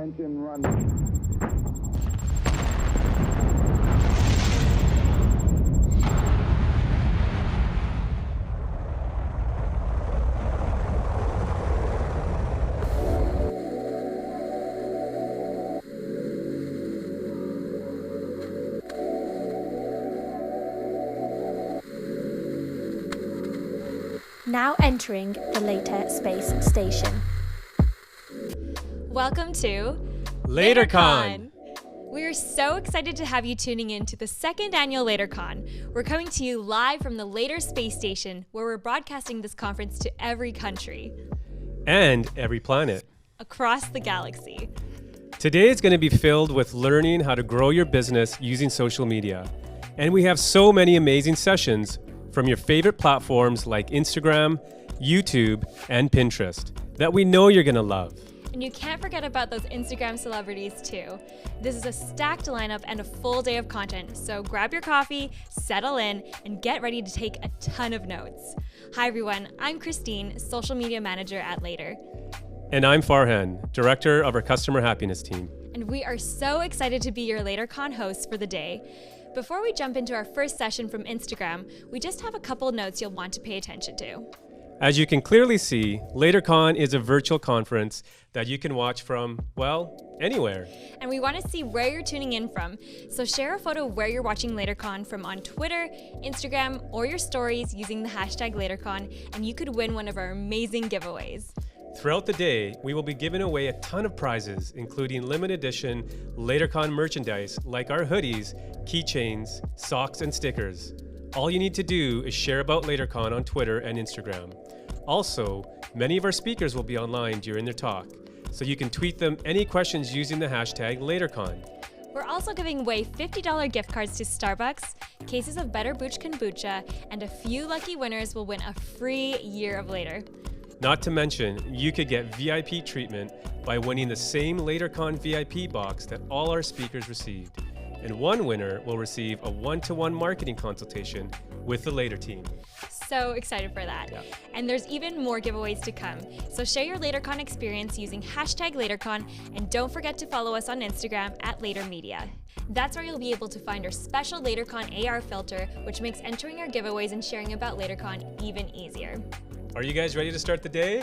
engine running. Now entering the later space station. Welcome to LaterCon. We're so excited to have you tuning in to the second annual LaterCon. We're coming to you live from the Later Space Station, where we're broadcasting this conference to every country. And every planet. Across the galaxy. Today is going to be filled with learning how to grow your business using social media. And we have so many amazing sessions from your favorite platforms like Instagram, YouTube, and Pinterest that we know you're going to love. And you can't forget about those Instagram celebrities too. This is a stacked lineup and a full day of content, so grab your coffee, settle in, and get ready to take a ton of notes. Hi everyone, I'm Christine, Social Media Manager at Later. And I'm Farhan, Director of our Customer Happiness team. And we are so excited to be your LaterCon hosts for the day. Before we jump into our first session from Instagram, we just have a couple notes you'll want to pay attention to. As you can clearly see, LaterCon is a virtual conference that you can watch from, well, anywhere. And we want to see where you're tuning in from, so share a photo of where you're watching LaterCon from on Twitter, Instagram, or your stories using the hashtag LaterCon, and you could win one of our amazing giveaways. Throughout the day, we will be giving away a ton of prizes, including limited edition LaterCon merchandise like our hoodies, keychains, socks, and stickers. All you need to do is share about LaterCon on Twitter and Instagram. Also, many of our speakers will be online during their talk, so you can tweet them any questions using the hashtag LaterCon. We're also giving away $50 gift cards to Starbucks, cases of Better Booch Kombucha, and a few lucky winners will win a free year of Later. Not to mention, you could get VIP treatment by winning the same LaterCon VIP box that all our speakers received. And one winner will receive a one-to-one marketing consultation with the Later team. So excited for that. Yeah. And there's even more giveaways to come. So share your LaterCon experience using hashtag LaterCon, and don't forget to follow us on Instagram at LaterMedia. That's where you'll be able to find our special LaterCon AR filter, which makes entering our giveaways and sharing about LaterCon even easier. Are you guys ready to start the day?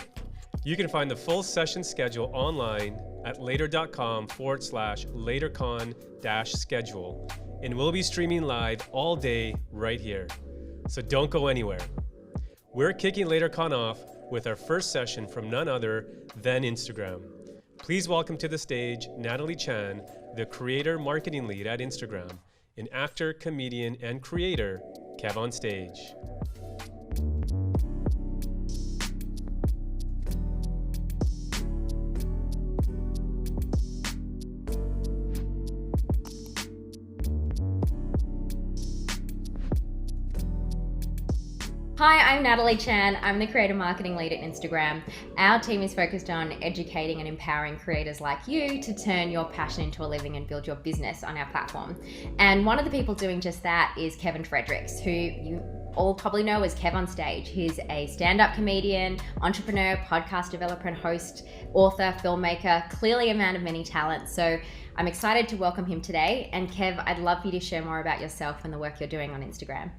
You can find the full session schedule online at later.com/LaterCon-schedule, and we'll be streaming live all day right here. So don't go anywhere. We're kicking LaterCon off with our first session from none other than Instagram. Please welcome to the stage Natalie Chan, the creator marketing lead at Instagram, an actor, comedian, and creator, Kev on stage. Hi, I'm Natalie Chan. I'm the creator marketing lead at Instagram. Our team is focused on educating and empowering creators like you to turn your passion into a living and build your business on our platform. And one of the people doing just that is Kevin Fredericks, who you all probably know as Kev on Stage. He's a stand-up comedian, entrepreneur, podcast developer and host, author, filmmaker, clearly a man of many talents. So I'm excited to welcome him today. And Kev, I'd love for you to share more about yourself and the work you're doing on Instagram.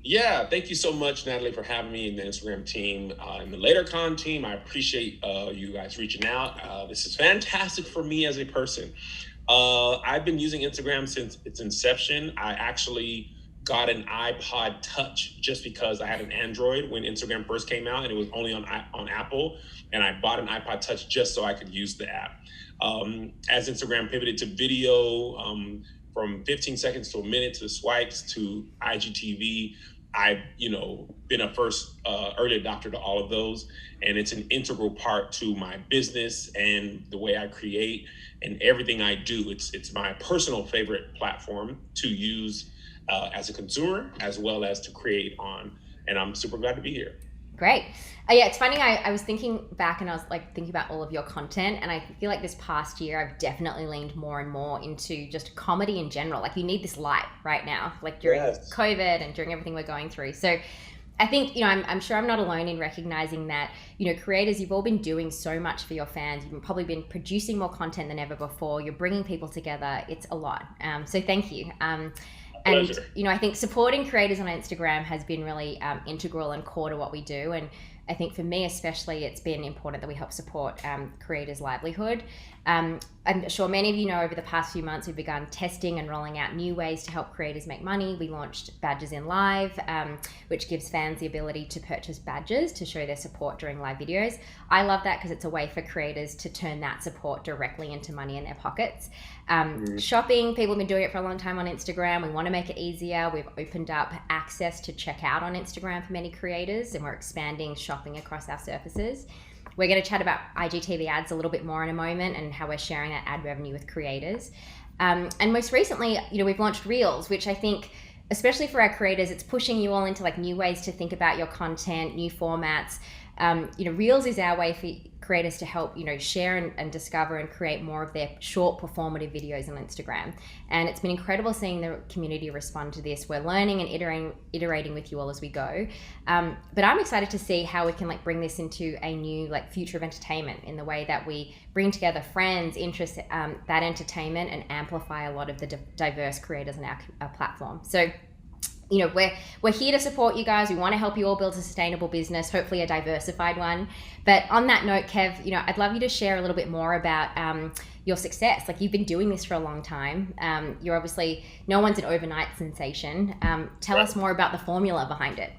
Yeah, thank you so much, Natalie, for having me in the Instagram team and the LaterCon team. I appreciate you guys reaching out. This is fantastic for me as a person. I've been using Instagram since its inception. I actually got an iPod Touch just because I had an Android when Instagram first came out, and it was only on Apple. And I bought an iPod Touch just so I could use the app. As Instagram pivoted to video, from 15 seconds to a minute to the swipes to IGTV, I've been a first early adopter to all of those, and it's an integral part to my business and the way I create and everything I do. It's my personal favorite platform to use as a consumer as well as to create on, and I'm super glad to be here. Great. Yeah, it's funny. I was thinking back and I was thinking about all of your content, and I feel like this past year I've definitely leaned more and more into just comedy in general. You need this light right now, during COVID and during everything we're going through. So I think, you know, I'm sure I'm not alone in recognizing that, you know, creators, you've all been doing so much for your fans. You've probably been producing more content than ever before. You're bringing people together. It's a lot. So thank you. And, you know, I think supporting creators on Instagram has been really integral and core to what we do. And I think for me especially, it's been important that we help support creators' livelihood. I'm sure many of you know over the past few months, we've begun testing and rolling out new ways to help creators make money. We launched Badges in Live, which gives fans the ability to purchase badges to show their support during live videos. I love that because it's a way for creators to turn that support directly into money in their pockets. Shopping, people have been doing it for a long time on Instagram. We want to make it easier. We've opened up access to check out on Instagram for many creators, and we're expanding shopping across our surfaces. We're going to chat about IGTV ads a little bit more in a moment and how we're sharing that ad revenue with creators. And most recently, you know, we've launched Reels, which I think, especially for our creators, it's pushing you all into like new ways to think about your content, new formats. You know, Reels is our way for creators to help, you know, share and discover and create more of their short performative videos on Instagram. And it's been incredible seeing the community respond to this. We're learning and iterating with you all as we go. But I'm excited to see how we can like bring this into a new like future of entertainment in the way that we bring together friends, interests, that entertainment, and amplify a lot of the diverse creators on our platform. So, you know, we're here to support you guys. We want to help you all build a sustainable business, hopefully a diversified one. But on that note, Kev, you know, I'd love you to share a little bit more about your success. Like, you've been doing this for a long time. You're obviously, no one's an overnight sensation. Tell us more about the formula behind it.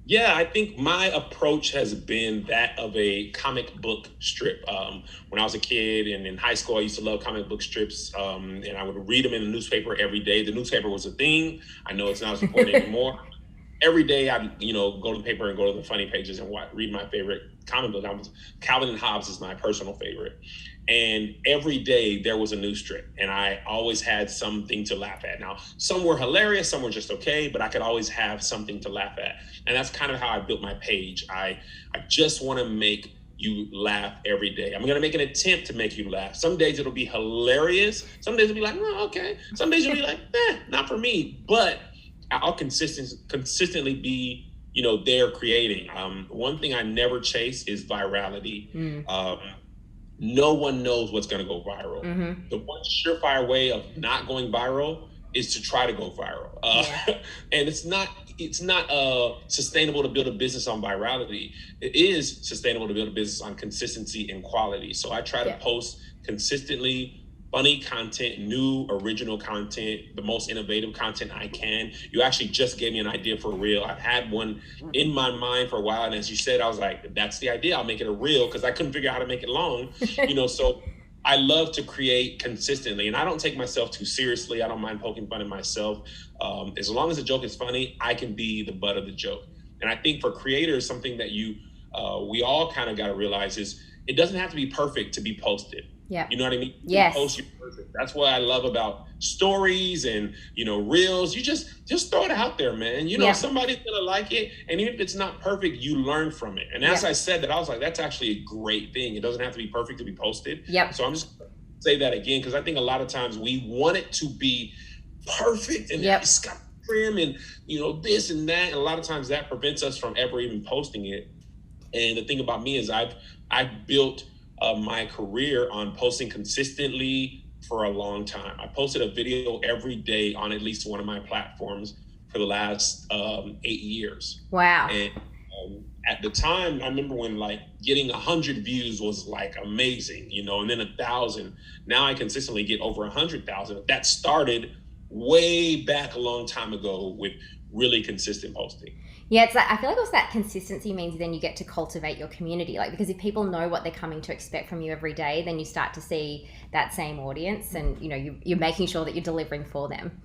Yeah, I think my approach has been that of a comic book strip. When I was a kid and in high school, I used to love comic book strips, and I would read them in the newspaper every day. The newspaper was a thing. I know it's not as important anymore. Every day I'd, you know, go to the paper and go to the funny pages and read my favorite comic book. Calvin and Hobbes is my personal favorite. And every day there was a new strip, and I always had something to laugh at. Now, some were hilarious, some were just okay, but I could always have something to laugh at. And that's kind of how I built my page. I just want to make you laugh every day. I'm going to make an attempt to make you laugh. Some days it'll be hilarious. Some days it'll be like, oh, okay. Some days you'll be like, not for me. But I'll consistently be, you know, there creating. One thing I never chase is virality. No one knows what's going to go viral. The one surefire way of not going viral is to try to go viral. And it's not sustainable to build a business on virality. It is sustainable to build a business on consistency and quality. So I try to post consistently funny content, new original content, the most innovative content I can. You actually just gave me an idea for a reel. I've had one in my mind for a while, and as you said, I was like, that's the idea. I'll make it a reel, because I couldn't figure out how to make it long. You know, so I love to create consistently, and I don't take myself too seriously. I don't mind poking fun at myself. As long as the joke is funny, I can be the butt of the joke. And I think for creators, something that we all kind of got to realize is it doesn't have to be perfect to be posted. Yeah. You know what I mean? Yes. Post your perfect. That's what I love about stories and, you know, reels. You just throw it out there, man. You know, somebody's gonna like it. And even if it's not perfect, you learn from it. And as I said that, I was like, that's actually a great thing. It doesn't have to be perfect to be posted. So I'm just gonna say that again, because I think a lot of times we want it to be perfect and it's got trim and, you know, this and that. And a lot of times that prevents us from ever even posting it. And the thing about me is I've built my career on posting consistently for a long time. I posted a video every day on at least one of my platforms for the last 8 years. Wow. And at the time, I remember when like getting 100 views was like amazing, you know, and then 1,000. Now I consistently get over 100,000. That started way back a long time ago with really consistent posting. Yeah, it's like, I feel like also that consistency means then you get to cultivate your community. Like, because if people know what they're coming to expect from you every day, then you start to see that same audience, and you know, you're making sure that you're delivering for them.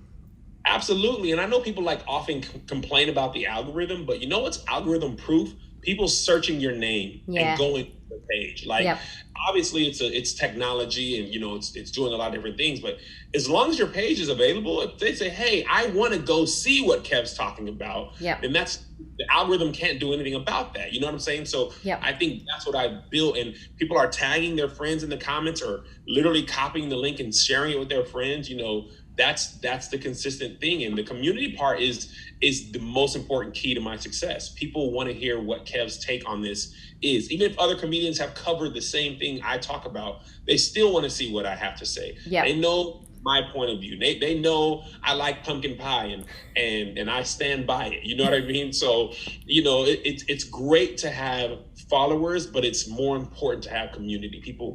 Absolutely. And I know people like often complain about the algorithm, but you know what's algorithm proof? People searching your name and going to the page. Like, obviously it's technology and, you know, it's doing a lot of different things, but as long as your page is available, if they say, hey, I want to go see what Kev's talking about, then the algorithm can't do anything about that. You know what I'm saying? So I think that's what I built, and people are tagging their friends in the comments or literally copying the link and sharing it with their friends. You know, that's the consistent thing. And the community part is the most important key to my success. People want to hear what Kev's take on this is. Even if other comedians have covered the same thing I talk about, they still want to see what I have to say. Yep. They know my point of view. They know I like pumpkin pie and I stand by it. You know what I mean? So, you know, it's great to have followers, but it's more important to have community, people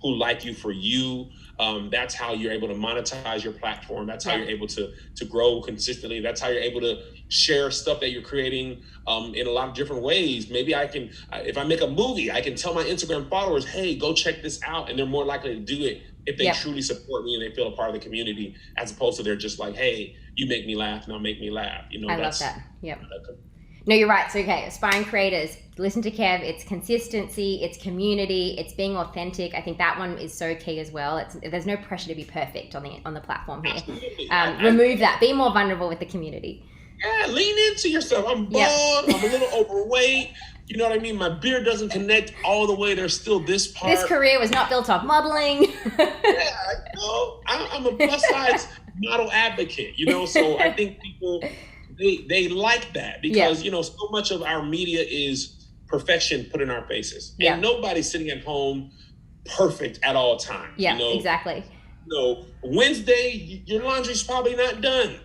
who like you for you. That's how you're able to monetize your platform. That's how you're able to grow consistently. That's how you're able to share stuff that you're creating in a lot of different ways. Maybe I can, if I make a movie, I can tell my Instagram followers, hey, go check this out. And they're more likely to do it if they truly support me and they feel a part of the community, as opposed to they're just like, hey, you make me laugh, now make me laugh. You know, I love that. Yep. No, you're right. So, okay, aspiring creators, listen to Kev. It's consistency, it's community, it's being authentic. I think that one is so key as well. There's no pressure to be perfect on the platform here. Remove that. Be more vulnerable with the community. Yeah, lean into yourself. I'm bald. I'm a little overweight. You know what I mean? My beard doesn't connect all the way. There's still this part. This career was not built off modeling. I'm a plus size model advocate. You know, so I think people. They like that because, you know, so much of our media is perfection put in our faces. And nobody's sitting at home perfect at all times. Yeah, you know? exactly. You know, Wednesday, your laundry's probably not done.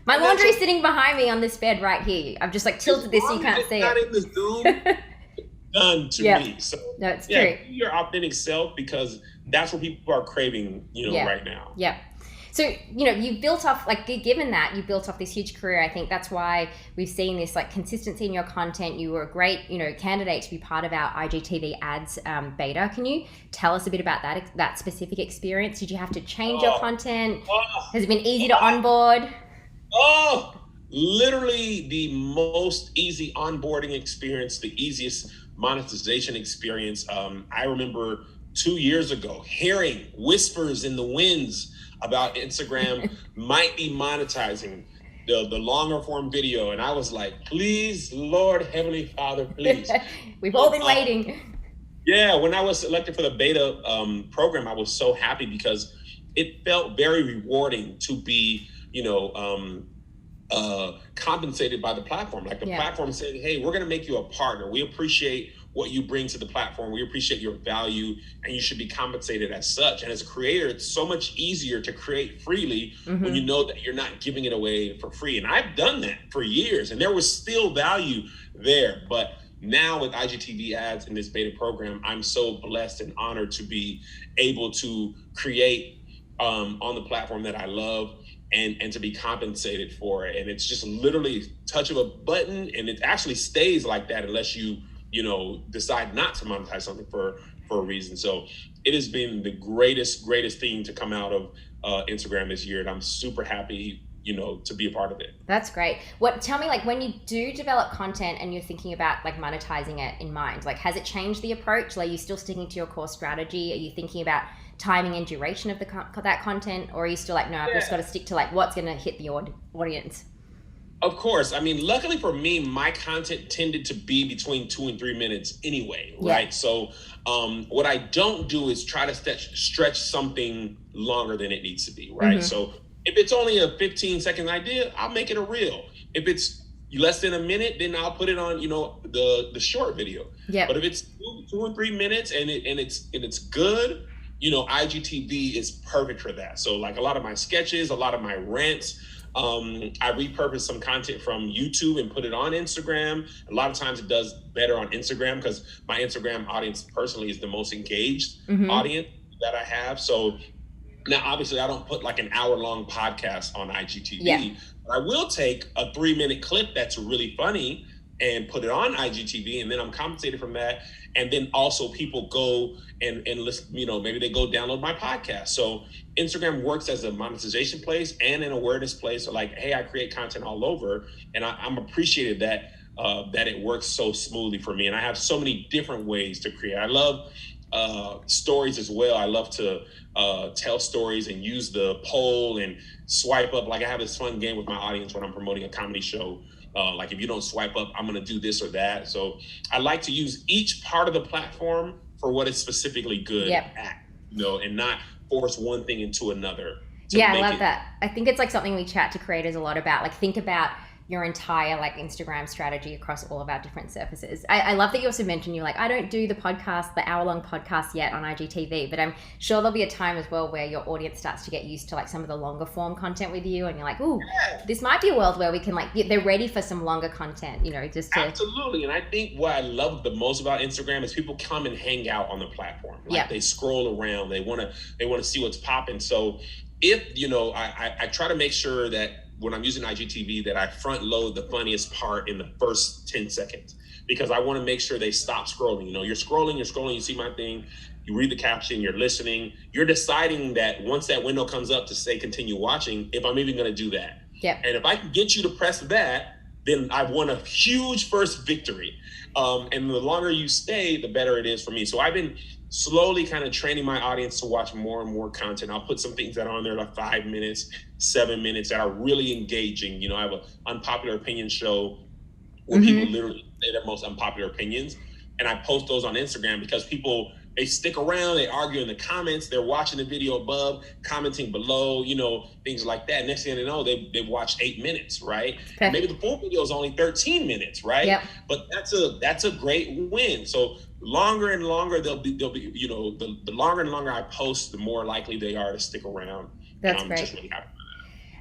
My laundry's sitting behind me on this bed right here. I've just like tilted this so you can't see it. Not in the Zoom, done to me. So no, it's true. Be your authentic self, because that's what people are craving, you know, right now. Yeah. So, you know, you built off, like, given that, you built off this huge career. I think that's why we've seen this, like, consistency in your content. You were a great, you know, candidate to be part of our IGTV ads beta. Can you tell us a bit about that specific experience? Did you have to change your content? Has it been easy to onboard? Literally the most easy onboarding experience, the easiest monetization experience. I remember 2 years ago hearing whispers in the winds about Instagram might be monetizing the longer form video. And I was like, please, Lord, Heavenly Father, please. We've all been waiting. Yeah, when I was selected for the beta program, I was so happy because it felt very rewarding to be, you know, compensated by the platform. Like the platform said, hey, we're gonna make you a partner. We appreciate what you bring to the platform. We appreciate your value and you should be compensated as such. And as a creator, it's so much easier to create freely when you know that you're not giving it away for free. And I've done that for years and there was still value there. But now with IGTV ads in this beta program, I'm so blessed and honored to be able to create on the platform that I love and to be compensated for it. And it's just literally touch of a button, and it actually stays like that unless you decide not to monetize something for a reason. So it has been the greatest thing to come out of Instagram this year. And I'm super happy, you know, to be a part of it. That's great. Tell me, like, when you do develop content and you're thinking about like monetizing it in mind, like, has it changed the approach? Like, are you still sticking to your core strategy? Are you thinking about timing and duration of that content? Or are you still like, no, I've just got to stick to like what's going to hit the audience? Of course. I mean, luckily for me, my content tended to be between 2 and 3 minutes anyway, right? So what I don't do is try to stretch something longer than it needs to be, right? So if it's only a 15-second idea, I'll make it a reel. If it's less than a minute, then I'll put it on, you know, the short video. Yeah. But if it's 2 and 3 minutes and it's good, you know, IGTV is perfect for that. So like a lot of my sketches, a lot of my rants, I repurpose some content from YouTube and put it on Instagram. A lot of times it does better on Instagram because my Instagram audience personally is the most engaged audience that I have. So now obviously I don't put like an hour-long podcast on IGTV, but I will take a 3-minute clip that's really funny and put it on IGTV, and then I'm compensated from that. And then also people go and listen, you know, maybe they go download my podcast. So Instagram works as a monetization place and an awareness place. So like, hey, I create content all over, and I'm appreciated that it works so smoothly for me. And I have so many different ways to create. I love stories as well. I love to tell stories and use the poll and swipe up. Like I have this fun game with my audience when I'm promoting a comedy show. Like if you don't swipe up, I'm going to do this or that. So I like to use each part of the platform for what it's specifically good at, you know, and not force one thing into another. I love that. I think it's like something we chat to creators a lot about. Like, think about your entire like Instagram strategy across all of our different surfaces. I love that you also mentioned you're like, I don't do the podcast, the hour-long podcast yet on IGTV, but I'm sure there'll be a time as well where your audience starts to get used to like some of the longer form content with you, and you're like, ooh, this might be a world where we can like, they're ready for some longer content, you know, just to... Absolutely. And I think what I love the most about Instagram is people come and hang out on the platform. Like they scroll around, they want to see what's popping. So if, you know, I try to make sure that when I'm using IGTV that I front load the funniest part in the first 10 seconds, because I want to make sure they stop scrolling. You know, you're scrolling, you see my thing, you read the caption, you're listening, you're deciding that once that window comes up to say continue watching, if I'm even going to do that. Yeah. And if I can get you to press that, then I've won a huge first victory. And the longer you stay, the better it is for me. So I've been slowly kind of training my audience to watch more and more content. I'll put some things that are on there like 5 minutes, 7 minutes that are really engaging. You know, I have an unpopular opinion show where people literally say their most unpopular opinions. And I post those on Instagram because people, they stick around, they argue in the comments, they're watching the video above, commenting below, you know, things like that. Next thing they know, they've watched 8 minutes, right? And maybe the full video is only 13 minutes, right? Yep. But that's a great win. So longer and longer they'll be, you know, the longer and longer I post, the more likely they are to stick around. That's great. Just really happy.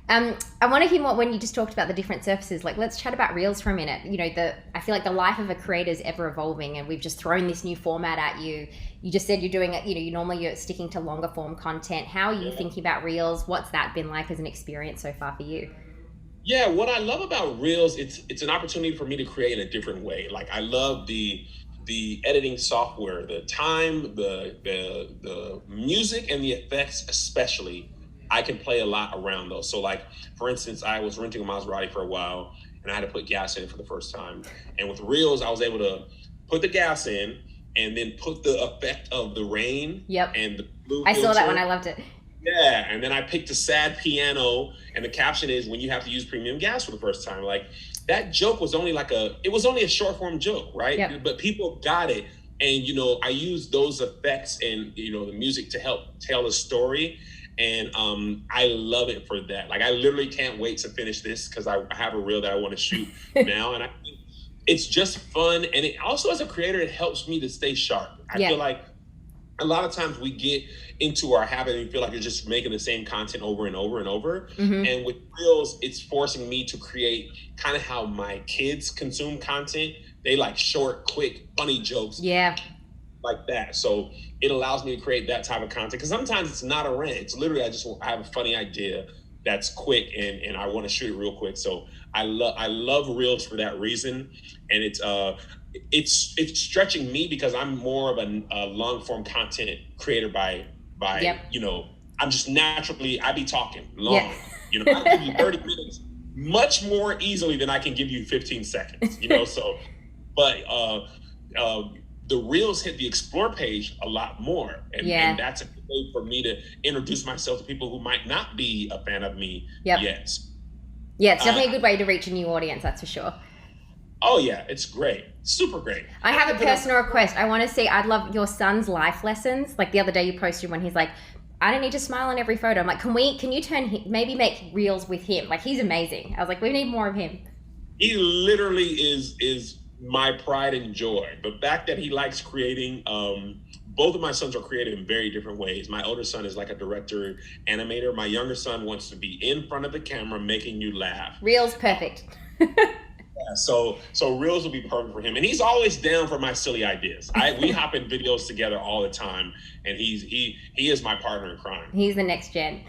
I want to hear more when you just talked about the different surfaces. Like, let's chat about Reels for a minute. You know, I feel like the life of a creator is ever evolving, and we've just thrown this new format at you. You just said you're doing it, you know, you're sticking to longer form content. How are you thinking about Reels? What's that been like as an experience so far for you? Yeah, what I love about Reels, it's an opportunity for me to create in a different way. Like, I love the editing software, the time, the music and the effects especially. I can play a lot around those. So like, for instance, I was renting a Maserati for a while and I had to put gas in it for the first time. And with Reels, I was able to put the gas in and then put the effect of the rain and the blue filter. I saw that one, I loved it. Yeah, and then I picked a sad piano and the caption is when you have to use premium gas for the first time. Like, that joke was only a short form joke, right? Yep. But people got it. And, you know, I used those effects and, you know, the music to help tell a story. And I love it for that. Like, I literally can't wait to finish this because I have a reel that I want to shoot now. And I think it's just fun. And it also, as a creator, it helps me to stay sharp. I feel like a lot of times we get into our habit and we feel like you're just making the same content over and over and over. And with Reels, it's forcing me to create kind of how my kids consume content. They like short, quick, funny jokes. Yeah. Like that. So it allows me to create that type of content because sometimes it's not a rant. It's literally I have a funny idea that's quick and I want to shoot it real quick. So I love Reels for that reason. And it's stretching me because I'm more of a long form content creator by you know, I'm just naturally, I be talking long. You know, I can give you 30 minutes much more easily than I can give you 15 seconds, you know. So but the Reels hit the Explore page a lot more. And that's a good way for me to introduce myself to people who might not be a fan of me yet. Yeah, it's definitely a good way to reach a new audience, that's for sure. Oh yeah, it's great. Super great. I have a personal request. I want to see, I'd love your son's life lessons. Like the other day you posted when he's like, I don't need to smile on every photo. I'm like, can you turn him, maybe make Reels with him? Like, he's amazing. I was like, we need more of him. He literally is my pride and joy. The fact that he likes creating, both of my sons are creative in very different ways. My older son is like a director, animator. My younger son wants to be in front of the camera, making you laugh. Reels perfect. So Reels will be perfect for him. And he's always down for my silly ideas. We hop in videos together all the time. And he is my partner in crime. He's the next gen.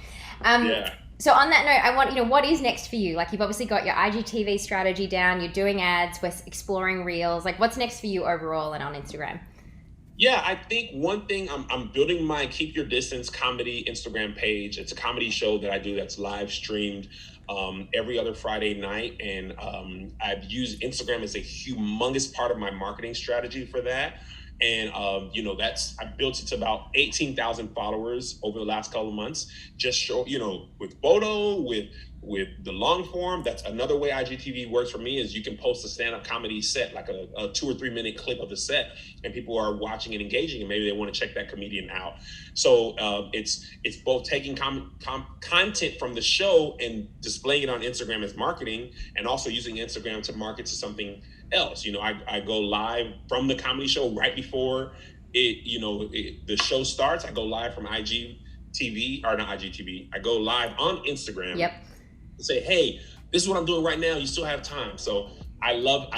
So on that note, I want, what is next for you? Like, you've obviously got your IGTV strategy down, you're doing ads, we're exploring Reels. Like, what's next for you overall and on Instagram? Yeah, I think one thing, I'm building my Keep Your Distance comedy Instagram page. It's a comedy show that I do that's live streamed every other Friday night. And I've used Instagram as a humongous part of my marketing strategy for that. And, I built it to about 18,000 followers over the last couple of months. Just show, with photo, with the long form. That's another way IGTV works for me, is you can post a stand-up comedy set, like a 2 or 3 minute clip of the set, and people are watching and engaging, and maybe they want to check that comedian out. So it's both taking content from the show and displaying it on Instagram as marketing, and also using Instagram to market to something else. I go live from the comedy show right before the show starts. I go live from IGTV, or not IGTV. I go live on Instagram. Yep. Say, hey, this is what I'm doing right now. You still have time. So I love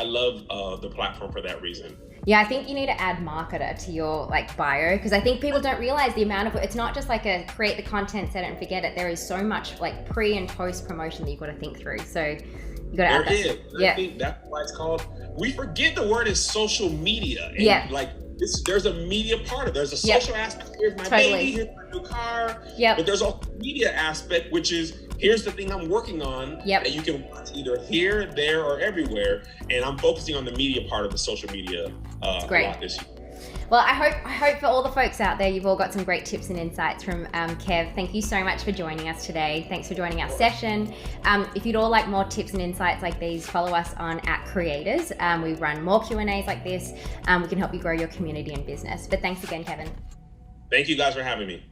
the platform for that reason. Yeah, I think you need to add marketer to your bio, because I think people don't realize the amount of, it's not just like a create the content, set it and forget it. There is so much pre and post promotion that you've got to think through. So you got to add that. Yeah. I think that's why it's called, we forget the word is social media. And yeah. There's a media part of it. There's a social aspect. Here's my baby, here's my new car. Yep. But there's also a media aspect, which is, here's the thing I'm working on that you can watch either here, there, or everywhere. And I'm focusing on the media part of the social media a lot this year. Well, I hope for all the folks out there, you've all got some great tips and insights from Kev. Thank you so much for joining us today. Thanks for joining our session. If you'd all like more tips and insights like these, follow us on @Creators. We run more Q&As like this. We can help you grow your community and business. But thanks again, Kevin. Thank you guys for having me.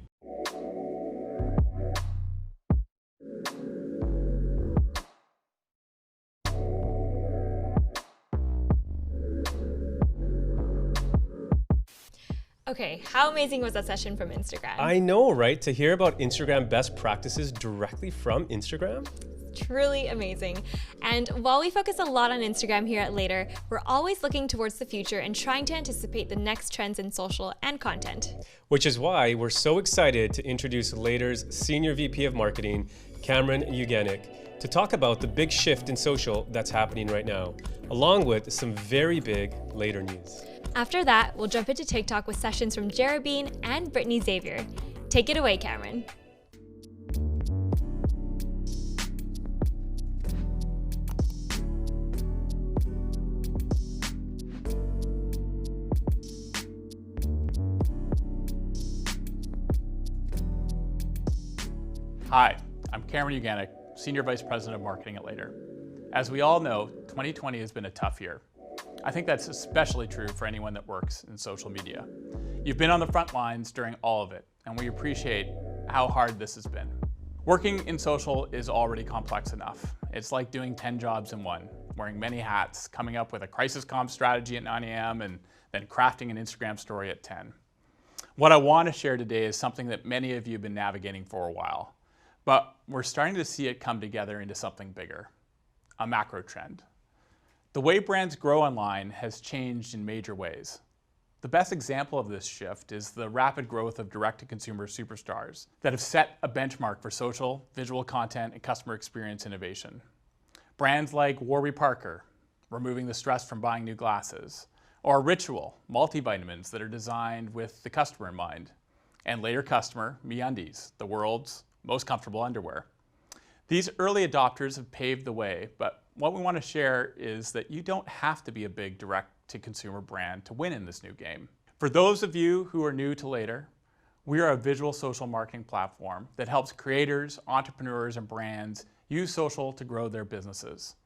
Okay, how amazing was that session from Instagram? I know, right? To hear about Instagram best practices directly from Instagram? Truly amazing. And while we focus a lot on Instagram here at Later, we're always looking towards the future and trying to anticipate the next trends in social and content. Which is why we're so excited to introduce Later's Senior VP of Marketing, Cameron Uganec, to talk about the big shift in social that's happening right now, along with some very big Later news. After that, we'll jump into TikTok with sessions from Jera.Bean and Brittany Xavier. Take it away, Cameron. Hi, I'm Cameron Uganec, Senior Vice President of Marketing at Later. As we all know, 2020 has been a tough year. I think that's especially true for anyone that works in social media. You've been on the front lines during all of it, and we appreciate how hard this has been. Working in social is already complex enough. It's like doing 10 jobs in one, wearing many hats, coming up with a crisis comm strategy at 9 a.m., and then crafting an Instagram story at 10. What I want to share today is something that many of you have been navigating for a while, but we're starting to see it come together into something bigger, a macro trend. The way brands grow online has changed in major ways. The best example of this shift is the rapid growth of direct-to-consumer superstars that have set a benchmark for social, visual content, and customer experience innovation. Brands like Warby Parker, removing the stress from buying new glasses, or Ritual, multivitamins that are designed with the customer in mind, and later customer, MeUndies, the world's most comfortable underwear. These early adopters have paved the way, but what we want to share is that you don't have to be a big direct-to-consumer brand to win in this new game. For those of you who are new to Later, we are a visual social marketing platform that helps creators, entrepreneurs, and brands use social to grow their businesses.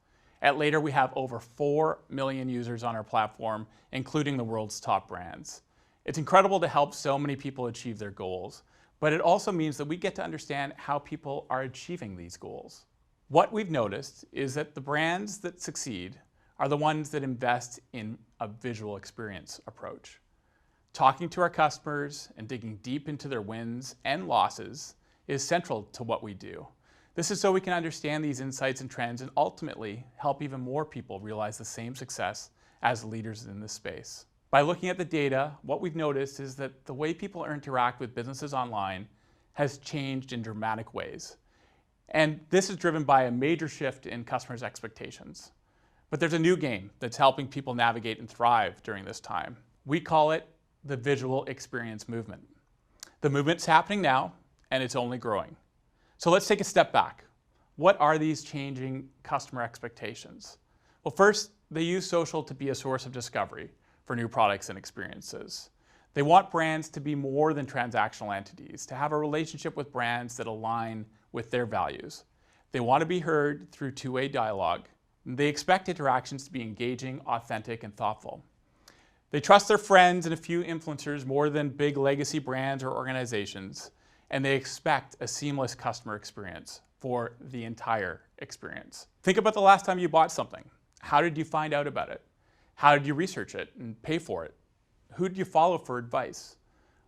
At Later, we have over 4 million users on our platform, including the world's top brands. It's incredible to help so many people achieve their goals, but it also means that we get to understand how people are achieving these goals. What we've noticed is that the brands that succeed are the ones that invest in a visual experience approach. Talking to our customers and digging deep into their wins and losses is central to what we do. This is so we can understand these insights and trends and ultimately help even more people realize the same success as leaders in this space. By looking at the data, what we've noticed is that the way people interact with businesses online has changed in dramatic ways. And this is driven by a major shift in customers' expectations. But there's a new game that's helping people navigate and thrive during this time. We call it the visual experience movement. The movement's happening now, and it's only growing. So let's take a step back. What are these changing customer expectations? Well, first, they use social to be a source of discovery for new products and experiences. They want brands to be more than transactional entities, to have a relationship with brands that align with their values. They want to be heard through two-way dialogue. They expect interactions to be engaging, authentic, and thoughtful. They trust their friends and a few influencers more than big legacy brands or organizations, and they expect a seamless customer experience for the entire experience. Think about the last time you bought something. How did you find out about it? How did you research it and pay for it? Who did you follow for advice?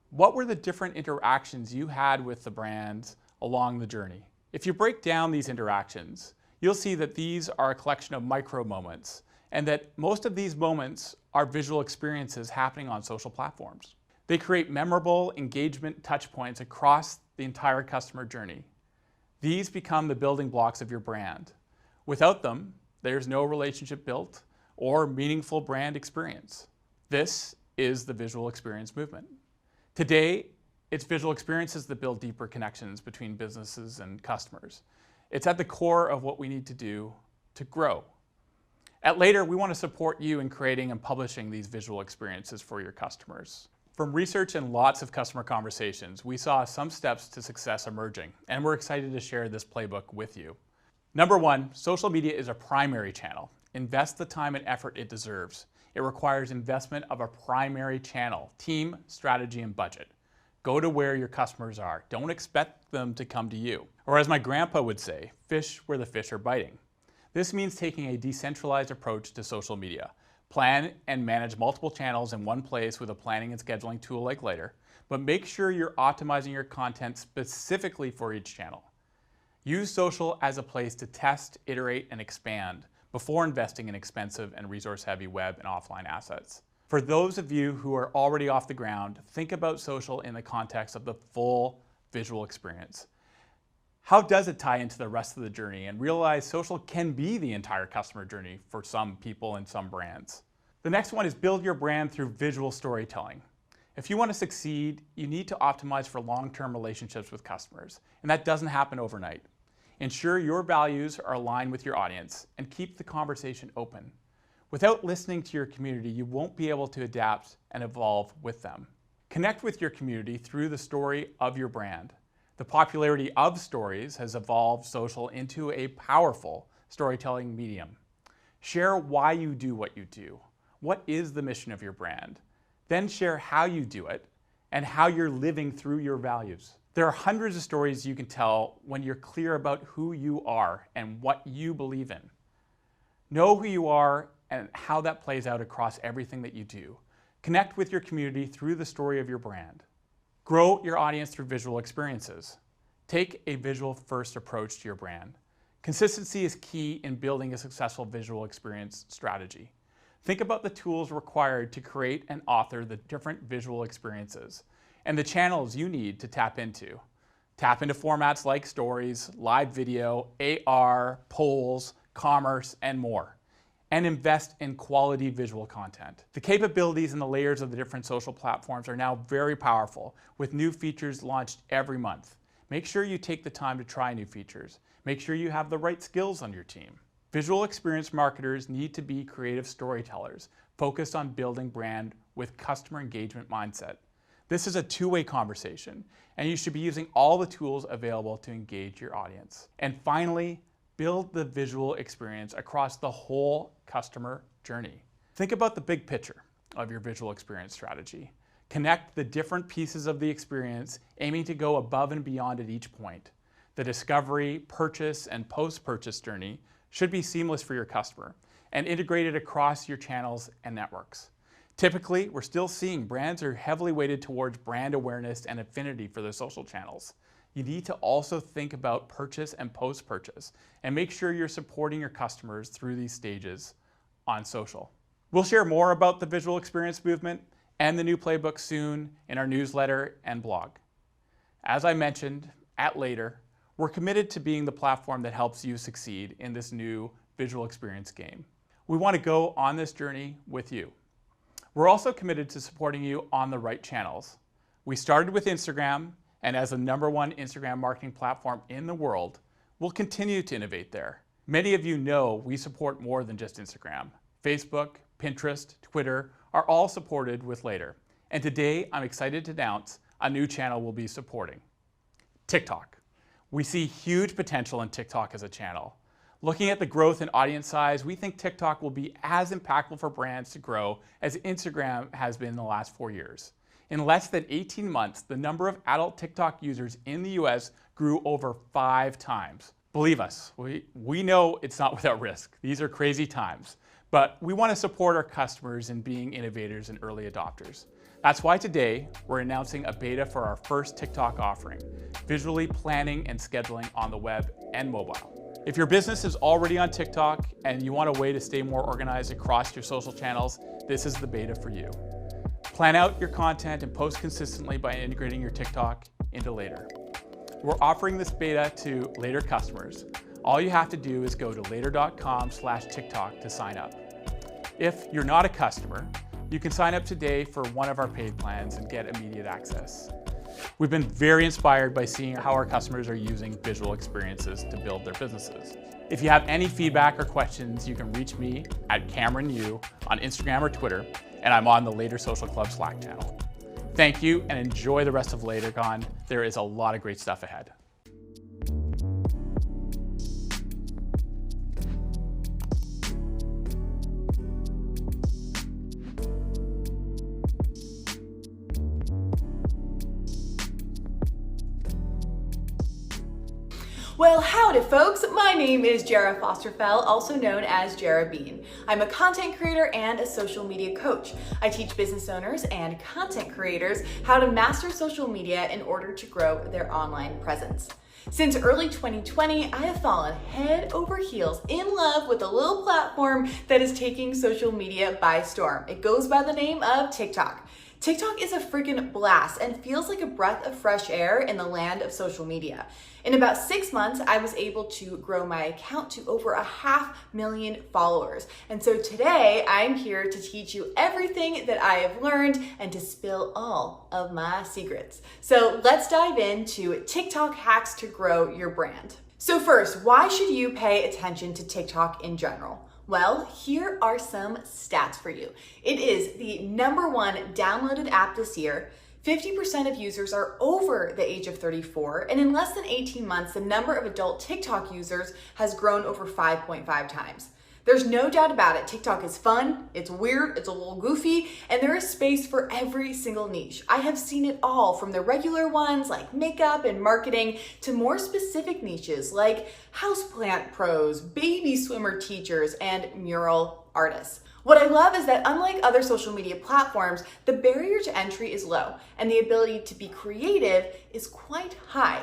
What were the different interactions you had with the brands along the journey? If you break down these interactions, you'll see that these are a collection of micro moments, and that most of these moments are visual experiences happening on social platforms. They create memorable engagement touchpoints across the entire customer journey. These become the building blocks of your brand. Without them, there's no relationship built or meaningful brand experience. This is the visual experience movement. Today, it's visual experiences that build deeper connections between businesses and customers. It's at the core of what we need to do to grow. At Later, we want to support you in creating and publishing these visual experiences for your customers. From research and lots of customer conversations, we saw some steps to success emerging, and we're excited to share this playbook with you. Number one, social media is a primary channel. Invest the time and effort it deserves. It requires investment of a primary channel, team, strategy, and budget. Go to where your customers are. Don't expect them to come to you. Or as my grandpa would say, fish where the fish are biting. This means taking a decentralized approach to social media. Plan and manage multiple channels in one place with a planning and scheduling tool like Later, but make sure you're optimizing your content specifically for each channel. Use social as a place to test, iterate, and expand before investing in expensive and resource-heavy web and offline assets. For those of you who are already off the ground, think about social in the context of the full visual experience. How does it tie into the rest of the journey? And realize social can be the entire customer journey for some people and some brands. The next one is build your brand through visual storytelling. If you want to succeed, you need to optimize for long-term relationships with customers, and that doesn't happen overnight. Ensure your values are aligned with your audience and keep the conversation open. Without listening to your community, you won't be able to adapt and evolve with them. Connect with your community through the story of your brand. The popularity of stories has evolved social into a powerful storytelling medium. Share why you do what you do. What is the mission of your brand? Then share how you do it and how you're living through your values. There are hundreds of stories you can tell when you're clear about who you are and what you believe in. Know who you are and how that plays out across everything that you do. Connect with your community through the story of your brand. Grow your audience through visual experiences. Take a visual-first approach to your brand. Consistency is key in building a successful visual experience strategy. Think about the tools required to create and author the different visual experiences and the channels you need to tap into. Tap into formats like stories, live video, AR, polls, commerce, and more. And invest in quality visual content. The capabilities and the layers of the different social platforms are now very powerful, with new features launched every month. Make sure you take the time to try new features. Make sure you have the right skills on your team. Visual experience marketers need to be creative storytellers, focused on building brand with customer engagement mindset. This is a two-way conversation, and you should be using all the tools available to engage your audience. And finally, build the visual experience across the whole customer journey. Think about the big picture of your visual experience strategy. Connect the different pieces of the experience, aiming to go above and beyond at each point. The discovery, purchase, and post-purchase journey should be seamless for your customer and integrated across your channels and networks. Typically, we're still seeing brands are heavily weighted towards brand awareness and affinity for their social channels. You need to also think about purchase and post-purchase and make sure you're supporting your customers through these stages on social. We'll share more about the visual experience movement and the new playbook soon in our newsletter and blog. As I mentioned, at Later, we're committed to being the platform that helps you succeed in this new visual experience game. We want to go on this journey with you. We're also committed to supporting you on the right channels. We started with Instagram, and as the #1 Instagram marketing platform in the world, we'll continue to innovate there. Many of you know we support more than just Instagram. Facebook, Pinterest, Twitter are all supported with Later. And today I'm excited to announce a new channel we'll be supporting, TikTok. We see huge potential in TikTok as a channel. Looking at the growth in audience size, we think TikTok will be as impactful for brands to grow as Instagram has been in the last 4 years. In less than 18 months, the number of adult TikTok users in the US grew over 5 times. Believe us, we know it's not without risk. These are crazy times, but we want to support our customers in being innovators and early adopters. That's why today we're announcing a beta for our first TikTok offering, visually planning and scheduling on the web and mobile. If your business is already on TikTok and you want a way to stay more organized across your social channels, this is the beta for you. Plan out your content and post consistently by integrating your TikTok into Later. We're offering this beta to Later customers. All you have to do is go to later.com/TikTok to sign up. If you're not a customer, you can sign up today for one of our paid plans and get immediate access. We've been very inspired by seeing how our customers are using visual experiences to build their businesses. If you have any feedback or questions, you can reach me at CameronU on Instagram or Twitter, and I'm on the Later Social Club Slack channel. Thank you and enjoy the rest of LaterCon. There is a lot of great stuff ahead. Well, howdy folks, my name is Jera Fosterfell, also known as Jera.Bean. I'm a content creator and a social media coach. I teach business owners and content creators how to master social media in order to grow their online presence. Since early 2020, I have fallen head over heels in love with a little platform that is taking social media by storm. It goes by the name of TikTok. TikTok is a freaking blast and feels like a breath of fresh air in the land of social media. In about 6 months, I was able to grow my account to over 500,000 followers. And so today I'm here to teach you everything that I have learned and to spill all of my secrets. So let's dive into TikTok hacks to grow your brand. So first, why should you pay attention to TikTok in general? Well, here are some stats for you. It is the #1 downloaded app this year. 50% of users are over the age of 34, and in less than 18 months, the number of adult TikTok users has grown over 5.5 times. There's no doubt about it, TikTok is fun, it's weird, it's a little goofy, and there is space for every single niche. I have seen it all, from the regular ones like makeup and marketing to more specific niches like houseplant pros, baby swimmer teachers, and mural artists. What I love is that unlike other social media platforms, the barrier to entry is low and the ability to be creative is quite high.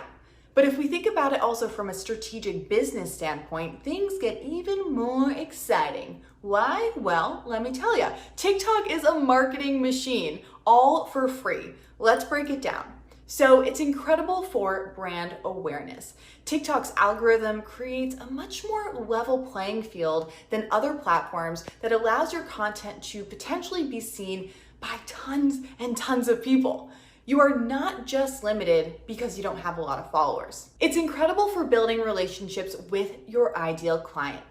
But if we think about it also from a strategic business standpoint, things get even more exciting. Why? Well, let me tell you, TikTok is a marketing machine, all for free. Let's break it down. So it's incredible for brand awareness. TikTok's algorithm creates a much more level playing field than other platforms that allows your content to potentially be seen by tons and tons of people. You are not just limited because you don't have a lot of followers. It's incredible for building relationships with your ideal client.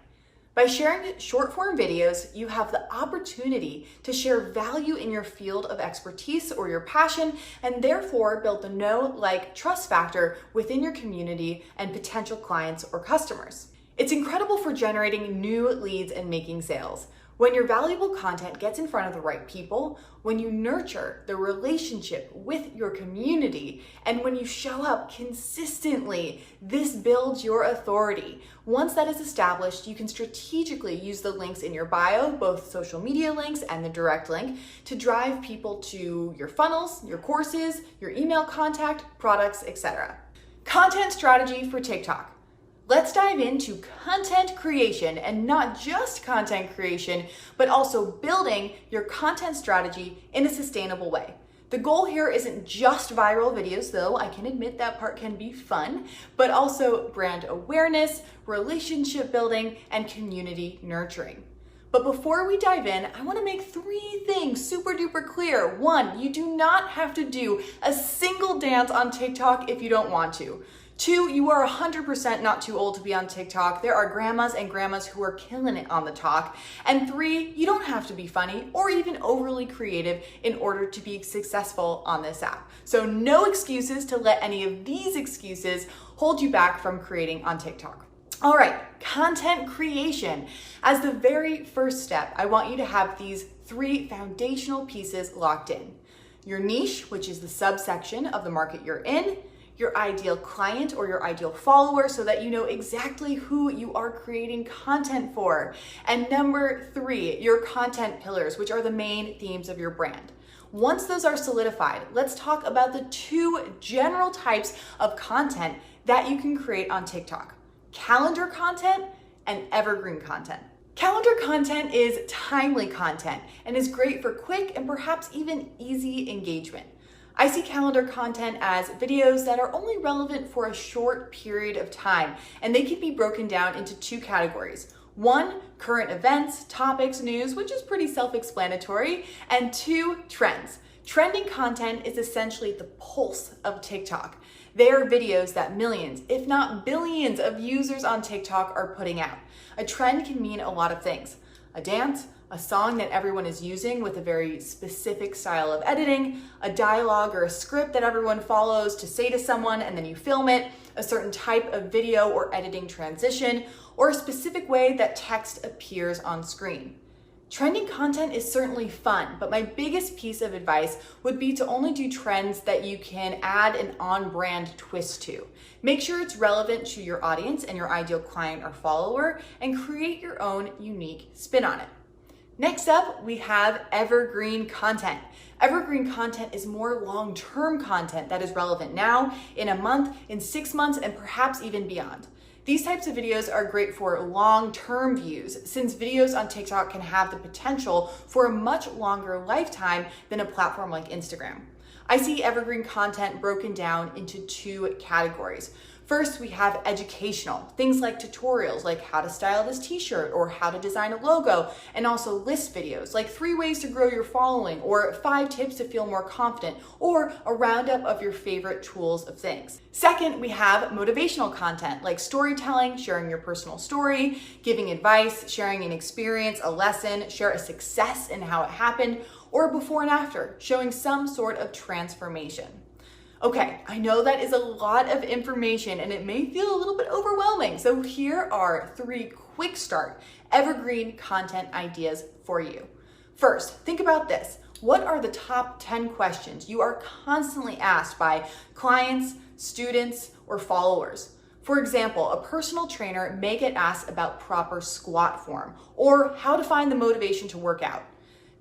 By sharing short form videos, you have the opportunity to share value in your field of expertise or your passion, and therefore build the know, like, trust factor within your community and potential clients or customers. It's incredible for generating new leads and making sales. When your valuable content gets in front of the right people, when you nurture the relationship with your community, and when you show up consistently, this builds your authority. Once that is established, you can strategically use the links in your bio, both social media links and the direct link, to drive people to your funnels, your courses, your email contact, products, etc. Content strategy for TikTok. Let's dive into content creation, and not just content creation, but also building your content strategy in a sustainable way. The goal here isn't just viral videos, though I can admit that part can be fun, but also brand awareness, relationship building, and community nurturing. But before we dive in, I want to make 3 things super duper clear. 1, you do not have to do a single dance on TikTok if you don't want to. 2, you are 100% not too old to be on TikTok. There are grandmas and grandmas who are killing it on the talk. And 3, you don't have to be funny or even overly creative in order to be successful on this app. So no excuses to let any of these excuses hold you back from creating on TikTok. All right, content creation. As the very first step, I want you to have these 3 foundational pieces locked in. Your niche, which is the subsection of the market you're in, your ideal client or your ideal follower so that you know exactly who you are creating content for. And number 3, your content pillars, which are the main themes of your brand. Once those are solidified, let's talk about the 2 general types of content that you can create on TikTok: calendar content and evergreen content. Calendar content is timely content and is great for quick and perhaps even easy engagement. I see calendar content as videos that are only relevant for a short period of time, and they can be broken down into 2 categories. 1, current events, topics, news, which is pretty self-explanatory, and 2, trends. Trending content is essentially the pulse of TikTok. They are videos that millions, if not billions, of users on TikTok are putting out. A trend can mean a lot of things: a dance, a song that everyone is using with a very specific style of editing, a dialogue or a script that everyone follows to say to someone and then you film it, a certain type of video or editing transition, or a specific way that text appears on screen. Trending content is certainly fun, but my biggest piece of advice would be to only do trends that you can add an on-brand twist to. Make sure it's relevant to your audience and your ideal client or follower, and create your own unique spin on it. Next up, we have evergreen content. Evergreen content is more long-term content that is relevant now, in a month, in 6 months, and perhaps even beyond. These types of videos are great for long-term views, since videos on TikTok can have the potential for a much longer lifetime than a platform like Instagram. I see evergreen content broken down into 2 categories. First, we have educational, things like tutorials like how to style this t-shirt or how to design a logo, and also list videos like 3 ways to grow your following or 5 tips to feel more confident, or a roundup of your favorite tools of things. Second, we have motivational content like storytelling, sharing your personal story, giving advice, sharing an experience, a lesson, share a success and how it happened, or before and after, showing some sort of transformation. Okay, I know that is a lot of information and it may feel a little bit overwhelming. So here are 3 quick start evergreen content ideas for you. First, think about this. What are the top 10 questions you are constantly asked by clients, students, or followers? For example, a personal trainer may get asked about proper squat form or how to find the motivation to work out.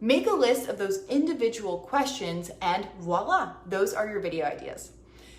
Make a list of those individual questions and voila, those are your video ideas.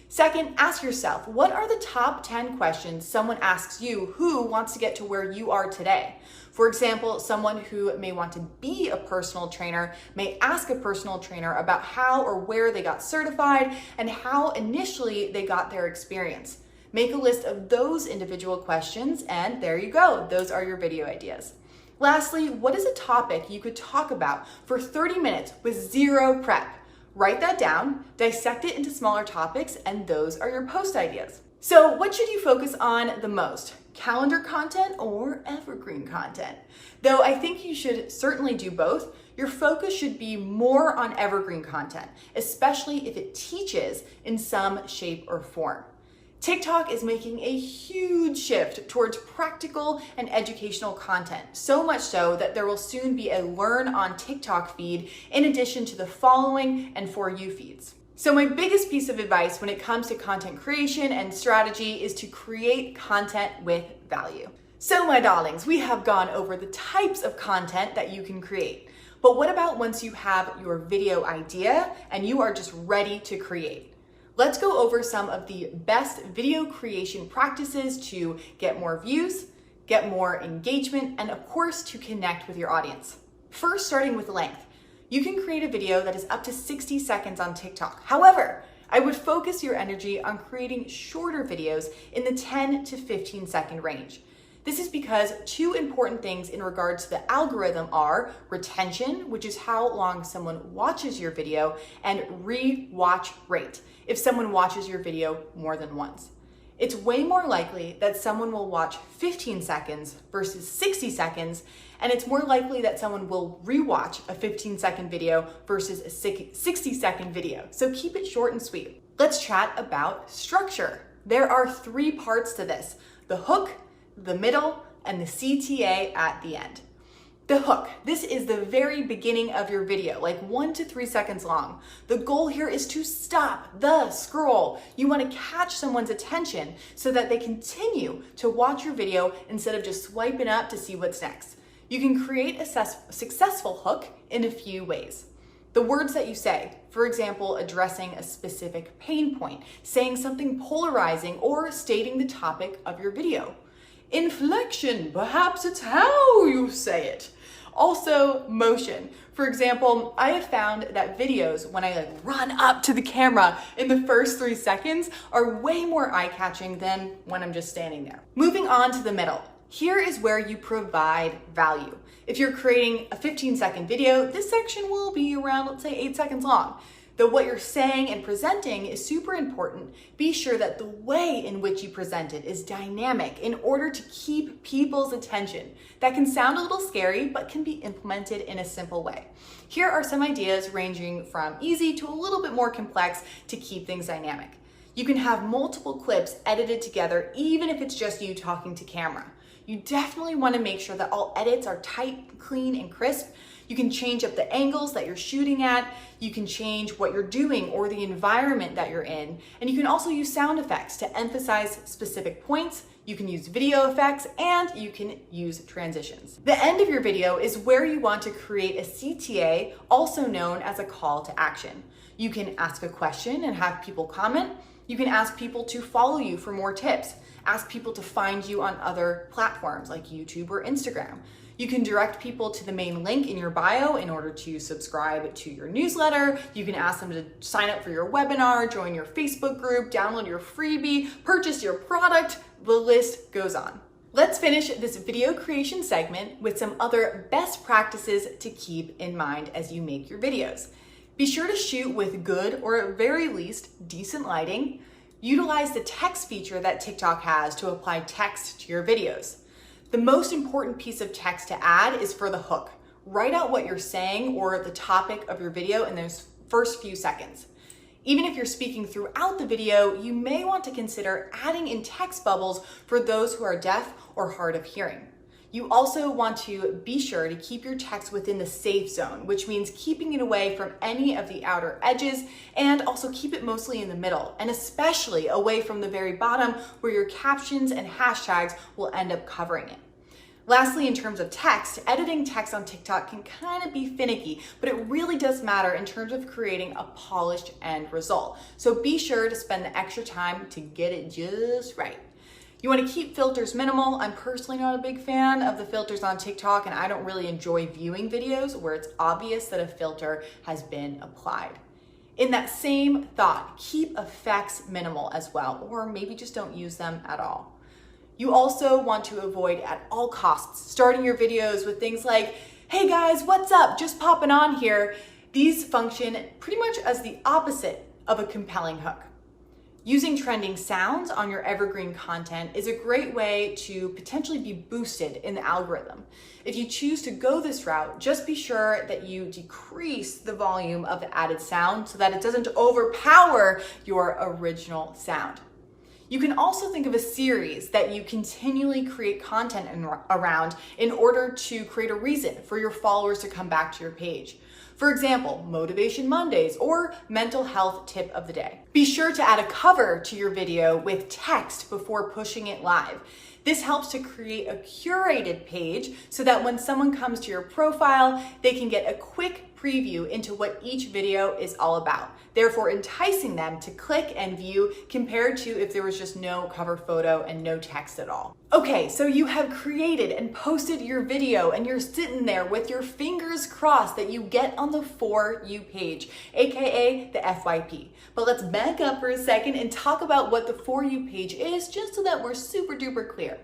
Second, ask yourself, what are the top 10 questions someone asks you who wants to get to where you are today? For example, someone who may want to be a personal trainer may ask a personal trainer about how or where they got certified and how initially they got their experience. Make a list of those individual questions and there you go, those are your video ideas. Lastly, what is a topic you could talk about for 30 minutes with 0 prep? Write that down, dissect it into smaller topics, and those are your post ideas. So what should you focus on the most? Calendar content or evergreen content? Though I think you should certainly do both, your focus should be more on evergreen content, especially if it teaches in some shape or form. TikTok is making a huge shift towards practical and educational content, so much so that there will soon be a Learn on TikTok feed in addition to the following and For You feeds. So my biggest piece of advice when it comes to content creation and strategy is to create content with value. So my darlings, we have gone over the types of content that you can create. But what about once you have your video idea and you are just ready to create? Let's go over some of the best video creation practices to get more views, get more engagement, and of course to connect with your audience. First, starting with length. You can create a video that is up to 60 seconds on TikTok. However, I would focus your energy on creating shorter videos in the 10 to 15 second range. This is because 2 important things in regards to the algorithm are retention, which is how long someone watches your video, and re-watch rate, if someone watches your video more than once. It's way more likely that someone will watch 15 seconds versus 60 seconds, and it's more likely that someone will rewatch a 15-second video versus a 60-second video. So keep it short and sweet. Let's chat about structure. There are 3 parts to this: the hook, the middle, and the CTA at the end. The hook. This is the very beginning of your video, like 1 to 3 seconds long. The goal here is to stop the scroll. You want to catch someone's attention so that they continue to watch your video instead of just swiping up to see what's next. You can create a successful hook in a few ways. The words that you say, for example, addressing a specific pain point, saying something polarizing, or stating the topic of your video. Inflection, perhaps it's how you say it. Also, motion. For example, I have found that videos when I run up to the camera in the first 3 seconds are way more eye-catching than when I'm just standing there. Moving on to the middle. Here is where you provide value. If you're creating a 15-second video, this section will be around, let's say, 8 seconds long. Though what you're saying and presenting is super important, be sure that the way in which you present it is dynamic in order to keep people's attention. That can sound a little scary, but can be implemented in a simple way. Here are some ideas ranging from easy to a little bit more complex to keep things dynamic. You can have multiple clips edited together, even if it's just you talking to camera. You definitely want to make sure that all edits are tight, clean, and crisp. You can change up the angles that you're shooting at. You can change what you're doing or the environment that you're in. And you can also use sound effects to emphasize specific points. You can use video effects, and you can use transitions. The end of your video is where you want to create a CTA, also known as a call to action. You can ask a question and have people comment. You can ask people to follow you for more tips. Ask people to find you on other platforms like YouTube or Instagram. You can direct people to the main link in your bio in order to subscribe to your newsletter. You can ask them to sign up for your webinar, join your Facebook group, download your freebie, purchase your product. The list goes on. Let's finish this video creation segment with some other best practices to keep in mind as you make your videos. Be sure to shoot with good, or at very least, decent lighting. Utilize the text feature that TikTok has to apply text to your videos. The most important piece of text to add is for the hook. Write out what you're saying or the topic of your video in those first few seconds. Even if you're speaking throughout the video, you may want to consider adding in text bubbles for those who are deaf or hard of hearing. You also want to be sure to keep your text within the safe zone, which means keeping it away from any of the outer edges, and also keep it mostly in the middle, and especially away from the very bottom where your captions and hashtags will end up covering it. Lastly, in terms of text, editing text on TikTok can kind of be finicky, but it really does matter in terms of creating a polished end result. So be sure to spend the extra time to get it just right. You want to keep filters minimal. I'm personally not a big fan of the filters on TikTok, and I don't really enjoy viewing videos where it's obvious that a filter has been applied. In that same thought, keep effects minimal as well, or maybe just don't use them at all. You also want to avoid at all costs starting your videos with things like, "Hey guys, what's up? Just popping on here." These function pretty much as the opposite of a compelling hook. Using trending sounds on your evergreen content is a great way to potentially be boosted in the algorithm. If you choose to go this route, just be sure that you decrease the volume of the added sound so that it doesn't overpower your original sound. You can also think of a series that you continually create content around in order to create a reason for your followers to come back to your page. For example, Motivation Mondays or Mental Health Tip of the Day. Be sure to add a cover to your video with text before pushing it live. This helps to create a curated page so that when someone comes to your profile, they can get a quick preview into what each video is all about, therefore enticing them to click and view compared to if there was just no cover photo and no text at all. Okay, so you have created and posted your video and you're sitting there with your fingers crossed that you get on the For You page, aka the FYP. But let's back up for a second and talk about what the For You page is, just so that we're super duper clear.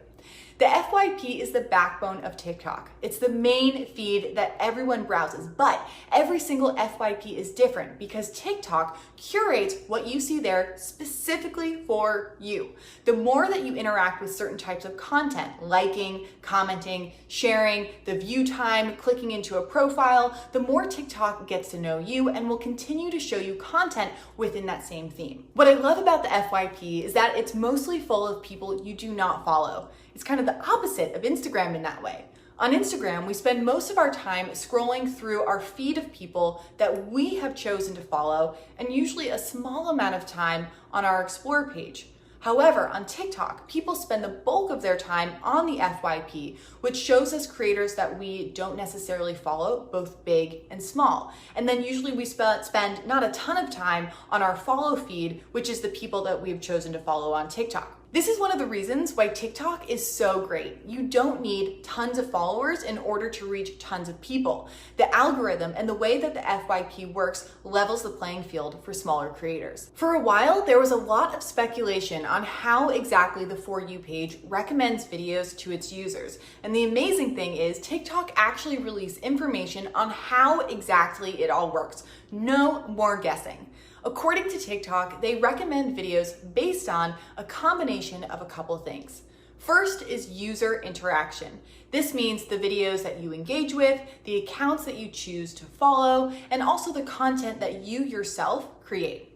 The FYP is the backbone of TikTok. It's the main feed that everyone browses, but every single FYP is different because TikTok curates what you see there specifically for you. The more that you interact with certain types of content, liking, commenting, sharing, the view time, clicking into a profile, the more TikTok gets to know you and will continue to show you content within that same theme. What I love about the FYP is that it's mostly full of people you do not follow. It's kind of the opposite of Instagram in that way. On Instagram, we spend most of our time scrolling through our feed of people that we have chosen to follow, and usually a small amount of time on our Explore page. However, on TikTok, people spend the bulk of their time on the FYP, which shows us creators that we don't necessarily follow, both big and small. And then usually we spend not a ton of time on our follow feed, which is the people that we've chosen to follow on TikTok. This is one of the reasons why TikTok is so great. You don't need tons of followers in order to reach tons of people. The algorithm and the way that the FYP works levels the playing field for smaller creators. For a while, there was a lot of speculation on how exactly the For You page recommends videos to its users. And the amazing thing is TikTok actually released information on how exactly it all works. No more guessing. According to TikTok, they recommend videos based on a combination of a couple things. First is user interaction. This means the videos that you engage with, the accounts that you choose to follow, and also the content that you yourself create.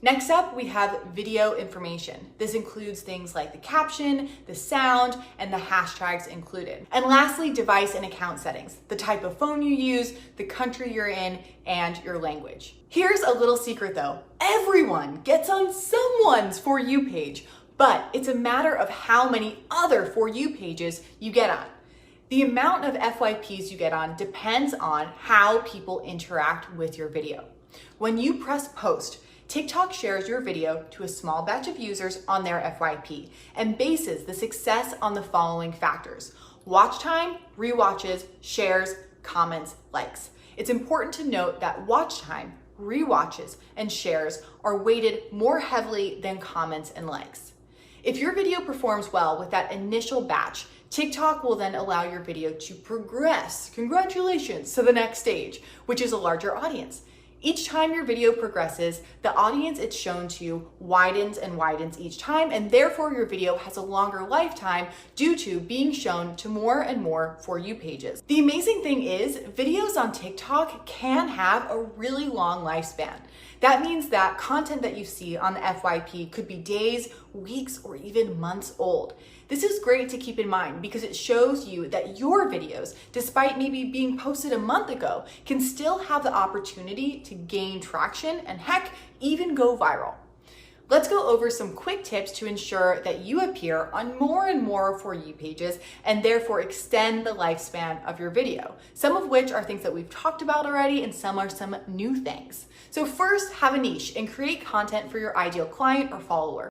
Next up, we have video information. This includes things like the caption, the sound, and the hashtags included. And lastly, device and account settings, the type of phone you use, the country you're in, and your language. Here's a little secret though. Everyone gets on someone's For You page, but it's a matter of how many other For You pages you get on. The amount of FYPs you get on depends on how people interact with your video. When you press post, TikTok shares your video to a small batch of users on their FYP and bases the success on the following factors: watch time, rewatches, shares, comments, likes. It's important to note that watch time, rewatches, and shares are weighted more heavily than comments and likes. If your video performs well with that initial batch, TikTok will then allow your video to progress, congratulations, to the next stage, which is a larger audience. Each time your video progresses, the audience it's shown to widens and widens each time, and therefore your video has a longer lifetime due to being shown to more and more For You pages. The amazing thing is, videos on TikTok can have a really long lifespan. That means that content that you see on the FYP could be days, weeks, or even months old. This is great to keep in mind because it shows you that your videos, despite maybe being posted a month ago, can still have the opportunity to gain traction and heck, even go viral. Let's go over some quick tips to ensure that you appear on more and more For You pages and therefore extend the lifespan of your video. Some of which are things that we've talked about already and some are some new things. So first, have a niche and create content for your ideal client or follower.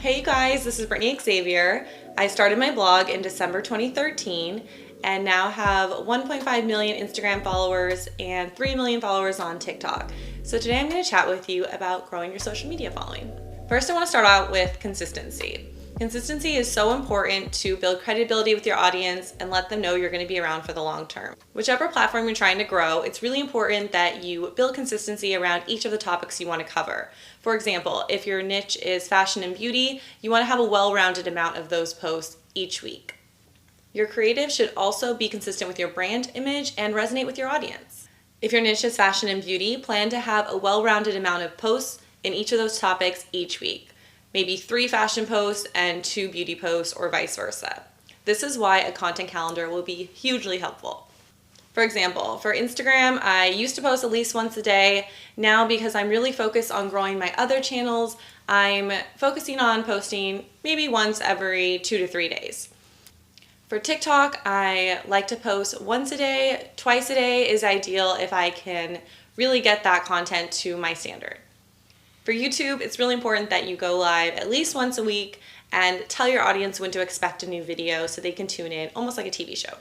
Hey you guys, this is Brittany Xavier. I started my blog in December 2013 and now have 1.5 million Instagram followers and 3 million followers on TikTok. So today I'm going to chat with you about growing your social media following. First, I want to start out with consistency. Consistency is so important to build credibility with your audience and let them know you're going to be around for the long term. Whichever platform you're trying to grow, it's really important that you build consistency around each of the topics you want to cover. For example, if your niche is fashion and beauty, you want to have a well-rounded amount of those posts each week. Your creative should also be consistent with your brand image and resonate with your audience. If your niche is fashion and beauty, plan to have a well-rounded amount of posts in each of those topics each week. Maybe 3 fashion posts and 2 beauty posts or vice versa. This is why a content calendar will be hugely helpful. For example, for Instagram, I used to post at least once a day. Now, because I'm really focused on growing my other channels, I'm focusing on posting maybe once every 2 to 3 days. For TikTok, I like to post once a day. Twice a day is ideal if I can really get that content to my standard. For YouTube, it's really important that you go live at least once a week and tell your audience when to expect a new video so they can tune in, almost like a TV show.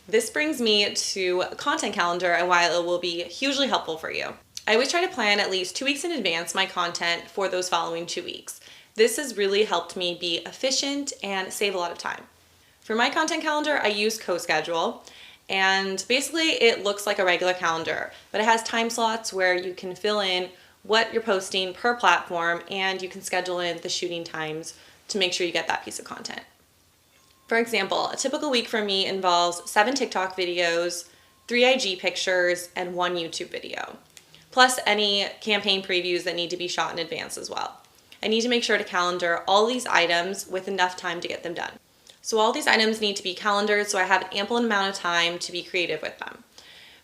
This brings me to a content calendar and why it will be hugely helpful for you. I always try to plan at least 2 weeks in advance my content for those following 2 weeks. This has really helped me be efficient and save a lot of time. For my content calendar, I use CoSchedule, and basically it looks like a regular calendar, but it has time slots where you can fill in what you're posting per platform, and you can schedule in the shooting times to make sure you get that piece of content. For example, a typical week for me involves 7 TikTok videos, 3 IG pictures, and 1 YouTube video, plus any campaign previews that need to be shot in advance as well. I need to make sure to calendar all these items with enough time to get them done. So all these items need to be calendared so I have an ample amount of time to be creative with them.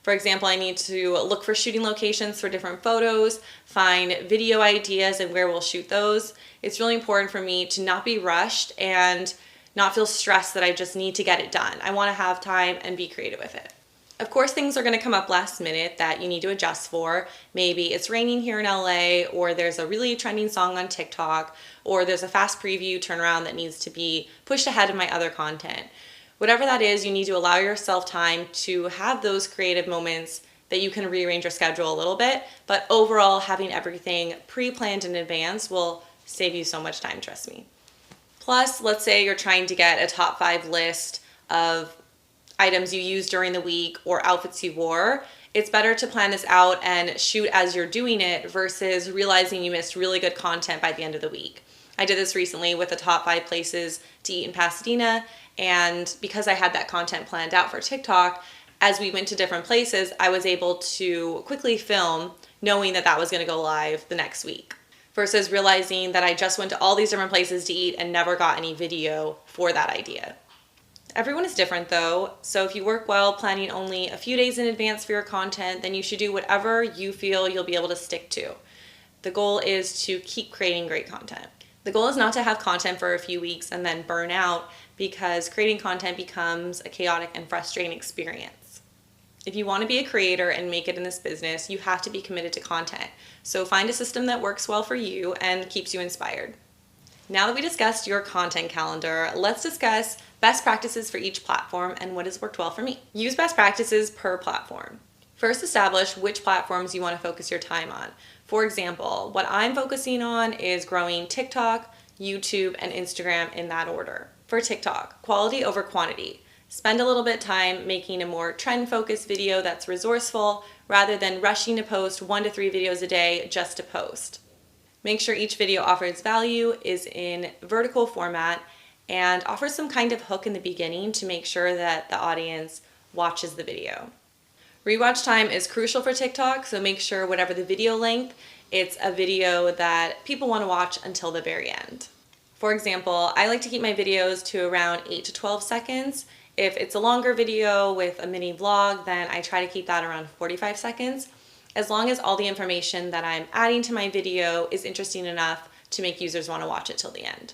For example, I need to look for shooting locations for different photos, find video ideas and where we'll shoot those. It's really important for me to not be rushed and not feel stressed that I just need to get it done. I want to have time and be creative with it. Of course, things are going to come up last minute that you need to adjust for. Maybe it's raining here in LA, or there's a really trending song on TikTok, or there's a fast preview turnaround that needs to be pushed ahead of my other content. Whatever that is, you need to allow yourself time to have those creative moments that you can rearrange your schedule a little bit, but overall having everything pre-planned in advance will save you so much time, trust me. Plus, let's say you're trying to get a top 5 list of items you used during the week or outfits you wore. It's better to plan this out and shoot as you're doing it versus realizing you missed really good content by the end of the week. I did this recently with the top 5 places to eat in Pasadena, and because I had that content planned out for TikTok, as we went to different places, I was able to quickly film knowing that that was going to go live the next week, versus realizing that I just went to all these different places to eat and never got any video for that idea. Everyone is different though, so if you work well planning only a few days in advance for your content, then you should do whatever you feel you'll be able to stick to. The goal is to keep creating great content. The goal is not to have content for a few weeks and then burn out, because creating content becomes a chaotic and frustrating experience. If you want to be a creator and make it in this business, you have to be committed to content. So find a system that works well for you and keeps you inspired. Now that we discussed your content calendar, let's discuss best practices for each platform and what has worked well for me. Use best practices per platform. First, establish which platforms you want to focus your time on. For example, what I'm focusing on is growing TikTok, YouTube, and Instagram in that order. For TikTok, quality over quantity. Spend a little bit of time making a more trend-focused video that's resourceful rather than rushing to post 1 to 3 videos a day just to post. Make sure each video offers value, is in vertical format, and offers some kind of hook in the beginning to make sure that the audience watches the video. Rewatch time is crucial for TikTok, so make sure whatever the video length, it's a video that people want to watch until the very end. For example, I like to keep my videos to around 8 to 12 seconds. If it's a longer video with a mini vlog, then I try to keep that around 45 seconds, as long as all the information that I'm adding to my video is interesting enough to make users want to watch it till the end.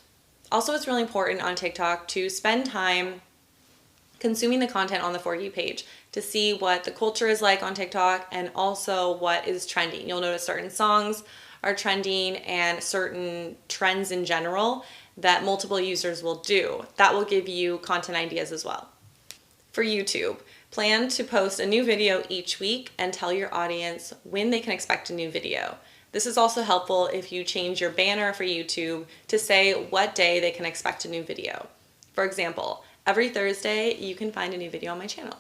Also, it's really important on TikTok to spend time consuming the content on the For You page to see what the culture is like on TikTok and also what is trending. You'll notice certain songs are trending and certain trends in general that multiple users will do. That will give you content ideas as well. For YouTube, plan to post a new video each week and tell your audience when they can expect a new video. This is also helpful if you change your banner for YouTube to say what day they can expect a new video. For example, every Thursday you can find a new video on my channel.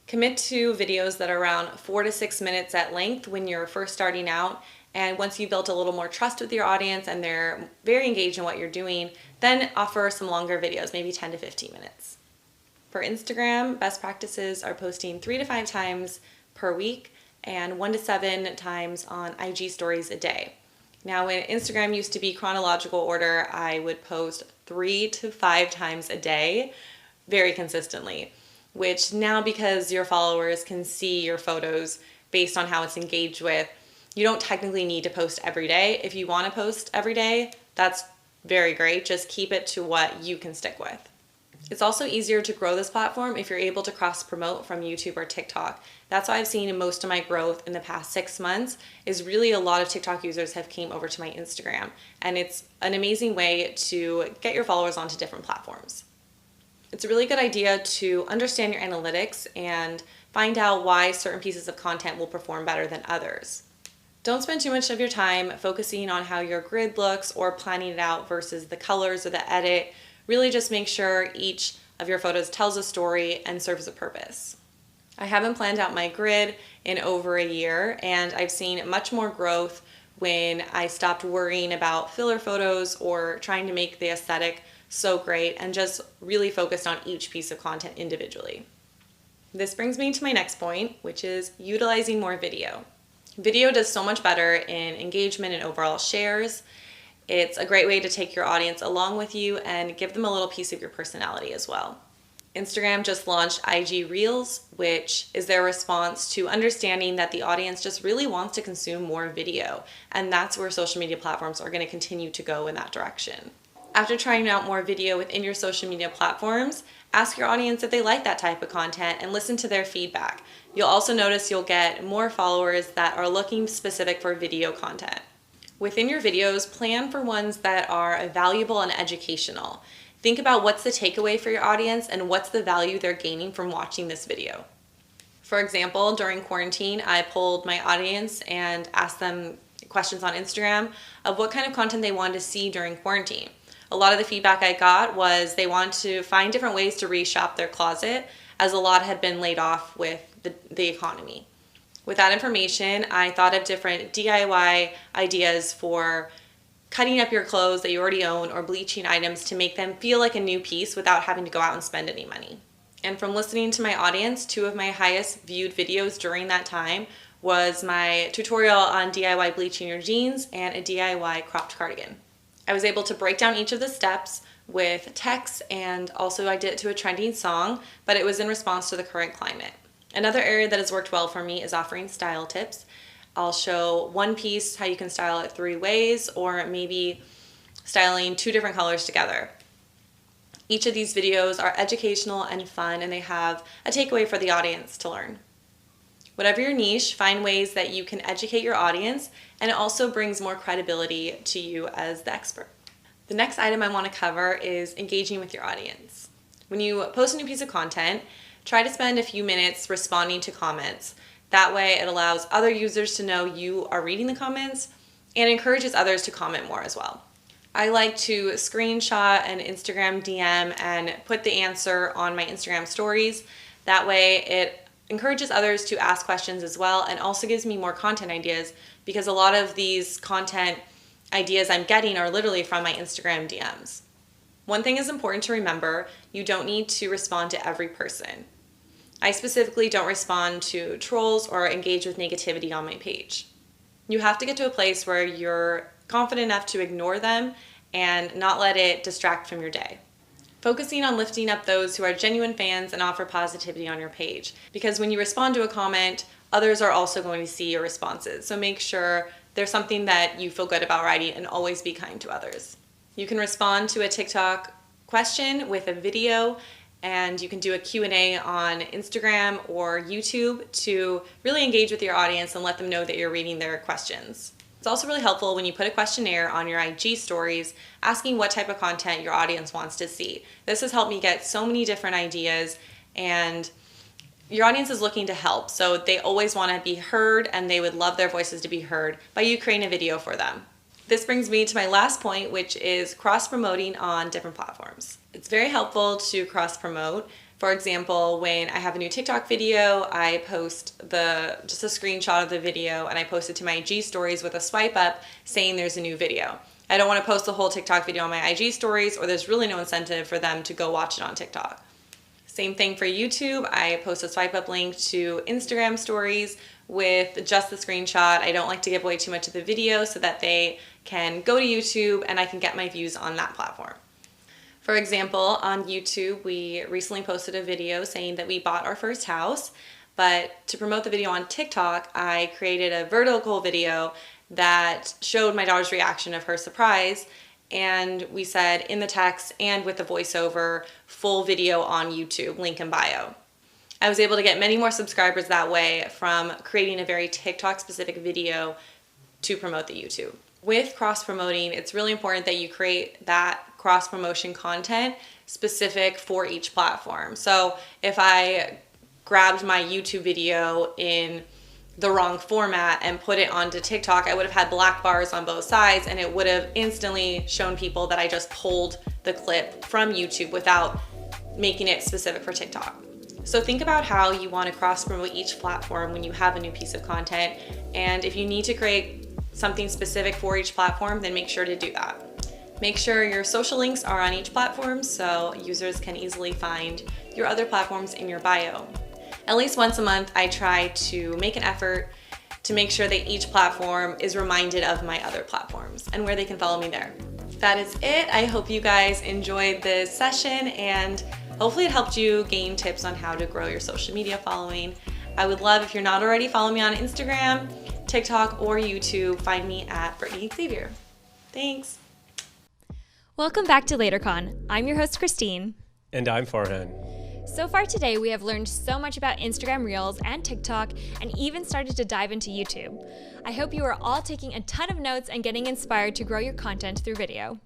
Commit to videos that are around 4 to 6 minutes at length when you're first starting out, and once you've built a little more trust with your audience and they're very engaged in what you're doing, then offer some longer videos, maybe 10 to 15 minutes. For Instagram, best practices are posting 3 to 5 times per week and 1 to 7 times on IG stories a day. Now, when Instagram used to be chronological order, I would post 3 to 5 times a day very consistently, which now, because your followers can see your photos based on how it's engaged with, you don't technically need to post every day. If you want to post every day, that's very great. Just keep it to what you can stick with. It's also easier to grow this platform if you're able to cross-promote from YouTube or TikTok. That's why I've seen most of my growth in the past 6 months is really a lot of TikTok users have came over to my Instagram. And it's an amazing way to get your followers onto different platforms. It's a really good idea to understand your analytics and find out why certain pieces of content will perform better than others. Don't spend too much of your time focusing on how your grid looks or planning it out versus the colors or the edit. Really just make sure each of your photos tells a story and serves a purpose. I haven't planned out my grid in over a year, and I've seen much more growth when I stopped worrying about filler photos or trying to make the aesthetic so great and just really focused on each piece of content individually. This brings me to my next point, which is utilizing more video. Video does so much better in engagement and overall shares. It's a great way to take your audience along with you and give them a little piece of your personality as well. Instagram just launched IG Reels, which is their response to understanding that the audience just really wants to consume more video, and that's where social media platforms are going to continue to go in that direction. After trying out more video within your social media platforms, ask your audience if they like that type of content and listen to their feedback. You'll also notice you'll get more followers that are looking specific for video content. Within your videos, plan for ones that are valuable and educational. Think about what's the takeaway for your audience and what's the value they're gaining from watching this video. For example, during quarantine, I polled my audience and asked them questions on Instagram of what kind of content they wanted to see during quarantine. A lot of the feedback I got was they want to find different ways to reshop their closet, as a lot had been laid off with the economy. With that information, I thought of different DIY ideas for cutting up your clothes that you already own or bleaching items to make them feel like a new piece without having to go out and spend any money. And from listening to my audience, 2 of my highest viewed videos during that time was my tutorial on DIY bleaching your jeans and a DIY cropped cardigan. I was able to break down each of the steps with text, and also I did it to a trending song, but it was in response to the current climate. Another area that has worked well for me is offering style tips. I'll show one piece, how you can style it 3 ways, or maybe styling 2 different colors together. Each of these videos are educational and fun, and they have a takeaway for the audience to learn. Whatever your niche, find ways that you can educate your audience, and it also brings more credibility to you as the expert. The next item I want to cover is engaging with your audience. When you post a new piece of content, try to spend a few minutes responding to comments. That way it allows other users to know you are reading the comments and encourages others to comment more as well. I like to screenshot an Instagram DM and put the answer on my Instagram stories. That way it encourages others to ask questions as well, and also gives me more content ideas, because a lot of these content ideas I'm getting are literally from my Instagram DMs. One thing is important to remember: you don't need to respond to every person. I specifically don't respond to trolls or engage with negativity on my page. You have to get to a place where you're confident enough to ignore them and not let it distract from your day. Focusing on lifting up those who are genuine fans and offer positivity on your page, because when you respond to a comment, others are also going to see your responses. So make sure there's something that you feel good about writing, and always be kind to others. You can respond to a TikTok question with a video, and you can do a Q&A on Instagram or YouTube to really engage with your audience and let them know that you're reading their questions. It's also really helpful when you put a questionnaire on your IG stories asking what type of content your audience wants to see. This has helped me get so many different ideas, and your audience is looking to help, so they always want to be heard, and they would love their voices to be heard by you creating a video for them. This brings me to my last point, which is cross-promoting on different platforms. It's very helpful to cross-promote. For example, when I have a new TikTok video, I post just a screenshot of the video, and I post it to my IG stories with a swipe up saying there's a new video. I don't want to post the whole TikTok video on my IG stories, or there's really no incentive for them to go watch it on TikTok. Same thing for YouTube. I post a swipe up link to Instagram stories with just the screenshot. I don't like to give away too much of the video so that they can go to YouTube and I can get my views on that platform. For example, on YouTube, we recently posted a video saying that we bought our first house, but to promote the video on TikTok, I created a vertical video that showed my daughter's reaction of her surprise, and we said in the text and with the voiceover, full video on YouTube, link in bio. I was able to get many more subscribers that way from creating a very TikTok specific video to promote the YouTube. With cross promoting, it's really important that you create that cross promotion content specific for each platform. So if I grabbed my YouTube video in the wrong format and put it onto TikTok, I would have had black bars on both sides, and it would have instantly shown people that I just pulled the clip from YouTube without making it specific for TikTok. So think about how you want to cross promote each platform when you have a new piece of content. And if you need to create something specific for each platform, then make sure to do that. Make sure your social links are on each platform so users can easily find your other platforms in your bio. At least once a month, I try to make an effort to make sure that each platform is reminded of my other platforms and where they can follow me there. That is it. I hope you guys enjoyed this session, and hopefully it helped you gain tips on how to grow your social media following. I would love if you're not already following me on Instagram, TikTok, or YouTube, find me at Brittany Xavier. Thanks. Welcome back to LaterCon. I'm your host, Christine. And I'm Farhan. So far today, we have learned so much about Instagram Reels and TikTok, and even started to dive into YouTube. I hope you are all taking a ton of notes and getting inspired to grow your content through video.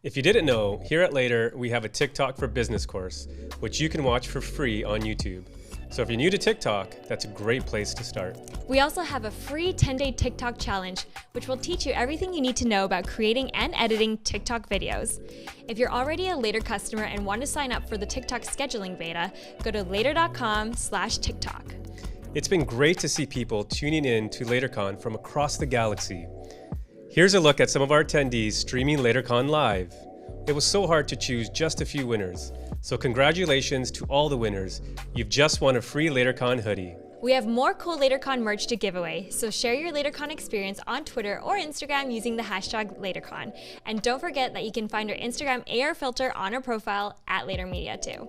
If you didn't know, here at Later, we have a TikTok for Business course, which you can watch for free on YouTube. So if you're new to TikTok, that's a great place to start. We also have a free 10-day TikTok challenge, which will teach you everything you need to know about creating and editing TikTok videos. If you're already a Later customer and want to sign up for the TikTok scheduling beta, go to later.com/TikTok. It's been great to see people tuning in to LaterCon from across the galaxy. Here's a look at some of our attendees streaming LaterCon live. It was so hard to choose just a few winners. So congratulations to all the winners. You've just won a free LaterCon hoodie. We have more cool LaterCon merch to give away, so share your LaterCon experience on Twitter or Instagram using the hashtag LaterCon. And don't forget that you can find our Instagram AR filter on our profile at LaterMedia too.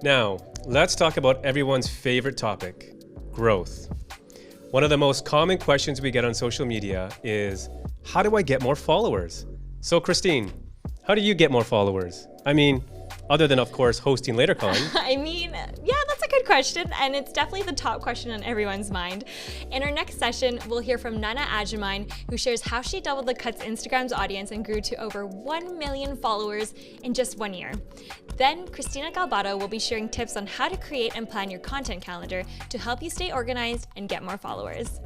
Now, let's talk about everyone's favorite topic, growth. One of the most common questions we get on social media is, how do I get more followers? So Christine, how do you get more followers? I mean, other than, of course, hosting LaterCon. Yeah, that's a good question, and it's definitely the top question on everyone's mind. In our next session, we'll hear from Nana Agyemang, who shares how she doubled the Cut's Instagram's audience and grew to over 1 million followers in just 1 year. Then, Christina Galbato will be sharing tips on how to create and plan your content calendar to help you stay organized and get more followers.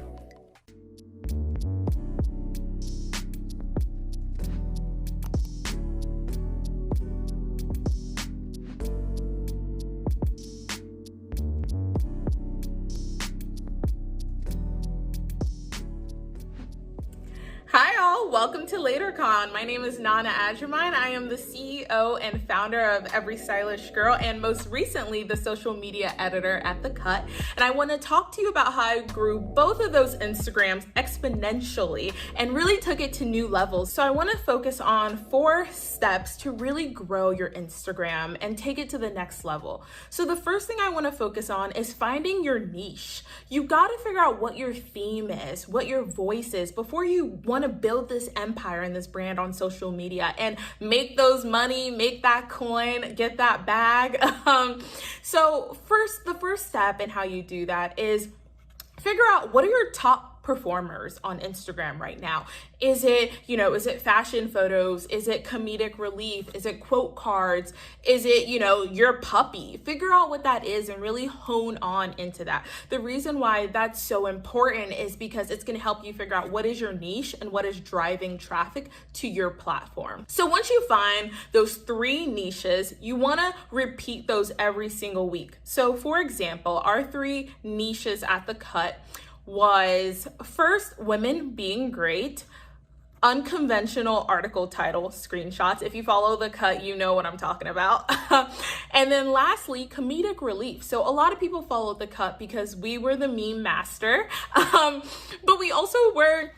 Hi all, welcome to LaterCon. My name is Nana Agyemang. I am the CEO and founder of Every Stylish Girl, and most recently the social media editor at The Cut. And I want to talk to you about how I grew both of those Instagrams exponentially and really took it to new levels. So I want to focus on 4 steps to really grow your Instagram and take it to the next level. So the first thing I want to focus on is finding your niche. You got to figure out what your theme is, what your voice is, before you want to build this empire and this brand on social media and make those money, make that coin, get that bag. So the first step in how you do that is figure out what are your top performers on Instagram right now. Is it fashion photos? Is it comedic relief? Is it quote cards? Is it, your puppy? Figure out what that is and really hone on into that. The reason why that's so important is because it's going to help you figure out what is your niche and what is driving traffic to your platform. So once you find those 3 niches, you want to repeat those every single week. So for example, our 3 niches at The Cut was first, women being great, unconventional article title screenshots. If you follow The Cut, you know what I'm talking about. And then lastly, comedic relief. So a lot of people followed The Cut because we were the meme master, but we also were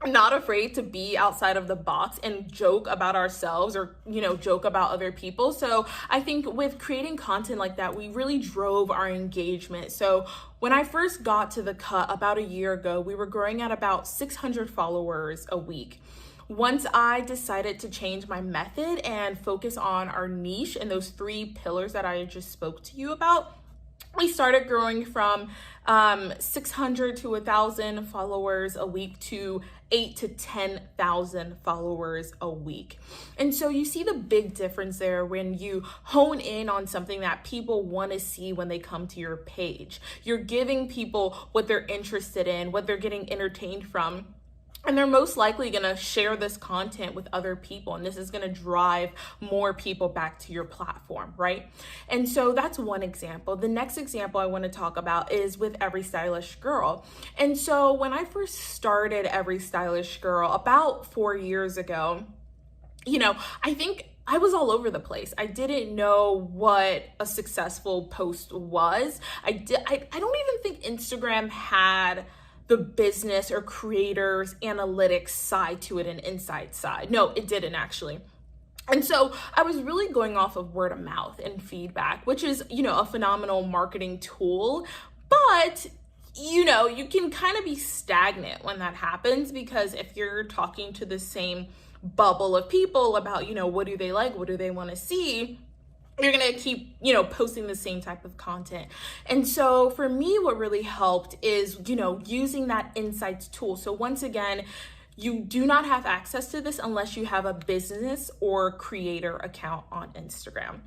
not afraid to be outside of the box and joke about ourselves or, joke about other people. So I think with creating content like that, we really drove our engagement. So when I first got to The Cut about a year ago, we were growing at about 600 followers a week. once I decided to change my method and focus on our niche and those 3 pillars that I just spoke to you about, we started growing from 600 to 1,000 followers a week to 8 to 10,000 followers a week. And so you see the big difference there when you hone in on something that people want to see when they come to your page. You're giving people what they're interested in, what they're getting entertained from. And they're most likely going to share this content with other people. And this is going to drive more people back to your platform, right? And so that's one example. The next example I want to talk about is with Every Stylish Girl. And so when I first started Every Stylish Girl about 4 years ago, I think I was all over the place. I didn't know what a successful post was. I don't even think Instagram had the business or creators analytics side to it and inside side. No, it didn't actually. And so I was really going off of word of mouth and feedback, which is, a phenomenal marketing tool. But, you can kind of be stagnant when that happens, because if you're talking to the same bubble of people about, what do they like, what do they want to see, you're going to keep, posting the same type of content. And so for me, what really helped is, using that insights tool. So once again, you do not have access to this unless you have a business or creator account on Instagram.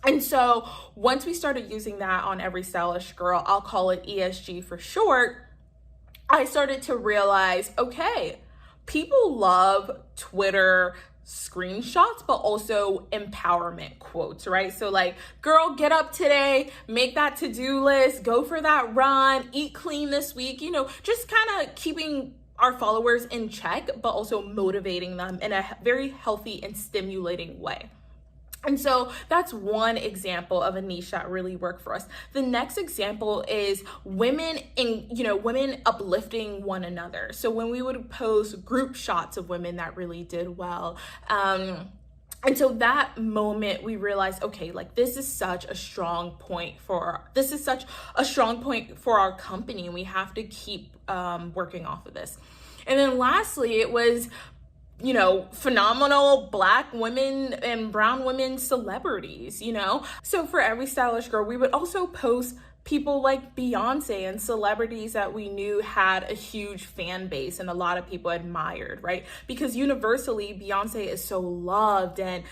And so once we started using that on Every Stylish Girl, I'll call it ESG for short, I started to realize, okay, people love Twitter screenshots, but also empowerment quotes, right? So like, girl, get up today, make that to-do list, go for that run, eat clean this week, just kind of keeping our followers in check, but also motivating them in a very healthy and stimulating way. And so that's one example of a niche that really worked for us. The next example is women women uplifting one another. So when we would post group shots of women that really did well, and so that moment we realized, okay, like this is such a strong point for our company, and we have to keep working off of this. And then lastly, it was phenomenal Black women and brown women celebrities, So for Every Stylish Girl, we would also post people like Beyonce and celebrities that we knew had a huge fan base and a lot of people admired, right? Because universally, Beyonce is so loved and,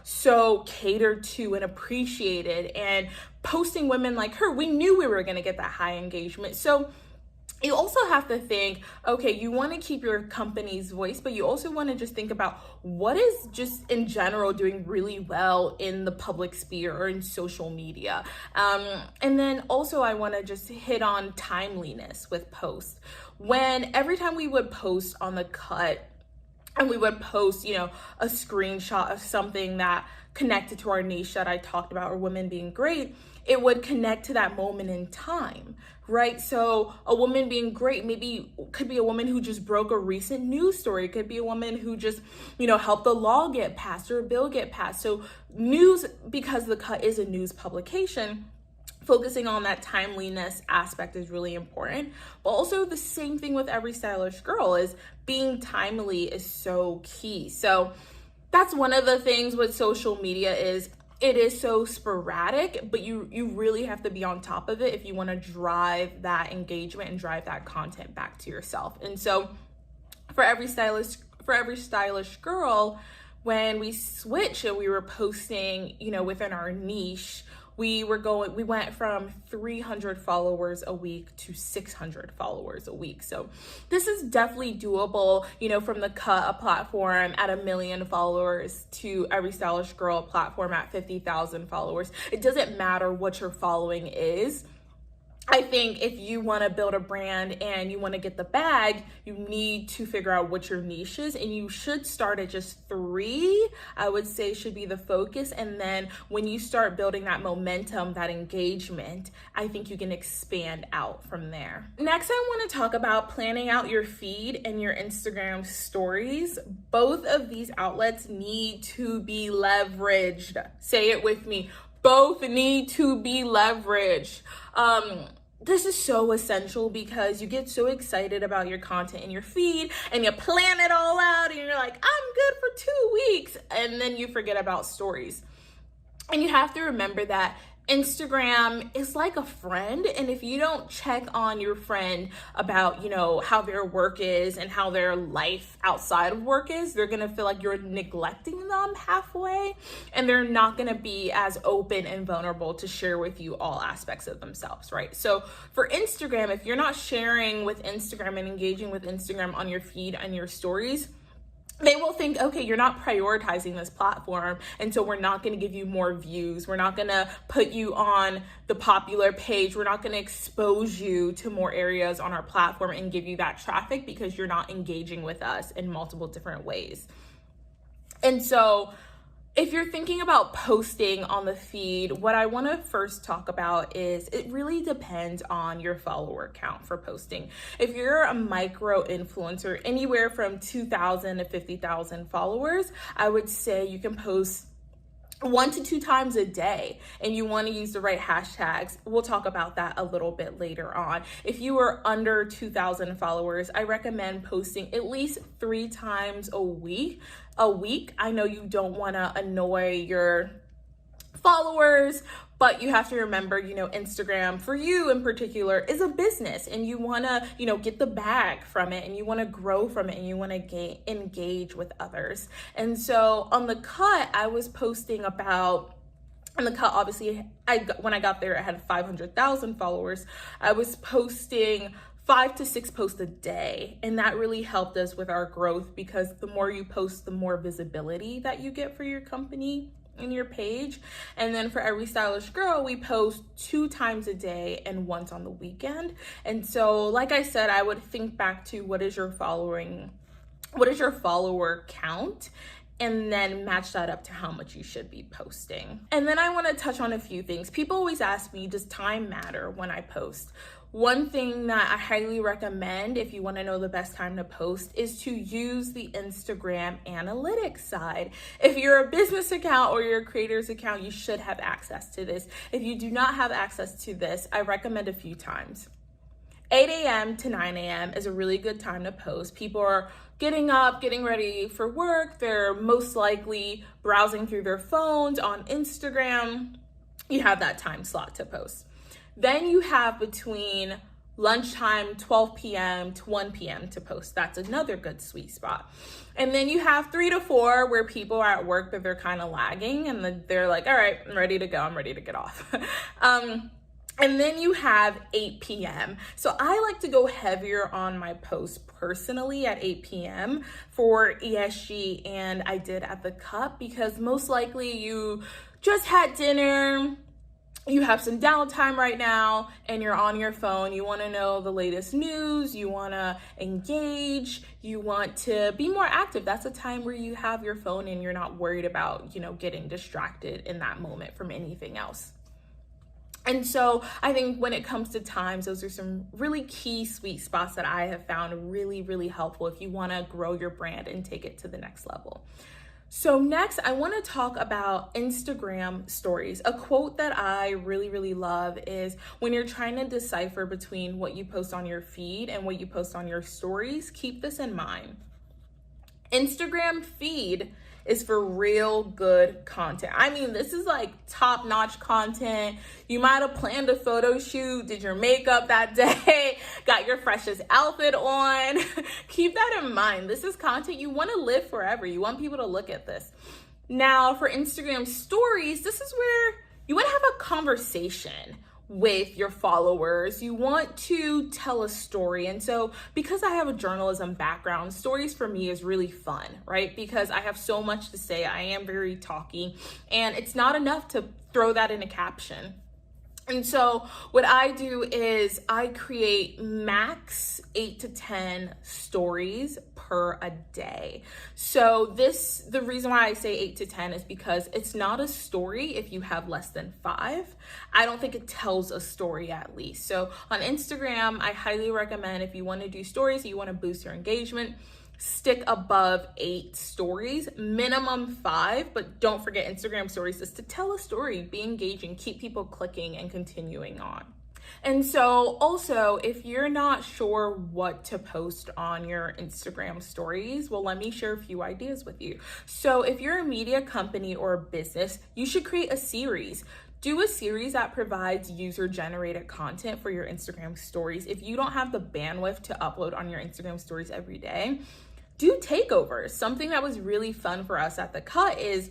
so catered to and appreciated. And posting women like her, we knew we were going to get that high engagement. So you also have to think, okay, you want to keep your company's voice, but you also want to just think about what is just in general doing really well in the public sphere or in social media. And then also I want to just hit on timeliness with posts. Every time we would post on The Cut, and we would post, a screenshot of something that connected to our niche that I talked about, or women being great, it would connect to that moment in time, right? So a woman being great maybe could be a woman who just broke a recent news story. It could be a woman who just, helped the law get passed or a bill get passed. So news, because The Cut is a news publication, focusing on that timeliness aspect is really important. But also the same thing with Every Stylish Girl is being timely is so key. So that's one of the things with social media is it is so sporadic, but you really have to be on top of it if you want to drive that engagement and drive that content back to yourself. And so for Every Stylish Girl, when we switched and we were posting, within our niche, we went from 300 followers a week to 600 followers a week. So this is definitely doable, from The Cut, a platform at 1 million followers, to Every Stylish Girl platform at 50,000 followers. It doesn't matter what your following is. I think if you want to build a brand and you want to get the bag, you need to figure out what your niche is, and you should start at just 3, I would say, should be the focus. And then when you start building that momentum, that engagement, I think you can expand out from there. Next, I want to talk about planning out your feed and your Instagram stories. Both of these outlets need to be leveraged. Say it with me. Both need to be leveraged. this is so essential because you get so excited about your content in your feed and you plan it all out and you're like, I'm good for 2 weeks. And then you forget about stories. And you have to remember that Instagram is like a friend, and if you don't check on your friend about, how their work is and how their life outside of work is, they're gonna feel like you're neglecting them halfway, and they're not gonna be as open and vulnerable to share with you all aspects of themselves, right? So for Instagram, if you're not sharing with Instagram and engaging with Instagram on your feed and your stories, they will think, okay, you're not prioritizing this platform, and so we're not going to give you more views. We're not going to put you on the popular page. We're not going to expose you to more areas on our platform and give you that traffic because you're not engaging with us in multiple different ways. And so if you're thinking about posting on the feed, what I want to first talk about is it really depends on your follower count for posting. If you're a micro influencer, anywhere from 2,000 to 50,000 followers, I would say you can post 1 to 2 times a day, and you want to use the right hashtags. We'll talk about that a little bit later on. If you are under 2,000 followers, I recommend posting at least 3 times a week. I know you don't want to annoy your followers, but you have to remember, Instagram for you in particular is a business, and you want to, get the bag from it, and you want to grow from it, and you want to engage with others. And so on the cut, I was posting about, on the cut, obviously, when I got there, I had 500,000 followers. I was posting 5 to 6 posts a day, and that really helped us with our growth because the more you post, the more visibility that you get for your company and your page. And then for Every Stylish Girl, we post 2 times a day and once on the weekend. And so, like I said, I would think back to what is your follower count, and then match that up to how much you should be posting. And then I want to touch on a few things. People always ask me, does time matter when I post? One thing that I highly recommend if you want to know the best time to post is to use the Instagram analytics side. If you're a business account or you're a creator's account, you should have access to this. If you do not have access to this, I recommend a few times. 8 a.m. to 9 a.m. is a really good time to post. People are getting up, getting ready for work. They're most likely browsing through their phones on Instagram. You have that time slot to post. Then you have between lunchtime, 12 p.m. to 1 p.m. to post. That's another good sweet spot. And then you have 3 to 4 where people are at work, but they're kind of lagging, and then they're like, all right, I'm ready to go. I'm ready to get off. And then you have 8 p.m. So I like to go heavier on my posts personally at 8 p.m. for ESG, and I did at the Cup because most likely you just had dinner, you have some downtime right now, and you're on your phone. You want to know the latest news, you want to engage, you want to be more active. That's a time where you have your phone and you're not worried about, getting distracted in that moment from anything else. And so I think when it comes to times, those are some really key sweet spots that I have found really, really helpful if you want to grow your brand and take it to the next level. So next, I want to talk about Instagram stories. A quote that I really, really love is when you're trying to decipher between what you post on your feed and what you post on your stories, keep this in mind. Instagram feed is for real good content. I mean, this is like top-notch content. You might have planned a photo shoot, did your makeup that day, got your freshest outfit on. Keep that in mind. This is content you want to live forever. You want people to look at this. Now, for Instagram stories, this is where you want to have a conversation with your followers. You want to tell a story. And so because I have a journalism background, stories for me is really fun, right? Because I have so much to say. I am very talky, and it's not enough to throw that in a caption. And so what I do is I create max 8 to 10 stories per a day. So the reason why I say 8 to 10 is because it's not a story if you have less than 5. I don't think it tells a story at least. So on Instagram, I highly recommend if you want to do stories, you want to boost your engagement, stick above 8 stories, minimum 5, but don't forget Instagram stories is to tell a story, be engaging, keep people clicking and continuing on. And so also, if you're not sure what to post on your Instagram stories, well, let me share a few ideas with you. So if you're a media company or a business, you should create a series. Do a series that provides user-generated content for your Instagram stories. If you don't have the bandwidth to upload on your Instagram stories every day, do takeovers. Something that was really fun for us at The Cut is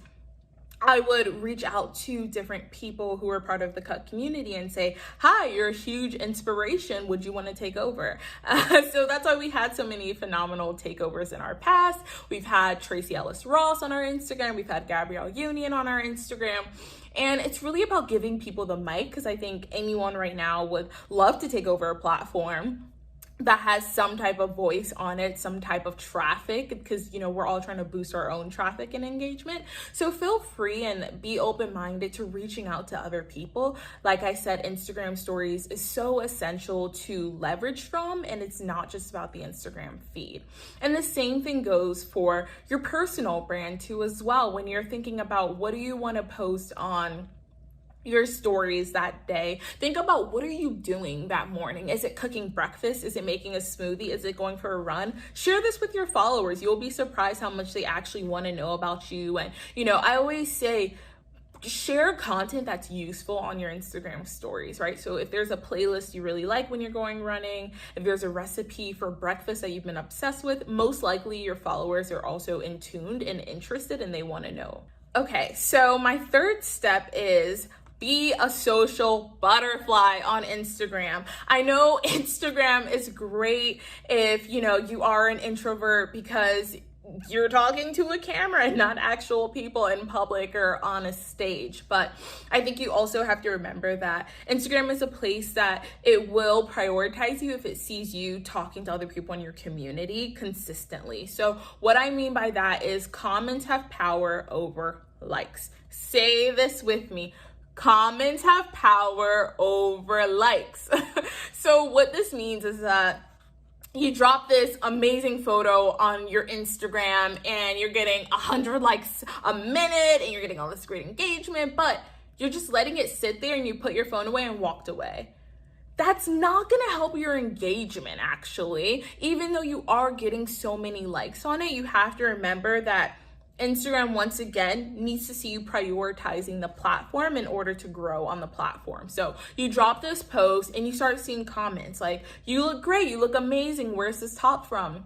I would reach out to different people who are part of the Cut community and say, hi, you're a huge inspiration. Would you want to take over? So that's why we had so many phenomenal takeovers in our past. We've had Tracy Ellis Ross on our Instagram. We've had Gabrielle Union on our Instagram. And it's really about giving people the mic, because I think anyone right now would love to take over a platform that has some type of voice on it, some type of traffic, because, you know, we're all trying to boost our own traffic and engagement. So feel free and be open-minded to reaching out to other people. Like I said, Instagram stories is so essential to leverage from, and it's not just about the Instagram feed. And the same thing goes for your personal brand too as well. When you're thinking about what do you want to post on your stories that day, think about what are you doing that morning. Is it cooking breakfast? Is it making a smoothie? Is it going for a run? Share this with your followers. You'll be surprised how much they actually want to know about you. And, you know, I always say, share content that's useful on your Instagram stories, right? So if there's a playlist you really like when you're going running, if there's a recipe for breakfast that you've been obsessed with, most likely your followers are also in tuned and interested and they want to know. Okay, so my third step is be a social butterfly on Instagram. I know Instagram is great if, you know, you are an introvert because you're talking to a camera and not actual people in public or on a stage. But I think you also have to remember that Instagram is a place that it will prioritize you if it sees you talking to other people in your community consistently. So what I mean by that is comments have power over likes. Say this with me. Comments have power over likes. So what this means is that you drop this amazing photo on your Instagram and you're getting 100 likes a minute and you're getting all this great engagement, but you're just letting it sit there and you put your phone away and walked away. That's not gonna help your engagement, actually. Even though you are getting so many likes on it, you have to remember that Instagram, once again, needs to see you prioritizing the platform in order to grow on the platform. So you drop this post and you start seeing comments like, you look great, you look amazing, where's this top from?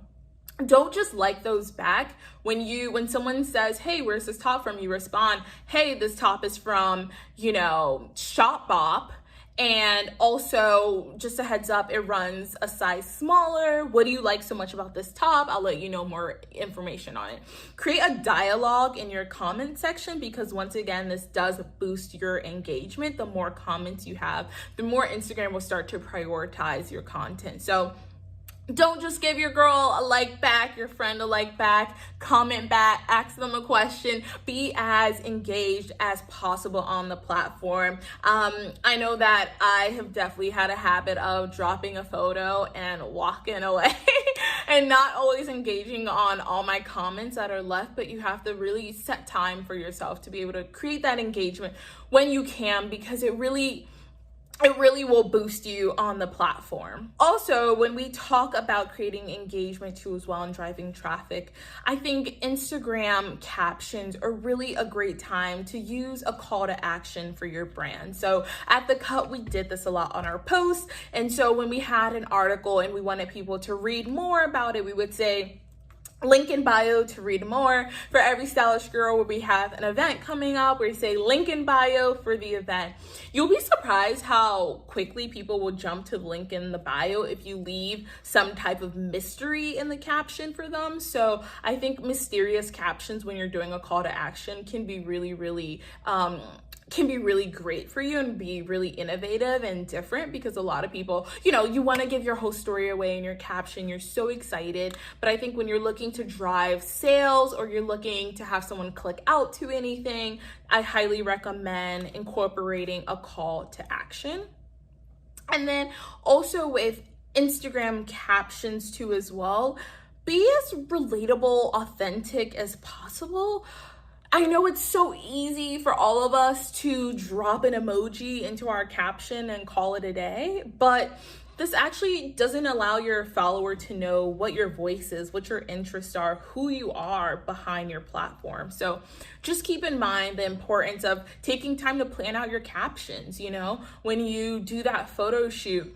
Don't just like those back. When someone says, hey, where's this top from? You respond, hey, this top is from, you know, Shopbop. And also, just a heads up, it runs a size smaller. What do you like so much about this top? I'll let you know more information on it. Create a dialogue in your comment section, because once again, this does boost your engagement. The more comments you have, the more Instagram will start to prioritize your content. So don't just give your girl a like back, your friend a like back, comment back, ask them a question, be as engaged as possible on the platform. I know that I have definitely had a habit of dropping a photo and walking away and not always engaging on all my comments that are left, but you have to really set time for yourself to be able to create that engagement when you can, because it really will boost you on the platform. Also, when we talk about creating engagement too as well and driving traffic, I think Instagram captions are really a great time to use a call to action for your brand. So at The Cut, we did this a lot on our posts. And so when we had an article and we wanted people to read more about it, we would say, link in bio to read more. For every stylish girl, where we have an event coming up, where you say link in bio for the event. You'll be surprised how quickly people will jump to the link in the bio if you leave some type of mystery in the caption for them. So I think mysterious captions when you're doing a call to action can be really great for you and be really innovative and different, because a lot of people, you know, you want to give your whole story away in your caption. You're so excited. But I think when you're looking to drive sales or you're looking to have someone click out to anything, I highly recommend incorporating a call to action. And then also with Instagram captions too as well, be as relatable, authentic as possible. I know it's so easy for all of us to drop an emoji into our caption and call it a day, but this actually doesn't allow your follower to know what your voice is, what your interests are, who you are behind your platform. So just keep in mind the importance of taking time to plan out your captions. You know, when you do that photo shoot,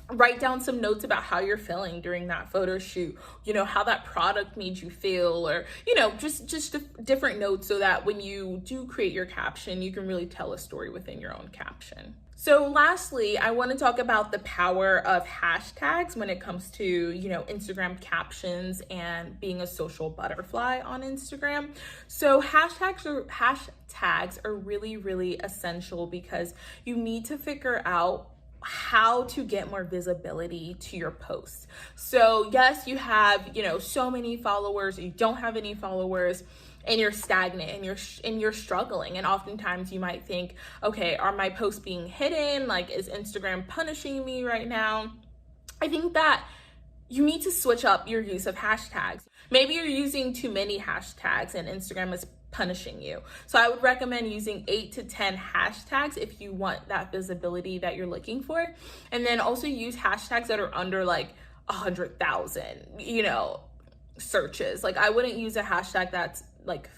write down some notes about how you're feeling during that photo shoot, you know, how that product made you feel, or, you know, just different notes so that when you do create your caption, you can really tell a story within your own caption. So lastly, I want to talk about the power of hashtags when it comes to, you know, Instagram captions and being a social butterfly on Instagram. So hashtags are really, really essential because you need to figure out how to get more visibility to your posts. So yes, you have, you know, so many followers, you don't have any followers, and you're stagnant and you're struggling. And oftentimes you might think, okay, are my posts being hidden? Like, is Instagram punishing me right now? I think that you need to switch up your use of hashtags. Maybe you're using too many hashtags and Instagram is punishing you. So I would recommend using 8 to 10 hashtags if you want that visibility that you're looking for. And then also use hashtags that are under like 100,000, you know, searches. Like, I wouldn't use a hashtag that's like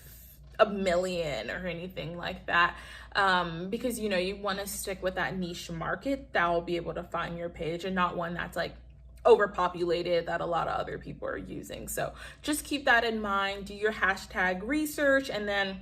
1 million or anything like that, because, you know, you want to stick with that niche market that will be able to find your page, and not one that's like overpopulated that a lot of other people are using. So just keep that in mind. Do your hashtag research. And then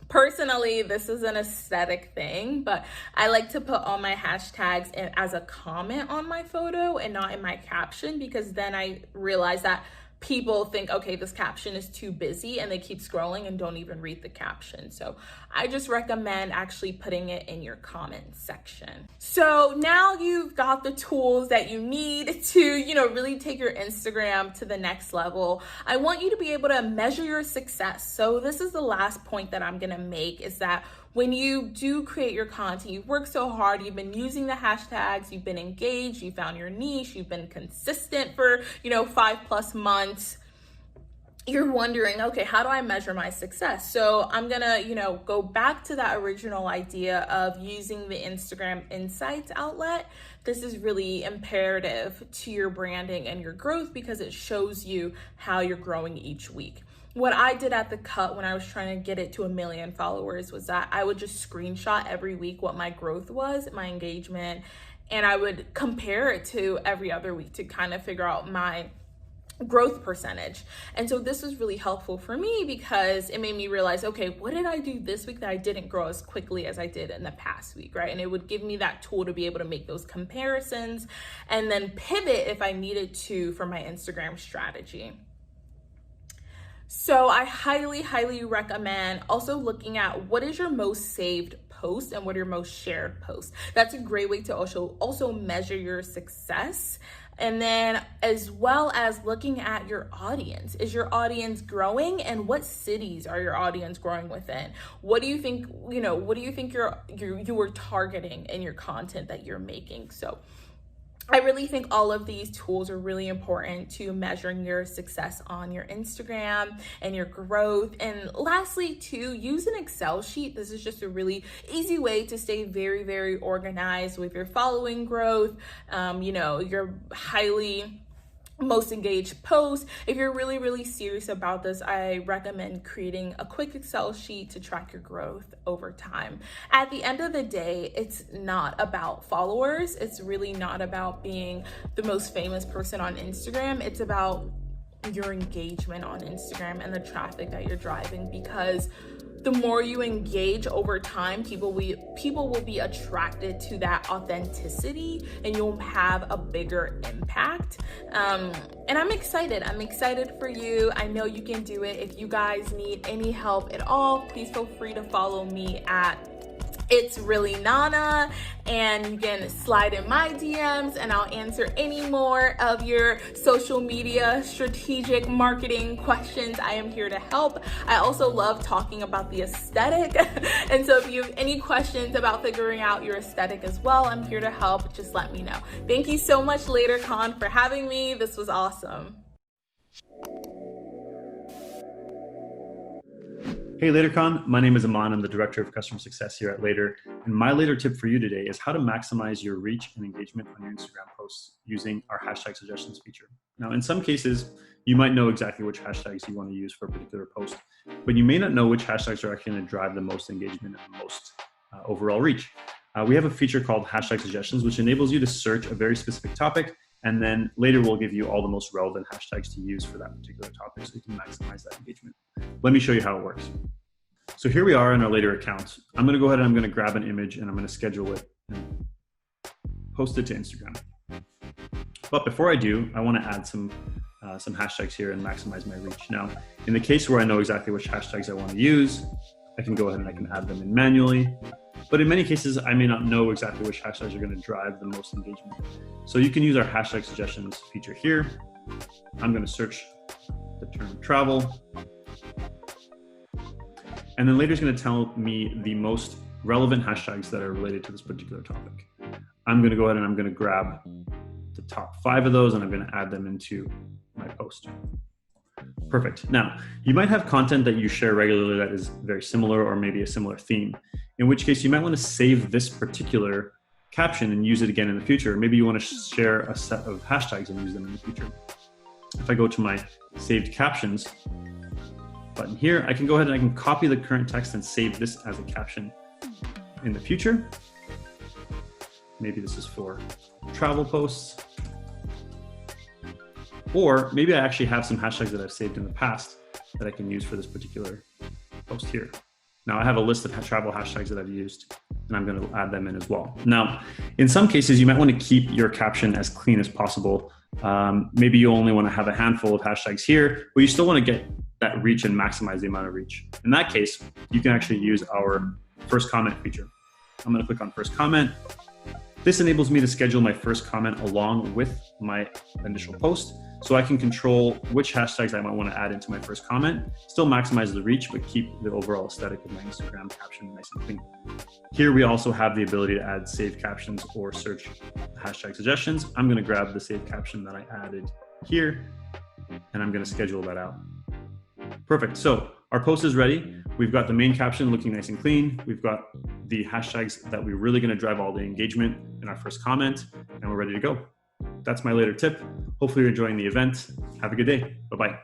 personally, this is an aesthetic thing, but I like to put all my hashtags in as a comment on my photo and not in my caption, because then I realize that people think, okay, this caption is too busy, and they keep scrolling and don't even read the caption. So I just recommend actually putting it in your comment section. So now you've got the tools that you need to, you know, really take your Instagram to the next level. I want you to be able to measure your success. So this is the last point that I'm gonna make, is that when you do create your content, you've worked so hard, you've been using the hashtags, you've been engaged, you found your niche, you've been consistent for, you know, 5+ months. You're wondering, okay, how do I measure my success? So I'm gonna, you know, go back to that original idea of using the Instagram Insights outlet. This is really imperative to your branding and your growth because it shows you how you're growing each week. What I did at the cut when I was trying to get it to 1 million followers was that I would just screenshot every week what my growth was, my engagement, and I would compare it to every other week to kind of figure out my growth percentage. And so this was really helpful for me because it made me realize, okay, what did I do this week that I didn't grow as quickly as I did in the past week, right? And it would give me that tool to be able to make those comparisons and then pivot if I needed to for my Instagram strategy. So I highly, highly recommend also looking at what is your most saved post and what are your most shared posts. That's a great way to also measure your success. And then as well as looking at your audience. Is your audience growing, and what cities are your audience growing within? What do you think, you know, what do you think you are targeting in your content that you're making? So I really think all of these tools are really important to measuring your success on your Instagram and your growth. And lastly, too, use an Excel sheet. This is just a really easy way to stay very, very organized with your following growth, you know, your most engaged posts. If you're really, really serious about this, I recommend creating a quick Excel sheet to track your growth over time. At the end of the day, it's not about followers. It's really not about being the most famous person on Instagram. It's about your engagement on Instagram and the traffic that you're driving, because the more you engage over time, people will be attracted to that authenticity, and you'll have a bigger impact. And I'm excited for you. I know you can do it. If you guys need any help at all, please feel free to follow me at It's Really Nana, and you can slide in my DMs and I'll answer any more of your social media strategic marketing questions. I am here to help. I also love talking about the aesthetic. And so if you have any questions about figuring out your aesthetic as well, I'm here to help. Just let me know. Thank you so much, LaterCon, for having me. This was awesome. Hey LaterCon, my name is Aman. I'm the Director of Customer Success here at Later. And my Later tip for you today is how to maximize your reach and engagement on your Instagram posts using our hashtag suggestions feature. Now, in some cases, you might know exactly which hashtags you want to use for a particular post, but you may not know which hashtags are actually going to drive the most engagement and the most overall reach. We have a feature called hashtag suggestions, which enables you to search a very specific topic, and then Later we'll give you all the most relevant hashtags to use for that particular topic so you can maximize that engagement. Let me show you how it works. So here we are in our Later account. I'm going to go ahead and I'm going to grab an image and I'm going to schedule it and post it to Instagram. But before I do, I want to add some hashtags here and maximize my reach. Now, in the case where I know exactly which hashtags I want to use, I can go ahead and I can add them in manually. But in many cases, I may not know exactly which hashtags are going to drive the most engagement. So you can use our hashtag suggestions feature here. I'm going to search the term travel. And then Later is going to tell me the most relevant hashtags that are related to this particular topic. I'm going to go ahead and I'm going to grab the top 5 of those and I'm going to add them into my post. Perfect. Now, you might have content that you share regularly that is very similar or maybe a similar theme, in which case you might want to save this particular caption and use it again in the future. Maybe you want to share a set of hashtags and use them in the future. If I go to my saved captions button here, I can go ahead and I can copy the current text and save this as a caption in the future. Maybe this is for travel posts. Or maybe I actually have some hashtags that I've saved in the past that I can use for this particular post here. Now I have a list of travel hashtags that I've used and I'm going to add them in as well. Now, in some cases, you might want to keep your caption as clean as possible. Maybe you only want to have a handful of hashtags here, but you still want to get that reach and maximize the amount of reach. In that case, you can actually use our first comment feature. I'm going to click on first comment. This enables me to schedule my first comment along with my initial post, so I can control which hashtags I might want to add into my first comment, still maximize the reach, but keep the overall aesthetic of my Instagram caption nice and clean. Here we also have the ability to add saved captions or search hashtag suggestions. I'm going to grab the saved caption that I added here, and I'm going to schedule that out. Perfect. So our post is ready. We've got the main caption looking nice and clean. We've got the hashtags that we're really going to drive all the engagement in our first comment, and we're ready to go. That's my Later tip. Hopefully you're enjoying the event. Have a good day. Bye-bye.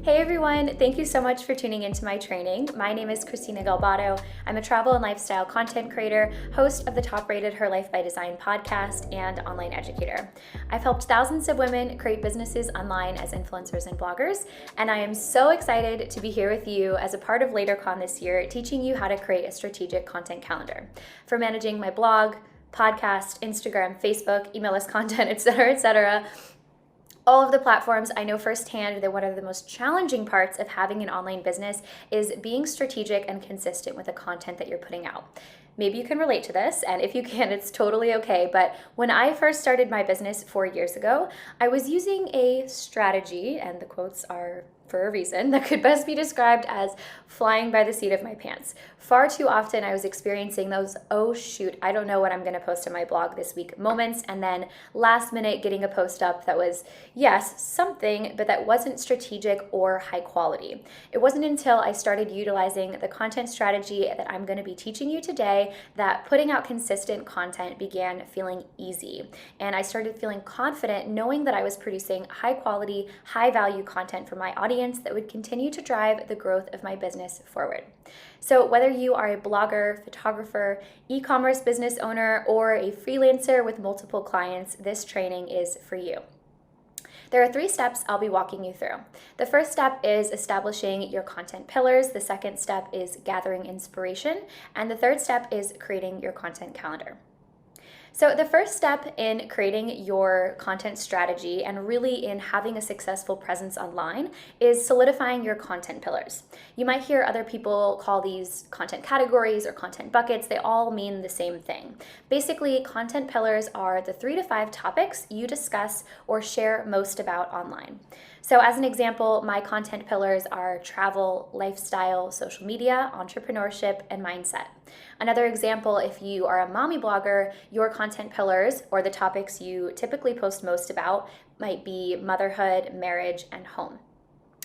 Hey everyone, thank you so much for tuning into my training. My name is Christina Galbato. I'm a travel and lifestyle content creator, host of the top-rated Her Life by Design podcast, and online educator. I've helped thousands of women create businesses online as influencers and bloggers, and I am so excited to be here with you as a part of LaterCon this year, teaching you how to create a strategic content calendar for managing my blog, podcast, Instagram, Facebook, email list content, etc., etc. All of the platforms, I know firsthand that one of the most challenging parts of having an online business is being strategic and consistent with the content that you're putting out. Maybe you can relate to this, and if you can, it's totally okay. But when I first started my business 4 years ago, I was using a strategy, and the quotes are for a reason, that could best be described as flying by the seat of my pants. Far too often I was experiencing those, oh shoot, I don't know what I'm gonna post on my blog this week moments, and then last minute getting a post up that was, yes, something, but that wasn't strategic or high quality. It wasn't until I started utilizing the content strategy that I'm gonna be teaching you today that putting out consistent content began feeling easy. And I started feeling confident knowing that I was producing high quality, high value content for my audience that would continue to drive the growth of my business forward. So whether you are a blogger, photographer, e-commerce business owner, or a freelancer with multiple clients, this training is for you. There are 3 steps I'll be walking you through. The first step is establishing your content pillars. The second step is gathering inspiration. And the third step is creating your content calendar. So the first step in creating your content strategy and really in having a successful presence online is solidifying your content pillars. You might hear other people call these content categories or content buckets. They all mean the same thing. Basically, content pillars are the 3 to 5 topics you discuss or share most about online. So as an example, my content pillars are travel, lifestyle, social media, entrepreneurship, and mindset. Another example, if you are a mommy blogger, your content pillars or the topics you typically post most about might be motherhood, marriage, and home.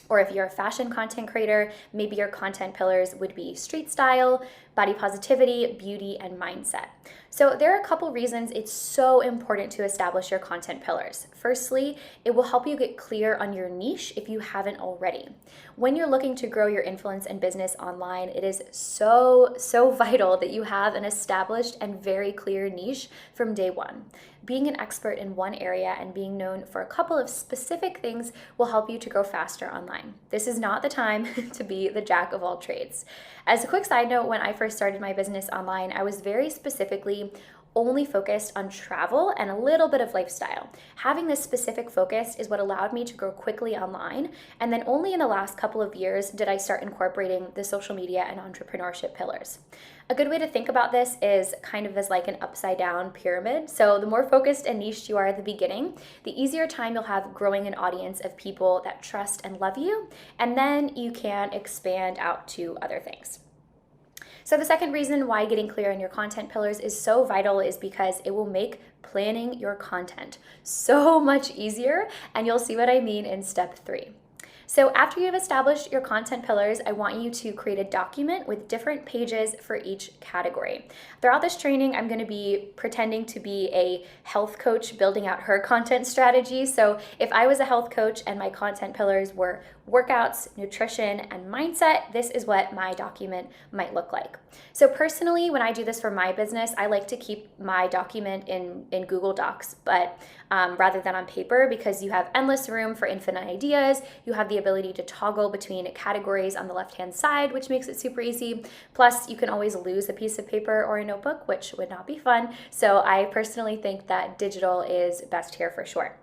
Or if you're a fashion content creator, maybe your content pillars would be street style, body positivity, beauty, and mindset. So there are a couple reasons it's so important to establish your content pillars. Firstly, it will help you get clear on your niche if you haven't already. When you're looking to grow your influence and business online, it is so vital that you have an established and very clear niche from day one. Being an expert in one area and being known for a couple of specific things will help you to grow faster online. This is not the time to be the jack of all trades. As a quick side note, when I first started my business online, I was very specifically only focused on travel and a little bit of lifestyle. Having this specific focus is what allowed me to grow quickly online, and then only in the last couple of years did I start incorporating the social media and entrepreneurship pillars. A good way to think about this is kind of as like an upside down pyramid. So the more focused and niched you are at the beginning, the easier time you'll have growing an audience of people that trust and love you, and then you can expand out to other things. So the second reason why getting clear on your content pillars is so vital is because it will make planning your content so much easier, and you'll see what I mean in step 3. So after you've established your content pillars, I want you to create a document with different pages for each category. Throughout this training, I'm going to be pretending to be a health coach building out her content strategy. So if I was a health coach and my content pillars were workouts, nutrition, and mindset, this is what my document might look like. So personally, when I do this for my business, I like to keep my document in Google Docs, but rather than on paper, because you have endless room for infinite ideas. You have the ability to toggle between categories on the left-hand side, which makes it super easy. Plus, you can always lose a piece of paper or a notebook, which would not be fun. So I personally think that digital is best here for sure.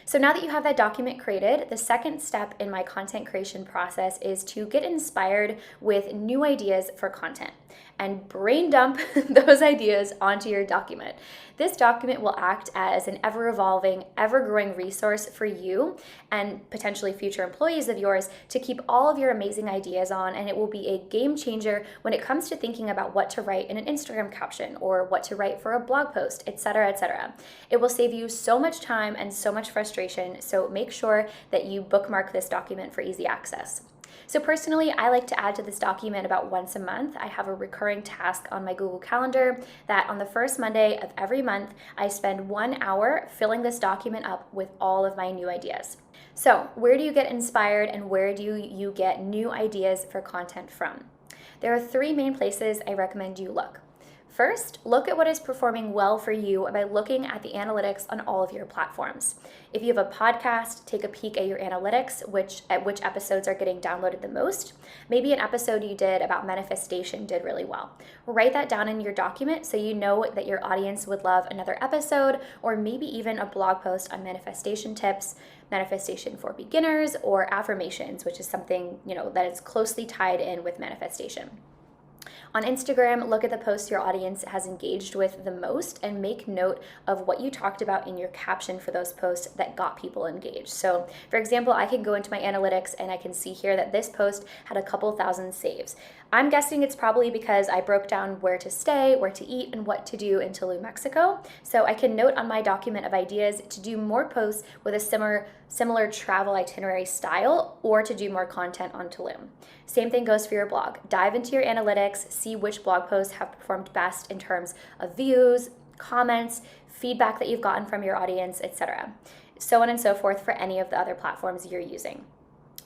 So now that you have that document created, the second step in my content creation process is to get inspired with new ideas for content and brain dump those ideas onto your document. This document will act as an ever-evolving, ever-growing resource for you and potentially future employees of yours to keep all of your amazing ideas on, and it will be a game changer when it comes to thinking about what to write in an Instagram caption or what to write for a blog post, etc., etc. It will save you so much time and so much frustration, so make sure that you bookmark this document for easy access. So personally, I like to add to this document about once a month. I have a recurring task on my Google Calendar that on the first Monday of every month, I spend 1 hour filling this document up with all of my new ideas. So where do you get inspired and where do you get new ideas for content from? There are 3 main places I recommend you look. First, look at what is performing well for you by looking at the analytics on all of your platforms. If you have a podcast, take a peek at your analytics, at which episodes are getting downloaded the most. Maybe an episode you did about manifestation did really well. Write that down in your document so you know that your audience would love another episode, or maybe even a blog post on manifestation tips, manifestation for beginners, or affirmations, which is something, that is closely tied in with manifestation. On Instagram, look at the posts your audience has engaged with the most and make note of what you talked about in your caption for those posts that got people engaged. So, for example, I can go into my analytics and I can see here that this post had a couple thousand saves. I'm guessing it's probably because I broke down where to stay, where to eat, and what to do in Tulum, Mexico. So I can note on my document of ideas to do more posts with a similar travel itinerary style, or to do more content on Tulum. Same thing goes for your blog. Dive into your analytics, see which blog posts have performed best in terms of views, comments, feedback that you've gotten from your audience, etc. So on and so forth for any of the other platforms you're using.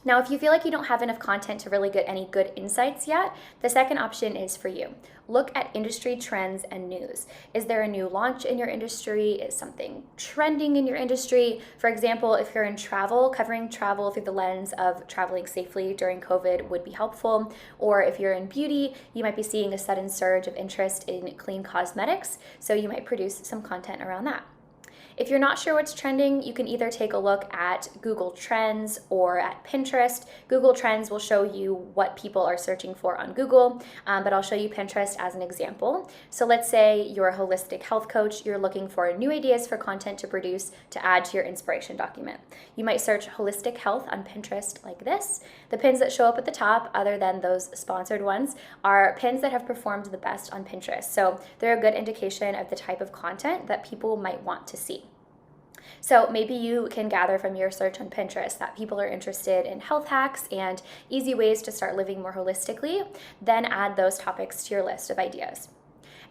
Now, if you feel like you don't have enough content to really get any good insights yet, the second option is for you. Look at industry trends and news. Is there a new launch in your industry? Is something trending in your industry? For example, if you're in travel, covering travel through the lens of traveling safely during COVID would be helpful. Or if you're in beauty, you might be seeing a sudden surge of interest in clean cosmetics, so you might produce some content around that. If you're not sure what's trending, you can either take a look at Google Trends or at Pinterest. Google Trends will show you what people are searching for on Google, but I'll show you Pinterest as an example. So let's say you're a holistic health coach, you're looking for new ideas for content to produce to add to your inspiration document. You might search holistic health on Pinterest like this. The pins that show up at the top, other than those sponsored ones, are pins that have performed the best on Pinterest. So they're a good indication of the type of content that people might want to see. So maybe you can gather from your search on Pinterest that people are interested in health hacks and easy ways to start living more holistically, then add those topics to your list of ideas.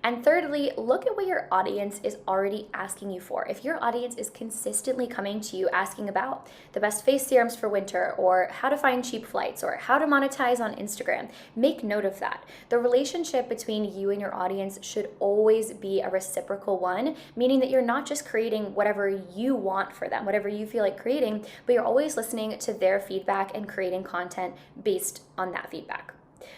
And thirdly, look at what your audience is already asking you for. If your audience is consistently coming to you asking about the best face serums for winter, or how to find cheap flights, or how to monetize on Instagram, make note of that. The relationship between you and your audience should always be a reciprocal one, meaning that you're not just creating whatever you want for them, whatever you feel like creating, but you're always listening to their feedback and creating content based on that feedback.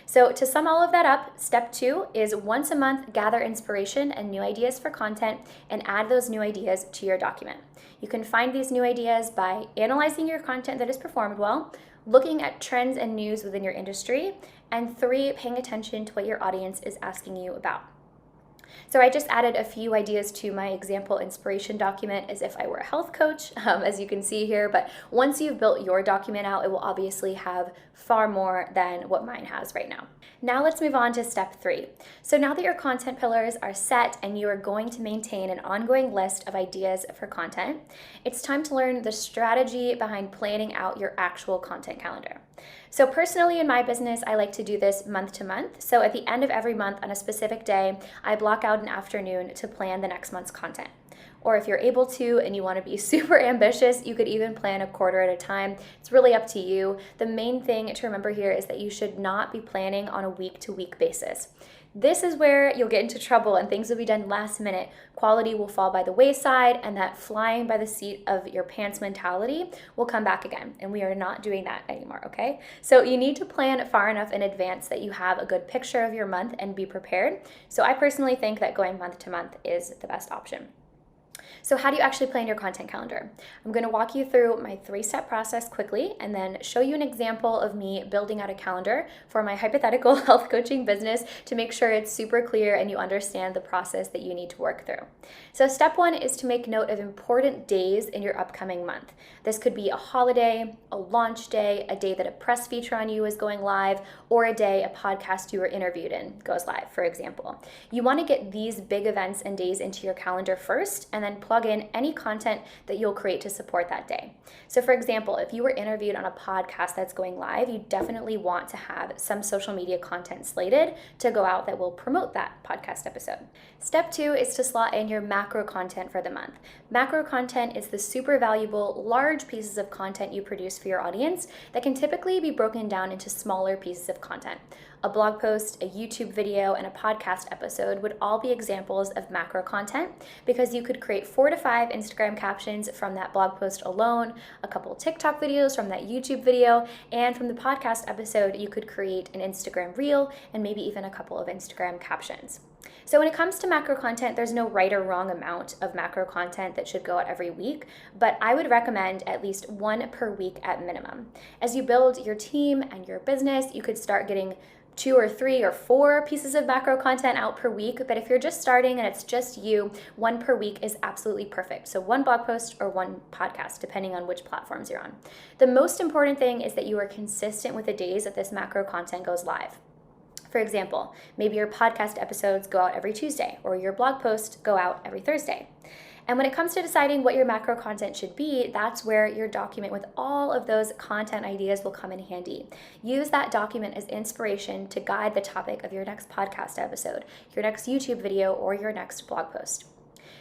So to sum all of that up, step 2 is once a month, gather inspiration and new ideas for content and add those new ideas to your document. You can find these new ideas by analyzing your content that has performed well, looking at trends and news within your industry, and 3, paying attention to what your audience is asking you about. So I just added a few ideas to my example inspiration document as if I were a health coach, as you can see here. But once you've built your document out, it will obviously have far more than what mine has right now. Now let's move on to step 3. So now that your content pillars are set and you are going to maintain an ongoing list of ideas for content, it's time to learn the strategy behind planning out your actual content calendar. So personally in my business, I like to do this month to month. So at the end of every month on a specific day, I block out an afternoon to plan the next month's content. Or if you're able to and you want to be super ambitious, you could even plan a quarter at a time. It's really up to you. The main thing to remember here is that you should not be planning on a week-to-week basis. This is where you'll get into trouble and things will be done last minute. Quality will fall by the wayside, and that flying by the seat of your pants mentality will come back again. And we are not doing that anymore, okay? So you need to plan far enough in advance that you have a good picture of your month and be prepared. So I personally think that going month to month is the best option. So how do you actually plan your content calendar? I'm going to walk you through my 3-step process quickly and then show you an example of me building out a calendar for my hypothetical health coaching business to make sure it's super clear and you understand the process that you need to work through. So step 1 is to make note of important days in your upcoming month. This could be a holiday, a launch day, a day that a press feature on you is going live, or a day a podcast you were interviewed in goes live, for example. You want to get these big events and days into your calendar first and then plug in any content that you'll create to support that day. So for example, if you were interviewed on a podcast that's going live, you definitely want to have some social media content slated to go out that will promote that podcast episode. Step 2 is to slot in your macro content for the month. Macro content is the super valuable, large pieces of content you produce for your audience that can typically be broken down into smaller pieces of content. A blog post, a YouTube video, and a podcast episode would all be examples of macro content because you could create 4 to 5 Instagram captions from that blog post alone, a couple TikTok videos from that YouTube video, and from the podcast episode, you could create an Instagram reel and maybe even a couple of Instagram captions. So when it comes to macro content, there's no right or wrong amount of macro content that should go out every week, but I would recommend at least 1 per week at minimum. As you build your team and your business, you could start getting 2 or 3 or 4 pieces of macro content out per week, but if you're just starting and it's just you, 1 per week is absolutely perfect. So 1 blog post or 1 podcast, depending on which platforms you're on. The most important thing is that you are consistent with the days that this macro content goes live. For example, maybe your podcast episodes go out every Tuesday or your blog posts go out every Thursday. And when it comes to deciding what your macro content should be, that's where your document with all of those content ideas will come in handy. Use that document as inspiration to guide the topic of your next podcast episode, your next YouTube video, or your next blog post.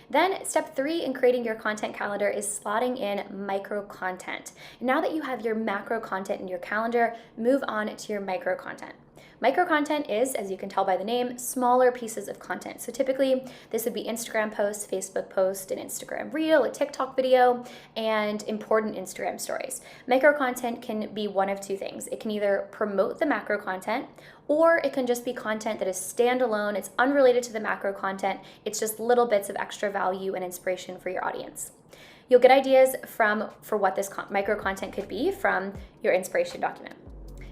Then step 3 in creating your content calendar is slotting in micro content. Now that you have your macro content in your calendar, move on to your micro content. Micro content is, as you can tell by the name, smaller pieces of content. So typically this would be Instagram posts, Facebook post, an Instagram reel, a TikTok video, and important Instagram stories. Micro content can be one of two things. It can either promote the macro content, or it can just be content that is standalone. It's unrelated to the macro content. It's just little bits of extra value and inspiration for your audience. You'll get ideas for what this micro content could be from your inspiration document.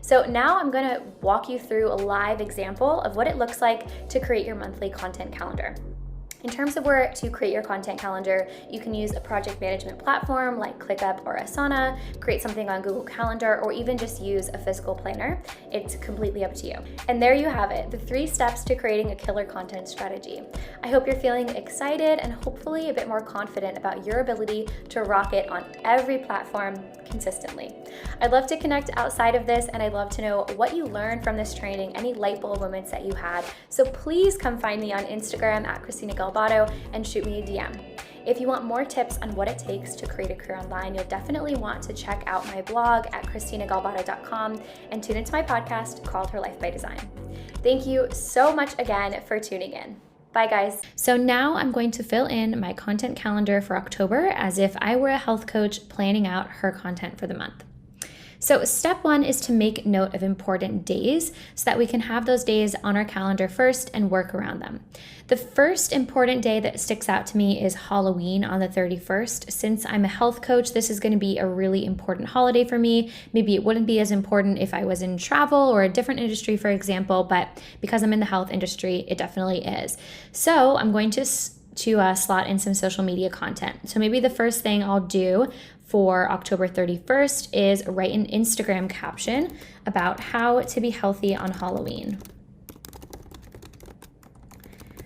So now I'm going to walk you through a live example of what it looks like to create your monthly content calendar. In terms of where to create your content calendar, you can use a project management platform like ClickUp or Asana, create something on Google Calendar, or even just use a physical planner. It's completely up to you. And there you have it, the 3 steps to creating a killer content strategy. I hope you're feeling excited and hopefully a bit more confident about your ability to rock it on every platform consistently. I'd love to connect outside of this, and I'd love to know what you learned from this training, any light bulb moments that you had. So please come find me on Instagram at Christina Galbato and shoot me a DM. If you want more tips on what it takes to create a career online, you'll definitely want to check out my blog at ChristinaGalbato.com and tune into my podcast called Her Life by Design. Thank you so much again for tuning in. Bye guys. So now I'm going to fill in my content calendar for October as if I were a health coach planning out her content for the month. So step 1 is to make note of important days so that we can have those days on our calendar first and work around them. The first important day that sticks out to me is Halloween on the 31st. Since I'm a health coach, this is going to be a really important holiday for me. Maybe it wouldn't be as important if I was in travel or a different industry, for example, but because I'm in the health industry, it definitely is. So I'm going to slot in some social media content. So maybe the first thing I'll do for October 31st is write an Instagram caption about how to be healthy on Halloween.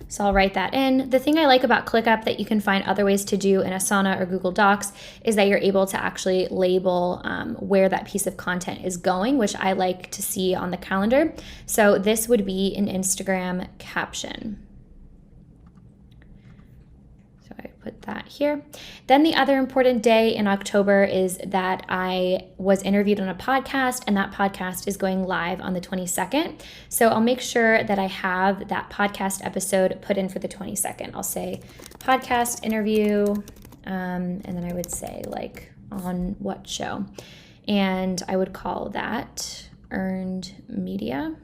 So I'll write that in. The thing I like about ClickUp that you can find other ways to do in Asana or Google Docs is that you're able to actually label where that piece of content is going, which I like to see on the calendar. So this would be an Instagram caption. I put that here. Then the other important day in October is that I was interviewed on a podcast, and that podcast is going live on the 22nd. So I'll make sure that I have that podcast episode put in for the 22nd. I'll say podcast interview, and then I would say like on what show. And I would call that Earned Media.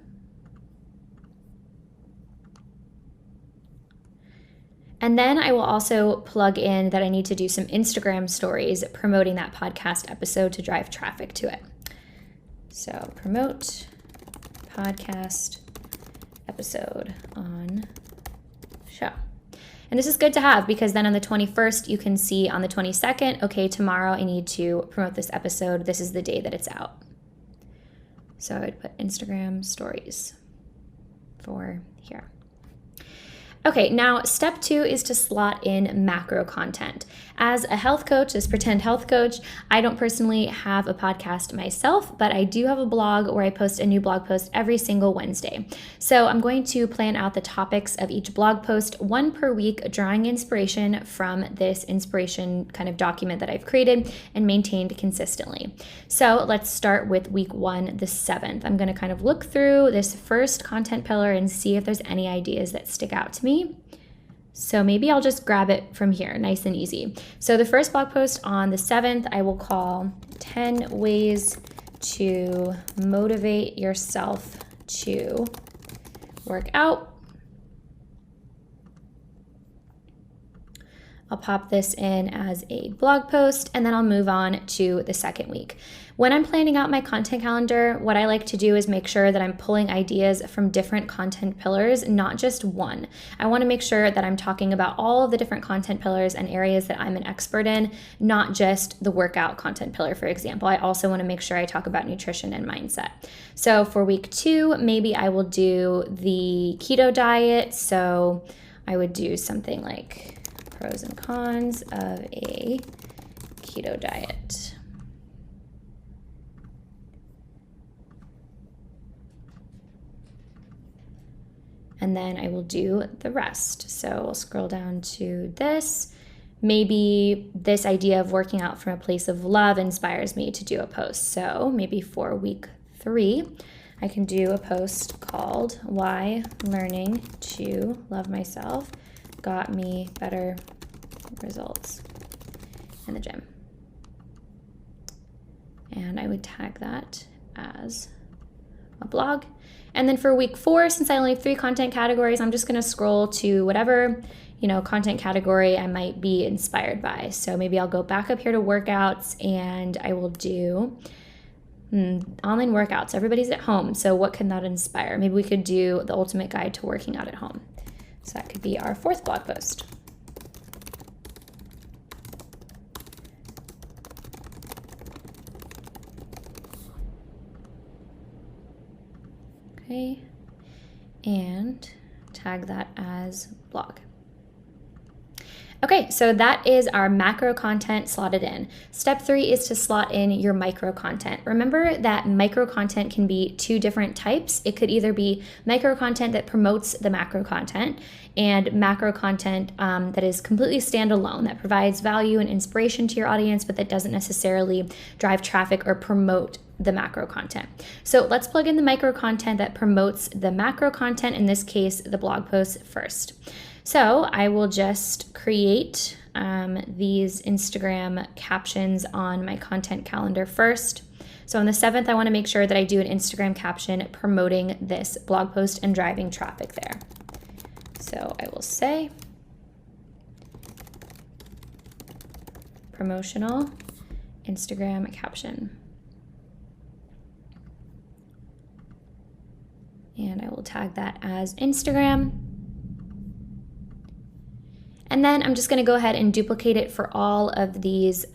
And then I will also plug in that I need to do some Instagram stories promoting that podcast episode to drive traffic to it. So promote podcast episode on show. And this is good to have because then on the 21st, you can see on the 22nd, okay, tomorrow I need to promote this episode. This is the day that it's out. So I would put Instagram stories for here. Okay, now step 2 is to slot in macro content. As a health coach, as pretend health coach, I don't personally have a podcast myself, but I do have a blog where I post a new blog post every single Wednesday. So I'm going to plan out the topics of each blog post, one per week, drawing inspiration from this inspiration kind of document that I've created and maintained consistently. So let's start with week 1, the 7th. I'm going to kind of look through this first content pillar and see if there's any ideas that stick out to me. So maybe I'll just grab it from here, nice and easy. So the first blog post on the 7th, I will call 10 ways to motivate yourself to work out. I'll pop this in as a blog post, and then I'll move on to the second week. When I'm planning out my content calendar, what I like to do is make sure that I'm pulling ideas from different content pillars, not just one. I want to make sure that I'm talking about all of the different content pillars and areas that I'm an expert in, not just the workout content pillar, for example. I also want to make sure I talk about nutrition and mindset. So for week 2, maybe I will do the keto diet. So I would do something like pros and cons of a keto diet. and then I will do the rest. So we'll scroll down to this. Maybe this idea of working out from a place of love inspires me to do a post. So maybe for week 3, I can do a post called Why Learning to Love Myself Got Me Better Results in the Gym. And I would tag that as a blog. And then for week 4, since I only have 3 content categories, I'm just gonna scroll to whatever, content category I might be inspired by. So maybe I'll go back up here to workouts and I will do online workouts. Everybody's at home, so what can that inspire? Maybe we could do the ultimate guide to working out at home. So that could be our 4th blog post. Okay, and tag that as blog. Okay, so that is our macro content slotted in. Step 3 is to slot in your micro content. Remember that micro content can be 2 different types. It could either be micro content that promotes the macro content and macro content that is completely standalone, that provides value and inspiration to your audience, but that doesn't necessarily drive traffic or promote the macro content. So let's plug in the micro content that promotes the macro content, in this case, the blog post first. So I will just create these Instagram captions on my content calendar first. So on the 7th, I want to make sure that I do an Instagram caption promoting this blog post and driving traffic there. So I will say promotional Instagram caption. And I will tag that as Instagram. And then I'm just going to go ahead and duplicate it for all of these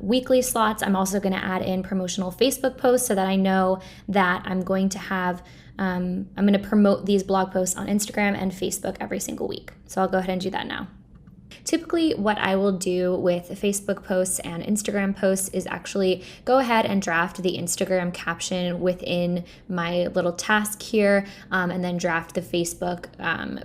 weekly slots. I'm also going to add in promotional Facebook posts so that I know that I'm going to have, I'm going to promote these blog posts on Instagram and Facebook every single week. So I'll go ahead and do that now. Typically, what I will do with Facebook posts and Instagram posts is actually go ahead and draft the Instagram caption within my little task here, and then draft the Facebook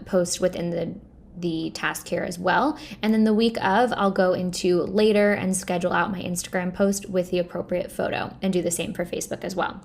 post within the task here as well. And then the week of, I'll go into later and schedule out my Instagram post with the appropriate photo and do the same for Facebook as well.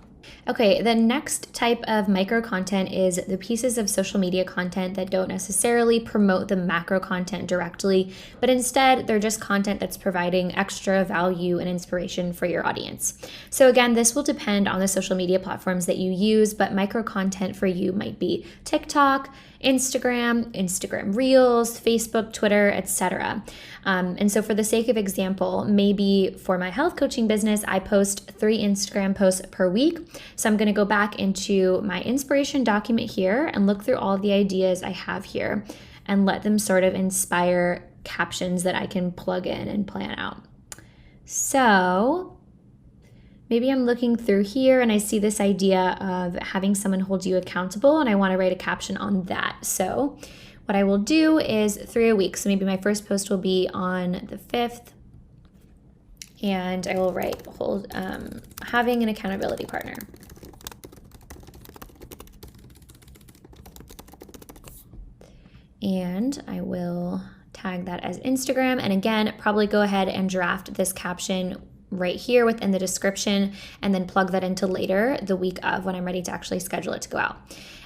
Okay, the next type of micro content is the pieces of social media content that don't necessarily promote the macro content directly, but instead they're just content that's providing extra value and inspiration for your audience. So again, this will depend on the social media platforms that you use, but micro content for you might be TikTok, Instagram Reels, Facebook, Twitter, etc. And so for the sake of example, maybe for my health coaching business, I post 3 Instagram posts per week. So I'm going to go back into my inspiration document here and look through all the ideas I have here and let them sort of inspire captions that I can plug in and plan out. So maybe I'm looking through here and I see this idea of having someone hold you accountable and I want to write a caption on that. So what I will do is 3 a week. So maybe my first post will be on the 5th and I will write having an accountability partner. And I will tag that as Instagram. And again, probably go ahead and draft this caption right here within the description and then plug that into later the week of when I'm ready to actually schedule it to go out.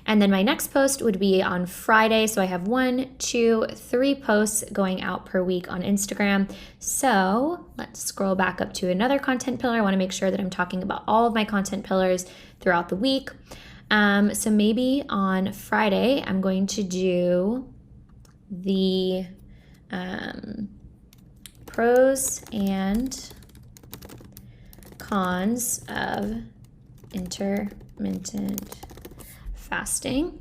And then my next post would be on Friday. So I have 1, 2, 3 posts going out per week on Instagram. So let's scroll back up to another content pillar. I want to make sure that I'm talking about all of my content pillars throughout the week. So maybe on Friday, I'm going to do the pros and cons of intermittent fasting,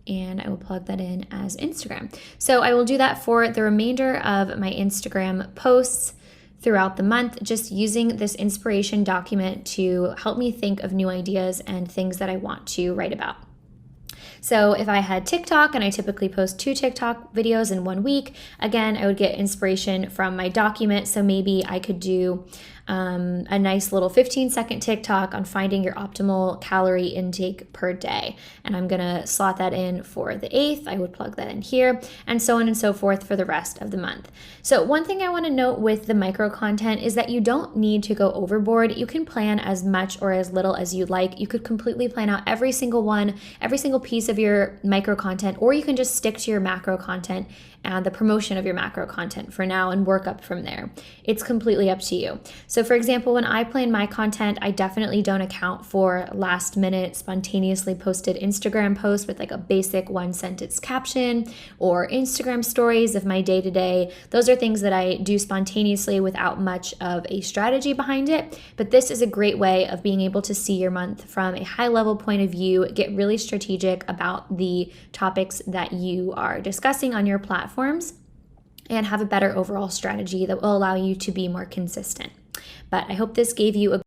and I will plug that in as Instagram. So I will do that for the remainder of my Instagram posts throughout the month, just using this inspiration document to help me think of new ideas and things that I want to write about. So if I had TikTok and I typically post 2 TikTok videos in 1 week, again, I would get inspiration from my document. So maybe I could do a nice little 15-second TikTok on finding your optimal calorie intake per day. And I'm gonna slot that in for the 8th. I would plug that in here, and so on and so forth for the rest of the month. So one thing I wanna note with the micro content is that you don't need to go overboard. You can plan as much or as little as you'd like. You could completely plan out every single piece of your micro content, or you can just stick to your macro content and the promotion of your macro content for now and work up from there. It's completely up to you. So for example, when I plan my content, I definitely don't account for last minute spontaneously posted Instagram posts with like a basic 1-sentence caption or Instagram stories of my day-to-day. Those are things that I do spontaneously without much of a strategy behind it. But this is a great way of being able to see your month from a high level point of view, get really strategic about the topics that you are discussing on your platforms, and have a better overall strategy that will allow you to be more consistent. But I hope this gave you a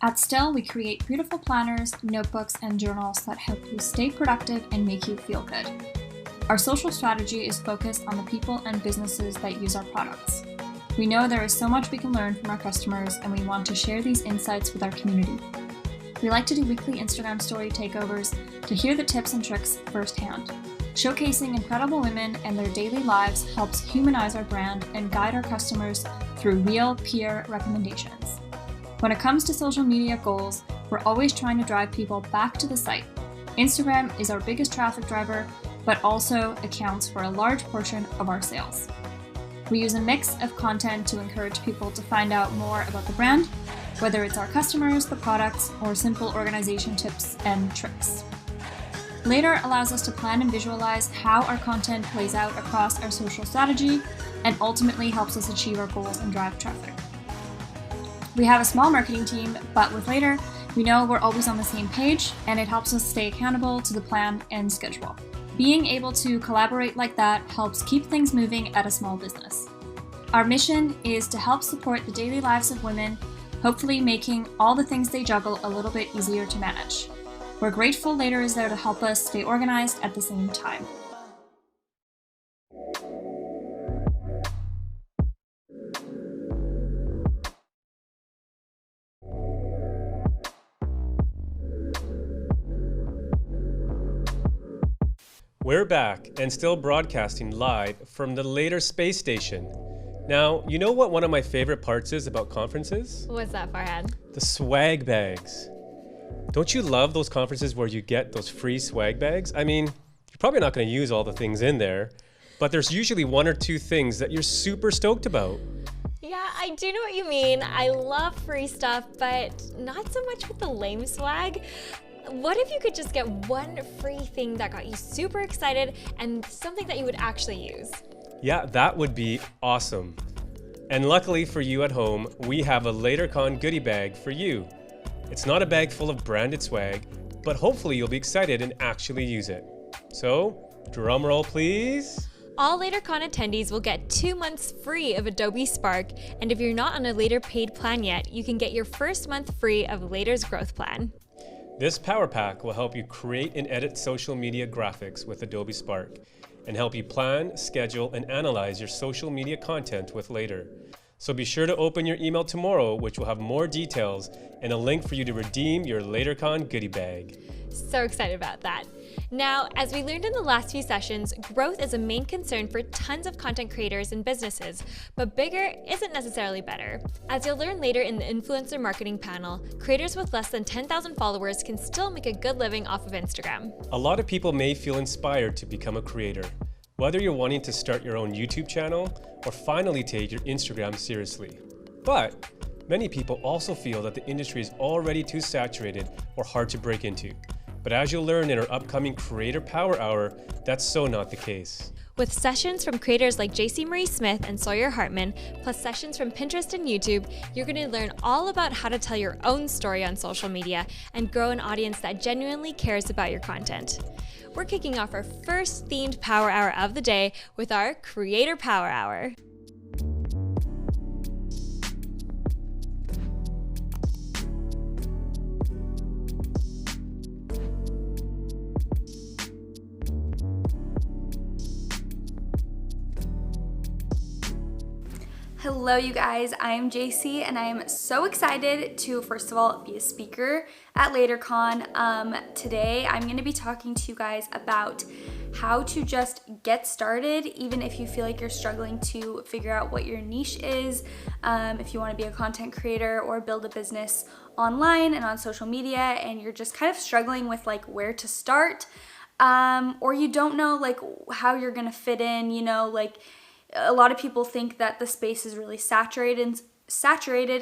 At Still, we create beautiful planners, notebooks, and journals that help you stay productive and make you feel good. Our social strategy is focused on the people and businesses that use our products. We know there is so much we can learn from our customers, and we want to share these insights with our community. We like to do weekly Instagram story takeovers to hear the tips and tricks firsthand. Showcasing incredible women and their daily lives helps humanize our brand and guide our customers through real peer recommendations. When it comes to social media goals, we're always trying to drive people back to the site. Instagram is our biggest traffic driver, but also accounts for a large portion of our sales. We use a mix of content to encourage people to find out more about the brand, whether it's our customers, the products, or simple organization tips and tricks. Later allows us to plan and visualize how our content plays out across our social strategy, and ultimately helps us achieve our goals and drive traffic. We have a small marketing team, but with Later, we know we're always on the same page, and it helps us stay accountable to the plan and schedule. Being able to collaborate like that helps keep things moving at a small business. Our mission is to help support the daily lives of women, hopefully making all the things they juggle a little bit easier to manage. We're grateful Later is there to help us stay organized at the same time. We're back and still broadcasting live from the Later space station. Now, you know what one of my favorite parts is about conferences? What's that, Farhad? The swag bags. Don't you love those conferences where you get those free swag bags? I mean, you're probably not going to use all the things in there, but there's usually 1 or 2 things that you're super stoked about. Yeah, I do know what you mean. I love free stuff, but not so much with the lame swag. What if you could just get one free thing that got you super excited and something that you would actually use? Yeah, that would be awesome. And luckily for you at home, we have a LaterCon goodie bag for you. It's not a bag full of branded swag, but hopefully you'll be excited and actually use it. So, drum roll please. All LaterCon attendees will get 2 months free of Adobe Spark, and if you're not on a Later paid plan yet, you can get your first month free of Later's growth plan. This power pack will help you create and edit social media graphics with Adobe Spark and help you plan, schedule, and analyze your social media content with Later. So be sure to open your email tomorrow, which will have more details and a link for you to redeem your LaterCon goodie bag. So excited about that. Now, as we learned in the last few sessions, growth is a main concern for tons of content creators and businesses, but bigger isn't necessarily better. As you'll learn later in the influencer marketing panel, creators with less than 10,000 followers can still make a good living off of Instagram. A lot of people may feel inspired to become a creator, whether you're wanting to start your own YouTube channel or finally take your Instagram seriously. But many people also feel that the industry is already too saturated or hard to break into. But as you'll learn in our upcoming Creator Power Hour, that's so not the case. With sessions from creators like Jaci-Marie Smith and Sawyer Hartman, plus sessions from Pinterest and YouTube, you're going to learn all about how to tell your own story on social media and grow an audience that genuinely cares about your content. We're kicking off our first themed Power Hour of the day with our Creator Power Hour. Hello, you guys. I'm Jaci, and I'm so excited to, first of all, be a speaker at LaterCon. Today, I'm going to be talking to you guys about how to just get started, even if you feel like you're struggling to figure out what your niche is, if you want to be a content creator or build a business online and on social media, and you're just kind of struggling with like where to start, or you don't know like how you're going to fit in, you know, like a lot of people think that the space is really saturated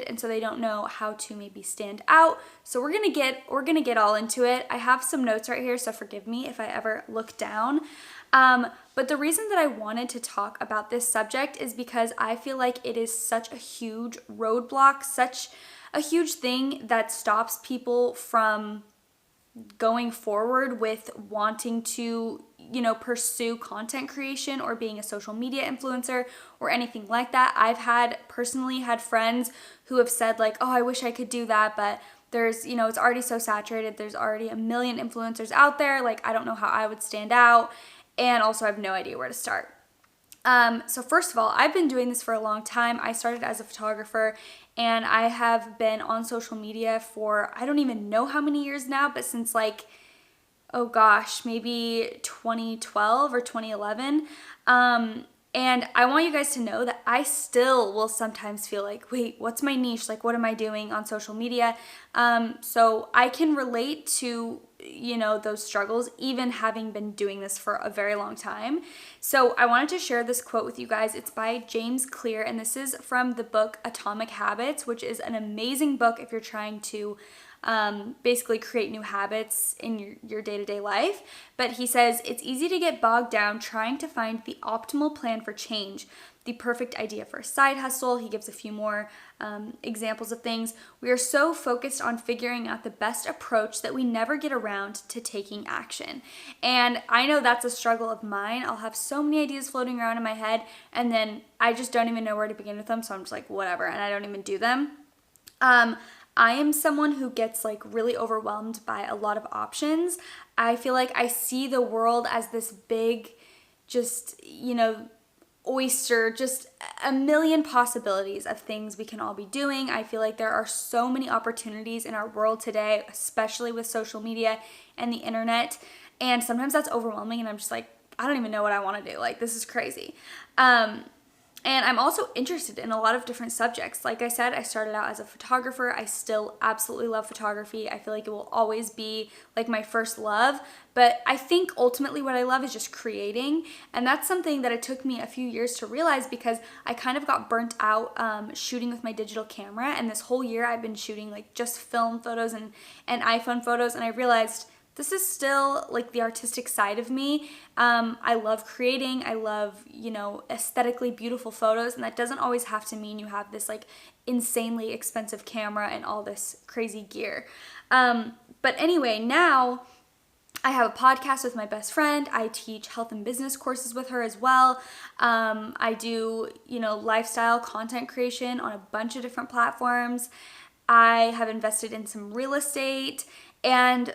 and so they don't know how to maybe stand out. So we're gonna get all into it. I have some notes right here, so forgive me if I ever look down. But the reason that I wanted to talk about this subject is because I feel like it is such a huge roadblock, such a huge thing that stops people from going forward with wanting to, you know, pursue content creation or being a social media influencer or anything like that. I've personally had friends who have said like, oh, I wish I could do that, but there's, you know, it's already so saturated. There's already a million influencers out there. Like, I don't know how I would stand out. And also I have no idea where to start. So first of all, I've been doing this for a long time. I started as a photographer and I have been on social media for, I don't even know how many years now, but since like, oh gosh, maybe 2012 or 2011. And I want you guys to know that I still will sometimes feel like, wait, what's my niche? Like, what am I doing on social media? So I can relate to, you know, those struggles, even having been doing this for a very long time. So I wanted to share this quote with you guys. It's by James Clear, and this is from the book Atomic Habits, which is an amazing book if you're trying to basically create new habits in your day-to-day life. But he says, it's easy to get bogged down trying to find the optimal plan for change, the perfect idea for a side hustle. He gives a few more examples of things. We are so focused on figuring out the best approach that we never get around to taking action. And I know that's a struggle of mine. I'll have so many ideas floating around in my head, and then I just don't even know where to begin with them. So I'm just like, whatever, and I don't even do them. I am someone who gets like really overwhelmed by a lot of options. I feel like I see the world as this big, just, you know, oyster, just a million possibilities of things we can all be doing. I feel like there are so many opportunities in our world today, especially with social media and the internet. And sometimes that's overwhelming and I'm just like, I don't even know what I want to do. Like, this is crazy. And I'm also interested in a lot of different subjects. Like I said, I started out as a photographer. I still absolutely love photography. I feel like it will always be like my first love. But I think ultimately what I love is just creating. And that's something that it took me a few years to realize because I kind of got burnt out shooting with my digital camera. And this whole year I've been shooting like just film photos and iPhone photos. And I realized this is still like the artistic side of me. I love creating. I love, you know, aesthetically beautiful photos. And that doesn't always have to mean you have this like insanely expensive camera and all this crazy gear. But anyway, now I have a podcast with my best friend. I teach health and business courses with her as well. I do, you know, lifestyle content creation on a bunch of different platforms. I have invested in some real estate, and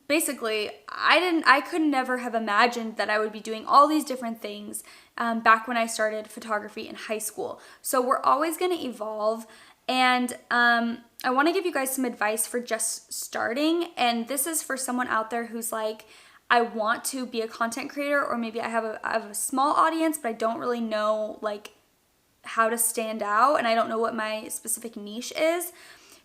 basically, I could never have imagined that I would be doing all these different things back when I started photography in high school. So we're always going to evolve, and I want to give you guys some advice for just starting. And this is for someone out there who's like, I want to be a content creator, or maybe I have a small audience, but I don't really know like how to stand out, and I don't know what my specific niche is.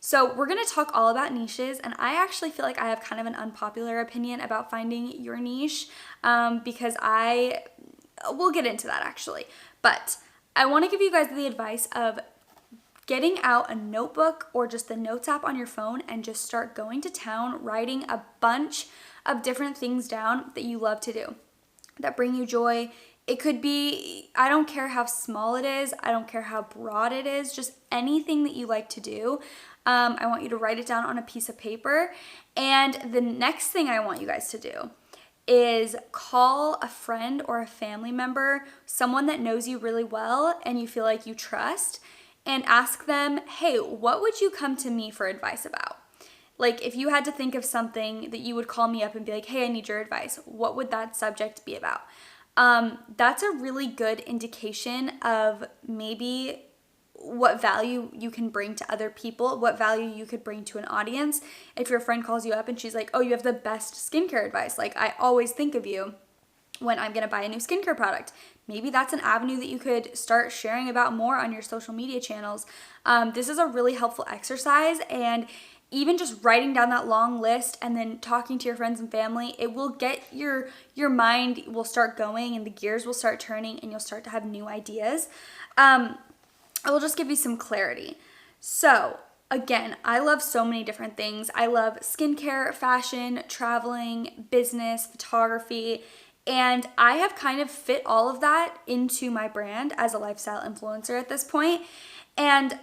So we're going to talk all about niches, and I actually feel like I have kind of an unpopular opinion about finding your niche because we'll get into that actually. But I want to give you guys the advice of getting out a notebook or just the notes app on your phone and just start going to town, writing a bunch of different things down that you love to do, that bring you joy. It could be, I don't care how small it is, I don't care how broad it is, just anything that you like to do. I want you to write it down on a piece of paper. And the next thing I want you guys to do is call a friend or a family member, someone that knows you really well and you feel like you trust, and ask them, hey, what would you come to me for advice about? Like, if you had to think of something that you would call me up and be like, hey, I need your advice, what would that subject be about? That's a really good indication of maybe what value you can bring to other people, what value you could bring to an audience. If your friend calls you up and she's like, oh, you have the best skincare advice, like I always think of you when I'm gonna buy a new skincare product. Maybe that's an avenue that you could start sharing about more on your social media channels. This is a really helpful exercise, and even just writing down that long list and then talking to your friends and family, it will get your mind will start going and the gears will start turning and you'll start to have new ideas. I will just give you some clarity. So again, I love so many different things. I love skincare, fashion, traveling, business, photography, and I have kind of fit all of that into my brand as a lifestyle influencer at this point. And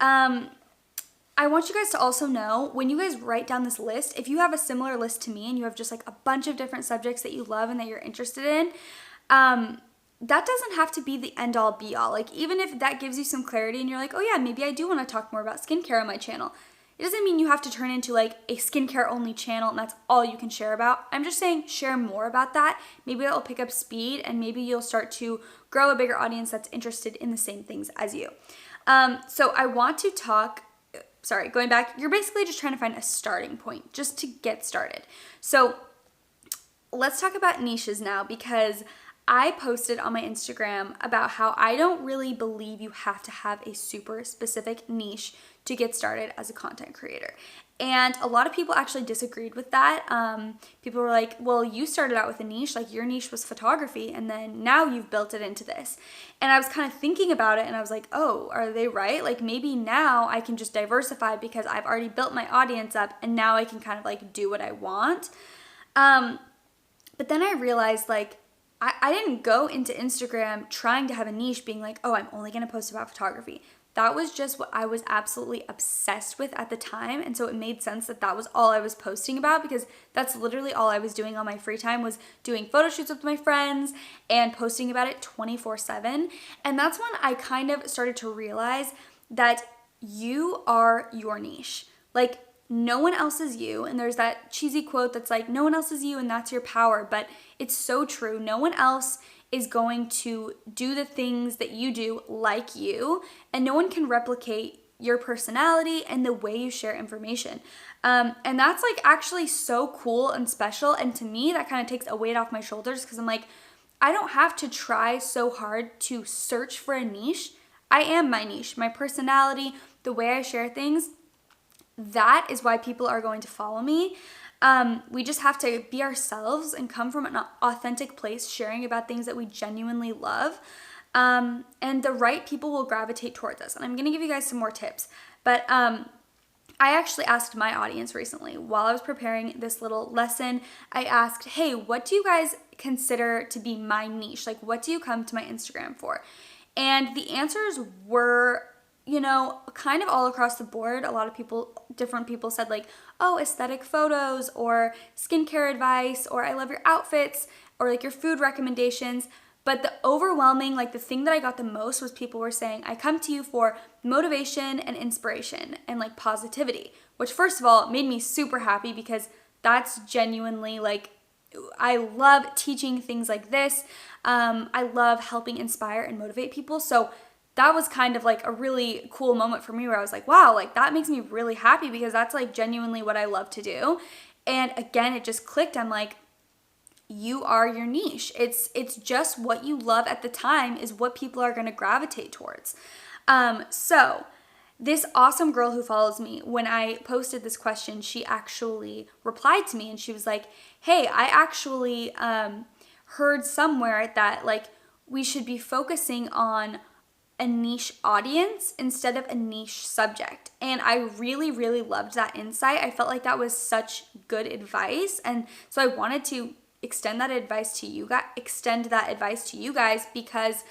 I want you guys to also know, when you guys write down this list, if you have a similar list to me and you have just like a bunch of different subjects that you love and that you're interested in, that doesn't have to be the end all be all. Like, even if that gives you some clarity and you're like, oh yeah, maybe I do want to talk more about skincare on my channel, it doesn't mean you have to turn into like a skincare only channel and that's all you can share about. I'm just saying share more about that. Maybe that'll pick up speed and maybe you'll start to grow a bigger audience that's interested in the same things as you. So I want to talk, going back, you're basically just trying to find a starting point just to get started. So let's talk about niches now, because I posted on my Instagram about how I don't really believe you have to have a super specific niche to get started as a content creator. And a lot of people actually disagreed with that. People were like, well, you started out with a niche, like your niche was photography, and then now you've built it into this. And I was kind of thinking about it and I was like, oh, are they right? Like maybe now I can just diversify because I've already built my audience up and now I can kind of like do what I want. But then I realized like, I didn't go into Instagram trying to have a niche being like, oh, I'm only going to post about photography. That was just what I was absolutely obsessed with at the time. And so it made sense that that was all I was posting about, because that's literally all I was doing on my free time, was doing photo shoots with my friends and posting about it 24/7. And that's when I kind of started to realize that you are your niche. Like, no one else is you. And there's that cheesy quote that's like, no one else is you and that's your power. But it's so true. No one else is going to do the things that you do like you, and no one can replicate your personality and the way you share information. And that's like actually so cool and special. And to me, that kind of takes a weight off my shoulders, because I'm like, I don't have to try so hard to search for a niche. I am my niche, my personality, the way I share things. That is why people are going to follow me. We just have to be ourselves and come from an authentic place, sharing about things that we genuinely love. And the right people will gravitate towards us. And I'm going to give you guys some more tips. But I actually asked my audience recently, while I was preparing this little lesson, I asked, hey, what do you guys consider to be my niche? Like, what do you come to my Instagram for? And the answers were, you know, kind of all across the board. A lot of people, different people said like, oh, aesthetic photos, or skincare advice, or I love your outfits, or like your food recommendations. But the overwhelming, like the thing that I got the most was people were saying, I come to you for motivation and inspiration and like positivity, which first of all made me super happy, because that's genuinely like, I love teaching things like this. I love helping inspire and motivate people. So that was kind of like a really cool moment for me, where I was like, wow, like that makes me really happy, because that's like genuinely what I love to do. And again, it just clicked. I'm like, you are your niche. It's just what you love at the time is what people are going to gravitate towards. So this awesome girl who follows me, when I posted this question, she actually replied to me and she was like, hey, I actually heard somewhere that like we should be focusing on a niche audience instead of a niche subject. And I really, really loved that insight. I felt like that was such good advice. And so I wanted to extend that advice to you guys, because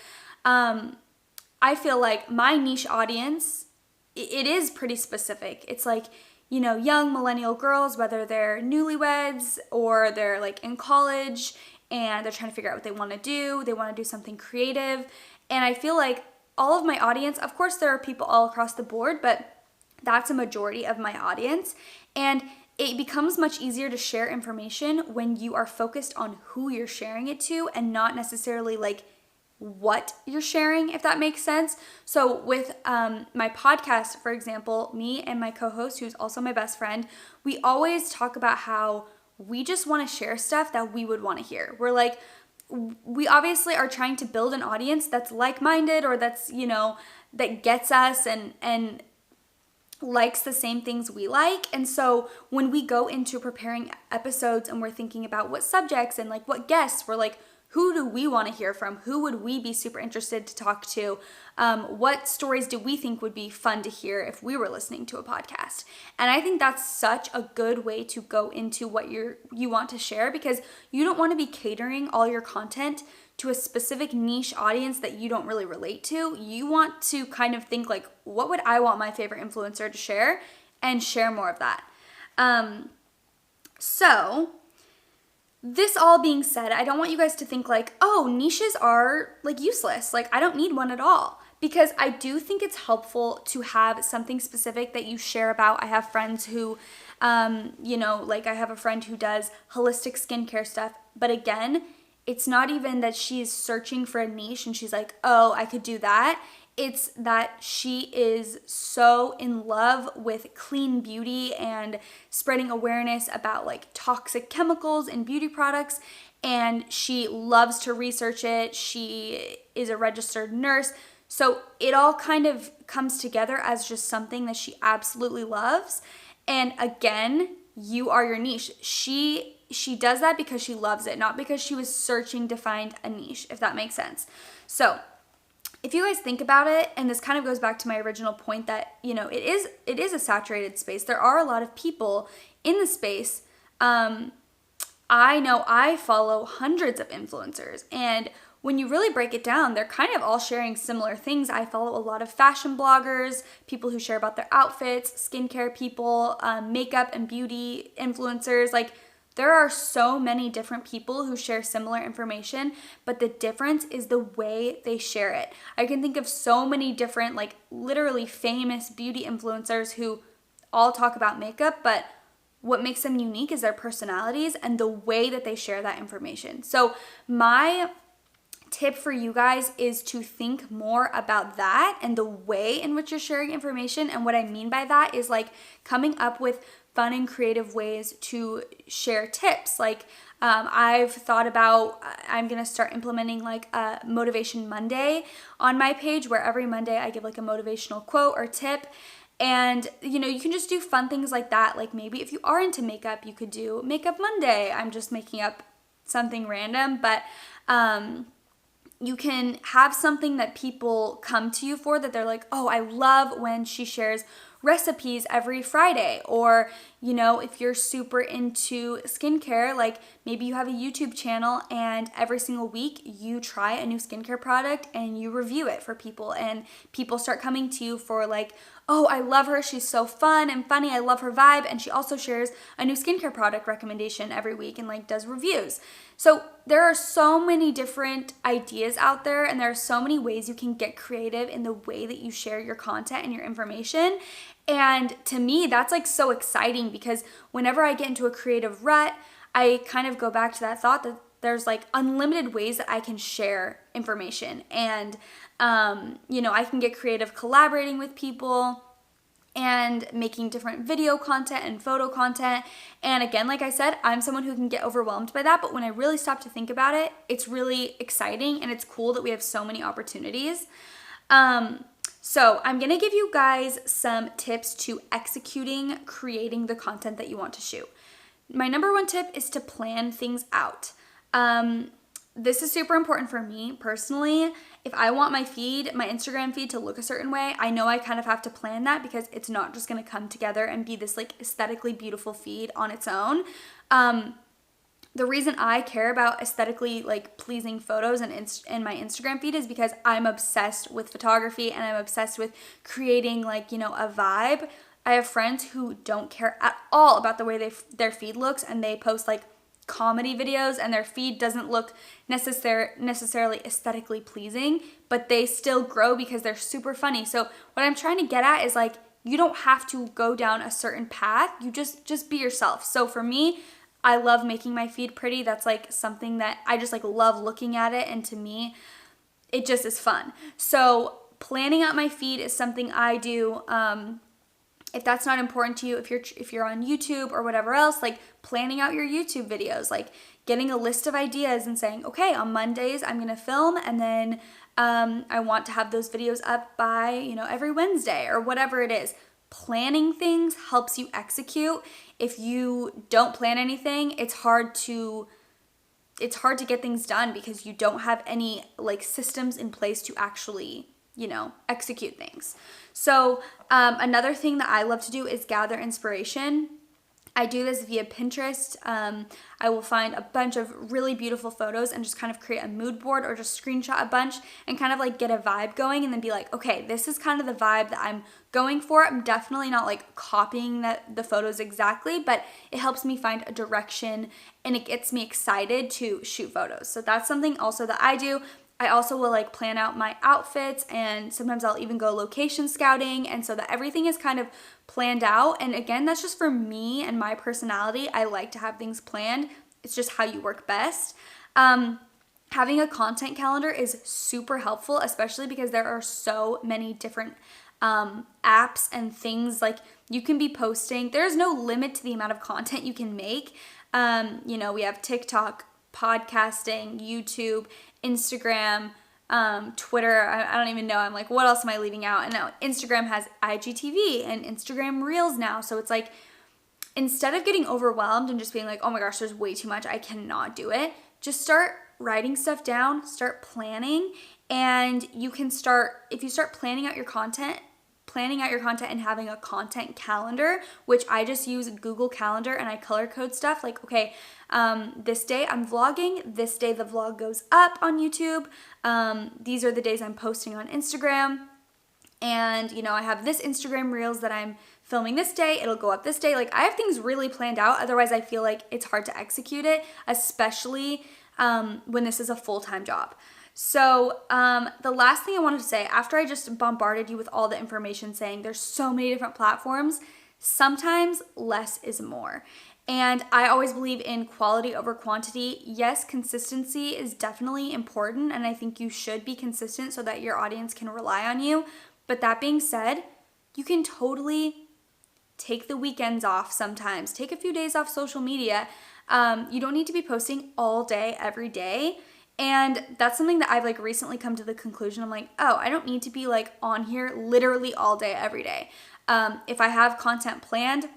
I feel like my niche audience, it is pretty specific. It's like, you know, young millennial girls, whether they're newlyweds or they're like in college and they're trying to figure out what they want to do. They want to do something creative. And I feel like all of my audience, of course there are people all across the board, but that's a majority of my audience. And it becomes much easier to share information when you are focused on who you're sharing it to, and not necessarily like what you're sharing, if that makes sense. So with my podcast, for example, me and my co-host, who's also my best friend, we always talk about how we just want to share stuff that we would want to hear. We're like, we obviously are trying to build an audience that's like-minded, or that's, you know, that gets us and likes the same things we like. And so when we go into preparing episodes and we're thinking about what subjects and like what guests, we're like, who do we want to hear from? Who would we be super interested to talk to? What stories do we think would be fun to hear if we were listening to a podcast? And I think that's such a good way to go into what you want to share, because you don't want to be catering all your content to a specific niche audience that you don't really relate to. You want to kind of think like, what would I want my favorite influencer to share, and share more of that. So this all being said, I don't want you guys to think like, oh, niches are like useless. Like I don't need one at all. Because I do think it's helpful to have something specific that you share about. I have friends who, like I have a friend who does holistic skincare stuff. But again, it's not even that she's searching for a niche and she's like, oh, I could do that. It's that she is so in love with clean beauty and spreading awareness about like toxic chemicals in beauty products. And she loves to research it. She is a registered nurse. So it all kind of comes together as just something that she absolutely loves. And again, you are your niche. She does that because she loves it, not because she was searching to find a niche, if that makes sense. So if you guys think about it, and this kind of goes back to my original point that, you know, it is a saturated space. There are a lot of people in the space. I know I follow hundreds of influencers, and when you really break it down, they're kind of all sharing similar things. I follow a lot of fashion bloggers, people who share about their outfits, skincare people, makeup and beauty influencers. Like, there are so many different people who share similar information, but the difference is the way they share it. I can think of so many different, like literally famous beauty influencers who all talk about makeup, but what makes them unique is their personalities and the way that they share that information. So my tip for you guys is to think more about that and the way in which you're sharing information. And what I mean by that is like coming up with fun and creative ways to share tips. Like I've thought about, I'm gonna start implementing like a Motivation Monday on my page, where every Monday I give like a motivational quote or tip. And you know, you can just do fun things like that. Like maybe if you are into makeup, you could do Makeup Monday. I'm just making up something random, but you can have something that people come to you for, that they're like, oh, I love when she shares recipes every Friday. Or, you know, if you're super into skincare, like maybe you have a YouTube channel and every single week you try a new skincare product and you review it for people, and people start coming to you for like, oh, I love her, she's so fun and funny, I love her vibe, and she also shares a new skincare product recommendation every week and like does reviews. So there are so many different ideas out there, and there are so many ways you can get creative in the way that you share your content and your information. And to me, that's like so exciting, because whenever I get into a creative rut, I kind of go back to that thought that there's like unlimited ways that I can share information. And, you know, I can get creative collaborating with people and making different video content and photo content. And again, like I said, I'm someone who can get overwhelmed by that, but when I really stop to think about it, it's really exciting and it's cool that we have so many opportunities. So I'm gonna give you guys some tips to creating the content that you want to shoot. My number one tip is to plan things out. This is super important for me personally. If I want my Instagram feed to look a certain way, I know I kind of have to plan that, because it's not just gonna come together and be this like aesthetically beautiful feed on its own. The reason I care about aesthetically like pleasing photos in my Instagram feed is because I'm obsessed with photography and I'm obsessed with creating like, you know, a vibe. I have friends who don't care at all about the way their feed looks, and they post like comedy videos and their feed doesn't look necessarily aesthetically pleasing, but they still grow because they're super funny. So what I'm trying to get at is like, you don't have to go down a certain path. You just be yourself. So for me, I love making my feed pretty. That's like something that I just like love looking at it. And to me, it just is fun. So planning out my feed is something I do. If that's not important to you, if you're on YouTube or whatever else, like planning out your YouTube videos, like getting a list of ideas and saying, okay, on Mondays I'm gonna film, and then I want to have those videos up by, every Wednesday or whatever it is. Planning things helps you execute. If you don't plan anything, it's hard to get things done because you don't have any like systems in place to actually execute things. So another thing that I love to do is gather inspiration. I do this via Pinterest. I will find a bunch of really beautiful photos and just kind of create a mood board or just screenshot a bunch and kind of like get a vibe going and then be like, okay, this is kind of the vibe that I'm going for. I'm definitely not like copying the photos exactly, but it helps me find a direction and it gets me excited to shoot photos. So that's something also that I do. I also will like plan out my outfits, and sometimes I'll even go location scouting, and so that everything is kind of planned out. And again, that's just for me and my personality. I like to have things planned. It's just how you work best. Having a content calendar is super helpful, especially because there are so many different apps and things like you can be posting. There's no limit to the amount of content you can make. We have TikTok, podcasting, YouTube, Instagram, Twitter. I don't even know. I'm like, what else am I leaving out? And now Instagram has IGTV and Instagram Reels now. So it's like, instead of getting overwhelmed and just being like, oh my gosh, there's way too much, I cannot do it, just start writing stuff down, start planning, and you can start, if you start planning out your content and having a content calendar, which I just use Google Calendar and I color code stuff like, okay, this day I'm vlogging, this day the vlog goes up on YouTube, these are the days I'm posting on Instagram, and I have this Instagram Reels that I'm filming this day, it'll go up this day. Like, I have things really planned out, otherwise I feel like it's hard to execute it, especially when this is a full-time job. So the last thing I wanted to say, after I just bombarded you with all the information saying there's so many different platforms, sometimes less is more. And I always believe in quality over quantity. Yes, consistency is definitely important, and I think you should be consistent so that your audience can rely on you. But that being said, you can totally take the weekends off sometimes. Take a few days off social media. You don't need to be posting all day, every day. And that's something that I've like recently come to the conclusion. I'm like, oh, I don't need to be like on here literally all day, every day. If I have content planned,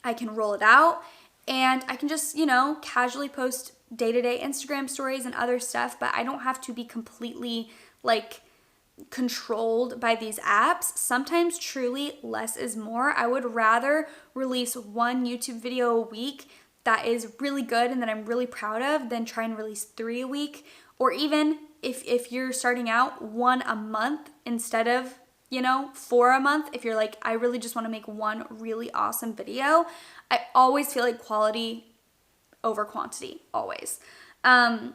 I can roll it out and I can just, casually post day-to-day Instagram stories and other stuff, but I don't have to be completely like controlled by these apps. Sometimes truly less is more. I would rather release one YouTube video a week that is really good and that I'm really proud of than try and release 3 a week, or even if you're starting out, 1 a month instead of 4 a month. If you're like, I really just want to make one really awesome video, I always feel like quality over quantity, always. And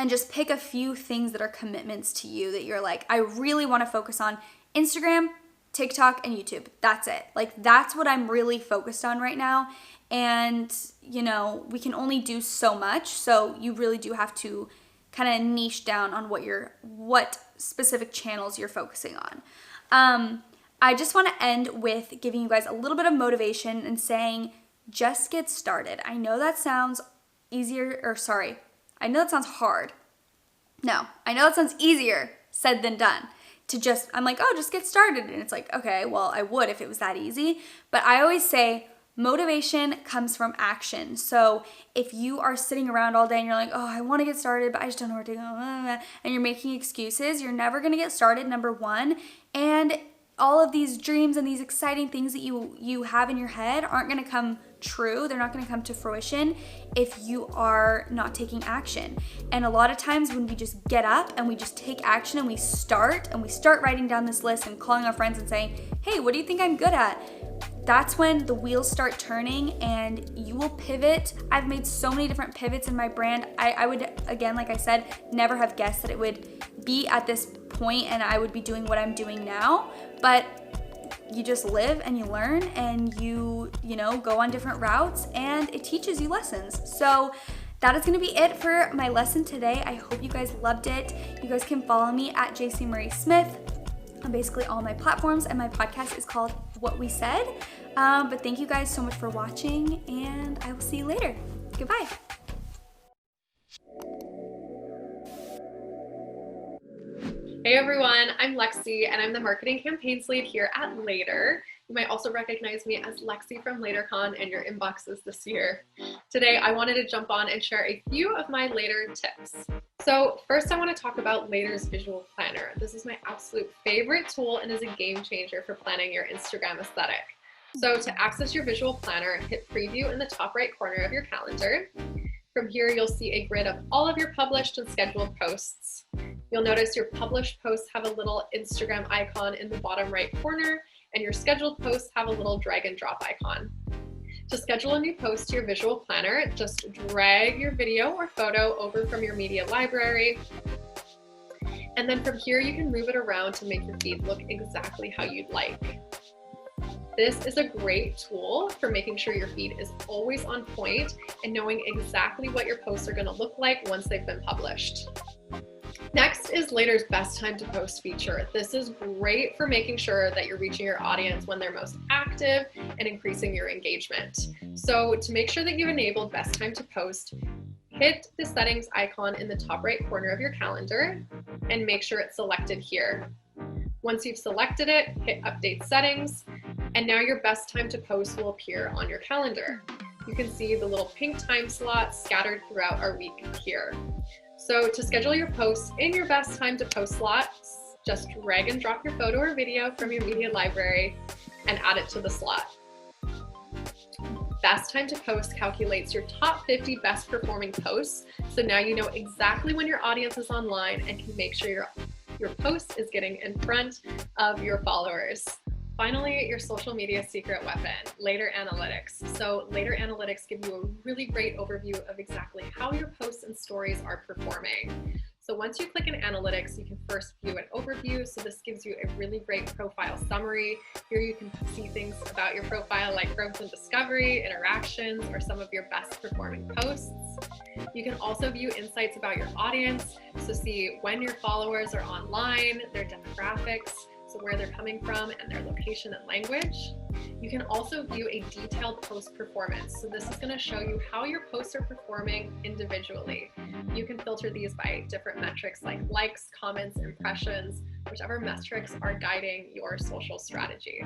just pick a few things that are commitments to you that you're like, I really want to focus on Instagram, TikTok, and YouTube. That's it. Like, that's what I'm really focused on right now. And, we can only do so much. So you really do have to kind of niche down on what specific channels you're focusing on. I just want to end with giving you guys a little bit of motivation and saying, just get started. I know that sounds I know that sounds hard. No, I know that sounds easier said than done. I'm like, oh, just get started. And it's like, okay, well, I would if it was that easy. But I always say, motivation comes from action. So if you are sitting around all day and you're like, oh, I want to get started, but I just don't know where to go, and you're making excuses, you're never going to get started, number one. And all of these dreams and these exciting things that you have in your head aren't going to come true. They're not going to come to fruition if you are not taking action. And a lot of times when we just get up and we just take action and we start writing down this list and calling our friends and saying, hey, what do you think I'm good at? That's when the wheels start turning and you will pivot. I've made so many different pivots in my brand. I would, again, like I said, never have guessed that it would be at this point and I would be doing what I'm doing now. But you just live and you learn and you go on different routes and it teaches you lessons. So that is going to be it for my lesson today. I hope you guys loved it. You guys can follow me at Jaci-Marie Smith on basically all my platforms, and my podcast is called What We Said. But thank you guys so much for watching, and I will see you later. Goodbye. Hey everyone, I'm Lexi and I'm the marketing campaigns lead here at Later. You might also recognize me as Lexi from LaterCon in your inboxes this year. Today I wanted to jump on and share a few of my Later tips. So first I want to talk about Later's visual planner. This is my absolute favorite tool and is a game changer for planning your Instagram aesthetic. So to access your visual planner, hit preview in the top right corner of your calendar. From here, you'll see a grid of all of your published and scheduled posts. You'll notice your published posts have a little Instagram icon in the bottom right corner, and your scheduled posts have a little drag and drop icon. To schedule a new post to your visual planner, just drag your video or photo over from your media library. And then from here, you can move it around to make your feed look exactly how you'd like. This is a great tool for making sure your feed is always on point and knowing exactly what your posts are going to look like once they've been published. Next is Later's Best Time to Post feature. This is great for making sure that you're reaching your audience when they're most active and increasing your engagement. So to make sure that you've enabled Best Time to Post, hit the settings icon in the top right corner of your calendar and make sure it's selected here. Once you've selected it, hit Update Settings, and now your best time to post will appear on your calendar. You can see the little pink time slots scattered throughout our week here. So to schedule your posts in your best time to post slots, just drag and drop your photo or video from your media library and add it to the slot. Best Time to Post calculates your top 50 best performing posts. So now you know exactly when your audience is online and can make sure your post is getting in front of your followers. Finally, your social media secret weapon, Later Analytics. So Later Analytics give you a really great overview of exactly how your posts and stories are performing. So once you click in Analytics, you can first view an overview. So this gives you a really great profile summary. Here you can see things about your profile like growth and discovery, interactions, or some of your best performing posts. You can also view insights about your audience. So see when your followers are online, their demographics, so where they're coming from, and their location and language. You can also view a detailed post performance. So this is going to show you how your posts are performing individually. You can filter these by different metrics like likes, comments, impressions, whichever metrics are guiding your social strategy.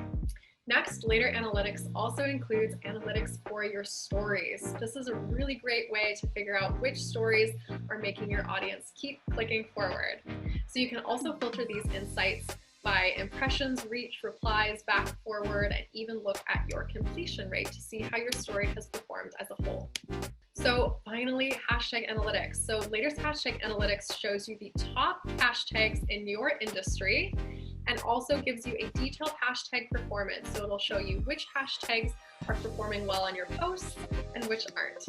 Next, Later Analytics also includes analytics for your stories. This is a really great way to figure out which stories are making your audience keep clicking forward. So you can also filter these insights by impressions, reach, replies, back, forward, and even look at your completion rate to see how your story has performed as a whole. So finally, hashtag analytics. So Later's hashtag analytics shows you the top hashtags in your industry and also gives you a detailed hashtag performance. So it'll show you which hashtags are performing well on your posts and which aren't.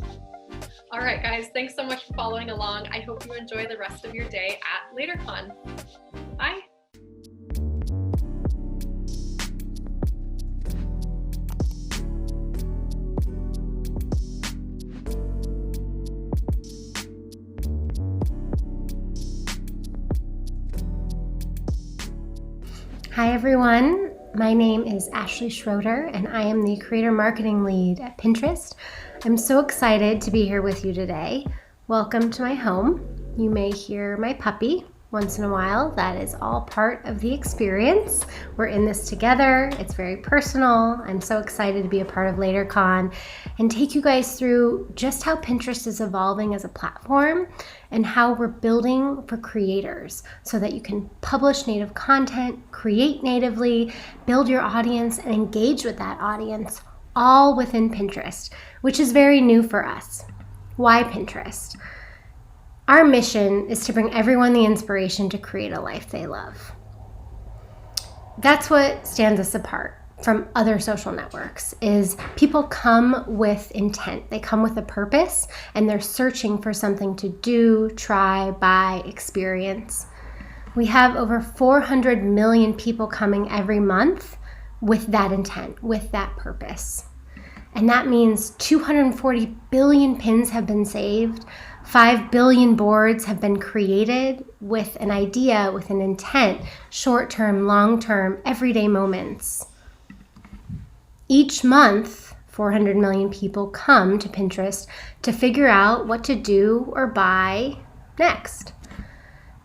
All right, guys, thanks so much for following along. I hope you enjoy the rest of your day at LaterCon. Bye. Hi everyone, my name is Ashleigh Schroeder and I am the Creator Marketing Lead at Pinterest. I'm so excited to be here with you today. Welcome to my home. You may hear my puppy once in a while. That is all part of the experience. We're in this together. It's very personal. I'm so excited to be a part of LaterCon and take you guys through just how Pinterest is evolving as a platform and how we're building for creators so that you can publish native content, create natively, build your audience, and engage with that audience all within Pinterest, which is very new for us. Why Pinterest? Our mission is to bring everyone the inspiration to create a life they love. That's what stands us apart from other social networks, is people come with intent. They come with a purpose and they're searching for something to do, try, buy, experience. We have over 400 million people coming every month with that intent, with that purpose. And that means 240 billion pins have been saved, 5 billion boards have been created with an idea, with an intent, short-term, long-term, everyday moments. Each month, 400 million people come to Pinterest to figure out what to do or buy next.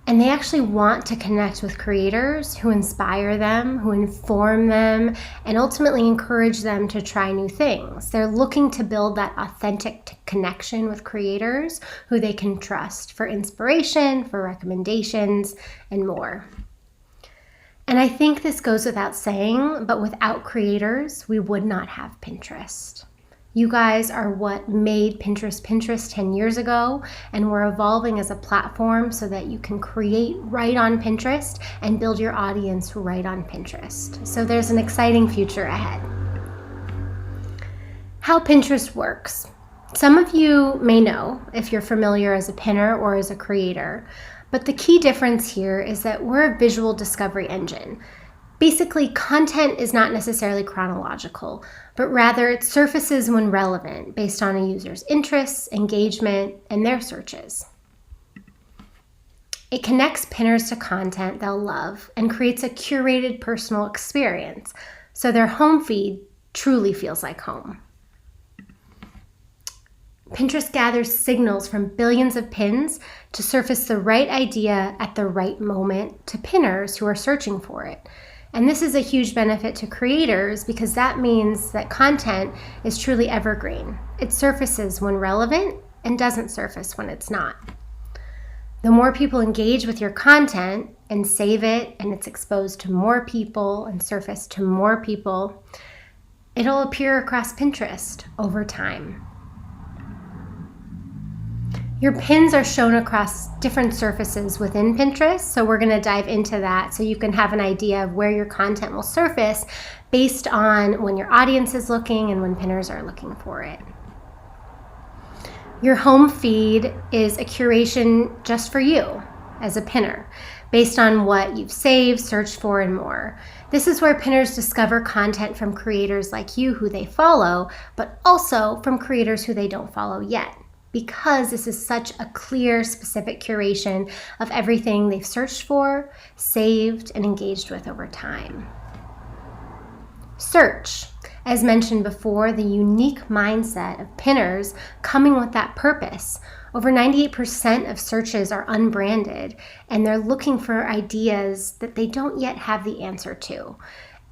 And they actually want to connect with creators who inspire them, who inform them, and ultimately encourage them to try new things. They're looking to build that authentic connection with creators who they can trust for inspiration, for recommendations, and more. And I think this goes without saying, but without creators, we would not have Pinterest. You guys are what made Pinterest 10 years ago, and we're evolving as a platform so that you can create right on Pinterest and build your audience right on Pinterest. So there's an exciting future ahead. How Pinterest works. Some of you may know if you're familiar as a pinner or as a creator, but the key difference here is that we're a visual discovery engine. Basically, content is not necessarily chronological, but rather it surfaces when relevant based on a user's interests, engagement, and their searches. It connects pinners to content they'll love and creates a curated personal experience, so their home feed truly feels like home. Pinterest gathers signals from billions of pins to surface the right idea at the right moment to pinners who are searching for it. And this is a huge benefit to creators because that means that content is truly evergreen. It surfaces when relevant and doesn't surface when it's not. The more people engage with your content and save it, and it's exposed to more people and surfaced to more people, it'll appear across Pinterest over time. Your pins are shown across different surfaces within Pinterest, so we're going to dive into that so you can have an idea of where your content will surface based on when your audience is looking and when pinners are looking for it. Your home feed is a curation just for you as a pinner, based on what you've saved, searched for, and more. This is where pinners discover content from creators like you who they follow, but also from creators who they don't follow yet, because this is such a clear, specific curation of everything they've searched for, saved, and engaged with over time. Search. As mentioned before, the unique mindset of pinners coming with that purpose. Over 98% of searches are unbranded, and they're looking for ideas that they don't yet have the answer to.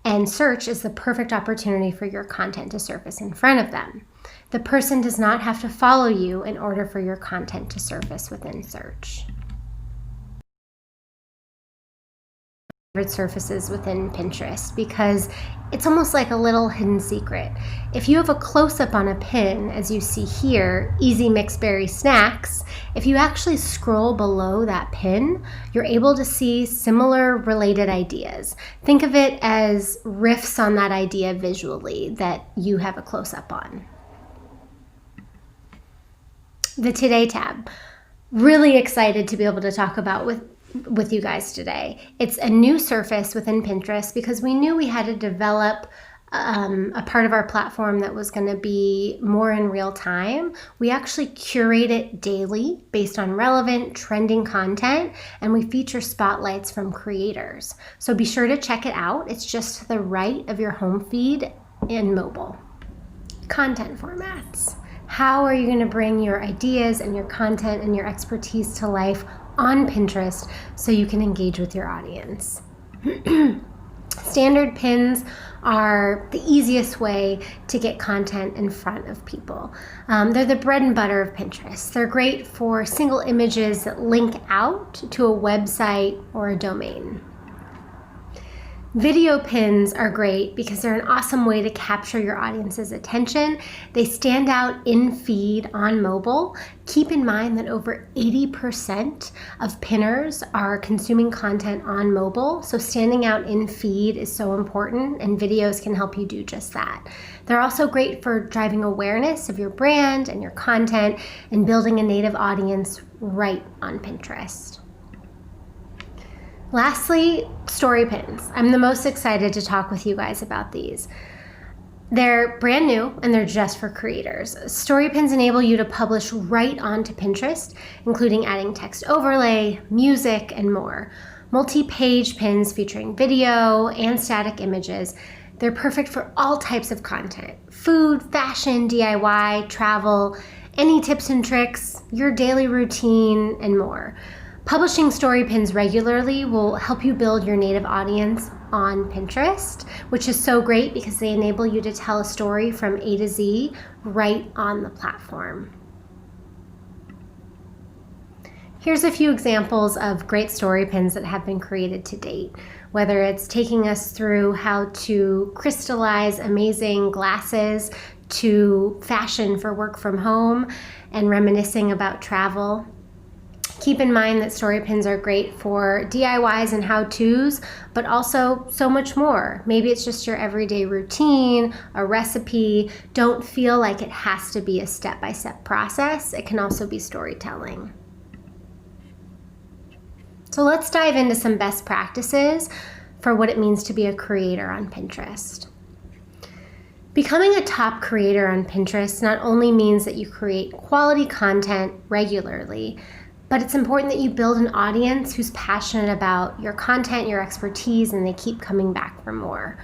And search is the perfect opportunity for your content to surface in front of them. The person does not have to follow you in order for your content to surface within search. Favorite surfaces within Pinterest because it's almost like a little hidden secret. If you have a close-up on a pin, as you see here, Easy Mixed Berry Snacks, if you actually scroll below that pin, you're able to see similar related ideas. Think of it as riffs on that idea visually that you have a close-up on. The Today tab. Really excited to be able to talk about with you guys today. It's a new surface within Pinterest because we knew we had to develop a part of our platform that was going to be more in real time. We actually curate it daily based on relevant, trending content, and we feature spotlights from creators. So be sure to check it out. It's just to the right of your home feed in mobile. Content formats. How are you going to bring your ideas and your content and your expertise to life on Pinterest so you can engage with your audience? Standard pins are the easiest way to get content in front of people. They're the bread and butter of Pinterest. They're great for single images that link out to a website or a domain. Video pins are great because they're an awesome way to capture your audience's attention. They stand out in feed on mobile. Keep in mind that over 80% of pinners are consuming content on mobile, so standing out in feed is so important, and videos can help you do just that. They're also great for driving awareness of your brand and your content and building a native audience right on Pinterest. Lastly, story pins. I'm the most excited to talk with you guys about these. They're brand new and they're just for creators. Story pins enable you to publish right onto Pinterest, including adding text overlay, music, and more. Multi-page pins featuring video and static images. They're perfect for all types of content: food, fashion, DIY, travel, any tips and tricks, your daily routine, and more. Publishing story pins regularly will help you build your native audience on Pinterest, which is so great because they enable you to tell a story from A to Z right on the platform. Here's a few examples of great story pins that have been created to date, whether it's taking us through how to crystallize amazing glasses to fashion for work from home and reminiscing about travel. Keep in mind that story pins are great for DIYs and how-tos, but also so much more. Maybe it's just your everyday routine, a recipe. Don't feel like it has to be a step-by-step process. It can also be storytelling. So let's dive into some best practices for what it means to be a creator on Pinterest. Becoming a top creator on Pinterest not only means that you create quality content regularly, but it's important that you build an audience who's passionate about your content, your expertise, and they keep coming back for more.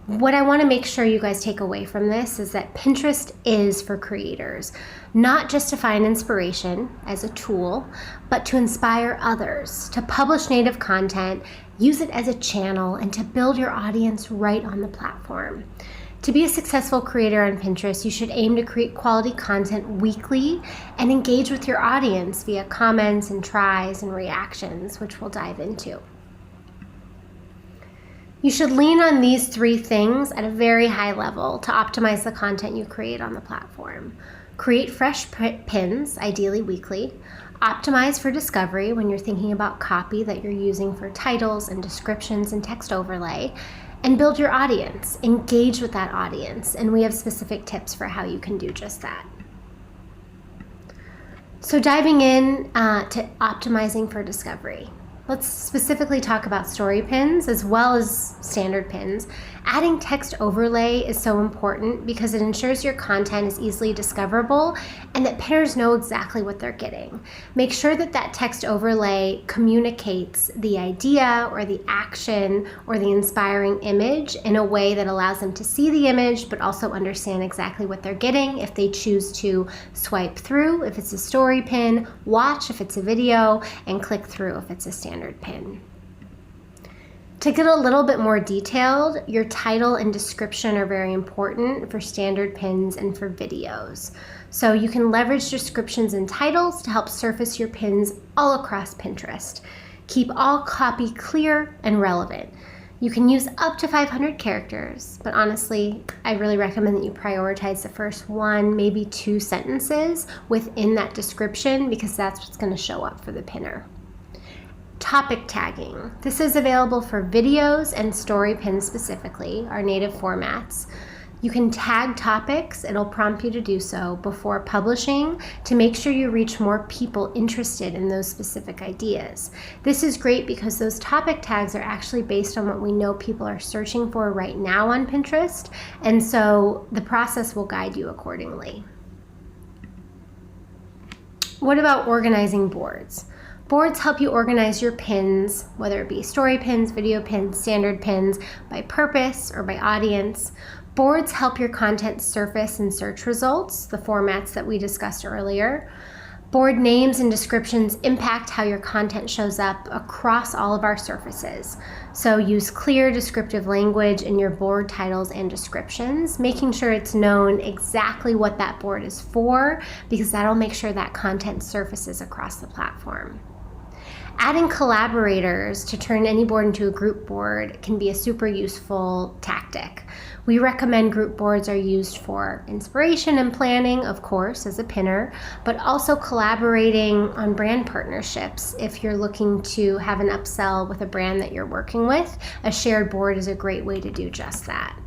What I want to make sure you guys take away from this is that Pinterest is for creators, not just to find inspiration as a tool, but to inspire others, to publish native content, use it as a channel, and to build your audience right on the platform. To be a successful creator on Pinterest, you should aim to create quality content weekly and engage with your audience via comments and tries and reactions, which we'll dive into. You should lean on these three things at a very high level to optimize the content you create on the platform. Create fresh pins, ideally weekly. Optimize for discovery when you're thinking about copy that you're using for titles and descriptions and text overlay. And build your audience, engage with that audience, and we have specific tips for how you can do just that. So diving in to optimizing for discovery. Let's specifically talk about story pins as well as standard pins. Adding text overlay is so important because it ensures your content is easily discoverable and that pinners know exactly what they're getting. Make sure that that text overlay communicates the idea or the action or the inspiring image in a way that allows them to see the image but also understand exactly what they're getting if they choose to swipe through if it's a story pin, watch if it's a video, and click through if it's a standard pin. To get a little bit more detailed, your title and description are very important for standard pins and for videos. So you can leverage descriptions and titles to help surface your pins all across Pinterest. Keep all copy clear and relevant. You can use up to 500 characters, but honestly, I really recommend that you prioritize the first 1, maybe 2 sentences within that description because that's what's going to show up for the pinner. Topic tagging. This is available for videos and story pins specifically, our native formats. You can tag topics, it'll prompt you to do so before publishing to make sure you reach more people interested in those specific ideas. This is great because those topic tags are actually based on what we know people are searching for right now on Pinterest, and so the process will guide you accordingly. What about organizing boards? Boards help you organize your pins, whether it be story pins, video pins, standard pins, by purpose or by audience. Boards help your content surface in search results, the formats that we discussed earlier. Board names and descriptions impact how your content shows up across all of our surfaces. So use clear descriptive language in your board titles and descriptions, making sure it's known exactly what that board is for, because that'll make sure that content surfaces across the platform. Adding collaborators to turn any board into a group board can be a super useful tactic. We recommend group boards are used for inspiration and planning, of course, as a pinner, but also collaborating on brand partnerships. If you're looking to have an upsell with a brand that you're working with, a shared board is a great way to do just that.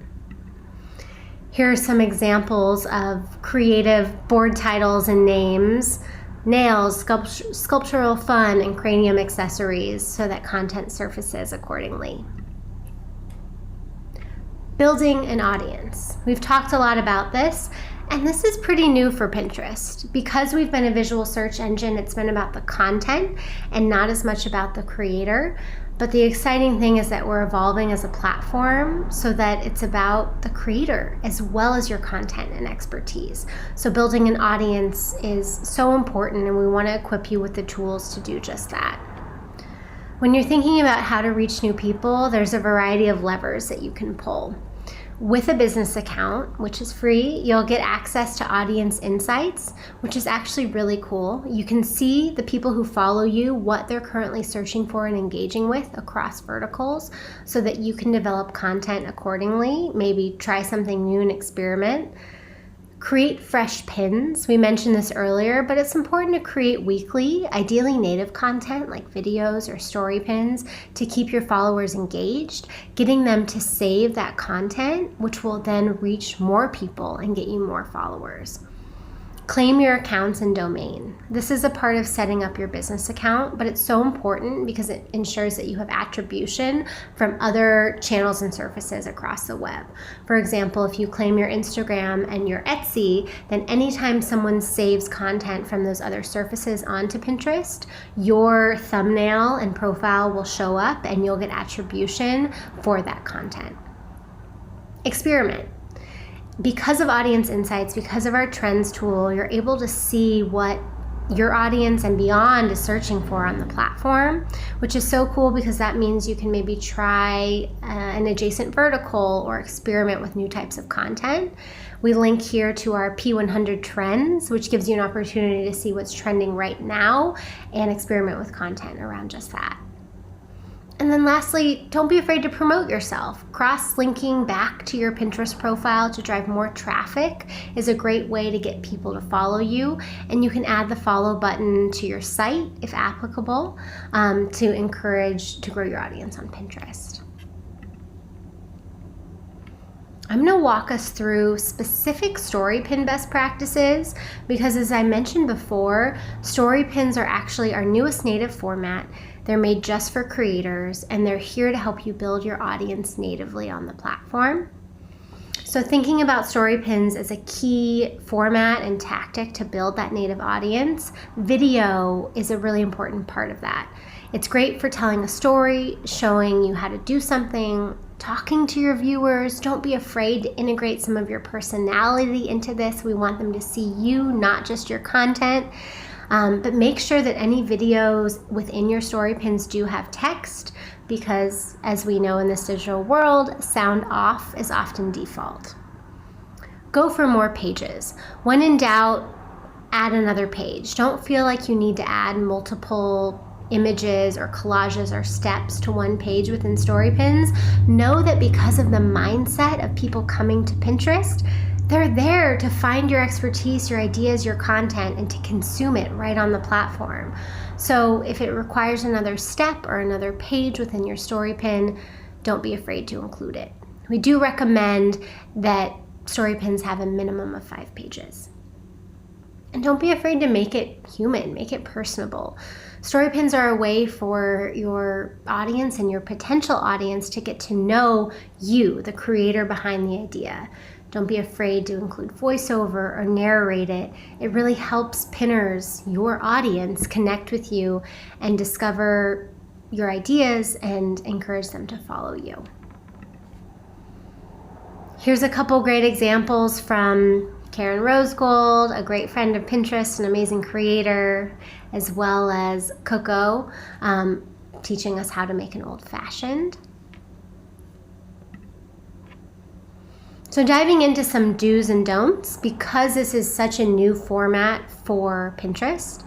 Here are some examples of creative board titles and names. Nails, sculptural fun, and cranium accessories so that content surfaces accordingly. Building an audience. We've talked a lot about this, and this is pretty new for Pinterest. Because we've been a visual search engine, it's been about the content and not as much about the creator. But the exciting thing is that we're evolving as a platform so that it's about the creator as well as your content and expertise. So building an audience is so important, and we want to equip you with the tools to do just that. When you're thinking about how to reach new people, there's a variety of levers that you can pull. With a business account, which is free, you'll get access to audience insights, which is actually really cool. You can see the people who follow you, what they're currently searching for and engaging with across verticals, so that you can develop content accordingly, maybe try something new and experiment. Create fresh pins. We mentioned this earlier, but it's important to create weekly, ideally native content like videos or story pins to keep your followers engaged, getting them to save that content, which will then reach more people and get you more followers. Claim your accounts and domain. This is a part of setting up your business account, but it's so important because it ensures that you have attribution from other channels and surfaces across the web. For example, if you claim your Instagram and your Etsy, then anytime someone saves content from those other surfaces onto Pinterest, your thumbnail and profile will show up and you'll get attribution for that content. Experiment. Because of audience insights, because of our trends tool, you're able to see what your audience and beyond is searching for on the platform, which is so cool because that means you can maybe try an adjacent vertical or experiment with new types of content. We link here to our P100 trends, which gives you an opportunity to see what's trending right now and experiment with content around just that. And then lastly, don't be afraid to promote yourself. Cross-linking back to your Pinterest profile to drive more traffic is a great way to get people to follow you. And you can add the follow button to your site, if applicable, to encourage to grow your audience on Pinterest. I'm going to walk us through specific story pin best practices because, as I mentioned before, story pins are actually our newest native format. They're made just for creators, and they're here to help you build your audience natively on the platform. So thinking about story pins as a key format and tactic to build that native audience, video is a really important part of that. It's great for telling a story, showing you how to do something, talking to your viewers. Don't be afraid to integrate some of your personality into this. We want them to see you, not just your content. But make sure that any videos within your story pins do have text because, as we know in this digital world, sound off is often default. Go for more pages. When in doubt, add another page. Don't feel like you need to add multiple images or collages or steps to one page within story pins. Know that because of the mindset of people coming to Pinterest, they're there to find your expertise, your ideas, your content, and to consume it right on the platform. So if it requires another step or another page within your story pin, don't be afraid to include it. We do recommend that story pins have a minimum of 5 pages. And don't be afraid to make it human, make it personable. Story pins are a way for your audience and your potential audience to get to know you, the creator behind the idea. Don't be afraid to include voiceover or narrate it. It really helps pinners, your audience, connect with you and discover your ideas and encourage them to follow you. Here's a couple great examples from Karen Rosegold, a great friend of Pinterest, an amazing creator, as well as Coco, teaching us how to make an old-fashioned. So diving into some do's and don'ts, because this is such a new format for Pinterest,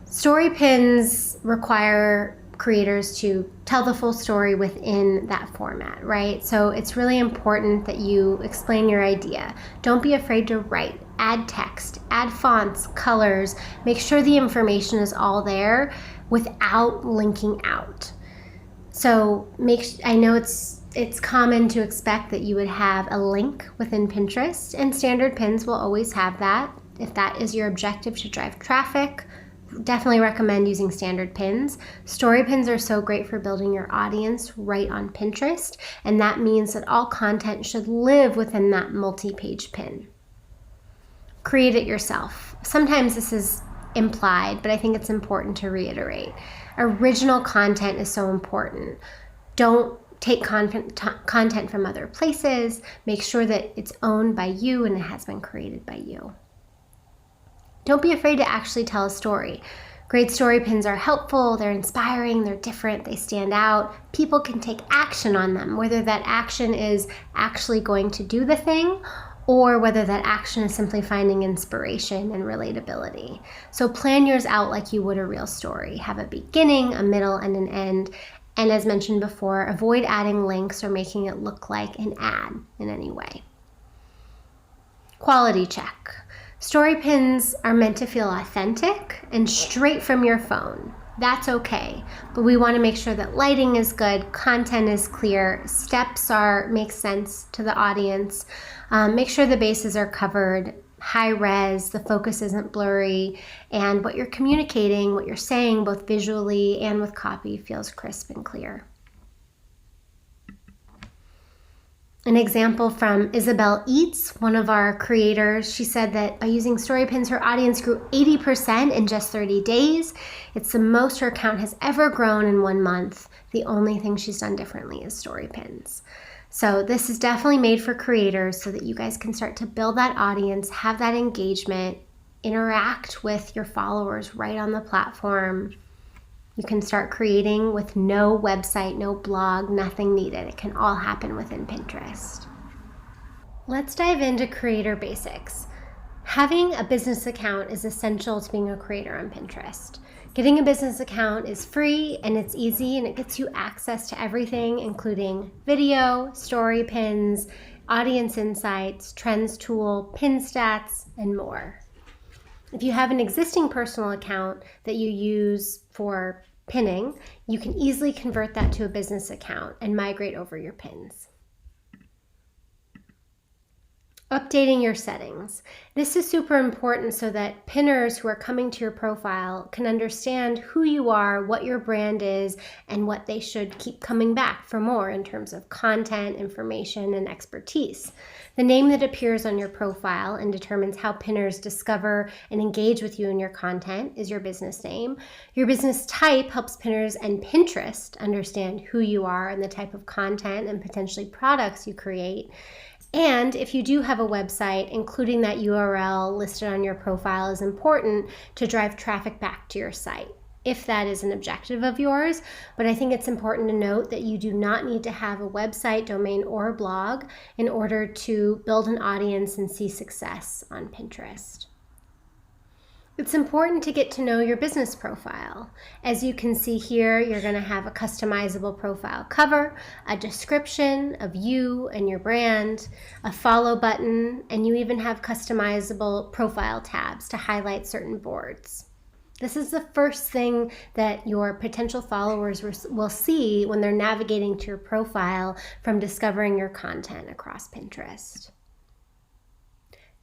story pins require creators to tell the full story within that format, right? So it's really important that you explain your idea. Don't be afraid to write, add text, add fonts, colors, make sure the information is all there without linking out. So I know it's common to expect that you would have a link within Pinterest, and standard pins will always have that. If that is your objective to drive traffic, definitely recommend using standard pins. Story pins are so great for building your audience right on Pinterest, and that means that all content should live within that multi-page pin. Create it yourself. Sometimes this is implied, but I think it's important to reiterate. Original content is so important. Don't take content from other places. Make sure that it's owned by you and it has been created by you. Don't be afraid to actually tell a story. Great story pins are helpful, they're inspiring, they're different, they stand out. People can take action on them, whether that action is actually going to do the thing or whether that action is simply finding inspiration and relatability. So plan yours out like you would a real story. Have a beginning, a middle, and an end. And as mentioned before, avoid adding links or making it look like an ad in any way. Quality check. Story pins are meant to feel authentic and straight from your phone. That's okay, but we want to make sure that lighting is good, content is clear, steps make sense to the audience. Make sure the bases are covered, high res, the focus isn't blurry, and what you're communicating, what you're saying, both visually and with copy, feels crisp and clear. An example from Isabel Eats, one of our creators. She said that by using story pins, her audience grew 80% in just 30 days. It's the most her account has ever grown in 1 month. The only thing she's done differently is story pins. So this is definitely made for creators so that you guys can start to build that audience, have that engagement, interact with your followers right on the platform. You can start creating with no website, no blog, nothing needed. It can all happen within Pinterest. Let's dive into creator basics. Having a business account is essential to being a creator on Pinterest. Getting a business account is free and it's easy and it gets you access to everything, including video, story pins, audience insights, trends tool, pin stats, and more. If you have an existing personal account that you use for pinning, you can easily convert that to a business account and migrate over your pins. Updating your settings. This is super important so that pinners who are coming to your profile can understand who you are, what your brand is, and what they should keep coming back for more in terms of content, information, and expertise. The name that appears on your profile and determines how pinners discover and engage with you in your content is your business name. Your business type helps pinners and Pinterest understand who you are and the type of content and potentially products you create. And if you do have a website, including that URL listed on your profile is important to drive traffic back to your site, if that is an objective of yours. But I think it's important to note that you do not need to have a website, domain, or a blog in order to build an audience and see success on Pinterest. It's important to get to know your business profile. As you can see here, you're going to have a customizable profile cover, a description of you and your brand, a follow button, and you even have customizable profile tabs to highlight certain boards. This is the first thing that your potential followers will see when they're navigating to your profile from discovering your content across Pinterest.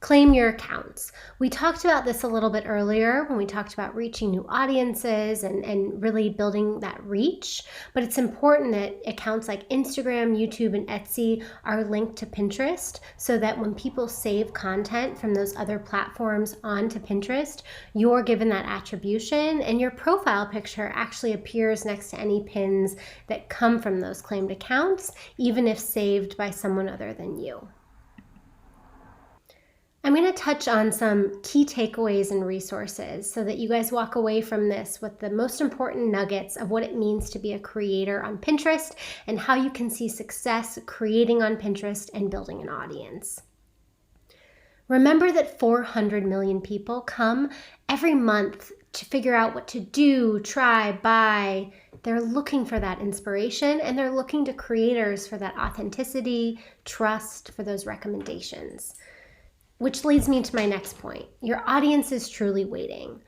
Claim your accounts. We talked about this a little bit earlier when we talked about reaching new audiences and really building that reach, but it's important that accounts like Instagram, YouTube, and Etsy are linked to Pinterest so that when people save content from those other platforms onto Pinterest, you're given that attribution and your profile picture actually appears next to any pins that come from those claimed accounts, even if saved by someone other than you. I'm going to touch on some key takeaways and resources so that you guys walk away from this with the most important nuggets of what it means to be a creator on Pinterest and how you can see success creating on Pinterest and building an audience. Remember that 400 million people come every month to figure out what to do, try, buy. They're looking for that inspiration and they're looking to creators for that authenticity, trust, for those recommendations. Which leads me to my next point. Your audience is truly waiting.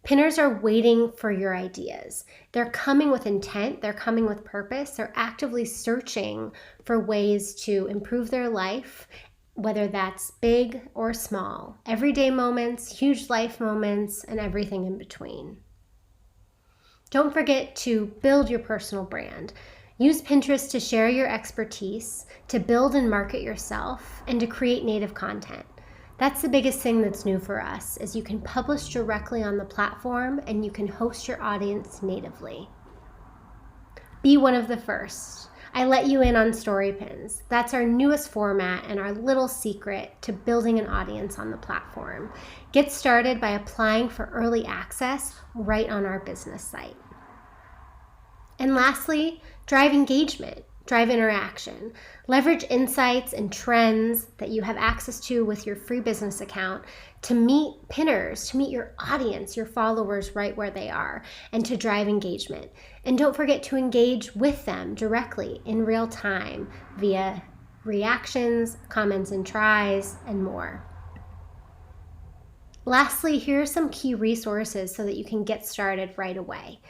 Pinners are waiting for your ideas. They're coming with intent, they're coming with purpose, they're actively searching for ways to improve their life, whether that's big or small. Everyday moments, huge life moments, and everything in between. Don't forget to build your personal brand. Use Pinterest to share your expertise, to build and market yourself, and to create native content. That's the biggest thing that's new for us, is you can publish directly on the platform and you can host your audience natively. Be one of the first. I let you in on story pins. That's our newest format and our little secret to building an audience on the platform. Get started by applying for early access right on our business site. And lastly, drive engagement, drive interaction. Leverage insights and trends that you have access to with your free business account to meet pinners, to meet your audience, your followers right where they are, and to drive engagement. And don't forget to engage with them directly in real time via reactions, comments and tries, and more. Lastly, here are some key resources so that you can get started right away.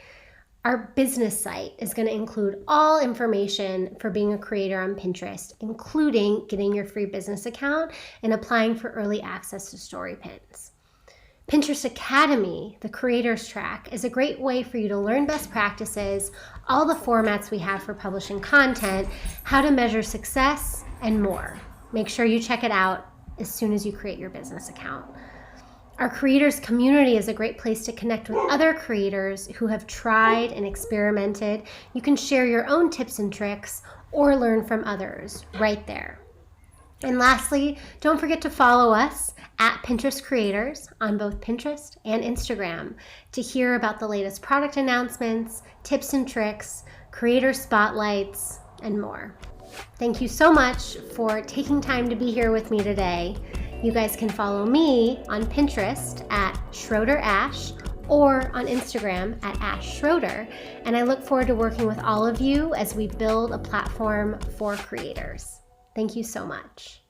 Our business site is going to include all information for being a creator on Pinterest, including getting your free business account and applying for early access to story pins. Pinterest Academy, the creators track, is a great way for you to learn best practices, all the formats we have for publishing content, how to measure success, and more. Make sure you check it out as soon as you create your business account. Our creators community is a great place to connect with other creators who have tried and experimented. You can share your own tips and tricks or learn from others right there. And lastly, don't forget to follow us at Pinterest Creators on both Pinterest and Instagram to hear about the latest product announcements, tips and tricks, creator spotlights, and more. Thank you so much for taking time to be here with me today. You guys can follow me on Pinterest at Schroeder Ash or on Instagram at Ash Schroeder. And I look forward to working with all of you as we build a platform for creators. Thank you so much.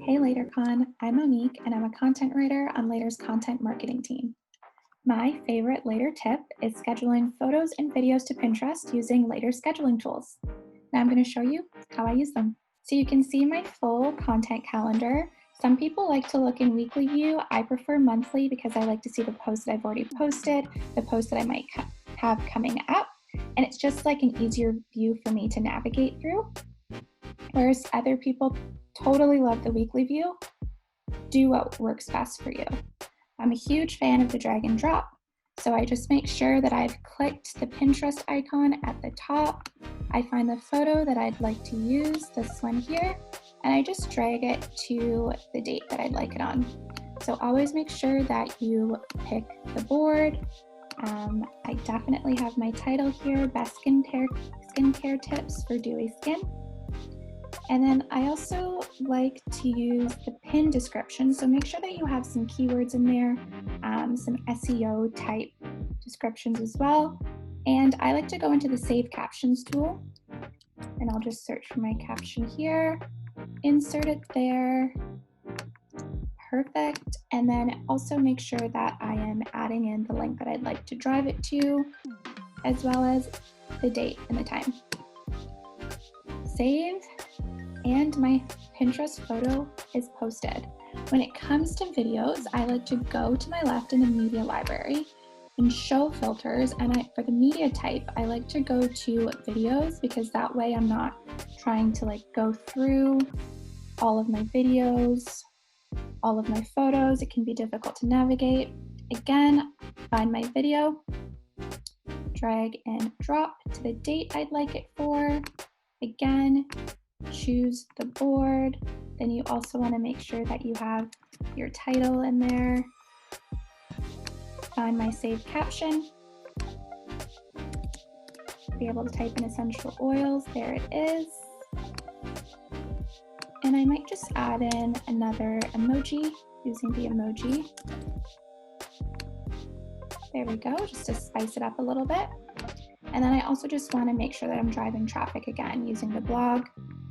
Hey LaterCon, I'm Monique and I'm a content writer on Later's content marketing team. My favorite Later tip is scheduling photos and videos to Pinterest using Later scheduling tools. Now I'm going to show you how I use them. So you can see my full content calendar. Some people like to look in weekly view. I prefer monthly because I like to see the posts that I've already posted, the posts that I might have coming up, and it's just like an easier view for me to navigate through. Whereas other people totally love the weekly view. Do what works best for you. I'm a huge fan of the drag and drop, so I just make sure that I've clicked the Pinterest icon at the top. I find the photo that I'd like to use, this one here, and I just drag it to the date that I'd like it on. So always make sure that you pick the board. I definitely have my title here, Best Skincare Tips for Dewy Skin. And then I also like to use the pin description, so make sure that you have some keywords in there, some SEO type descriptions as well. And I like to go into the Save Captions tool, and I'll just search for my caption here, insert it there, perfect. And then also make sure that I am adding in the link that I'd like to drive it to, as well as the date and the time. Save. And my Pinterest photo is posted. When it comes to videos, I like to go to my left in the media library and show filters. And for the media type, I like to go to videos because that way I'm not trying to like go through all of my videos, all of my photos. It can be difficult to navigate. Again, find my video, drag and drop to the date I'd like it for. Again, choose the board. Then you also want to make sure that you have your title in there. Find my saved caption. Be able to type in essential oils. There it is. And I might just add in another emoji using the emoji. There we go, just to spice it up a little bit. And then I also just want to make sure that I'm driving traffic again using the blog,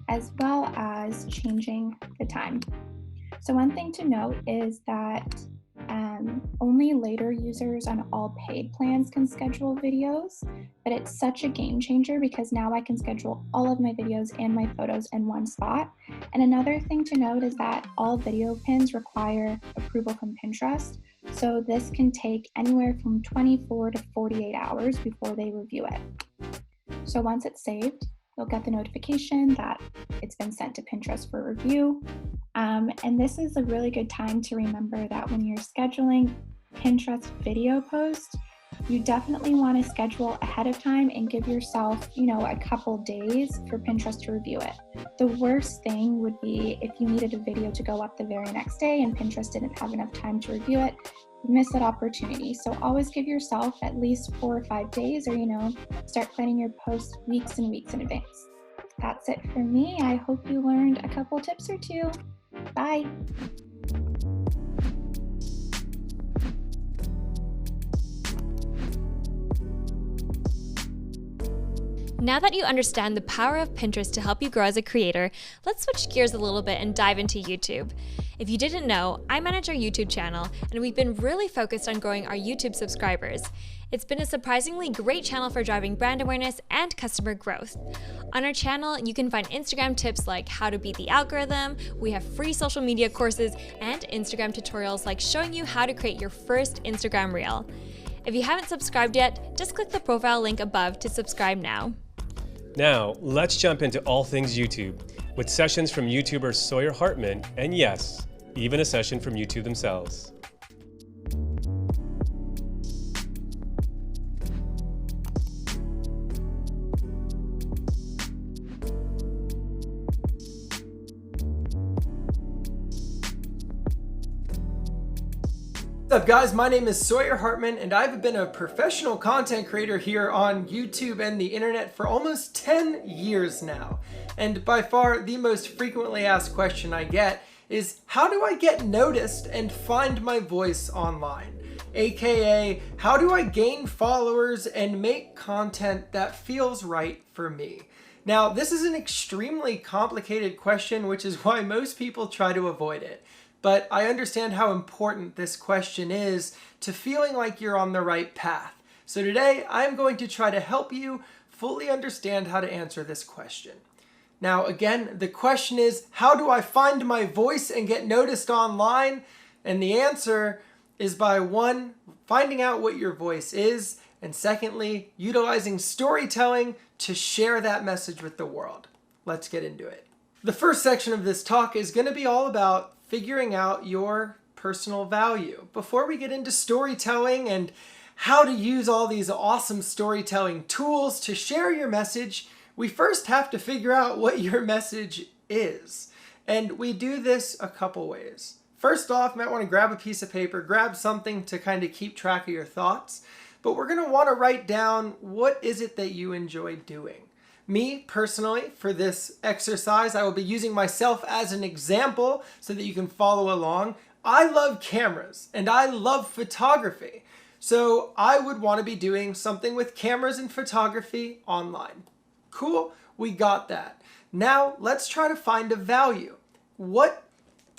as well as changing the time. So one thing to note is that only Later users on all paid plans can schedule videos, but it's such a game changer because now I can schedule all of my videos and my photos in one spot. And another thing to note is that all video pins require approval from Pinterest. So this can take anywhere from 24 to 48 hours before they review it. So once it's saved, you'll get the notification that it's been sent to Pinterest for review. And this is a really good time to remember that when you're scheduling Pinterest video posts, you definitely want to schedule ahead of time and give yourself, a couple days for Pinterest to review it. The worst thing would be if you needed a video to go up the very next day and Pinterest didn't have enough time to review it, you miss that opportunity. So always give yourself at least 4 or 5 days, or start planning your posts weeks and weeks in advance. That's it for me. I hope you learned a couple tips or two. Bye. Now that you understand the power of Pinterest to help you grow as a creator, let's switch gears a little bit and dive into YouTube. If you didn't know, I manage our YouTube channel, and we've been really focused on growing our YouTube subscribers. It's been a surprisingly great channel for driving brand awareness and customer growth. On our channel, you can find Instagram tips like how to beat the algorithm, we have free social media courses, and Instagram tutorials like showing you how to create your first Instagram reel. If you haven't subscribed yet, just click the profile link above to subscribe now. Now, let's jump into all things YouTube, with sessions from YouTuber Sawyer Hartman, and yes, even a session from YouTube themselves. What's up guys, my name is Sawyer Hartman and I've been a professional content creator here on YouTube and the internet for almost 10 years now. And by far the most frequently asked question I get is, how do I get noticed and find my voice online? AKA, how do I gain followers and make content that feels right for me? Now, this is an extremely complicated question, which is why most people try to avoid it. But I understand how important this question is to feeling like you're on the right path. So today, I'm going to try to help you fully understand how to answer this question. Now, again, the question is, how do I find my voice and get noticed online? And the answer is by 1, finding out what your voice is, and secondly, utilizing storytelling to share that message with the world. Let's get into it. The first section of this talk is going to be all about figuring out your personal value. Before we get into storytelling and how to use all these awesome storytelling tools to share your message, we first have to figure out what your message is. And we do this a couple ways. First off, you might want to grab a piece of paper, grab something to kind of keep track of your thoughts. But we're going to want to write down, what is it that you enjoy doing? Me, personally, for this exercise, I will be using myself as an example so that you can follow along. I love cameras and I love photography. So I would want to be doing something with cameras and photography online. Cool, we got that. Now let's try to find a value. What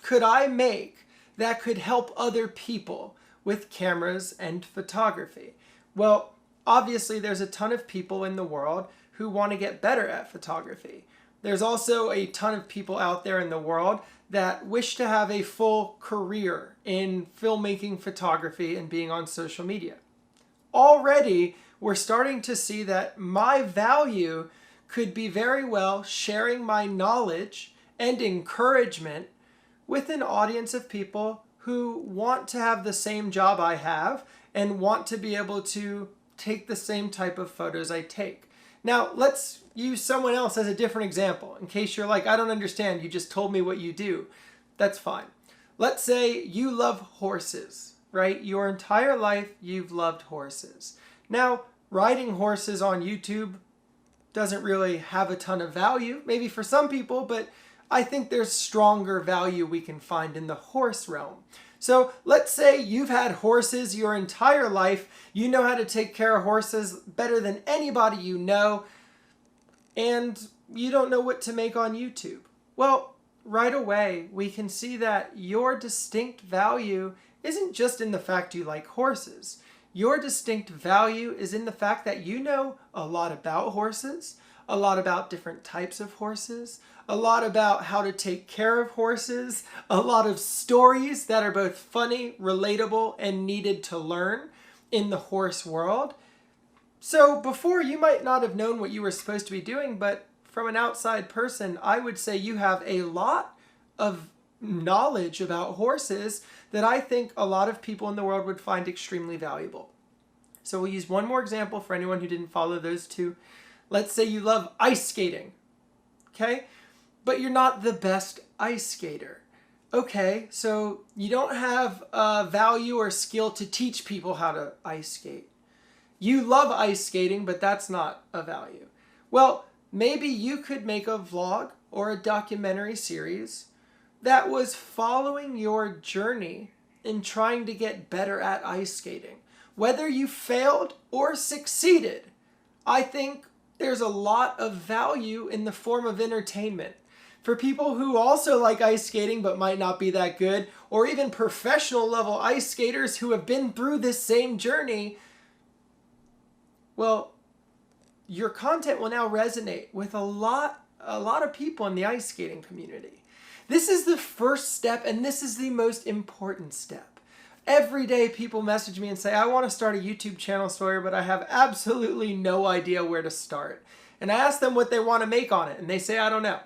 could I make that could help other people with cameras and photography? Well, obviously there's a ton of people in the world who want to get better at photography. There's also a ton of people out there in the world that wish to have a full career in filmmaking, photography, and being on social media. Already, we're starting to see that my value could be very well sharing my knowledge and encouragement with an audience of people who want to have the same job I have and want to be able to take the same type of photos I take. Now, let's use someone else as a different example. In case you're like, I don't understand, you just told me what you do. That's fine. Let's say you love horses, right? Your entire life, you've loved horses. Now, riding horses on YouTube doesn't really have a ton of value, maybe for some people, but I think there's stronger value we can find in the horse realm. So let's say you've had horses your entire life. You know how to take care of horses better than anybody you know, and you don't know what to make on YouTube. Well, right away, we can see that your distinct value isn't just in the fact you like horses. Your distinct value is in the fact that you know a lot about horses, a lot about different types of horses, a lot about how to take care of horses, a lot of stories that are both funny, relatable, and needed to learn in the horse world. So before, you might not have known what you were supposed to be doing, but from an outside person, I would say you have a lot of knowledge about horses that I think a lot of people in the world would find extremely valuable. So we'll use one more example for anyone who didn't follow those two. Let's say you love ice skating, okay? But you're not the best ice skater. Okay, so you don't have value or skill to teach people how to ice skate. You love ice skating, but that's not a value. Well, maybe you could make a vlog or a documentary series that was following your journey in trying to get better at ice skating. Whether you failed or succeeded, I think there's a lot of value in the form of entertainment. For people who also like ice skating but might not be that good, or even professional level ice skaters who have been through this same journey, well, your content will now resonate with a lot of people in the ice skating community. This is the first step, and this is the most important step. Every day people message me and say, I want to start a YouTube channel, Sawyer, but I have absolutely no idea where to start. And I ask them what they want to make on it, and they say, I don't know.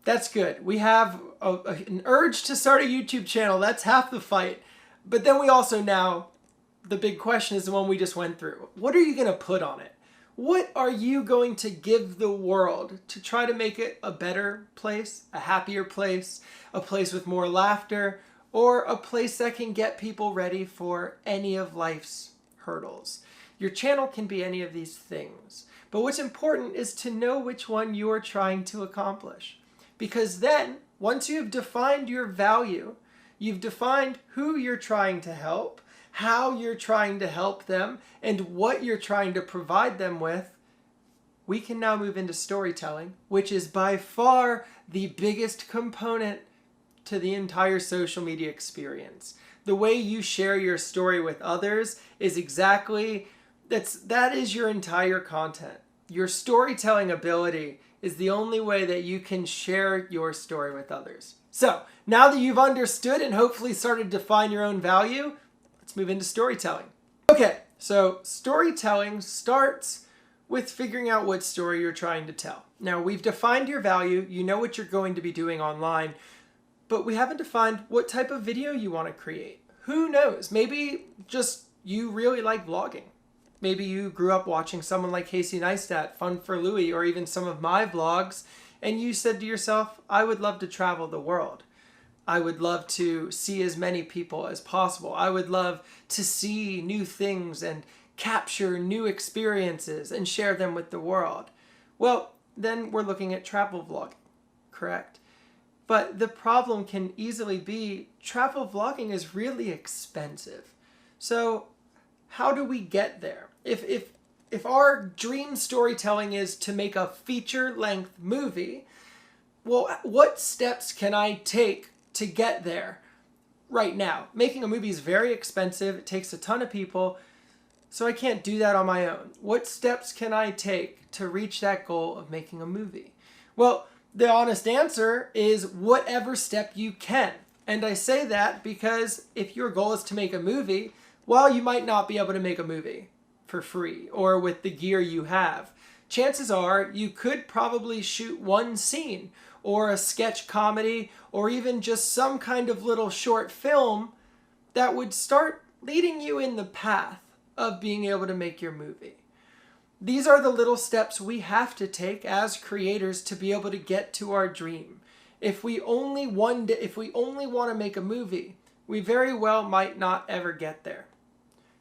That's good. We have an urge to start a YouTube channel. That's half the fight. But then we also now, the big question is the one we just went through. What are you going to put on it? What are you going to give the world to try to make it a better place, a happier place, a place with more laughter, or a place that can get people ready for any of life's hurdles? Your channel can be any of these things. But what's important is to know which one you're trying to accomplish. Because then, once you've defined your value, you've defined who you're trying to help, how you're trying to help them, and what you're trying to provide them with, we can now move into storytelling, which is by far the biggest component to the entire social media experience. The way you share your story with others is that is your entire content. Your storytelling ability is the only way that you can share your story with others. So now that you've understood and hopefully started to find your own value, let's move into storytelling. Okay, so storytelling starts with figuring out what story you're trying to tell. Now, we've defined your value, you know what you're going to be doing online, but we haven't defined what type of video you want to create. Who knows? Maybe just you really like vlogging. Maybe you grew up watching someone like Casey Neistat, Fun for Louie, or even some of my vlogs, and you said to yourself, I would love to travel the world. I would love to see as many people as possible. I would love to see new things and capture new experiences and share them with the world. Well, then we're looking at travel vlogging, correct? But the problem can easily be travel vlogging is really expensive. So how do we get there? If our dream storytelling is to make a feature-length movie, well, what steps can I take to get there right now? Making a movie is very expensive. It takes a ton of people. So I can't do that on my own. What steps can I take to reach that goal of making a movie? Well, the honest answer is whatever step you can. And I say that because if your goal is to make a movie, well, you might not be able to make a movie for free or with the gear you have. Chances are you could probably shoot one scene or a sketch comedy or even just some kind of little short film that would start leading you in the path of being able to make your movie. These are the little steps we have to take as creators to be able to get to our dream. If we only want to make a movie, we very well might not ever get there.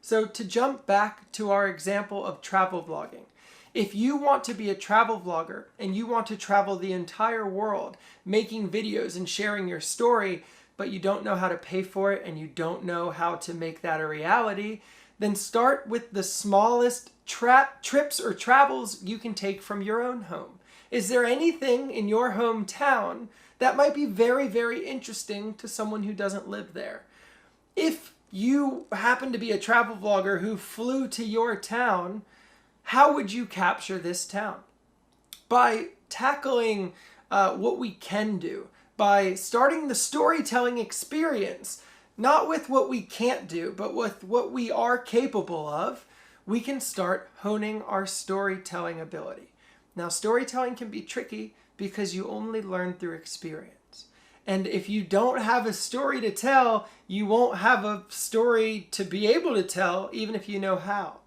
So to jump back to our example of travel vlogging, if you want to be a travel vlogger and you want to travel the entire world making videos and sharing your story, but you don't know how to pay for it and you don't know how to make that a reality, then start with the smallest trips or travels you can take from your own home. Is there anything in your hometown that might be very, very interesting to someone who doesn't live there? If you happen to be a travel vlogger who flew to your town, how would you capture this town? By tackling what we can do, by starting the storytelling experience, not with what we can't do, but with what we are capable of, we can start honing our storytelling ability. Now, storytelling can be tricky because you only learn through experience. And if you don't have a story to tell, you won't have a story to be able to tell, even if you know how.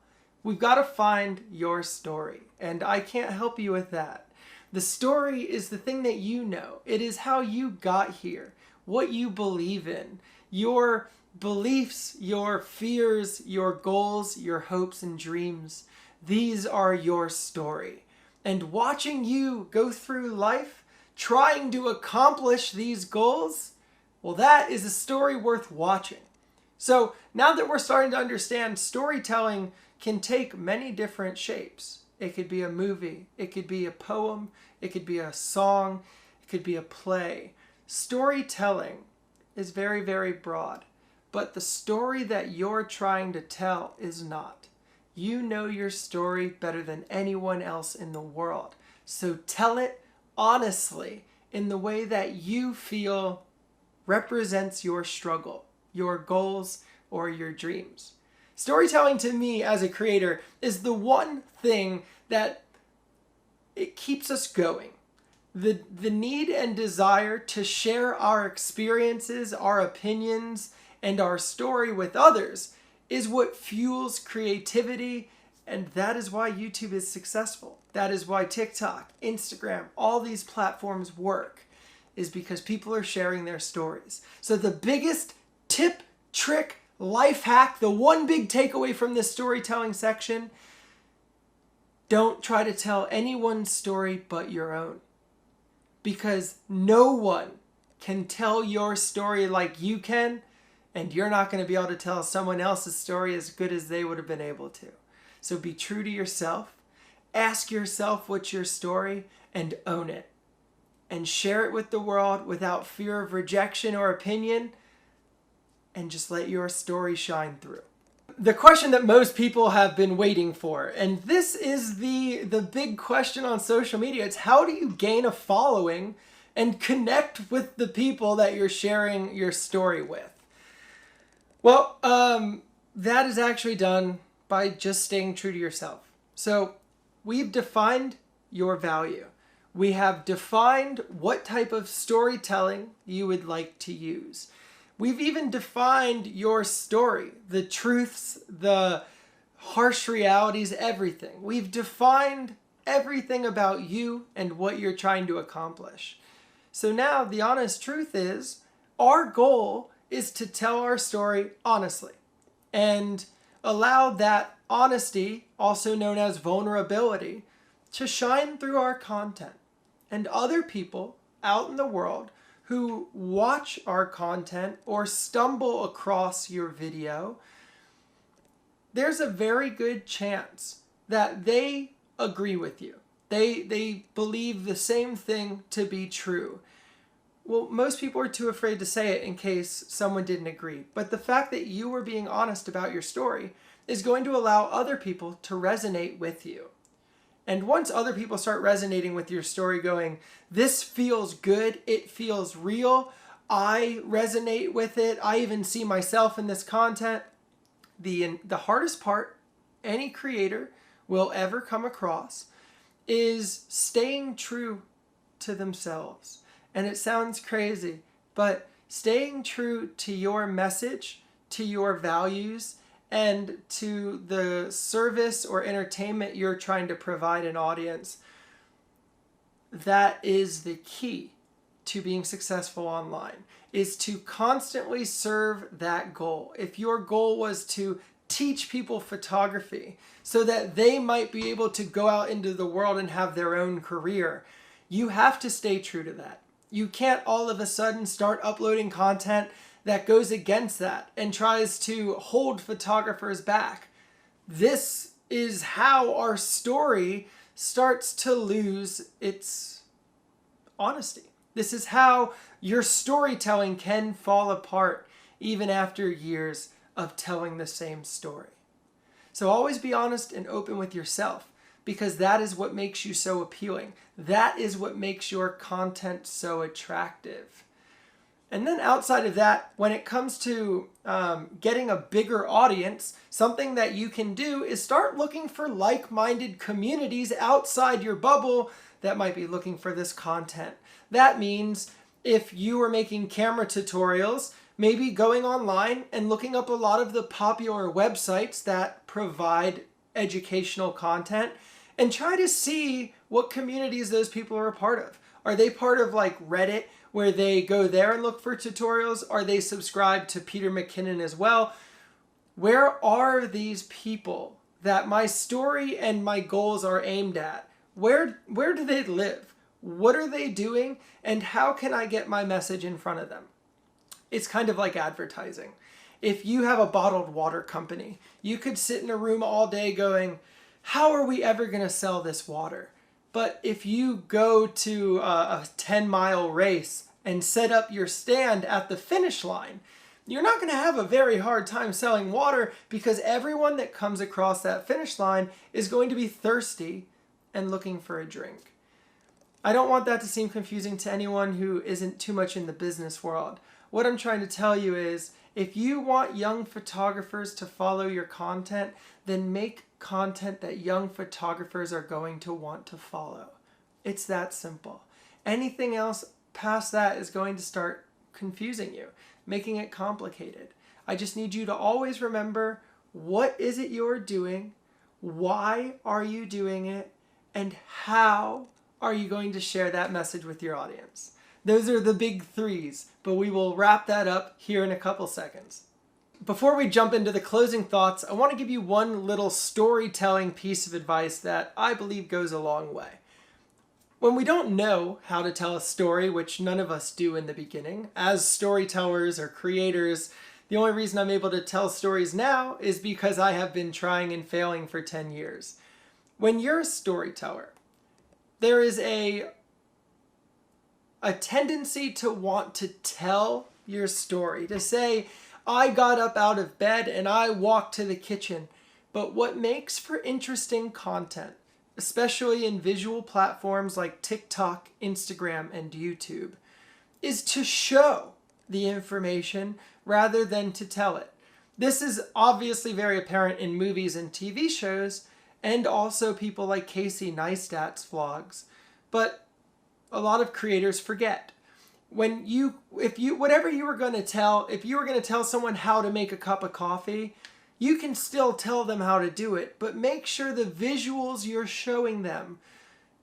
We've got to find your story, and I can't help you with that. The story is the thing that you know. It is how you got here, what you believe in, your beliefs, your fears, your goals, your hopes and dreams. These are your story. And watching you go through life trying to accomplish these goals, well, that is a story worth watching. So now that we're starting to understand, storytelling can take many different shapes. It could be a movie, it could be a poem, it could be a song, it could be a play. Storytelling is very, very broad, but the story that you're trying to tell is not. You know your story better than anyone else in the world. So tell it honestly in the way that you feel represents your struggle, your goals, or your dreams. Storytelling to me as a creator is the one thing that it keeps us going. The need and desire to share our experiences, our opinions, and our story with others is what fuels creativity, and that is why YouTube is successful. That is why TikTok, Instagram, all these platforms work, is because people are sharing their stories. So the biggest tip, trick, life hack, the one big takeaway from this storytelling section, don't try to tell anyone's story but your own. Because no one can tell your story like you can, and you're not going to be able to tell someone else's story as good as they would have been able to. So be true to yourself ask yourself what's your story and own it. And share it with the world without fear of rejection or opinion, and just let your story shine through. The question that most people have been waiting for, and this is the big question on social media, it's how do you gain a following and connect with the people that you're sharing your story with? Well, that is actually done by just staying true to yourself. So we've defined your value. We have defined what type of storytelling you would like to use. We've even defined your story, the truths, the harsh realities, everything. We've defined everything about you and what you're trying to accomplish. So now the honest truth is, our goal is to tell our story honestly and allow that honesty, also known as vulnerability, to shine through our content. And other people out in the world who watch our content or stumble across your video, there's a very good chance that they agree with you. They believe the same thing to be true. Well, most people are too afraid to say it in case someone didn't agree. But the fact that you were being honest about your story is going to allow other people to resonate with you. And once other people start resonating with your story going, this feels good, it feels real, I resonate with it, I even see myself in this content, the hardest part any creator will ever come across is staying true to themselves. And it sounds crazy, but staying true to your message, to your values, and to the service or entertainment you're trying to provide an audience, that is the key to being successful online, is to constantly serve that goal. If your goal was to teach people photography so that they might be able to go out into the world and have their own career, you have to stay true to that. You can't all of a sudden start uploading content that goes against that and tries to hold photographers back. This is how our story starts to lose its honesty. This is how your storytelling can fall apart even after years of telling the same story. So always be honest and open with yourself, because that is what makes you so appealing. That is what makes your content so attractive. And then outside of that, when it comes to getting a bigger audience, something that you can do is start looking for like-minded communities outside your bubble that might be looking for this content. That means if you are making camera tutorials, maybe going online and looking up a lot of the popular websites that provide educational content and try to see what communities those people are a part of. Are they part of like Reddit, where they go there and look for tutorials? Are they subscribed to Peter McKinnon as well? Where are these people that my story and my goals are aimed at? Where do they live? What are they doing? And how can I get my message in front of them? It's kind of like advertising. If you have a bottled water company, you could sit in a room all day going, how are we ever going to sell this water? But if you go to a 10-mile race and set up your stand at the finish line, you're not going to have a very hard time selling water, because everyone that comes across that finish line is going to be thirsty and looking for a drink. I don't want that to seem confusing to anyone who isn't too much in the business world. What I'm trying to tell you is, if you want young photographers to follow your content, then make content that young photographers are going to want to follow. It's that simple. Anything else past that is going to start confusing you, making it complicated. I just need you to always remember, what is it you're doing? Why are you doing it? And how are you going to share that message with your audience? Those are the big threes, but we will wrap that up here in a couple seconds. Before we jump into the closing thoughts, I want to give you one little storytelling piece of advice that I believe goes a long way. When we don't know how to tell a story, which none of us do in the beginning, as storytellers or creators, the only reason I'm able to tell stories now is because I have been trying and failing for 10 years. when you're a storyteller, there is a tendency to want to tell your story, to say, I got up out of bed and I walked to the kitchen. But what makes for interesting content, especially in visual platforms like TikTok, Instagram, and YouTube, is to show the information rather than to tell it. This is obviously very apparent in movies and TV shows, and also people like Casey Neistat's vlogs. But a lot of creators forget. If you were going to tell someone how to make a cup of coffee, you can still tell them how to do it, but make sure the visuals you're showing them,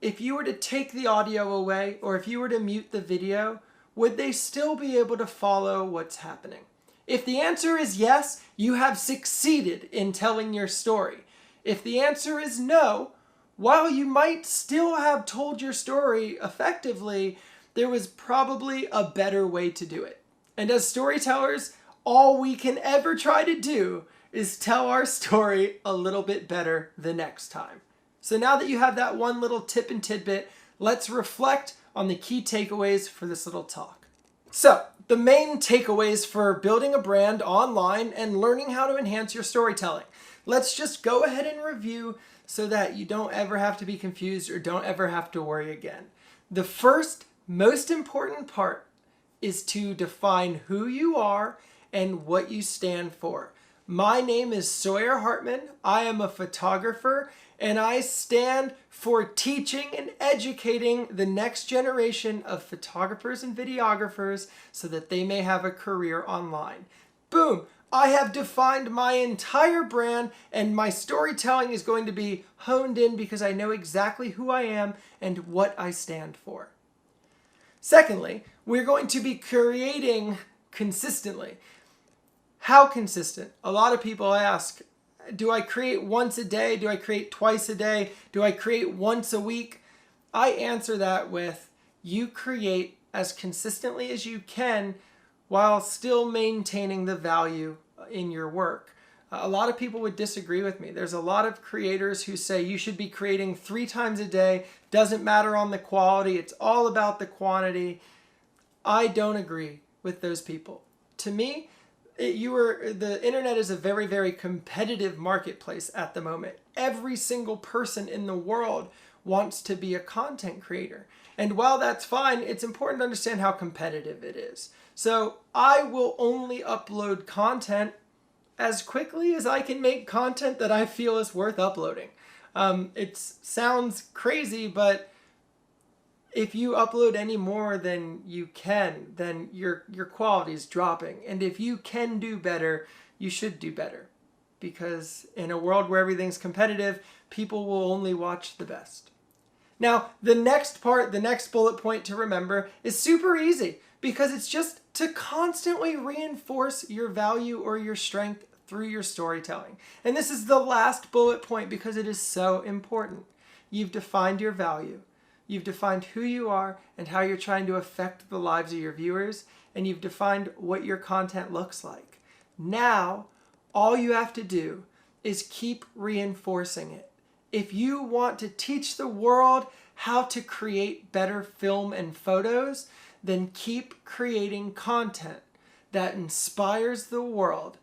if you were to take the audio away or if you were to mute the video, would they still be able to follow what's happening? If the answer is yes, you have succeeded in telling your story. If the answer is no, while you might still have told your story effectively, there was probably a better way to do it. And as storytellers, all we can ever try to do is tell our story a little bit better the next time. So now that you have that one little tip and tidbit, let's reflect on the key takeaways for this little talk. So, the main takeaways for building a brand online and learning how to enhance your storytelling. Let's just go ahead and review so that you don't ever have to be confused or don't ever have to worry again. The first, most important part is to define who you are and what you stand for. My name is Sawyer Hartman. I am a photographer, and I stand for teaching and educating the next generation of photographers and videographers so that they may have a career online. Boom! I have defined my entire brand, and my storytelling is going to be honed in because I know exactly who I am and what I stand for. Secondly, we're going to be creating consistently. How consistent? A lot of people ask, do I create once a day? Do I create twice a day? Do I create once a week? I answer that with, you create as consistently as you can while still maintaining the value in your work. A lot of people would disagree with me. There's a lot of creators who say you should be creating 3 times a day. Doesn't matter on the quality. It's all about the quantity. I don't agree with those people. To me, the internet is a very, very competitive marketplace at the moment. Every single person in the world wants to be a content creator. And while that's fine, it's important to understand how competitive it is. So I will only upload content as quickly as I can make content that I feel is worth uploading. It sounds crazy, but if you upload any more than you can, then your quality is dropping. And if you can do better, you should do better. Because in a world where everything's competitive, people will only watch the best. Now, the next bullet point to remember is super easy, because it's just to constantly reinforce your value or your strength through your storytelling. And this is the last bullet point because it is so important. You've defined your value. You've defined who you are and how you're trying to affect the lives of your viewers, and you've defined what your content looks like. Now, all you have to do is keep reinforcing it. If you want to teach the world how to create better film and photos, then keep creating content that inspires the world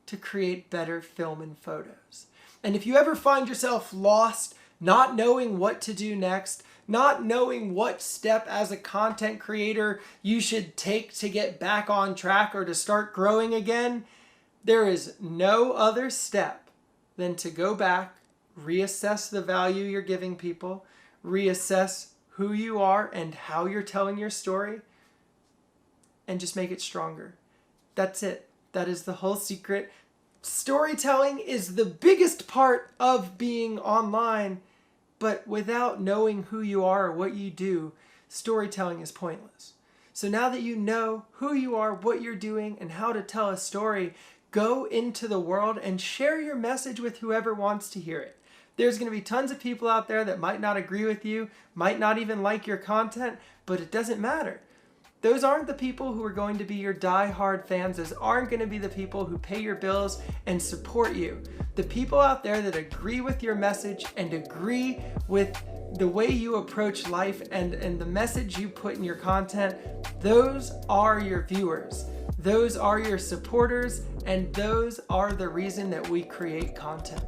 to create better film and photos. And if you ever find yourself lost, not knowing what to do next, not knowing what step as a content creator you should take to get back on track or to start growing again, there is no other step than to go back, reassess the value you're giving people, reassess who you are and how you're telling your story, and just make it stronger. That's it. That is the whole secret. Storytelling is the biggest part of being online, but without knowing who you are or what you do, storytelling is pointless. So now that you know who you are, what you're doing, and how to tell a story, go into the world and share your message with whoever wants to hear it. There's going to be tons of people out there that might not agree with you, might not even like your content, but it doesn't matter. those aren't the people who are going to be your die-hard fans. Those aren't going to be the people who pay your bills and support you. The people out there that agree with your message and agree with the way you approach life and the message you put in your content, those are your viewers. Those are your supporters, and those are the reason that we create content.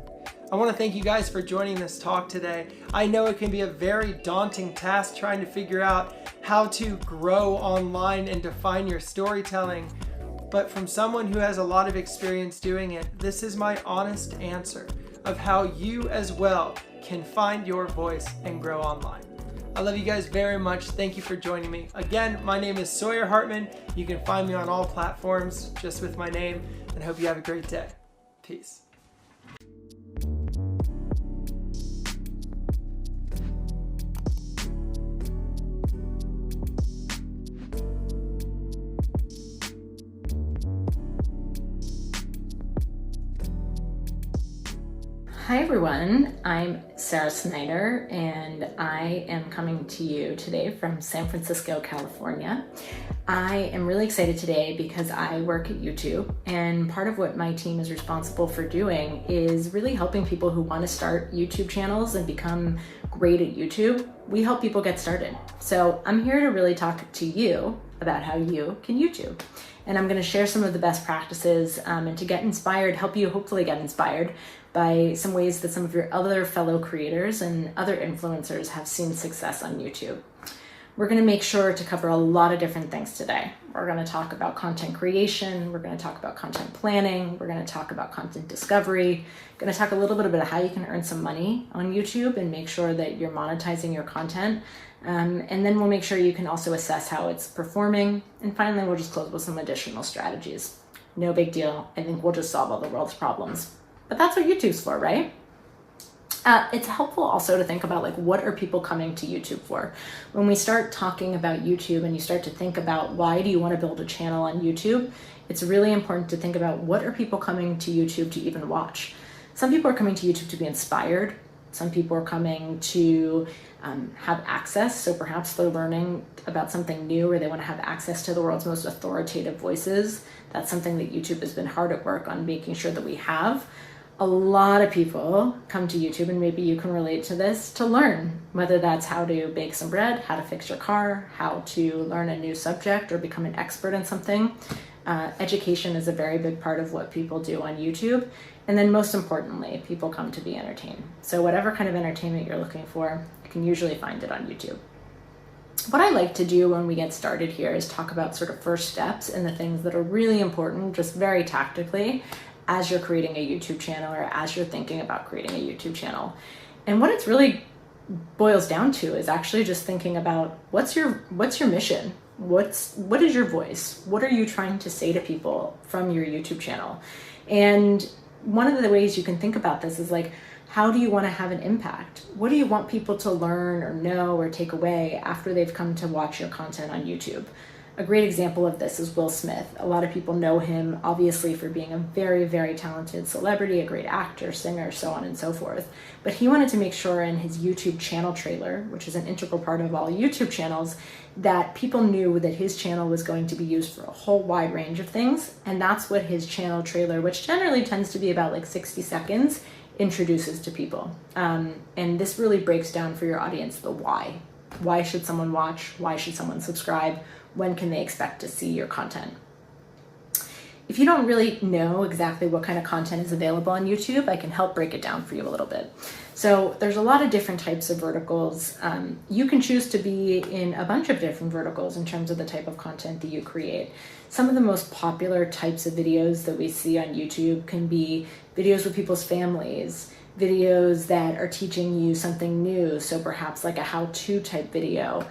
I want to thank you guys for joining this talk today. I know it can be a very daunting task trying to figure out how to grow online and define your storytelling, but from someone who has a lot of experience doing it, this is my honest answer of how you as well can find your voice and grow online. I love you guys very much. Thank you for joining me. Again, my name is Sawyer Hartman. You can find me on all platforms just with my name, and hope you have a great day. Peace. Hi everyone, I'm Sara Snyder and I am coming to you today from San Francisco, California. I am really excited today because I work at YouTube, and part of what my team is responsible for doing is really helping people who want to start YouTube channels and become great at YouTube. We help people get started. So I'm here to really talk to you about how you can YouTube. And I'm going to share some of the best practices and to get inspired, help you hopefully get inspired by some ways that some of your other fellow creators and other influencers have seen success on YouTube. We're going to make sure to cover a lot of different things today. We're going to talk about content creation. We're going to talk about content planning. We're going to talk about content discovery. We're going to talk a little bit about how you can earn some money on YouTube and make sure that you're monetizing your content. And then we'll make sure you can also assess how it's performing. And finally, we'll just close with some additional strategies. No big deal. I think we'll just solve all the world's problems. But that's what YouTube's for, right? It's helpful also to think about, like, what are people coming to YouTube for? When we start talking about YouTube and you start to think about why do you want to build a channel on YouTube, it's really important to think about what are people coming to YouTube to even watch. Some people are coming to YouTube to be inspired. Some people are coming to have access. So perhaps they're learning about something new, or they want to have access to the world's most authoritative voices. That's something that YouTube has been hard at work on making sure that we have. A lot of people come to YouTube, and maybe you can relate to this, to learn, whether that's how to bake some bread, how to fix your car, how to learn a new subject or become an expert in something. Education is a very big part of what people do on YouTube. And then most importantly, people come to be entertained. So whatever kind of entertainment you're looking for, you can usually find it on YouTube. What I like to do when we get started here is talk about sort of first steps and the things that are really important, just very tactically, as you're creating a YouTube channel or as you're thinking about creating a YouTube channel. And what it's really boils down to is actually just thinking about what's your mission? What is your voice? What are you trying to say to people from your YouTube channel? And one of the ways you can think about this is, like, how do you want to have an impact? What do you want people to learn or know or take away after they've come to watch your content on YouTube? A great example of this is Will Smith. A lot of people know him, obviously, for being a very, very talented celebrity, a great actor, singer, so on and so forth. But he wanted to make sure in his YouTube channel trailer, which is an integral part of all YouTube channels, that people knew that his channel was going to be used for a whole wide range of things. And that's what his channel trailer, which generally tends to be about like 60 seconds, introduces to people. And this really breaks down for your audience the why. Why should someone watch? Why should someone subscribe? When can they expect to see your content? If you don't really know exactly what kind of content is available on YouTube, I can help break it down for you a little bit. So there's a lot of different types of verticals. You can choose to be in a bunch of different verticals in terms of the type of content that you create. Some of the most popular types of videos that we see on YouTube can be videos with people's families, videos that are teaching you something new, so perhaps like a how-to type video.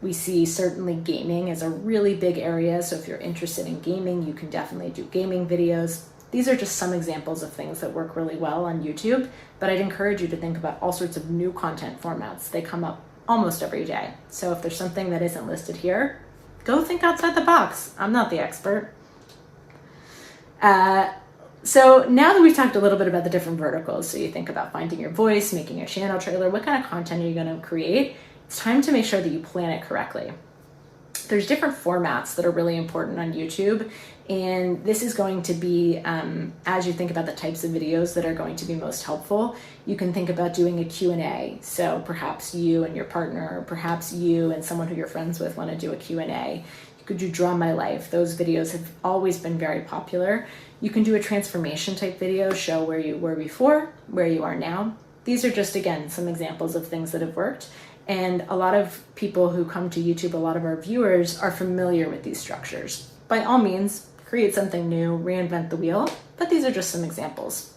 We see certainly gaming as a really big area, so if you're interested in gaming, you can definitely do gaming videos. These are just some examples of things that work really well on YouTube, but I'd encourage you to think about all sorts of new content formats. They come up almost every day. So if there's something that isn't listed here, go think outside the box. I'm not the expert. So now that we've talked a little bit about the different verticals, so you think about finding your voice, making a channel trailer, what kind of content are you going to create? It's time to make sure that you plan it correctly. There's different formats that are really important on YouTube, and this is going to be, as you think about the types of videos that are going to be most helpful, you can think about doing a Q&A. So perhaps you and your partner, or perhaps you and someone who you're friends with want to do a Q&A. You could do Draw My Life. Those videos have always been very popular. You can do a transformation type video, show where you were before, where you are now. These are just, again, some examples of things that have worked. And a lot of people who come to YouTube, a lot of our viewers are familiar with these structures. By all means, create something new, reinvent the wheel, but these are just some examples.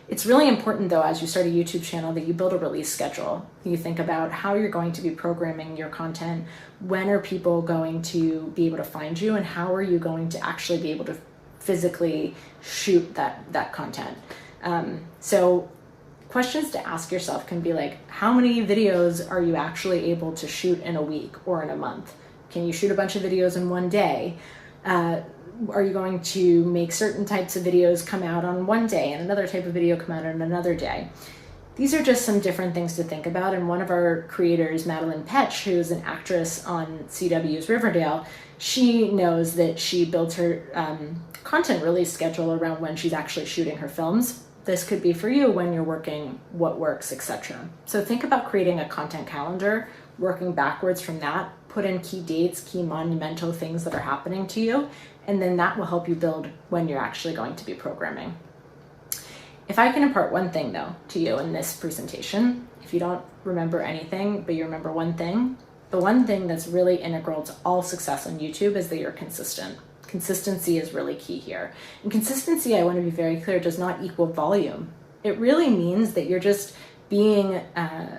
It's really important though, as you start a YouTube channel, that you build a release schedule. You think about how you're going to be programming your content, when are people going to be able to find you, and how are you going to actually be able to physically shoot that content. So questions to ask yourself can be like, how many videos are you actually able to shoot in a week or in a month? Can you shoot a bunch of videos in one day? Are you going to make certain types of videos come out on one day and another type of video come out on another day? These are just some different things to think about. And one of our creators, Madeline Petch, who's an actress on CW's Riverdale, she knows that she builds her content release schedule around when she's actually shooting her films. This could be for you when you're working, what works, etc. So think about creating a content calendar, working backwards from that, put in key dates, key monumental things that are happening to you, and then that will help you build when you're actually going to be programming. If I can impart one thing though to you in this presentation, if you don't remember anything, but you remember one thing, the one thing that's really integral to all success on YouTube is that you're consistent. Consistency is really key here. And consistency, I want to be very clear, does not equal volume. It really means that you're just being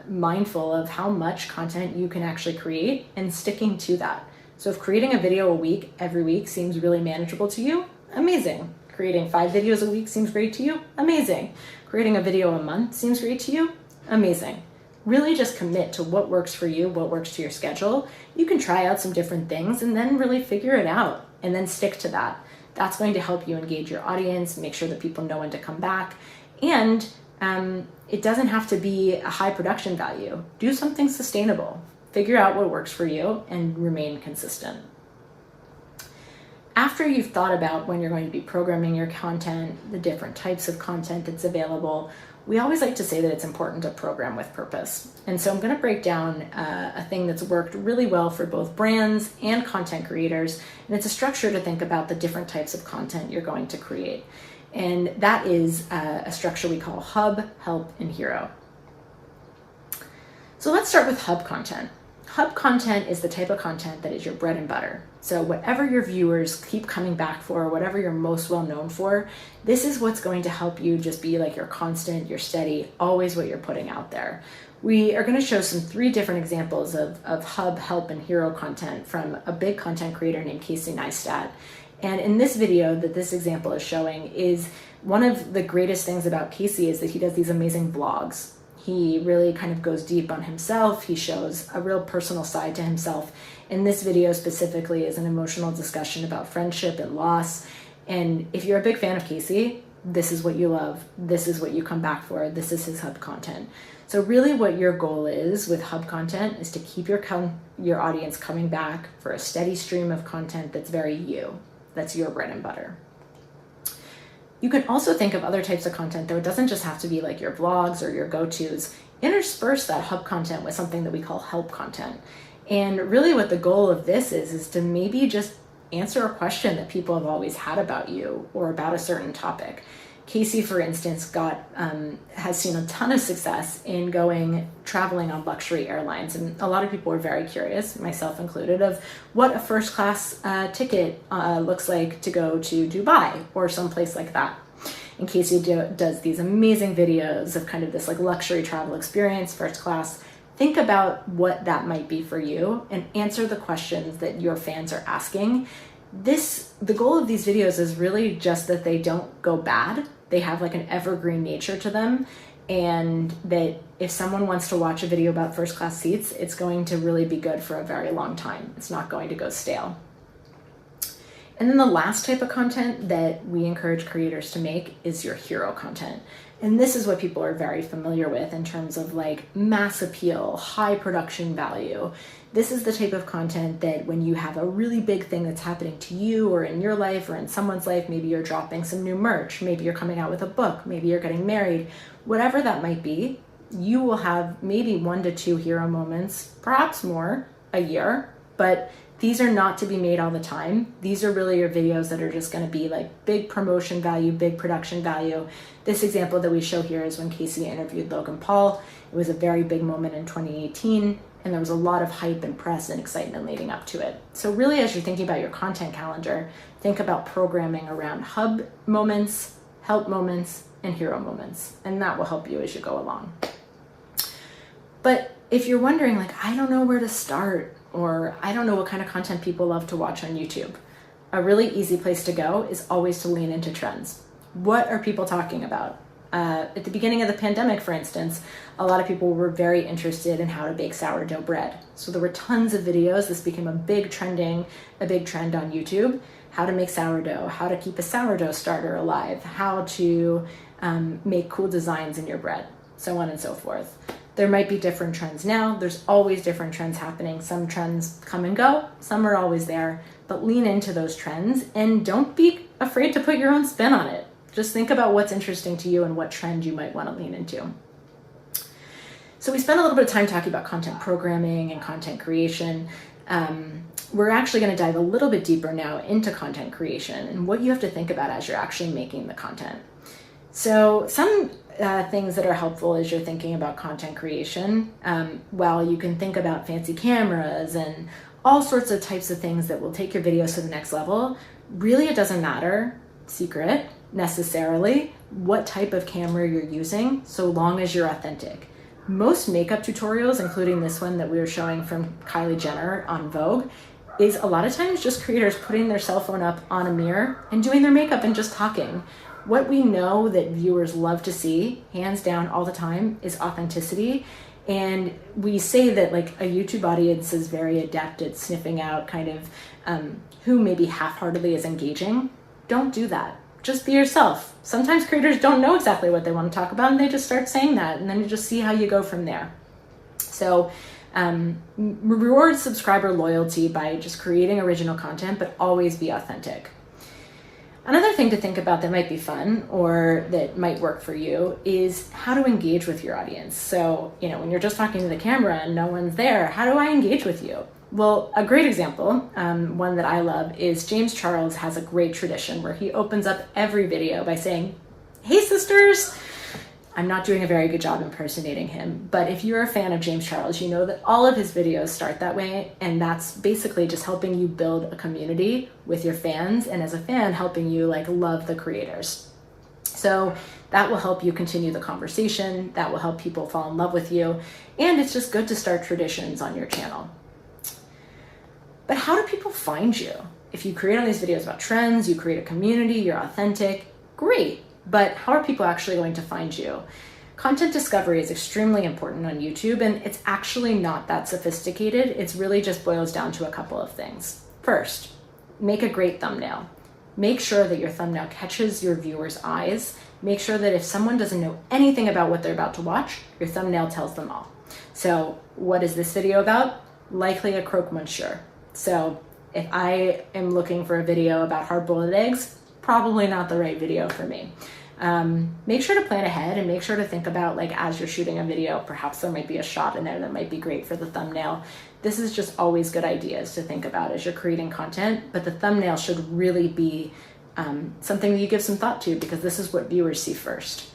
mindful of how much content you can actually create and sticking to that. So if creating a video a week, every week seems really manageable to you, amazing. Creating 5 videos a week seems great to you, amazing. Creating a video a month seems great to you, amazing. Really just commit to what works for you, what works to your schedule. You can try out some different things and then really figure it out and then stick to that. That's going to help you engage your audience, make sure that people know when to come back. And it doesn't have to be a high production value. Do something sustainable. Figure out what works for you and remain consistent. After you've thought about when you're going to be programming your content, the different types of content that's available, we always like to say that it's important to program with purpose. And so I'm going to break down a thing that's worked really well for both brands and content creators. And it's a structure to think about the different types of content you're going to create. And that is a structure we call Hub, Help, and Hero. So let's start with Hub content. Hub content is the type of content that is your bread and butter. So whatever your viewers keep coming back for, whatever you're most well known for, this is what's going to help you just be like your constant, your steady, always what you're putting out there. We are going to show 3 different examples of Hub, Help, and Hero content from a big content creator named Casey Neistat. And in this video that this example is showing is one of the greatest things about Casey is that he does these amazing vlogs. He really kind of goes deep on himself. He shows a real personal side to himself. And this video specifically is an emotional discussion about friendship and loss. And if you're a big fan of Casey, this is what you love. This is what you come back for. This is his Hub content. So really what your goal is with Hub content is to keep your audience coming back for a steady stream of content that's very you. That's your bread and butter. You can also think of other types of content, though it doesn't just have to be like your vlogs or your go-tos. Intersperse that Hub content with something that we call Help content. And really what the goal of this is to maybe just answer a question that people have always had about you or about a certain topic. Casey, for instance, has seen a ton of success in traveling on luxury airlines. And a lot of people were very curious, myself included, of what a first class ticket looks like to go to Dubai or someplace like that. And Casey does these amazing videos of kind of this like luxury travel experience, first class. Think about what that might be for you and answer the questions that your fans are asking. The goal of these videos is really just that they don't go bad. They have like an evergreen nature to them, and that if someone wants to watch a video about first class seats, it's going to really be good for a very long time. It's not going to go stale. And then the last type of content that we encourage creators to make is your hero content. And this is what people are very familiar with in terms of like mass appeal, high production value. This is the type of content that when you have a really big thing that's happening to you or in your life or in someone's life, maybe you're dropping some new merch, maybe you're coming out with a book, maybe you're getting married, whatever that might be, you will have maybe 1 to 2 hero moments, perhaps more a year, but these are not to be made all the time. These are really your videos that are just going to be like big promotion value, big production value. This example that we show here is when Casey interviewed Logan Paul. It was a very big moment in 2018, and there was a lot of hype and press and excitement leading up to it. So really, as you're thinking about your content calendar, think about programming around hub moments, help moments, and hero moments, and that will help you as you go along. But if you're wondering, like, I don't know where to start, or I don't know what kind of content people love to watch on YouTube, a really easy place to go is always to lean into trends. What are people talking about? At the beginning of the pandemic, for instance, a lot of people were very interested in how to bake sourdough bread. So there were tons of videos. This became a big trend on YouTube. How to make sourdough, how to keep a sourdough starter alive, how to make cool designs in your bread, so on and so forth. There might be different trends now. There's always different trends happening. Some trends come and go, some are always there, but lean into those trends and don't be afraid to put your own spin on it. Just think about what's interesting to you and what trend you might want to lean into. So we spent a little bit of time talking about content programming and content creation. We're actually going to dive a little bit deeper now into content creation and what you have to think about as you're actually making the content. So some things that are helpful as you're thinking about content creation, while you can think about fancy cameras and all sorts of types of things that will take your videos to the next level, really it doesn't matter, secret, necessarily, what type of camera you're using, so long as you're authentic. Most makeup tutorials, including this one that we were showing from Kylie Jenner on Vogue, is a lot of times just creators putting their cell phone up on a mirror and doing their makeup and just talking. What we know that viewers love to see, hands down all the time, is authenticity. And we say that like a YouTube audience is very adept at sniffing out kind of who maybe half-heartedly is engaging. Don't do that. Just be yourself. Sometimes creators don't know exactly what they want to talk about and they just start saying that, and then you just see how you go from there. So reward subscriber loyalty by just creating original content, but always be authentic. Another thing to think about that might be fun or that might work for you is how to engage with your audience. So, when you're just talking to the camera and no one's there, how do I engage with you? Well, a great example, one that I love, is James Charles has a great tradition where he opens up every video by saying, "Hey sisters." I'm not doing a very good job impersonating him, but if you're a fan of James Charles, you know that all of his videos start that way, and that's basically just helping you build a community with your fans, and as a fan, helping you love the creators. So that will help you continue the conversation, that will help people fall in love with you, and it's just good to start traditions on your channel. But how do people find you? If you create all these videos about trends, you create a community, you're authentic, great. But how are people actually going to find you? Content discovery is extremely important on YouTube, and it's actually not that sophisticated. It really just boils down to a couple of things. First, make a great thumbnail. Make sure that your thumbnail catches your viewers' eyes. Make sure that if someone doesn't know anything about what they're about to watch, your thumbnail tells them all. So what is this video about? Likely a croque monsieur. So if I am looking for a video about hard-boiled eggs, probably not the right video for me. Make sure to plan ahead and make sure to think about, as you're shooting a video, perhaps there might be a shot in there that might be great for the thumbnail. This is just always good ideas to think about as you're creating content, but the thumbnail should really be something that you give some thought to, because this is what viewers see first.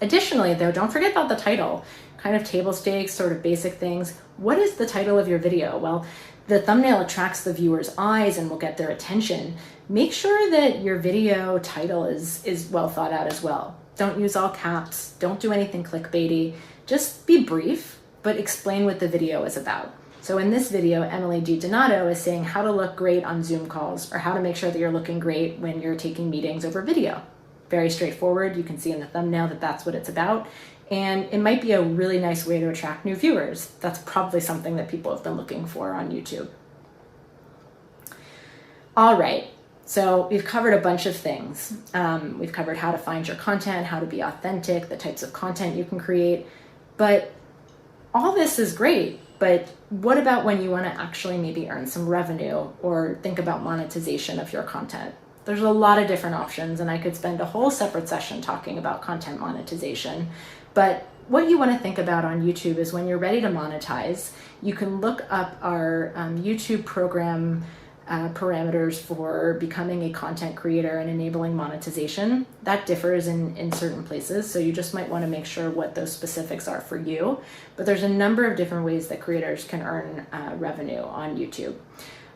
Additionally, though, don't forget about the title. Kind of table stakes, sort of basic things. What is the title of your video? Well, the thumbnail attracts the viewer's eyes and will get their attention. Make sure that your video title is well thought out as well. Don't use all caps. Don't do anything clickbaity. Just be brief, but explain what the video is about. So in this video, Emily Di Donato is saying how to look great on Zoom calls, or how to make sure that you're looking great when you're taking meetings over video. Very straightforward. You can see in the thumbnail that that's what it's about. And it might be a really nice way to attract new viewers. That's probably something that people have been looking for on YouTube. All right, So we've covered a bunch of things. We've covered how to find your content, how to be authentic, the types of content you can create. But all this is great, but what about when you want to actually maybe earn some revenue or think about monetization of your content? There's a lot of different options, and I could spend a whole separate session talking about content monetization. But what you want to think about on YouTube is when you're ready to monetize, you can look up our YouTube program parameters for becoming a content creator and enabling monetization. That differs in certain places, so you just might want to make sure what those specifics are for you. But there's a number of different ways that creators can earn revenue on YouTube.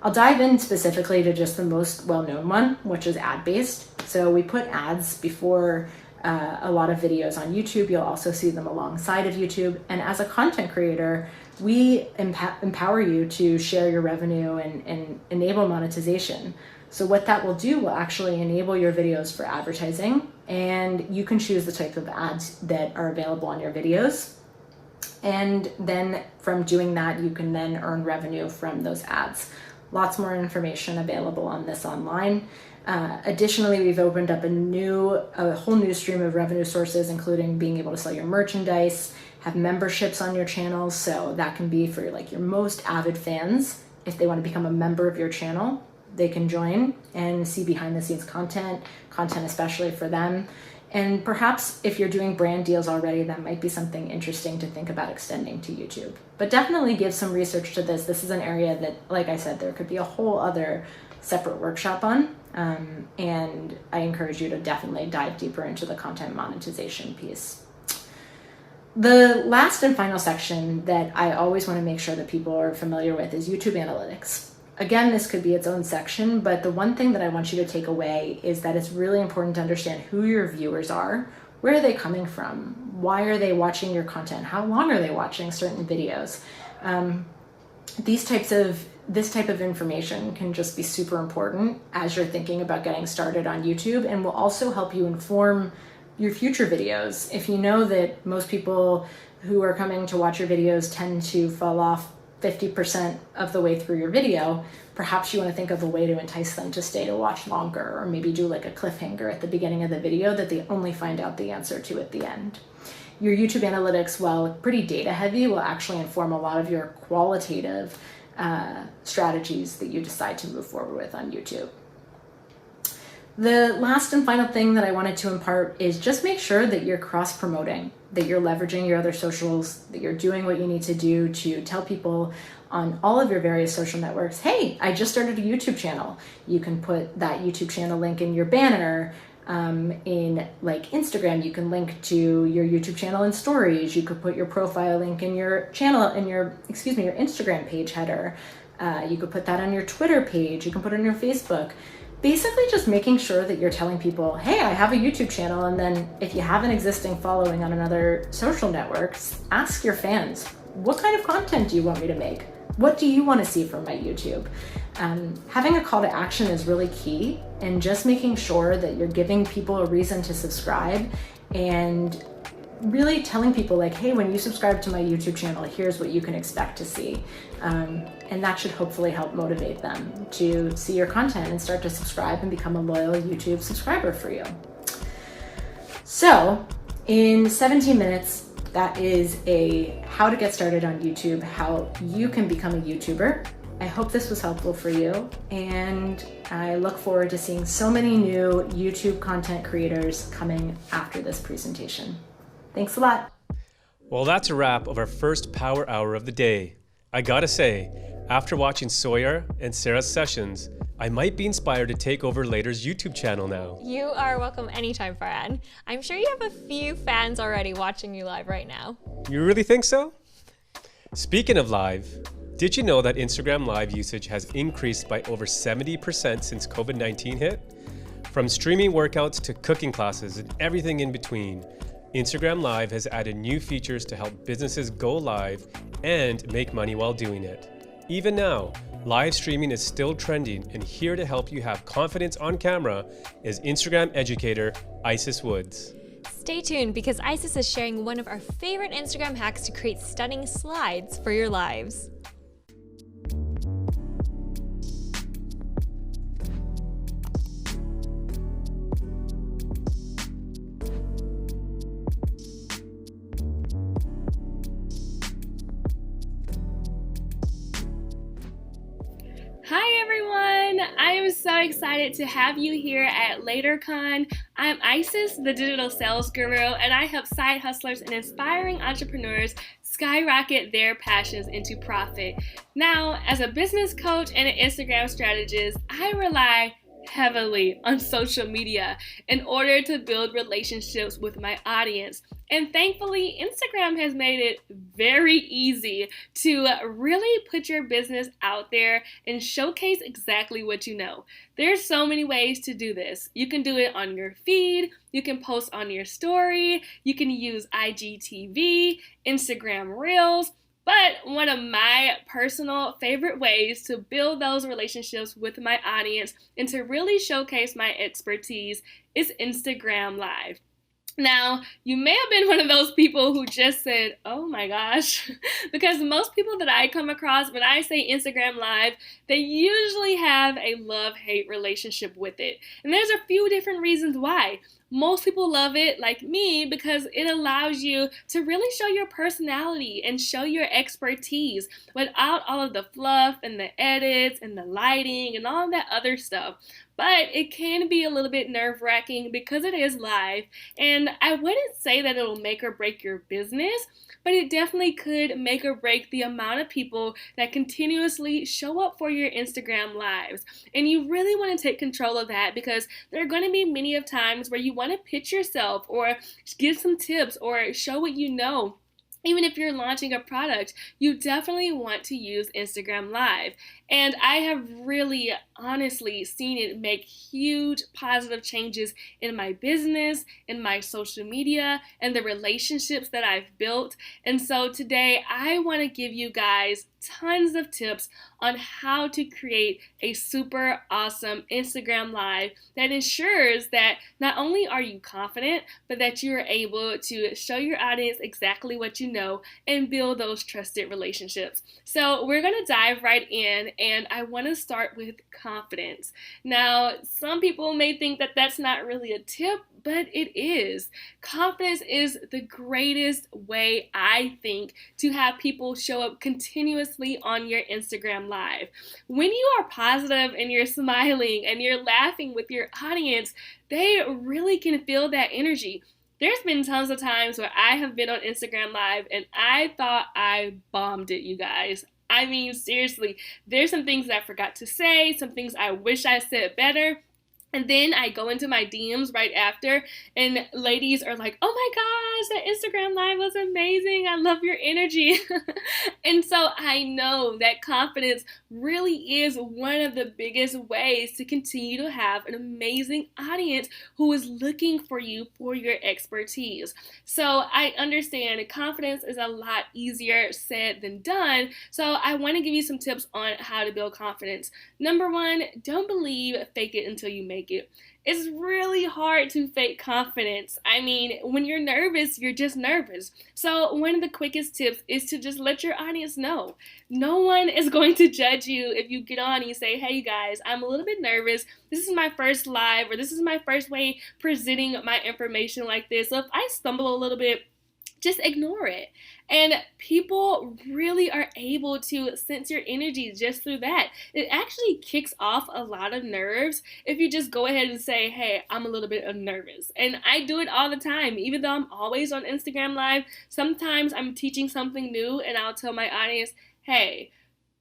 I'll dive in specifically to just the most well-known one, which is ad-based. So we put ads before a lot of videos on YouTube. You'll also see them alongside of YouTube. And as a content creator, we empower you to share your revenue and enable monetization. So what that will do will actually enable your videos for advertising, and you can choose the type of ads that are available on your videos. And then from doing that, you can then earn revenue from those ads. Lots more information available on this online. Additionally, we've opened up a whole new stream of revenue sources, including being able to sell your merchandise, have memberships on your channels. So that can be for like your most avid fans. If they want to become a member of your channel, they can join and see behind the scenes content especially for them. And perhaps if you're doing brand deals already, that might be something interesting to think about extending to YouTube. But definitely give some research to this. This is an area that, like I said, there could be a whole other separate workshop on. And I encourage you to definitely dive deeper into the content monetization piece. The last and final section that I always want to make sure that people are familiar with is YouTube Analytics. Again, this could be its own section, but the one thing that I want you to take away is that it's really important to understand who your viewers are, where are they coming from, why are they watching your content, how long are they watching certain videos. This type of information can just be super important as you're thinking about getting started on YouTube, and will also help you inform your future videos. If you know that most people who are coming to watch your videos tend to fall off 50% of the way through your video, perhaps you want to think of a way to entice them to stay to watch longer, or maybe do like a cliffhanger at the beginning of the video that they only find out the answer to at the end. Your YouTube Analytics, while pretty data heavy, will actually inform a lot of your qualitative strategies that you decide to move forward with on YouTube. The last and final thing that I wanted to impart is just make sure that you're cross-promoting, that you're leveraging your other socials, that you're doing what you need to do to tell people on all of your various social networks, hey, I just started a YouTube channel. You can put that YouTube channel link in your banner. In like Instagram, you can link to your YouTube channel in stories. You could put your profile link in your channel, in your Instagram page header. You could put that on your Twitter page. You can put it on your Facebook. Basically just making sure that you're telling people, hey, I have a YouTube channel. And then if you have an existing following on another social networks, ask your fans, what kind of content do you want me to make? What do you want to see from my YouTube? Having a call to action is really key, and just making sure that you're giving people a reason to subscribe, and really telling people like, hey, when you subscribe to my YouTube channel, here's what you can expect to see. And that should hopefully help motivate them to see your content and start to subscribe and become a loyal YouTube subscriber for you. So in 17 minutes, that is a how to get started on YouTube, how you can become a YouTuber. I hope this was helpful for you, and I look forward to seeing so many new YouTube content creators coming after this presentation. Thanks a lot. Well, that's a wrap of our first Power Hour of the day. I gotta say, after watching Sawyer and Sara's sessions, I might be inspired to take over Later's YouTube channel now. You are welcome anytime, Farhan. I'm sure you have a few fans already watching you live right now. You really think so? Speaking of live, did you know that Instagram Live usage has increased by over 70% since COVID-19 hit? From streaming workouts to cooking classes and everything in between, Instagram Live has added new features to help businesses go live and make money while doing it. Even now, live streaming is still trending, and here to help you have confidence on camera is Instagram educator Isis Woods. Stay tuned, because Isis is sharing one of our favorite Instagram hacks to create stunning slides for your lives. Hi everyone! I am so excited to have you here at LaterCon. I'm Isis, the digital sales guru, and I help side hustlers and inspiring entrepreneurs skyrocket their passions into profit. Now, as a business coach and an Instagram strategist, I rely heavily on social media in order to build relationships with my audience. And thankfully, Instagram has made it very easy to really put your business out there and showcase exactly what you know. There's so many ways to do this. You can do it on your feed, you can post on your story, you can use IGTV, Instagram Reels. But one of my personal favorite ways to build those relationships with my audience and to really showcase my expertise is Instagram Live. Now, you may have been one of those people who just said, oh my gosh, because most people that I come across when I say Instagram Live, they usually have a love-hate relationship with it. And there's a few different reasons why. Most people love it, like me, because it allows you to really show your personality and show your expertise without all of the fluff and the edits and the lighting and all of that other stuff. But it can be a little bit nerve-wracking because it is live, and I wouldn't say that it'll make or break your business, but it definitely could make or break the amount of people that continuously show up for your Instagram lives. And you really want to take control of that because there are going to be many of times where you want to pitch yourself or give some tips or show what you know. Even if you're launching a product, you definitely want to use Instagram Live. And I have really honestly seen it make huge positive changes in my business, in my social media, and the relationships that I've built. And so today I want to give you guys tons of tips on how to create a super awesome Instagram Live that ensures that not only are you confident, but that you're able to show your audience exactly what you know and build those trusted relationships. So we're going to dive right in, and I want to start with confidence. Now, some people may think that that's not really a tip, but it is. Confidence is the greatest way, I think, to have people show up continuously on your Instagram Live. When you are positive and you're smiling and you're laughing with your audience, they really can feel that energy. There's been tons of times where I have been on Instagram Live and I thought I bombed it, you guys. I mean, seriously, there's some things that I forgot to say, some things I wish I said better. And then I go into my DMs right after, and ladies are like, oh my gosh, that Instagram Live was amazing. I love your energy. And so I know that confidence really is one of the biggest ways to continue to have an amazing audience who is looking for you for your expertise. So I understand confidence is a lot easier said than done. So I want to give you some tips on how to build confidence. Number one, don't believe, fake it until you make it. It's really hard to fake confidence. I mean, when you're nervous, you're just nervous. So one of the quickest tips is to just let your audience know. No one is going to judge you if you get on and you say, hey, you guys, I'm a little bit nervous. This is my first live, or this is my first way presenting my information like this. So if I stumble a little bit, just ignore it. And people really are able to sense your energy just through that. It actually kicks off a lot of nerves if you just go ahead and say, hey, I'm a little bit nervous. And I do it all the time. Even though I'm always on Instagram Live, sometimes I'm teaching something new and I'll tell my audience, hey,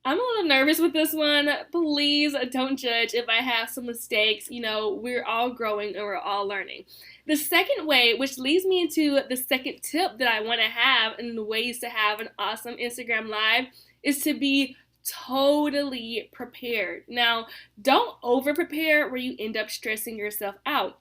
I'm a little nervous with this one. Please don't judge if I have some mistakes. You know, we're all growing and we're all learning. The second way, which leads me into the second tip that I want to have in the ways to have an awesome Instagram Live, is to be totally prepared. Now, don't over prepare where you end up stressing yourself out.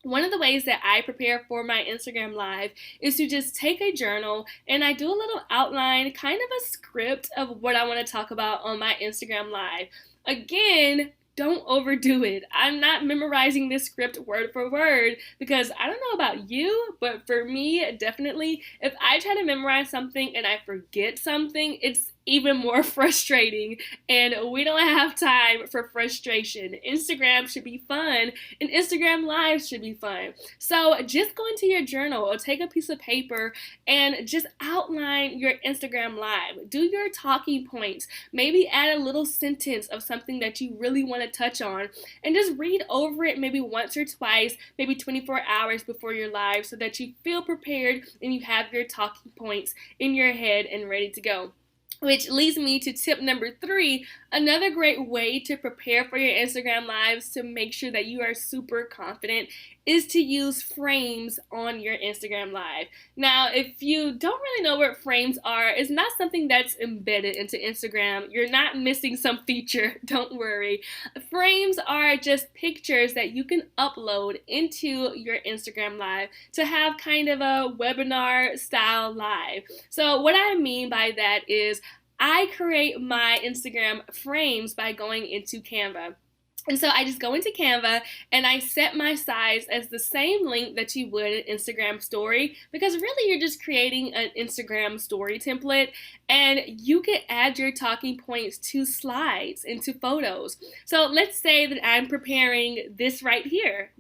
One of the ways that I prepare for my Instagram Live is to just take a journal and I do a little outline, kind of a script of what I want to talk about on my Instagram Live. Again, don't overdo it. I'm not memorizing this script word for word because I don't know about you, but for me, definitely, if I try to memorize something and I forget something, it's even more frustrating, and we don't have time for frustration. Instagram should be fun, and Instagram Lives should be fun. So just go into your journal or take a piece of paper and just outline your Instagram Live. Do your talking points. Maybe add a little sentence of something that you really want to touch on, and just read over it maybe once or twice, maybe 24 hours before your live, so that you feel prepared and you have your talking points in your head and ready to go. Which leads me to tip number 3, another great way to prepare for your Instagram Lives to make sure that you are super confident is to use frames on your Instagram Live. Now, if you don't really know what frames are, it's not something that's embedded into Instagram. You're not missing some feature, don't worry. Frames are just pictures that you can upload into your Instagram Live to have kind of a webinar style live. So what I mean by that is I create my Instagram frames by going into Canva. And so I just go into Canva and I set my size as the same length that you would an Instagram story, because really you're just creating an Instagram story template, and you can add your talking points to slides, into photos. So let's say that I'm preparing this right here,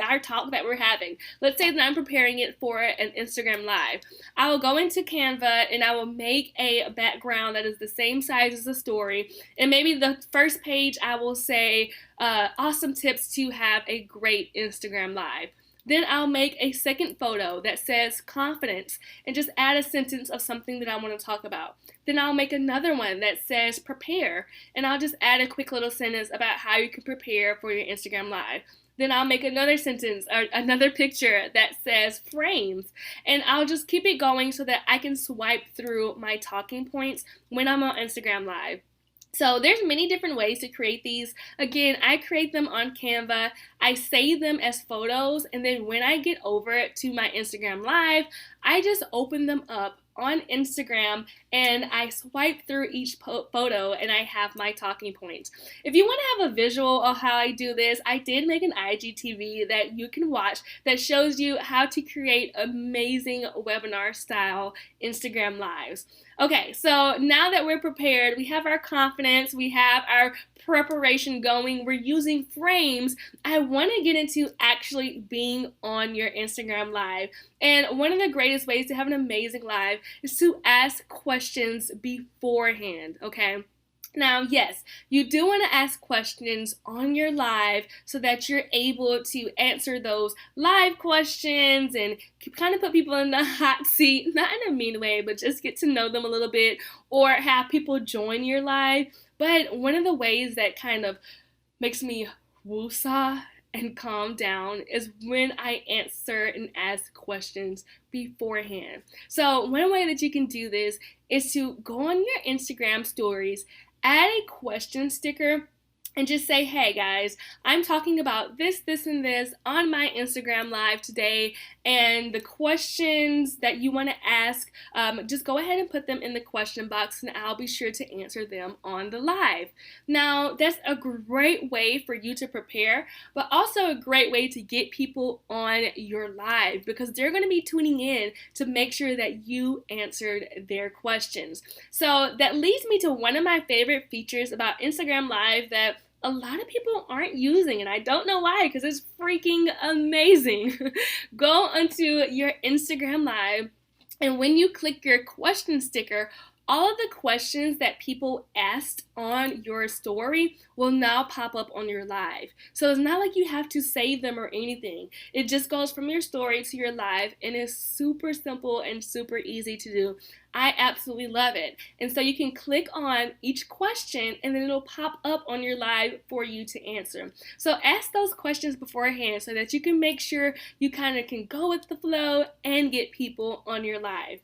our talk that we're having. Let's say that I'm preparing it for an Instagram Live. I will go into Canva and I will make a background that is the same size as the story, and maybe the first page I will say, awesome tips to have a great Instagram Live. Then I'll make a second photo that says confidence and just add a sentence of something that I want to talk about. Then I'll make another one that says prepare, and I'll just add a quick little sentence about how you can prepare for your Instagram Live. Then I'll make another sentence or another picture that says frames, and I'll just keep it going so that I can swipe through my talking points when I'm on Instagram Live. So there's many different ways to create these. Again, I create them on Canva. I save them as photos, and then when I get over to my Instagram Live, I just open them up on Instagram and I swipe through each photo and I have my talking points. If you want to have a visual of how I do this, I did make an IGTV that you can watch that shows you how to create amazing webinar style Instagram Lives. Okay, so now that we're prepared, we have our confidence, we have our preparation going, we're using frames, I want to get into actually being on your Instagram Live. And one of the greatest ways to have an amazing live is to ask questions beforehand, okay? Now, yes, you do want to ask questions on your live so that you're able to answer those live questions and kind of put people in the hot seat, not in a mean way, but just get to know them a little bit, or have people join your live. But one of the ways that kind of makes me woosah and calm down is when I answer and ask questions beforehand. So one way that you can do this is to go on your Instagram stories, add a question sticker, and just say, hey guys, I'm talking about this, this, and this on my Instagram Live today, and the questions that you want to ask, just go ahead and put them in the question box and I'll be sure to answer them on the live. Now, that's a great way for you to prepare, but also a great way to get people on your live, because they're going to be tuning in to make sure that you answered their questions. So that leads me to one of my favorite features about Instagram Live that a lot of people aren't using, and I don't know why, because it's freaking amazing. Go onto your Instagram Live, and when you click your question sticker, all of the questions that people asked on your story will now pop up on your live. So it's not like you have to save them or anything. It just goes from your story to your live, and it's super simple and super easy to do. I absolutely love it. And so you can click on each question and then it'll pop up on your live for you to answer. So ask those questions beforehand so that you can make sure you kind of can go with the flow and get people on your live.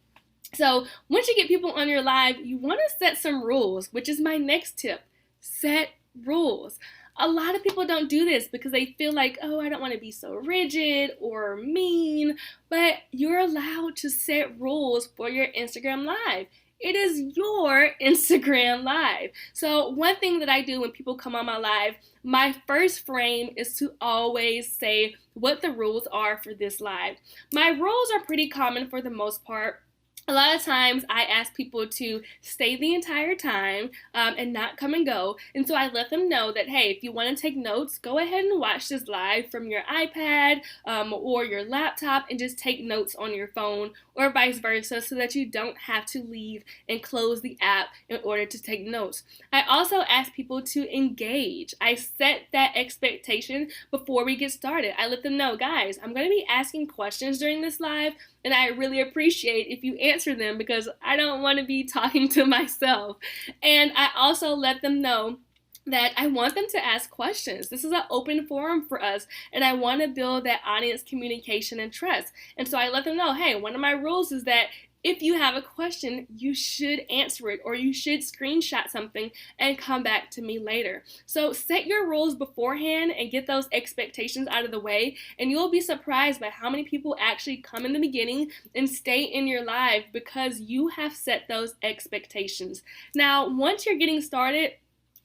So once you get people on your live, you want to set some rules, which is my next tip. Set rules. A lot of people don't do this because they feel like, oh, I don't want to be so rigid or mean, but you're allowed to set rules for your Instagram Live. It is your Instagram Live. So one thing that I do when people come on my live, my first frame is to always say what the rules are for this live. My rules are pretty common for the most part. A lot of times I ask people to stay the entire time and not come and go. And so I let them know that, hey, if you want to take notes, go ahead and watch this live from your iPad or your laptop and just take notes on your phone or vice versa so that you don't have to leave and close the app in order to take notes. I also ask people to engage. I set that expectation before we get started. I let them know, guys, I'm going to be asking questions during this live, and I really appreciate if you answer them because I don't want to be talking to myself. And I also let them know that I want them to ask questions. This is an open forum for us, and I want to build that audience communication and trust. And so I let them know, hey, one of my rules is that if you have a question, you should answer it, or you should screenshot something and come back to me later. So set your rules beforehand and get those expectations out of the way, and you'll be surprised by how many people actually come in the beginning and stay in your live because you have set those expectations. Now, once you're getting started,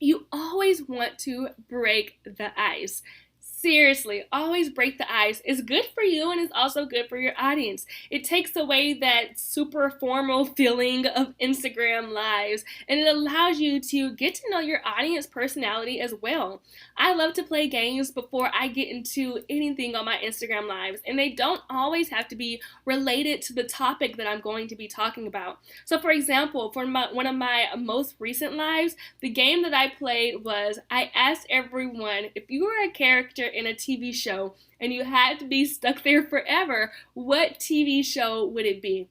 you always want to break the ice. Seriously, always break the ice. It's good for you and it's also good for your audience. It takes away that super formal feeling of Instagram lives, and it allows you to get to know your audience personality as well. I love to play games before I get into anything on my Instagram lives, and they don't always have to be related to the topic that I'm going to be talking about. So for example, for one of my most recent lives, the game that I played was I asked everyone, if you were a character in a TV show and you had to be stuck there forever, what TV show would it be?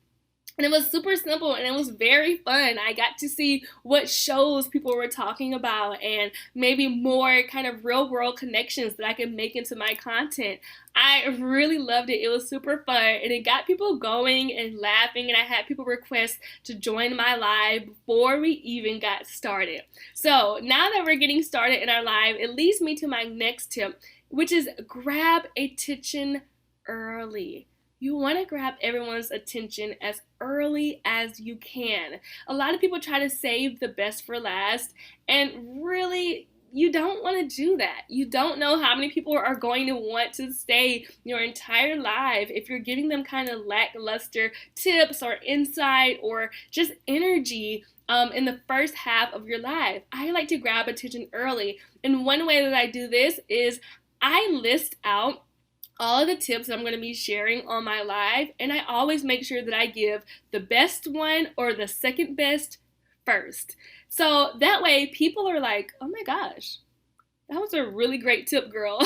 And it was super simple and it was very fun. I got to see what shows people were talking about and maybe more kind of real world connections that I could make into my content. I really loved it. It was super fun and it got people going and laughing, and I had people request to join my live before we even got started. So now that we're getting started in our live, it leads me to my next tip, which is grab attention early. You want to grab everyone's attention as early as you can. A lot of people try to save the best for last, and really, you don't want to do that. You don't know how many people are going to want to stay your entire live if you're giving them kind of lackluster tips or insight or just energy in the first half of your live. I like to grab attention early, and one way that I do this is I list out all of the tips that I'm going to be sharing on my live, and I always make sure that I give the best one or the second best first. So that way people are like, oh my gosh, that was a really great tip, girl.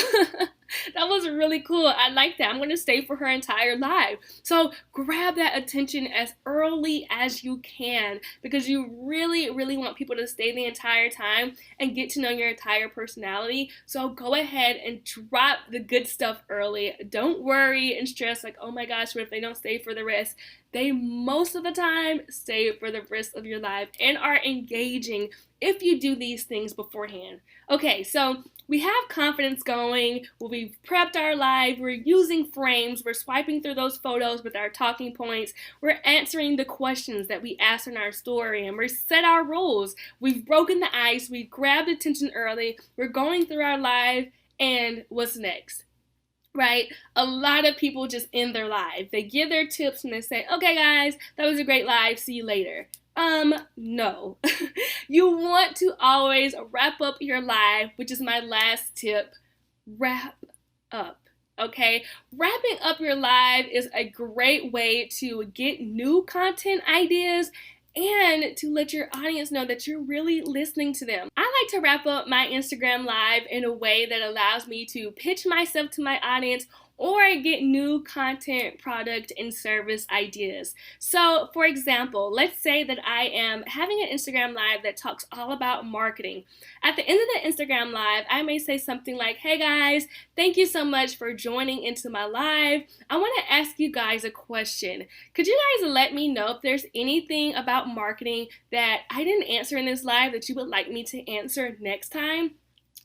That was really cool. I like that. I'm going to stay for her entire live. So grab that attention as early as you can because you really, really want people to stay the entire time and get to know your entire personality. So go ahead and drop the good stuff early. Don't worry and stress like, oh my gosh, what if they don't stay for the rest? They most of the time stay for the rest of your life and are engaging if you do these things beforehand. Okay, so we have confidence going, we've prepped our live, we're using frames, we're swiping through those photos with our talking points, we're answering the questions that we asked in our story, and we've set our rules. We've broken the ice, we grabbed attention early, we're going through our live, and what's next? Right? A lot of people just end their live. They give their tips and they say, okay guys, that was a great live, see you later. No. You want to always wrap up your live, which is my last tip. Wrap up. Okay? Wrapping up your live is a great way to get new content ideas and to let your audience know that you're really listening to them. I like to wrap up my Instagram live in a way that allows me to pitch myself to my audience or get new content, product, and service ideas. So, for example, let's say that I am having an Instagram live that talks all about marketing. At the end of the Instagram live, I may say something like, hey guys, thank you so much for joining into my live. I want to ask you guys a question. Could you guys let me know if there's anything about marketing that I didn't answer in this live that you would like me to answer next time?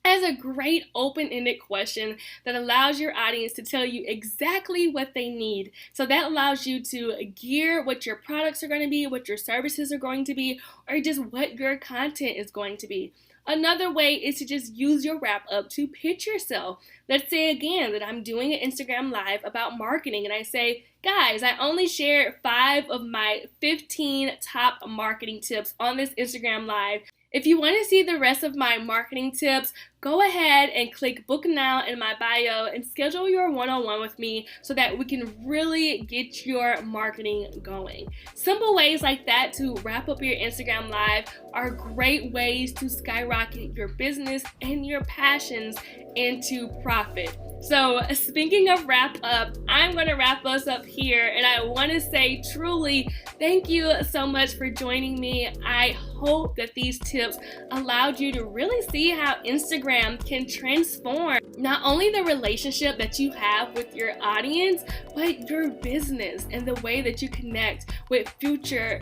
As a great open-ended question that allows your audience to tell you exactly what they need. So that allows you to gear what your products are going to be, what your services are going to be, or just what your content is going to be. Another way is to just use your wrap up to pitch yourself. Let's say again that I'm doing an Instagram live about marketing and I say, guys, I only shared 5 of my 15 top marketing tips on this Instagram live. If you want to see the rest of my marketing tips, go ahead and click book now in my bio and schedule your one-on-one with me so that we can really get your marketing going. Simple ways like that to wrap up your Instagram live are great ways to skyrocket your business and your passions into profit. So speaking of wrap up, I'm going to wrap us up here, and I want to say truly thank you so much for joining me. I hope that these tips allowed you to really see how Instagram can transform not only the relationship that you have with your audience, but your business and the way that you connect with future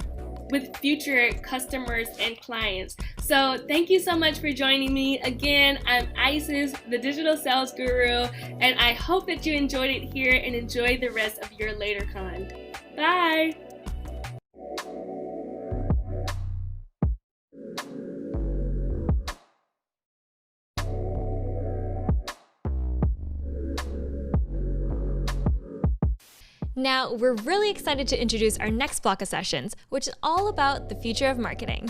customers and clients. So thank you so much for joining me. Again, I'm Isis, the digital sales guru, and I hope that you enjoyed it here and enjoy the rest of your LaterCon. Bye! Now, we're really excited to introduce our next block of sessions, which is all about the future of marketing.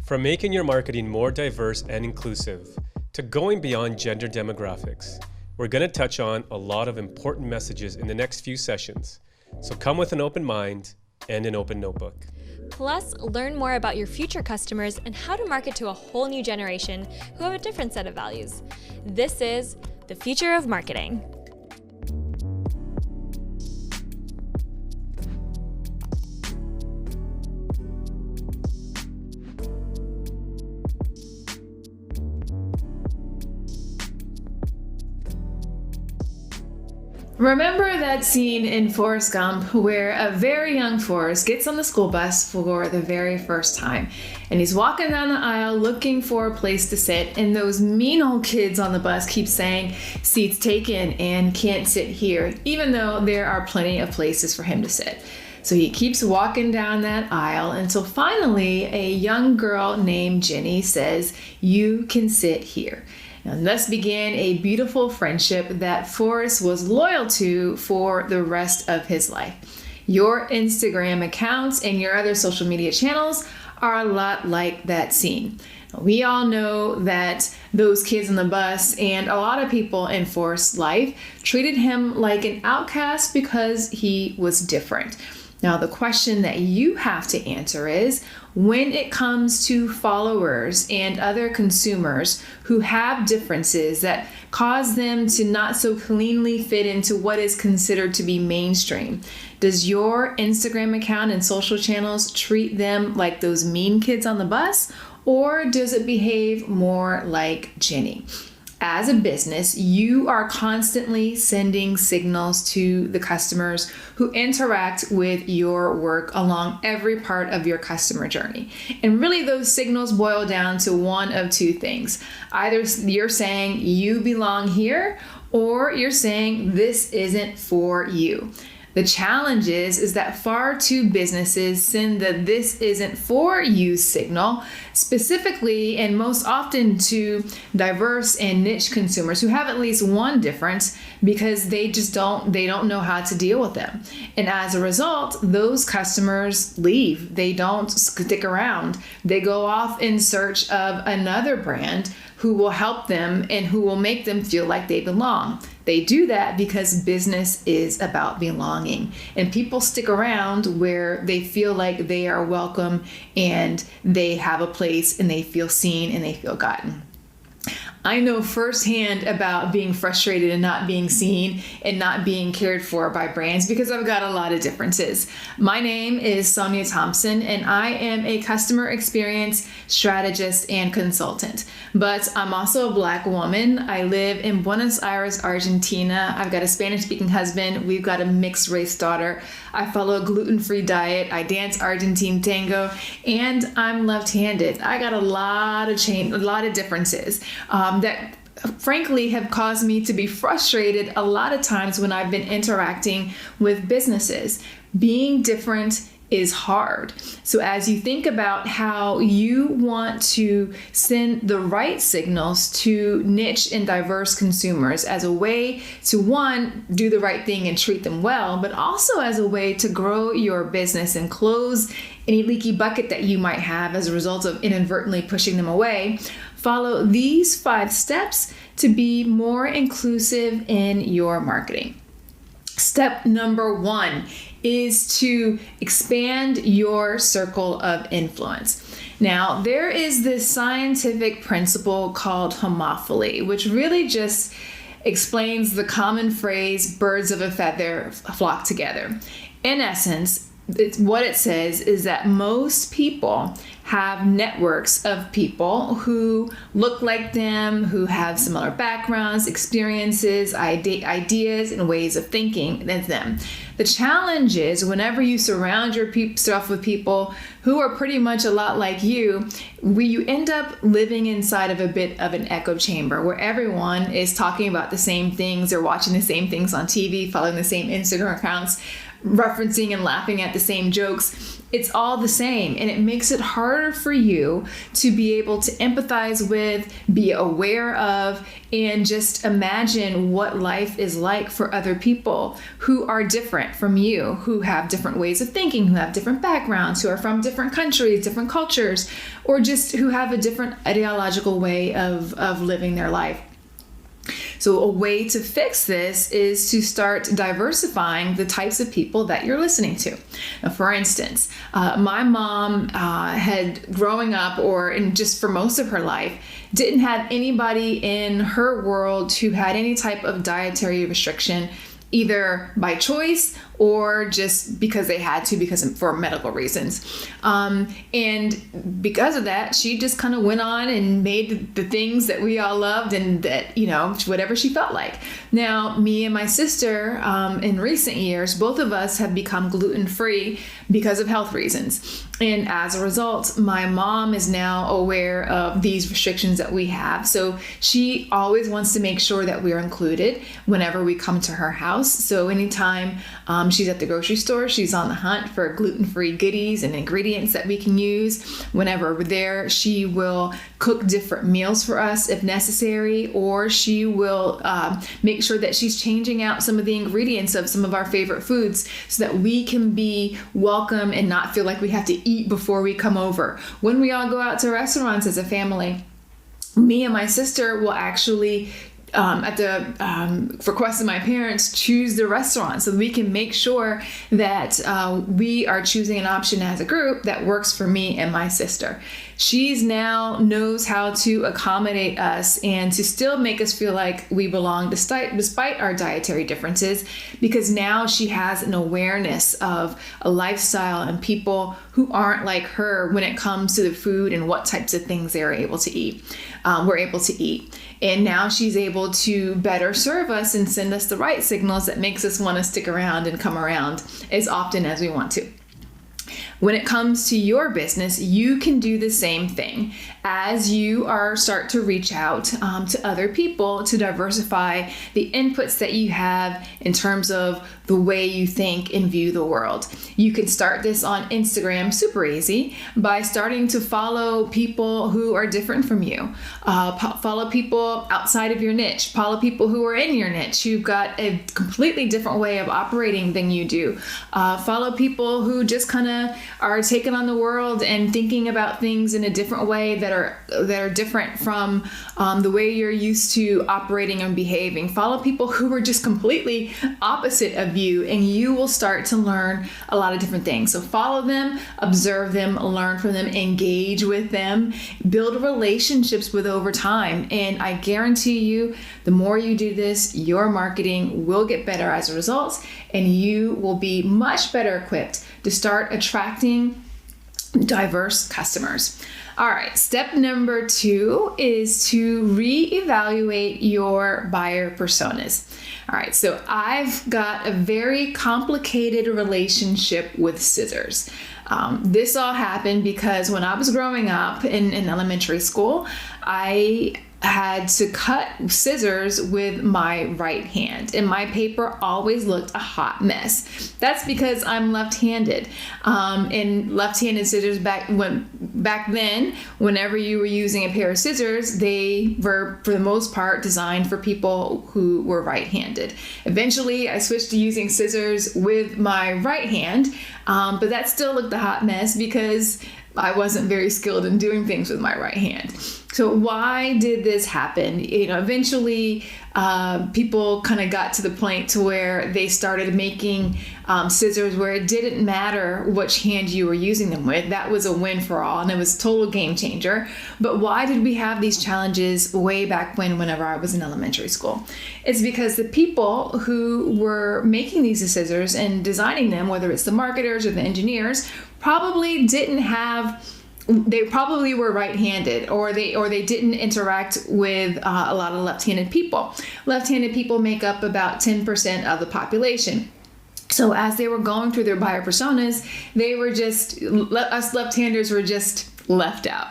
From making your marketing more diverse and inclusive to going beyond gender demographics, we're going to touch on a lot of important messages in the next few sessions. So come with an open mind and an open notebook. Plus, learn more about your future customers and how to market to a whole new generation who have a different set of values. This is the future of marketing. Remember that scene in Forrest Gump where a very young Forrest gets on the school bus for the very first time, and he's walking down the aisle looking for a place to sit, and those mean old kids on the bus keep saying seats taken and can't sit here, even though there are plenty of places for him to sit. So he keeps walking down that aisle until finally a young girl named Jenny says, "You can sit here." And thus began a beautiful friendship that Forrest was loyal to for the rest of his life. Your Instagram accounts and your other social media channels are a lot like that scene. We all know that those kids on the bus and a lot of people in Forrest's life treated him like an outcast because he was different. Now, the question that you have to answer is, when it comes to followers and other consumers who have differences that cause them to not so cleanly fit into what is considered to be mainstream, does your Instagram account and social channels treat them like those mean kids on the bus, or does it behave more like Jenny? As a business, you are constantly sending signals to the customers who interact with your work along every part of your customer journey. And really those signals boil down to one of two things. Either you're saying you belong here, or you're saying this isn't for you. The challenge is that far too businesses send the "this isn't for you" signal specifically and most often to diverse and niche consumers who have at least one difference, because they don't know how to deal with them. And as a result, those customers leave. They don't stick around. They go off in search of another brand who will help them and who will make them feel like they belong. They do that because business is about belonging, and people stick around where they feel like they are welcome and they have a place and they feel seen and they feel gotten. I know firsthand about being frustrated and not being seen and not being cared for by brands because I've got a lot of differences. My name is Sonia Thompson, and I am a customer experience strategist and consultant. But I'm also a Black woman. I live in Buenos Aires, Argentina. I've got a Spanish-speaking husband. We've got a mixed race daughter. I follow a gluten-free diet. I dance Argentine tango, and I'm left-handed. I got a lot of differences that frankly have caused me to be frustrated a lot of times when I've been interacting with businesses. Being different is hard. So as you think about how you want to send the right signals to niche and diverse consumers as a way to, one, do the right thing and treat them well, but also as a way to grow your business and close any leaky bucket that you might have as a result of inadvertently pushing them away, follow these 5 steps to be more inclusive in your marketing. Step number 1 is to expand your circle of influence. Now, there is this scientific principle called homophily, which really just explains the common phrase, birds of a feather flock together. In essence, what it says is that most people have networks of people who look like them, who have similar backgrounds, experiences, ideas, and ways of thinking as them. The challenge is whenever you surround yourself with people who are pretty much a lot like you end up living inside of a bit of an echo chamber where everyone is talking about the same things, they're watching the same things on TV, following the same Instagram accounts, referencing and laughing at the same jokes. It's all the same, and it makes it harder for you to be able to empathize with, be aware of, and just imagine what life is like for other people who are different from you, who have different ways of thinking, who have different backgrounds, who are from different countries, different cultures, or just who have a different ideological way of living their life. So a way to fix this is to start diversifying the types of people that you're listening to. Now, for instance, my mom had growing up, just for most of her life, didn't have anybody in her world who had any type of dietary restriction, either by choice or just because they had to, for medical reasons. And because of that, she just kind of went on and made the things that we all loved and that, whatever she felt like. Now, me and my sister, in recent years, both of us have become gluten-free because of health reasons. And as a result, my mom is now aware of these restrictions that we have. So she always wants to make sure that we're included whenever we come to her house. So anytime she's at the grocery store, she's on the hunt for gluten-free goodies and ingredients that we can use. Whenever we're there, she will cook different meals for us if necessary, or she will make sure that she's changing out some of the ingredients of some of our favorite foods so that we can be welcome and not feel like we have to eat before we come over. When we all go out to restaurants as a family, me and my sister will actually at the request of my parents, choose the restaurant so we can make sure that we are choosing an option as a group that works for me and my sister. She's now knows how to accommodate us and to still make us feel like we belong despite our dietary differences, because now she has an awareness of a lifestyle and people who aren't like her when it comes to the food and what types of things they're able to eat. We're able to eat. And now she's able to better serve us and send us the right signals that makes us want to stick around and come around as often as we want to. When it comes to your business, you can do the same thing as you start to reach out to other people to diversify the inputs that you have in terms of the way you think and view the world. You can start this on Instagram super easy by starting to follow people who are different from you. Follow people outside of your niche. Follow people who are in your niche who've got a completely different way of operating than you do. Follow people who just kind of are taking on the world and thinking about things in a different way that are different from the way you're used to operating and behaving. Follow people who are just completely opposite of you, and you will start to learn a lot of different things. So follow them, observe them, learn from them, engage with them, build relationships with over time. And I guarantee you, the more you do this, your marketing will get better as a result, and you will be much better equipped to start attracting diverse customers. All right, step number 2 is to reevaluate your buyer personas. All right, so I've got a very complicated relationship with scissors. This all happened because when I was growing up in elementary school, I had to cut scissors with my right hand, and my paper always looked a hot mess. That's because I'm left-handed, and left-handed scissors back then, whenever you were using a pair of scissors, they were for the most part designed for people who were right-handed. Eventually, I switched to using scissors with my right hand, but that still looked a hot mess because I wasn't very skilled in doing things with my right hand. So why did this happen? Eventually people kind of got to the point to where they started making scissors where it didn't matter which hand you were using them with. That was a win for all, and it was a total game changer. But why did we have these challenges way back whenever I was in elementary school? It's because the people who were making these scissors and designing them, whether it's the marketers or the engineers, probably were right-handed, or they didn't interact with a lot of left-handed people. Left-handed people make up about 10% of the population. So as they were going through their buyer personas, us left-handers were just left out.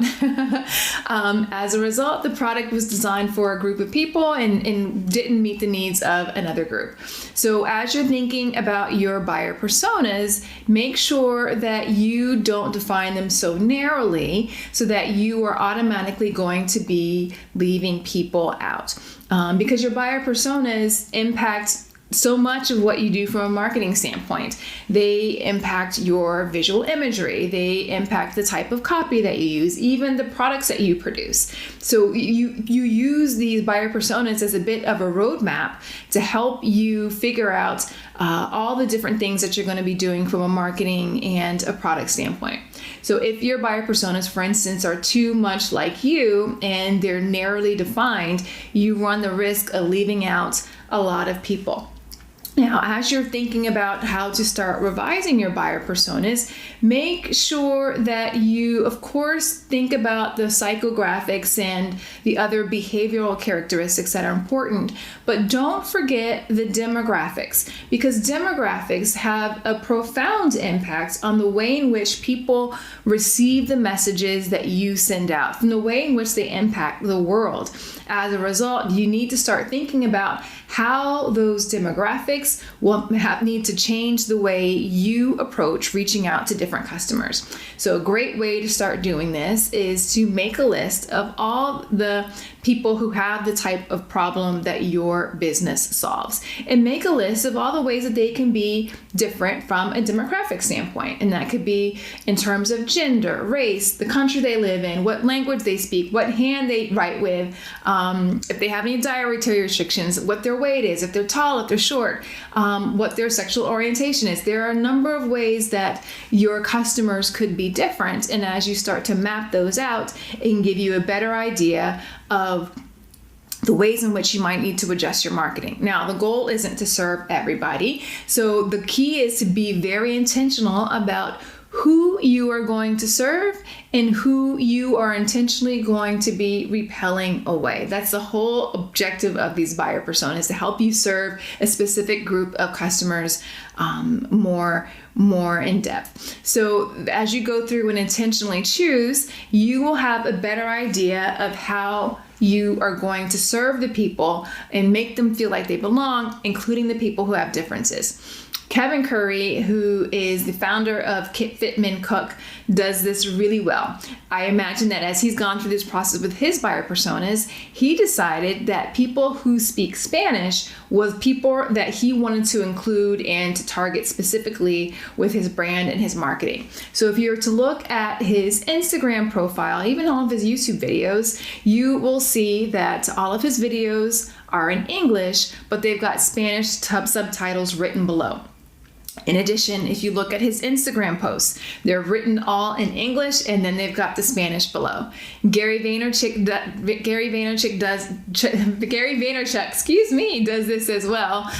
As a result, the product was designed for a group of people and didn't meet the needs of another group. So as you're thinking about your buyer personas, make sure that you don't define them so narrowly so that you are automatically going to be leaving people out. Because your buyer personas impact so much of what you do from a marketing standpoint. They impact your visual imagery. They impact the type of copy that you use, even the products that you produce. So you use these buyer personas as a bit of a roadmap to help you figure out all the different things that you're going to be doing from a marketing and a product standpoint. So if your buyer personas, for instance, are too much like you and they're narrowly defined, you run the risk of leaving out a lot of people. Now, as you're thinking about how to start revising your buyer personas, make sure that you, of course, think about the psychographics and the other behavioral characteristics that are important, but don't forget the demographics, because demographics have a profound impact on the way in which people receive the messages that you send out, from the way in which they impact the world. As a result, you need to start thinking about how those demographics will need to change the way you approach reaching out to different customers. So a great way to start doing this is to make a list of all the people who have the type of problem that your business solves, and make a list of all the ways that they can be different from a demographic standpoint. And that could be in terms of gender, race, the country they live in, what language they speak, what hand they write with, if they have any dietary restrictions, what their weight is, if they're tall, if they're short, what their sexual orientation is. There are a number of ways that your customers could be different, and as you start to map those out, it can give you a better idea of the ways in which you might need to adjust your marketing. Now, the goal isn't to serve everybody, so the key is to be very intentional about who you are going to serve and who you are intentionally going to be repelling away. That's the whole objective of these buyer personas, to help you serve a specific group of customers more in depth. So as you go through and intentionally choose, you will have a better idea of how you are going to serve the people and make them feel like they belong, including the people who have differences. Kevin Curry, who is the founder of Kit Fitman Cook, does this really well. I imagine that as he's gone through this process with his buyer personas, he decided that people who speak Spanish was people that he wanted to include and to target specifically with his brand and his marketing. So if you were to look at his Instagram profile, even all of his YouTube videos, you will see that all of his videos are in English, but they've got Spanish subtitles written below. In addition, if you look at his Instagram posts, they're written all in English and then they've got the Spanish below. Gary Vaynerchuk does this as well.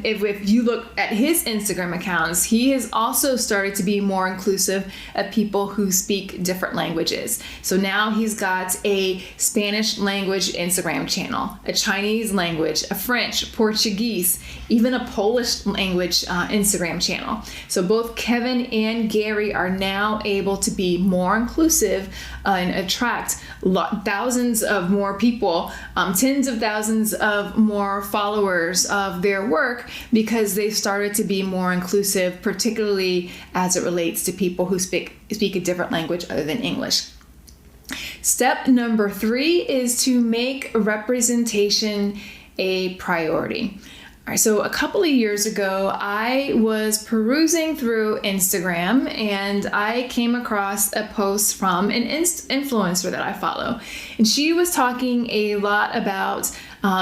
If you look at his Instagram accounts, he has also started to be more inclusive of people who speak different languages. So now he's got a Spanish language Instagram channel, a Chinese language, a French, Portuguese, even a Polish language Instagram Instagram channel. So both Kevin and Gary are now able to be more inclusive and attract thousands of more people, tens of thousands of more followers of their work, because they've started to be more inclusive, particularly as it relates to people who speak a different language other than English. Step number 3 is to make representation a priority. All right, so a couple of years ago, I was perusing through Instagram and I came across a post from an influencer that I follow. And she was talking a lot about,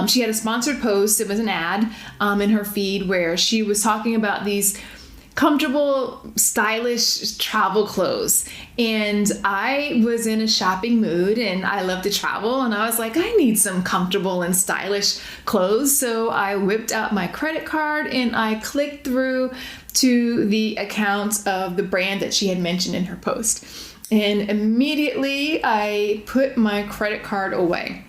she had a sponsored post, it was an ad in her feed where she was talking about these comfortable, stylish travel clothes. And I was in a shopping mood and I love to travel. And I was like, I need some comfortable and stylish clothes. So I whipped out my credit card and I clicked through to the account of the brand that she had mentioned in her post. And immediately I put my credit card away.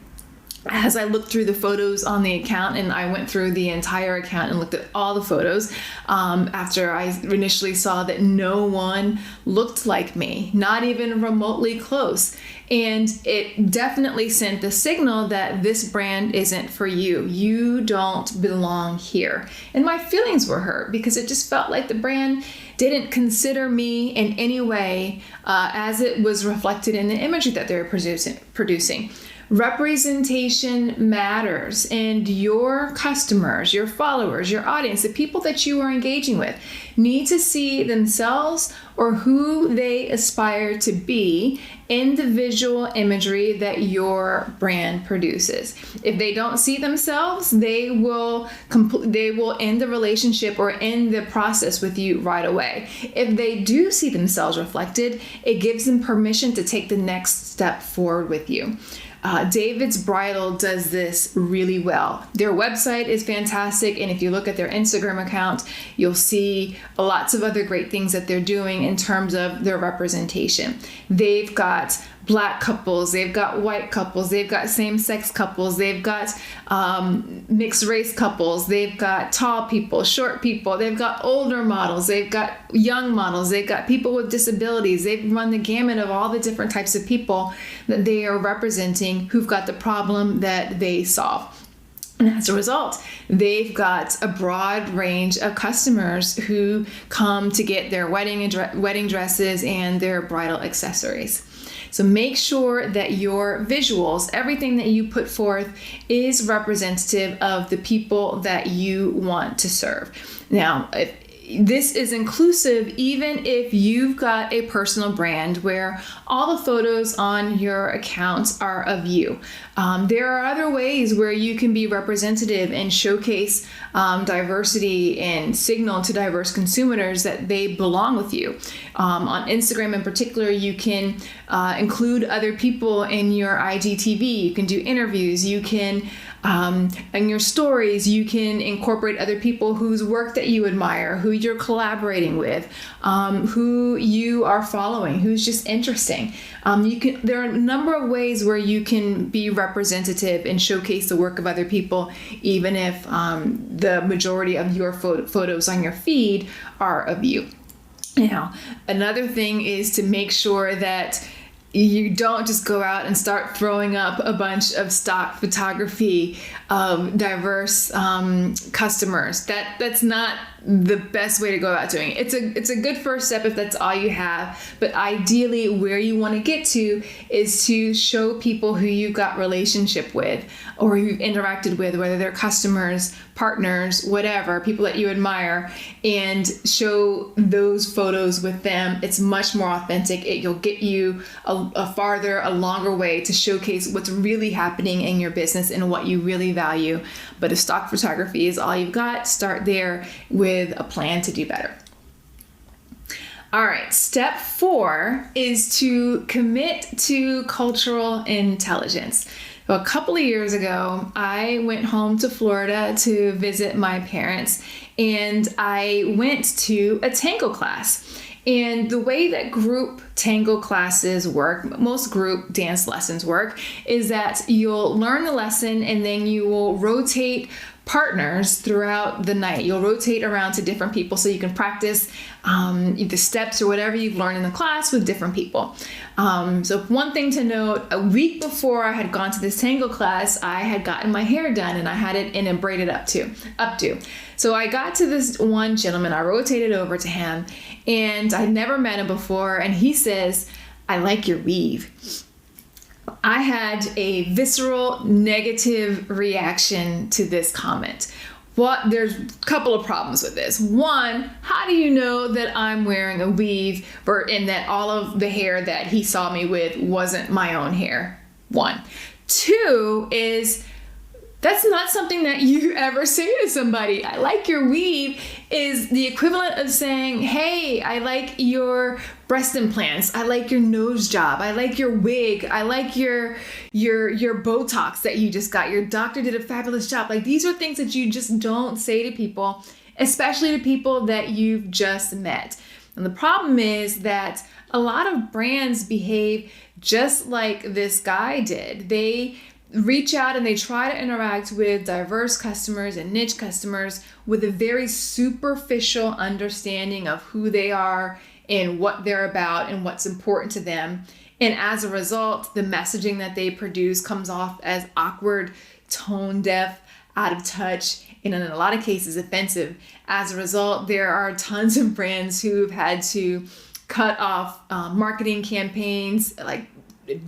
As I looked through the photos on the account, and I went through the entire account and looked at all the photos after I initially saw that no one looked like me, not even remotely close. And it definitely sent the signal that this brand isn't for you. You don't belong here. And my feelings were hurt because it just felt like the brand didn't consider me in any way as it was reflected in the imagery that they were producing. Representation matters, and your customers, your followers, your audience, the people that you are engaging with need to see themselves or who they aspire to be in the visual imagery that your brand produces. If they don't see themselves, they will end the relationship or end the process with you right away. If they do see themselves reflected, it gives them permission to take the next step forward with you. David's Bridal does this really well. Their website is fantastic, and if you look at their Instagram account, you'll see lots of other great things that they're doing in terms of their representation. They've got Black couples, they've got white couples, they've got same-sex couples, they've got mixed-race couples, they've got tall people, short people, they've got older models, they've got young models, they've got people with disabilities. They've run the gamut of all the different types of people that they are representing who've got the problem that they solve. And as a result, they've got a broad range of customers who come to get their wedding dresses and their bridal accessories. So make sure that your visuals, everything that you put forth, is representative of the people that you want to serve. Now, this is inclusive even if you've got a personal brand where all the photos on your accounts are of you. There are other ways where you can be representative and showcase diversity and signal to diverse consumers that they belong with you. On Instagram in particular, you can include other people in your IGTV. You can do interviews. You can in your stories, you can incorporate other people whose work that you admire, who you're collaborating with, who you are following, who's just interesting. There are a number of ways where you can be representative and showcase the work of other people, even if the majority of your photos on your feed are of you. Now, another thing is to make sure that you don't just go out and start throwing up a bunch of stock photography of diverse customers. That's not the best way to go about doing it. It's a good first step if that's all you have, but ideally where you want to get to is to show people who you've got relationship with or who you've interacted with, whether they're customers, partners, whatever, people that you admire, and show those photos with them. It's much more authentic. You'll get you a longer way to showcase what's really happening in your business and what you really value. But if stock photography is all you've got, start there with a plan to do better. All right, step 4 is to commit to cultural intelligence. So a couple of years ago, I went home to Florida to visit my parents, and I went to a tango class. And the way that group tango classes work, most group dance lessons work, is that you'll learn the lesson and then you will rotate partners throughout the night. You'll rotate around to different people so you can practice the steps or whatever you've learned in the class with different people. So one thing to note, a week before I had gone to this tango class, I had gotten my hair done and I had it in and braided up to. So I got to this one gentleman, I rotated over to him, and I'd never met him before, and he says, "I like your weave." I had a visceral negative reaction to this comment. There's a couple of problems with this. One, how do you know that I'm wearing a weave and that all of the hair that he saw me with wasn't my own hair? One. Two is, that's not something that you ever say to somebody. "I like your weave" is the equivalent of saying, "Hey, I like your breast implants. I like your nose job. I like your wig. I like your Botox that you just got. Your doctor did a fabulous job." Like, these are things that you just don't say to people, especially to people that you've just met. And the problem is that a lot of brands behave just like this guy did. They reach out and they try to interact with diverse customers and niche customers with a very superficial understanding of who they are and what they're about and what's important to them. And as a result, the messaging that they produce comes off as awkward, tone deaf, out of touch, and in a lot of cases offensive. As a result, there are tons of brands who've had to cut off marketing campaigns, like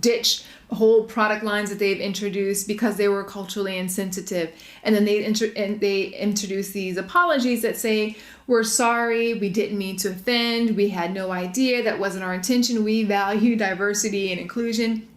ditch whole product lines that they've introduced because they were culturally insensitive. And then they introduce these apologies that say, "We're sorry, we didn't mean to offend, we had no idea, that wasn't our intention, we value diversity and inclusion."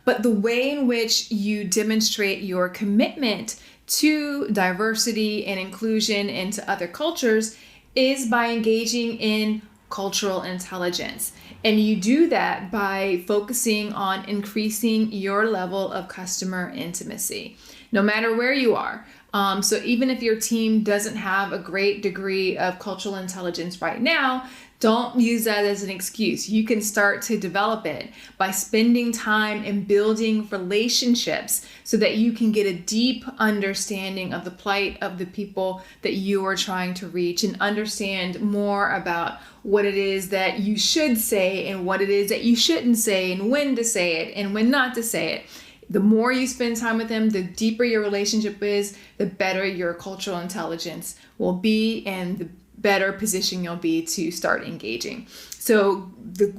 But the way in which you demonstrate your commitment to diversity and inclusion and to other cultures is by engaging in cultural intelligence. And you do that by focusing on increasing your level of customer intimacy, no matter where you are. So even if your team doesn't have a great degree of cultural intelligence right now, don't use that as an excuse. You can start to develop it by spending time and building relationships so that you can get a deep understanding of the plight of the people that you are trying to reach and understand more about what it is that you should say and what it is that you shouldn't say and when to say it and when not to say it. The more you spend time with them, the deeper your relationship is, the better your cultural intelligence will be and the better position you'll be to start engaging. So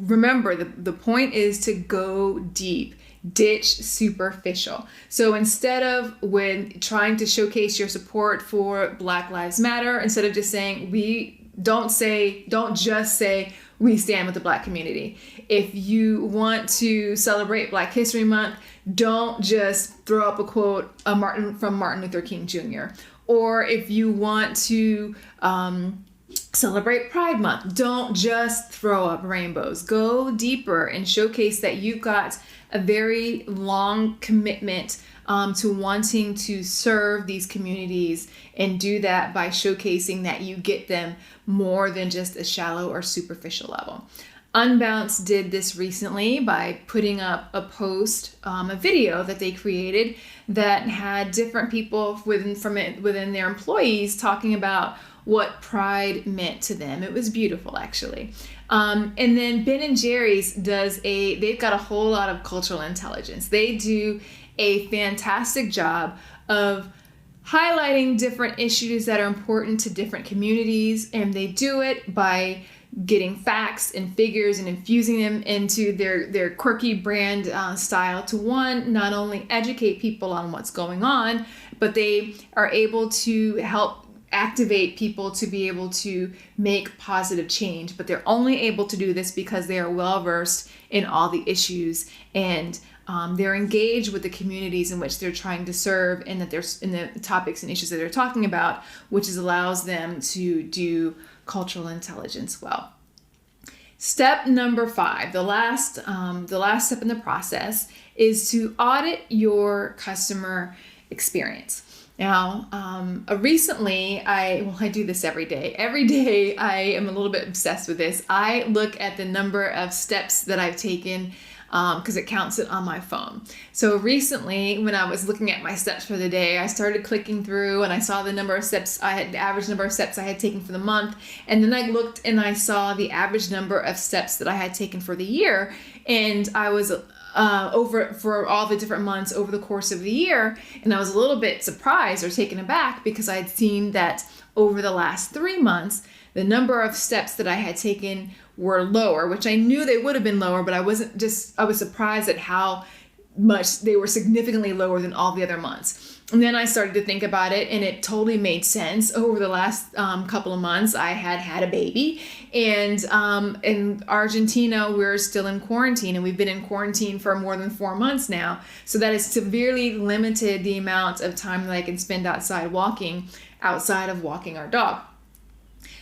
remember, the point is to go deep, ditch superficial. So instead of when trying to showcase your support for Black Lives Matter, instead of just saying, don't just say we stand with the Black community. If you want to celebrate Black History Month, don't just throw up a quote from Martin Luther King Jr. Or if you want to celebrate Pride Month, don't just throw up rainbows. Go deeper and showcase that you've got a very long commitment to wanting to serve these communities, and do that by showcasing that you get them more than just a shallow or superficial level. Unbounce did this recently by putting up a post, a video that they created that had different people within their employees talking about what pride meant to them. It was beautiful, actually. And then Ben & Jerry's they've got a whole lot of cultural intelligence. They do a fantastic job of highlighting different issues that are important to different communities, and they do it by getting facts and figures and infusing them into their quirky brand style to, one, not only educate people on what's going on, but they are able to help activate people to be able to make positive change. But they're only able to do this because they are well versed in all the issues, and they're engaged with the communities in which they're trying to serve, and that they're in the topics and issues that they're talking about, which allows them to do cultural intelligence well. Step number 5, the last step in the process, is to audit your customer experience. Now, recently, I do this every day. Every day, I am a little bit obsessed with this. I look at the number of steps that I've taken because it counts it on my phone. So recently, when I was looking at my steps for the day, I started clicking through and I saw the number of steps I had, the average number of steps I had taken for the month. And then I looked and I saw the average number of steps that I had taken for the year. And I was over for all the different months over the course of the year. And I was a little bit surprised or taken aback because I had seen that over the last 3 months, the number of steps that I had taken were lower, which I knew they would have been lower, but I was surprised at how much they were significantly lower than all the other months. And then I started to think about it, and it totally made sense. Over the last couple of months, I had a baby, and in Argentina, we're still in quarantine, and we've been in quarantine for more than 4 months now. So that has severely limited the amount of time that I can spend outside of walking our dog.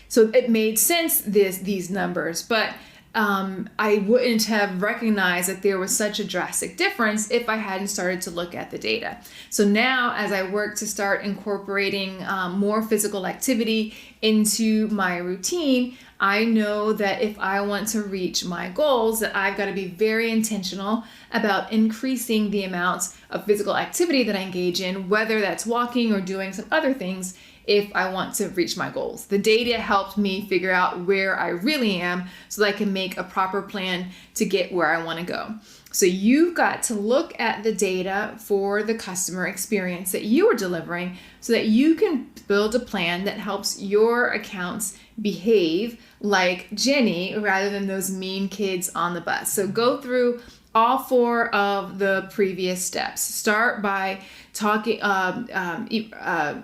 So it made sense, these numbers, but I wouldn't have recognized that there was such a drastic difference if I hadn't started to look at the data. So now, as I work to start incorporating more physical activity into my routine, I know that if I want to reach my goals, that I've got to be very intentional about increasing the amounts of physical activity that I engage in, whether that's walking or doing some other things, if I want to reach my goals. The data helped me figure out where I really am so that I can make a proper plan to get where I want to go. So you've got to look at the data for the customer experience that you are delivering so that you can build a plan that helps your accounts behave like Jenny rather than those mean kids on the bus. So go through all 4 of the previous steps. Start by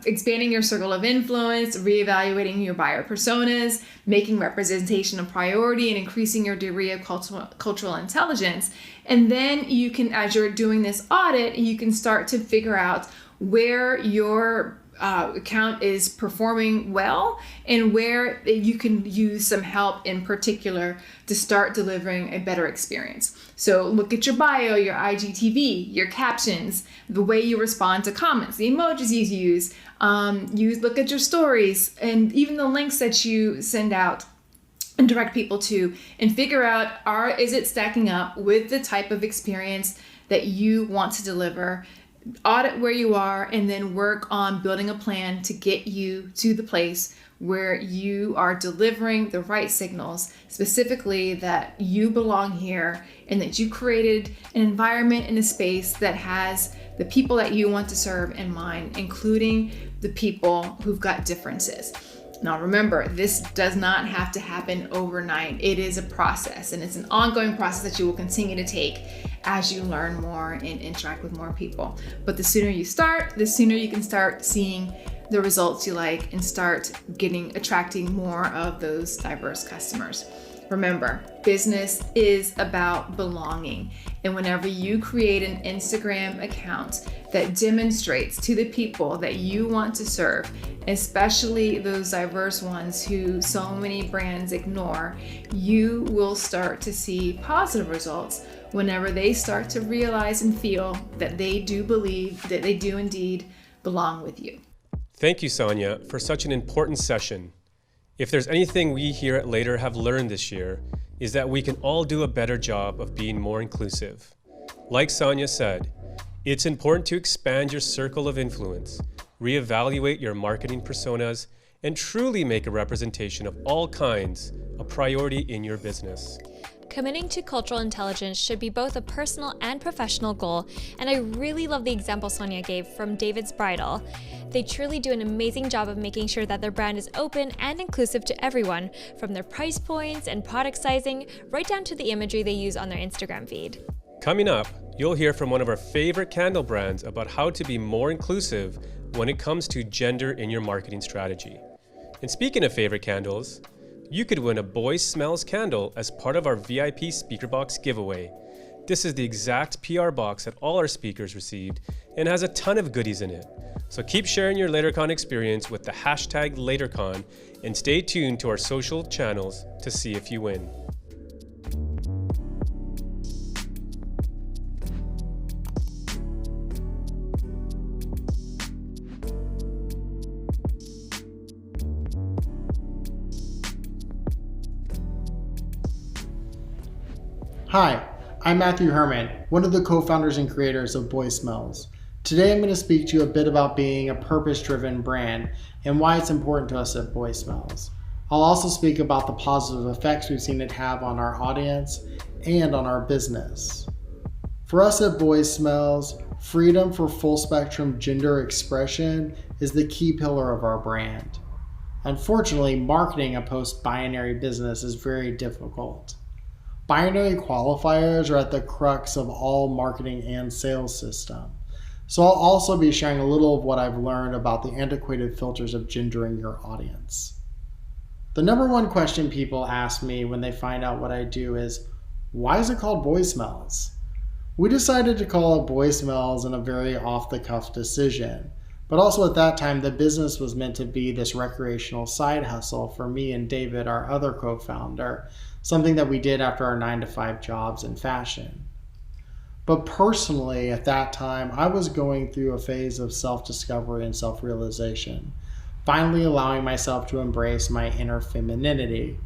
expanding your circle of influence, reevaluating your buyer personas, making representation a priority, and increasing your degree of cultural intelligence. And then you can, as you're doing this audit, you can start to figure out where your account is performing well and where you can use some help in particular to start delivering a better experience. So look at your bio, your IGTV, your captions, the way you respond to comments, the emojis you use, look at your stories, and even the links that you send out and direct people to, and figure out, is it stacking up with the type of experience that you want to deliver. Audit where you are, and then work on building a plan to get you to the place where you are delivering the right signals, specifically that you belong here and that you created an environment and a space that has the people that you want to serve in mind, including the people who've got differences. Now remember, this does not have to happen overnight. It is a process, and it's an ongoing process that you will continue to take as you learn more and interact with more people. But the sooner you start, the sooner you can start seeing the results you like and start attracting more of those diverse customers. Remember, business is about belonging. And whenever you create an Instagram account that demonstrates to the people that you want to serve, especially those diverse ones who so many brands ignore, you will start to see positive results whenever they start to realize and feel that they do believe that they do indeed belong with you. Thank you, Sonia, for such an important session. If there's anything we here at Later have learned this year, is that we can all do a better job of being more inclusive. Like Sonia said, it's important to expand your circle of influence, reevaluate your marketing personas, and truly make a representation of all kinds a priority in your business. Committing to cultural intelligence should be both a personal and professional goal, and I really love the example Sonia gave from David's Bridal. They truly do an amazing job of making sure that their brand is open and inclusive to everyone, from their price points and product sizing, right down to the imagery they use on their Instagram feed. Coming up, you'll hear from one of our favorite candle brands about how to be more inclusive when it comes to gender in your marketing strategy. And speaking of favorite candles, you could win a Boy Smells candle as part of our VIP speaker box giveaway. This is the exact PR box that all our speakers received and has a ton of goodies in it. So keep sharing your LaterCon experience with the hashtag LaterCon and stay tuned to our social channels to see if you win. Hi, I'm Matthew Herman, one of the co-founders and creators of Boy Smells. Today I'm going to speak to you a bit about being a purpose-driven brand and why it's important to us at Boy Smells. I'll also speak about the positive effects we've seen it have on our audience and on our business. For us at Boy Smells, freedom for full-spectrum gender expression is the key pillar of our brand. Unfortunately, marketing a post-binary business is very difficult. Binary qualifiers are at the crux of all marketing and sales system. So I'll also be sharing a little of what I've learned about the antiquated filters of gendering your audience. The number one question people ask me when they find out what I do is, why is it called Boy Smells? We decided to call it Boy Smells in a very off-the-cuff decision. But also at that time, the business was meant to be this recreational side hustle for me and David, our other co-founder, something that we did after our 9-to-5 jobs in fashion. But personally, at that time, I was going through a phase of self-discovery and self-realization, finally allowing myself to embrace my inner femininity.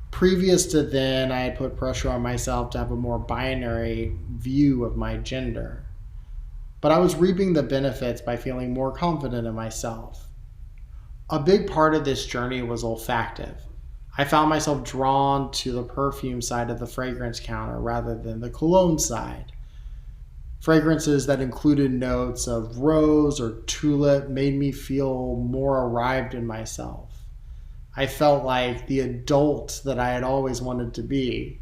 Previous to then, I had put pressure on myself to have a more binary view of my gender. But I was reaping the benefits by feeling more confident in myself. A big part of this journey was olfactive. I found myself drawn to the perfume side of the fragrance counter rather than the cologne side. Fragrances that included notes of rose or tulip made me feel more arrived in myself. I felt like the adult that I had always wanted to be.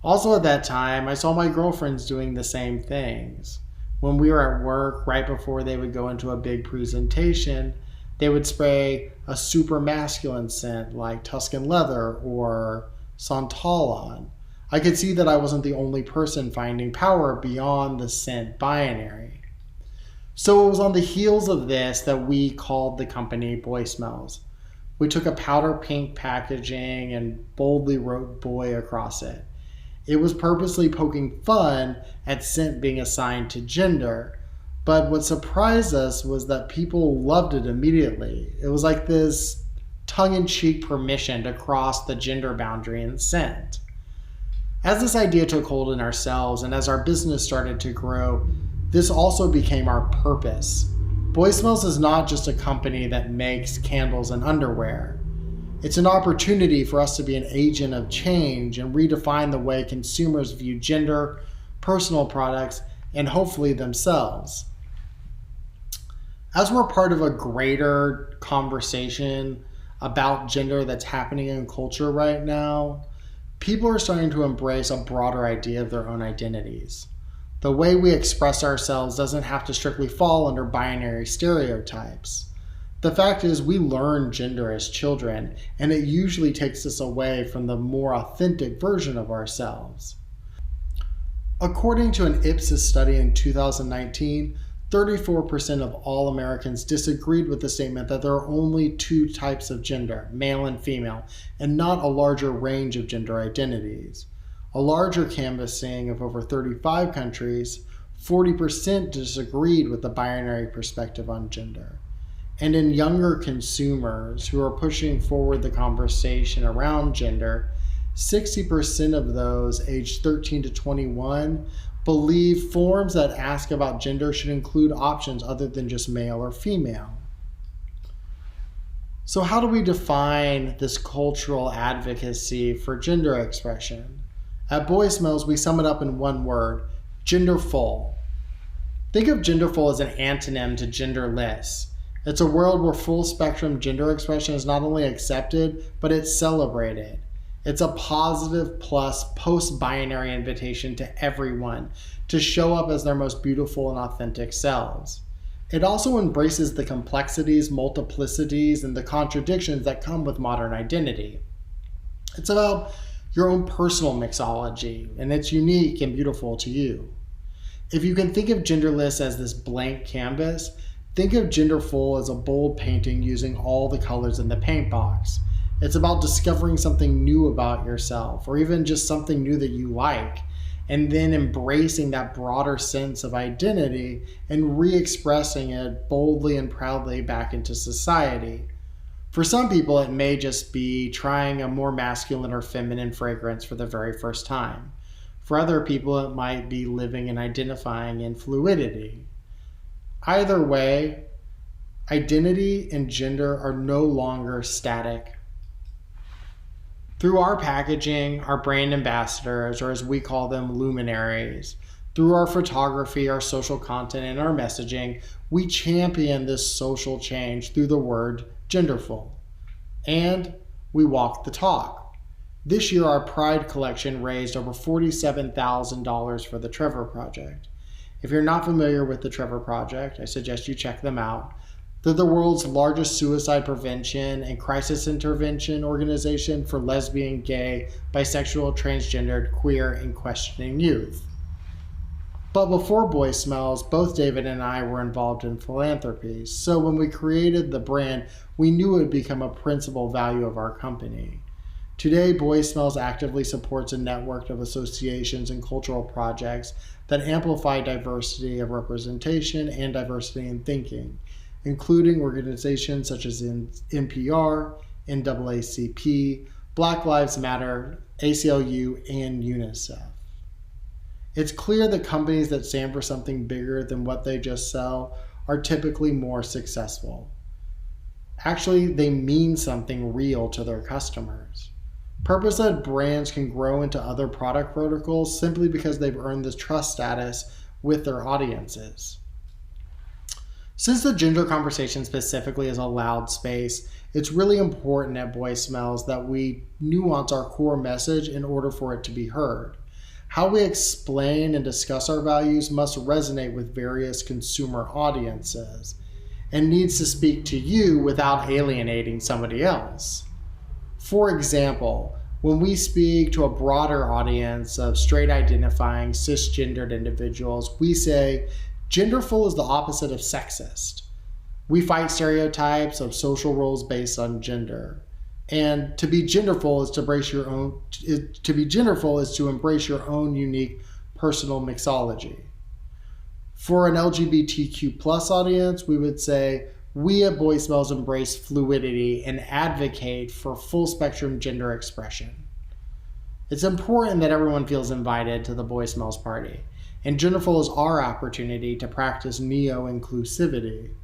Also at that time, I saw my girlfriends doing the same things. When we were at work, right before they would go into a big presentation, they would spray a super masculine scent like Tuscan leather or Santal on. I could see that I wasn't the only person finding power beyond the scent binary. So it was on the heels of this that we called the company Boy Smells. We took a powder pink packaging and boldly wrote boy across it. It was purposely poking fun at scent being assigned to gender, but what surprised us was that people loved it immediately. It was like this tongue-in-cheek permission to cross the gender boundary in scent. As this idea took hold in ourselves and as our business started to grow, this also became our purpose. Boy Smells is not just a company that makes candles and underwear. It's an opportunity for us to be an agent of change and redefine the way consumers view gender, personal products, and hopefully themselves. As we're part of a greater conversation about gender that's happening in culture right now, people are starting to embrace a broader idea of their own identities. The way we express ourselves doesn't have to strictly fall under binary stereotypes. The fact is, we learn gender as children, and it usually takes us away from the more authentic version of ourselves. According to an Ipsos study in 2019, 34% of all Americans disagreed with the statement that there are only two types of gender, male and female, and not a larger range of gender identities. A larger canvassing of over 35 countries, 40% disagreed with the binary perspective on gender. And in younger consumers who are pushing forward the conversation around gender, 60% of those aged 13 to 21 believe forms that ask about gender should include options other than just male or female. So how do we define this cultural advocacy for gender expression? At Boy Smells, we sum it up in one word: genderful. Think of genderful as an antonym to genderless. It's a world where full spectrum gender expression is not only accepted, but it's celebrated. It's a positive plus post-binary invitation to everyone to show up as their most beautiful and authentic selves. It also embraces the complexities, multiplicities, and the contradictions that come with modern identity. It's about your own personal mixology, and it's unique and beautiful to you. If you can think of genderless as this blank canvas, think of genderful as a bold painting using all the colors in the paint box. It's about discovering something new about yourself, or even just something new that you like, and then embracing that broader sense of identity and re-expressing it boldly and proudly back into society. For some people, it may just be trying a more masculine or feminine fragrance for the very first time. For other people, it might be living and identifying in fluidity. Either way, identity and gender are no longer static. Through our packaging, our brand ambassadors, or as we call them, luminaries, through our photography, our social content, and our messaging, we champion this social change through the word genderful. And we walk the talk. This year, our Pride collection raised over $47,000 for the Trevor Project. If you're not familiar with the Trevor Project, I suggest you check them out. They're the world's largest suicide prevention and crisis intervention organization for lesbian, gay, bisexual, transgendered, queer, and questioning youth. But before Boy Smells, both David and I were involved in philanthropy, so when we created the brand, we knew it would become a principal value of our company. Today, Boy Smells actively supports a network of associations and cultural projects that amplify diversity of representation and diversity in thinking, including organizations such as NPR, NAACP, Black Lives Matter, ACLU, and UNICEF. It's clear that companies that stand for something bigger than what they just sell are typically more successful. Actually, they mean something real to their customers. Purpose-led brands can grow into other product verticals simply because they've earned this trust status with their audiences. Since the gender conversation specifically is a loud space, it's really important at Boy Smells that we nuance our core message in order for it to be heard. How we explain and discuss our values must resonate with various consumer audiences and needs to speak to you without alienating somebody else. For example, when we speak to a broader audience of straight identifying cisgendered individuals, we say, genderful is the opposite of sexist. We fight stereotypes of social roles based on gender. And to be genderful is to embrace your own unique personal mixology. For an LGBTQ+ audience, we would say, we at Boy Smells embrace fluidity and advocate for full spectrum gender expression. It's important that everyone feels invited to the Boy Smells party, and genderful is our opportunity to practice neo-inclusivity.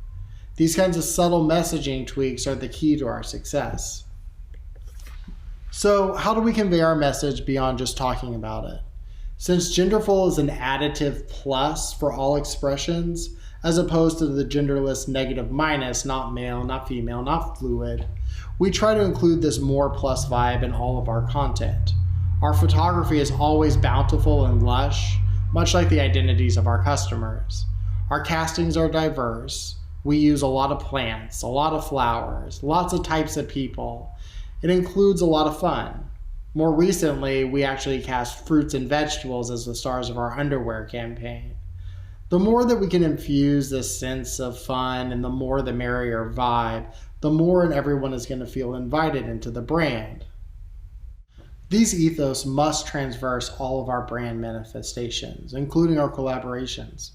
These kinds of subtle messaging tweaks are the key to our success. So how do we convey our message beyond just talking about it? Since genderful is an additive plus for all expressions, as opposed to the genderless negative minus, not male, not female, not fluid, we try to include this more plus vibe in all of our content. Our photography is always bountiful and lush, much like the identities of our customers. Our castings are diverse. We use a lot of plants, a lot of flowers, lots of types of people. It includes a lot of fun. More recently, we actually cast fruits and vegetables as the stars of our underwear campaign. The more that we can infuse this sense of fun and the more the merrier vibe, the more and everyone is going to feel invited into the brand. These ethos must transverse all of our brand manifestations, including our collaborations.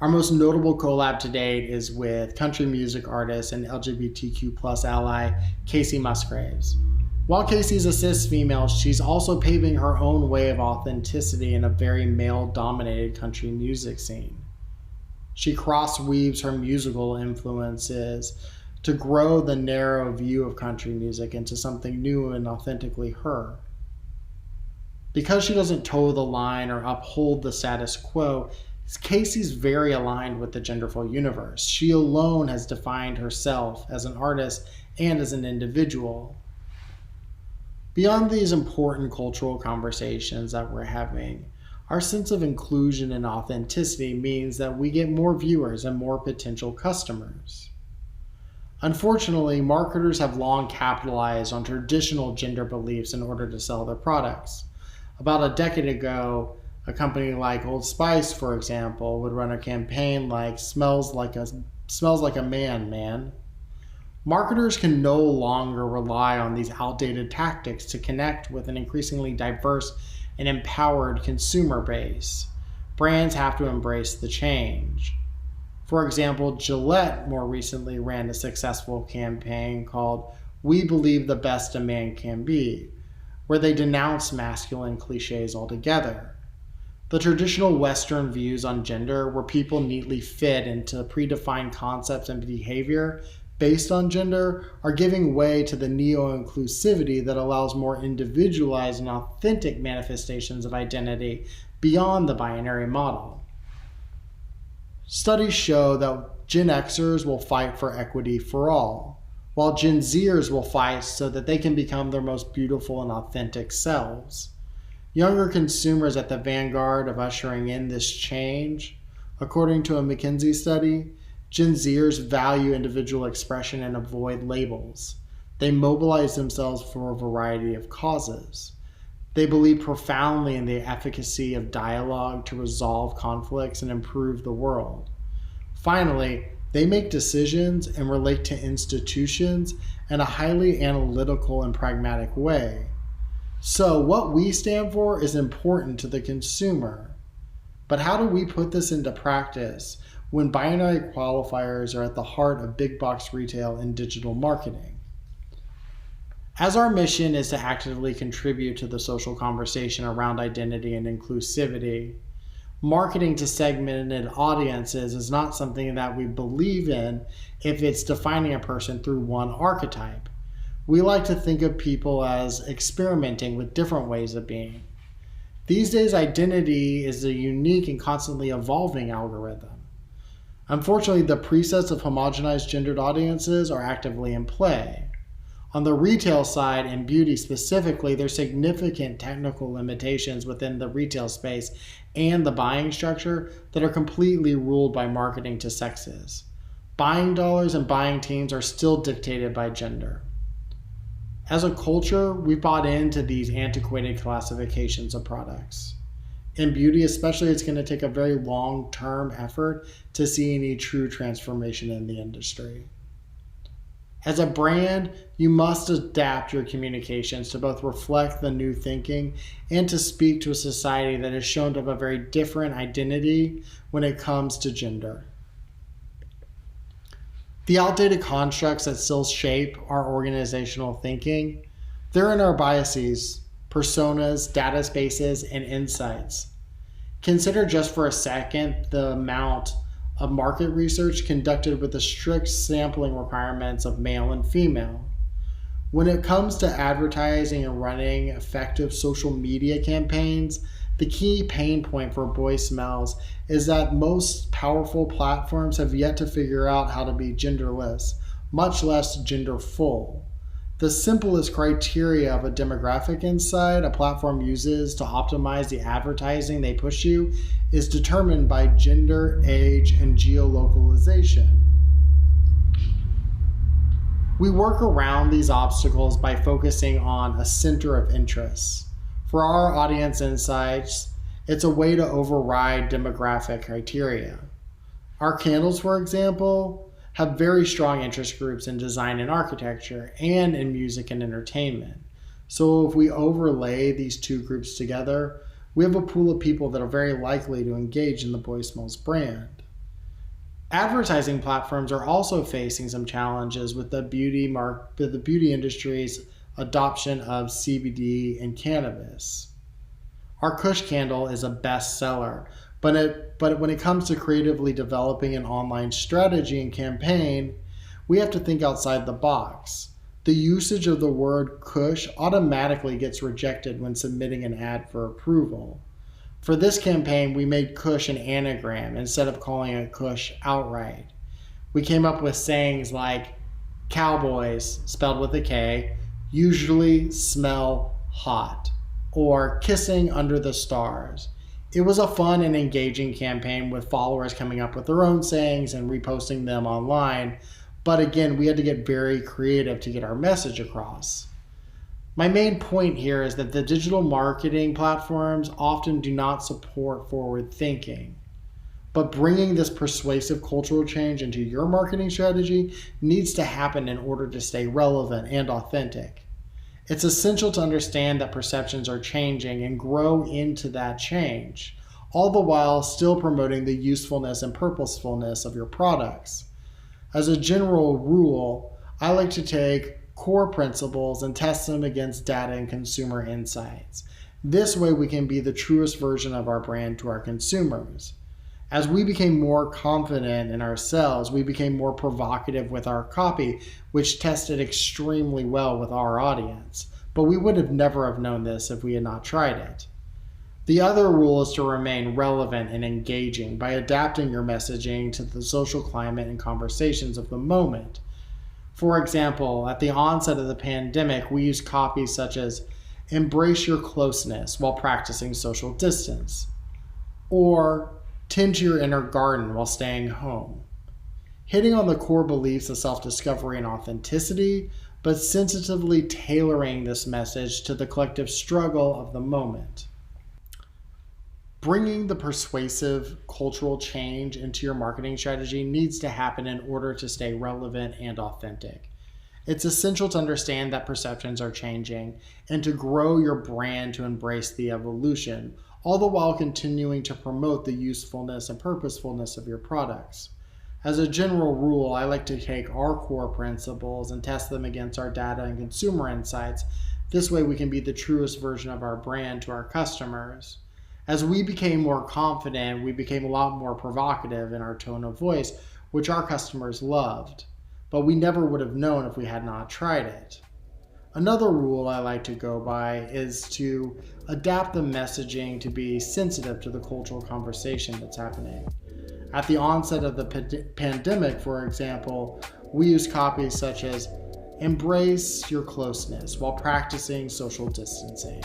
Our most notable collab to date is with country music artist and LGBTQ+ ally Kacey Musgraves. While Kacey's a cis female, she's also paving her own way of authenticity in a very male-dominated country music scene. She cross-weaves her musical influences to grow the narrow view of country music into something new and authentically her. Because she doesn't toe the line or uphold the status quo, Kacey's very aligned with the genderful universe. She alone has defined herself as an artist and as an individual. Beyond these important cultural conversations that we're having, our sense of inclusion and authenticity means that we get more viewers and more potential customers. Unfortunately, marketers have long capitalized on traditional gender beliefs in order to sell their products. About a decade ago, a company like Old Spice, for example, would run a campaign like smells like a man. Marketers can no longer rely on these outdated tactics to connect with an increasingly diverse and empowered consumer base. Brands have to embrace the change. For example, Gillette more recently ran a successful campaign called We Believe the Best a Man Can Be, where they denounced masculine cliches altogether. The traditional Western views on gender, where people neatly fit into predefined concepts and behavior based on gender, are giving way to the neo-inclusivity that allows more individualized and authentic manifestations of identity beyond the binary model. Studies show that Gen Xers will fight for equity for all, while Gen Zers will fight so that they can become their most beautiful and authentic selves. Younger consumers at the vanguard of ushering in this change. According to a McKinsey study, Gen Zers value individual expression and avoid labels. They mobilize themselves for a variety of causes. They believe profoundly in the efficacy of dialogue to resolve conflicts and improve the world. Finally, they make decisions and relate to institutions in a highly analytical and pragmatic way. So what we stand for is important to the consumer. But how do we put this into practice when binary qualifiers are at the heart of big box retail and digital marketing? As our mission is to actively contribute to the social conversation around identity and inclusivity, marketing to segmented audiences is not something that we believe in if it's defining a person through one archetype. We like to think of people as experimenting with different ways of being. These days, identity is a unique and constantly evolving algorithm. Unfortunately, the presets of homogenized gendered audiences are actively in play. On the retail side and beauty specifically, there's significant technical limitations within the retail space and the buying structure that are completely ruled by marketing to sexes. Buying dollars and buying teams are still dictated by gender. As a culture, we've bought into these antiquated classifications of products. In beauty especially, it's going to take a very long-term effort to see any true transformation in the industry. As a brand, you must adapt your communications to both reflect the new thinking and to speak to a society that is shown to have a very different identity when it comes to gender. The outdated constructs that still shape our organizational thinking, they're in our biases, personas, data spaces, and insights. Consider just for a second the amount of market research conducted with the strict sampling requirements of male and female. When it comes to advertising and running effective social media campaigns, the key pain point for voicemails is that most powerful platforms have yet to figure out how to be genderless, much less genderful. The simplest criteria of a demographic insight a platform uses to optimize the advertising they push you is determined by gender, age, and geolocalization. We work around these obstacles by focusing on a center of interest. For our audience insights, it's a way to override demographic criteria. Our candles, for example, have very strong interest groups in design and architecture and in music and entertainment. So if we overlay these two groups together, we have a pool of people that are very likely to engage in the Boy Smells brand. Advertising platforms are also facing some challenges with the beauty industry's adoption of CBD and cannabis. Our Kush candle is a bestseller, but when it comes to creatively developing an online strategy and campaign, we have to think outside the box. The usage of the word Kush automatically gets rejected when submitting an ad for approval. For this campaign, we made Kush an anagram instead of calling it Kush outright. We came up with sayings like cowboys, spelled with a K, usually smell hot, or kissing under the stars. It was a fun and engaging campaign with followers coming up with their own sayings and reposting them online. But again, we had to get very creative to get our message across. My main point here is that the digital marketing platforms often do not support forward thinking. But bringing this persuasive cultural change into your marketing strategy needs to happen in order to stay relevant and authentic. It's essential to understand that perceptions are changing and grow into that change, all the while still promoting the usefulness and purposefulness of your products. As a general rule, I like to take core principles and test them against data and consumer insights. This way we can be the truest version of our brand to our consumers. As we became more confident in ourselves, we became more provocative with our copy, which tested extremely well with our audience. But we would have never have known this if we had not tried it. The other rule is to remain relevant and engaging by adapting your messaging to the social climate and conversations of the moment. For example, at the onset of the pandemic, we used copy such as embrace your closeness while practicing social distance, or tend to your inner garden while staying home. Hitting on the core beliefs of self-discovery and authenticity, but sensitively tailoring this message to the collective struggle of the moment. Bringing the persuasive cultural change into your marketing strategy needs to happen in order to stay relevant and authentic. It's essential to understand that perceptions are changing and to grow your brand to embrace the evolution, all the while continuing to promote the usefulness and purposefulness of your products. As a general rule, I like to take our core principles and test them against our data and consumer insights. This way we can be the truest version of our brand to our customers. As we became more confident, we became a lot more provocative in our tone of voice, which our customers loved. But we never would have known if we had not tried it. Another rule I like to go by is to adapt the messaging to be sensitive to the cultural conversation that's happening. At the onset of the pandemic, for example, we used copy such as embrace your closeness while practicing social distancing,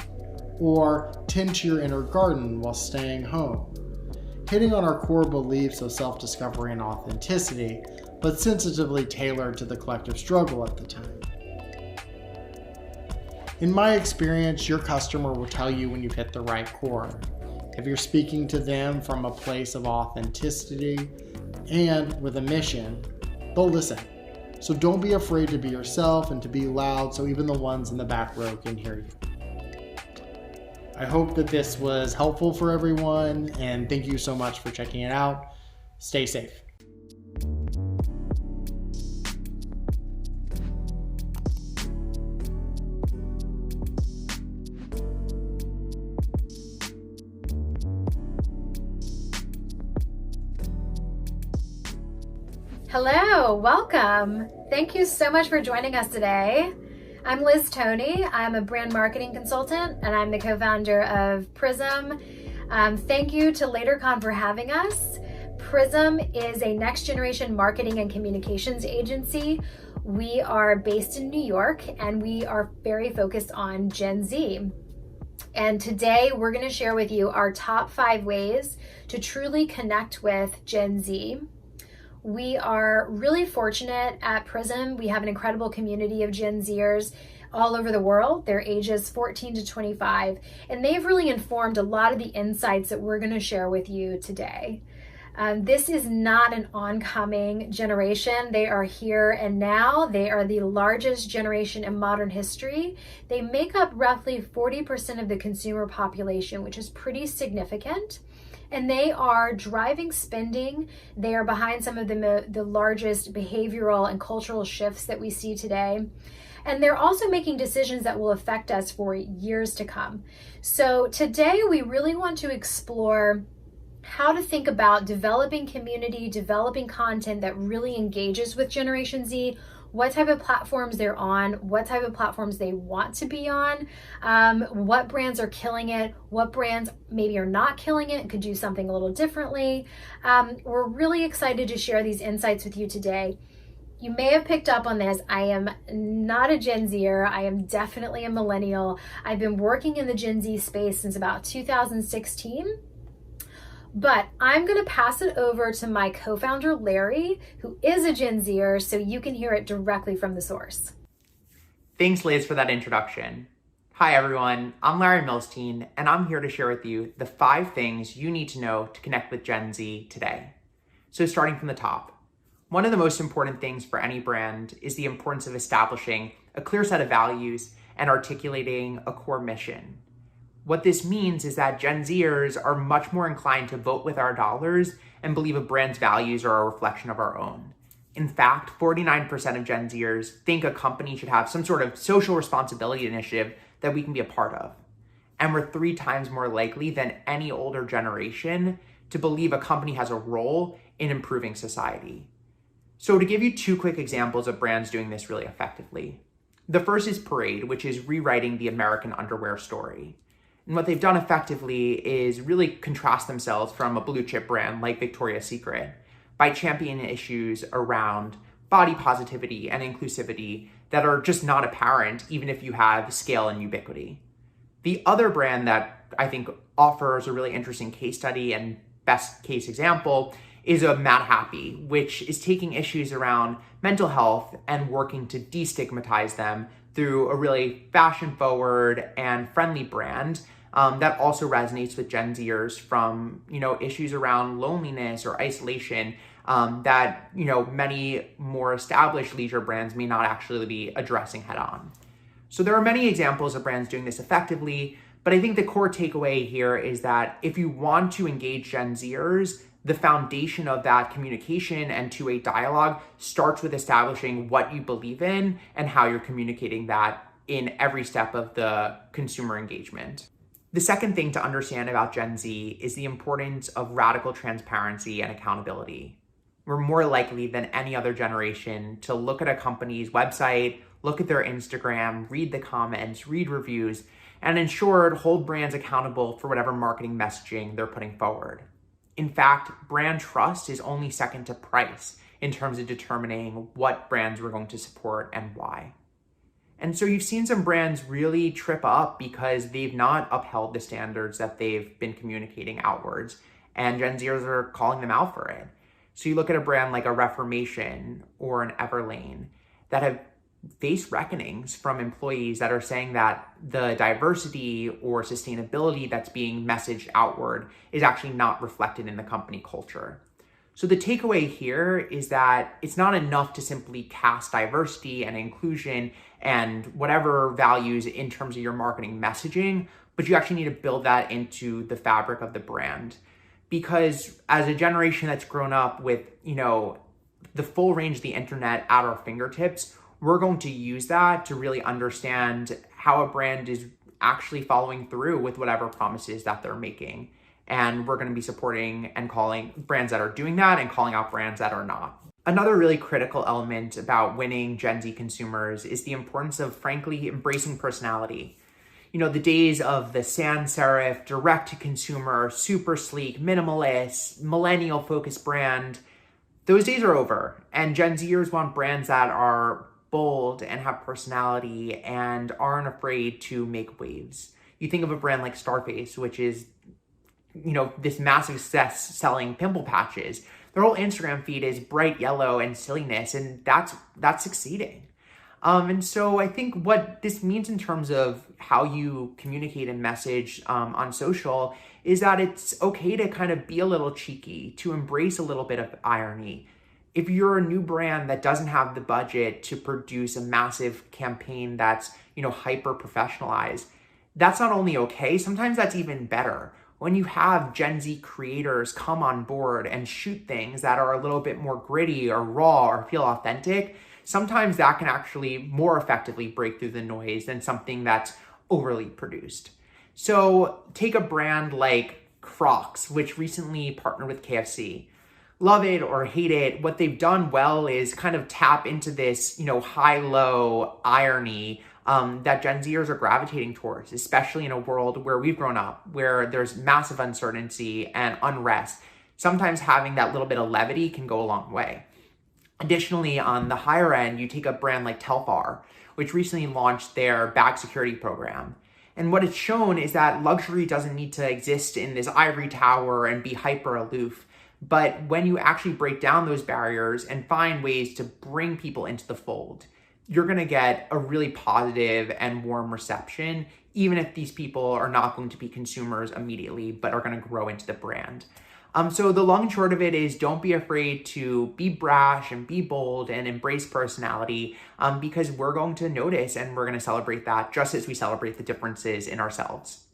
or tend to your inner garden while staying home, hitting on our core beliefs of self-discovery and authenticity, but sensitively tailored to the collective struggle at the time. In my experience, your customer will tell you when you've hit the right chord. If you're speaking to them from a place of authenticity and with a mission, they'll listen. So don't be afraid to be yourself and to be loud so even the ones in the back row can hear you. I hope that this was helpful for everyone, and thank you so much for checking it out. Stay safe. Hello, welcome. Thank you so much for joining us today. I'm Liz Toney. I'm a brand marketing consultant and I'm the co-founder of PRZM. Thank you to LaterCon for having us. PRZM is a next generation marketing and communications agency. We are based in New York and we are very focused on Gen Z. And today we're going to share with you our top 5 ways to truly connect with Gen Z. We are really fortunate at PRZM. We have an incredible community of Gen Zers all over the world. They're ages 14 to 25, and they've really informed a lot of the insights that we're going to share with you today. This is not an oncoming generation. They are here and now. They are the largest generation in modern history. They make up roughly 40% of the consumer population, which is pretty significant. And they are driving spending. They are behind some of the largest behavioral and cultural shifts that we see today. And they're also making decisions that will affect us for years to come. So today we really want to explore how to think about developing community, developing content that really engages with Generation Z, what type of platforms they're on, what type of platforms they want to be on, what brands are killing it, what brands maybe are not killing it and could do something a little differently. We're really excited to share these insights with you today. You may have picked up on this. I am not a Gen Zer. I am definitely a millennial. I've been working in the Gen Z space since about 2016. But I'm going to pass it over to my co-founder, Larry, who is a Gen Zer, so you can hear it directly from the source. Thanks, Liz, for that introduction. Hi, everyone. I'm Larry Milstein, and I'm here to share with you the 5 things you need to know to connect with Gen Z today. So starting from the top, one of the most important things for any brand is the importance of establishing a clear set of values and articulating a core mission. What this means is that Gen Zers are much more inclined to vote with our dollars and believe a brand's values are a reflection of our own. In fact, 49% of Gen Zers think a company should have some sort of social responsibility initiative that we can be a part of. And we're 3 times more likely than any older generation to believe a company has a role in improving society. So to give you 2 quick examples of brands doing this really effectively. The first is Parade, which is rewriting the American underwear story. And what they've done effectively is really contrast themselves from a blue chip brand like Victoria's Secret by championing issues around body positivity and inclusivity that are just not apparent even if you have scale and ubiquity. The other brand that I think offers a really interesting case study and best case example is a Mad Happy, which is taking issues around mental health and working to destigmatize them through a really fashion-forward and friendly brand that also resonates with Gen Zers from, issues around loneliness or isolation that, many more established leisure brands may not actually be addressing head on. So there are many examples of brands doing this effectively, but I think the core takeaway here is that if you want to engage Gen Zers, the foundation of that communication and two-way dialogue starts with establishing what you believe in and how you're communicating that in every step of the consumer engagement. The second thing to understand about Gen Z is the importance of radical transparency and accountability. We're more likely than any other generation to look at a company's website, look at their Instagram, read the comments, read reviews, and in short, hold brands accountable for whatever marketing messaging they're putting forward. In fact, brand trust is only second to price in terms of determining what brands we're going to support and why. And so you've seen some brands really trip up because they've not upheld the standards that they've been communicating outwards, and Gen Zers are calling them out for it. So you look at a brand like a Reformation or an Everlane that have faced reckonings from employees that are saying that the diversity or sustainability that's being messaged outward is actually not reflected in the company culture. So the takeaway here is that it's not enough to simply cast diversity and inclusion and whatever values in terms of your marketing messaging, but you actually need to build that into the fabric of the brand. Because as a generation that's grown up with, the full range of the internet at our fingertips, we're going to use that to really understand how a brand is actually following through with whatever promises that they're making. And we're going to be supporting and calling brands that are doing that and calling out brands that are not. Another really critical element about winning Gen Z consumers is the importance of, frankly, embracing personality. The days of the sans serif, direct-to-consumer, super sleek, minimalist, millennial-focused brand, those days are over. And Gen Zers want brands that are bold and have personality and aren't afraid to make waves. You think of a brand like Starface, which is, this massive success selling pimple patches. Their whole Instagram feed is bright yellow and silliness, and that's succeeding. And so I think what this means in terms of how you communicate and message on social is that it's okay to kind of be a little cheeky, to embrace a little bit of irony. If you're a new brand that doesn't have the budget to produce a massive campaign that's, hyper professionalized, that's not only okay, sometimes that's even better. When you have Gen Z creators come on board and shoot things that are a little bit more gritty or raw or feel authentic, sometimes that can actually more effectively break through the noise than something that's overly produced. So take a brand like Crocs, which recently partnered with KFC. Love it or hate it, what they've done well is kind of tap into this, high-low irony that Gen Zers are gravitating towards, especially in a world where we've grown up, where there's massive uncertainty and unrest. Sometimes having that little bit of levity can go a long way. Additionally, on the higher end, you take a brand like Telfar, which recently launched their bag security program. And what it's shown is that luxury doesn't need to exist in this ivory tower and be hyper aloof. But when you actually break down those barriers and find ways to bring people into the fold, you're going to get a really positive and warm reception, even if these people are not going to be consumers immediately, but are going to grow into the brand. So the long and short of it is don't be afraid to be brash and be bold and embrace personality because we're going to notice and we're going to celebrate that just as we celebrate the differences in ourselves.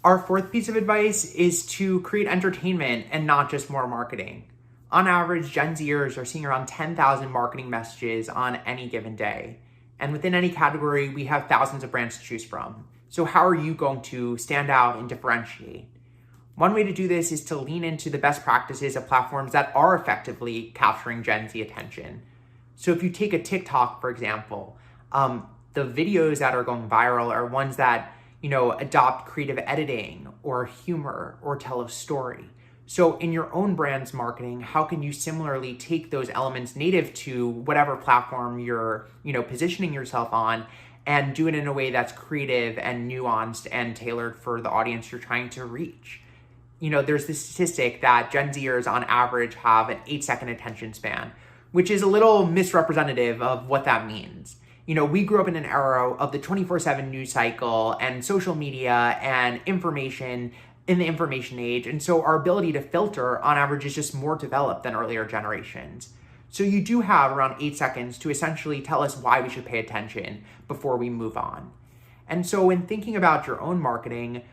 Our fourth piece of advice is to create entertainment and not just more marketing. On average, Gen Zers are seeing around 10,000 marketing messages on any given day. And within any category, we have thousands of brands to choose from. So how are you going to stand out and differentiate? One way to do this is to lean into the best practices of platforms that are effectively capturing Gen Z attention. So if you take a TikTok, for example, the videos that are going viral are ones that, adopt creative editing or humor or tell a story. So in your own brand's marketing, how can you similarly take those elements native to whatever platform you're, positioning yourself on and do it in a way that's creative and nuanced and tailored for the audience you're trying to reach? There's this statistic that Gen Zers on average have an 8-second attention span, which is a little misrepresentative of what that means. We grew up in an era of the 24/7 news cycle and social media and information in the information age. And so our ability to filter on average is just more developed than earlier generations. So you do have around 8 seconds to essentially tell us why we should pay attention before we move on. And so when thinking about your own marketing,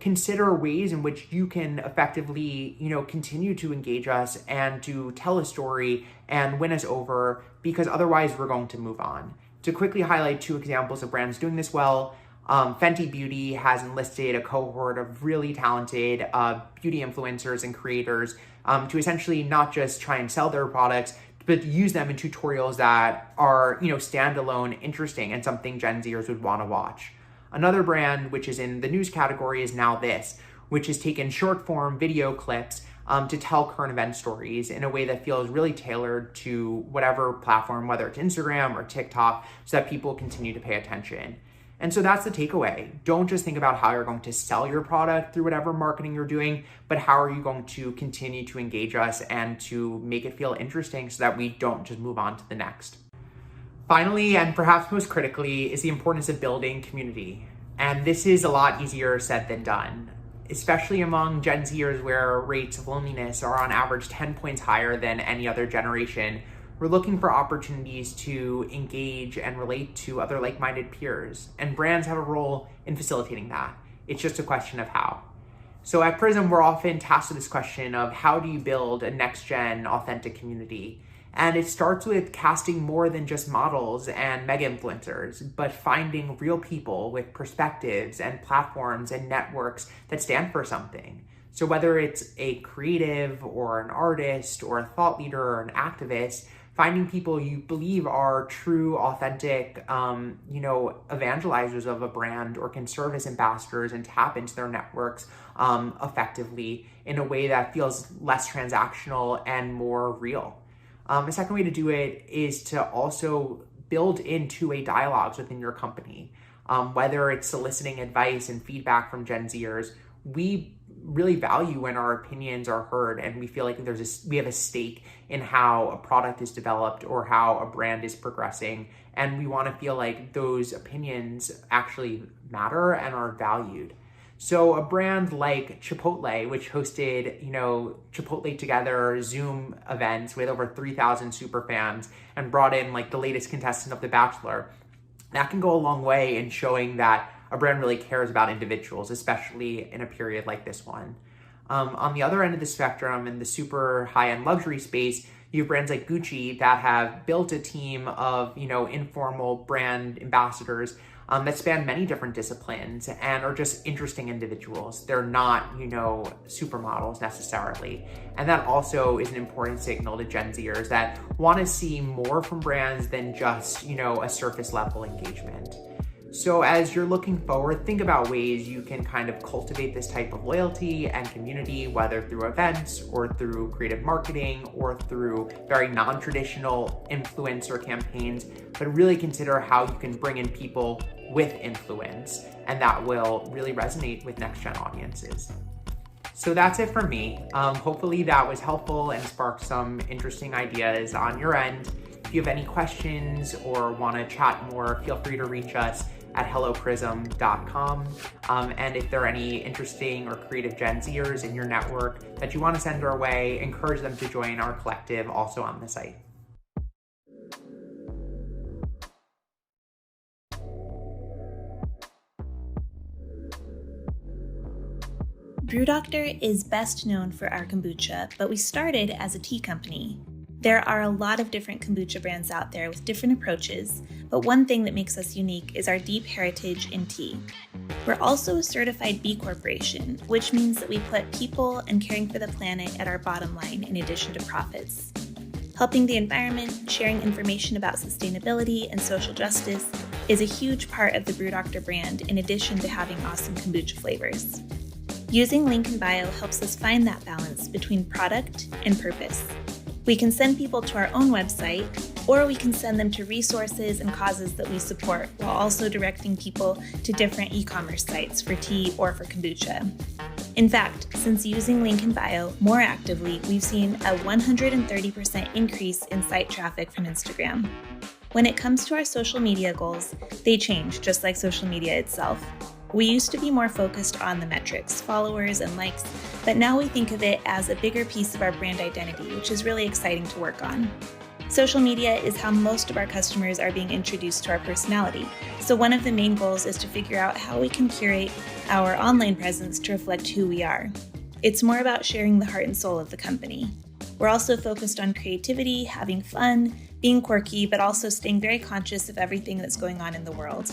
consider ways in which you can effectively, continue to engage us and to tell a story and win us over, because otherwise we're going to move on. To quickly highlight 2 examples of brands doing this well, Fenty Beauty has enlisted a cohort of really talented beauty influencers and creators to essentially not just try and sell their products, but use them in tutorials that are, standalone, interesting, and something Gen Zers would want to watch. Another brand, which is in the news category, is Now This, which has taken short form video clips to tell current event stories in a way that feels really tailored to whatever platform, whether it's Instagram or TikTok, so that people continue to pay attention. And so that's the takeaway. Don't just think about how you're going to sell your product through whatever marketing you're doing, but how are you going to continue to engage us and to make it feel interesting so that we don't just move on to the next. Finally, and perhaps most critically, is the importance of building community. And this is a lot easier said than done, especially among Gen Zers where rates of loneliness are on average 10 points higher than any other generation. We're looking for opportunities to engage and relate to other like-minded peers, and brands have a role in facilitating that. It's just a question of how. So at PRZM, we're often tasked with this question of how do you build a next-gen authentic community? And it starts with casting more than just models and mega influencers, but finding real people with perspectives and platforms and networks that stand for something. So whether it's a creative or an artist or a thought leader or an activist, finding people you believe are true, authentic, evangelizers of a brand or can serve as ambassadors and tap into their networks effectively in a way that feels less transactional and more real. A second way to do it is to also build in two-way dialogues within your company. Whether it's soliciting advice and feedback from Gen Zers, we really value when our opinions are heard and we feel like we have a stake in how a product is developed or how a brand is progressing. And we want to feel like those opinions actually matter and are valued. So a brand like Chipotle, which hosted, Chipotle Together Zoom events with over 3,000 super fans and brought in like the latest contestant of The Bachelor, that can go a long way in showing that a brand really cares about individuals, especially in a period like this one. On the other end of the spectrum, in the super high-end luxury space, you have brands like Gucci that have built a team of, informal brand ambassadors that span many different disciplines and are just interesting individuals. They're not, supermodels necessarily. And that also is an important signal to Gen Zers that want to see more from brands than just, a surface level engagement. So as you're looking forward, think about ways you can kind of cultivate this type of loyalty and community, whether through events or through creative marketing or through very non-traditional influencer campaigns, but really consider how you can bring in people with influence, and that will really resonate with next-gen audiences. So that's it from me. Hopefully that was helpful and sparked some interesting ideas on your end. If you have any questions or want to chat more, feel free to reach us at helloprism.com. And if there are any interesting or creative Gen Zers in your network that you want to send our way, encourage them to join our collective also on the site. BrewDoctor is best known for our kombucha, but we started as a tea company. There are a lot of different kombucha brands out there with different approaches, but one thing that makes us unique is our deep heritage in tea. We're also a certified B Corporation, which means that we put people and caring for the planet at our bottom line in addition to profits. Helping the environment, sharing information about sustainability and social justice is a huge part of the Brew Doctor brand in addition to having awesome kombucha flavors. Using link in bio helps us find that balance between product and purpose. We can send people to our own website, or we can send them to resources and causes that we support, while also directing people to different e-commerce sites for tea or for kombucha. In fact, since using link in bio more actively, we've seen a 130% increase in site traffic from Instagram. When it comes to our social media goals, they change just like social media itself. We used to be more focused on the metrics, followers, and likes, but now we think of it as a bigger piece of our brand identity, which is really exciting to work on. Social media is how most of our customers are being introduced to our personality, so one of the main goals is to figure out how we can curate our online presence to reflect who we are. It's more about sharing the heart and soul of the company. We're also focused on creativity, having fun, being quirky, but also staying very conscious of everything that's going on in the world.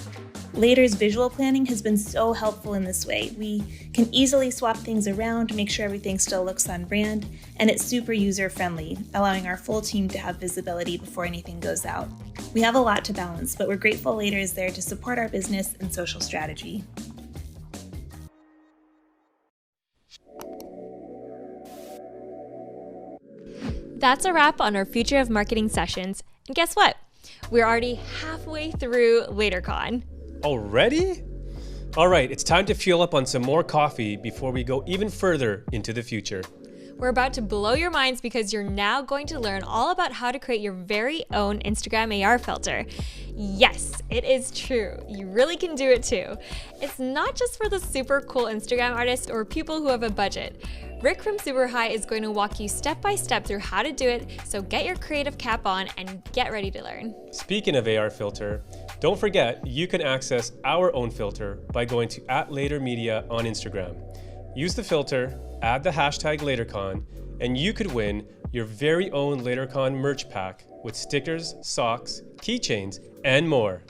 Later's visual planning has been so helpful in this way. We can easily swap things around, make sure everything still looks on brand, and it's super user-friendly, allowing our full team to have visibility before anything goes out. We have a lot to balance, but we're grateful Later is there to support our business and social strategy. That's a wrap on our Future of Marketing sessions. And guess what? We're already halfway through LaterCon. Already? All right, it's time to fuel up on some more coffee before we go even further into the future. We're about to blow your minds because you're now going to learn all about how to create your very own Instagram AR filter. Yes, it is true. You really can do it too. It's not just for the super cool Instagram artists or people who have a budget. Rik from SuperHi is going to walk you step by step through how to do it, so get your creative cap on and get ready to learn. Speaking of AR filter, don't forget you can access our own filter by going to @LaterMedia on Instagram. Use the filter, add the hashtag LaterCon, and you could win your very own LaterCon merch pack with stickers, socks, keychains, and more.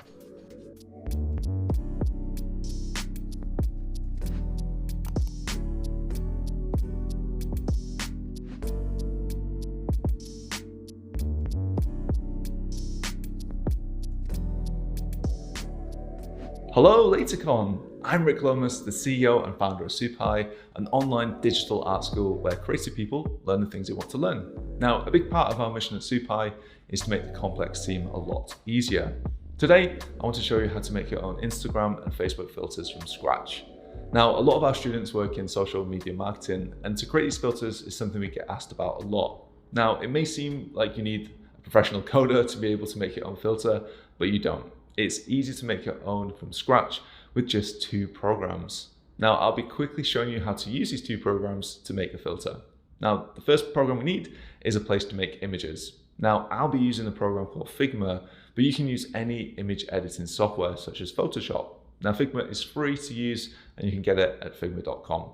Hello LaterCon! I'm Rik Lomas, the CEO and founder of SuperHi, an online digital art school where creative people learn the things they want to learn. Now, a big part of our mission at SuperHi is to make the complex seem a lot easier. Today, I want to show you how to make your own Instagram and Facebook filters from scratch. Now, a lot of our students work in social media marketing, and to create these filters is something we get asked about a lot. Now, it may seem like you need a professional coder to be able to make your own filter, but you don't. It's easy to make your own from scratch with just 2 programs. Now, I'll be quickly showing you how to use these 2 programs to make a filter. Now, the first program we need is a place to make images. Now, I'll be using a program called Figma, but you can use any image editing software such as Photoshop. Now, Figma is free to use and you can get it at figma.com.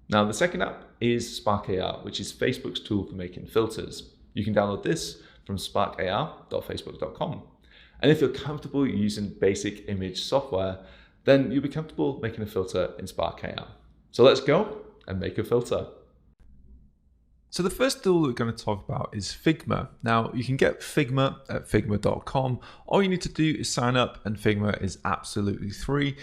Now, the second app is Spark AR, which is Facebook's tool for making filters. You can download this from sparkar.facebook.com. And if you're comfortable using basic image software, then you'll be comfortable making a filter in Spark AR. So let's go and make a filter. So the first tool we're going to talk about is Figma. Now you can get Figma at figma.com. All you need to do is sign up and Figma is absolutely free.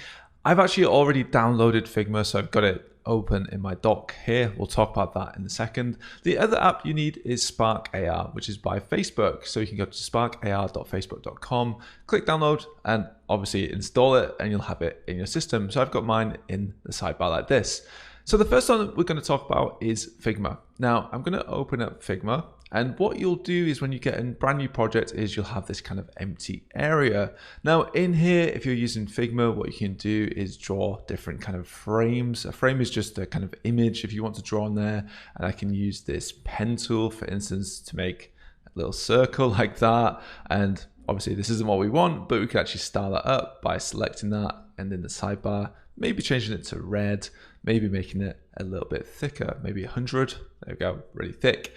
I've actually already downloaded Figma, so I've got it open in my dock here. We'll talk about that in a second. The other app you need is Spark AR, which is by Facebook. So you can go to sparkar.facebook.com, click download, and obviously install it, and you'll have it in your system. So I've got mine in the sidebar like this. So the first one we're going to talk about is Figma. Now I'm going to open up Figma, and what you'll do is when you get a brand new project is you'll have this kind of empty area. Now in here, if you're using Figma, what you can do is draw different kind of frames. A frame is just a kind of image if you want to draw on there, and I can use this pen tool, for instance, to make a little circle like that. And obviously this isn't what we want, but we can actually style that up by selecting that, and in the sidebar, maybe changing it to red, maybe making it a little bit thicker, maybe 100. There we go, really thick.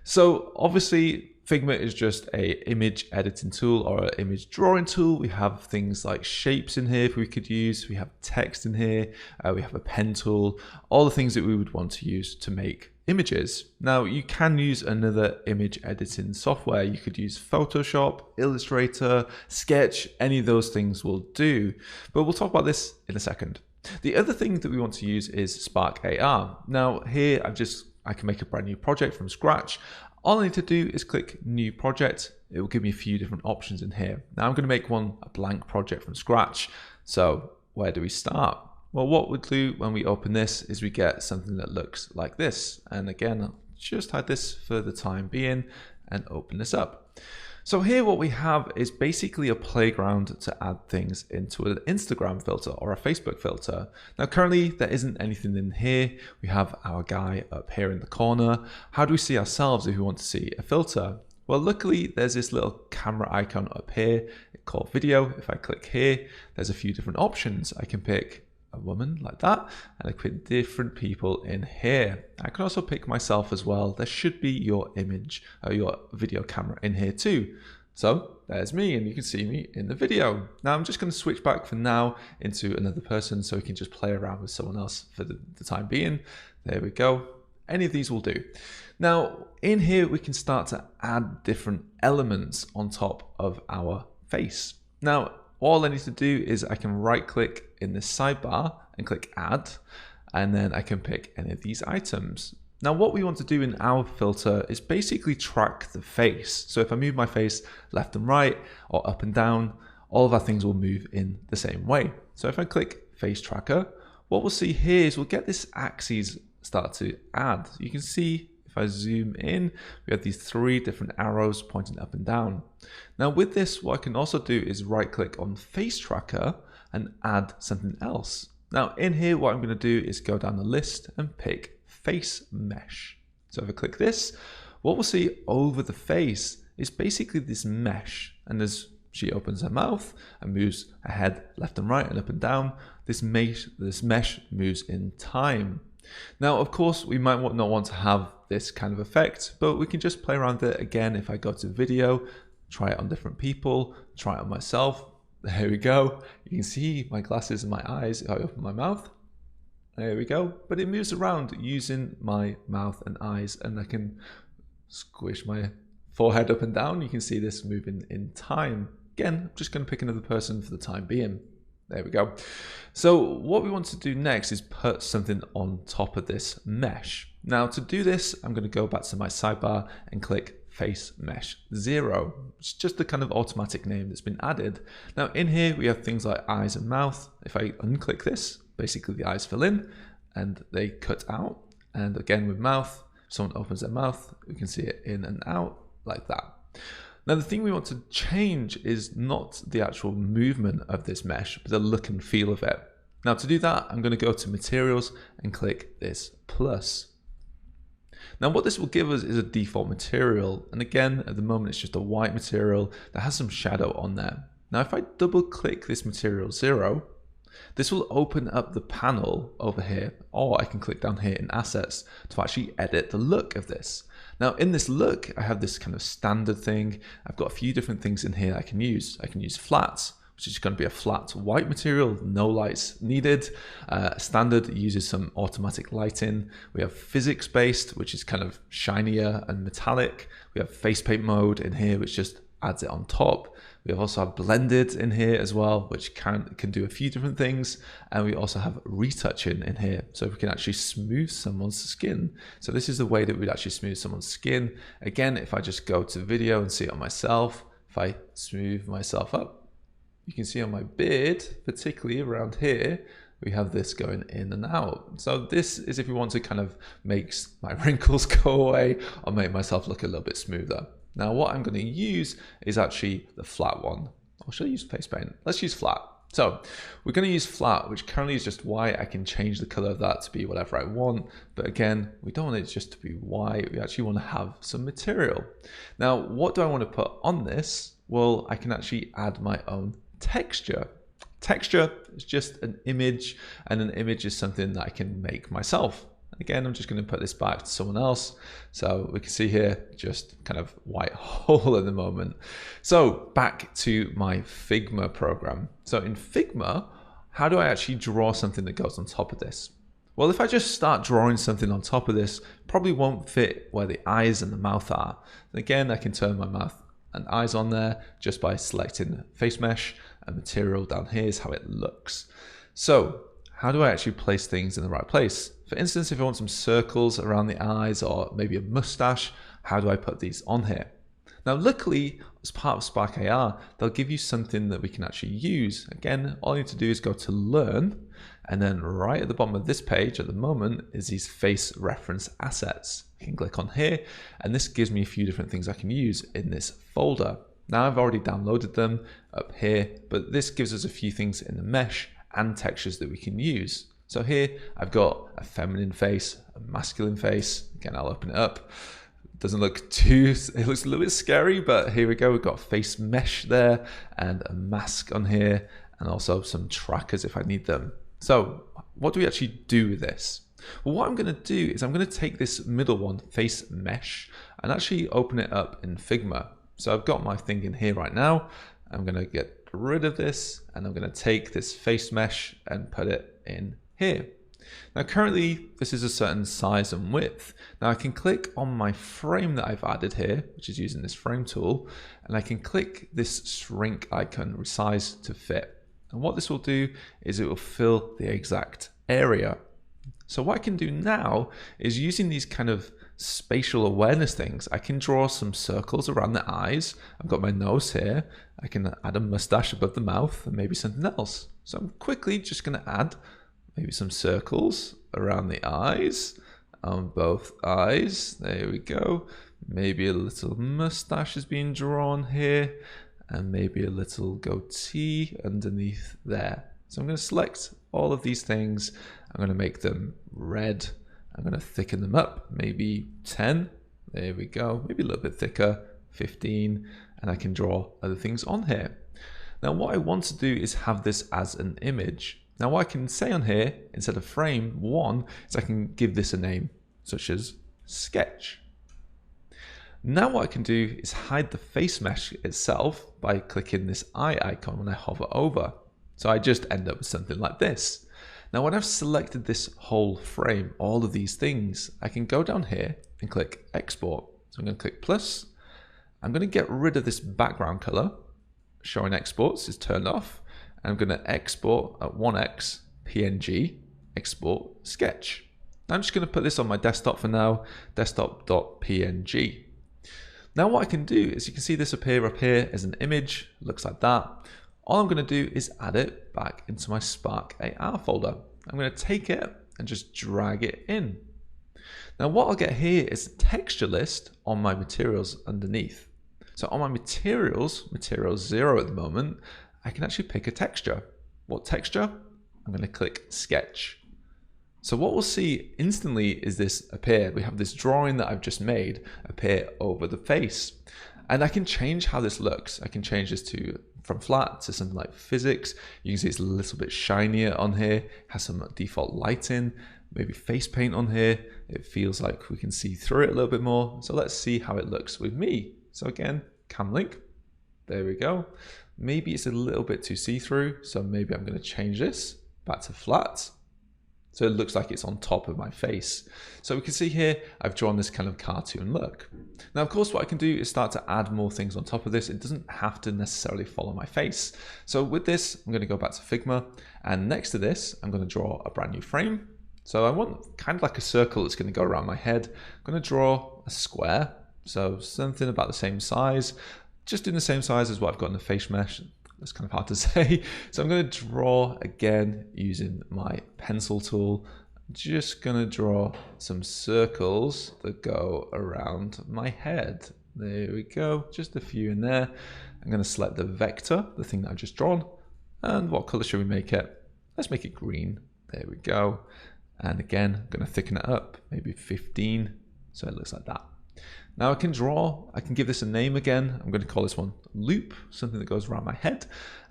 So obviously Figma is just a image editing tool or an image drawing tool. We have things like shapes in here we could use. We have text in here. We have a pen tool, all the things that we would want to use to make images. Now you can use another image editing software. You could use Photoshop, Illustrator, Sketch, any of those things will do. But we'll talk about this in a second. The other thing that we want to use is Spark AR. Now here I can make a brand new project from scratch. All I need to do is click new project. It will give me a few different options in here. Now I'm going to make a blank project from scratch. So where do we start? Well, what we'll do when we open this is we get something that looks like this. And again, I'll just hide this for the time being and open this up. So here what we have is basically a playground to add things into an Instagram filter or a Facebook filter. Now currently there isn't anything in here. We have our guy up here in the corner. How do we see ourselves if we want to see a filter? Well, luckily there's this little camera icon up here called video. If I click here, there's a few different options. I can pick a woman like that, and I put different people in here. I can also pick myself as well. There should be your image or your video camera in here too. So there's me, and you can see me in the video. Now I'm just going to switch back for now into another person so we can just play around with someone else for the time being. There we go. Any of these will do. Now in here we can start to add different elements on top of our face. Now all I need to do is I can right click in this sidebar and click add, and then I can pick any of these items. Now what we want to do in our filter is basically track the face. So if I move my face left and right or up and down, all of our things will move in the same way. So if I click face tracker, what we'll see here is we'll get this axis start to add. You can see if I zoom in, we have these 3 different arrows pointing up and down. Now with this, what I can also do is right click on face tracker and add something else. Now in here, what I'm going to do is go down the list and pick face mesh. So if I click this, what we'll see over the face is basically this mesh. And as she opens her mouth and moves her head left and right and up and down, this mesh moves in time. Now, of course, we might not want to have this kind of effect, but we can just play around with it again. If I go to video, try it on different people, try it on myself. There we go. You can see my glasses and my eyes if I open my mouth. There we go. But it moves around using my mouth and eyes, and I can squish my forehead up and down. You can see this moving in time. Again, I'm just going to pick another person for the time being. There we go. So what we want to do next is put something on top of this mesh. Now to do this, I'm going to go back to my sidebar and click face mesh 0. It's just the kind of automatic name that's been added. Now in here we have things like eyes and mouth. If I unclick this, basically the eyes fill in and they cut out. And again with mouth, if someone opens their mouth, we can see it in and out like that. Now the thing we want to change is not the actual movement of this mesh, but the look and feel of it. Now to do that, I'm going to go to materials and click this plus. Now what this will give us is a default material. And again, at the moment, it's just a white material that has some shadow on there. Now if I double click this material 0, this will open up the panel over here, or I can click down here in assets to actually edit the look of this. Now in this look, I have this kind of standard thing. I've got a few different things in here I can use. I can use flats, which is going to be a flat white material, no lights needed. Standard uses some automatic lighting. We have physics based, which is kind of shinier and metallic. We have face paint mode in here, which just adds it on top. We also have blended in here as well, which can do a few different things. And we also have retouching in here. So we can actually smooth someone's skin. So this is the way that we'd actually smooth someone's skin. Again, if I just go to video and see it on myself, if I smooth myself up, you can see on my beard, particularly around here, we have this going in and out. So this is if you want to kind of make my wrinkles go away or make myself look a little bit smoother. Now what I'm going to use is actually the flat one. Or should I use face paint? Let's use flat. So we're going to use flat, which currently is just white. I can change the color of that to be whatever I want. But again, we don't want it just to be white. We actually want to have some material. Now, what do I want to put on this? Well, I can actually add my own texture. Texture is just an image, and an image is something that I can make myself. Again, I'm just going to put this back to someone else. So we can see here, just kind of white hole at the moment. So back to my Figma program. So in Figma, how do I actually draw something that goes on top of this? Well, if I just start drawing something on top of this, probably won't fit where the eyes and the mouth are. And again, I can turn my mouth and eyes on there just by selecting face mesh, and material down here is how it looks. So how do I actually place things in the right place? For instance, if I want some circles around the eyes or maybe a mustache, how do I put these on here? Now, luckily, as part of Spark AR, they'll give you something that we can actually use. Again, all you need to do is go to Learn, and then right at the bottom of this page at the moment is these face reference assets. I can click on here, and this gives me a few different things I can use in this folder. Now, I've already downloaded them up here, but this gives us a few things in the mesh and textures that we can use. So here I've got a feminine face, a masculine face. Again, I'll open it up. Doesn't look too, it looks a little bit scary, but here we go. We've got face mesh there and a mask on here, and also some trackers if I need them. So what do we actually do with this? Well, what I'm going to do is I'm going to take this middle one, face mesh, and actually open it up in Figma. So I've got my thing in here right now. I'm going to get rid of this, and I'm going to take this face mesh and put it in here. Now currently this is a certain size and width. Now I can click on my frame that I've added here, which is using this frame tool, and I can click this shrink icon, resize to fit. And what this will do is it will fill the exact area. So what I can do now is, using these kind of spatial awareness things, I can draw some circles around the eyes. I've got my nose here. I can add a mustache above the mouth and maybe something else. So I'm quickly just going to add maybe some circles around the eyes, on both eyes. There we go. Maybe a little mustache is being drawn here, and maybe a little goatee underneath there. So I'm going to select all of these things. I'm going to make them red. I'm going to thicken them up, maybe 10. There we go. Maybe a little bit thicker, 15. And I can draw other things on here. Now what I want to do is have this as an image. Now what I can say on here, instead of frame 1, is I can give this a name, such as sketch. Now what I can do is hide the face mesh itself by clicking this eye icon when I hover over. So I just end up with something like this. Now when I've selected this whole frame, all of these things, I can go down here and click export. So I'm going to click plus. I'm going to get rid of this background color. Showing exports is turned off. And I'm going to export at 1x PNG, export sketch. I'm just going to put this on my desktop for now, desktop.png. Now what I can do is, you can see this appear up here as an image, looks like that. All I'm going to do is add it back into my Spark AR folder. I'm going to take it and just drag it in. Now what I'll get here is a texture list on my materials underneath. So on my materials, material 0 at the moment, I can actually pick a texture. What texture? I'm going to click sketch. So what we'll see instantly is this appear. We have this drawing that I've just made appear over the face. And I can change how this looks. I can change this from flat to something like physics. You can see it's a little bit shinier on here, has some default lighting, maybe face paint on here. It feels like we can see through it a little bit more. So let's see how it looks with me. So again, cam link, there we go. Maybe it's a little bit too see-through, so maybe I'm going to change this back to flat. So it looks like it's on top of my face. So we can see here, I've drawn this kind of cartoon look. Now, of course, what I can do is start to add more things on top of this. It doesn't have to necessarily follow my face. So with this, I'm going to go back to Figma, and next to this, I'm going to draw a brand new frame. So I want kind of like a circle that's going to go around my head. I'm going to draw a square. So something about the same size, just in the same size as what I've got in the face mesh. That's kind of hard to say. So I'm going to draw again using my pencil tool. Just going to draw some circles that go around my head. There we go. Just a few in there. I'm going to select the vector, the thing that I've just drawn. And what color should we make it? Let's make it green. There we go. And again, I'm going to thicken it up, maybe 15. So it looks like that. Now I can give this a name again. I'm going to call this one loop, something that goes around my head.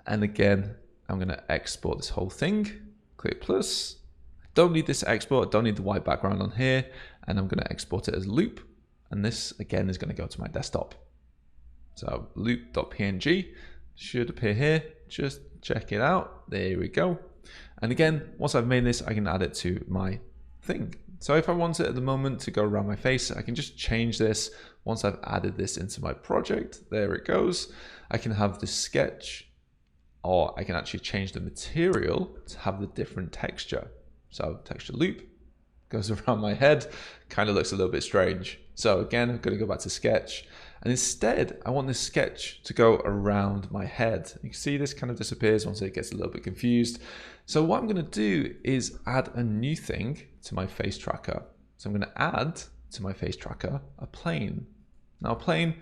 And again, I'm going to export this whole thing, click plus, Don't need this export, don't need the white background on here, and I'm going to export it as loop, and this again is going to go to my desktop. So loop.png should appear here, just check it out, there we go. And again, once I've made this, I can add it to my thing. So if I want it at the moment to go around my face, I can just change this. Once I've added this into my project, there it goes. I can have the sketch, or I can actually change the material to have the different texture. So texture loop goes around my head, kind of looks a little bit strange. So again, I'm going to go back to sketch, and instead I want this sketch to go around my head. You can see this kind of disappears once it gets a little bit confused. So what I'm going to do is add a new thing to my face tracker. So I'm going to add to my face tracker a plane. Now a plane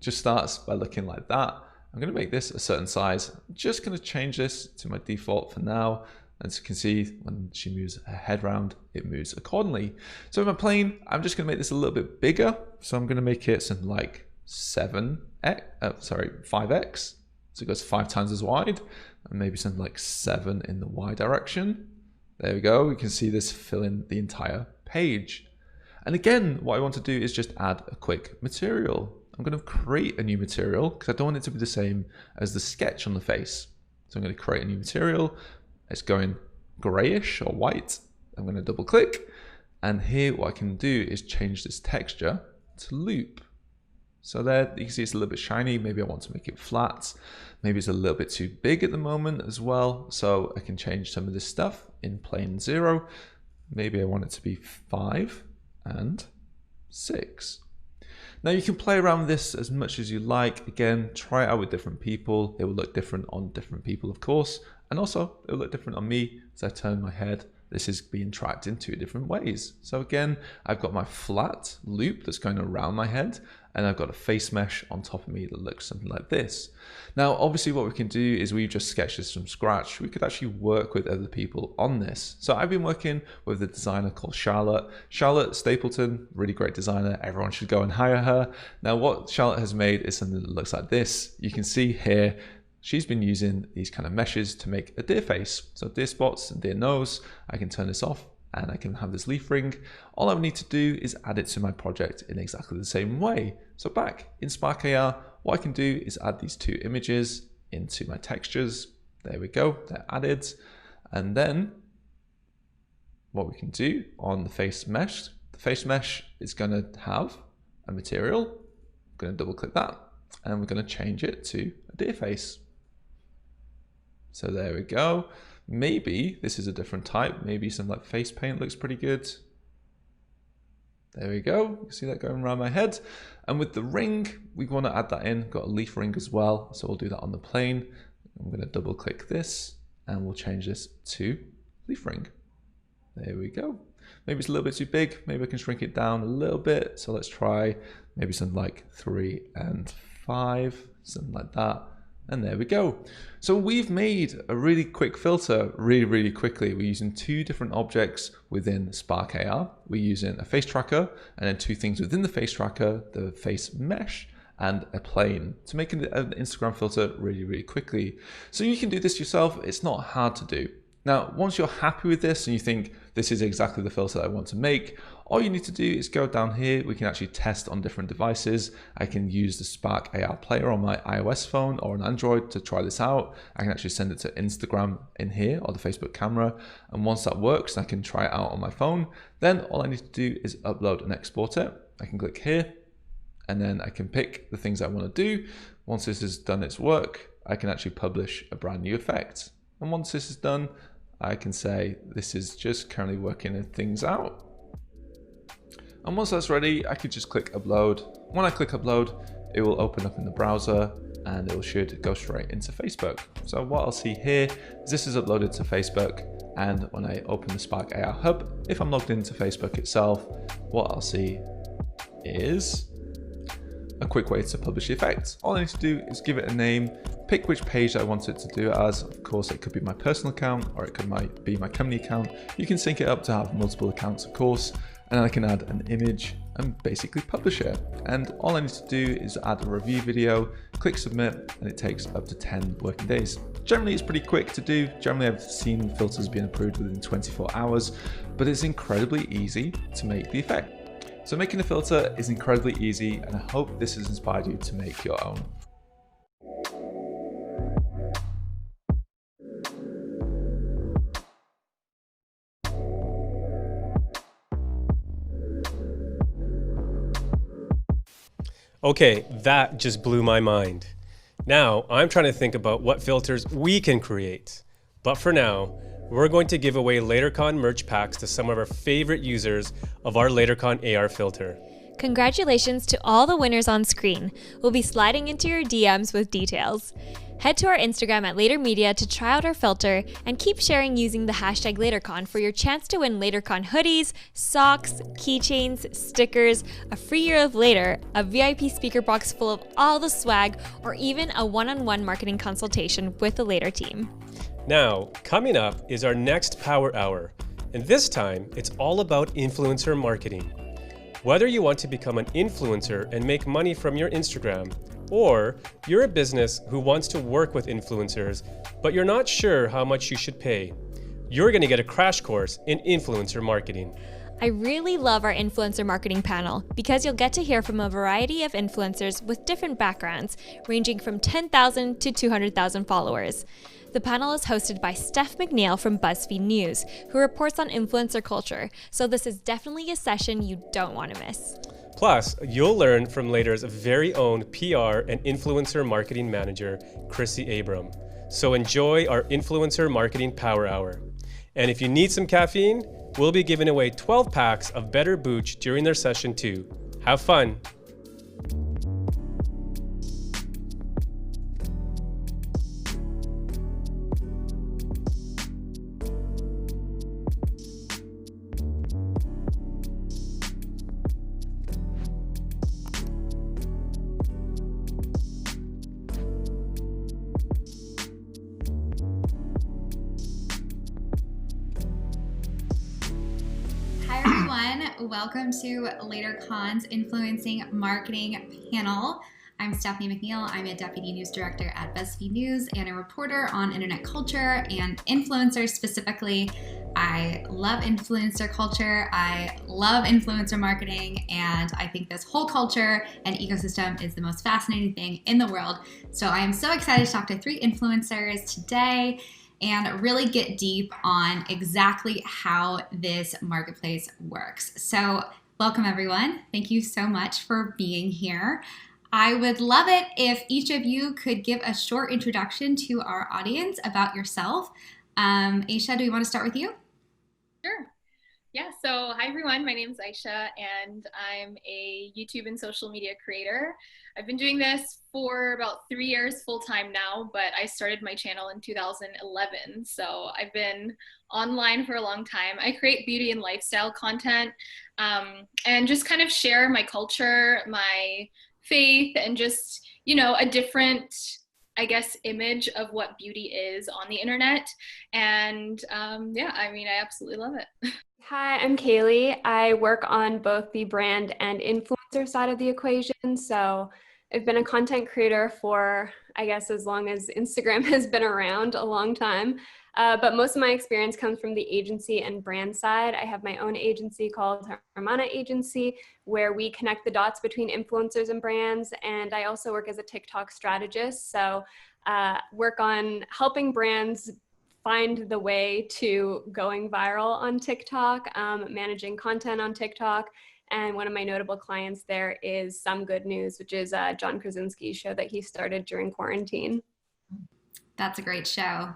just starts by looking like that. I'm going to make this a certain size. I'm just going to change this to my default for now. As you can see, when she moves her head around, it moves accordingly. So with my plane, I'm just going to make this a little bit bigger. So I'm going to make it something like 5x. So it goes 5 times as wide, and maybe something like 7 in the Y direction. There we go. You can see this fill in the entire page. And again, what I want to do is just add a quick material. I'm going to create a new material because I don't want it to be the same as the sketch on the face. So I'm going to create a new material. It's going grayish or white. I'm going to double click, and here what I can do is change this texture to loop. So there you can see it's a little bit shiny. Maybe I want to make it flat. Maybe it's a little bit too big at the moment as well. So I can change some of this stuff in plane 0. Maybe I want it to be 5 and 6. Now you can play around with this as much as you like. Again, try it out with different people. It will look different on different people, of course. And also it will look different on me as I turn my head. This is being tracked in 2 different ways. So again, I've got my flat loop that's going around my head, and I've got a face mesh on top of me that looks something like this. Now, obviously what we can do is we've just sketched this from scratch. We could actually work with other people on this. So I've been working with a designer called Charlotte. Charlotte Stapleton, really great designer. Everyone should go and hire her. Now what Charlotte has made is something that looks like this. You can see here, she's been using these kind of meshes to make a deer face. So deer spots and deer nose. I can turn this off and I can have this leaf ring. All I would need to do is add it to my project in exactly the same way. So back in Spark AR, what I can do is add these 2 images into my textures. There we go, they're added. And then what we can do on the face mesh is going to have a material. I'm going to double click that, and we're going to change it to a deer face. So there we go. Maybe this is a different type. Maybe some like face paint looks pretty good. There we go. You can see that going around my head. And with the ring, we want to add that in. Got a leaf ring as well. So we'll do that on the plane. I'm going to double click this, and we'll change this to leaf ring. There we go. Maybe it's a little bit too big. Maybe I can shrink it down a little bit. So let's try maybe something like 3 and 5, something like that. And there we go. So we've made a really quick filter really quickly. We're using 2 different objects within Spark AR. We're using a face tracker, and then 2 things within the face tracker, the face mesh and a plane, to make an Instagram filter really quickly. So you can do this yourself. It's not hard to do. Now, once you're happy with this and you think this is exactly the filter I want to make, all you need to do is go down here. We can actually test on different devices. I can use the Spark AR player on my iOS phone or an Android to try this out. I can actually send it to Instagram in here or the Facebook camera. And once that works, I can try it out on my phone. Then all I need to do is upload and export it. I can click here, and then I can pick the things I want to do. Once this has done its work, I can actually publish a brand new effect. And once this is done, I can say this is just currently working things out. And once that's ready, I could just click upload. When I click upload, it will open up in the browser and it should go straight into Facebook. So what I'll see here is this is uploaded to Facebook, and when I open the Spark AR Hub, if I'm logged into Facebook itself, what I'll see is a quick way to publish the effect. All I need to do is give it a name, pick which page I want it to do it as. Of course, it could be my personal account or it might be my company account. You can sync it up to have multiple accounts, of course, and I can add an image and basically publish it. And all I need to do is add a review video, click submit, and it takes up to 10 working days. Generally, it's pretty quick to do. Generally, I've seen filters being approved within 24 hours, but it's incredibly easy to make the effect. So making a filter is incredibly easy, and I hope this has inspired you to make your own. Okay, that just blew my mind. Now, I'm trying to think about what filters we can create. But for now, we're going to give away LaterCon merch packs to some of our favorite users of our LaterCon AR filter. Congratulations to all the winners on screen. We'll be sliding into your DMs with details. Head to our Instagram at Later Media to try out our filter and keep sharing using the hashtag LaterCon for your chance to win LaterCon hoodies, socks, keychains, stickers, a free year of Later, a VIP speaker box full of all the swag, or even a one-on-one marketing consultation with the Later team. Now, coming up is our next Power Hour, and this time it's all about influencer marketing. Whether you want to become an influencer and make money from your Instagram, or you're a business who wants to work with influencers, but you're not sure how much you should pay, you're going to get a crash course in influencer marketing. I really love our influencer marketing panel because you'll get to hear from a variety of influencers with different backgrounds, ranging from 10,000 to 200,000 followers. The panel is hosted by Steph McNeal from Buzzfeed News, who reports on influencer culture, so this is definitely a session you don't want to miss. Plus, you'll learn from Later's very own PR and influencer marketing manager, Chrissy Abram. So enjoy our influencer marketing power hour. And if you need some caffeine, we'll be giving away 12 packs of Better Booch during their session too. Have fun. Welcome to LaterCon's Influencing Marketing Panel. I'm Stephanie McNeal. I'm a Deputy News Director at Buzzfeed News and a reporter on internet culture and influencers specifically. I love influencer culture. I love influencer marketing, and I think this whole culture and ecosystem is the most fascinating thing in the world. So I am so excited to talk to 3 influencers today and really get deep on exactly how this marketplace works. So welcome everyone. Thank you so much for being here. I would love it if each of you could give a short introduction to our audience about yourself. Aysha, do we want to start with you? Sure. Yeah, so hi everyone, my name is Aysha and I'm a YouTube and social media creator. I've been doing this for about 3 years full time now, but I started my channel in 2011, so I've been online for a long time. I create beauty and lifestyle content and just kind of share my culture, my faith, and just, you know, a different, I guess, image of what beauty is on the internet. And yeah, I mean, I absolutely love it. Hi, I'm Kayley. I work on both the brand and influencer side of the equation. So I've been a content creator for, I guess, as long as Instagram has been around, a long time. But most of my experience comes from the agency and brand side. I have my own agency called Herman Agency, where we connect the dots between influencers and brands. And I also work as a TikTok strategist. So work on helping brands find the way to going viral on TikTok, managing content on TikTok. And one of my notable clients there is Some Good News, which is John Krasinski's show that he started during quarantine. That's a great show.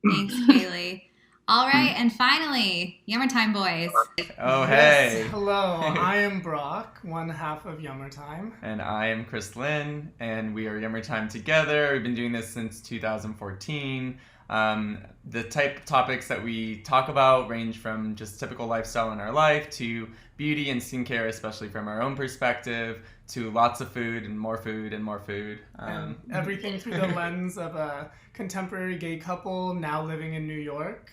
Thanks, Kayley. All right, and finally, Yummertime boys. Oh, hey. Yes, hello, I am Brock, one half of Yummertime. And I am Chris Lynn, and we are Yummertime together. We've been doing this since 2014. The type of topics that we talk about range from just typical lifestyle in our life to beauty and skincare, especially from our own perspective, to lots of food and more food and more food. And everything through the lens of a contemporary gay couple now living in New York.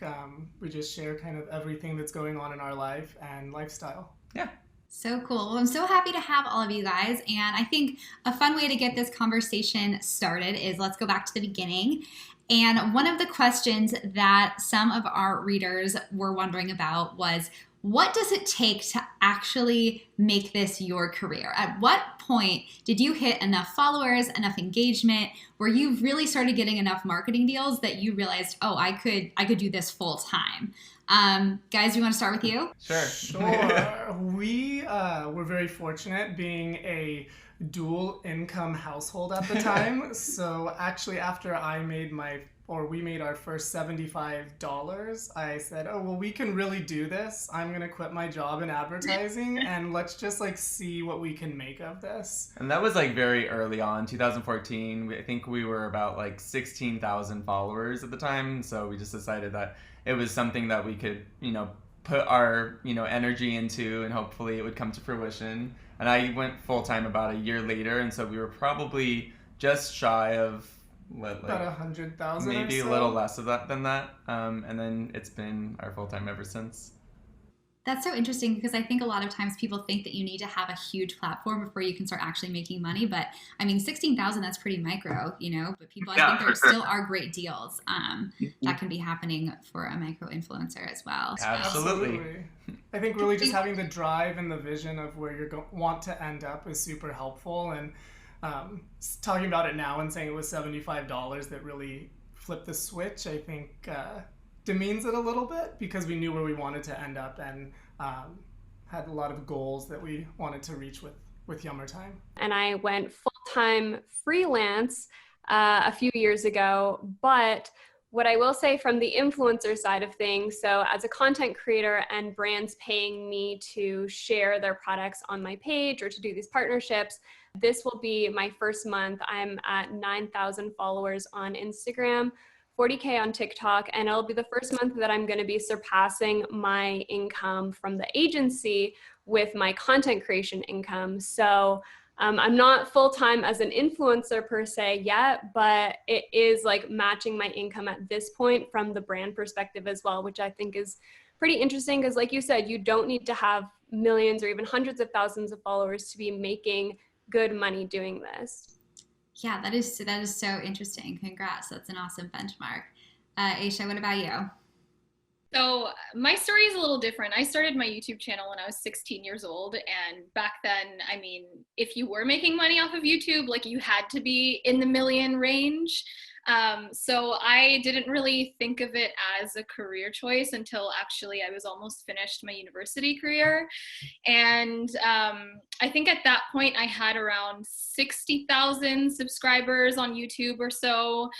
We just share kind of everything that's going on in our life and lifestyle. Yeah. So cool. Well, I'm so happy to have all of you guys. And I think a fun way to get this conversation started is let's go back to the beginning. And one of the questions that some of our readers were wondering about was, what does it take to actually make this your career? At what point did you hit enough followers, enough engagement, where you really started getting enough marketing deals that you realized, oh, I could do this full time? Guys, we want to start with you? Sure. We were very fortunate being a dual income household at the time. So actually after we made our first $75, I said, oh, well, we can really do this. I'm going to quit my job in advertising and let's just like see what we can make of this. And that was like very early on, 2014. I think we were about like 16,000 followers at the time. So we just decided that it was something that we could, put our, energy into, and hopefully it would come to fruition. And I went full time about a year later. And so we were probably just shy of about 100,000, maybe a little less of that than that, and then it's been our full time ever since. That's so interesting because I think a lot of times people think that you need to have a huge platform before you can start actually making money. But I mean, 16,000, that's pretty micro, but people, I think there still are great deals that can be happening for a micro influencer as well. Absolutely. I think really just having the drive and the vision of where you want to end up is super helpful. And talking about it now and saying it was $75 that really flipped the switch, I think demeans it a little bit because we knew where we wanted to end up and had a lot of goals that we wanted to reach with Yummertime. And I went full-time freelance a few years ago, but what I will say from the influencer side of things, so as a content creator and brands paying me to share their products on my page or to do these partnerships, this will be my first month. I'm at 9,000 followers on Instagram, 40K on TikTok, and it'll be the first month that I'm going to be surpassing my income from the agency with my content creation income. So I'm not full-time as an influencer per se yet, but it is like matching my income at this point from the brand perspective as well, which I think is pretty interesting because like you said, you don't need to have millions or even hundreds of thousands of followers to be making good money doing this. Yeah, that is so interesting. Congrats. That's an awesome benchmark. Aysha, what about you? So my story is a little different. I started my YouTube channel when I was 16 years old. And back then, I mean, if you were making money off of YouTube, like you had to be in the million range. So I didn't really think of it as a career choice until actually I was almost finished my university career. And I think at that point I had around 60,000 subscribers on YouTube or so,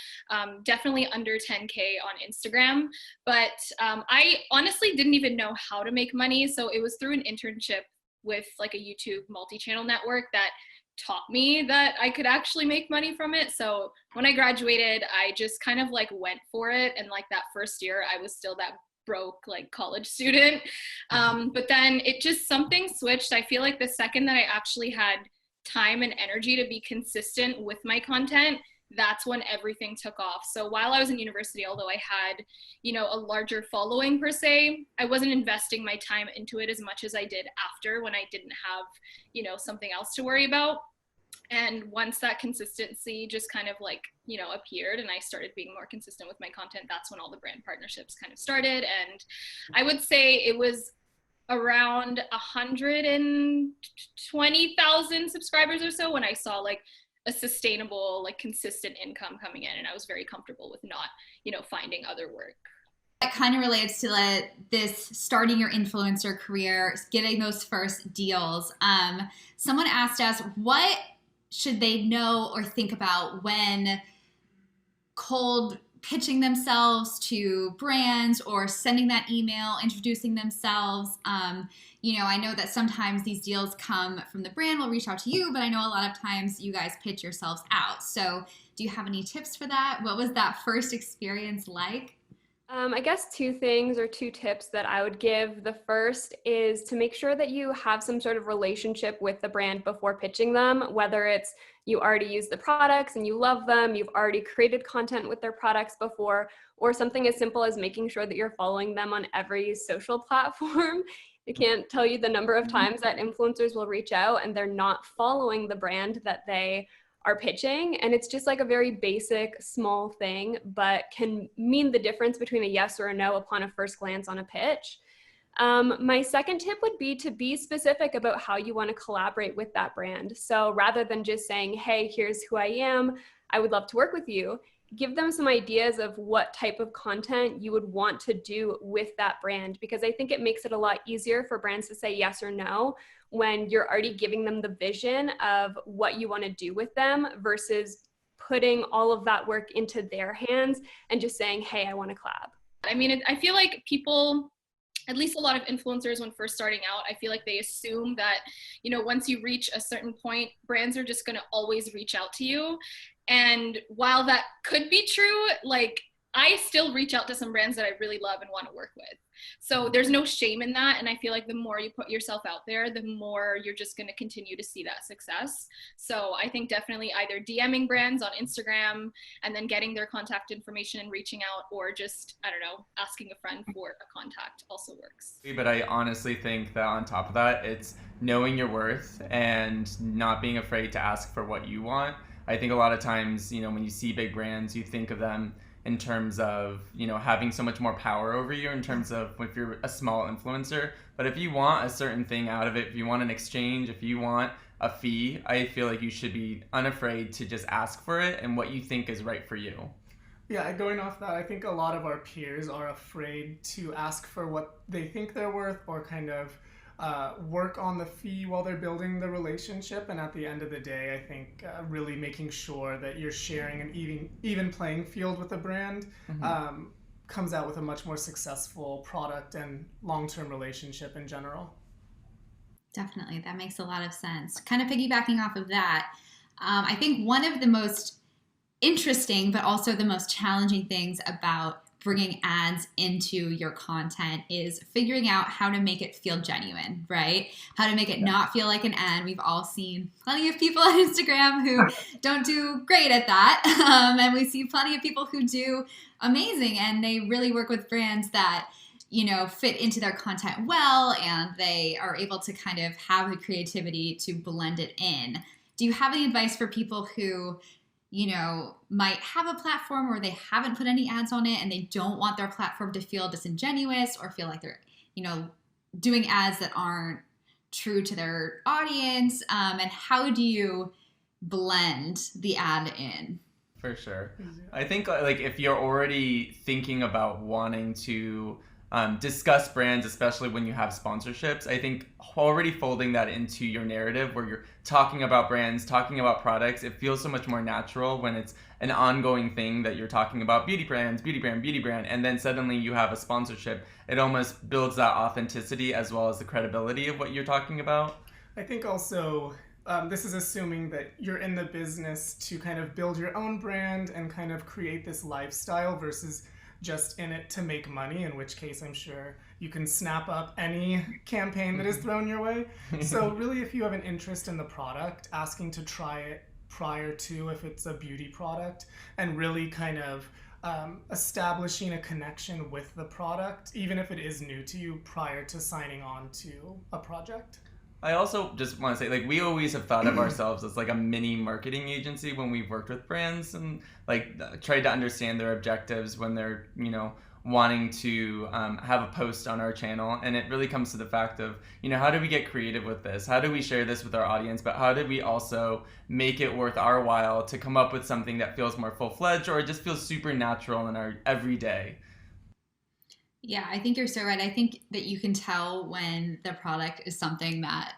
definitely under 10K on Instagram. But I honestly didn't even know how to make money. So it was through an internship with like a YouTube multi-channel network that taught me that I could actually make money from it. So when I graduated, I just kind of like went for it. And like that first year, I was still that broke like college student. But then it just, something switched. I feel like the second that I actually had time and energy to be consistent with my content, that's when everything took off. So while I was in university, although I had, a larger following per se, I wasn't investing my time into it as much as I did after when I didn't have, something else to worry about. And once that consistency just kind of like, appeared and I started being more consistent with my content, that's when all the brand partnerships kind of started. And I would say it was around 120,000 subscribers or so when I saw like a sustainable, like consistent income coming in, and I was very comfortable with not, finding other work. That kind of relates to this starting your influencer career, getting those first deals. Someone asked us, what should they know or think about when cold pitching themselves to brands or sending that email, introducing themselves? I know that sometimes these deals come from the brand, will reach out to you, but I know a lot of times you guys pitch yourselves out. So do you have any tips for that? What was that first experience like? I guess two things or two tips that I would give. The first is to make sure that you have some sort of relationship with the brand before pitching them, whether it's you already use the products and you love them, you've already created content with their products before, or something as simple as making sure that you're following them on every social platform. I can't tell you the number of times that influencers will reach out and they're not following the brand that they are pitching. And it's just like a very basic, small thing, but can mean the difference between a yes or a no upon a first glance on a pitch. My second tip would be to be specific about how you want to collaborate with that brand. So rather than just saying, hey, here's who I am, I would love to work with you, give them some ideas of what type of content you would want to do with that brand, because I think it makes it a lot easier for brands to say yes or no when you're already giving them the vision of what you want to do with them versus putting all of that work into their hands and just saying, hey, I want to collab. I mean, I feel like people, at least a lot of influencers when first starting out, I feel like they assume that, you know, once you reach a certain point, brands are just going to always reach out to you. And while that could be true, like I still reach out to some brands that I really love and want to work with. So there's no shame in that. And I feel like the more you put yourself out there, the more you're just going to continue to see that success. So I think definitely either DMing brands on Instagram and then getting their contact information and reaching out, or just, I don't know, asking a friend for a contact also works. But I honestly think that on top of that, it's knowing your worth and not being afraid to ask for what you want. I think a lot of times, you know, when you see big brands, you think of them in terms of, you know, having so much more power over you in terms of if you're a small influencer. But if you want a certain thing out of it, if you want an exchange, if you want a fee, I feel like you should be unafraid to just ask for it and what you think is right for you. Yeah, going off that, I think a lot of our peers are afraid to ask for what they think they're worth, or kind of work on the fee while they're building the relationship. And at the end of the day, I think really making sure that you're sharing an even playing field with a brand comes out with a much more successful product and long-term relationship in general. Definitely, that makes a lot of sense. Kind of piggybacking off of that, I think one of the most interesting but also the most challenging things about bringing ads into your content is figuring out how to make it feel genuine, right? How to make it not feel like an ad. We've all seen plenty of people on Instagram who don't do great at that. And we see plenty of people who do amazing, and they really work with brands that, you know, fit into their content well, and they are able to kind of have the creativity to blend it in. Do you have any advice for people who, you know, might have a platform where they haven't put any ads on it and they don't want their platform to feel disingenuous or feel like they're, you know, doing ads that aren't true to their audience? And how do you blend the ad in? For sure. I think like if you're already thinking about wanting to discuss brands, especially when you have sponsorships, I think already folding that into your narrative where you're talking about brands, talking about products, it feels so much more natural when it's an ongoing thing that you're talking about beauty brands, beauty brand, and then suddenly you have a sponsorship. It almost builds that authenticity as well as the credibility of what you're talking about. I think also this is assuming that you're in the business to kind of build your own brand and kind of create this lifestyle versus just in it to make money, in which case I'm sure you can snap up any campaign that is thrown your way. So really, if you have an interest in the product, asking to try it prior to, if it's a beauty product, and really kind of establishing a connection with the product, even if it is new to you, prior to signing on to a project. I also just want to say, like, we always have thought of ourselves as like a mini marketing agency when we've worked with brands and like tried to understand their objectives when they're, you know, wanting to have a post on our channel. And it really comes to the fact of, you know, how do we get creative with this? How do we share this with our audience? But how do we also make it worth our while to come up with something that feels more full-fledged or just feels super natural in our everyday? Yeah, I think you're so right. I think that you can tell when the product is something that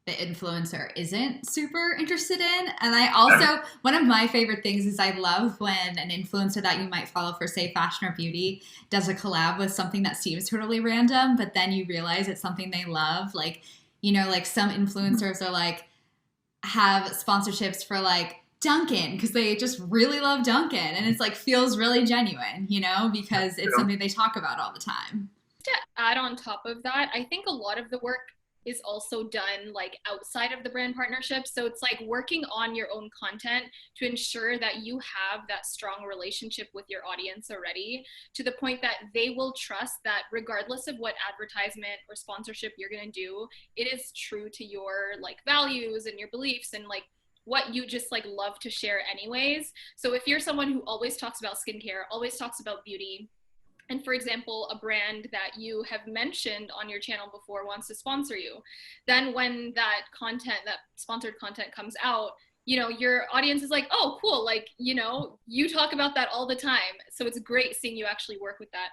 the influencer isn't super interested in. And I also, one of my favorite things is I love when an influencer that you might follow for, say, fashion or beauty does a collab with something that seems totally random, but then you realize it's something they love. Like, you know, like some influencers are like, have sponsorships for like Dunkin' because they just really love Dunkin', and it's like feels really genuine, you know, because it's something they talk about all the time. To add on top of that, I think a lot of the work is also done like outside of the brand partnership. So it's like working on your own content to ensure that you have that strong relationship with your audience already, to the point that they will trust that regardless of what advertisement or sponsorship you're going to do, it is true to your like values and your beliefs and like what you just like love to share anyways. So if you're someone who always talks about skincare, always talks about beauty, and for example, a brand that you have mentioned on your channel before wants to sponsor you, then when that content, that sponsored content comes out, you know, your audience is like, oh, cool. Like, you know, you talk about that all the time. So it's great seeing you actually work with that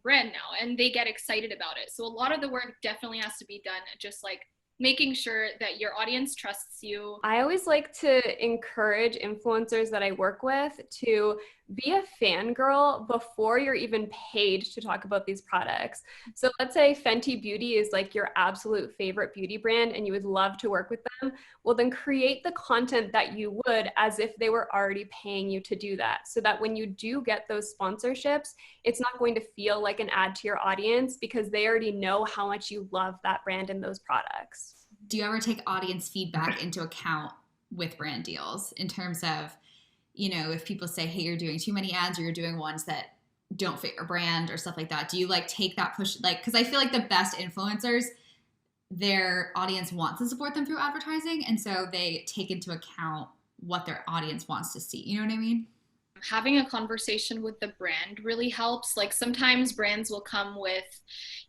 brand now, and they get excited about it. So a lot of the work definitely has to be done just like making sure that your audience trusts you. I always like to encourage influencers that I work with to be a fangirl before you're even paid to talk about these products. So let's say Fenty Beauty is like your absolute favorite beauty brand and you would love to work with them. Well, then create the content that you would as if they were already paying you to do that. So that when you do get those sponsorships, it's not going to feel like an ad to your audience because they already know how much you love that brand and those products. Do you ever take audience feedback into account with brand deals in terms of, you know, if people say, hey, you're doing too many ads or you're doing ones that don't fit your brand or stuff like that? Do you like take that push? Like, because I feel like the best influencers, their audience wants to support them through advertising. And so they take into account what their audience wants to see. You know what I mean? Having a conversation with the brand really helps. Like sometimes brands will come with,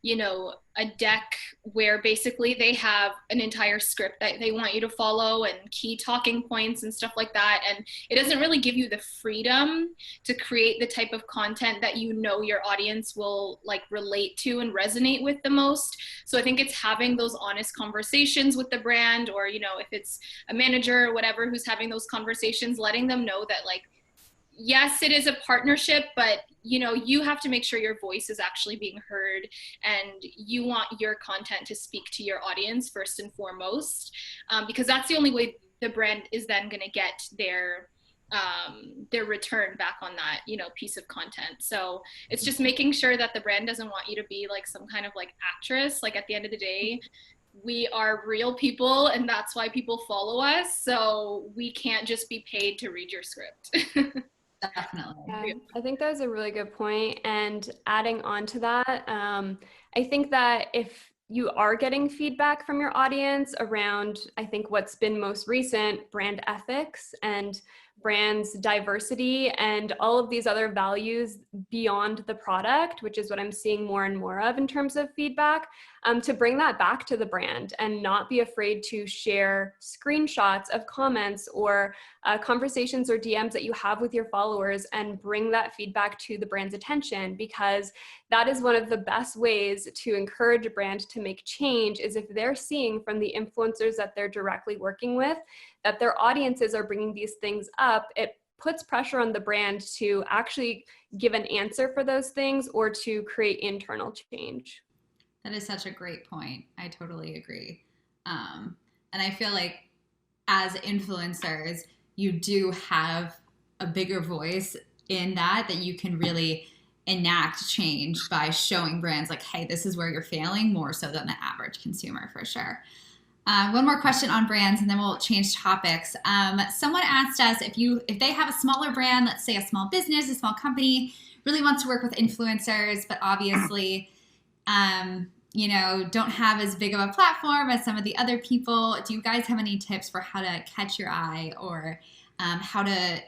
you know, a deck where basically they have an entire script that they want you to follow and key talking points and stuff like that. And it doesn't really give you the freedom to create the type of content that you know your audience will like relate to and resonate with the most. So I think it's having those honest conversations with the brand, or, you know, if it's a manager or whatever who's having those conversations, letting them know that like, yes, it is a partnership, but you know, you have to make sure your voice is actually being heard and you want your content to speak to your audience first and foremost, because that's the only way the brand is then going to get their return back on that, you know, piece of content. So it's just making sure that the brand doesn't want you to be like some kind of like actress. Like at the end of the day, we are real people and that's why people follow us. So we can't just be paid to read your script. Definitely. Yeah, I think that was a really good point. And adding on to that, I think that if you are getting feedback from your audience around, I think what's been most recent, brand ethics and brands diversity and all of these other values beyond the product, which is what I'm seeing more and more of in terms of feedback, to bring that back to the brand and not be afraid to share screenshots of comments or conversations or DMs that you have with your followers and bring that feedback to the brand's attention, because that is one of the best ways to encourage a brand to make change, is if they're seeing from the influencers that they're directly working with that their audiences are bringing these things up. It puts pressure on the brand to actually give an answer for those things or to create internal change. That is such a great point. I totally agree. And I feel like as influencers, you do have a bigger voice in that you can really enact change by showing brands like, hey, this is where you're failing, more so than the average consumer for sure. One more question on brands and then we'll change topics. Someone asked us if they have a smaller brand, let's say a small business, a small company, really wants to work with influencers, but obviously, you know, don't have as big of a platform as some of the other people. Do you guys have any tips for how to catch your eye or how to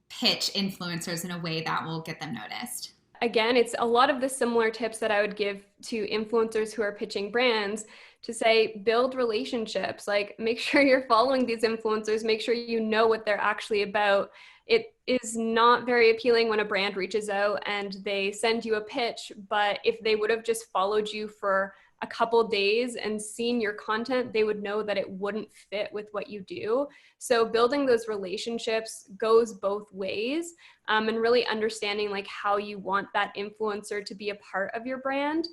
pitch influencers in a way that will get them noticed? Again, it's a lot of the similar tips that I would give to influencers who are pitching brands, to say, build relationships, like make sure you're following these influencers, make sure you know what they're actually about. It is not very appealing when a brand reaches out and they send you a pitch, but if they would have just followed you for a couple days and seen your content, they would know that it wouldn't fit with what you do. So building those relationships goes both ways, and really understanding like how you want that influencer to be a part of your brand.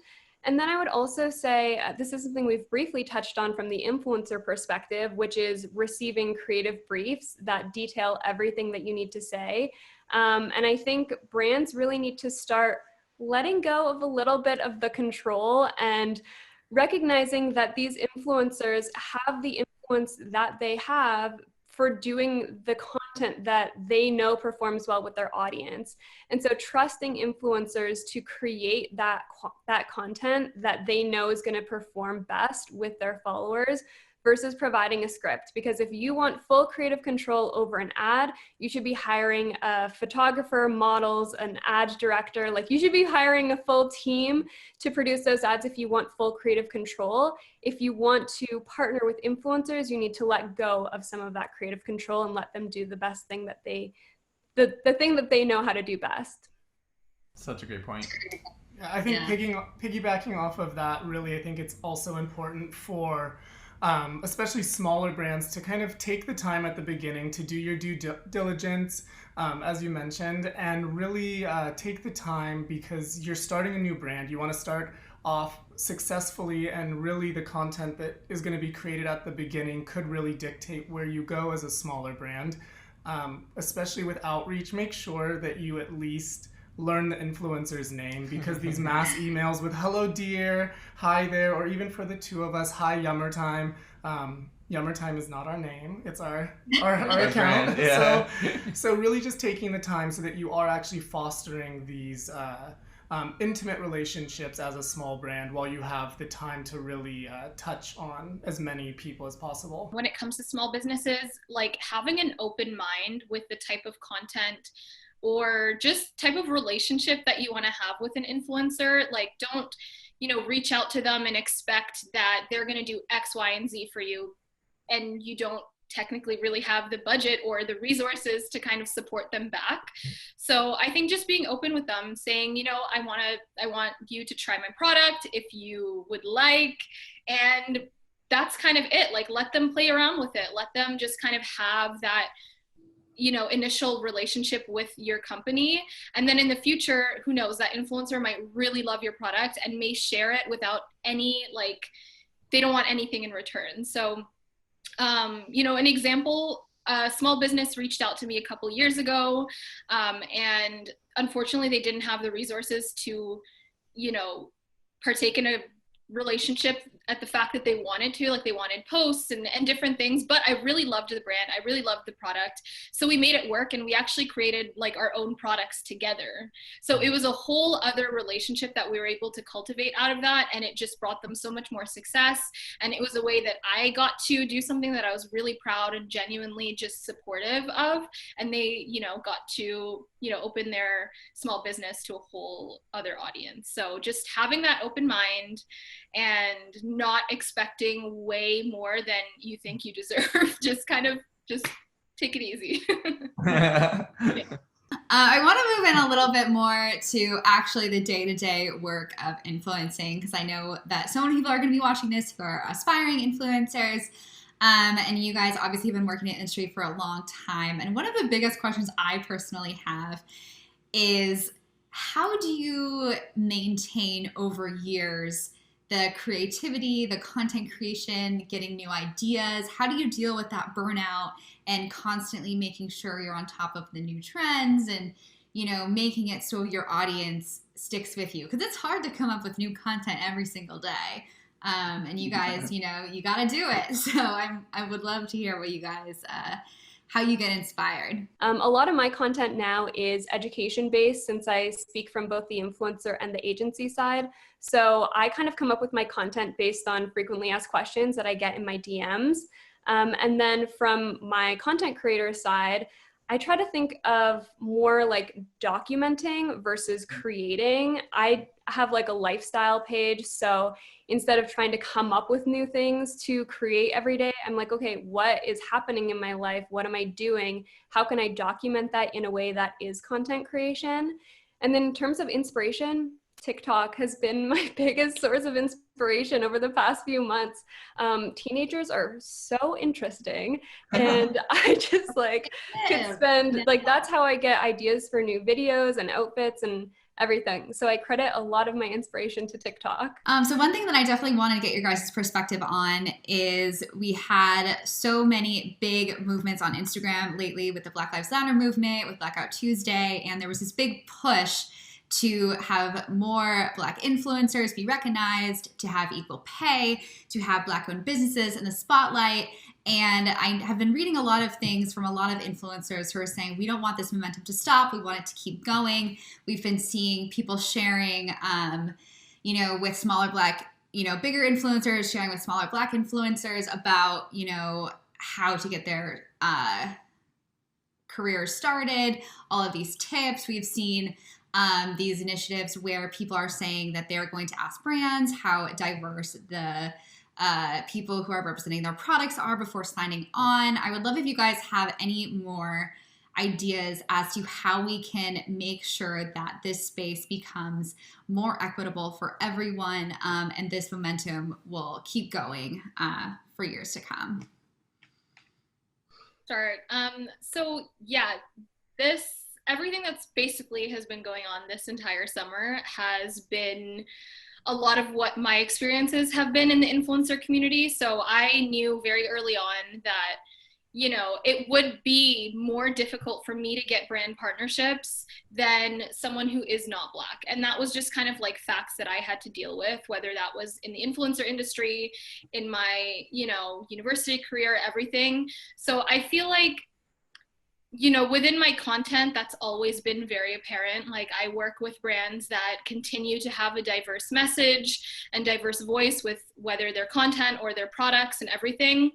And then I would also say, this is something we've briefly touched on from the influencer perspective, which is receiving creative briefs that detail everything that you need to say. And I think brands really need to start letting go of a little bit of the control and recognizing that these influencers have the influence that they have for doing the content that they know performs well with their audience. And so trusting influencers to create that content that they know is going to perform best with their followers versus providing a script. Because if you want full creative control over an ad, you should be hiring a photographer, models, an ad director. Like, you should be hiring a full team to produce those ads if you want full creative control. If you want to partner with influencers, you need to let go of some of that creative control and let them do the best thing that the thing that they know how to do best. Such a great point. Yeah, I think piggybacking off of that, really, I think it's also important for especially smaller brands to kind of take the time at the beginning to do your due diligence, as you mentioned, and really take the time, because you're starting a new brand. You want to start off successfully, and really the content that is going to be created at the beginning could really dictate where you go as a smaller brand. Especially with outreach, make sure that you at least learn the influencer's name, because these mass emails with "hello dear," "hi there," or even for the two of us, "hi Yummertime." Yummertime is not our name, it's our account. Yeah. So really just taking the time so that you are actually fostering these intimate relationships as a small brand, while you have the time to really touch on as many people as possible. When it comes to small businesses, like, having an open mind with the type of content or just type of relationship that you want to have with an influencer. Like, don't, reach out to them and expect that they're going to do X, Y, and Z for you, and you don't technically really have the budget or the resources to kind of support them back. So I think just being open with them, saying, I want you to try my product if you would like, and that's kind of it. Like, let them play around with it. Let them just kind of have that initial relationship with your company. And then in the future, who knows, that influencer might really love your product and may share it without any, they don't want anything in return. So, an example, a small business reached out to me a couple years ago, and unfortunately they didn't have the resources to, partake in a relationship at the fact that they wanted to, like, they wanted posts and different things, but I really loved the brand. I really loved the product. So we made it work, and we actually created our own products together. So it was a whole other relationship that we were able to cultivate out of that. And it just brought them so much more success. And it was a way that I got to do something that I was really proud and genuinely just supportive of. And they, got to, open their small business to a whole other audience. So just having that open mind and not expecting way more than you think you deserve. Just take it easy. I want to move in a little bit more to actually the day-to-day work of influencing, because I know that so many people are going to be watching this who are aspiring influencers. And you guys obviously have been working in the industry for a long time. And one of the biggest questions I personally have is, how do you maintain over years the creativity, the content creation, getting new ideas? How do you deal with that burnout and constantly making sure you're on top of the new trends and, making it so your audience sticks with you? Because it's hard to come up with new content every single day. And you guys, you got to do it. So I would love to hear what you guys, how you get inspired. A lot of my content now is education-based, since I speak from both the influencer and the agency side. So I kind of come up with my content based on frequently asked questions that I get in my DMs. And then from my content creator side, I try to think of more like documenting versus creating. I have a lifestyle page. So instead of trying to come up with new things to create every day, I'm like, okay, what is happening in my life? What am I doing? How can I document that in a way that is content creation? And then in terms of inspiration, TikTok has been my biggest source of inspiration over the past few months. Teenagers are so interesting, and I just could spend, that's how I get ideas for new videos and outfits and everything. So I credit a lot of my inspiration to TikTok. So one thing that I definitely want to get your guys' perspective on is we had so many big movements on Instagram lately with the Black Lives Matter movement, with Blackout Tuesday, and there was this big push to have more Black influencers be recognized, to have equal pay, to have Black-owned businesses in the spotlight. And I have been reading a lot of things from a lot of influencers who are saying, we don't want this momentum to stop. We want it to keep going. We've been seeing people sharing, with smaller Black, bigger influencers sharing with smaller Black influencers about, how to get their careers started, all of these tips. We've seen these initiatives where people are saying that they're going to ask brands how diverse the people who are representing their products are before signing on. I would love if you guys have any more ideas as to how we can make sure that this space becomes more equitable for everyone, and this momentum will keep going for years to come. Start. Everything that's basically has been going on this entire summer has been a lot of what my experiences have been in the influencer community. So I knew very early on that, it would be more difficult for me to get brand partnerships than someone who is not Black. And that was just kind of like facts that I had to deal with, whether that was in the influencer industry, in my, university career, everything. So I feel like, within my content, that's always been very apparent. Like, I work with brands that continue to have a diverse message and diverse voice with whether their content or their products and everything.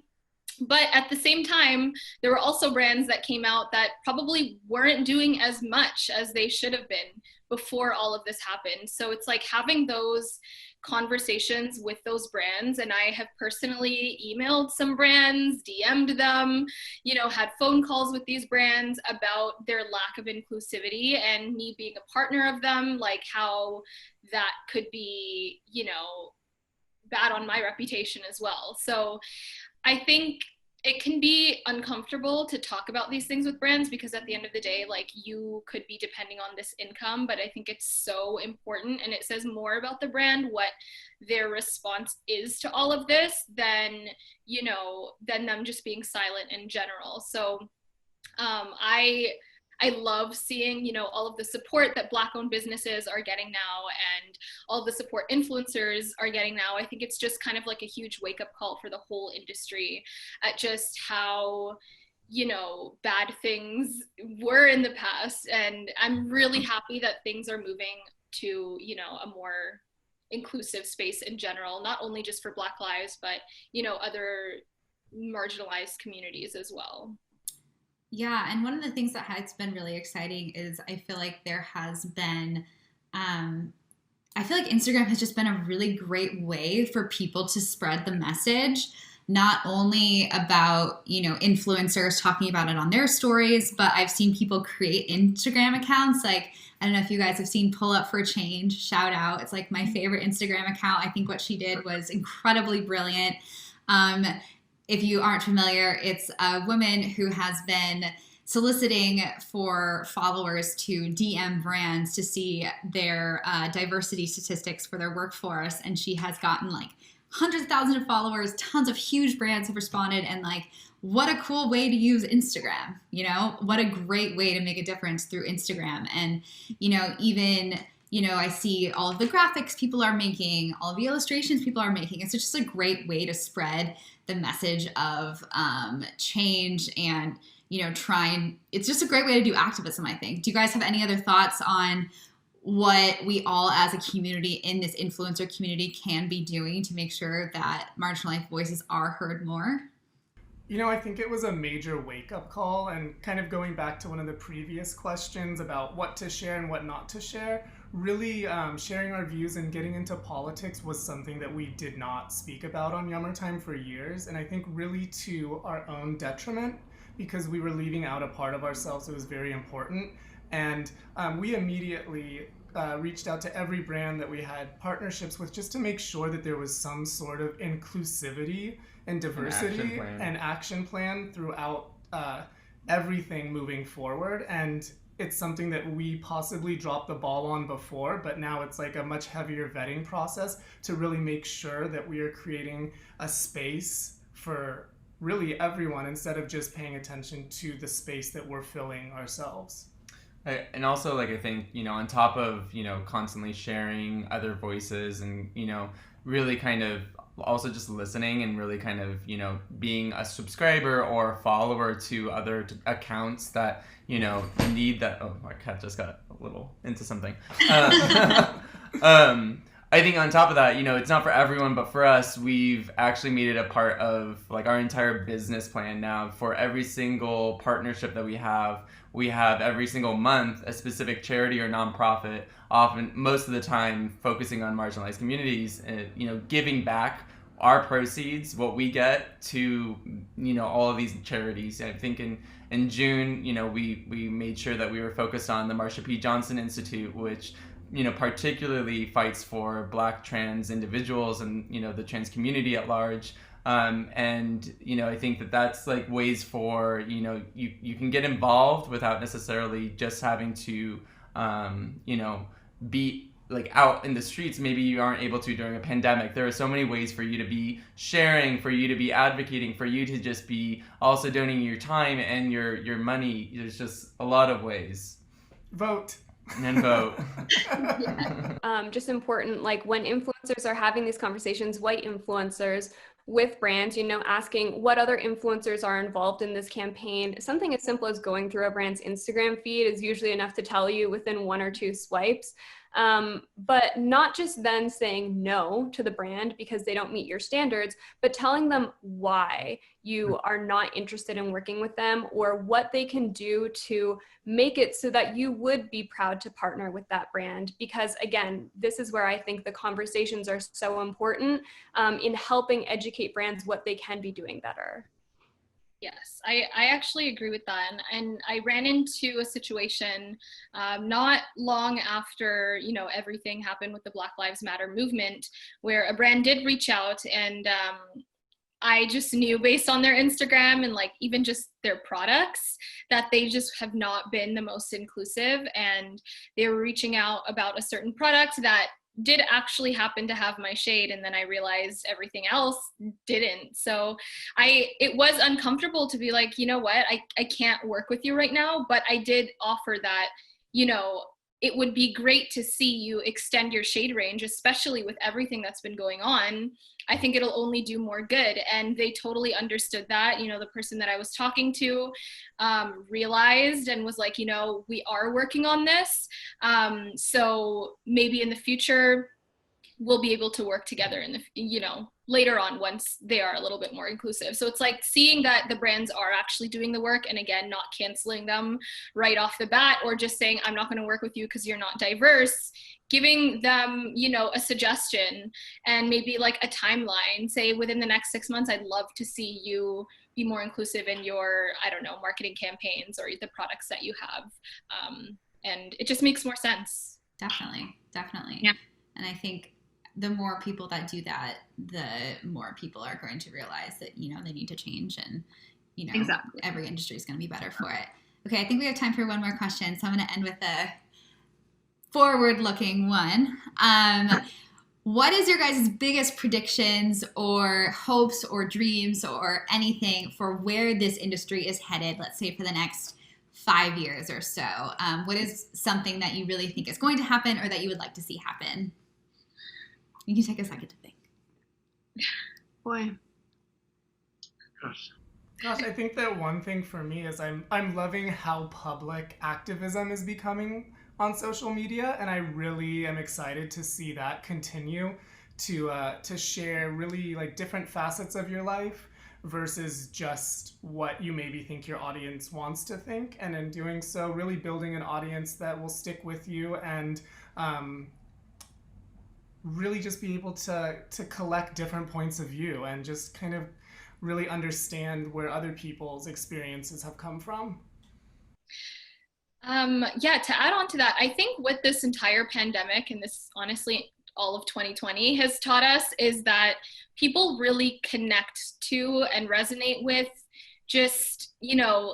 But at the same time, there were also brands that came out that probably weren't doing as much as they should have been before all of this happened. So it's like having those conversations with those brands, and I have personally emailed some brands, DM'd them, had phone calls with these brands about their lack of inclusivity and me being a partner of them, like how that could be, bad on my reputation as well. So I think it can be uncomfortable to talk about these things with brands because at the end of the day, like, you could be depending on this income, but I think it's so important, and it says more about the brand what their response is to all of this than them just being silent in general. So I love seeing, all of the support that Black-owned businesses are getting now and all the support influencers are getting now. I think it's just kind of like a huge wake-up call for the whole industry at just how, bad things were in the past. And I'm really happy that things are moving to, a more inclusive space in general, not only just for Black lives, but, other marginalized communities as well. Yeah, and one of the things that has been really exciting is I feel like there has been, I feel like Instagram has just been a really great way for people to spread the message, not only about, influencers talking about it on their stories, but I've seen people create Instagram accounts. Like, I don't know if you guys have seen Pull Up for Change, shout out. It's like my favorite Instagram account. I think what she did was incredibly brilliant. If you aren't familiar, it's a woman who has been soliciting for followers to DM brands to see their diversity statistics for their workforce. And she has gotten like hundreds of thousands of followers, tons of huge brands have responded, and like, what a cool way to use Instagram, what a great way to make a difference through Instagram. And, even, I see all of the graphics people are making, all of the illustrations people are making. It's just a great way to spread the message of change and, it's just a great way to do activism, I think. Do you guys have any other thoughts on what we all as a community in this influencer community can be doing to make sure that marginalized voices are heard more? I think it was a major wake-up call, and kind of going back to one of the previous questions about what to share and what not to share, really sharing our views and getting into politics was something that we did not speak about on Yummertime for years, and I think really to our own detriment, because we were leaving out a part of ourselves that was very important. And we immediately reached out to every brand that we had partnerships with just to make sure that there was some sort of inclusivity and diversity and action plan throughout everything moving forward. And it's something that we possibly dropped the ball on before, but now it's like a much heavier vetting process to really make sure that we are creating a space for really everyone instead of just paying attention to the space that we're filling ourselves. And also, like, I think, on top of, constantly sharing other voices and, really kind of also just listening and really kind of, being a subscriber or a follower to other accounts that, need that. Oh, my cat just got a little into something. I think on top of that, it's not for everyone, but for us, we've actually made it a part of like our entire business plan now. For every single partnership that we have every single month a specific charity or nonprofit, often most of the time focusing on marginalized communities, giving back our proceeds, what we get, to all of these charities. I think in June, we made sure that we were focused on the Marsha P. Johnson Institute, which particularly fights for Black trans individuals and the trans community at large. And I think that's like ways for you can get involved without necessarily just having to be like out in the streets. Maybe you aren't able to during a pandemic. There are so many ways for you to be sharing, for you to be advocating, for you to just be also donating your time and your money. There's just a lot of ways. Vote. And vote. Just important, like when influencers are having these conversations, white influencers with brands, asking what other influencers are involved in this campaign. Something as simple as going through a brand's Instagram feed is usually enough to tell you within 1 or 2 swipes. But not just then saying no to the brand because they don't meet your standards, but telling them why you are not interested in working with them or what they can do to make it so that you would be proud to partner with that brand. Because again, this is where I think the conversations are so important in helping educate brands what they can be doing better. Yes, I actually agree with that. And I ran into a situation not long after, everything happened with the Black Lives Matter movement, where a brand did reach out, and I just knew based on their Instagram and like even just their products that they just have not been the most inclusive. And they were reaching out about a certain product that did actually happen to have my shade, and then I realized everything else didn't. So it was uncomfortable to be like, you know what, I can't work with you right now, but I did offer that, it would be great to see you extend your shade range, especially with everything that's been going on. I think it'll only do more good. And they totally understood that. The person that I was talking to realized and was like, we are working on this. So maybe in the future, we'll be able to work together in the, later on once they are a little bit more inclusive. So it's like seeing that the brands are actually doing the work, and again, not canceling them right off the bat or just saying, I'm not going to work with you because you're not diverse, giving them, a suggestion and maybe like a timeline, say within the next 6 months, I'd love to see you be more inclusive in your, marketing campaigns or the products that you have. And it just makes more sense. Definitely. Yeah. And I think the more people that do that, the more people are going to realize that, they need to change, and, exactly. Every industry is going to be better for it. Okay, I think we have time for one more question. So I'm going to end with a forward-looking one. What is your guys' biggest predictions or hopes or dreams or anything for where this industry is headed, let's say for the next 5 years or so? What is something that you really think is going to happen or that you would like to see happen? You can take a second to think. Boy. Gosh, I think that one thing for me is I'm loving how public activism is becoming on social media, and I really am excited to see that continue to share really like different facets of your life versus just what you maybe think your audience wants to think, and in doing so, really building an audience that will stick with you and really just be able to collect different points of view and just kind of really understand where other people's experiences have come from. To add on to that, I think what this entire pandemic and this honestly all of 2020 has taught us is that people really connect to and resonate with just,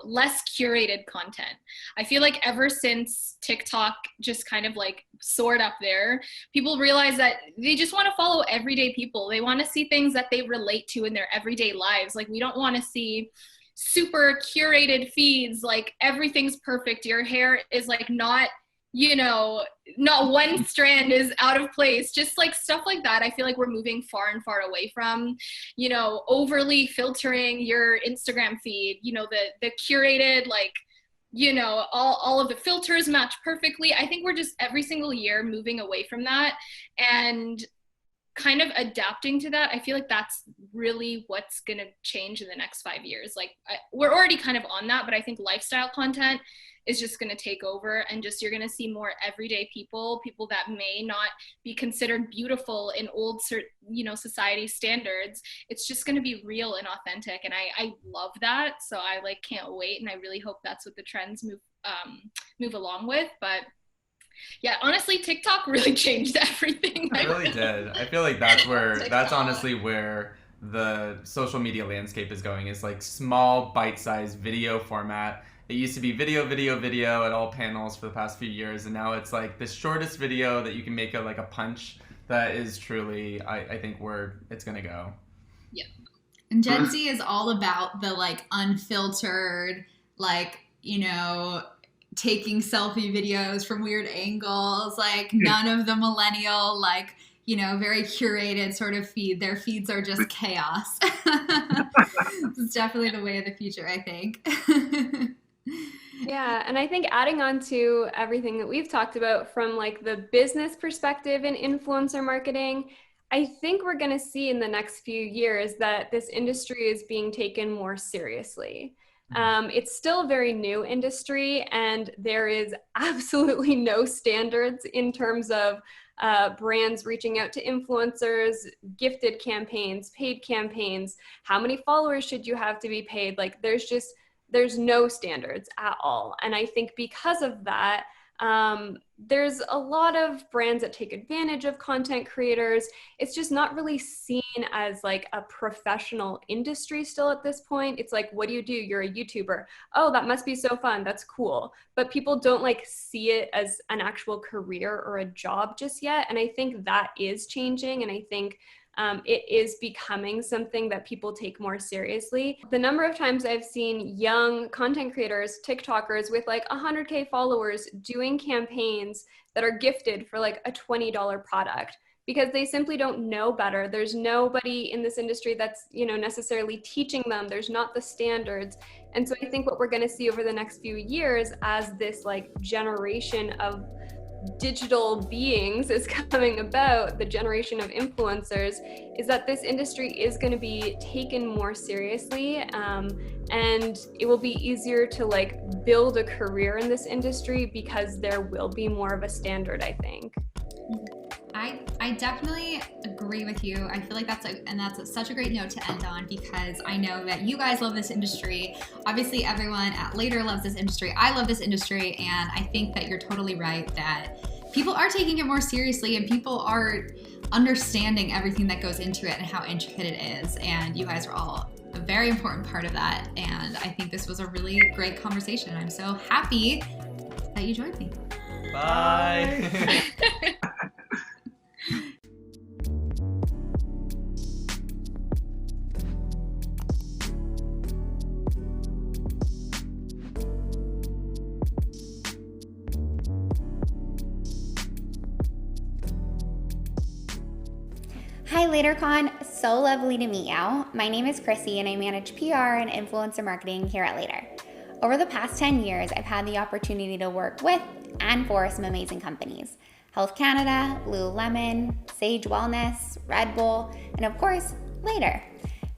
less curated content. I feel like ever since TikTok just kind of like soared up there, people realize that they just want to follow everyday people. They want to see things that they relate to in their everyday lives. Like, we don't want to see super curated feeds, like everything's perfect. Your hair is like not, you know, not one strand is out of place, just like stuff like that. I feel like we're moving far and far away from, you know, overly filtering your Instagram feed, you know, the curated, like, you know, all of the filters match perfectly. I think we're just every single year moving away from that and kind of adapting to that. I feel like that's really what's going to change in the next 5 years. Like we're already kind of on that, but I think lifestyle content is just going to take over, and just you're going to see more everyday people that may not be considered beautiful in old, you know, society standards. It's just going to be real and authentic, and I love that. So I like can't wait, and I really hope that's what the trends move along with. But yeah, honestly, TikTok really changed everything. It really did. I feel like that's honestly where the social media landscape is going, is like small bite-sized video format. It used to be video at all panels for the past few years, and now it's like the shortest video that you can make a punch that is truly, I think, where it's gonna go. Yeah. And Gen Z is all about the like unfiltered, like, you know, taking selfie videos from weird angles, like none of the millennial, like, you know, very curated sort of feed. Their feeds are just chaos. It's definitely the way of the future, I think. Yeah, and I think adding on to everything that we've talked about from like the business perspective in influencer marketing, I think we're going to see in the next few years that this industry is being taken more seriously. It's still a very new industry, and there is absolutely no standards in terms of brands reaching out to influencers, gifted campaigns, paid campaigns, how many followers should you have to be paid? Like there's no standards at all. And I think because of that, there's a lot of brands that take advantage of content creators. It's just not really seen as like a professional industry still at this point. It's like, what do? You're a YouTuber. Oh, that must be so fun. That's cool. But people don't like see it as an actual career or a job just yet. And I think that is changing. And I think it is becoming something that people take more seriously. The number of times I've seen young content creators, TikTokers with like 100K followers doing campaigns that are gifted for like a $20 product because they simply don't know better. There's nobody in this industry that's, you know, necessarily teaching them. There's not the standards. And so I think what we're going to see over the next few years as this like generation of digital beings is coming about, the generation of influencers, is that this industry is going to be taken more seriously, and it will be easier to like build a career in this industry because there will be more of a standard, I think. I definitely agree with you. I feel like that's such a great note to end on, because I know that you guys love this industry. Obviously, everyone at Later loves this industry. I love this industry, and I think that you're totally right that people are taking it more seriously and people are understanding everything that goes into it and how intricate it is. And you guys are all a very important part of that. And I think this was a really great conversation. I'm so happy that you joined me. Bye. Hi LaterCon, so lovely to meet you. My name is Chrissy and I manage PR and influencer marketing here at Later. Over the past 10 years, I've had the opportunity to work with and for some amazing companies. Health Canada, Lululemon, Sage Wellness, Red Bull, and of course, Later.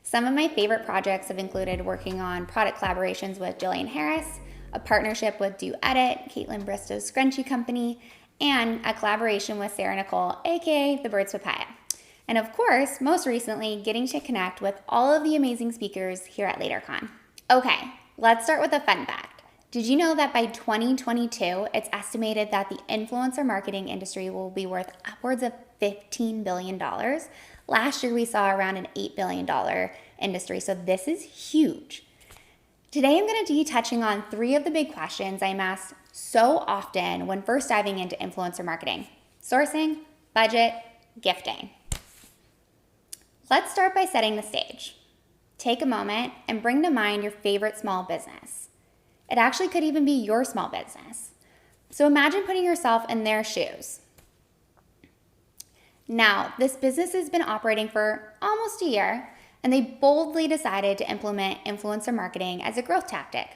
Some of my favorite projects have included working on product collaborations with Jillian Harris, a partnership with Do Edit, Caitlin Bristow's Scrunchie Company, and a collaboration with Sarah Nicole, aka The Bird's Papaya. And of course, most recently, getting to connect with all of the amazing speakers here at LaterCon. Okay, let's start with a fun fact. Did you know that by 2022, it's estimated that the influencer marketing industry will be worth upwards of $15 billion? Last year, we saw around an $8 billion industry, so this is huge. Today, I'm going to be touching on 3 of the big questions I'm asked so often when first diving into influencer marketing: sourcing, budget, gifting. Let's start by setting the stage. Take a moment and bring to mind your favorite small business. It actually could even be your small business. So imagine putting yourself in their shoes. Now, this business has been operating for almost a year, and they boldly decided to implement influencer marketing as a growth tactic,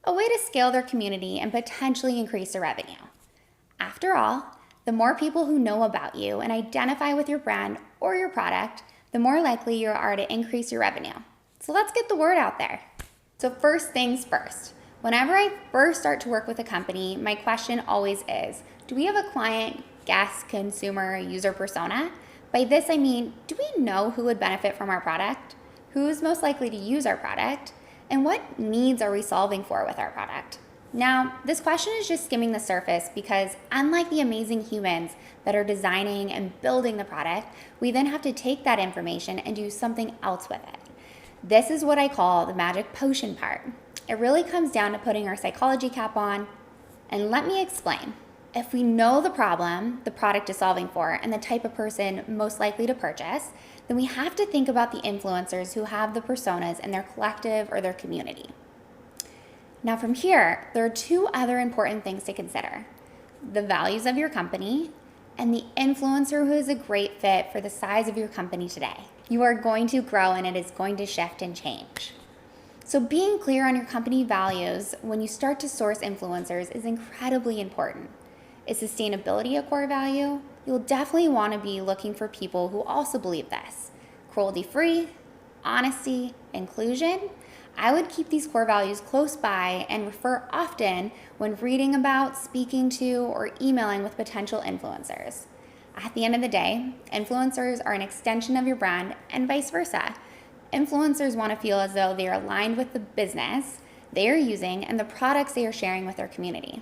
a way to scale their community and potentially increase their revenue. After all, the more people who know about you and identify with your brand or your product, the more likely you are to increase your revenue. So let's get the word out there. So first things first, whenever I first start to work with a company, my question always is, do we have a client, guest, consumer, user persona? By this I mean, do we know who would benefit from our product? Who is most likely to use our product? And what needs are we solving for with our product? Now, this question is just skimming the surface because unlike the amazing humans that are designing and building the product, we then have to take that information and do something else with it. This is what I call the magic potion part. It really comes down to putting our psychology cap on, and let me explain. If we know the problem the product is solving for and the type of person most likely to purchase, then we have to think about the influencers who have the personas in their collective or their community. Now from here, there are two other important things to consider: the values of your company and the influencer who is a great fit for the size of your company today. You are going to grow and it is going to shift and change. So being clear on your company values when you start to source influencers is incredibly important. Is sustainability a core value? You'll definitely want to be looking for people who also believe this. Cruelty-free, honesty, inclusion. I would keep these core values close by and refer often when reading about, speaking to, or emailing with potential influencers. At the end of the day, influencers are an extension of your brand and vice versa. Influencers want to feel as though they are aligned with the business they are using and the products they are sharing with their community.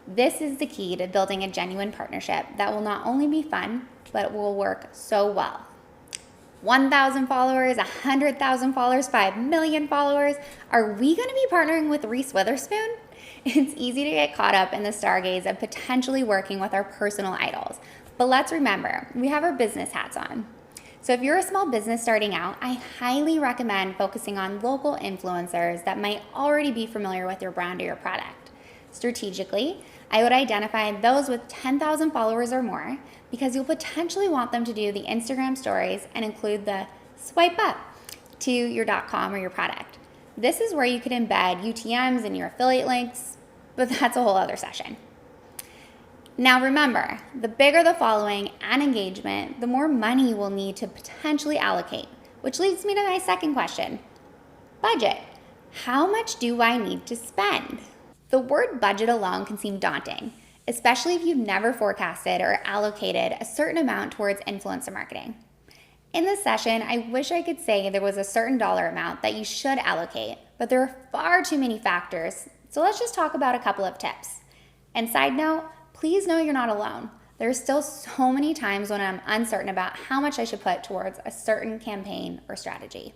This is the key to building a genuine partnership that will not only be fun, but will work so well. 1,000 followers, 100,000 followers, 5 million followers. Are we going to be partnering with Reese Witherspoon? It's easy to get caught up in the stargaze of potentially working with our personal idols. But let's remember, we have our business hats on. So if you're a small business starting out, I highly recommend focusing on local influencers that might already be familiar with your brand or your product. Strategically, I would identify those with 10,000 followers or more because you'll potentially want them to do the Instagram stories and include the swipe up to your .com or your product. This is where you could embed UTMs in your affiliate links, but that's a whole other session. Now remember, the bigger the following and engagement, the more money you will need to potentially allocate, which leads me to my second question. Budget. How much do I need to spend? The word budget alone can seem daunting, especially if you've never forecasted or allocated a certain amount towards influencer marketing. In this session, I wish I could say there was a certain dollar amount that you should allocate, but there are far too many factors, so let's just talk about a couple of tips. And side note, please know you're not alone. There's still so many times when I'm uncertain about how much I should put towards a certain campaign or strategy.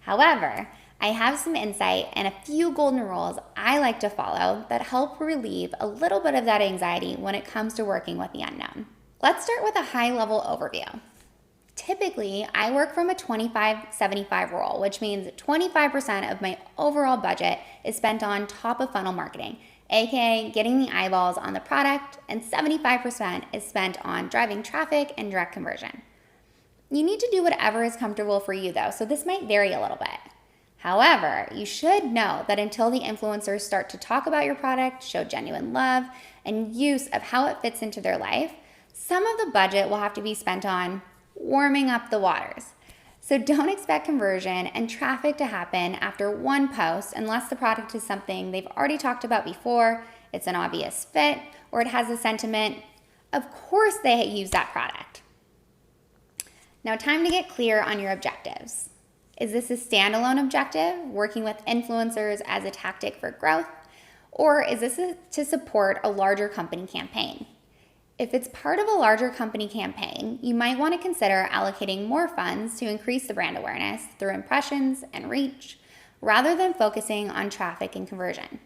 However, I have some insight and a few golden rules I like to follow that help relieve a little bit of that anxiety when it comes to working with the unknown. Let's start with a high-level overview. Typically, I work from a 25-75 rule, which means 25% of my overall budget is spent on top-of-funnel marketing, aka getting the eyeballs on the product, and 75% is spent on driving traffic and direct conversion. You need to do whatever is comfortable for you though, so this might vary a little bit. However, you should know that until the influencers start to talk about your product, show genuine love, and use of how it fits into their life, some of the budget will have to be spent on warming up the waters. So don't expect conversion and traffic to happen after one post unless the product is something they've already talked about before, it's an obvious fit, or it has a sentiment, of course they use that product. Now time to get clear on your objectives. Is this a standalone objective, working with influencers as a tactic for growth, or is this to support a larger company campaign? If it's part of a larger company campaign, you might want to consider allocating more funds to increase the brand awareness through impressions and reach, rather than focusing on traffic and conversion.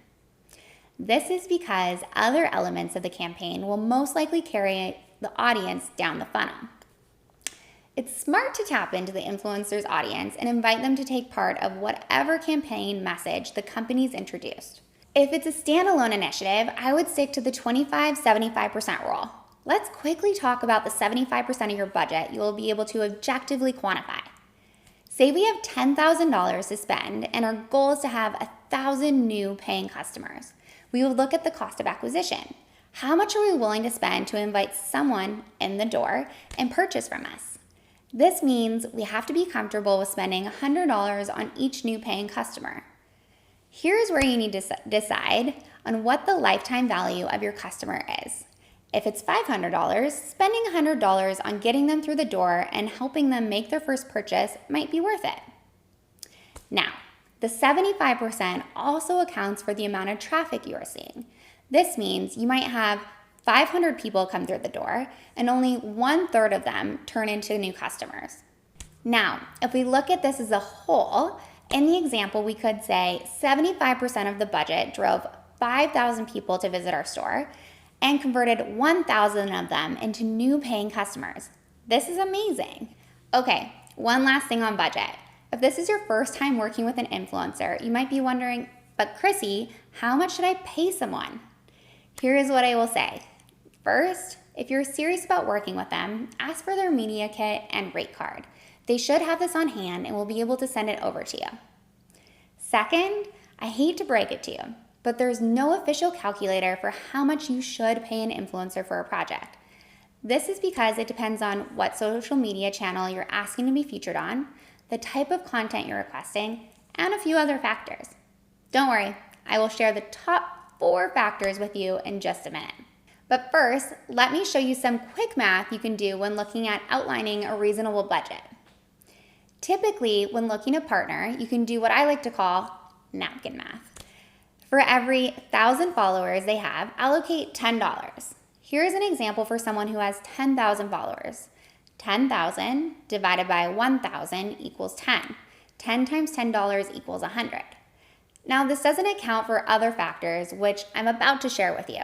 This is because other elements of the campaign will most likely carry the audience down the funnel. It's smart to tap into the influencer's audience and invite them to take part of whatever campaign message the company's introduced. If it's a standalone initiative, I would stick to the 25-75% rule. Let's quickly talk about the 75% of your budget you will be able to objectively quantify. Say we have $10,000 to spend and our goal is to have 1,000 new paying customers. We would look at the cost of acquisition. How much are we willing to spend to invite someone in the door and purchase from us? This means we have to be comfortable with spending $100 on each new paying customer. Here's where you need to decide on what the lifetime value of your customer is. If it's $500, spending $100 on getting them through the door and helping them make their first purchase might be worth it. Now, the 75% also accounts for the amount of traffic you are seeing. This means you might have 500 people come through the door and only 1/3 of them turn into new customers. Now, if we look at this as a whole, in the example, we could say 75% of the budget drove 5,000 people to visit our store and converted 1,000 of them into new paying customers. This is amazing. Okay, one last thing on budget. If this is your first time working with an influencer, you might be wondering, but Chrissy, how much should I pay someone? Here is what I will say. First, if you're serious about working with them, ask for their media kit and rate card. They should have this on hand and will be able to send it over to you. Second, I hate to break it to you, but there's no official calculator for how much you should pay an influencer for a project. This is because it depends on what social media channel you're asking to be featured on, the type of content you're requesting, and a few other factors. Don't worry, I will share the top 4 factors with you in just a minute. But first, let me show you some quick math you can do when looking at outlining a reasonable budget. Typically, when looking to partner, you can do what I like to call napkin math. For every 1,000 followers they have, allocate $10. Here's an example for someone who has 10,000 followers. 10,000 divided by 1,000 equals 10. 10 times $10 equals 100. Now, this doesn't account for other factors, which I'm about to share with you.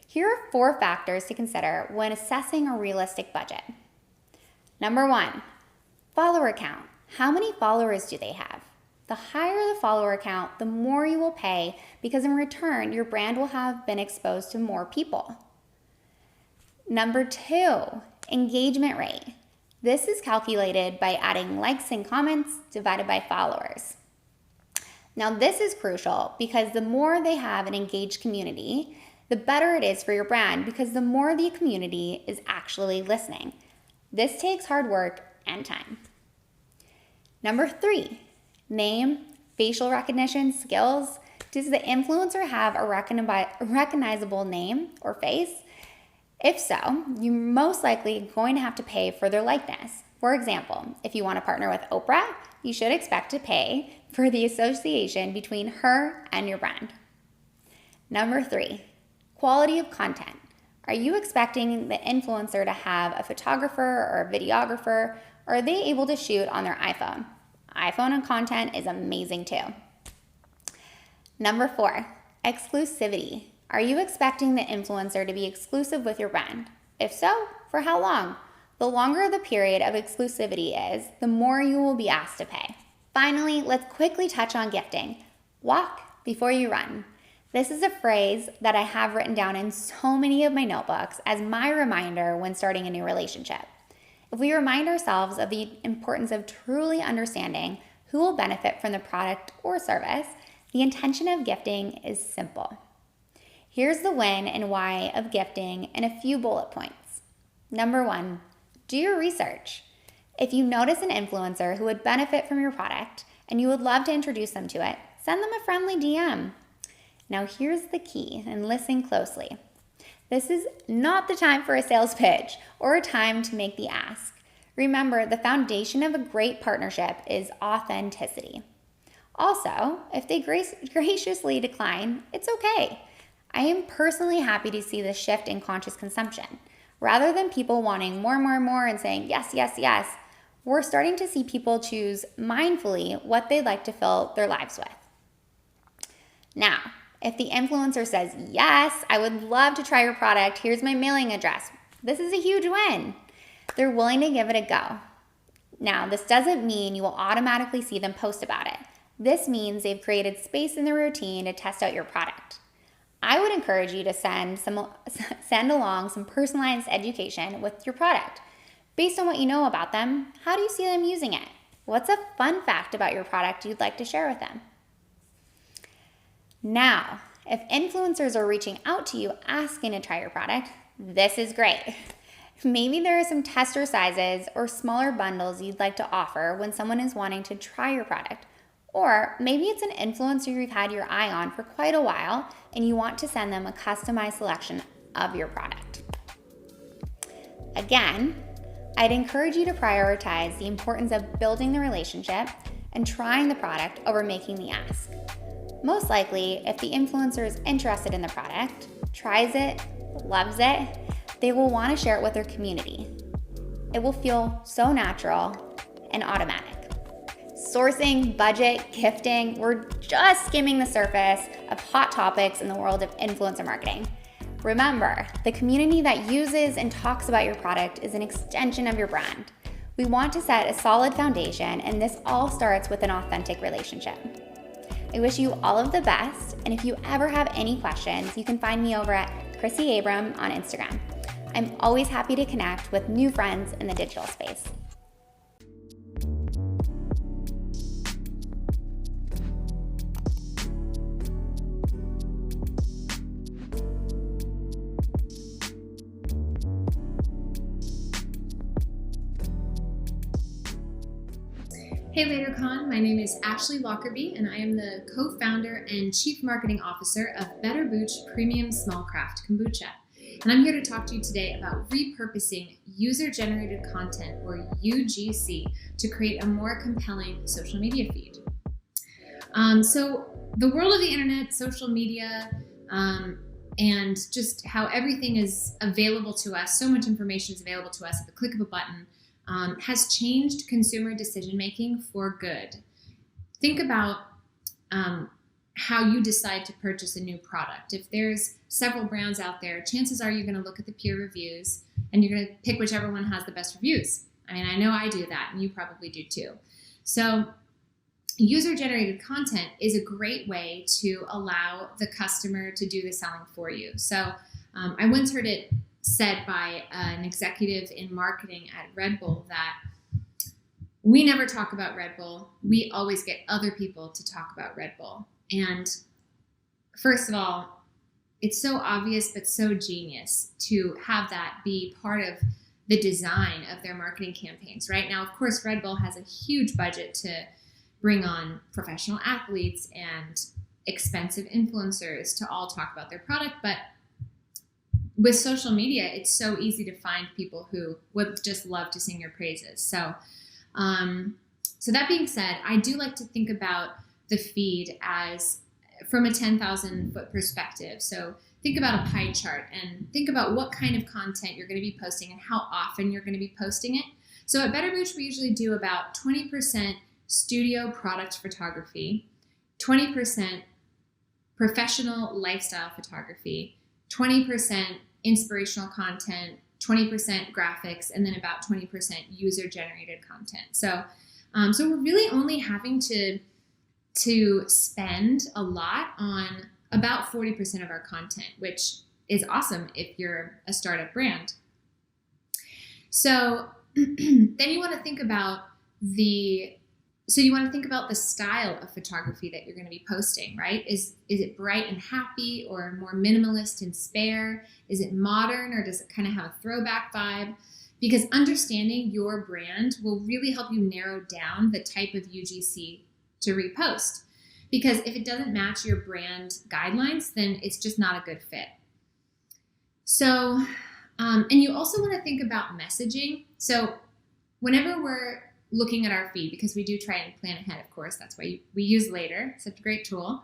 Here are 4 factors to consider when assessing a realistic budget. Number 1, follower count. How many followers do they have? The higher the follower count, the more you will pay because in return, your brand will have been exposed to more people. Number 2, engagement rate. This is calculated by adding likes and comments divided by followers. Now, this is crucial because the more they have an engaged community, the better it is for your brand because the more the community is actually listening. This takes hard work and time. Number 3, name, facial recognition, skills. Does the influencer have a recognizable name or face? If so, you're most likely going to have to pay for their likeness. For example, if you want to partner with Oprah, you should expect to pay for the association between her and your brand. Number 3, quality of content. Are you expecting the influencer to have a photographer or a videographer, or are they able to shoot on their iPhone? iPhone and content is amazing too. Number 4, exclusivity. Are you expecting the influencer to be exclusive with your brand? If so, for how long? The longer the period of exclusivity is, the more you will be asked to pay. Finally, let's quickly touch on gifting. Walk before you run. This is a phrase that I have written down in so many of my notebooks as my reminder when starting a new relationship. If we remind ourselves of the importance of truly understanding who will benefit from the product or service, the intention of gifting is simple. Here's the when and why of gifting in a few bullet points. Number 1, do your research. If you notice an influencer who would benefit from your product and you would love to introduce them to it, send them a friendly DM. Now here's the key, and listen closely. This is not the time for a sales pitch or a time to make the ask. Remember, the foundation of a great partnership is authenticity. Also, if they graciously decline, it's okay. I am personally happy to see the shift in conscious consumption. Rather than people wanting more and saying yes, yes, yes, we're starting to see people choose mindfully what they'd like to fill their lives with. Now, if the influencer says, yes, I would love to try your product, here's my mailing address, this is a huge win. they're willing to give it a go. Now, this doesn't mean you will automatically see them post about it. This means they've created space in their routine to test out your product. I would encourage you to send along some personalized education with your product. Based on what you know about them, how do you see them using it? What's a fun fact about your product you'd like to share with them? Now, if influencers are reaching out to you asking to try your product, this is great. Maybe there are some tester sizes or smaller bundles you'd like to offer when someone is wanting to try your product. Or maybe it's an influencer you've had your eye on for quite a while and you want to send them a customized selection of your product. Again, I'd encourage you to prioritize the importance of building the relationship and trying the product over making the ask. Most likely, if the influencer is interested in the product, tries it, loves it, they will want to share it with their community. It will feel so natural and automatic. Sourcing, budget, gifting, we're just skimming the surface of hot topics in the world of influencer marketing. Remember, the community that uses and talks about your product is an extension of your brand. We want to set a solid foundation, and this all starts with an authentic relationship. I wish you all of the best, and if you ever have any questions, you can find me over at Chrissy Abram on Instagram. I'm always happy to connect with new friends in the digital space. Hey LaterCon, my name is Ashleigh Lockerbie and I am the co-founder and chief marketing officer of Better Booch Premium Small Craft Kombucha. And I'm here to talk to you today about repurposing user-generated content, or UGC, to create a more compelling social media feed. So the world of the internet, social media, and just how everything is available to us, so much information is available to us at the click of a button, has changed consumer decision-making for good. Think about how you decide to purchase a new product. If there's several brands out there, chances are you're going to look at the peer reviews and you're going to pick whichever one has the best reviews. I mean, I know I do that, and you probably do too. So user-generated content is a great way to allow the customer to do the selling for you. So I once heard it said by an executive in marketing at Red Bull that we never talk about Red Bull. We always get other people to talk about Red Bull. And first of all, it's so obvious but so genius to have that be part of the design of their marketing campaigns. Right now, of course, Red Bull has a huge budget to bring on professional athletes and expensive influencers to all talk about their product, but with social media, it's so easy to find people who would just love to sing your praises. So that being said, I do like to think about the feed as from a 10,000 foot perspective. So think about a pie chart and think about what kind of content you're going to be posting and how often you're going to be posting it. So at Better Booch, we usually do about 20% studio product photography, 20% professional lifestyle photography, 20% inspirational content, 20% graphics, and then about 20% user-generated content. So we're really only having to spend a lot on about 40% of our content, which is awesome if you're a startup brand. So then you want to think about the style of photography that you're going to be posting, right? Is it bright and happy or more minimalist and spare? Is it modern or does it kind of have a throwback vibe? Because understanding your brand will really help you narrow down the type of UGC to repost. Because if it doesn't match your brand guidelines, then it's just not a good fit. So, and you also want to think about messaging. So whenever we're looking at our feed, because we do try and plan ahead, of course, that's why we use Later, such a great tool.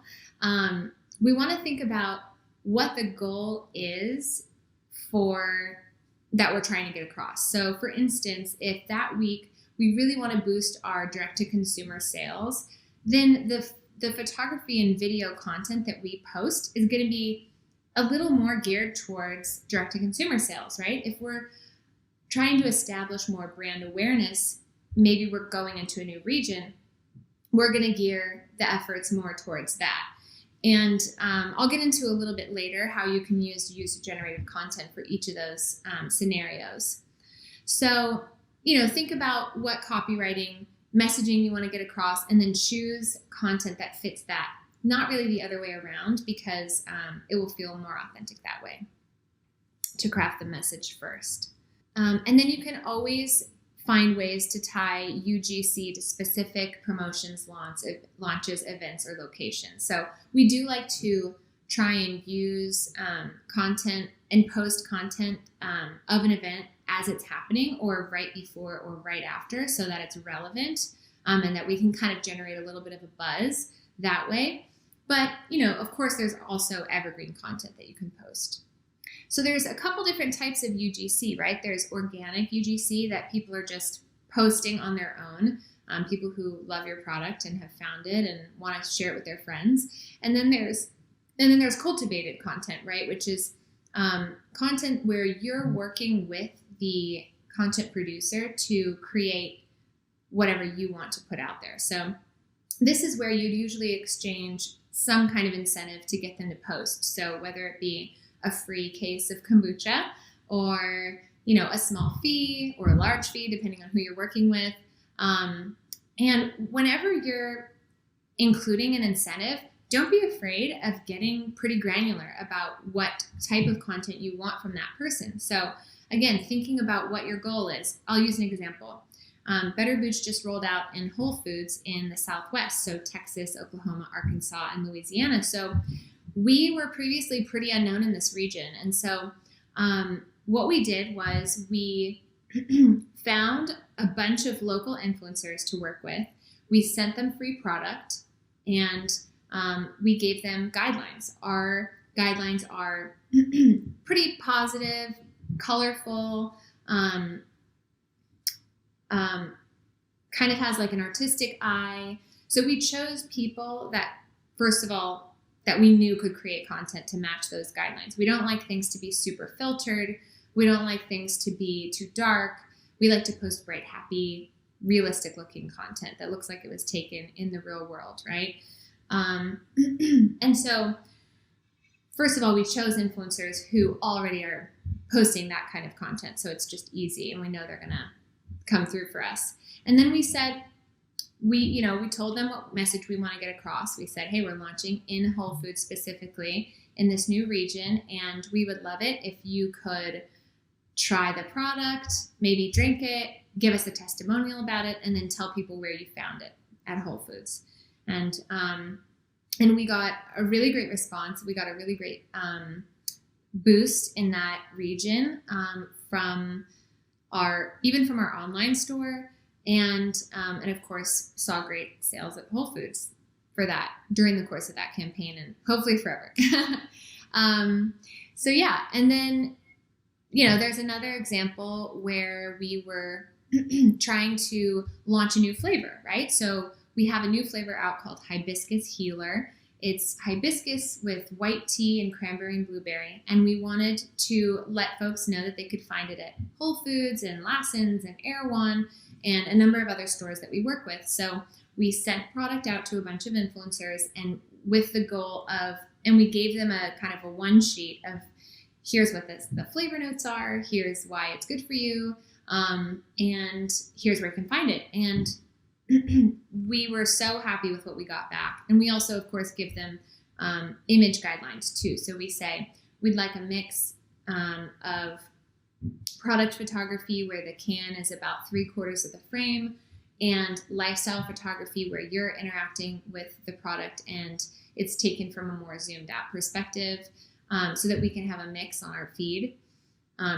We want to think about what the goal is that we're trying to get across. So for instance, if that week we really want to boost our direct-to-consumer sales, then the photography and video content that we post is going to be a little more geared towards direct-to-consumer sales, right? If we're trying to establish more brand awareness, maybe we're going into a new region, we're going to gear the efforts more towards that. And I'll get into a little bit later how you can use user-generated content for each of those scenarios. So, think about what copywriting messaging you want to get across, and then choose content that fits that. Not really the other way around, because it will feel more authentic that way, to craft the message first. And then you can always find ways to tie UGC to specific promotions, launches, events, or locations. So we do like to try and use content and post content of an event as it's happening, or right before or right after, so that it's relevant and that we can kind of generate a little bit of a buzz that way. But, of course, there's also evergreen content that you can post. So there's a couple different types of UGC, right? There's organic UGC that people are just posting on their own, people who love your product and have found it and want to share it with their friends. And then there's cultivated content, right? Which is content where you're working with the content producer to create whatever you want to put out there. So this is where you'd usually exchange some kind of incentive to get them to post. So whether it be a free case of kombucha, or a small fee or a large fee, depending on who you're working with. And whenever you're including an incentive, don't be afraid of getting pretty granular about what type of content you want from that person. So again, thinking about what your goal is. I'll use an example. Better Booch just rolled out in Whole Foods in the Southwest, so Texas, Oklahoma, Arkansas, and Louisiana. So we were previously pretty unknown in this region. And so what we did was we found a bunch of local influencers to work with. We sent them free product, and we gave them guidelines. Our guidelines are pretty positive, colorful, kind of has like an artistic eye. So we chose people that, first of all, that we knew could create content to match those guidelines. We don't like things to be super filtered. We don't like things to be too dark. We like to post bright, happy, realistic looking content that looks like it was taken in the real world, right? And so, first of all, we chose influencers who already are posting that kind of content. So it's just easy, and we know they're gonna come through for us. And then we said, we told them what message we want to get across. We said, hey, we're launching in Whole Foods specifically in this new region, and we would love it if you could try the product, maybe drink it, give us a testimonial about it, and then tell people where you found it at Whole Foods. And we got a really great response. We got a really great boost in that region from our online store. And of course, saw great sales at Whole Foods for that during the course of that campaign, and hopefully forever. So yeah, and then, there's another example where we were trying to launch a new flavor, right? So we have a new flavor out called Hibiscus Healer. It's hibiscus with white tea and cranberry and blueberry. And we wanted to let folks know that they could find it at Whole Foods and Lassen's and Erewhon and a number of other stores that we work with. So we sent product out to a bunch of influencers, and with the goal of, and we gave them a kind of a one sheet of, here's what the flavor notes are, here's why it's good for you, and here's where you can find it. And we were so happy with what we got back. And we also, of course, give them image guidelines too. So we say, we'd like a mix of product photography where the can is about 3/4 of the frame, and lifestyle photography where you're interacting with the product and it's taken from a more zoomed out perspective, so that we can have a mix on our feed,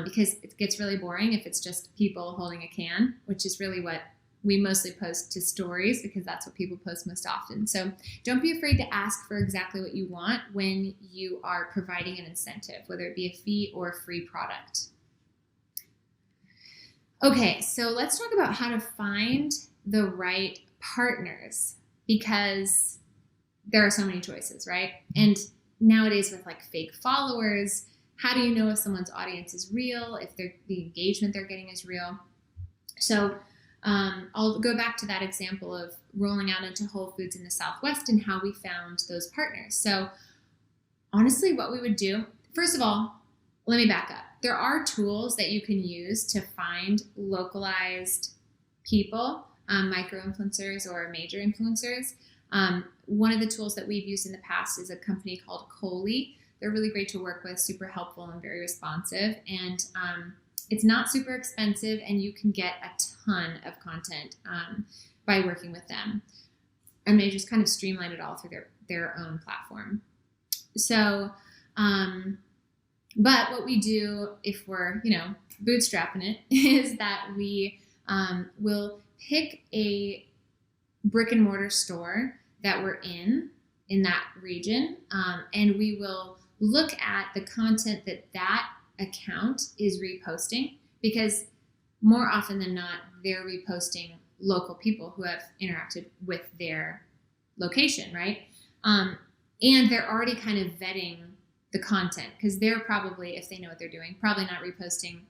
because it gets really boring if it's just people holding a can, which is really what we mostly post to stories, because that's what people post most often. So don't be afraid to ask for exactly what you want when you are providing an incentive, whether it be a fee or a free product. Okay, so let's talk about how to find the right partners, because there are so many choices, right? And nowadays with like fake followers, how do you know if someone's audience is real, if the engagement they're getting is real? So I'll go back to that example of rolling out into Whole Foods in the Southwest and how we found those partners. So honestly, what we would do, first of all, let me back up. There are tools that you can use to find localized people, micro-influencers or major influencers. One of the tools that we've used in the past is a company called Kayley. They're really great to work with, super helpful and very responsive. And it's not super expensive, and you can get a ton of content by working with them. And they just kind of streamline it all through their own platform. So, but what we do if we're, bootstrapping it is that we will pick a brick and mortar store that we're in that region, and we will look at the content that account is reposting, because more often than not, they're reposting local people who have interacted with their location, right? And they're already kind of vetting the content, because they're probably, if they know what they're doing, probably not reposting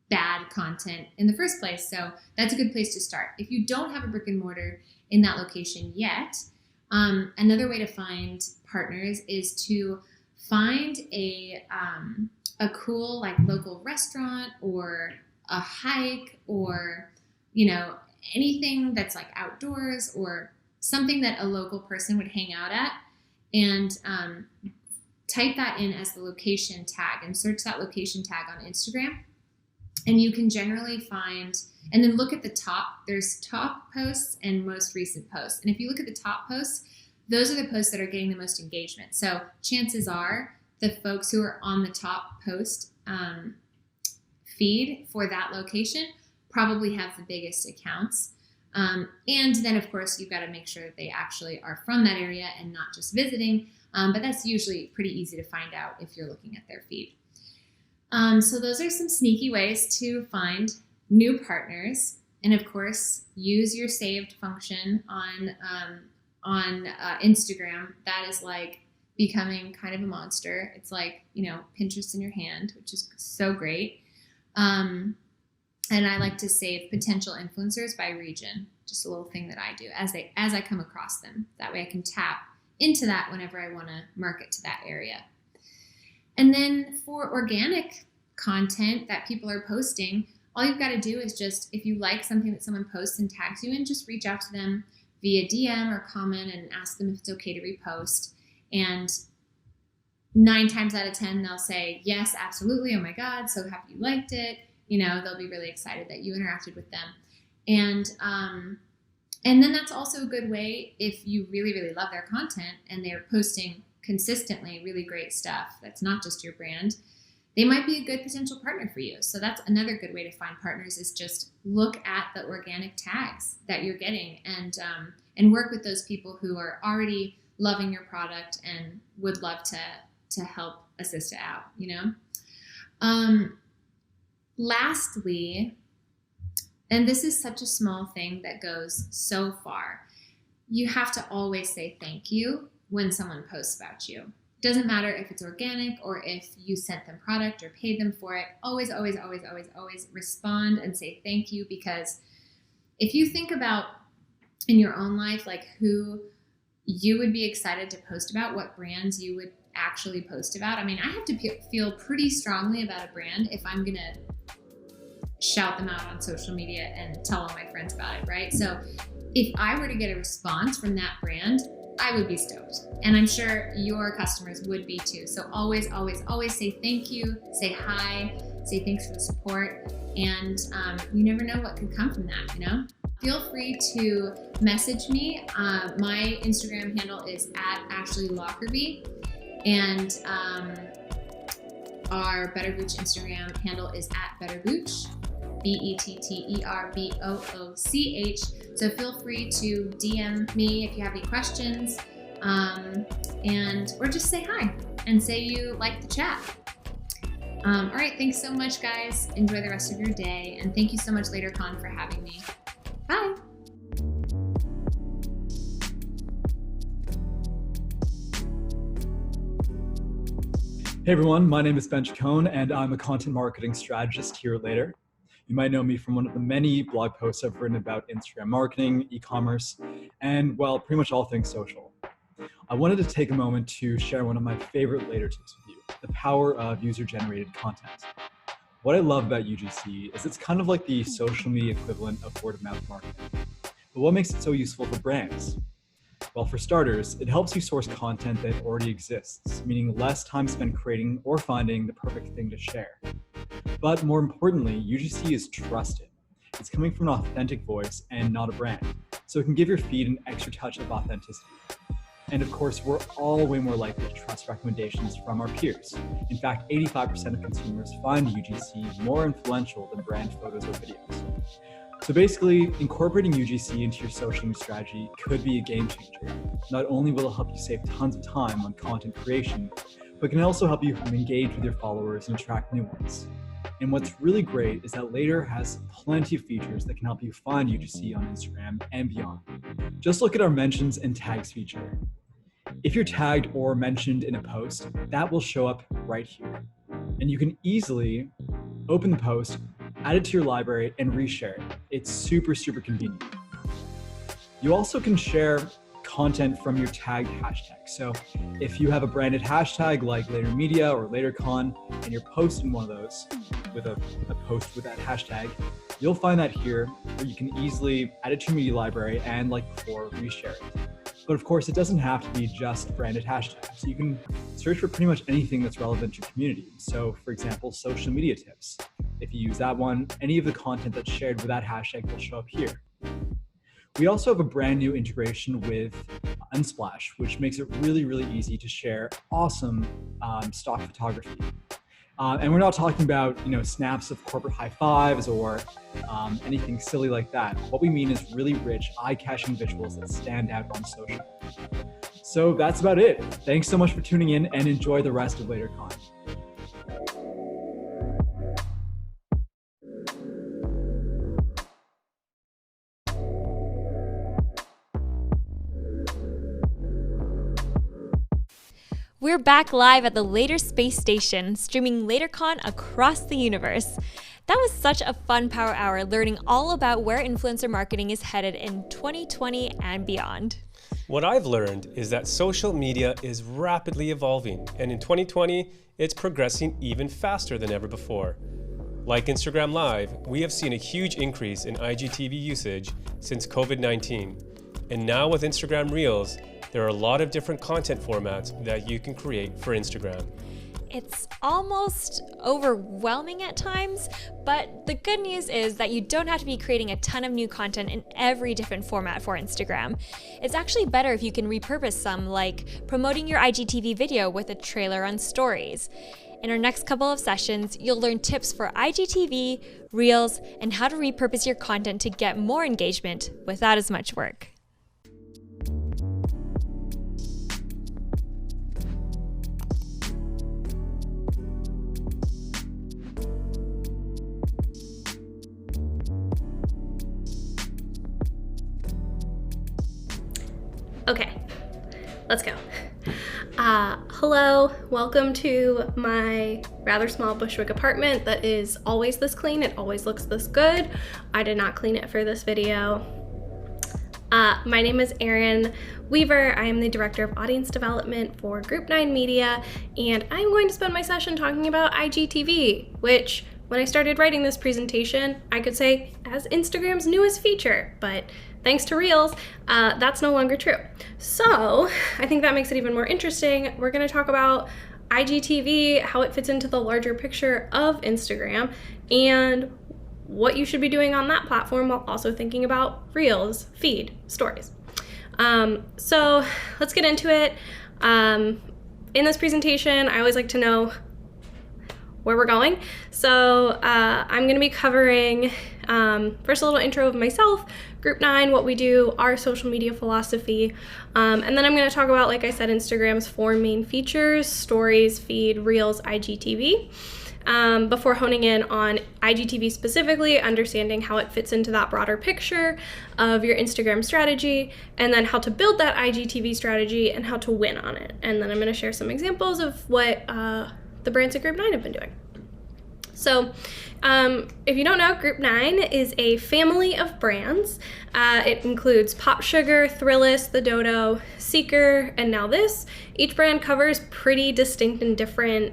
bad content in the first place. So that's a good place to start. If you don't have a brick and mortar in that location yet, another way to find partners is to find a cool local restaurant or a hike or anything that's outdoors or something that a local person would hang out at, and type that in as the location tag and search that location tag on Instagram. And you can generally find, and then look at the top. There's top posts and most recent posts. And if you look at the top posts, those are the posts that are getting the most engagement. So chances are the folks who are on the top post feed for that location probably have the biggest accounts. And then, of course, you've got to make sure that they actually are from that area and not just visiting. But that's usually pretty easy to find out if you're looking at their feed. So those are some sneaky ways to find new partners. And of course, use your saved function on Instagram. That is becoming kind of a monster. It's Pinterest in your hand, which is so great. And I like to save potential influencers by region, just a little thing that I do as I come across them. That way I can tap into that whenever I want to market to that area. And then for organic content that people are posting, all you've got to do is just, if you like something that someone posts and tags you in, just reach out to them via DM or comment and ask them if it's okay to repost. And 9 times out of 10, they'll say, yes, absolutely. Oh my God, so happy you liked it. They'll be really excited that you interacted with them. And then that's also a good way, if you really, really love their content and they're posting consistently really great stuff that's not just your brand, they might be a good potential partner for you. So that's another good way to find partners, is just look at the organic tags that you're getting and work with those people who are already loving your product and would love to help assist it out, Lastly, and this is such a small thing that goes so far, you have to always say thank you when someone posts about you. Doesn't matter if it's organic or if you sent them product or paid them for it. Always, always, always, always, always respond and say thank you, because if you think about in your own life, who you would be excited to post about, what brands you would actually post about. I mean, I have to feel pretty strongly about a brand if I'm going to shout them out on social media and tell all my friends about it, right? So if I were to get a response from that brand, I would be stoked. And I'm sure your customers would be too. So always, always, always say thank you, say hi, say thanks for the support. And you never know what could come from that, Feel free to message me. My Instagram handle is @Ashleigh Lockerbie. And our Better Booch Instagram handle is @BetterBooch, BetterBooch. So feel free to DM me if you have any questions, or just say hi and say you like the chat. All right, thanks so much, guys. Enjoy the rest of your day, and thank you so much, LaterCon, for having me. Bye. Hey everyone, my name is Ben Chacon and I'm a content marketing strategist here at Later. You might know me from one of the many blog posts I've written about Instagram marketing, e-commerce, and well, pretty much all things social. I wanted to take a moment to share one of my favorite Later tips with you, the power of user-generated content. What I love about UGC is it's kind of like the social media equivalent of word-of-mouth marketing. But what makes it so useful for brands? Well, for starters, it helps you source content that already exists, meaning less time spent creating or finding the perfect thing to share. But more importantly, UGC is trusted. It's coming from an authentic voice and not a brand, so it can give your feed an extra touch of authenticity. And of course, we're all way more likely to trust recommendations from our peers. In fact, 85% of consumers find UGC more influential than brand photos or videos. So basically, incorporating UGC into your social media strategy could be a game changer. Not only will it help you save tons of time on content creation, but can also help you engage with your followers and attract new ones. And what's really great is that Later has plenty of features that can help you find UGC on Instagram and beyond. Just look at our mentions and tags feature. If you're tagged or mentioned in a post, that will show up right here. And you can easily open the post, add it to your library, and reshare it. It's super, super convenient. You also can share content from your tagged hashtag. So if you have a branded hashtag like Later Media or LaterCon, and you're posting one of those with a post with that hashtag, you'll find that here where you can easily add it to your media library and, like before, reshare it. But of course, it doesn't have to be just branded hashtags. You can search for pretty much anything that's relevant to your community. So for example, social media tips. If you use that one, any of the content that's shared with that hashtag will show up here. We also have a brand new integration with Unsplash, which makes it really, really easy to share awesome stock photography. And we're not talking about, snaps of corporate high fives or anything silly like that. What we mean is really rich, eye-catching visuals that stand out on social. So that's about it. Thanks so much for tuning in and enjoy the rest of LaterCon. We're back live at the Later Space Station, streaming LaterCon across the universe. That was such a fun power hour learning all about where influencer marketing is headed in 2020 and beyond. What I've learned is that social media is rapidly evolving, and in 2020, it's progressing even faster than ever before. Like Instagram Live, we have seen a huge increase in IGTV usage since COVID-19. And now with Instagram Reels, there are a lot of different content formats that you can create for Instagram. It's almost overwhelming at times, but the good news is that you don't have to be creating a ton of new content in every different format for Instagram. It's actually better if you can repurpose some, like promoting your IGTV video with a trailer on stories. In our next couple of sessions, you'll learn tips for IGTV, Reels, and how to repurpose your content to get more engagement without as much work. Okay, let's go. Hello, welcome to my rather small Bushwick apartment that is always this clean. It always looks this good. I did not clean it for this video. My name is Erin Weaver. I am the Director of Audience Development for Group 9 Media, and I'm going to spend my session talking about IGTV, which when I started writing this presentation, I could say as Instagram's newest feature, but thanks to Reels, that's no longer true. So I think that makes it even more interesting. We're gonna talk about IGTV, how it fits into the larger picture of Instagram, and what you should be doing on that platform while also thinking about Reels, feed, stories. So let's get into it. In this presentation, I always like to know where we're going. So I'm gonna be covering first a little intro of myself, Group 9, what we do, our social media philosophy, and then I'm gonna talk about, like I said, Instagram's 4 main features: stories, feed, Reels, IGTV, before honing in on IGTV specifically, understanding how it fits into that broader picture of your Instagram strategy, and then how to build that IGTV strategy and how to win on it. And then I'm gonna share some examples of what the brands at Group 9 have been doing. So if you don't know, Group 9 is a family of brands. It includes PopSugar, Thrillist, The Dodo, Seeker, and now this. Each brand covers pretty distinct and different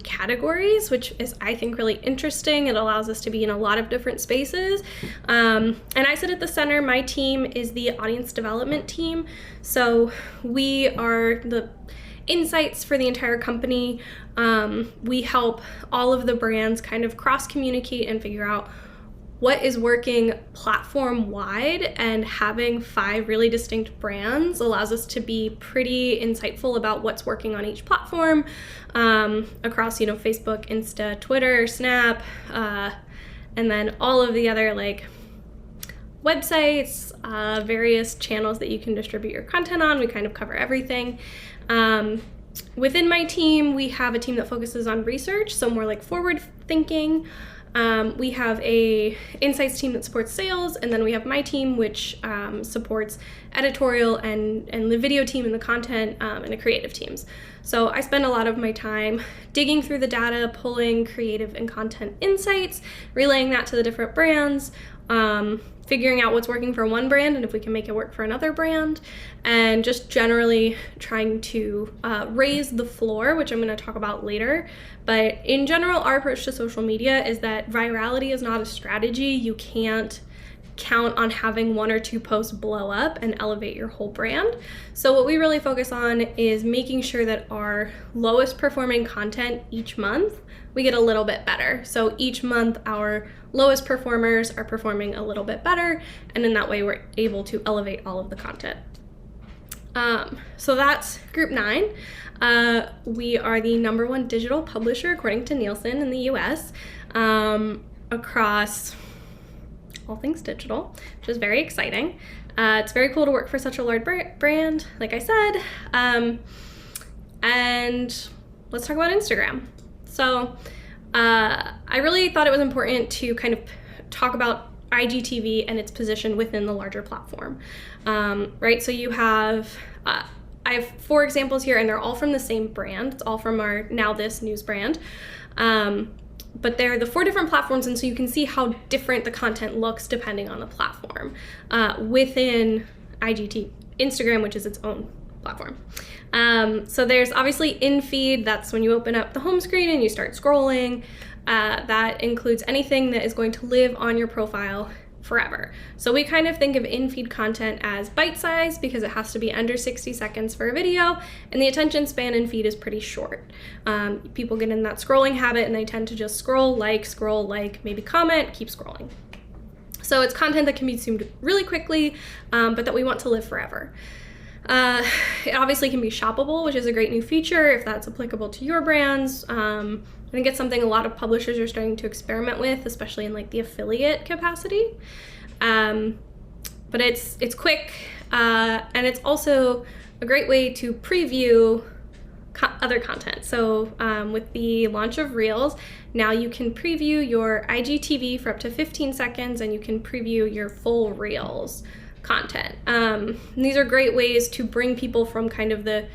categories, which is, I think, really interesting. It allows us to be in a lot of different spaces. And I sit at the center. My team is the audience development team. So we are the insights for the entire company. We help all of the brands kind of cross-communicate and figure out what is working platform-wide, and having 5 really distinct brands allows us to be pretty insightful about what's working on each platform across, Facebook, Insta, Twitter, Snap, and then all of the other websites, various channels that you can distribute your content on. We kind of cover everything. Within my team, we have a team that focuses on research, so more forward thinking. We have a insights team that supports sales, and then we have my team, which supports editorial and the video team and the content and the creative teams. So I spend a lot of my time digging through the data, pulling creative and content insights, relaying that to the different brands, figuring out what's working for one brand and if we can make it work for another brand, and just generally trying to raise the floor, which I'm going to talk about later. But in general, our approach to social media is that virality is not a strategy. You can't count on having 1 or 2 posts blow up and elevate your whole brand. So what we really focus on is making sure that our lowest performing content each month, we get a little bit better. So each month our lowest performers are performing a little bit better, and in that way we're able to elevate all of the content. So that's Group 9. We are the #1 digital publisher according to Nielsen in the US across all things digital, which is very exciting. It's very cool to work for such a large brand, like I said. And let's talk about Instagram. So I really thought it was important to kind of talk about IGTV and its position within the larger platform, right? So you have, I have 4 examples here, and they're all from the same brand. It's all from our Now This news brand. But they're the 4 different platforms, and so you can see how different the content looks depending on the platform within Instagram, which is its own platform. So there's obviously in-feed. That's when you open up the home screen and you start scrolling. That includes anything that is going to live on your profile forever. So we kind of think of in-feed content as bite-sized because it has to be under 60 seconds for a video, and the attention span in feed is pretty short. People get in that scrolling habit and they tend to just scroll, maybe comment, keep scrolling. So it's content that can be consumed really quickly, but that we want to live forever. It obviously can be shoppable, which is a great new feature if that's applicable to your brands. I think it's something a lot of publishers are starting to experiment with, especially in the affiliate capacity. But it's quick, and it's also a great way to preview other content. So with the launch of Reels, now you can preview your IGTV for up to 15 seconds, and you can preview your full Reels content. These are great ways to bring people from kind of the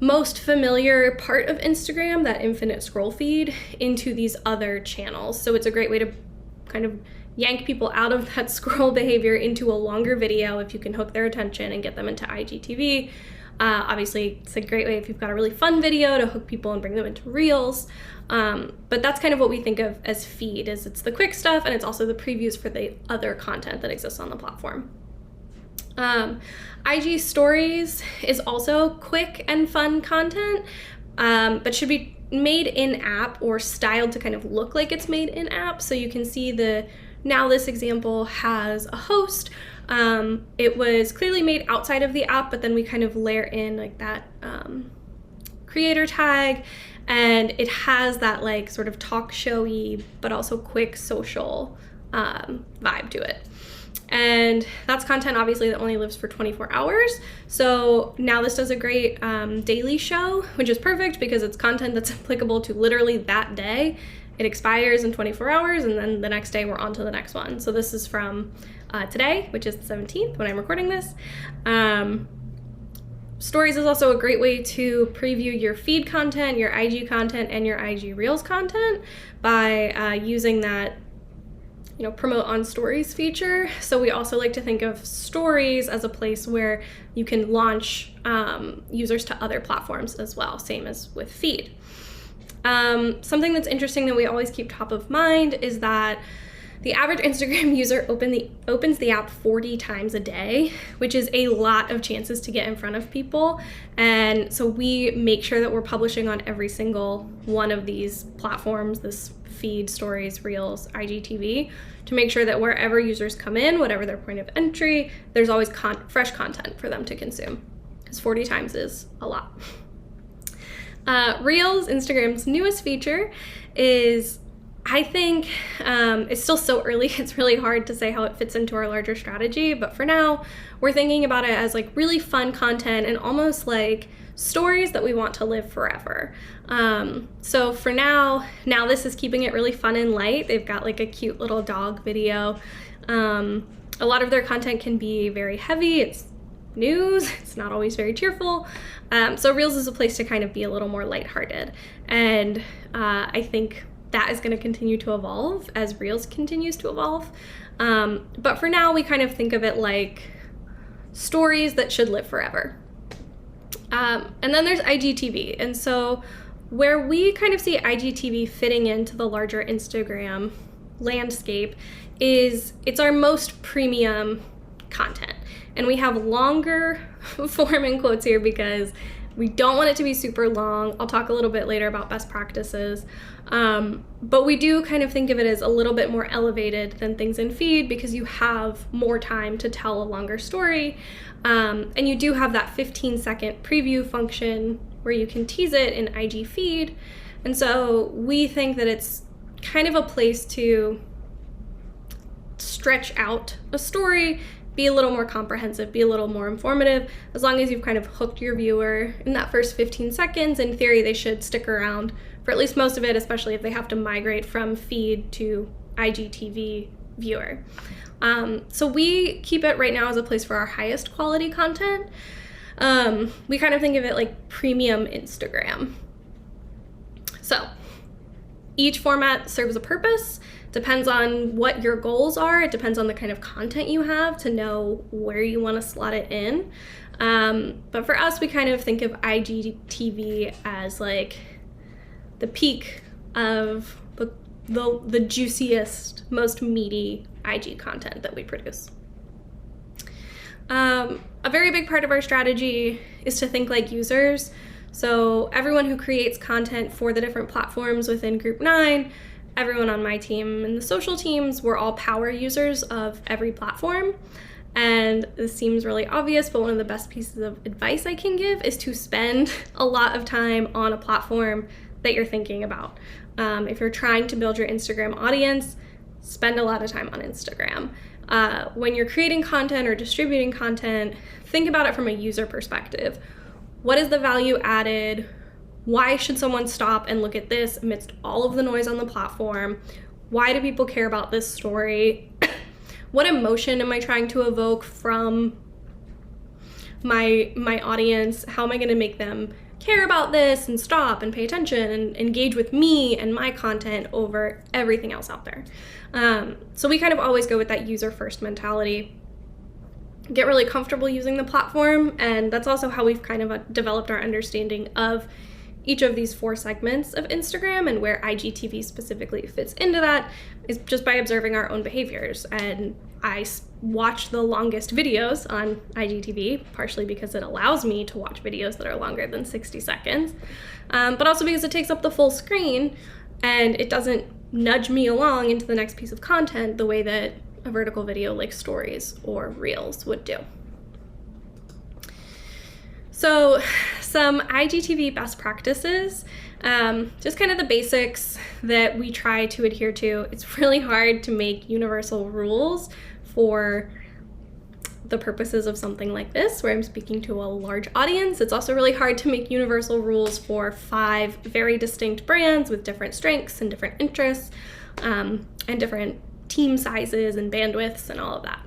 most familiar part of Instagram, that infinite scroll feed, into these other channels. So it's a great way to kind of yank people out of that scroll behavior into a longer video if you can hook their attention and get them into IGTV. Obviously, it's a great way if you've got a really fun video to hook people and bring them into Reels. But that's kind of what we think of as feed, is it's the quick stuff and it's also the previews for the other content that exists on the platform. IG Stories is also quick and fun content, but should be made in app or styled to kind of look like it's made in app. So you can see now this example has a host. It was clearly made outside of the app, but then we kind of layer in that creator tag, and it has that sort of talk showy but also quick social vibe to it. And that's content obviously that only lives for 24 hours. So Now This does a great daily show, which is perfect because it's content that's applicable to literally that day. It expires in 24 hours, and then the next day we're on to the next one. So this is from today, which is the 17th when I'm recording this. Stories is also a great way to preview your feed content, your IG content, and your IG Reels content by using that, promote on stories feature. So we also like to think of stories as a place where you can launch users to other platforms as well, same as with feed. Something that's interesting that we always keep top of mind is that the average Instagram user opens the app 40 times a day, which is a lot of chances to get in front of people. And so we make sure that we're publishing on every single one of these platforms, this feed, stories, reels, IGTV, to make sure that wherever users come in, whatever their point of entry, there's always fresh content for them to consume, because 40 times is a lot. Reels, Instagram's newest feature, is, I think, it's still so early, it's really hard to say how it fits into our larger strategy, but for now, we're thinking about it as like really fun content and almost like stories that we want to live forever. So for now this is keeping it really fun and light. They've got like a cute little dog video. A lot of their content can be very heavy. It's news, it's not always very cheerful. So Reels is a place to kind of be a little more lighthearted. And I think that is going to continue to evolve as Reels continues to evolve. But for now, we kind of think of it like stories that should live forever. And then there's IGTV. And so where we kind of see IGTV fitting into the larger Instagram landscape is it's our most premium content. And we have longer form in quotes here because we don't want it to be super long. I'll talk a little bit later about best practices. But we do kind of think of it as a little bit more elevated than things in feed because you have more time to tell a longer story. And you do have that 15-second preview function where you can tease it in IG feed. And so we think that it's kind of a place to stretch out a story, be a little more comprehensive, be a little more informative. As long as you've kind of hooked your viewer in that first 15 seconds, in theory, they should stick around for at least most of it, especially if they have to migrate from feed to IGTV viewer. So we keep it right now as a place for our highest quality content. We kind of think of it like premium Instagram. So each format serves a purpose. Depends on what your goals are. It depends on the kind of content you have to know where you want to slot it in. But for us, we kind of think of IGTV as like the peak of the juiciest, most meaty IG content that we produce. A very big part of our strategy is to think like users. So everyone who creates content for the different platforms within Group 9, everyone on my team and the social teams, we're all power users of every platform. And this seems really obvious, but one of the best pieces of advice I can give is to spend a lot of time on a platform that you're thinking about. If you're trying to build your Instagram audience, spend a lot of time on Instagram. When you're creating content or distributing content, think about it from a user perspective. What is the value added? Why should someone stop and look at this amidst all of the noise on the platform? Why do people care about this story? What emotion am I trying to evoke from my audience? How am I going to make them care about this and stop and pay attention and engage with me and my content over everything else out there? So we kind of always go with that user-first mentality. Get really comfortable using the platform, and that's also how we've kind of developed our understanding of each of these 4 segments of Instagram and where IGTV specifically fits into that is just by observing our own behaviors. And I watch the longest videos on IGTV, partially because it allows me to watch videos that are longer than 60 seconds, but also because it takes up the full screen and it doesn't nudge me along into the next piece of content the way that a vertical video like stories or reels would do. So some IGTV best practices, just kind of the basics that we try to adhere to. It's really hard to make universal rules for the purposes of something like this, where I'm speaking to a large audience. It's also really hard to make universal rules for 5 very distinct brands with different strengths and different interests, and different team sizes and bandwidths and all of that.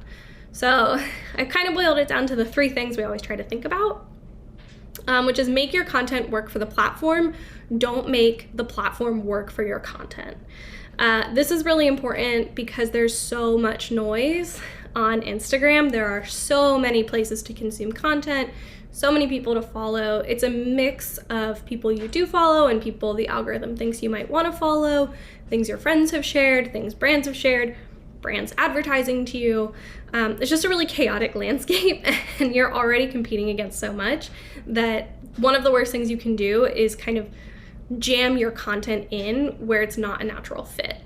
So I kind of boiled it down to the 3 things we always try to think about. which is make your content work for the platform. Don't make the platform work for your content. This is really important because there's so much noise on Instagram. There are so many places to consume content, so many people to follow. It's a mix of people you do follow and people the algorithm thinks you might want to follow, things your friends have shared, things brands have shared, brands advertising to you. It's just a really chaotic landscape, and you're already competing against so much that one of the worst things you can do is kind of jam your content in where it's not a natural fit.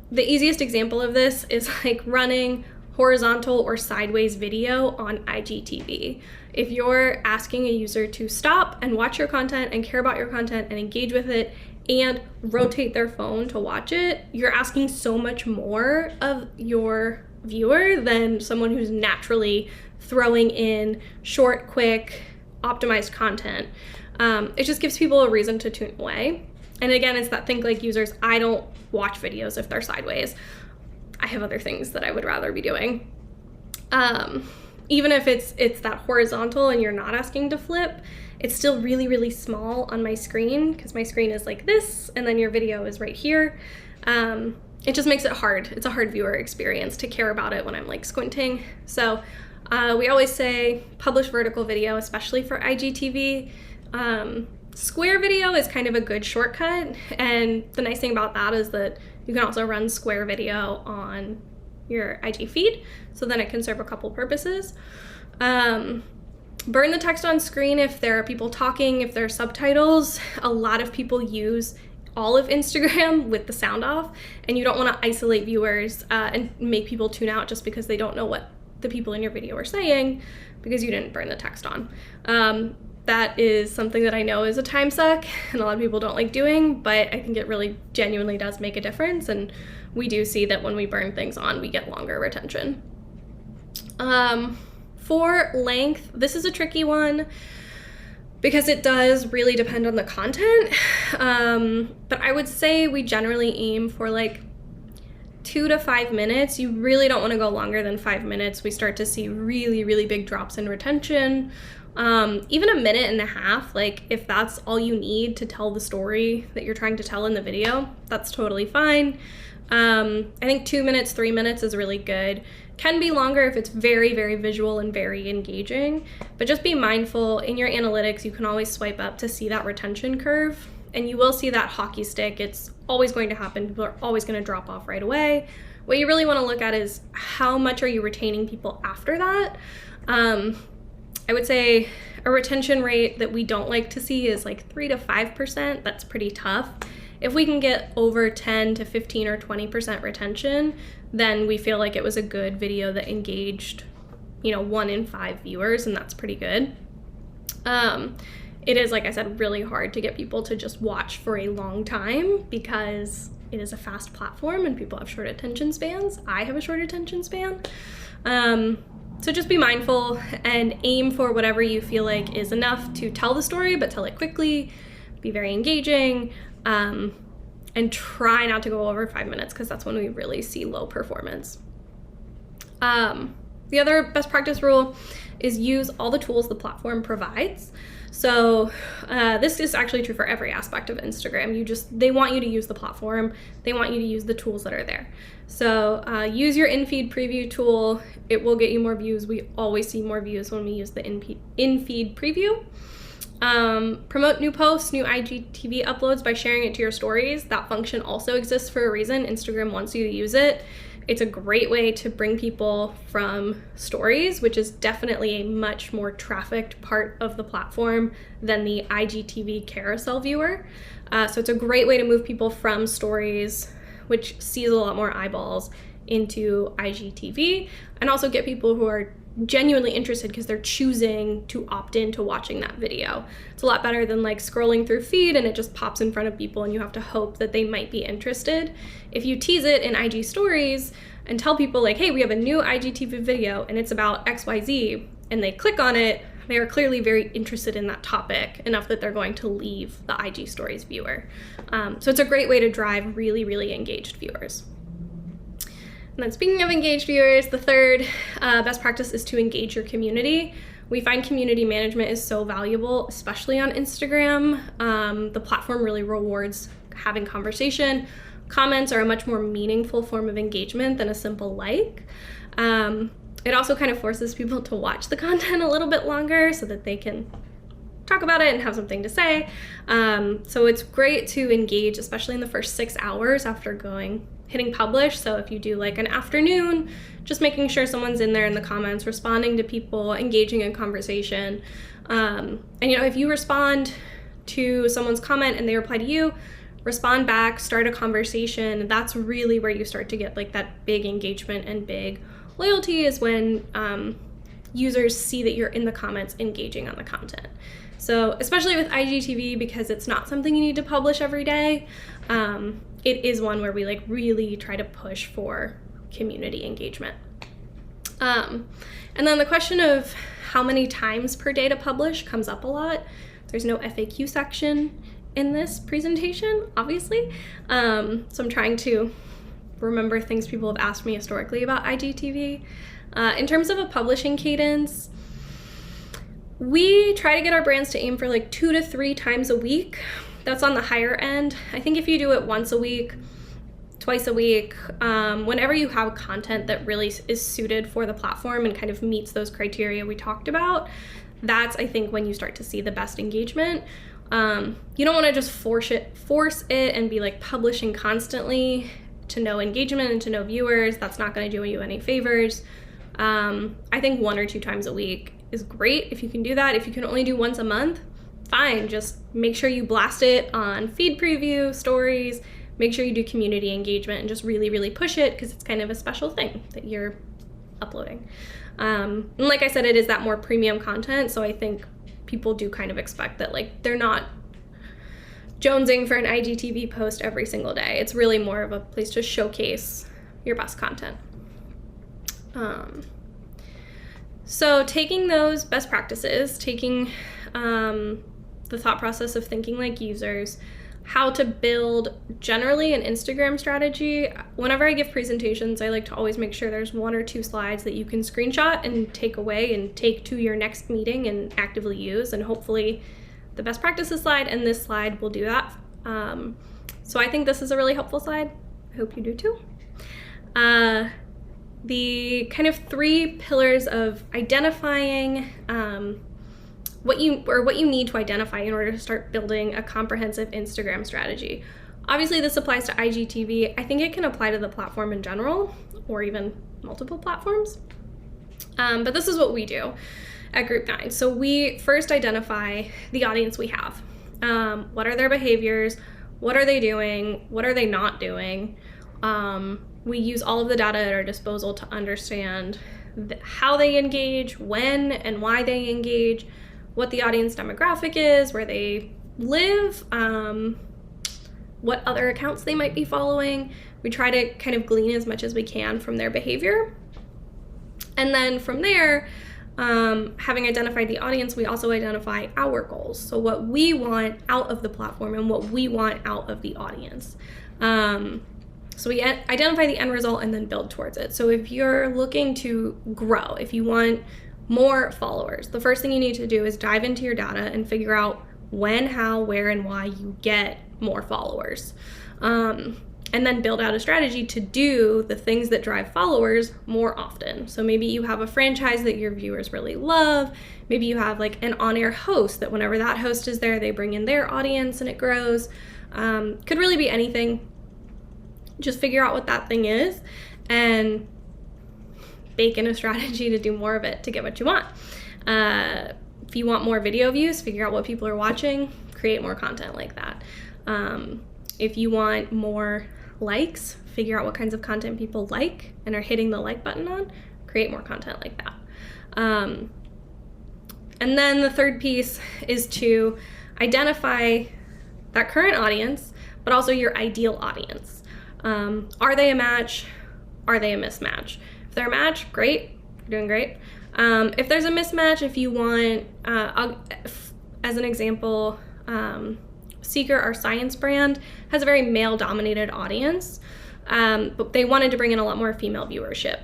The easiest example of this is like running horizontal or sideways video on IGTV. If you're asking a user to stop and watch your content and care about your content and engage with it and rotate their phone to watch it, you're asking so much more of your viewer than someone who's naturally throwing in short, quick, optimized content. It just gives people a reason to tune away. And again, it's that think like users. I don't watch videos if they're sideways. I have other things that I would rather be doing. Even if it's that horizontal and you're not asking to flip, it's still really, really small on my screen because my screen is like this and then your video is right here. It just makes it hard. It's a hard viewer experience to care about it when I'm like squinting. So we always say publish vertical video, especially for IGTV. Square video is kind of a good shortcut, and the nice thing about that is that you can also run square video on your IG feed, so then it can serve a couple purposes. Burn the text on screen if there are people talking, if there are subtitles. A lot of people use all of Instagram with the sound off, and you don't want to isolate viewers and make people tune out just because they don't know what the people in your video are saying because you didn't burn the text on. That is something that I know is a time suck and a lot of people don't like doing, but I think it really genuinely does make a difference, and we do see that when we burn things on, we get longer retention. For length, this is a tricky one because it does really depend on the content, but I would say we generally aim for like 2 to 5 minutes. You really don't want to go longer than 5 minutes. We start to see really, really big drops in retention. Even a minute and a half, like if that's all you need to tell the story that you're trying to tell in the video, that's totally fine. I think 2 minutes, 3 minutes is really good. Can be longer if it's very, very visual and very engaging, but just be mindful in your analytics. You can always swipe up to see that retention curve, and you will see that hockey stick. It's always going to happen. People are always going to drop off right away. What you really want to look at is how much are you retaining people after that. I would say a retention rate that we don't like to see is like 3 to 5%. That's pretty tough. If we can get over 10 to 15 or 20% retention, then we feel like it was a good video that engaged, 1 in 5 viewers, and that's pretty good. It is, like I said, really hard to get people to just watch for a long time because it is a fast platform and people have short attention spans. I have a short attention span. So just be mindful and aim for whatever you feel like is enough to tell the story, but tell it quickly, be very engaging, and try not to go over 5 minutes because that's when we really see low performance. The other best practice rule is use all the tools the platform provides. So this is actually true for every aspect of Instagram. They want you to use the platform. They want you to use the tools that are there. So use your in-feed preview tool. It will get you more views. We always see more views when we use the in-feed preview. Promote new posts, new IGTV uploads by sharing it to your stories. That function also exists for a reason. Instagram wants you to use it. It's a great way to bring people from stories, which is definitely a much more trafficked part of the platform than the IGTV carousel viewer. So it's a great way to move people from stories, which sees a lot more eyeballs, into IGTV, and also get people who are genuinely interested because they're choosing to opt into watching that video. It's a lot better than like scrolling through feed and it just pops in front of people and you have to hope that they might be interested. If you tease it in IG stories and tell people like, hey, we have a new IGTV video and it's about XYZ, and they click on it, they are clearly very interested in that topic enough that they're going to leave the IG stories viewer. So it's a great way to drive really, really engaged viewers. And then speaking of engaged viewers, the third best practice is to engage your community. We find community management is so valuable, especially on Instagram. The platform really rewards having conversation. Comments are a much more meaningful form of engagement than a simple like. It also kind of forces people to watch the content a little bit longer so that they can talk about it and have something to say. So it's great to engage, especially in the first 6 hours after hitting publish. So if you do like an afternoon, just making sure someone's in there in the comments, responding to people, engaging in conversation. And if you respond to someone's comment and they reply to you, respond back, start a conversation. That's really where you start to get like that big engagement and big loyalty, is when users see that you're in the comments engaging on the content. So especially with IGTV, because it's not something you need to publish every day, it is one where we like really try to push for community engagement. And then the question of how many times per day to publish comes up a lot. There's no FAQ section in this presentation, obviously. So I'm trying to remember things people have asked me historically about IGTV. In terms of a publishing cadence, we try to get our brands to aim for like 2 to 3 times a week. That's on the higher end. I think if you do it once a week, twice a week, whenever you have content that really is suited for the platform and kind of meets those criteria we talked about, that's, I think, when you start to see the best engagement. You don't want to just force it and be like publishing constantly to no engagement and to no viewers. That's not going to do you any favors. I think 1 or 2 times a week is great if you can do that. If you can only do once a month, fine. Just make sure you blast it on feed preview, stories, make sure you do community engagement and just really, really push it, because it's kind of a special thing that you're uploading. And like I said, it is that more premium content. So I think people do kind of expect that like they're not jonesing for an IGTV post every single day. It's really more of a place to showcase your best content. So taking those best practices, taking the thought process of thinking like users, how to build generally an Instagram strategy. Whenever I give presentations, I like to always make sure there's 1 or 2 slides that you can screenshot and take away and take to your next meeting and actively use. And hopefully the best practices slide and this slide will do that. So I think this is a really helpful slide. I hope you do too. The kind of 3 pillars of identifying what you need to identify in order to start building a comprehensive Instagram strategy. Obviously this applies to IGTV. I think it can apply to the platform in general, or even multiple platforms. But this is what we do at Group 9. So we first identify the audience we have. What are their behaviors? What are they doing? What are they not doing? We use all of the data at our disposal to understand how they engage, when and why they engage, what the audience demographic is, where they live, what other accounts they might be following. We try to kind of glean as much as we can from their behavior. And then from there, having identified the audience, we also identify our goals. So what we want out of the platform and what we want out of the audience. So we identify the end result and then build towards it. So if you're looking to grow, if you want more followers, the first thing you need to do is dive into your data and figure out when, how, where, and why you get more followers. And then build out a strategy to do the things that drive followers more often. So maybe you have a franchise that your viewers really love. Maybe you have like an on-air host that whenever that host is there, they bring in their audience and it grows. Could really be anything. Just figure out what that thing is and bake in a strategy to do more of it to get what you want. If you want more video views, figure out what people are watching, create more content like that. If you want more likes, figure out what kinds of content people like and are hitting the like button on, create more content like that. And then the third piece is to identify that current audience, but also your ideal audience. Are they a match? Are they a mismatch? If they're a match, great, you're doing great. If there's a mismatch, if you want, as an example, Seeker, our science brand, has a very male-dominated audience, but they wanted to bring in a lot more female viewership.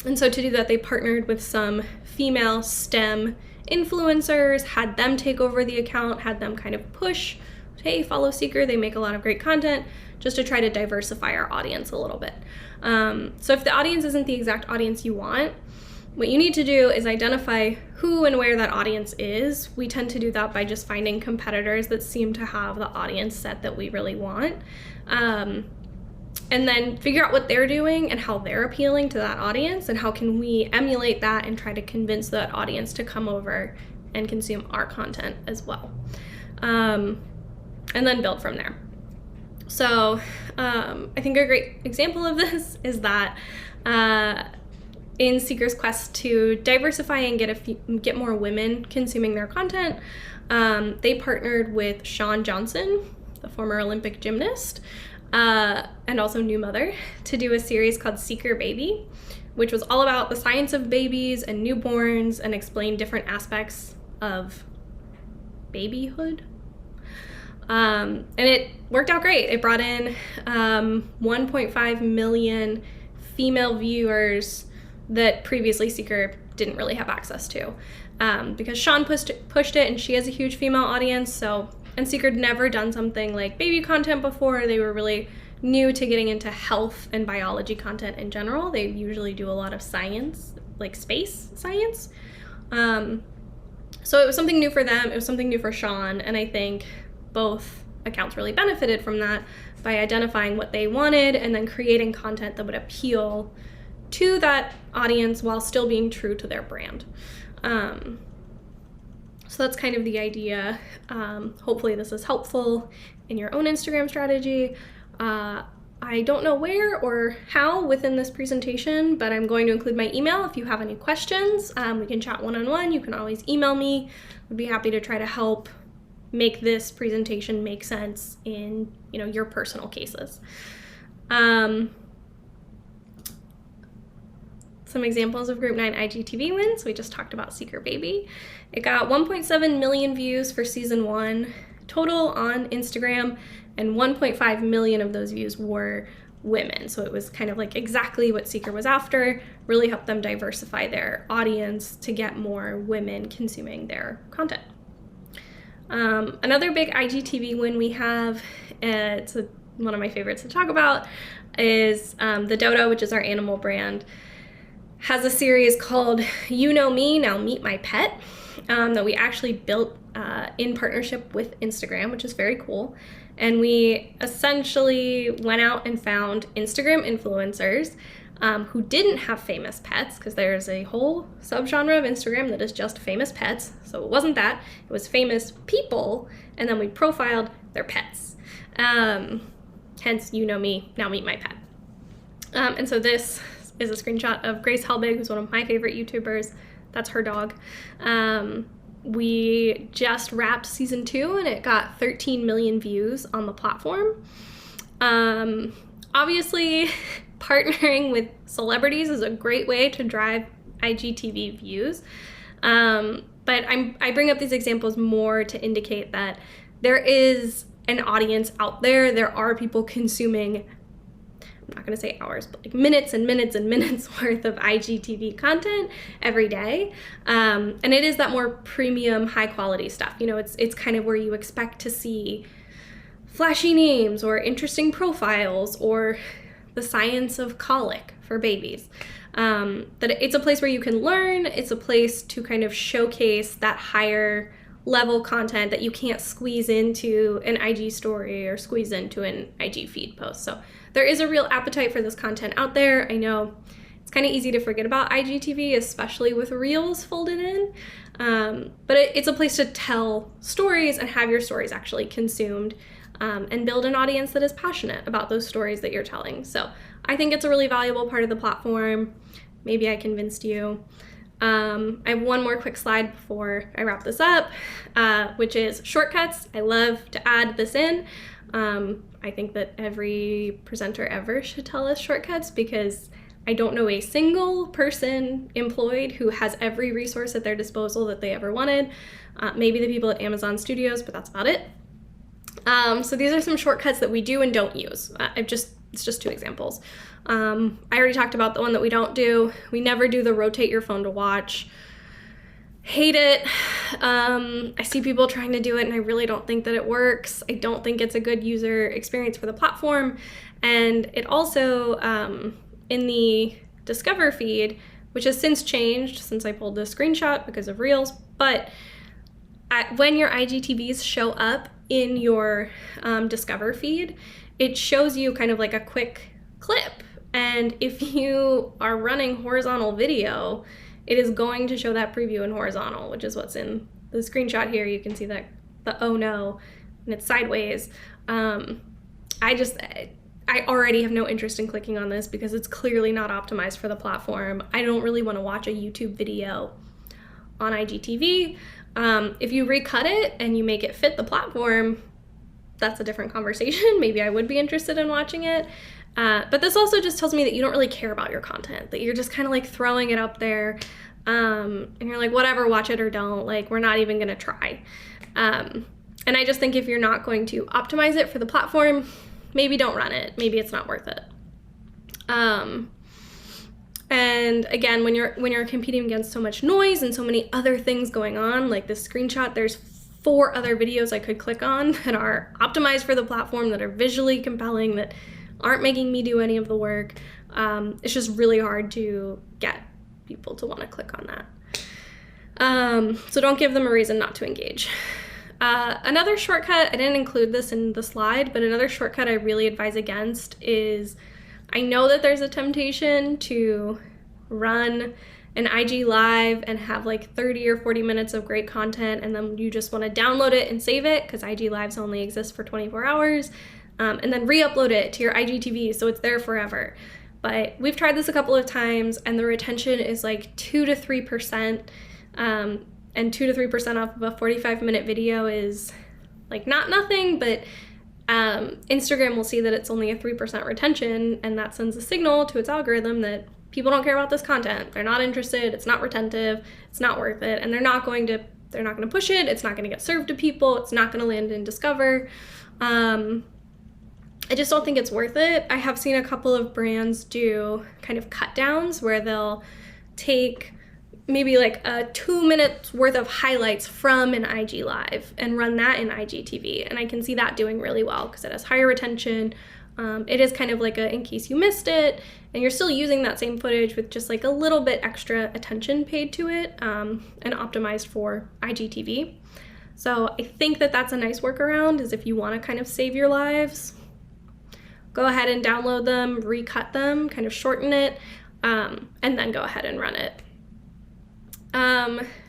And so to do that, they partnered with some female STEM influencers, had them take over the account, had them kind of push, hey, follow Seeker, they make a lot of great content, just to try to diversify our audience a little bit. So if the audience isn't the exact audience you want, what you need to do is identify who and where that audience is. We tend to do that by just finding competitors that seem to have the audience set that we really want. And then figure out what they're doing and how they're appealing to that audience, and how can we emulate that and try to convince that audience to come over and consume our content as well. And then build from there. So I think a great example of this is that in Seeker's quest to diversify and get more women consuming their content, they partnered with Shawn Johnson, the former Olympic gymnast, and also new mother, to do a series called Seeker Baby, which was all about the science of babies and newborns and explain different aspects of babyhood. And it worked out great. It brought in 1.5 million female viewers that previously Seeker didn't really have access to, because Shawn pushed it, and she has a huge female audience. And Seeker had never done something like baby content before. They were really new to getting into health and biology content in general. They usually do a lot of science, like space science. So it was something new for them. It was something new for Shawn, and I think both accounts really benefited from that by identifying what they wanted and then creating content that would appeal to that audience while still being true to their brand. So that's kind of the idea. Hopefully this is helpful in your own Instagram strategy. I don't know where or how within this presentation, but I'm going to include my email if you have any questions. We can chat one-on-one. You can always email me. I'd be happy to try to help make this presentation make sense in your personal cases. Some examples of Group 9 IGTV wins. We just talked about Seeker Baby. It got 1.7 million views for season 1 total on Instagram, and 1.5 million of those views were women. So it was kind of like exactly what Seeker was after, really helped them diversify their audience to get more women consuming their content. Another big IGTV win we have, it's one of my favorites to talk about, is the Dodo, which is our animal brand, has a series called You Know Me, Now Meet My Pet, that we actually built in partnership with Instagram, which is very cool. And we essentially went out and found Instagram influencers who didn't have famous pets, because there's a whole subgenre of Instagram that is just famous pets. So it wasn't that, it was famous people, and then we profiled their pets. Hence, You Know Me, Now Meet My Pet. And so this is a screenshot of Grace Helbig, who's one of my favorite YouTubers. That's her dog. We just wrapped season 2, and it got 13 million views on the platform. Obviously, partnering with celebrities is a great way to drive IGTV views. But I bring up these examples more to indicate that there is an audience out there. There are people consuming, I'm not gonna say hours, but like minutes and minutes and minutes worth of IGTV content every day. And it is that more premium, high quality stuff. It's kind of where you expect to see flashy names or interesting profiles or the science of colic for babies. That it's a place where you can learn. It's a place to kind of showcase that higher level content that you can't squeeze into an IG story or squeeze into an IG feed post. So there is a real appetite for this content out there. I know it's kind of easy to forget about IGTV, especially with Reels folded in. But it's a place to tell stories and have your stories actually consumed, and build an audience that is passionate about those stories that you're telling. So I think it's a really valuable part of the platform. Maybe I convinced you. I have one more quick slide before I wrap this up, which is shortcuts. I love to add this in. I think that every presenter ever should tell us shortcuts, because I don't know a single person employed who has every resource at their disposal that they ever wanted. Maybe the people at Amazon Studios, but that's about it. So these are some shortcuts that we do and don't use. I've just It's just 2 examples. I already talked about the one that we don't do. We never do the rotate your phone to watch. Hate it. I see people trying to do it and I really don't think that it works. I don't think it's a good user experience for the platform. And it also, in the Discover feed, which has since changed since I pulled this screenshot because of Reels, but when your IGTVs show up in your Discover feed, it shows you kind of like a quick clip. And if you are running horizontal video, it is going to show that preview in horizontal, which is what's in the screenshot here. You can see that the oh no, and it's sideways. I already have no interest in clicking on this because it's clearly not optimized for the platform. I don't really want to watch a YouTube video on IGTV. If you recut it and you make it fit the platform, that's a different conversation. Maybe I would be interested in watching it. But this also just tells me that you don't really care about your content, that you're just kind of like throwing it up there, and you're like, whatever, watch it or don't, like we're not even gonna try. And I just think if you're not going to optimize it for the platform, maybe don't run it. Maybe it's not worth it. And again, when you're competing against so much noise and so many other things going on, like this screenshot, there's 4 other videos I could click on that are optimized for the platform, that are visually compelling, that aren't making me do any of the work. It's just really hard to get people to want to click on that. So don't give them a reason not to engage. Another shortcut, I didn't include this in the slide, but another shortcut I really advise against is, I know that there's a temptation to run an IG live and have like 30 or 40 minutes of great content, and then you just want to download it and save it because IG lives only exist for 24 hours. And then re-upload it to your IGTV so it's there forever. But we've tried this a couple of times and the retention is like 2 to 3%, and 2 to 3% off of a 45-minute video is like not nothing, but Instagram will see that it's only a 3% retention, and that sends a signal to its algorithm that people don't care about this content. They're not interested, it's not retentive, it's not worth it, and they're not going to push it, it's not gonna get served to people, it's not gonna land in Discover. I just don't think it's worth it. I have seen a couple of brands do kind of cut downs where they'll take maybe like a 2 minutes worth of highlights from an IG live and run that in IGTV. And I can see that doing really well because it has higher retention. It is kind of like a in case you missed it, and you're still using that same footage with just like a little bit extra attention paid to it, and optimized for IGTV. So I think that that's a nice workaround, is if you want to kind of save your lives, go ahead and download them, recut them, kind of shorten it, and then go ahead and run it.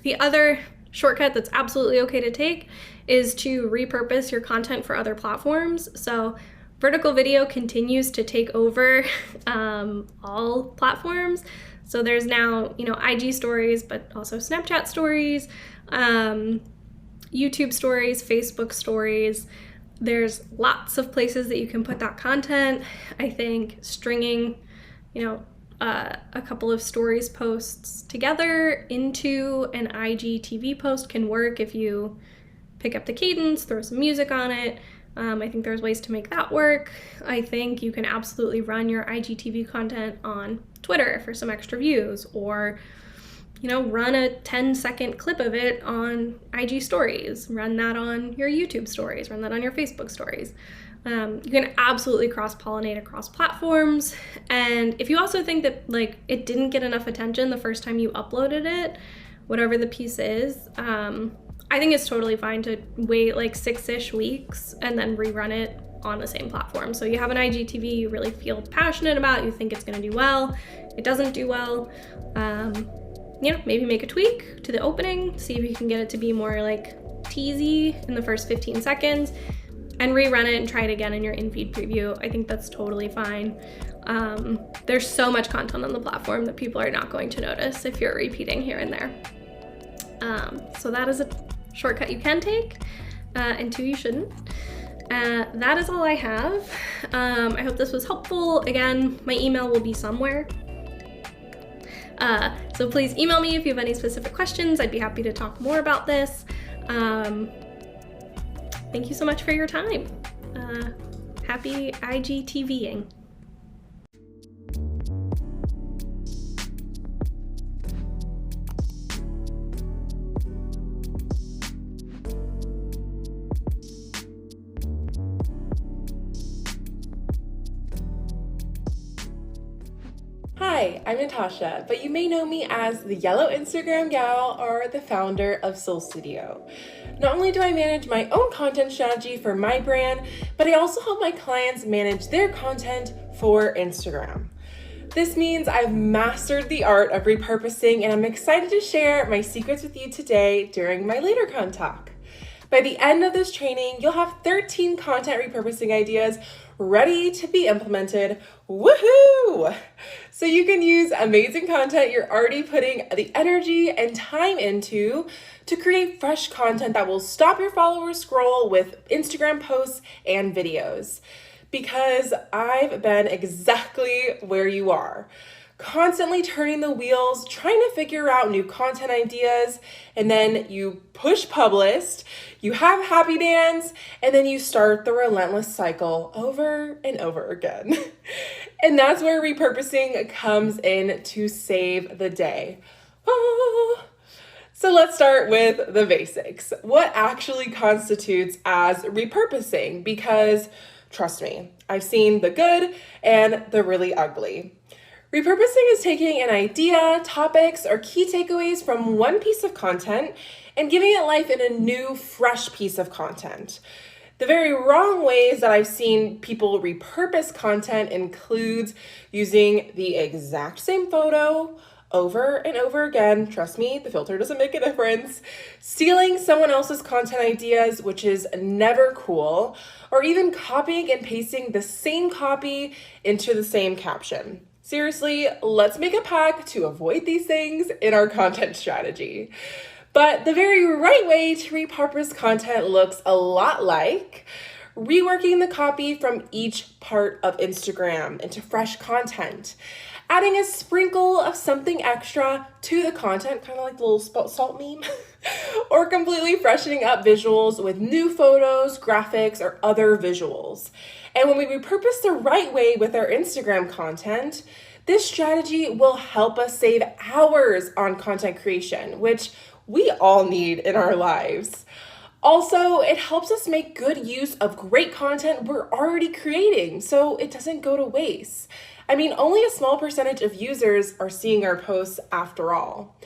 The other shortcut that's absolutely okay to take is to repurpose your content for other platforms. So vertical video continues to take over all platforms. So there's now, IG stories, but also Snapchat stories, YouTube stories, Facebook stories. There's lots of places that you can put that content. I think stringing, a couple of stories posts together into an IGTV post can work if you pick up the cadence, throw some music on it. I think there's ways to make that work. I think you can absolutely run your IGTV content on Twitter for some extra views, or run a 10-second clip of it on IG stories, run that on your YouTube stories, run that on your Facebook stories. You can absolutely cross-pollinate across platforms. And if you also think that it didn't get enough attention the first time you uploaded it, whatever the piece is, I think it's totally fine to wait 6-ish weeks and then rerun it on the same platform. So you have an IGTV you really feel passionate about, you think it's gonna do well, it doesn't do well, maybe make a tweak to the opening, see if you can get it to be more teasy in the first 15 seconds, and rerun it and try it again in your in-feed preview. I think that's totally fine. There's so much content on the platform that people are not going to notice if you're repeating here and there. So that is a shortcut you can take, and 2 you shouldn't. That is all I have. I hope this was helpful. Again, my email will be somewhere. So please email me if you have any specific questions. I'd be happy to talk more about this. Thank you so much for your time. Happy IGTVing. Hi, I'm Natasha, but you may know me as the yellow Instagram gal or the founder of Soul Studio. Not only do I manage my own content strategy for my brand, but I also help my clients manage their content for Instagram. This means I've mastered the art of repurposing, and I'm excited to share my secrets with you today during my LaterCon talk. By the end of this training, you'll have 13 content repurposing ideas ready to be implemented. Woohoo! So you can use amazing content you're already putting the energy and time into to create fresh content that will stop your followers scroll with Instagram posts and videos. Because I've been exactly where you are. Constantly turning the wheels, trying to figure out new content ideas, and then you push publish, you have happy dance, and then you start the relentless cycle over and over again. And that's where repurposing comes in to save the day. So let's start with the basics. What actually constitutes as repurposing? Because trust me, I've seen the good and the really ugly. Repurposing is taking an idea, topics, or key takeaways from one piece of content and giving it life in a new, fresh piece of content. The very wrong ways that I've seen people repurpose content includes using the exact same photo over and over again. Trust me, the filter doesn't make a difference. Stealing someone else's content ideas, which is never cool, or even copying and pasting the same copy into the same caption. Seriously, let's make a pact to avoid these things in our content strategy. But the very right way to repurpose content looks a lot like reworking the copy from each part of Instagram into fresh content, adding a sprinkle of something extra to the content, kind of like the little salt meme, or completely freshening up visuals with new photos, graphics, or other visuals. And when we repurpose the right way with our Instagram content, this strategy will help us save hours on content creation, which we all need in our lives. Also, it helps us make good use of great content we're already creating, so it doesn't go to waste. I mean, only a small percentage of users are seeing our posts after all.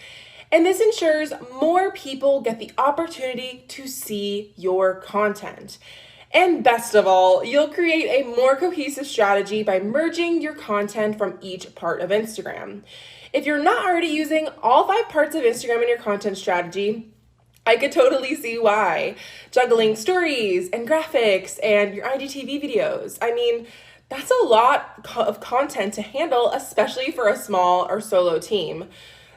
And this ensures more people get the opportunity to see your content. And best of all, you'll create a more cohesive strategy by merging your content from each part of Instagram. If you're not already using all 5 parts of Instagram in your content strategy, I could totally see why. Juggling stories and graphics and your IGTV videos. I mean, that's a lot of content to handle, especially for a small or solo team.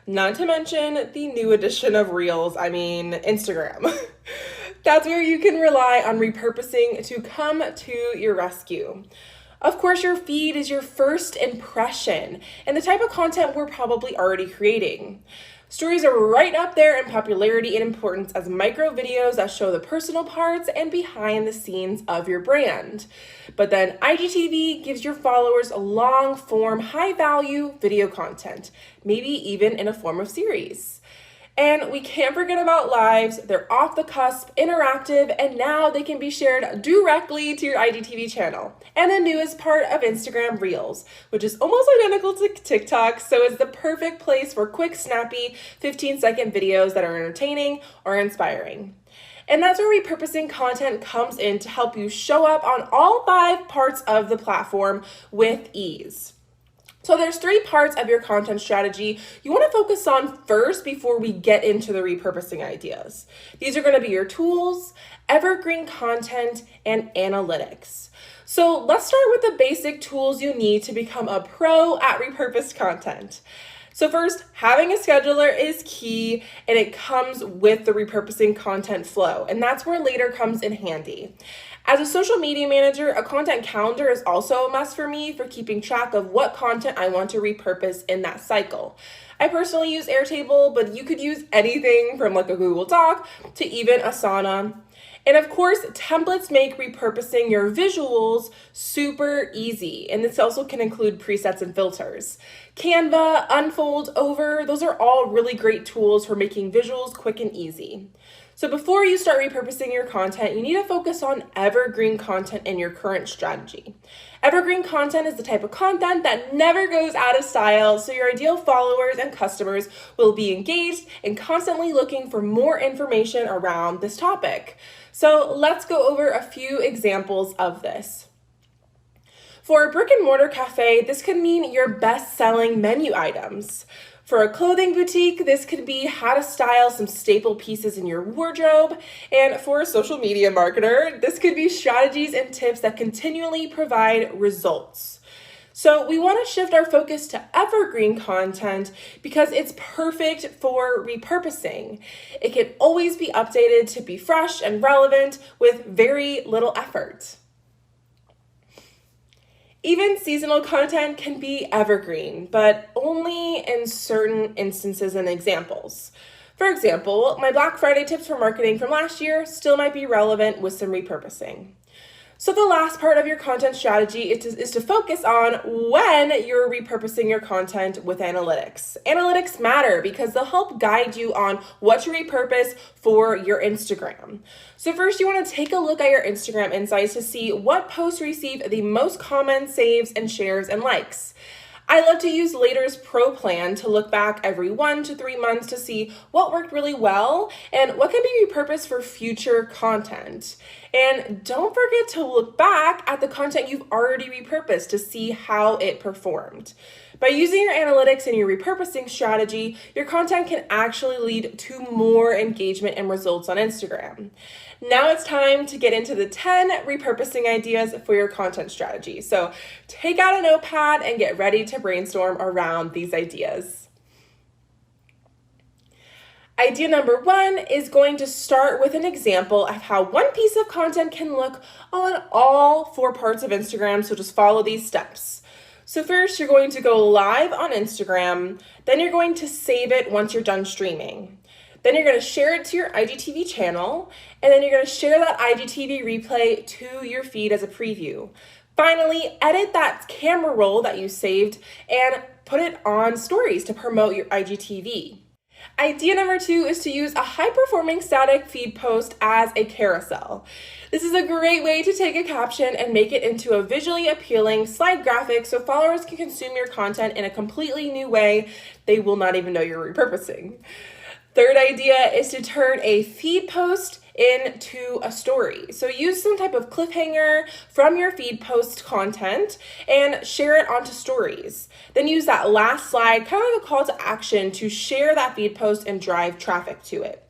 Not to mention the new addition of Reels, Instagram. That's where you can rely on repurposing to come to your rescue. Of course, your feed is your first impression and the type of content we're probably already creating. Stories are right up there in popularity and importance as micro videos that show the personal parts and behind the scenes of your brand. But then IGTV gives your followers a long-form, high-value video content, maybe even in a form of series. And we can't forget about lives. They're off the cusp, interactive, and now they can be shared directly to your IGTV channel. And the newest part of Instagram, Reels, which is almost identical to TikTok, so it's the perfect place for quick, snappy, 15-second videos that are entertaining or inspiring. And that's where repurposing content comes in to help you show up on all 5 parts of the platform with ease. So there's 3 parts of your content strategy you want to focus on first before we get into the repurposing ideas. These are going to be your tools, evergreen content, and analytics. So let's start with the basic tools you need to become a pro at repurposed content. So first, having a scheduler is key, and it comes with the repurposing content flow, and that's where Later comes in handy. As a social media manager, a content calendar is also a must for me for keeping track of what content I want to repurpose in that cycle. I personally use Airtable, but you could use anything from like a Google Doc to even Asana. And of course, templates make repurposing your visuals super easy. And this also can include presets and filters. Canva, Unfold, Over, those are all really great tools for making visuals quick and easy. So before you start repurposing your content, you need to focus on evergreen content in your current strategy. Evergreen content is the type of content that never goes out of style, so your ideal followers and customers will be engaged and constantly looking for more information around this topic. So let's go over a few examples of this. For a brick and mortar cafe, this could mean your best-selling menu items. For a clothing boutique, this could be how to style some staple pieces in your wardrobe. And for a social media marketer, this could be strategies and tips that continually provide results. So we want to shift our focus to evergreen content because it's perfect for repurposing. It can always be updated to be fresh and relevant with very little effort. Even seasonal content can be evergreen, but only in certain instances and examples. For example, my Black Friday tips for marketing from last year still might be relevant with some repurposing. So the last part of your content strategy is to focus on when you're repurposing your content with analytics. Analytics matter because they'll help guide you on what to repurpose for your Instagram. So first, you want to take a look at your Instagram insights to see what posts receive the most comments, saves, and shares and likes. I love to use Later's Pro Plan to look back every 1 to 3 months to see what worked really well and what can be repurposed for future content. And don't forget to look back at the content you've already repurposed to see how it performed. By using your analytics and your repurposing strategy, your content can actually lead to more engagement and results on Instagram. Now it's time to get into the 10 repurposing ideas for your content strategy. So take out a notepad and get ready to brainstorm around these ideas. Idea number 1 is going to start with an example of how one piece of content can look on all 4 parts of Instagram, so just follow these steps. So first, you're going to go live on Instagram, then you're going to save it once you're done streaming. Then you're going to share it to your IGTV channel, and then you're going to share that IGTV replay to your feed as a preview. Finally, edit that camera roll that you saved and put it on stories to promote your IGTV. Idea number 2 is to use a high-performing static feed post as a carousel. This is a great way to take a caption and make it into a visually appealing slide graphic so followers can consume your content in a completely new way they will not even know you're repurposing. Third idea is to turn a feed post into a story. So use some type of cliffhanger from your feed post content and share it onto stories. Then use that last slide, kind of like a call to action, to share that feed post and drive traffic to it.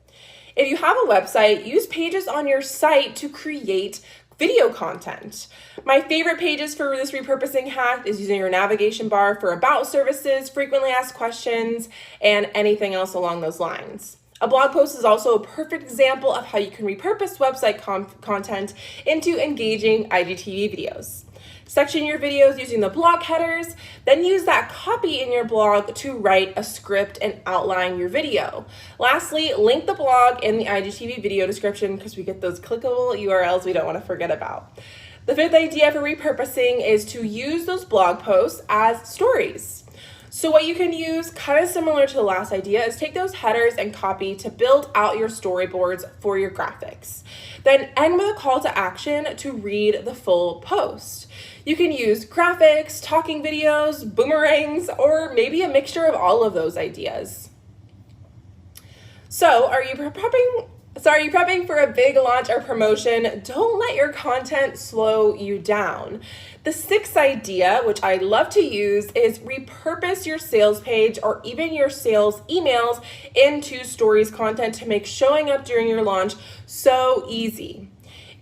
If you have a website, use pages on your site to create video content. My favorite pages for this repurposing hack is using your navigation bar for about services, frequently asked questions, and anything else along those lines. A blog post is also a perfect example of how you can repurpose website content into engaging IGTV videos. Section your videos using the blog headers, then use that copy in your blog to write a script and outline your video. Lastly, link the blog in the IGTV video description because we get those clickable URLs we don't want to forget about. The 5th idea for repurposing is to use those blog posts as stories. So what you can use, kind of similar to the last idea, is take those headers and copy to build out your storyboards for your graphics. Then end with a call to action to read the full post. You can use graphics, talking videos, boomerangs, or maybe a mixture of all of those ideas. So are you prepping for a big launch or promotion? Don't let your content slow you down. The 6th idea, which I love to use, is repurpose your sales page or even your sales emails into stories content to make showing up during your launch so easy.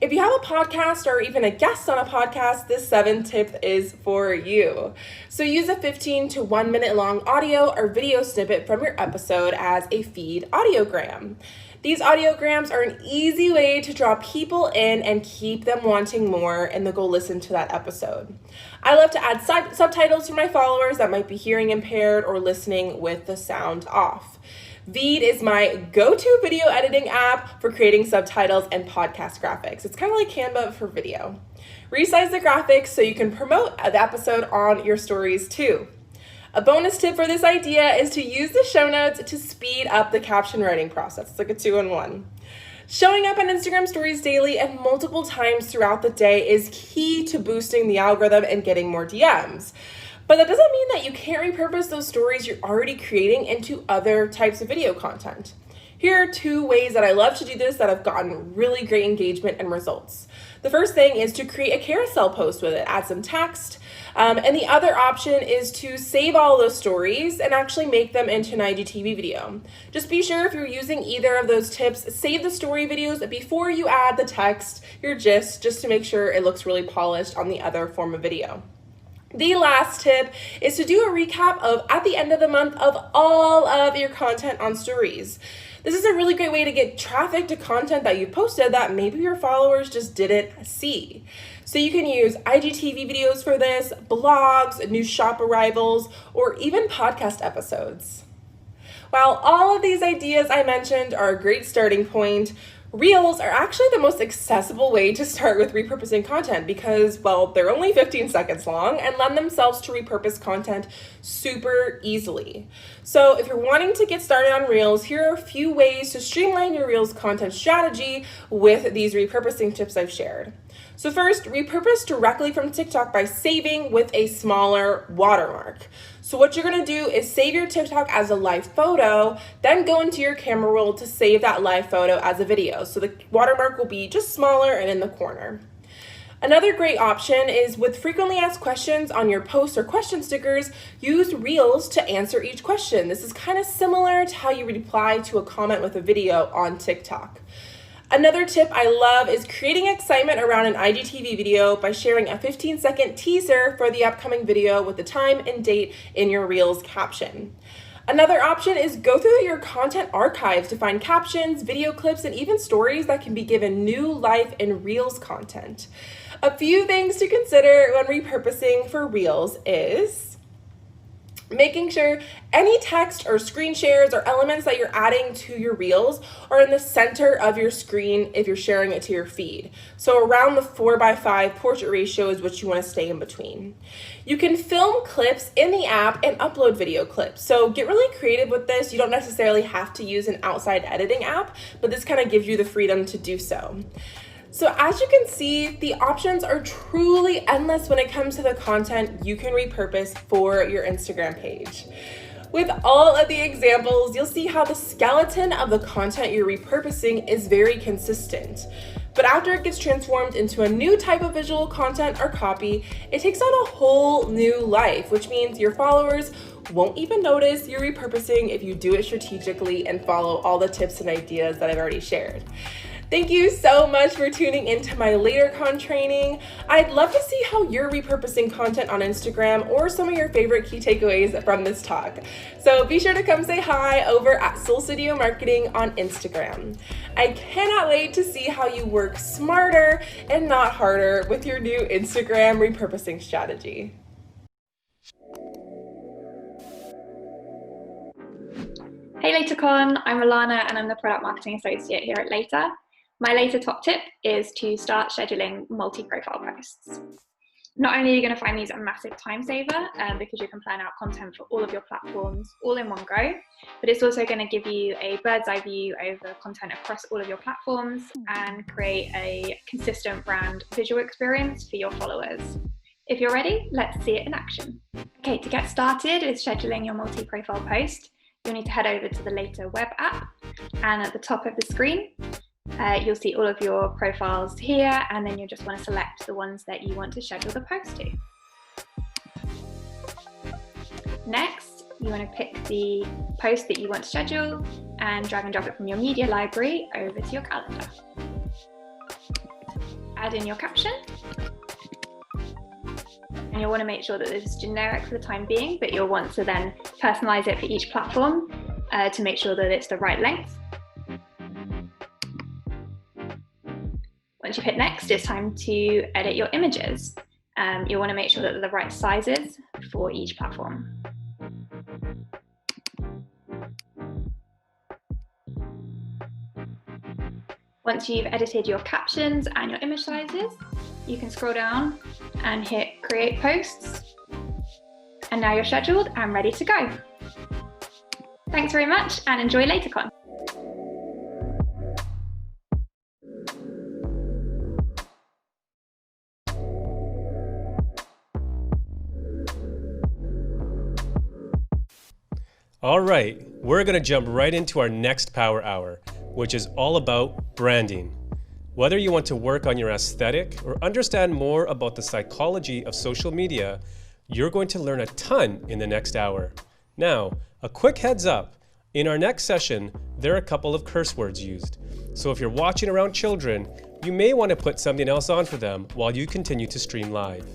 If you have a podcast or even a guest on a podcast, this 7th tip is for you. So use a 15 to 1 minute long audio or video snippet from your episode as a feed audiogram. These audiograms are an easy way to draw people in and keep them wanting more, and they'll go listen to that episode. I love to add subtitles for my followers that might be hearing impaired or listening with the sound off. Veed is my go-to video editing app for creating subtitles and podcast graphics. It's kind of like Canva for video. Resize the graphics so you can promote the episode on your stories too. A bonus tip for this idea is to use the show notes to speed up the caption writing process. It's like a 2-in-1. Showing up on Instagram stories daily and multiple times throughout the day is key to boosting the algorithm and getting more DMs. But that doesn't mean that you can't repurpose those stories you're already creating into other types of video content. Here are 2 ways that I love to do this that have gotten really great engagement and results. The first thing is to create a carousel post with it, add some text. And the other option is to save all those stories and actually make them into an IGTV video. Just be sure if you're using either of those tips, save the story videos before you add the text, your gist, just to make sure it looks really polished on the other form of video. The last tip is to do a recap of at the end of the month of all of your content on stories. This is a really great way to get traffic to content that you posted that maybe your followers just didn't see. So you can use IGTV videos for this, blogs, new shop arrivals, or even podcast episodes. While all of these ideas I mentioned are a great starting point, Reels are actually the most accessible way to start with repurposing content because, well, they're only 15 seconds long and lend themselves to repurpose content super easily. So if you're wanting to get started on Reels, here are a few ways to streamline your Reels content strategy with these repurposing tips I've shared. So first, repurpose directly from TikTok by saving with a smaller watermark. So what you're gonna do is save your TikTok as a live photo, then go into your camera roll to save that live photo as a video. So the watermark will be just smaller and in the corner. Another great option is with frequently asked questions on your posts or question stickers, use Reels to answer each question. This is kind of similar to how you reply to a comment with a video on TikTok. Another tip I love is creating excitement around an IGTV video by sharing a 15-second teaser for the upcoming video with the time and date in your Reels caption. Another option is go through your content archives to find captions, video clips, and even stories that can be given new life in Reels content. A few things to consider when repurposing for Reels is making sure any text or screen shares or elements that you're adding to your Reels are in the center of your screen if you're sharing it to your feed. So around the 4:5 portrait ratio is what you want to stay in between. You can film clips in the app and upload video clips. So get really creative with this. You don't necessarily have to use an outside editing app, but this kind of gives you the freedom to do so. So as you can see, the options are truly endless when it comes to the content you can repurpose for your Instagram page. With all of the examples, you'll see how the skeleton of the content you're repurposing is very consistent. But after it gets transformed into a new type of visual content or copy, it takes on a whole new life, which means your followers won't even notice you're repurposing if you do it strategically and follow all the tips and ideas that I've already shared. Thank you so much for tuning into my LaterCon training. I'd love to see how you're repurposing content on Instagram or some of your favorite key takeaways from this talk. So be sure to come say hi over at Soul Studio Marketing on Instagram. I cannot wait to see how you work smarter and not harder with your new Instagram repurposing strategy. Hey LaterCon, I'm Alana and I'm the Product Marketing Associate here at Later. My Later top tip is to start scheduling multi-profile posts. Not only are you going to find these a massive time saver because you can plan out content for all of your platforms all in one go, but it's also going to give you a bird's eye view over content across all of your platforms and create a consistent brand visual experience for your followers. If you're ready, let's see it in action. Okay, to get started with scheduling your multi-profile post, you'll need to head over to the Later web app, and at the top of the screen, you'll see all of your profiles here, and then you'll just want to select the ones that you want to schedule the post to. Next, you want to pick the post that you want to schedule and drag and drop it from your media library over to your calendar. Add in your caption, and you'll want to make sure that this is generic for the time being, but you'll want to then personalize it for each platform to make sure that it's the right length. Once you've hit next, it's time to edit your images. You'll want to make sure that they're the right sizes for each platform. Once you've edited your captions and your image sizes, you can scroll down and hit Create Posts. And now you're scheduled and ready to go. Thanks very much and enjoy LaterCon. All right, we're gonna jump right into our next Power Hour, which is all about branding. Whether you want to work on your aesthetic or understand more about the psychology of social media, you're going to learn a ton in the next hour. Now, a quick heads up. In our next session, there are a couple of curse words used. So if you're watching around children, you may want to put something else on for them while you continue to stream live.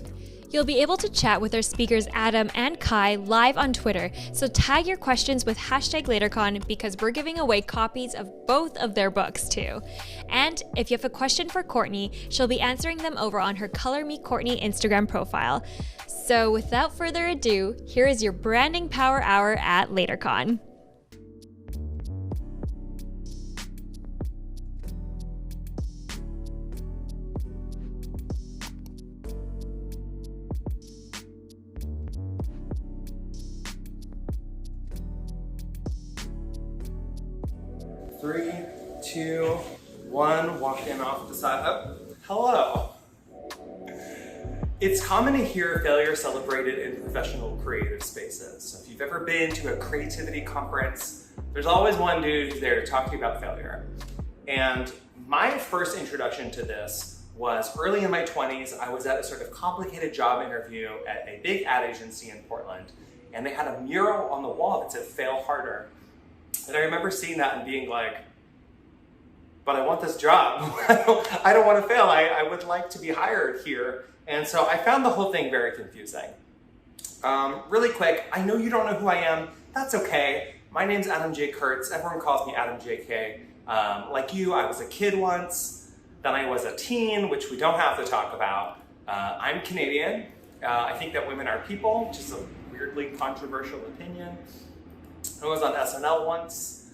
You'll be able to chat with our speakers Adam and Kai live on Twitter, so tag your questions with #LaterCon because we're giving away copies of both of their books too. And if you have a question for Courtney, she'll be answering them over on her Color Me Courtney Instagram profile. So without further ado, here is your Branding Power Hour at LaterCon. Three, two, one, walking off the side. Oh, hello. It's common to hear failure celebrated in professional creative spaces. So if you've ever been to a creativity conference, there's always one dude who's there to talk to you about failure. And my first introduction to this was early in my 20s. I was at a sort of complicated job interview at a big ad agency in Portland, and they had a mural on the wall that said "Fail Harder." And I remember seeing that and being like, but I want this job. I don't want to fail. I would like to be hired here. And so I found the whole thing very confusing. Really quick, I know you don't know who I am. That's okay. My name's Adam J. Kurtz. Everyone calls me Adam JK. Like you, I was a kid once. Then I was a teen, which we don't have to talk about. I'm Canadian. I think that women are people, which is a weirdly controversial opinion. I was on SNL once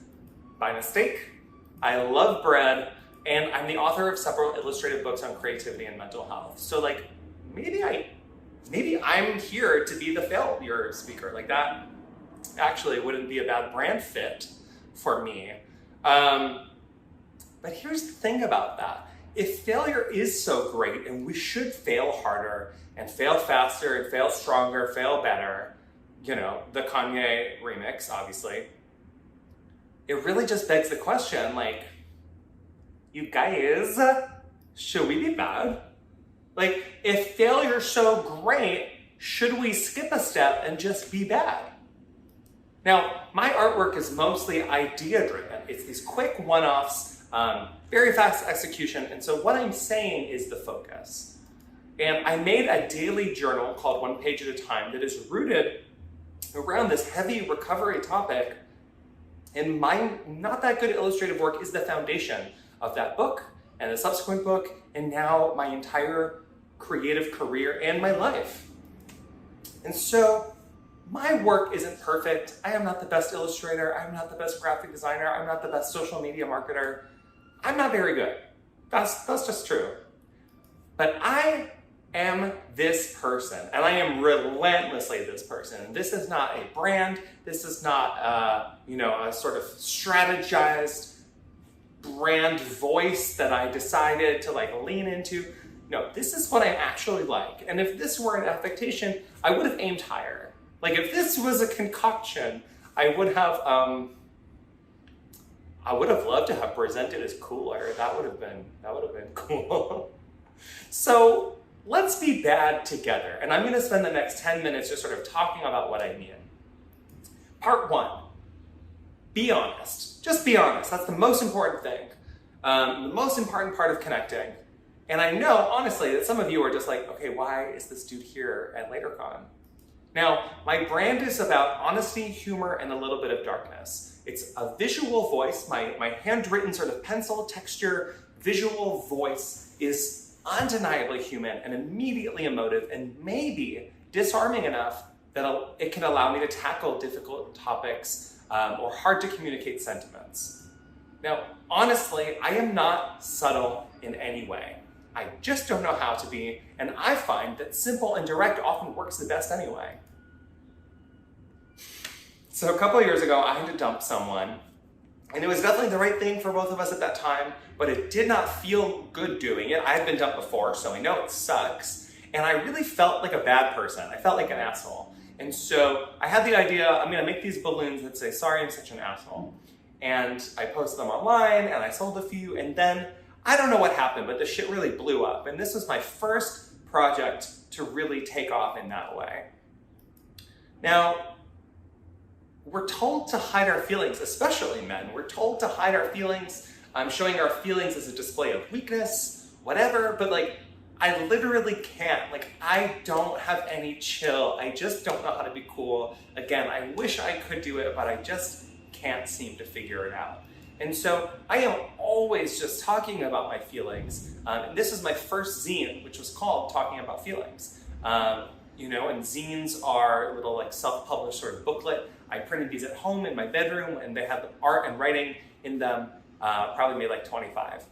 by mistake. I love bread, and I'm the author of several illustrative books on creativity and mental health. So like, maybe I'm here to be the failure speaker. Like that actually wouldn't be a bad brand fit for me. But here's the thing about that. If failure is so great and we should fail harder and fail faster and fail stronger, fail better, you know, the Kanye remix, obviously, it really just begs the question, like, you guys, should we be bad? Like, if failure's so great, should we skip a step and just be bad? Now, my artwork is mostly idea-driven. It's these quick one-offs, very fast execution, and so what I'm saying is the focus. And I made a daily journal called One Page at a Time that is rooted around this heavy recovery topic, and my not that good illustrative work is the foundation of that book and the subsequent book, and now my entire creative career and my life. And so my work isn't perfect. I am not the best illustrator. I'm not the best graphic designer. I'm not the best social media marketer. I'm not very good. That's just true. But I am this person, and I am relentlessly this person. And this is not a brand. This is not, a sort of strategized brand voice that I decided to lean into. No, this is what I'm actually like. And if this were an affectation, I would have aimed higher. Like if this was a concoction, I would have loved to have presented as cooler. That would have been cool. So let's be bad together. And I'm going to spend the next 10 minutes just sort of talking about what I mean. Part 1, be honest. Just be honest. That's the most important thing. The most important part of connecting. And I know, honestly, that some of you are just like, okay, why is this dude here at LaterCon? Now, my brand is about honesty, humor, and a little bit of darkness. It's a visual voice. My handwritten sort of pencil texture visual voice is undeniably human and immediately emotive and maybe disarming enough that it can allow me to tackle difficult topics or hard to communicate sentiments. Now, honestly, I am not subtle in any way. I just don't know how to be, and I find that simple and direct often works the best anyway. So a couple of years ago, I had to dump someone, and it was definitely the right thing for both of us at that time, but it did not feel good doing it. I had been dumped before, so I know it sucks, and I really felt like a bad person. I felt like an asshole. And so I had the idea, I'm gonna make these balloons that say, sorry, I'm such an asshole. And I posted them online and I sold a few, and then I don't know what happened, but the shit really blew up. And this was my first project to really take off in that way. Now, we're told to hide our feelings, especially men. We're told to hide our feelings. I'm showing our feelings as a display of weakness, whatever, but like, I literally can't. Like, I don't have any chill. I just don't know how to be cool. Again, I wish I could do it, but I just can't seem to figure it out. And so I am always just talking about my feelings. And this is my first zine, which was called Talking About Feelings. You know, and zines are a little like self-published sort of booklet. I printed these at home in my bedroom, and they have art and writing in them. Probably made like 25.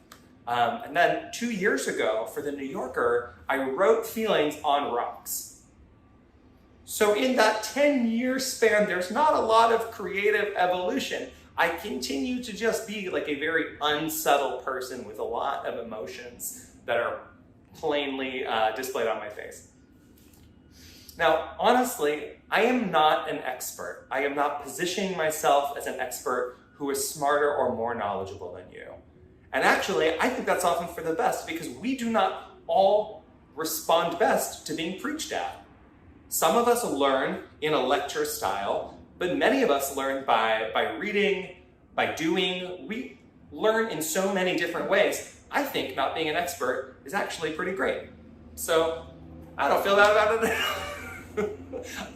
And then 2 years ago for the New Yorker, I wrote feelings on rocks. So in that 10-year span, there's not a lot of creative evolution. I continue to just be like a very unsubtle person with a lot of emotions that are plainly displayed on my face. Now, honestly, I am not an expert. I am not positioning myself as an expert who is smarter or more knowledgeable than you. And actually, I think that's often for the best, because we do not all respond best to being preached at. Some of us learn in a lecture style, but many of us learn by reading, by doing. We learn in so many different ways. I think not being an expert is actually pretty great. So I don't feel that about it.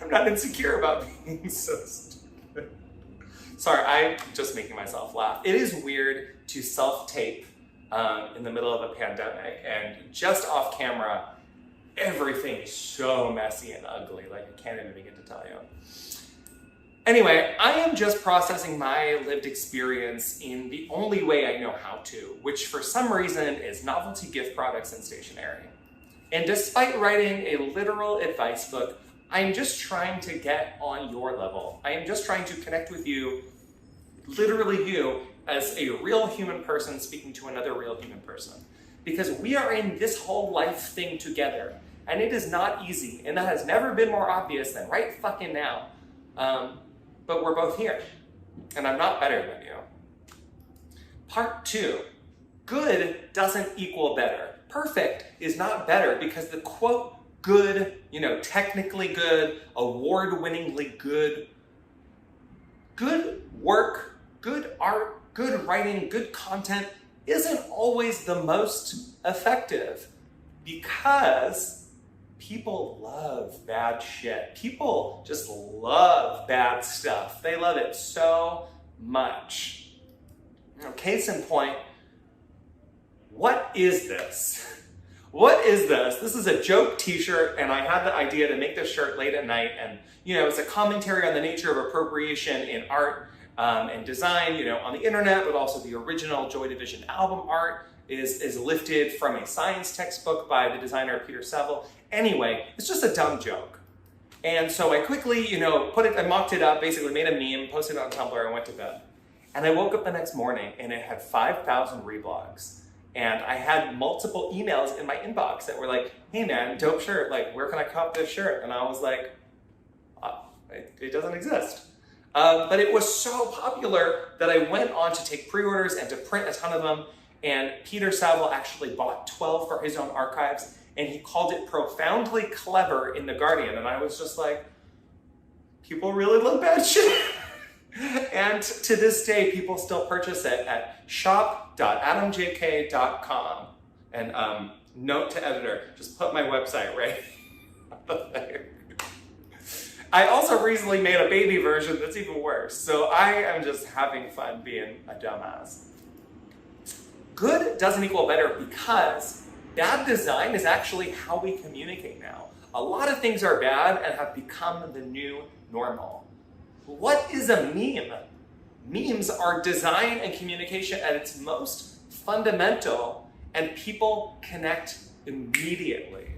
I'm not insecure about being so stupid. Sorry, I'm just making myself laugh. It is weird to self-tape in the middle of a pandemic, and just off camera, everything is so messy and ugly, like I can't even begin to tell you. Anyway, I am just processing my lived experience in the only way I know how to, which for some reason is novelty gift products and stationery. And despite writing a literal advice book, I'm just trying to get on your level. I am just trying to connect with you, literally you, as a real human person speaking to another real human person. Because we are in this whole life thing together, and it is not easy, and that has never been more obvious than right fucking now. But we're both here, and I'm not better than you. Part 2, good doesn't equal better. Perfect is not better, because the quote good, you know, technically good, award-winningly good, good work, good art, good writing, good content isn't always the most effective, because people love bad shit. People just love bad stuff. They love it so much. You know, case in point, what is this? What is this? This is a joke t-shirt, and I had the idea to make this shirt late at night, and you know, it's a commentary on the nature of appropriation in art and design, you know, on the internet, but also the original Joy Division album art is lifted from a science textbook by the designer Peter Saville. Anyway, it's just a dumb joke. And so I quickly, you know, I mocked it up, basically made a meme, posted it on Tumblr, and went to bed. And I woke up the next morning, and it had 5,000 reblogs. And I had multiple emails in my inbox that were like, hey man, dope shirt, like where can I cop this shirt? And I was like, it doesn't exist. But it was so popular that I went on to take pre-orders and to print a ton of them. And Peter Saville actually bought 12 for his own archives, and he called it profoundly clever in The Guardian. And I was just like, people really love bad shit. And to this day, people still purchase it at shop.adamjk.com. And note to editor, just put my website right there. I also recently made a baby version that's even worse. So I am just having fun being a dumbass. Good doesn't equal better, because bad design is actually how we communicate now. A lot of things are bad and have become the new normal. What is a meme? Memes are design and communication at its most fundamental, and people connect immediately.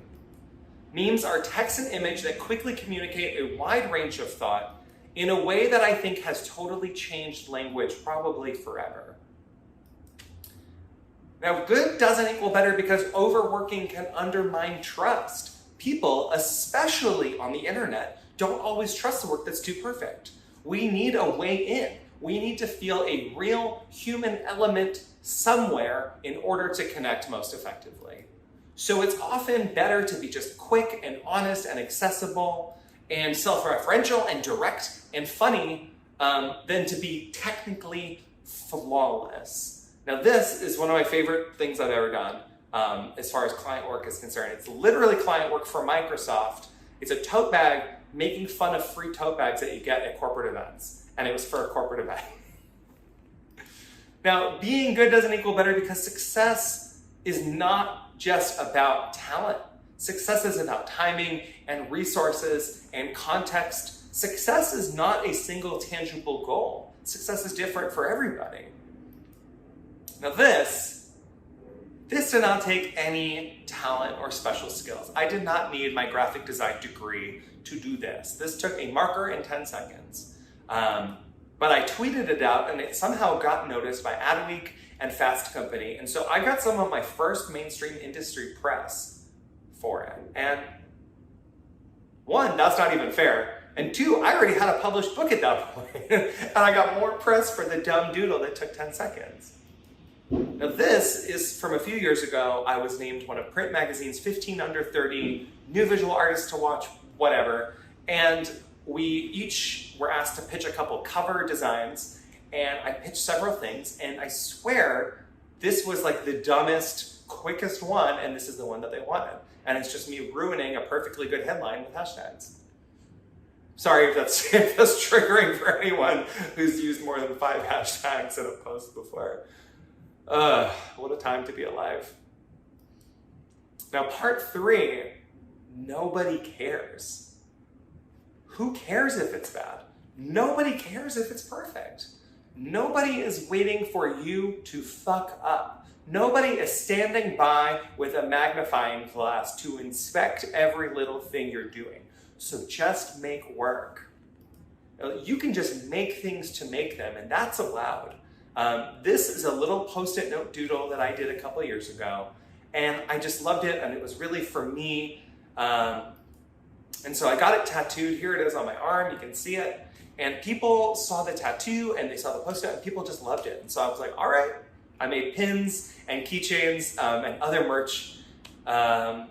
Memes are text and image that quickly communicate a wide range of thought in a way that I think has totally changed language, probably forever. Now, good doesn't equal better, because overworking can undermine trust. People, especially on the internet, don't always trust the work that's too perfect. We need a way in. We need to feel a real human element somewhere in order to connect most effectively. So it's often better to be just quick and honest and accessible and self-referential and direct and funny than to be technically flawless. Now this is one of my favorite things I've ever done as far as client work is concerned. It's literally client work for Microsoft. It's a tote bag making fun of free tote bags that you get at corporate events. And it was for a corporate event. Now, being good doesn't equal better because success is not just about talent. Success is about timing and resources and context. Success is not a single tangible goal. Success is different for everybody. Now this did not take any talent or special skills. I did not need my graphic design degree to do this. This took a marker in 10 seconds. But I tweeted it out and it somehow got noticed by Adweek and Fast Company. And so I got some of my first mainstream industry press for it. And one, that's not even fair. And two, I already had a published book at that point. And I got more press for the dumb doodle that took 10 seconds. Now this is from a few years ago. I was named one of Print Magazine's 15 under 30 new visual artists to watch, whatever. And we each were asked to pitch a couple cover designs, and I pitched several things, and I swear this was like the dumbest, quickest one, and this is the one that they wanted. And it's just me ruining a perfectly good headline with hashtags. Sorry if that's triggering for anyone who's used more than 5 hashtags in a post before. What a time to be alive. Now, part 3, nobody cares. Who cares if it's bad? Nobody cares if it's perfect. Nobody is waiting for you to fuck up. Nobody is standing by with a magnifying glass to inspect every little thing you're doing. So just make work. You can just make things to make them, and that's allowed. This is a little post-it note doodle that I did a couple years ago, and I just loved it, and it was really for me. And so I got it tattooed. Here it is on my arm. You can see it. And people saw the tattoo and they saw the post-it and people just loved it. And so I was like, all right. I made pins and keychains and other merch. And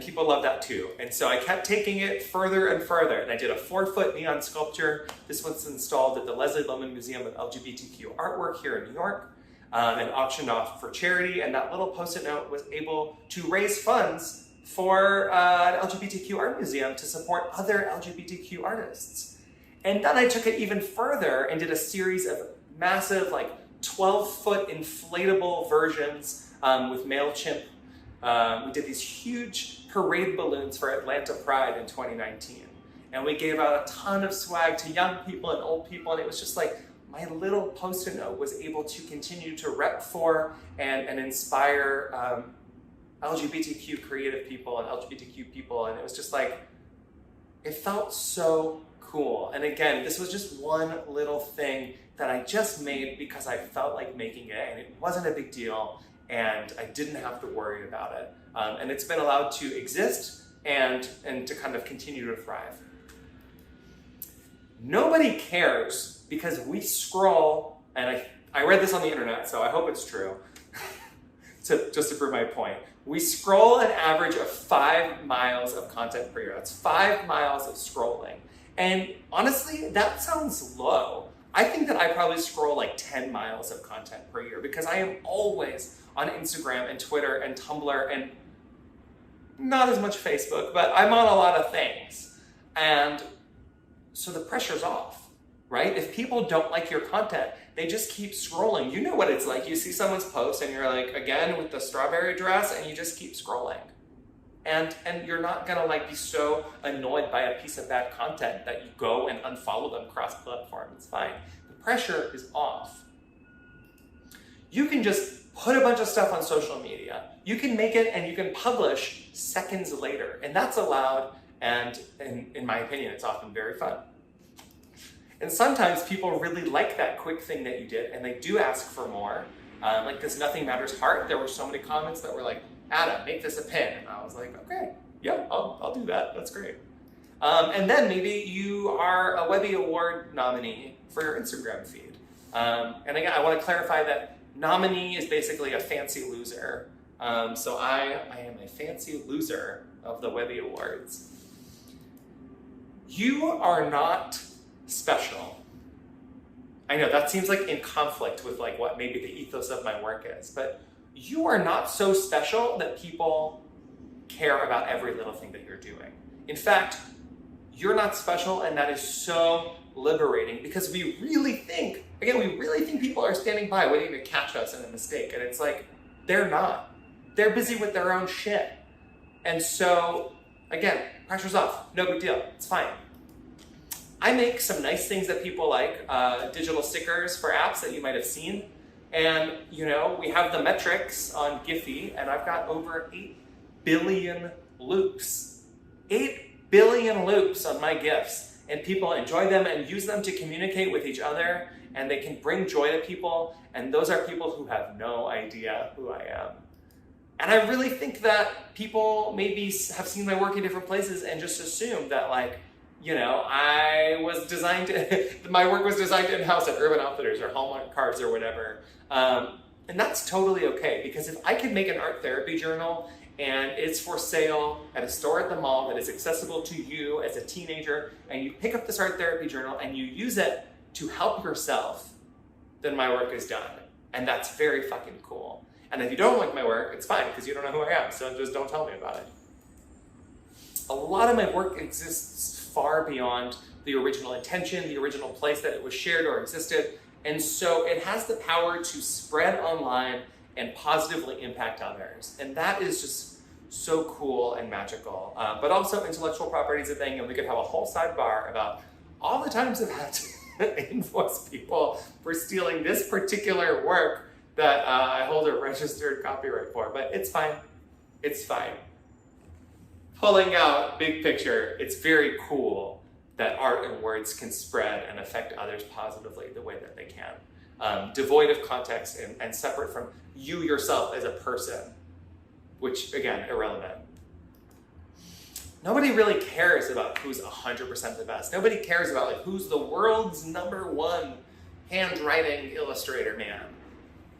people loved that too. And so I kept taking it further and further. And I did a 4-foot neon sculpture. This was installed at the Leslie Lohman Museum of LGBTQ Artwork here in New York and auctioned off for charity. And that little post-it note was able to raise funds for an LGBTQ art museum to support other LGBTQ artists. And then I took it even further and did a series of massive, like 12-foot inflatable versions with MailChimp. We did these huge parade balloons for Atlanta Pride in 2019. And we gave out a ton of swag to young people and old people. And it was just like, my little post-it note was able to continue to rep for and inspire LGBTQ creative people and LGBTQ people, and it was just like, it felt so cool. And again, this was just one little thing that I just made because I felt like making it, and it wasn't a big deal, and I didn't have to worry about it. And it's been allowed to exist and to kind of continue to thrive. Nobody cares because we scroll, and I read this on the internet, so I hope it's true, just to prove my point. We scroll an average of 5 miles of content per year. That's 5 miles of scrolling. And honestly, that sounds low. I think that I probably scroll like 10 miles of content per year because I am always on Instagram and Twitter and Tumblr and not as much Facebook, but I'm on a lot of things. And so the pressure's off, right? If people don't like your content, they just keep scrolling. You know what it's like. You see someone's post and you're like, again, with the strawberry dress, and you just keep scrolling. And you're not gonna like be so annoyed by a piece of bad content that you go and unfollow them cross-platform. It's fine. The pressure is off. You can just put a bunch of stuff on social media. You can make it and you can publish seconds later. And that's allowed, and in my opinion, it's often very fun. And sometimes people really like that quick thing that you did, and they do ask for more. Like this Nothing Matters heart, there were so many comments that were like, Adam, make this a pin. And I was like, okay, yeah, I'll do that. That's great. And then maybe you are a Webby Award nominee for your Instagram feed. And again, I want to clarify that nominee is basically a fancy loser. So I am a fancy loser of the Webby Awards. You are not special. I know that seems like in conflict with like what maybe the ethos of my work is, but you are not so special that people care about every little thing that you're doing. In fact, you're not special, and that is so liberating because we really think people are standing by waiting to catch us in a mistake, and it's like, they're not. They're busy with their own shit. And so, again, pressure's off, no big deal, it's fine. I make some nice things that people like, digital stickers for apps that you might have seen. And, you know, we have the metrics on Giphy, and I've got over 8 billion loops. 8 billion loops on my GIFs. And people enjoy them and use them to communicate with each other, and they can bring joy to people, and those are people who have no idea who I am. And I really think that people maybe have seen my work in different places and just assume that, like, you know, my work was designed in-house at Urban Outfitters or Hallmark Cards or whatever. And that's totally okay, because if I could make an art therapy journal and it's for sale at a store at the mall that is accessible to you as a teenager, and you pick up this art therapy journal and you use it to help yourself, then my work is done. And that's very fucking cool. And if you don't like my work, it's fine, because you don't know who I am, so just don't tell me about it. A lot of my work exists far beyond the original intention, the original place that it was shared or existed, and so it has the power to spread online and positively impact others. And that is just so cool and magical. But also intellectual property is a thing, and we could have a whole sidebar about all the times I've had to invoice people for stealing this particular work that I hold a registered copyright for, but it's fine. It's fine. Pulling out big picture, it's very cool that art and words can spread and affect others positively the way that they can. Devoid of context and separate from you yourself as a person, which, again, irrelevant. Nobody really cares about who's 100% the best. Nobody cares about like who's the world's #1 handwriting illustrator man.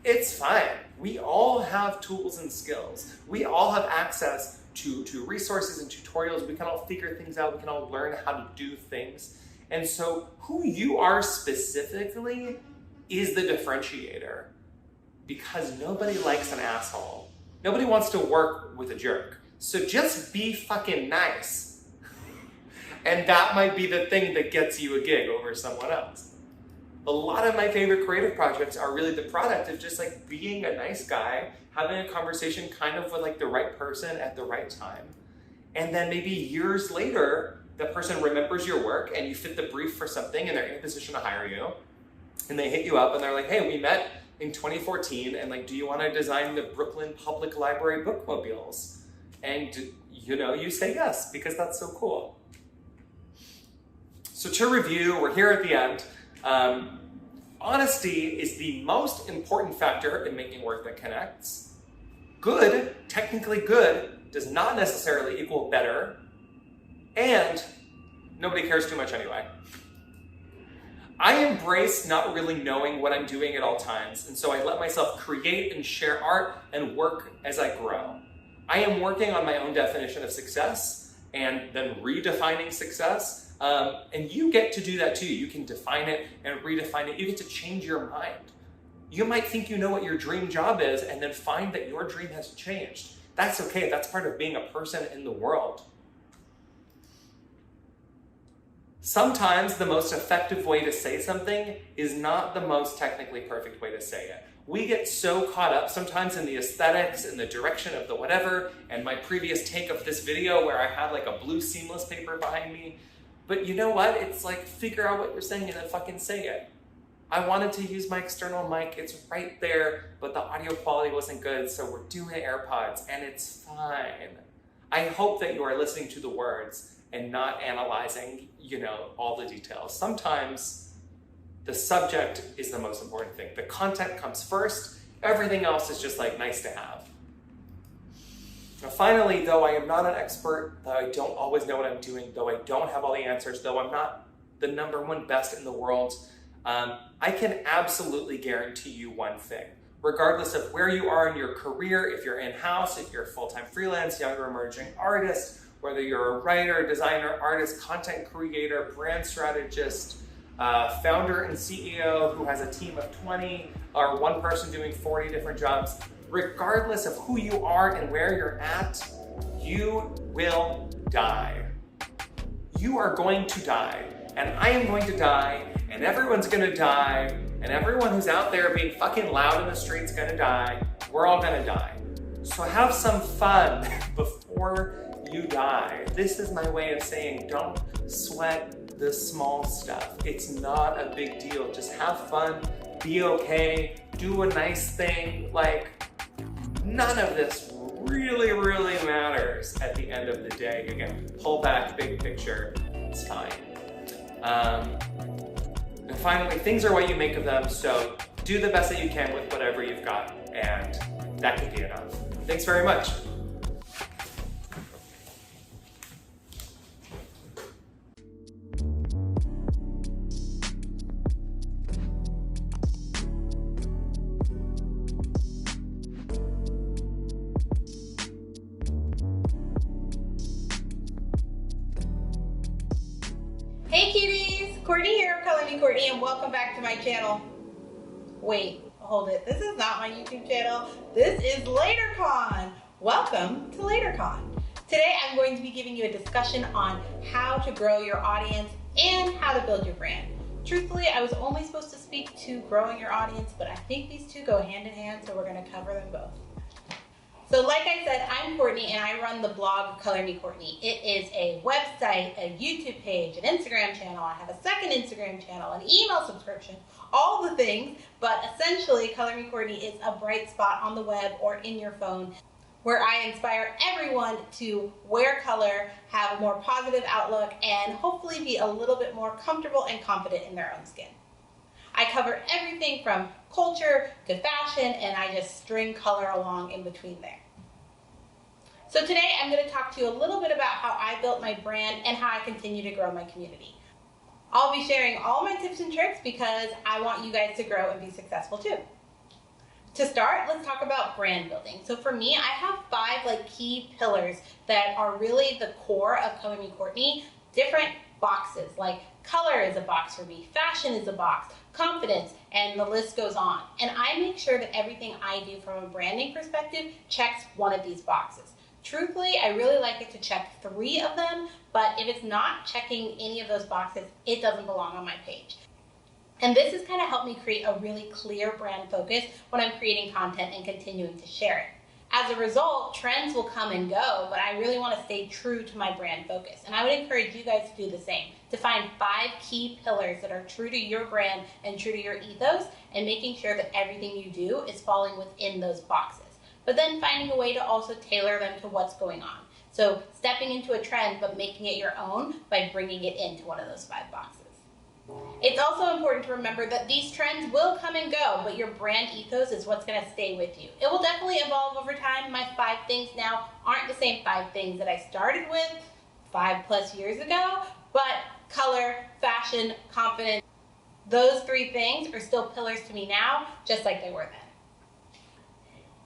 It's fine. We all have tools and skills. We all have access to resources and tutorials. We can all figure things out. We can all learn how to do things. And so who you are specifically is the differentiator, because nobody likes an asshole. Nobody wants to work with a jerk. So just be fucking nice. And that might be the thing that gets you a gig over someone else. A lot of my favorite creative projects are really the product of just like being a nice guy, having a conversation kind of with like the right person at the right time. And then maybe years later, the person remembers your work and you fit the brief for something and they're in a position to hire you. And they hit you up and they're like, hey, we met in 2014 and like, do you want to design the Brooklyn Public Library bookmobiles? And you know, you say yes, because that's so cool. So to review, we're here at the end. Honesty is the most important factor in making work that connects. Good, technically good, does not necessarily equal better. And nobody cares too much anyway. I embrace not really knowing what I'm doing at all times, and so I let myself create and share art and work as I grow. I am working on my own definition of success and then redefining success. And you get to do that too. You can define it and redefine it. You get to change your mind. You might think you know what your dream job is and then find that your dream has changed. That's okay. That's part of being a person in the world. Sometimes the most effective way to say something is not the most technically perfect way to say it. We get so caught up sometimes in the aesthetics and the direction of the whatever, and my previous take of this video where I had like a blue seamless paper behind me. But you know what? It's like, figure out what you're saying and then fucking say it. I wanted to use my external mic. It's right there, but the audio quality wasn't good, so we're doing AirPods, and it's fine. I hope that you are listening to the words and not analyzing, you know, all the details. Sometimes the subject is the most important thing. The content comes first. Everything else is just like nice to have. Now finally, though I am not an expert, though I don't always know what I'm doing, though I don't have all the answers, though I'm not the #1 best in the world, I can absolutely guarantee you one thing. Regardless of where you are in your career, if you're in-house, if you're a full-time freelance, younger emerging artist, whether you're a writer, designer, artist, content creator, brand strategist, founder and CEO who has a team of 20, or one person doing 40 different jobs, regardless of who you are and where you're at, you will die. You are going to die, and I am going to die, and everyone's gonna die, and everyone who's out there being fucking loud in the street's gonna die. We're all gonna die. So have some fun before you die. This is my way of saying don't sweat the small stuff. It's not a big deal. Just have fun, be okay, do a nice thing. Like, none of this really matters at the end of the day. Again, pull back, big picture, it's fine. And finally, things are what you make of them, so do the best that you can with whatever you've got, and that could be enough. Thanks very much. Hey cuties, Courtney here of Color Me Courtney, and welcome back to my channel. Wait, hold it, this is not my YouTube channel, this is LaterCon. Welcome to LaterCon. Today I'm going to be giving you a discussion on how to grow your audience and how to build your brand. Truthfully, I was only supposed to speak to growing your audience, but I think these two go hand in hand, so we're going to cover them both. So like I said, I'm Courtney and I run the blog Color Me Courtney. It is a website, a YouTube page, an Instagram channel. I have a second Instagram channel, an email subscription, all the things, but essentially Color Me Courtney is a bright spot on the web or in your phone where I inspire everyone to wear color, have a more positive outlook, and hopefully be a little bit more comfortable and confident in their own skin. I cover everything from culture to fashion, and I just string color along in between there. So today I'm going to talk to you a little bit about how I built my brand and how I continue to grow my community. I'll be sharing all my tips and tricks because I want you guys to grow and be successful too. To start, let's talk about brand building. So for me, I have 5 key pillars that are really the core of Color Me Courtney. Different boxes, like color is a box for me, fashion is a box, confidence, and the list goes on. And I make sure that everything I do from a branding perspective checks one of these boxes. Truthfully, I really like it to check 3 of them, but if it's not checking any of those boxes, it doesn't belong on my page. And this has kind of helped me create a really clear brand focus when I'm creating content and continuing to share it. As a result, trends will come and go, but I really want to stay true to my brand focus. And I would encourage you guys to do the same, to find 5 key pillars that are true to your brand and true to your ethos, and making sure that everything you do is falling within those boxes. But then finding a way to also tailor them to what's going on. So stepping into a trend, but making it your own by bringing it into one of those 5 boxes. It's also important to remember that these trends will come and go, but your brand ethos is what's going to stay with you. It will definitely evolve over time. My 5 things now aren't the same 5 things that I started with 5+ years ago, but color, fashion, confidence, those 3 things are still pillars to me now, just like they were then.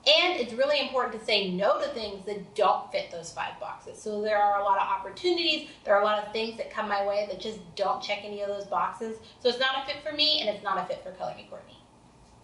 And it's really important to say no to things that don't fit those 5 boxes. So there are a lot of opportunities, there are a lot of things that come my way that just don't check any of those boxes. So it's not a fit for me, and it's not a fit for Color Me Courtney.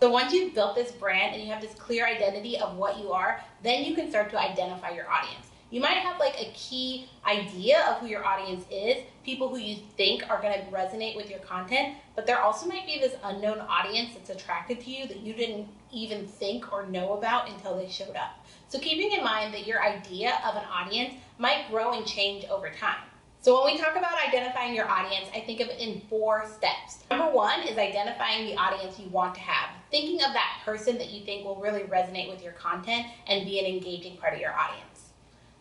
So once you've built this brand and you have this clear identity of what you are, then you can start to identify your audience. You might have a key idea of who your audience is, people who you think are going to resonate with your content, but there also might be this unknown audience that's attracted to you that you didn't even think or know about until they showed up. So keeping in mind that your idea of an audience might grow and change over time. So when we talk about identifying your audience, I think of it in 4 steps. Number 1 is identifying the audience you want to have, thinking of that person that you think will really resonate with your content and be an engaging part of your audience.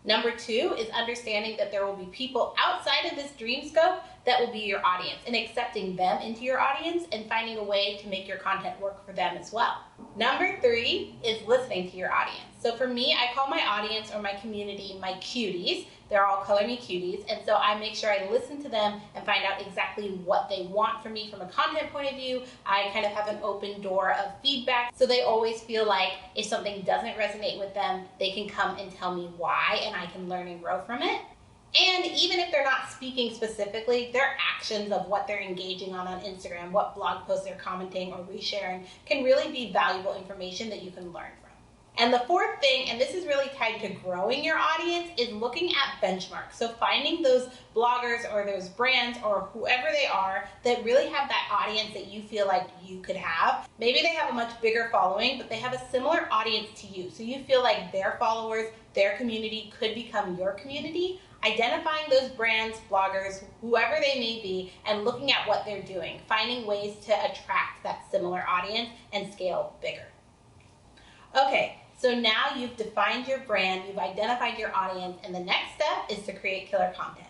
Number 2 is understanding that there will be people outside of this dream scope that will be your audience, and accepting them into your audience and finding a way to make your content work for them as well. Number 3 is listening to your audience. So for me, I call my audience or my community my cuties. They're all Color Me Cuties, and so I make sure I listen to them and find out exactly what they want from me from a content point of view. I kind of have an open door of feedback, so they always feel like if something doesn't resonate with them, they can come and tell me why, and I can learn and grow from it. And even if they're not speaking specifically, their actions of what they're engaging on Instagram, what blog posts they're commenting or resharing, can really be valuable information that you can learn from. And the 4th thing, and this is really tied to growing your audience, is looking at benchmarks. So finding those bloggers or those brands or whoever they are that really have that audience that you feel like you could have. Maybe they have a much bigger following, but they have a similar audience to you. So you feel like their followers, their community could become your community. Identifying those brands, bloggers, whoever they may be, and looking at what they're doing, finding ways to attract that similar audience and scale bigger. Okay, so now you've defined your brand, you've identified your audience, and the next step is to create killer content.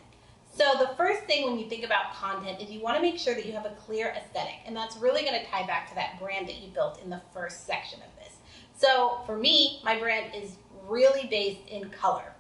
So the first thing when you think about content is you want to make sure that you have a clear aesthetic, and that's really going to tie back to that brand that you built in the first section of this. So for me, my brand is really based in color.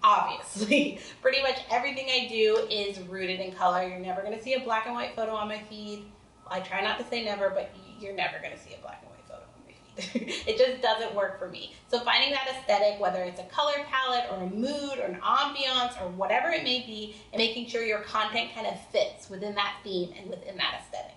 Obviously, pretty much everything I do is rooted in color. You're never going to see a black and white photo on my feed. I try not to say never, but you're never going to see a black and white photo on my feed. It just doesn't work for me. So finding that aesthetic, whether it's a color palette or a mood or an ambiance or whatever it may be, and making sure your content kind of fits within that theme and within that aesthetic.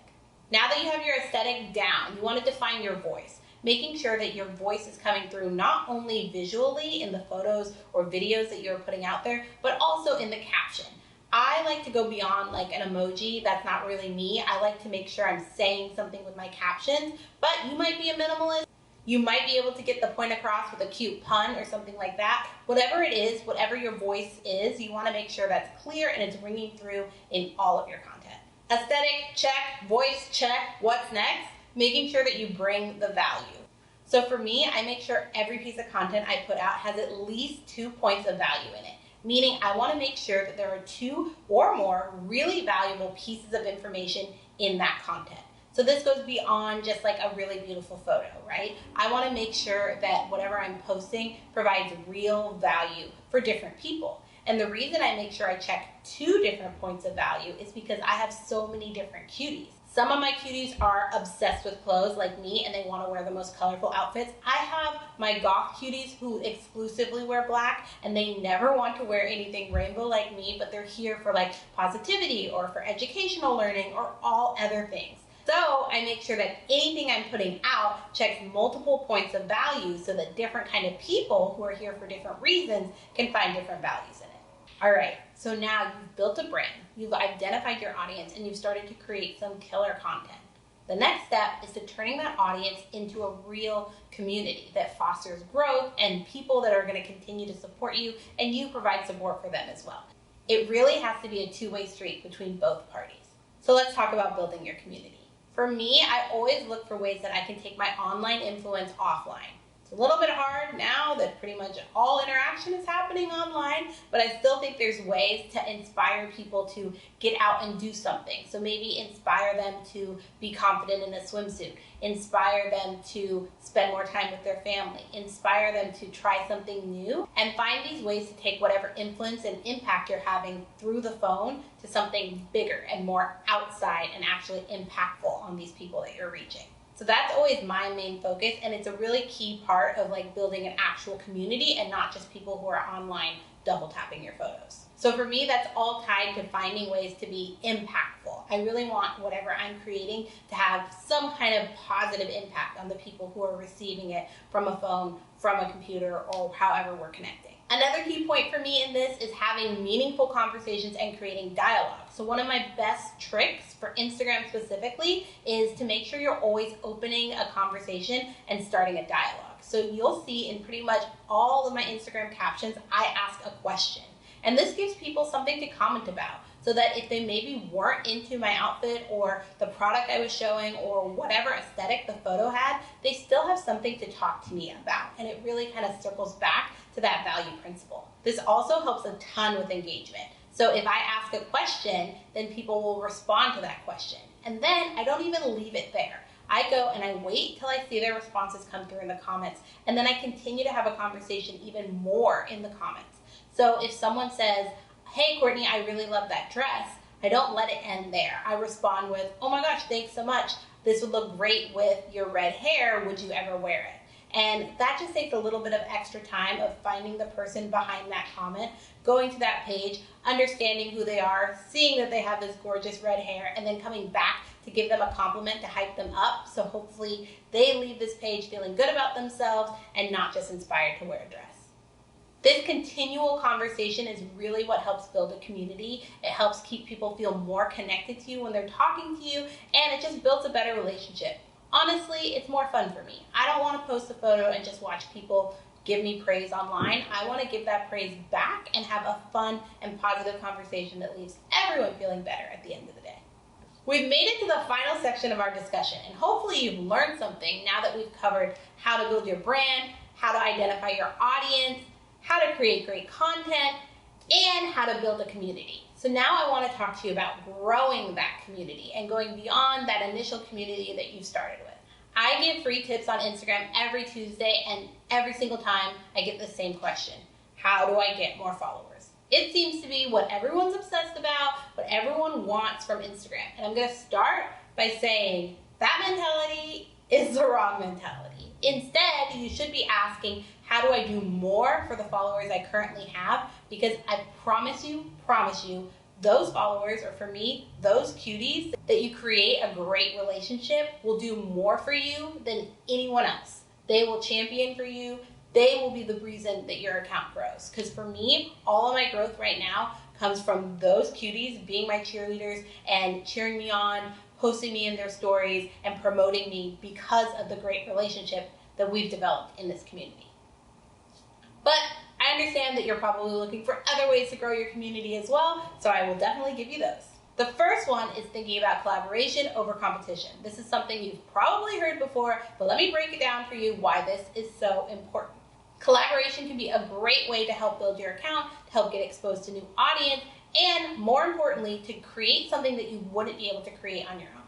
Now that you have your aesthetic down, you want to define your voice. Making sure that your voice is coming through not only visually in the photos or videos that you're putting out there, but also in the caption. I like to go beyond like an emoji. That's not really me. I like to make sure I'm saying something with my captions, but you might be a minimalist. You might be able to get the point across with a cute pun or something like that. Whatever it is, whatever your voice is, you want to make sure that's clear and it's ringing through in all of your content. Aesthetic, check. Voice, check. What's next? Making sure that you bring the value. So for me, I make sure every piece of content I put out has at least 2 points of value in it. Meaning I want to make sure that there are 2 or more really valuable pieces of information in that content. So this goes beyond just like a really beautiful photo, right? I want to make sure that whatever I'm posting provides real value for different people. And the reason I make sure I check 2 different points of value is because I have so many different cuties. Some of my cuties are obsessed with clothes like me and they want to wear the most colorful outfits. I have my goth cuties who exclusively wear black and they never want to wear anything rainbow like me, but they're here for like positivity or for educational learning or all other things. So I make sure that anything I'm putting out checks multiple points of value so that different kind of people who are here for different reasons can find different values in it. All right, so now you've built a brand, you've identified your audience, and you've started to create some killer content. The next step is to turning that audience into a real community that fosters growth and people that are going to continue to support you, and you provide support for them as well. It really has to be a two-way street between both parties. So let's talk about building your community. For me, I always look for ways that I can take my online influence offline. It's a little bit hard now that pretty much all interaction is happening online, but I still think there's ways to inspire people to get out and do something. So maybe inspire them to be confident in a swimsuit, inspire them to spend more time with their family, inspire them to try something new, and find these ways to take whatever influence and impact you're having through the phone to something bigger and more outside and actually impactful on these people that you're reaching. So that's always my main focus, and it's a really key part of like building an actual community and not just people who are online double tapping your photos. So for me, that's all tied to finding ways to be impactful. I really want whatever I'm creating to have some kind of positive impact on the people who are receiving it from a phone, from a computer, or however we're connecting. Another key point for me in this is having meaningful conversations and creating dialogue. So one of my best tricks for Instagram specifically is to make sure you're always opening a conversation and starting a dialogue. So you'll see in pretty much all of my Instagram captions, I ask a question. And this gives people something to comment about, so that if they maybe weren't into my outfit or the product I was showing or whatever aesthetic the photo had, they still have something to talk to me about. And it really kind of circles back to that value principle. This also helps a ton with engagement. So if I ask a question, then people will respond to that question. And then I don't even leave it there. I go and I wait till I see their responses come through in the comments, and then I continue to have a conversation even more in the comments. So if someone says, hey Courtney, I really love that dress, I don't let it end there. I respond with, oh my gosh, thanks so much. This would look great with your red hair. Would you ever wear it? And that just takes a little bit of extra time of finding the person behind that comment, going to that page, understanding who they are, seeing that they have this gorgeous red hair, and then coming back to give them a compliment to hype them up. So hopefully they leave this page feeling good about themselves and not just inspired to wear a dress. This continual conversation is really what helps build a community. It helps keep people feel more connected to you when they're talking to you, and it just builds a better relationship. Honestly, it's more fun for me. I don't want to post a photo and just watch people give me praise online. I want to give that praise back and have a fun and positive conversation that leaves everyone feeling better at the end of the day. We've made it to the final section of our discussion, and hopefully you've learned something now that we've covered how to build your brand, how to identify your audience, how to create great content, and how to build a community. So now I want to talk to you about growing that community and going beyond that initial community that you started with. I give free tips on Instagram every Tuesday, and every single time I get the same question: how do I get more followers? It seems to be what everyone's obsessed about, what everyone wants from Instagram. And I'm going to start by saying that mentality is the wrong mentality. Instead, you should be asking, how do I do more for the followers I currently have? Because I promise you, those followers, or for me, those cuties that you create a great relationship, will do more for you than anyone else. They will champion for you. They will be the reason that your account grows. Because for me, all of my growth right now comes from those cuties being my cheerleaders and cheering me on, posting me in their stories, and promoting me because of the great relationship that we've developed in this community. But I understand that you're probably looking for other ways to grow your community as well, so I will definitely give you those. The first one is thinking about collaboration over competition. This is something you've probably heard before, but let me break it down for you why this is so important. Collaboration can be a great way to help build your account, to help get exposed to new audience, and more importantly, to create something that you wouldn't be able to create on your own.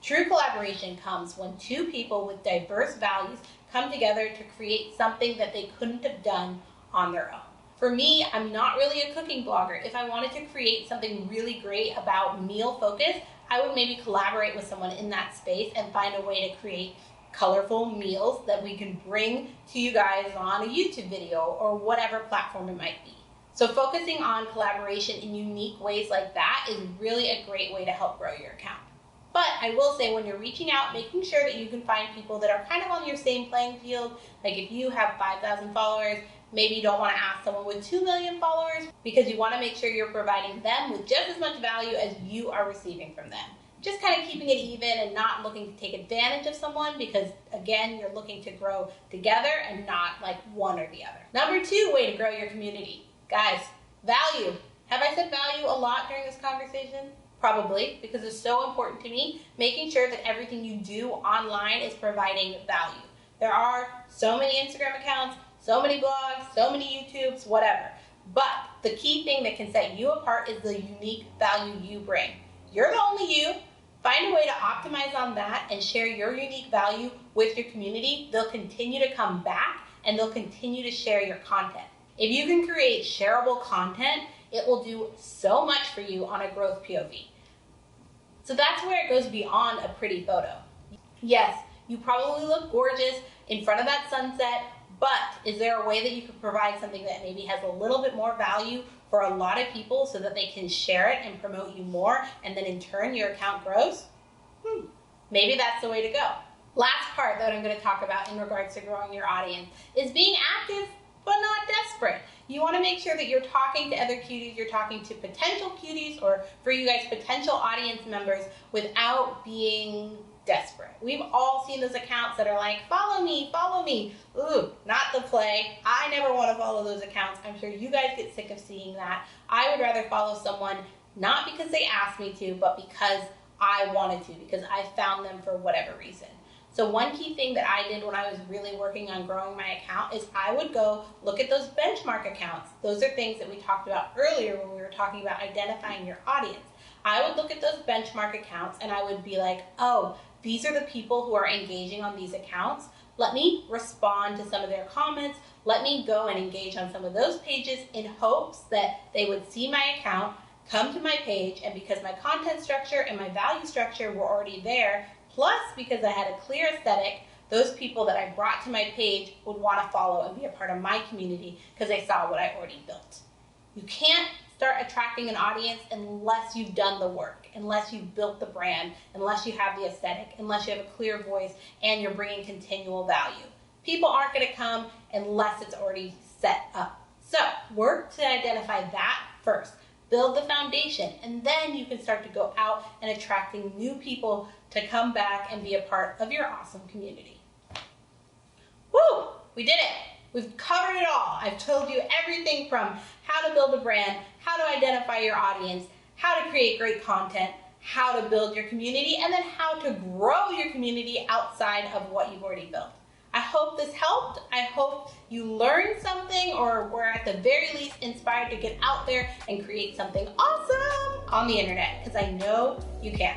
True collaboration comes when two people with diverse values come together to create something that they couldn't have done on their own. For me, I'm not really a cooking blogger. If I wanted to create something really great about meal focus, I would maybe collaborate with someone in that space and find a way to create colorful meals that we can bring to you guys on a YouTube video or whatever platform it might be. So focusing on collaboration in unique ways like that is really a great way to help grow your account. But I will say, when you're reaching out, making sure that you can find people that are kind of on your same playing field. Like if you have 5,000 followers, maybe you don't want to ask someone with 2 million followers, because you want to make sure you're providing them with just as much value as you are receiving from them. Just kind of keeping it even and not looking to take advantage of someone, because again, you're looking to grow together and not like one or the other. Number 2 way to grow your community. Guys, value. Have I said value a lot during this conversation? Probably, because it's so important to me, making sure that everything you do online is providing value. There are so many Instagram accounts, so many blogs, so many YouTubes, whatever. But the key thing that can set you apart is the unique value you bring. You're the only you. Find a way to optimize on that and share your unique value with your community. They'll continue to come back and they'll continue to share your content. If you can create shareable content, it will do so much for you on a growth POV. So that's where it goes beyond a pretty photo. Yes, you probably look gorgeous in front of that sunset, but is there a way that you could provide something that maybe has a little bit more value for a lot of people so that they can share it and promote you more, and then in turn your account grows? Maybe that's the way to go. Last part that I'm going to talk about in regards to growing your audience is being active but not desperate. You want to make sure that you're talking to other cuties, you're talking to potential cuties, or for you guys, potential audience members, without being desperate. We've all seen those accounts that are like, follow me, follow me. Ooh, not the play. I never want to follow those accounts. I'm sure you guys get sick of seeing that. I would rather follow someone not because they asked me to, but because I wanted to, because I found them for whatever reason. So one key thing that I did when I was really working on growing my account is I would go look at those benchmark accounts. Those are things that we talked about earlier when we were talking about identifying your audience. I would look at those benchmark accounts and I would be like, oh, these are the people who are engaging on these accounts. Let me respond to some of their comments. Let me go and engage on some of those pages in hopes that they would see my account, come to my page, and because my content structure and my value structure were already there, plus because I had a clear aesthetic, those people that I brought to my page would want to follow and be a part of my community because they saw what I already built. You can't start attracting an audience unless you've done the work, unless you've built the brand, unless you have the aesthetic, unless you have a clear voice and you're bringing continual value. People aren't going to come unless it's already set up. So work to identify that first. Build the foundation, and then you can start to go out and attracting new people to come back and be a part of your awesome community. Woo! We did it! We've covered it all. I've told you everything from how to build a brand, how to identify your audience, how to create great content, how to build your community, and then how to grow your community outside of what you've already built. I hope this helped. I hope you learned something or were at the very least inspired to get out there and create something awesome on the internet, because I know you can.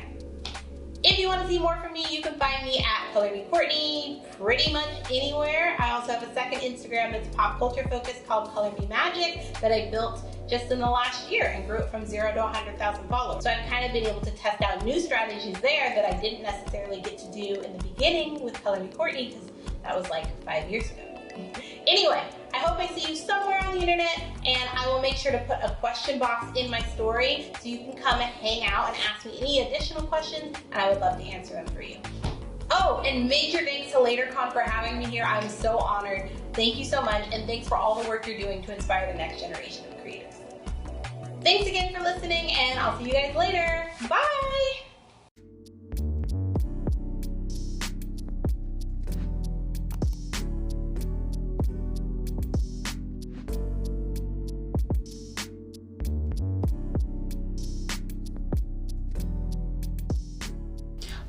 If you want to see more from me, you can find me at Courtney pretty much anywhere. I also have a second Instagram that's pop culture focused called Color Me Magic that I built just in the last year and grew it from 0 to 100,000 followers. So I've kind of been able to test out new strategies there that I didn't necessarily get to do in the beginning with Color Me Courtney, because that was like 5 years ago. Anyway, I hope I see you somewhere on the internet, and I will make sure to put a question box in my story so you can come and hang out and ask me any additional questions, and I would love to answer them for you. Oh, and major thanks to LaterCon for having me here. I'm so honored. Thank you so much, and thanks for all the work you're doing to inspire the next generation of creators. Thanks again for listening, and I'll see you guys later. Bye!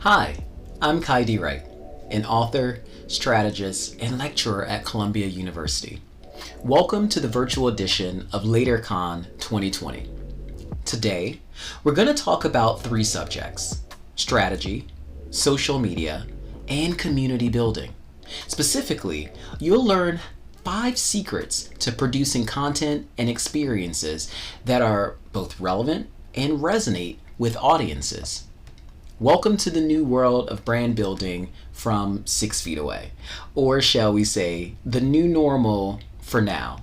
Hi, I'm Kayley Wright, an author, strategist, and lecturer at Columbia University. Welcome to the virtual edition of LaterCon 2020. Today, we're going to talk about 3 subjects: strategy, social media, and community building. Specifically, you'll learn 5 secrets to producing content and experiences that are both relevant and resonate with audiences. Welcome to the new world of brand building from 6 feet away, or shall we say, the new normal for now.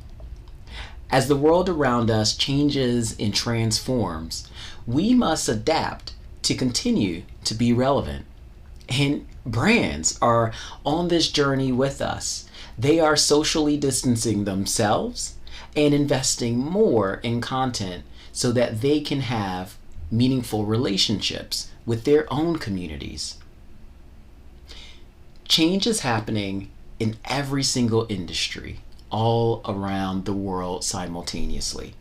As the world around us changes and transforms, we must adapt to continue to be relevant. And brands are on this journey with us. They are socially distancing themselves and investing more in content so that they can have meaningful relationships with their own communities. Change is happening in every single industry all around the world simultaneously.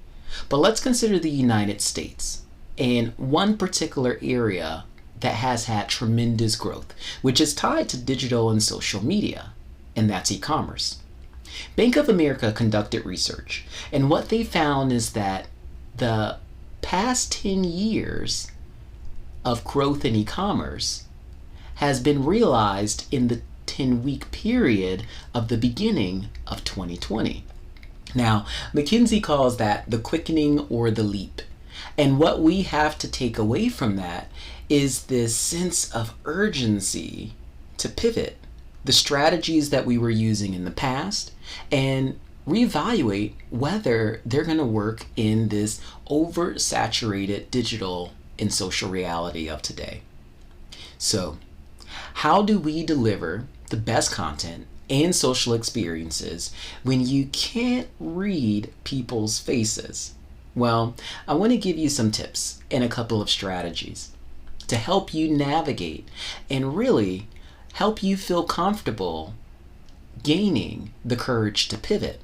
But let's consider the United States and one particular area that has had tremendous growth, which is tied to digital and social media, and that's e-commerce. Bank of America conducted research, and what they found is that the past 10 years of growth in e-commerce has been realized in the 10-week period of the beginning of 2020. Now, McKinsey calls that the quickening or the leap. And what we have to take away from that is this sense of urgency to pivot the strategies that we were using in the past and reevaluate whether they're going to work in this oversaturated digital and social reality of today. So, how do we deliver the best content and social experiences when you can't read people's faces? Well, I want to give you some tips and a couple of strategies to help you navigate and really help you feel comfortable gaining the courage to pivot.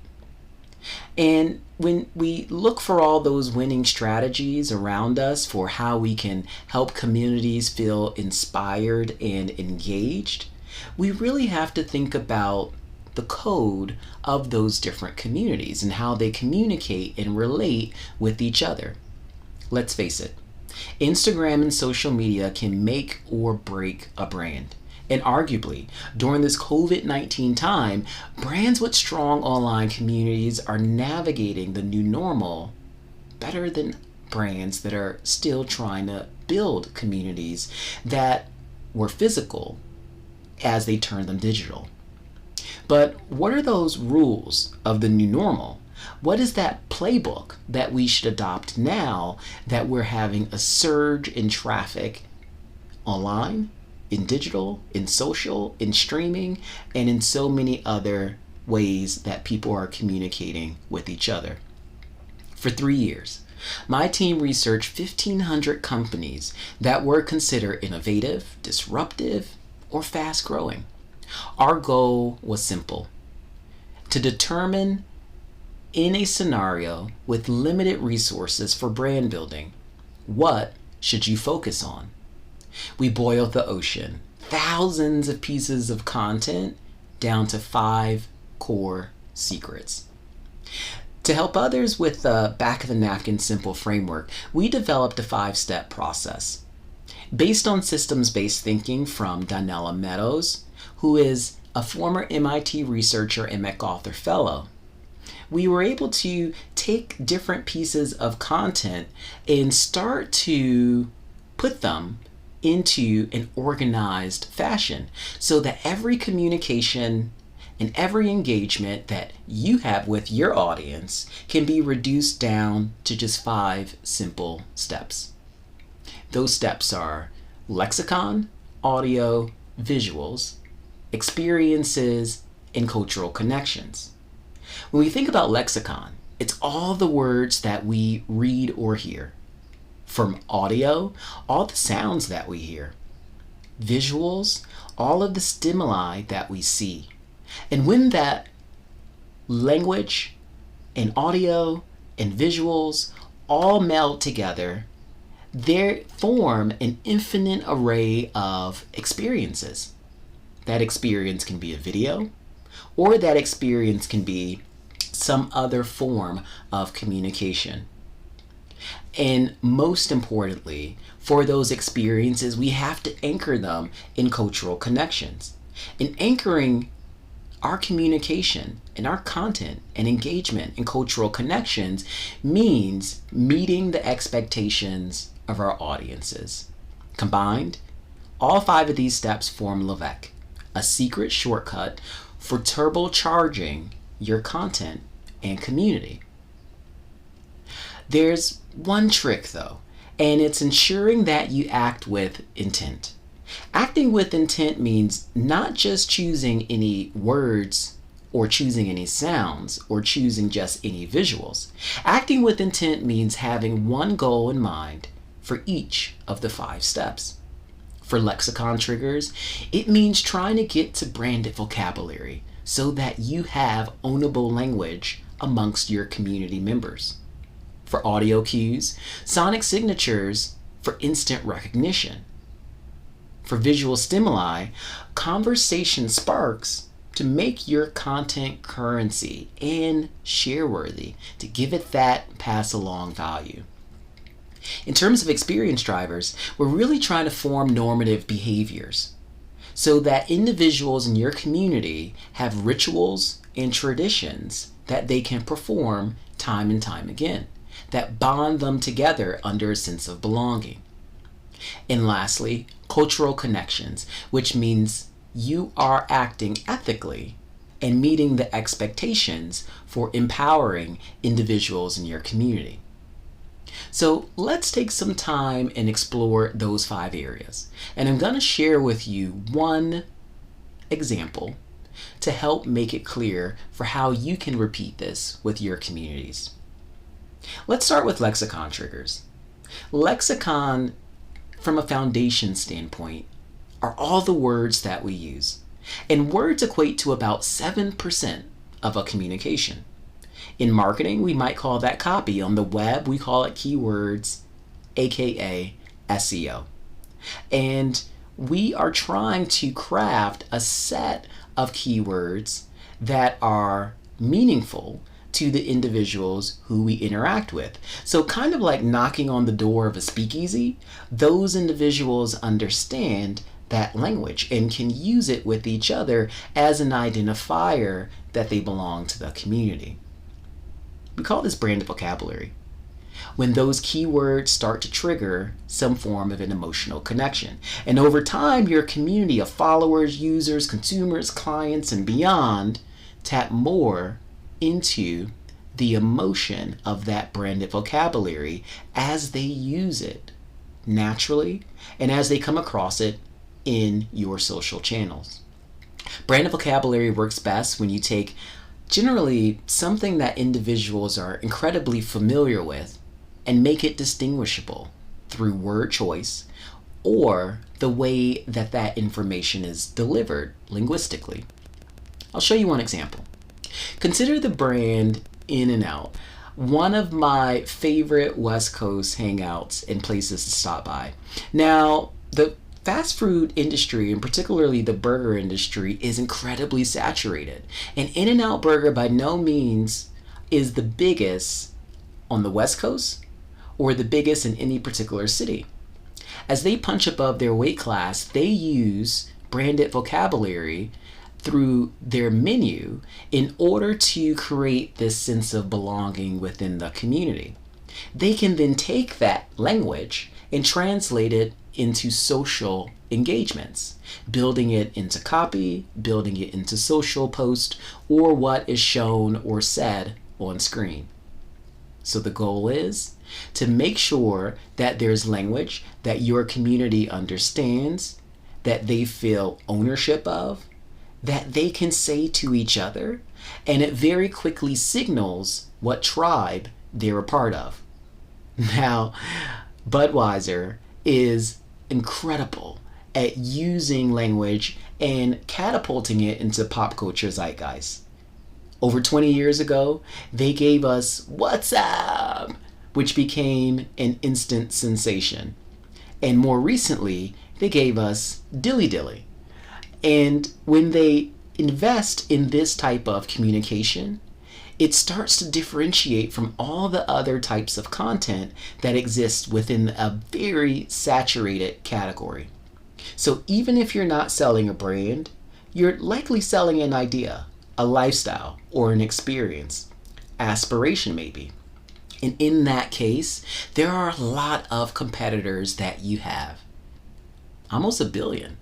And when we look for all those winning strategies around us for how we can help communities feel inspired and engaged, we really have to think about the code of those different communities and how they communicate and relate with each other. Let's face it, Instagram and social media can make or break a brand. And arguably, during this COVID-19 time, brands with strong online communities are navigating the new normal better than brands that are still trying to build communities that were physical as they turn them digital. But what are those rules of the new normal? What is that playbook that we should adopt now that we're having a surge in traffic online, in digital, in social, in streaming, and in so many other ways that people are communicating with each other? For 3 years, my team researched 1,500 companies that were considered innovative, disruptive, or fast-growing. Our goal was simple: to determine, in a scenario with limited resources for brand building, what should you focus on? We boiled the ocean, thousands of pieces of content, down to 5 core secrets. To help others with the back of the napkin simple framework, we developed a 5-step process. Based on systems-based thinking from Donella Meadows, who is a former MIT researcher and MacArthur Fellow, we were able to take different pieces of content and start to put them into an organized fashion so that every communication and every engagement that you have with your audience can be reduced down to just 5 simple steps. Those steps are lexicon, audio, visuals, experiences, and cultural connections. When we think about lexicon, it's all the words that we read or hear. From audio, all the sounds that we hear. Visuals, all of the stimuli that we see. And when that language and audio and visuals all meld together, they form an infinite array of experiences. That experience can be a video, or that experience can be some other form of communication. And most importantly, for those experiences, we have to anchor them in cultural connections. In anchoring our communication and our content and engagement and cultural connections means meeting the expectations of our audiences. Combined, all 5 of these steps form LEVEC, a secret shortcut for turbocharging your content and community. There's one trick though, and it's ensuring that you act with intent. Acting with intent means not just choosing any words or choosing any sounds or choosing just any visuals. Acting with intent means having one goal in mind for each of the 5 steps. For lexicon triggers, it means trying to get to branded vocabulary so that you have ownable language amongst your community members. For audio cues, sonic signatures for instant recognition. For visual stimuli, conversation sparks to make your content currency and share-worthy, to give it that pass-along value. In terms of experience drivers, we're really trying to form normative behaviors so that individuals in your community have rituals and traditions that they can perform time and time again, that bond them together under a sense of belonging. And lastly, cultural connections, which means you are acting ethically and meeting the expectations for empowering individuals in your community. So let's take some time and explore those 5 areas. And I'm going to share with you one example to help make it clear for how you can repeat this with your communities. Let's start with lexicon triggers. Lexicon, from a foundation standpoint, are all the words that we use. And words equate to about 7% of a communication. In marketing, we might call that copy. On the web, we call it keywords, aka SEO. And we are trying to craft a set of keywords that are meaningful to the individuals who we interact with. So kind of like knocking on the door of a speakeasy, those individuals understand that language and can use it with each other as an identifier that they belong to the community. We call this brand vocabulary. When those keywords start to trigger some form of an emotional connection. And over time, your community of followers, users, consumers, clients, and beyond tap more into the emotion of that branded vocabulary as they use it naturally and as they come across it in your social channels. Branded vocabulary works best when you take generally something that individuals are incredibly familiar with and make it distinguishable through word choice or the way that that information is delivered linguistically. I'll show you one example. Consider the brand In-N-Out, one of my favorite West Coast hangouts and places to stop by. Now, the fast food industry, and particularly the burger industry, is incredibly saturated. An In-N-Out burger by no means is the biggest on the West Coast or the biggest in any particular city. As they punch above their weight class, they use branded vocabulary through their menu in order to create this sense of belonging within the community. They can then take that language and translate it into social engagements, building it into copy, building it into social post, or what is shown or said on screen. So the goal is to make sure that there's language that your community understands, that they feel ownership of, that they can say to each other, and it very quickly signals what tribe they're a part of. Now, Budweiser is incredible at using language and catapulting it into pop culture zeitgeist. Over 20 years ago, they gave us "What's up?" which became an instant sensation. And more recently, they gave us "Dilly Dilly." And when they invest in this type of communication, it starts to differentiate from all the other types of content that exists within a very saturated category. So even if you're not selling a brand, you're likely selling an idea, a lifestyle, or an experience, aspiration maybe. And in that case, there are a lot of competitors that you have, almost 1 billion.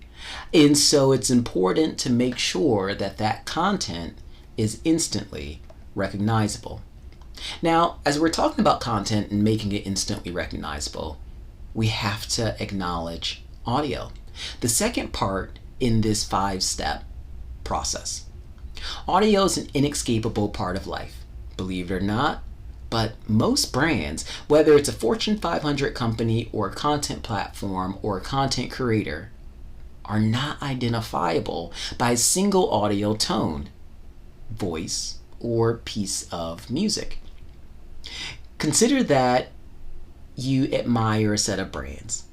And so it's important to make sure that that content is instantly recognizable. Now, as we're talking about content and making it instantly recognizable, we have to acknowledge audio, the second part in this 5-step process. Audio is an inescapable part of life, believe it or not, but most brands, whether it's a Fortune 500 company or a content platform or a content creator, are not identifiable by a single audio tone, voice, or piece of music. Consider that you admire a set of brands.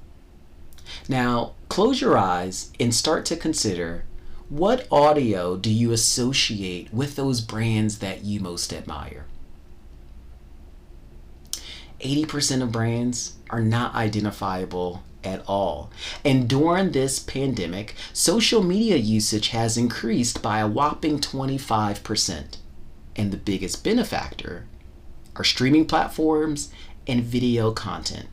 Now, close your eyes and start to consider, what audio do you associate with those brands that you most admire? 80% of brands are not identifiable at all. And during this pandemic, social media usage has increased by a whopping 25%. And the biggest benefactor are streaming platforms and video content.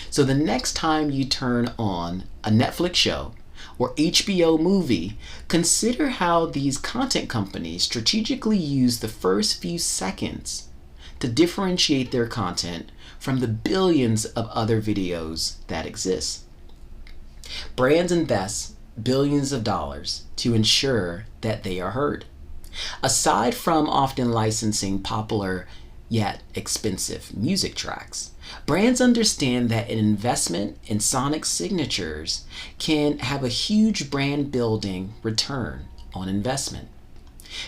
So the next time you turn on a Netflix show or HBO movie, consider how these content companies strategically use the first few seconds to differentiate their content from the billions of other videos that exist. Brands invest billions of dollars to ensure that they are heard. Aside from often licensing popular yet expensive music tracks, brands understand that an investment in sonic signatures can have a huge brand building return on investment.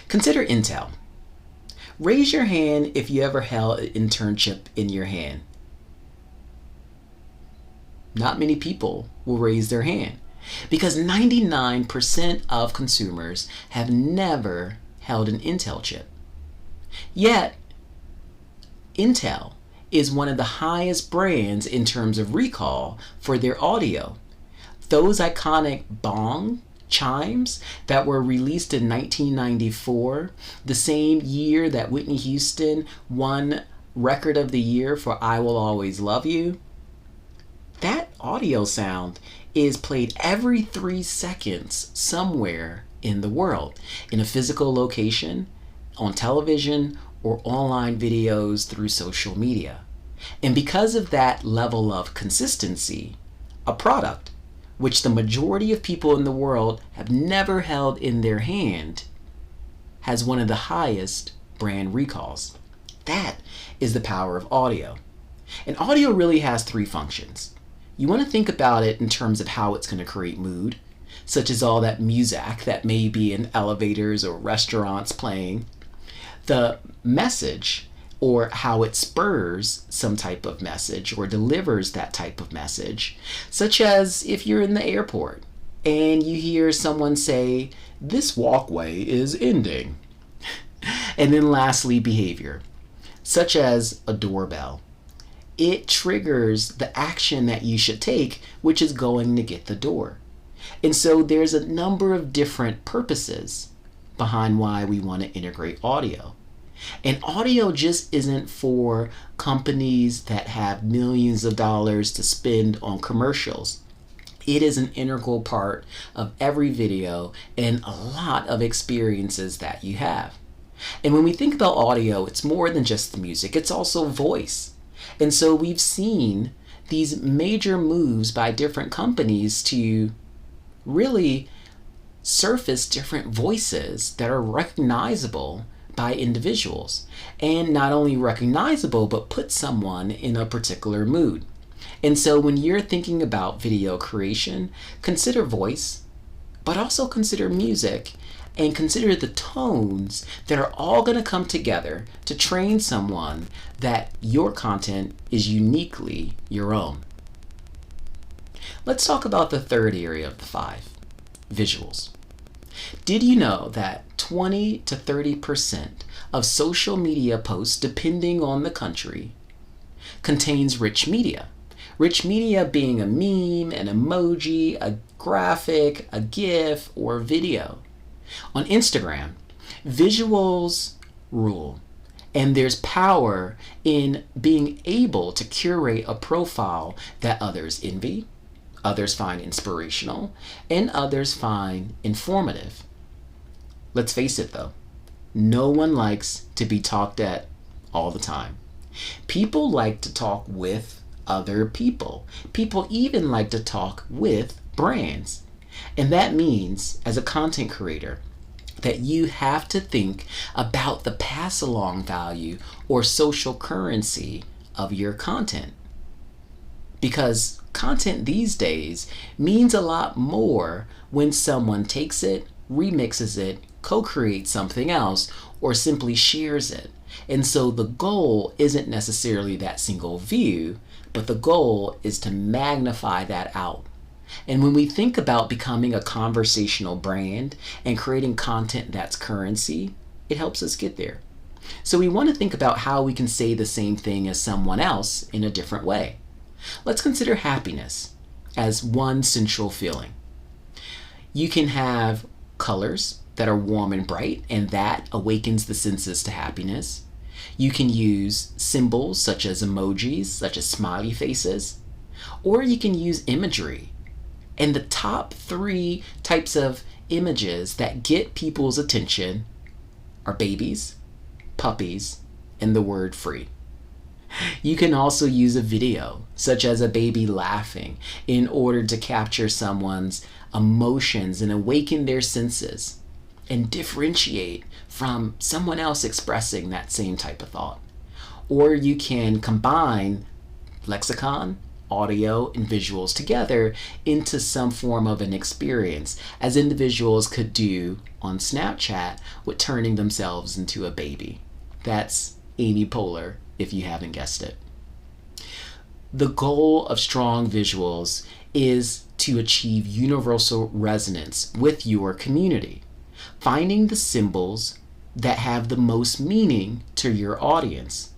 Consider Intel. Raise your hand if you ever held an internship in your hand. Not many people will raise their hand. Because 99% of consumers have never held an Intel chip. Yet, Intel is one of the highest brands in terms of recall for their audio. Those iconic bong chimes that were released in 1994, the same year that Whitney Houston won Record of the Year for I Will Always Love You, that audio sound is played every 3 seconds somewhere in the world, in a physical location, on television, or online videos through social media. And because of that level of consistency, a product which the majority of people in the world have never held in their hand has one of the highest brand recalls. That is the power of audio. And audio really has 3 functions. You want to think about it in terms of how it's going to create mood, such as all that music that may be in elevators or restaurants playing. The message, or how it spurs some type of message or delivers that type of message, such as if you're in the airport and you hear someone say, "This walkway is ending." And then lastly, behavior, such as a doorbell. It triggers the action that you should take, which is going to get the door. And so there's a number of different purposes behind why we want to integrate audio. And audio just isn't for companies that have millions of dollars to spend on commercials. It is an integral part of every video and a lot of experiences that you have. And when we think about audio, it's more than just the music, it's also voice. And so we've seen these major moves by different companies to really surface different voices that are recognizable by individuals, and not only recognizable, but put someone in a particular mood. And so when you're thinking about video creation, consider voice, but also consider music, and consider the tones that are all going to come together to train someone that your content is uniquely your own. Let's talk about the third area of the 5, visuals. Did you know that 20 to 30% of social media posts, depending on the country, contains rich media? Rich media being a meme, an emoji, a graphic, a GIF, or video. On Instagram, visuals rule, and there's power in being able to curate a profile that others envy, others find inspirational, and others find informative. Let's face it though, no one likes to be talked at all the time. People like to talk with other people. People even like to talk with brands. And that means, as a content creator, that you have to think about the pass along value or social currency of your content. Because content these days means a lot more when someone takes it, remixes it, co-creates something else, or simply shares it. And so the goal isn't necessarily that single view, but the goal is to magnify that out. And when we think about becoming a conversational brand and creating content that's currency, it helps us get there. So we want to think about how we can say the same thing as someone else in a different way. Let's consider happiness as one central feeling. You can have colors that are warm and bright, and that awakens the senses to happiness. You can use symbols such as emojis, such as smiley faces, or you can use imagery. And the top 3 types of images that get people's attention are babies, puppies, and the word free. You can also use a video, such as a baby laughing, in order to capture someone's emotions and awaken their senses and differentiate from someone else expressing that same type of thought. Or you can combine lexicon, audio, and visuals together into some form of an experience, as individuals could do on Snapchat with turning themselves into a baby. That's Amy Poehler, if you haven't guessed it. The goal of strong visuals is to achieve universal resonance with your community, finding the symbols that have the most meaning to your audience.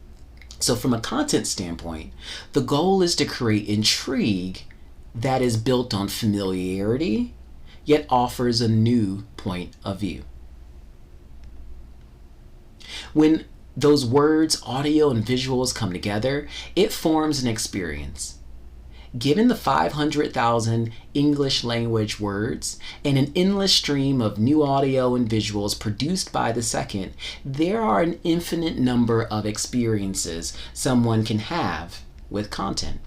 So from a content standpoint, the goal is to create intrigue that is built on familiarity, yet offers a new point of view. When those words, audio, and visuals come together, it forms an experience. Given the 500,000 English language words and an endless stream of new audio and visuals produced by the second, there are an infinite number of experiences someone can have with content.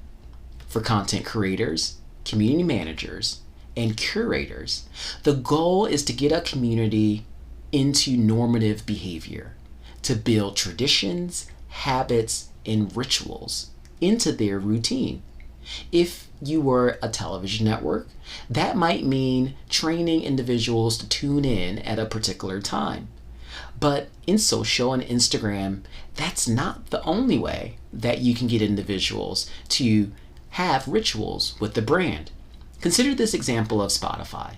For content creators, community managers, and curators, the goal is to get a community into normative behavior, to build traditions, habits, and rituals into their routine. If you were a television network, that might mean training individuals to tune in at a particular time. But in social and Instagram, that's not the only way that you can get individuals to have rituals with the brand. Consider this example of Spotify.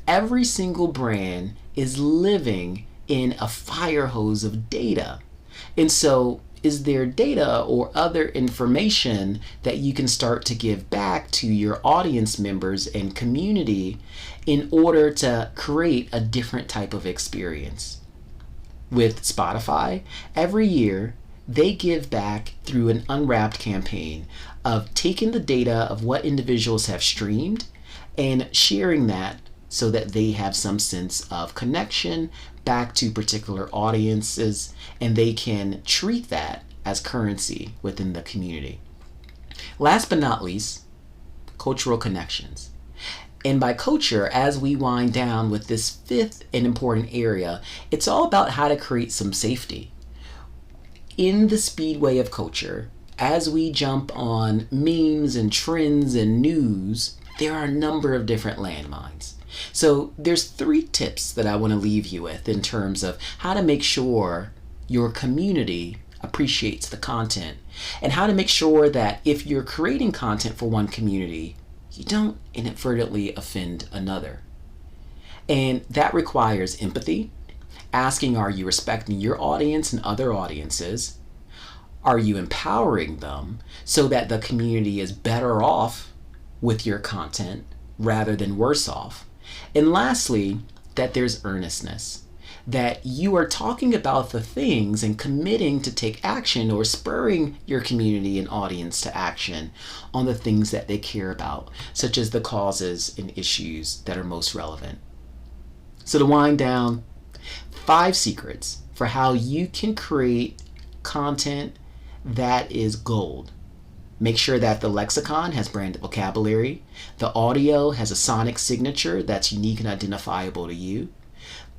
Every single brand is living in a fire hose of data. And so is there data or other information that you can start to give back to your audience members and community in order to create a different type of experience? With Spotify, every year they give back through an Unwrapped campaign of taking the data of what individuals have streamed and sharing that so that they have some sense of connection back to particular audiences, and they can treat that as currency within the community. Last but not least, cultural connections. And by culture, as we wind down with this fifth and important area, it's all about how to create some safety. In the speedway of culture, as we jump on memes and trends and news, there are a number of different landmines. So there's 3 tips that I want to leave you with in terms of how to make sure your community appreciates the content, and how to make sure that if you're creating content for one community, you don't inadvertently offend another. And that requires empathy, asking, are you respecting your audience and other audiences? Are you empowering them so that the community is better off with your content rather than worse off? And lastly, that there's earnestness, that you are talking about the things and committing to take action or spurring your community and audience to action on the things that they care about, such as the causes and issues that are most relevant. So to wind down, 5 secrets for how you can create content that is gold. Make sure that the lexicon has branded vocabulary, the audio has a sonic signature that's unique and identifiable to you,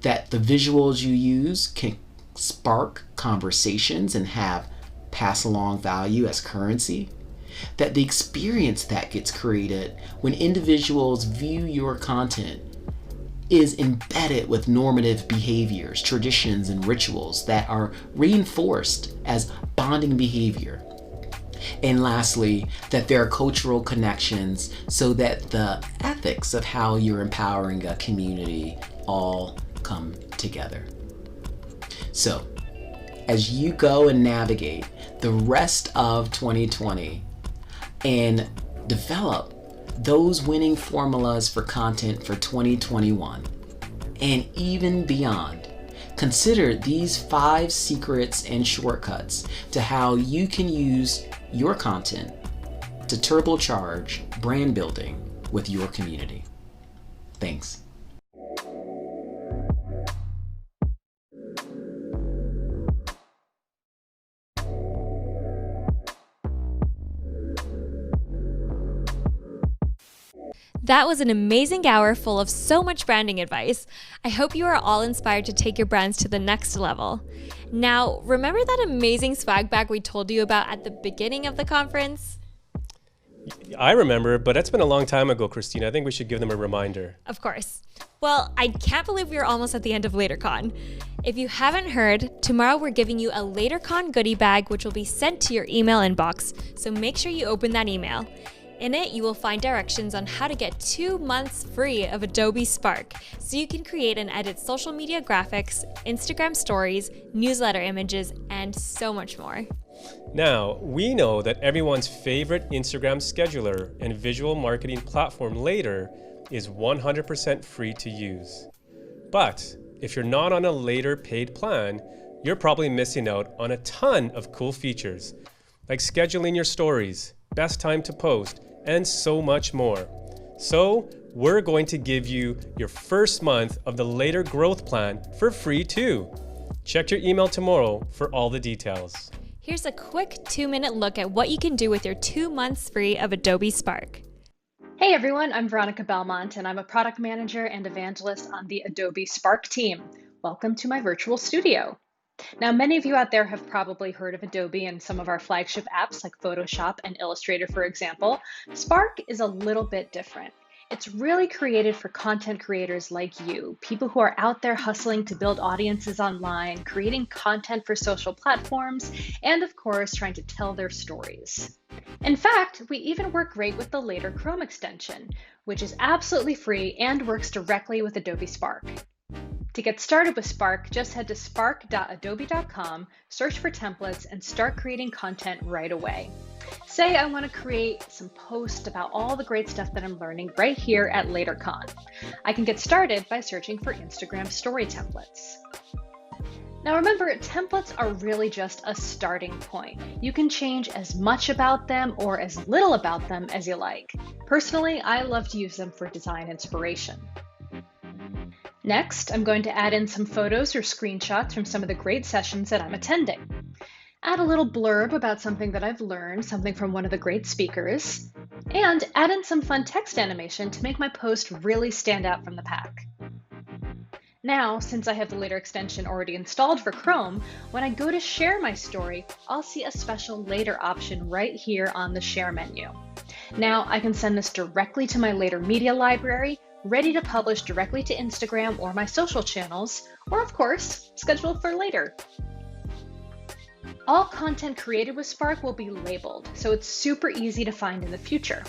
that the visuals you use can spark conversations and have pass along value as currency, that the experience that gets created when individuals view your content is embedded with normative behaviors, traditions, and rituals that are reinforced as bonding behavior. And lastly, that there are cultural connections so that the ethics of how you're empowering a community all come together. So, as you go and navigate the rest of 2020 and develop those winning formulas for content for 2021 and even beyond, consider these 5 secrets and shortcuts to how you can use your content to turbocharge brand building with your community. Thanks. That was an amazing hour full of so much branding advice. I hope you are all inspired to take your brands to the next level. Now, remember that amazing swag bag we told you about at the beginning of the conference? I remember, but that's been a long time ago, Christina. I think we should give them a reminder. Of course. Well, I can't believe we're almost at the end of LaterCon. If you haven't heard, tomorrow we're giving you a LaterCon goodie bag which will be sent to your email inbox, so make sure you open that email. In it, you will find directions on how to get 2 months free of Adobe Spark, so you can create and edit social media graphics, Instagram stories, newsletter images, and so much more. Now, we know that everyone's favorite Instagram scheduler and visual marketing platform Later is 100% free to use. But if you're not on a Later paid plan, you're probably missing out on a ton of cool features, like scheduling your stories, best time to post, and so much more. So we're going to give you your first month of the Later growth plan for free too. Check your email tomorrow for all the details. Here's a quick 2-minute look at what you can do with your 2 months free of Adobe Spark. Hey everyone, I'm Veronica Belmont and I'm a product manager and evangelist on the Adobe Spark team. Welcome to my virtual studio. Now, many of you out there have probably heard of Adobe and some of our flagship apps like Photoshop and Illustrator, for example. Spark is a little bit different. It's really created for content creators like you, people who are out there hustling to build audiences online, creating content for social platforms, and of course, trying to tell their stories. In fact, we even work great with the Later Chrome extension, which is absolutely free and works directly with Adobe Spark. To get started with Spark, just head to spark.adobe.com, search for templates, and start creating content right away. Say I want to create some posts about all the great stuff that I'm learning right here at LaterCon. I can get started by searching for Instagram story templates. Now remember, templates are really just a starting point. You can change as much about them or as little about them as you like. Personally, I love to use them for design inspiration. Next, I'm going to add in some photos or screenshots from some of the great sessions that I'm attending. Add a little blurb about something that I've learned, something from one of the great speakers, and add in some fun text animation to make my post really stand out from the pack. Now, since I have the Later extension already installed for Chrome, when I go to share my story, I'll see a special Later option right here on the Share menu. Now, I can send this directly to my Later media library, ready to publish directly to Instagram or my social channels, or of course, schedule for later. All content created with Spark will be labeled, so it's super easy to find in the future.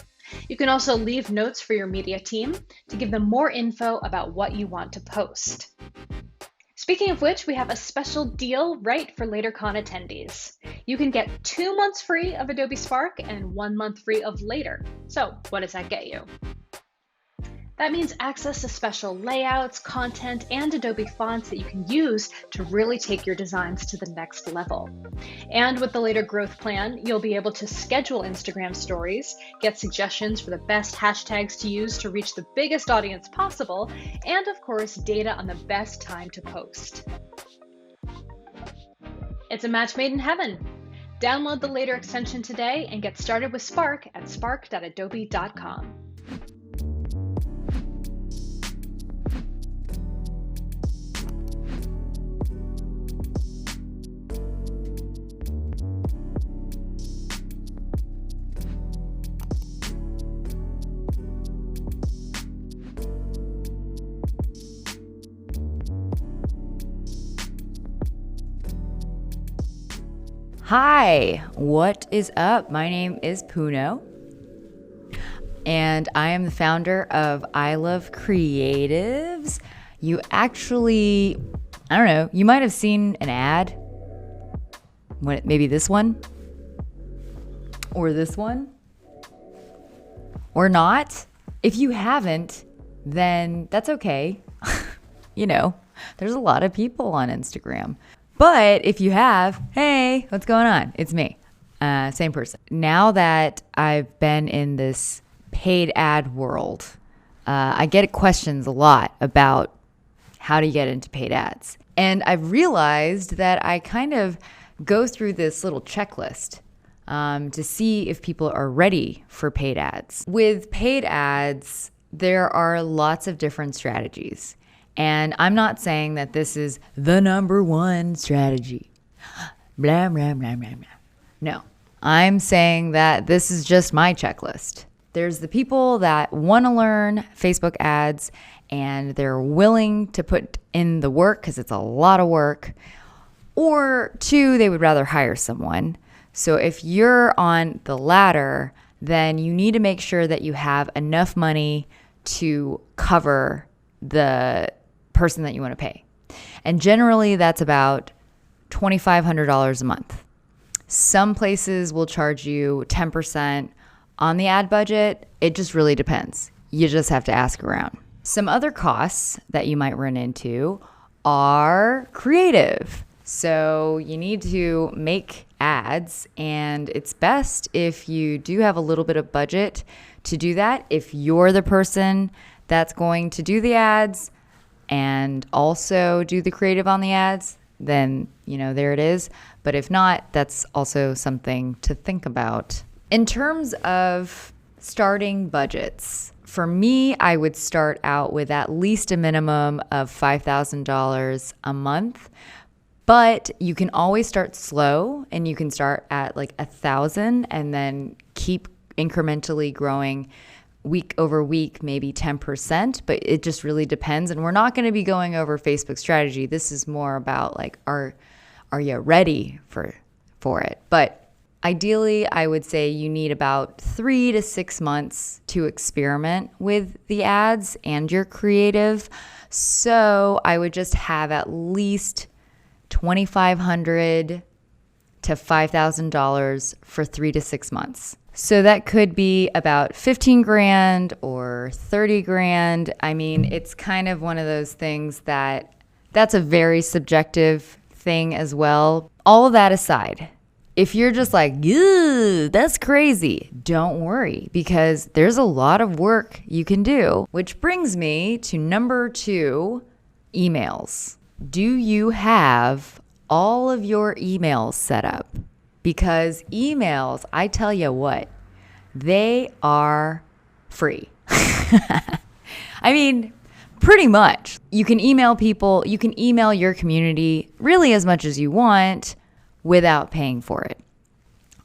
You can also leave notes for your media team to give them more info about what you want to post. Speaking of which, we have a special deal right for LaterCon attendees. You can get 2 months free of Adobe Spark and 1 month free of Later. So what does that get you? That means access to special layouts, content, and Adobe fonts that you can use to really take your designs to the next level. And with the Later growth plan, you'll be able to schedule Instagram stories, get suggestions for the best hashtags to use to reach the biggest audience possible, and of course, data on the best time to post. It's a match made in heaven. Download the Later extension today and get started with Spark at spark.adobe.com. Hi, what is up? My name is Puno, and I am the founder of I Love Creatives. You actually, I don't know, you might have seen an ad. Maybe this one? Or this one? Or not? If you haven't, then that's okay. You know, there's a lot of people on Instagram. But if you have, hey, what's going on? It's me, same person. Now that I've been in this paid ad world, I get questions a lot about how to get into paid ads. And I've realized that I kind of go through this little checklist to see if people are ready for paid ads. With paid ads, there are lots of different strategies. And I'm not saying that this is the number one strategy. Blah, blah, blah, blah, blah. No, I'm saying that this is just my checklist. There's the people that want to learn Facebook ads and they're willing to put in the work because it's a lot of work. Or two, they would rather hire someone. So if you're on the latter, then you need to make sure that you have enough money to cover the person that you want to pay. And generally that's about $2,500 a month. Some places will charge you 10% on the ad budget. It just really depends. You just have to ask around. Some other costs that you might run into are creative. So you need to make ads, and it's best if you do have a little bit of budget to do that. If you're the person that's going to do the ads and also do the creative on the ads, then, there it is. But if not, that's also something to think about. In terms of starting budgets, for me, I would start out with at least a minimum of $5,000 a month. But you can always start slow, and you can start at like 1,000 and then keep incrementally growing week over week, maybe 10%, but it just really depends. And we're not going to be going over Facebook strategy. This is more about like, are you ready for it? But ideally, I would say you need about 3 to 6 months to experiment with the ads and your creative. So I would just have at least $2,500 to $5,000 for 3 to 6 months. So that could be about 15 grand or 30 grand. I mean, it's kind of one of those things that's a very subjective thing as well. All of that aside, if you're just like, that's crazy, don't worry, because there's a lot of work you can do. Which brings me to number 2, emails. Do you have all of your emails set up? Because emails, I tell you what, they are free. I mean, pretty much. You can email people, you can email your community really as much as you want without paying for it.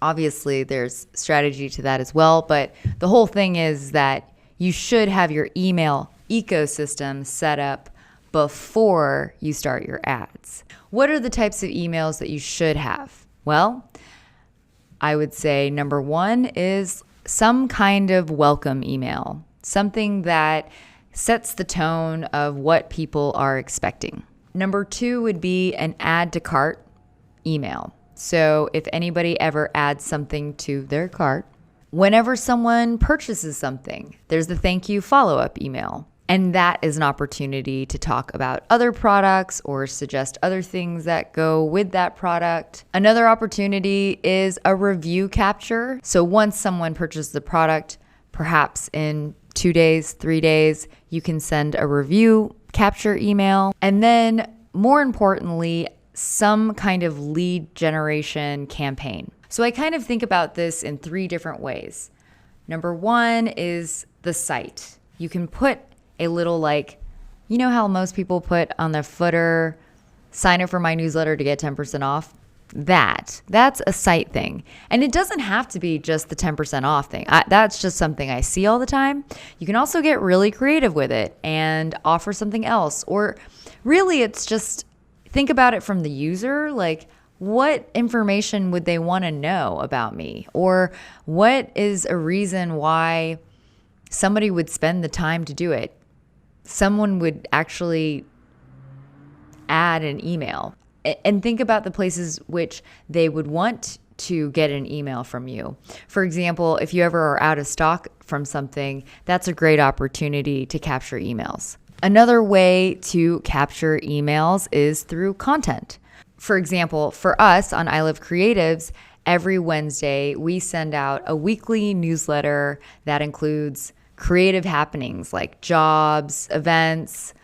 Obviously, there's strategy to that as well, but the whole thing is that you should have your email ecosystem set up before you start your ads. What are the types of emails that you should have? Well, I would say number 1 is some kind of welcome email, something that sets the tone of what people are expecting. Number 2 would be an add to cart email. So if anybody ever adds something to their cart, whenever someone purchases something, there's the thank you follow-up email. And that is an opportunity to talk about other products or suggest other things that go with that product. Another opportunity is a review capture. So once someone purchases the product, perhaps in 2 days, 3 days, you can send a review capture email. And then more importantly, some kind of lead generation campaign. So I kind of think about this in 3 different ways. Number 1 is the site. You can put a little how most people put on their footer, sign up for my newsletter to get 10% off? That's a site thing. And it doesn't have to be just the 10% off thing. That's just something I see all the time. You can also get really creative with it and offer something else. Or really, it's just think about it from the user. Like, what information would they want to know about me? Or what is a reason why somebody would spend the time to do it? Someone would actually add an email. And think about the places which they would want to get an email from you. For example, if you ever are out of stock from something, that's a great opportunity to capture emails. Another way to capture emails is through content. For example, for us on I Love Creatives, every Wednesday we send out a weekly newsletter that includes creative happenings like jobs, events,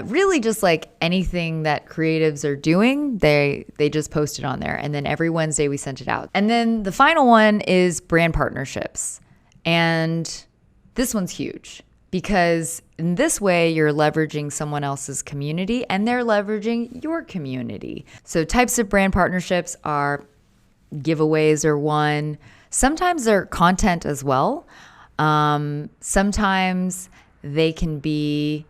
really just like anything that creatives are doing, they just post it on there. And then every Wednesday we sent it out. And then the final one is brand partnerships. And this one's huge because in this way you're leveraging someone else's community and they're leveraging your community. So types of brand partnerships are giveaways are one. Sometimes they're content as well. Sometimes they can be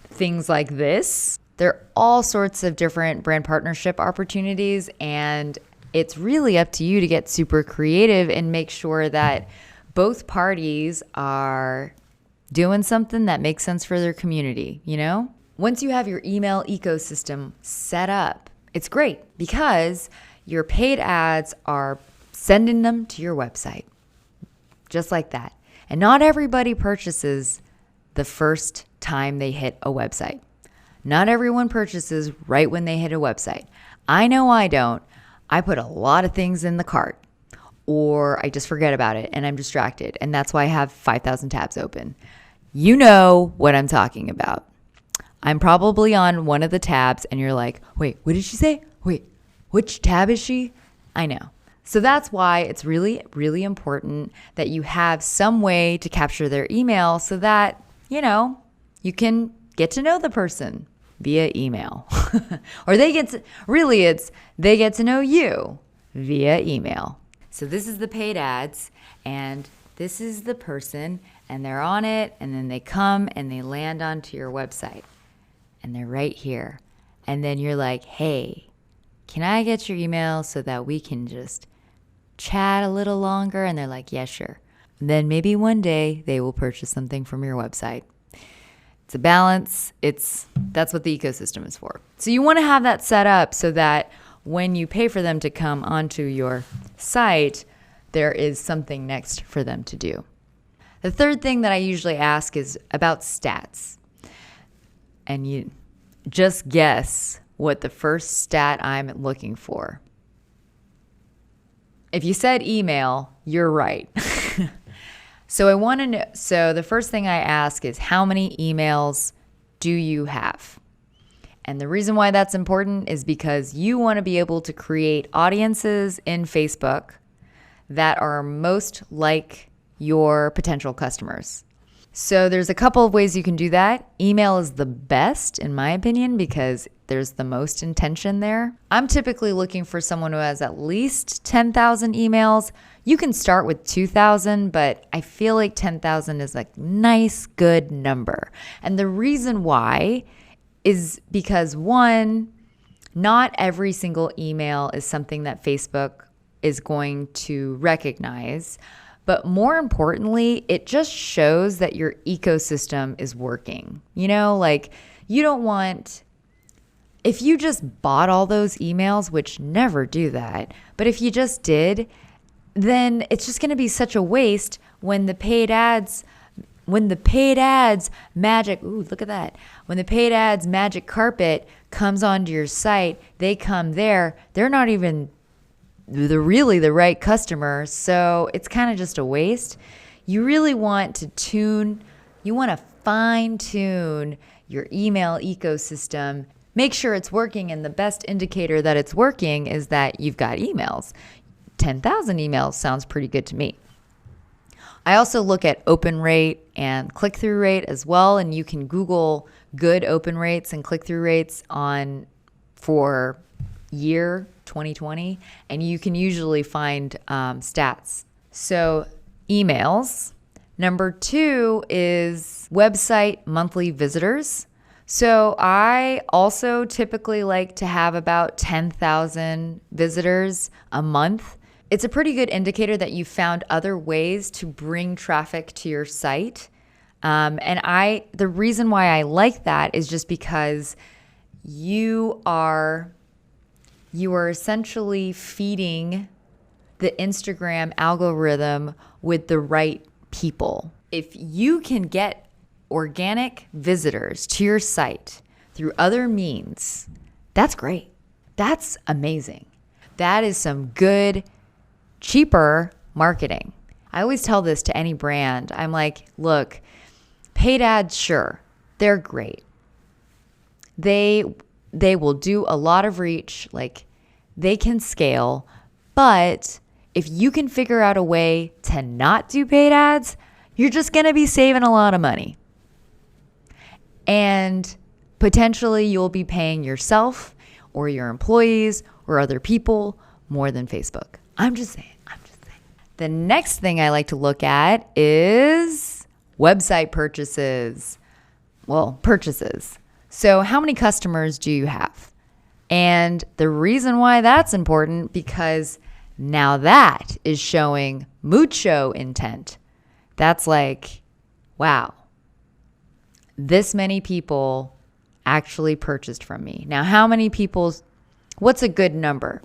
things like this. There are all sorts of different brand partnership opportunities, and it's really up to you to get super creative and make sure that both parties are doing something that makes sense for their community, you know? Once you have your email ecosystem set up, it's great because your paid ads are sending them to your website, just like that. And not everybody purchases the first time they hit a website. Not everyone purchases right when they hit a website. I know I don't. I put a lot of things in the cart, or I just forget about it and I'm distracted. And that's why I have 5,000 tabs open. You know what I'm talking about. I'm probably on one of the tabs and you're like, wait, what did she say? Wait, which tab is she? I know. So that's why it's really, really important that you have some way to capture their email so that, you know, you can get to know the person via email. Or they get to know you via email. So this is the paid ads and this is the person and they're on it and then they come and they land onto your website and they're right here. And then you're like, hey, can I get your email so that we can just chat a little longer? And they're like, yeah, sure. And then maybe one day they will purchase something from your website. It's a balance. That's what the ecosystem is for. So you want to have that set up so that when you pay for them to come onto your site, there is something next for them to do. The third thing that I usually ask is about stats. And you just guess what the first stat I'm looking for. If you said email, you're right. So I want to know, so the first thing I ask is how many emails do you have? And the reason why that's important is because you want to be able to create audiences in Facebook that are most like your potential customers. So there's a couple of ways you can do that. Email is the best, in my opinion, because there's the most intention there. I'm typically looking for someone who has at least 10,000 emails. You can start with 2,000, but I feel like 10,000 is a nice, good number. And the reason why is because, one, not every single email is something that Facebook is going to recognize. But more importantly, it just shows that your ecosystem is working. You know, like you don't want, if you just bought all those emails, which never do that, but if you just did, then it's just going to be such a waste when the paid ads magic, ooh, look at that. When the paid ads magic carpet comes onto your site, they come there, they're not even really the right customer. So it's kind of just a waste. You really want to fine tune your email ecosystem, make sure it's working. And the best indicator that it's working is that you've got emails. 10,000 emails sounds pretty good to me. I also look at open rate and click-through rate as well. And you can Google good open rates and click-through rates for year 2020, and you can usually find stats. So emails. Number 2 is website monthly visitors. So I also typically like to have about 10,000 visitors a month. It's a pretty good indicator that you found other ways to bring traffic to your site. The reason why I like that is just because you are essentially feeding the Instagram algorithm with the right people. If you can get organic visitors to your site through other means, that's great. That's amazing. That is some good, cheaper marketing. I always tell this to any brand. I'm like, look, paid ads, sure, they're great. They will do a lot of reach, like they can scale, but if you can figure out a way to not do paid ads, you're just going to be saving a lot of money. And potentially you'll be paying yourself or your employees or other people more than Facebook. I'm just saying. The next thing I like to look at is website purchases. Well, purchases. So how many customers do you have? And the reason why that's important, because now that is showing mucho intent. That's like, wow, this many people actually purchased from me. Now, how many people, what's a good number?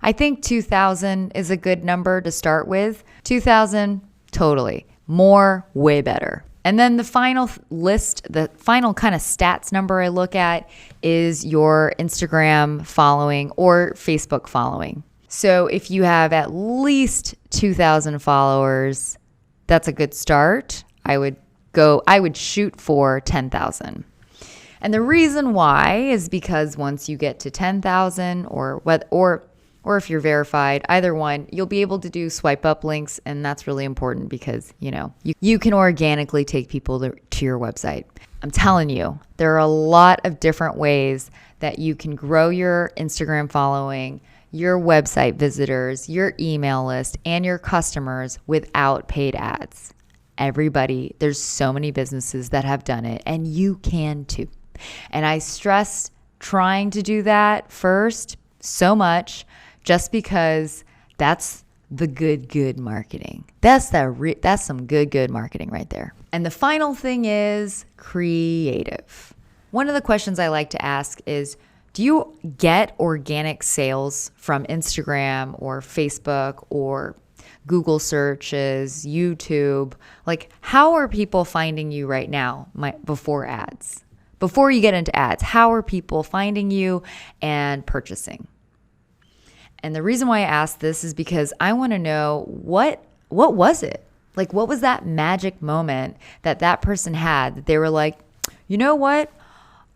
I think 2,000 is a good number to start with. 2,000, totally. More, way better. And then the final list, the final kind of stats number I look at is your Instagram following or Facebook following. So if you have at least 2,000 followers, that's a good start. I would shoot for 10,000. And the reason why is because once you get to 10,000 or if you're verified, either one, you'll be able to do swipe up links. And that's really important because, you can organically take people to your website. I'm telling you, there are a lot of different ways that you can grow your Instagram following, your website visitors, your email list, and your customers without paid ads. Everybody, there's so many businesses that have done it, and you can too. And I stress trying to do that first so much, just because that's the good marketing. That's some good marketing right there. And the final thing is creative. One of the questions I like to ask is, do you get organic sales from Instagram or Facebook or Google searches, YouTube? Like, how are people finding you right now before ads? Before you get into ads, how are people finding you and purchasing? And the reason why I asked this is because I want to know what was it? Like, what was that magic moment that person had that they were like, you know what?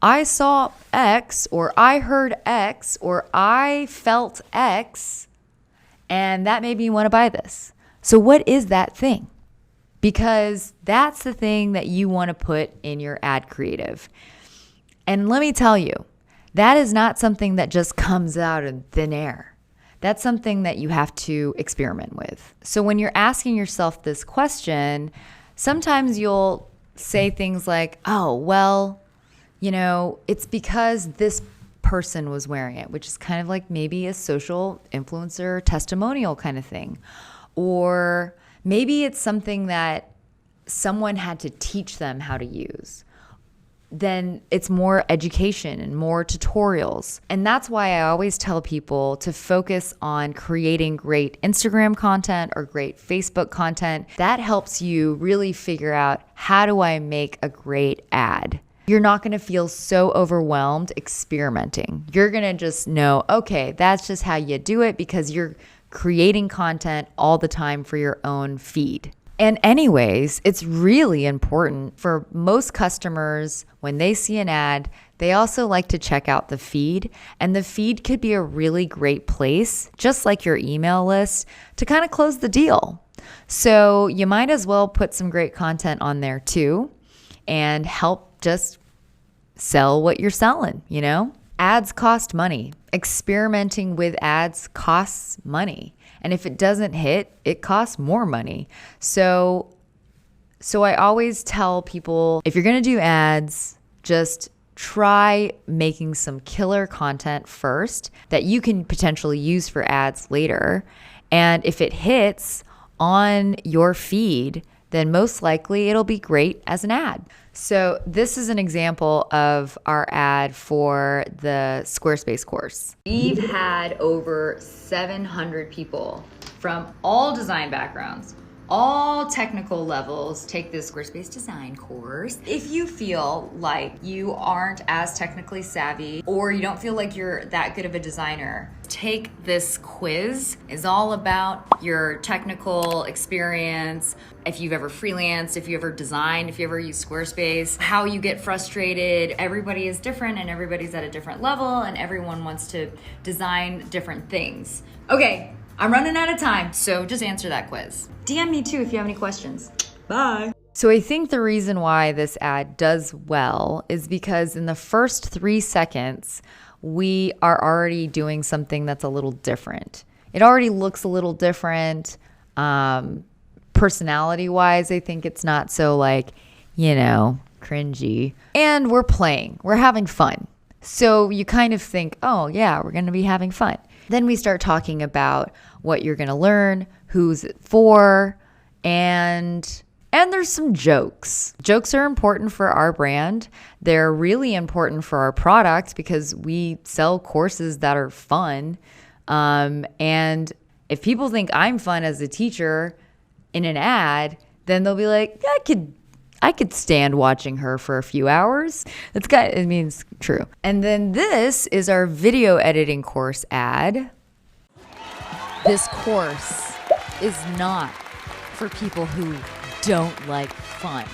I saw X, or I heard X, or I felt X, and that made me want to buy this. So what is that thing? Because that's the thing that you want to put in your ad creative. And let me tell you, that is not something that just comes out of thin air. That's something that you have to experiment with. So when you're asking yourself this question, sometimes you'll say things like, oh, well, it's because this person was wearing it, which is kind of like maybe a social influencer testimonial kind of thing. Or maybe it's something that someone had to teach them how to use. Then it's more education and more tutorials. And that's why I always tell people to focus on creating great Instagram content or great Facebook content. That helps you really figure out, how do I make a great ad? You're not going to feel so overwhelmed experimenting. You're going to just know, okay, that's just how you do it, because you're creating content all the time for your own feed. And anyways, it's really important for most customers, when they see an ad, they also like to check out the feed. And the feed could be a really great place, just like your email list, to kind of close the deal. So you might as well put some great content on there too, and help just sell what you're selling, Ads cost money. Experimenting with ads costs money. And if it doesn't hit, it costs more money. So I always tell people, if you're going to do ads, just try making some killer content first that you can potentially use for ads later. And if it hits on your feed, then most likely it'll be great as an ad. So this is an example of our ad for the Squarespace course. We've had over 700 people from all design backgrounds, all technical levels take this Squarespace design course. If you feel like you aren't as technically savvy, or you don't feel like you're that good of a designer, take this quiz. It's all about your technical experience, if you've ever freelanced, if you ever designed, if you ever use Squarespace, how you get frustrated. Everybody is different and everybody's at a different level, and everyone wants to design different things. Okay, I'm running out of time, so just answer that quiz. DM me too if you have any questions. Bye. So I think the reason why this ad does well is because in the first 3 seconds, we are already doing something that's a little different. It already looks a little different. Personality-wise, I think it's not so cringy. And we're playing. We're having fun. So you kind of think, oh yeah, we're going to be having fun. Then we start talking about what you're going to learn, who's it for, and there's some jokes. Jokes are important for our brand. They're really important for our product because we sell courses that are fun. And if people think I'm fun as a teacher in an ad, then they'll be like, I could stand watching her for a few hours. It's true. And then this is our video editing course ad. This course is not for people who don't like fun.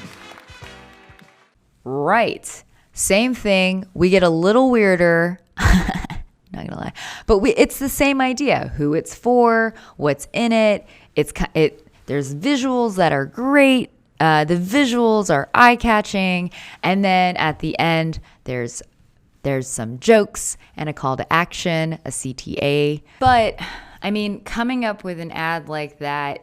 Right. Same thing. We get a little weirder. Not gonna lie. But it's the same idea. Who it's for, what's in it. There's visuals that are great. The visuals are eye-catching. And then at the end, there's some jokes and a call to action, a CTA. But I mean, coming up with an ad like that,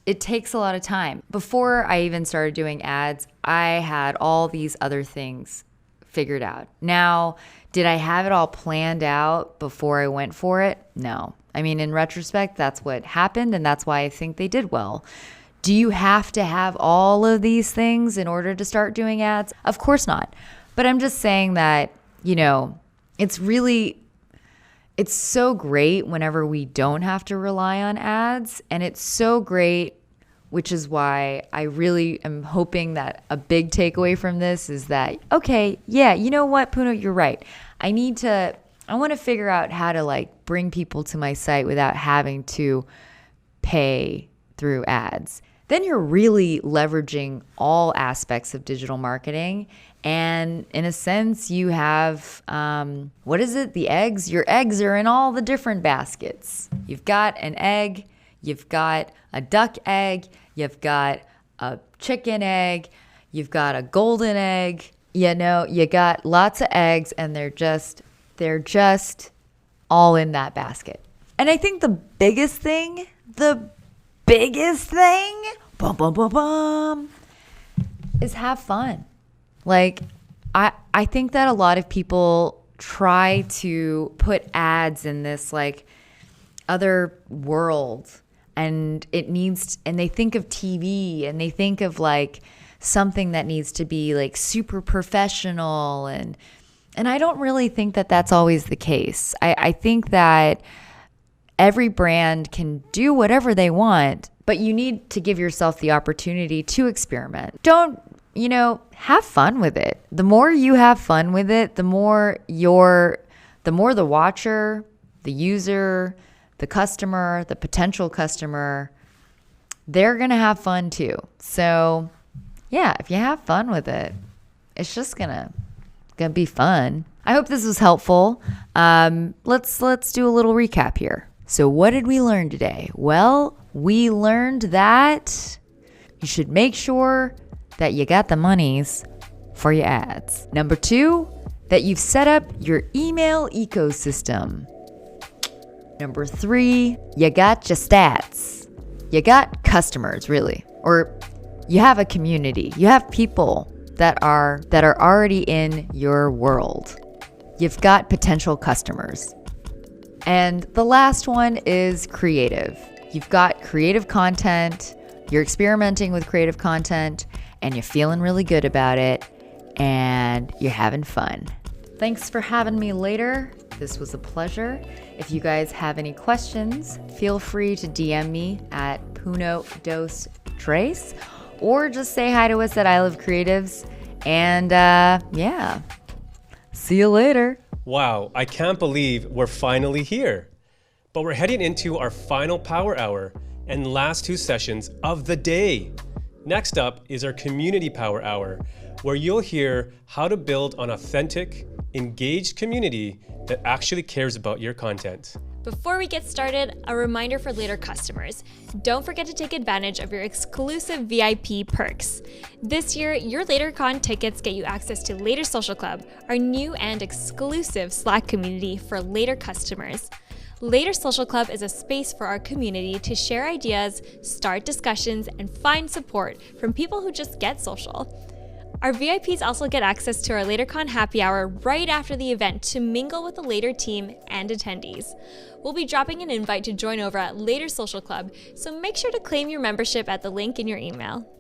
it takes a lot of time. Before I even started doing ads, I had all these other things figured out. Now, did I have it all planned out before I went for it? No. I mean, in retrospect, that's what happened, and that's why I think they did well. Do you have to have all of these things in order to start doing ads? Of course not. But I'm just saying that, it's so great whenever we don't have to rely on ads. And it's so great, which is why I really am hoping that a big takeaway from this is that, okay, yeah, you know what, Puno, you're right. I want to figure out how to bring people to my site without having to pay through ads. Then you're really leveraging all aspects of digital marketing. And in a sense, you have, the eggs? Your eggs are in all the different baskets. You've got an egg, you've got a duck egg, you've got a chicken egg, you've got a golden egg. You got lots of eggs, and they're just all in that basket. And I think the biggest thing, is have fun. I think that a lot of people try to put ads in this other world, and they think of TV, and they think of something that needs to be super professional, and I don't really think that that's always the case. I think that every brand can do whatever they want, but you need to give yourself the opportunity to experiment. Don't have fun with it. The more you have fun with it, the more the watcher, the user, the customer, the potential customer, they're going to have fun too. So yeah, if you have fun with it, it's just gonna be fun. I hope this was helpful. Let's do a little recap here. So what did we learn today? Well, we learned that you should make sure that you got the monies for your ads. Number 2, that you've set up your email ecosystem. Number 3, you got your stats. You got customers, really. Or you have a community. You have people that are already in your world. You've got potential customers. And the last one is creative. You've got creative content. You're experimenting with creative content, and you're feeling really good about it, and you're having fun. Thanks for having me later. This was a pleasure. If you guys have any questions, feel free to DM me at Puno Dos Tres, or just say hi to us at I Love Creatives. And yeah, see you later. Wow, I can't believe we're finally here. But we're heading into our final power hour and last 2 sessions of the day. Next up is our community power hour, where you'll hear how to build an authentic, engaged community that actually cares about your content. Before we get started, a reminder for later customers. Don't forget to take advantage of your exclusive VIP perks. This year, your LaterCon tickets get you access to Later Social Club, our new and exclusive Slack community for later customers. Later Social Club is a space for our community to share ideas, start discussions, and find support from people who just get social. Our VIPs also get access to our LaterCon happy hour right after the event to mingle with the Later team and attendees. We'll be dropping an invite to join over at Later Social Club, so make sure to claim your membership at the link in your email.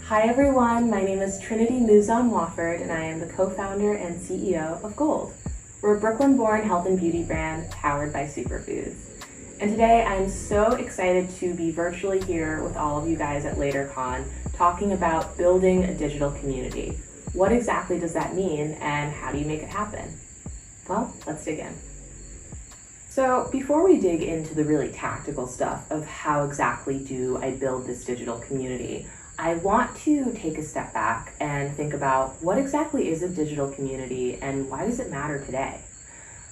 Hi everyone, my name is Trinity Muzon-Wofford and I am the co-founder and CEO of Gold. We're a Brooklyn-born health and beauty brand powered by superfoods. And today I'm so excited to be virtually here with all of you guys at LaterCon talking about building a digital community. What exactly does that mean and how do you make it happen? Well, let's dig in. So before we dig into the really tactical stuff of how exactly do I build this digital community, I want to take a step back and think about what exactly is a digital community and why does it matter today?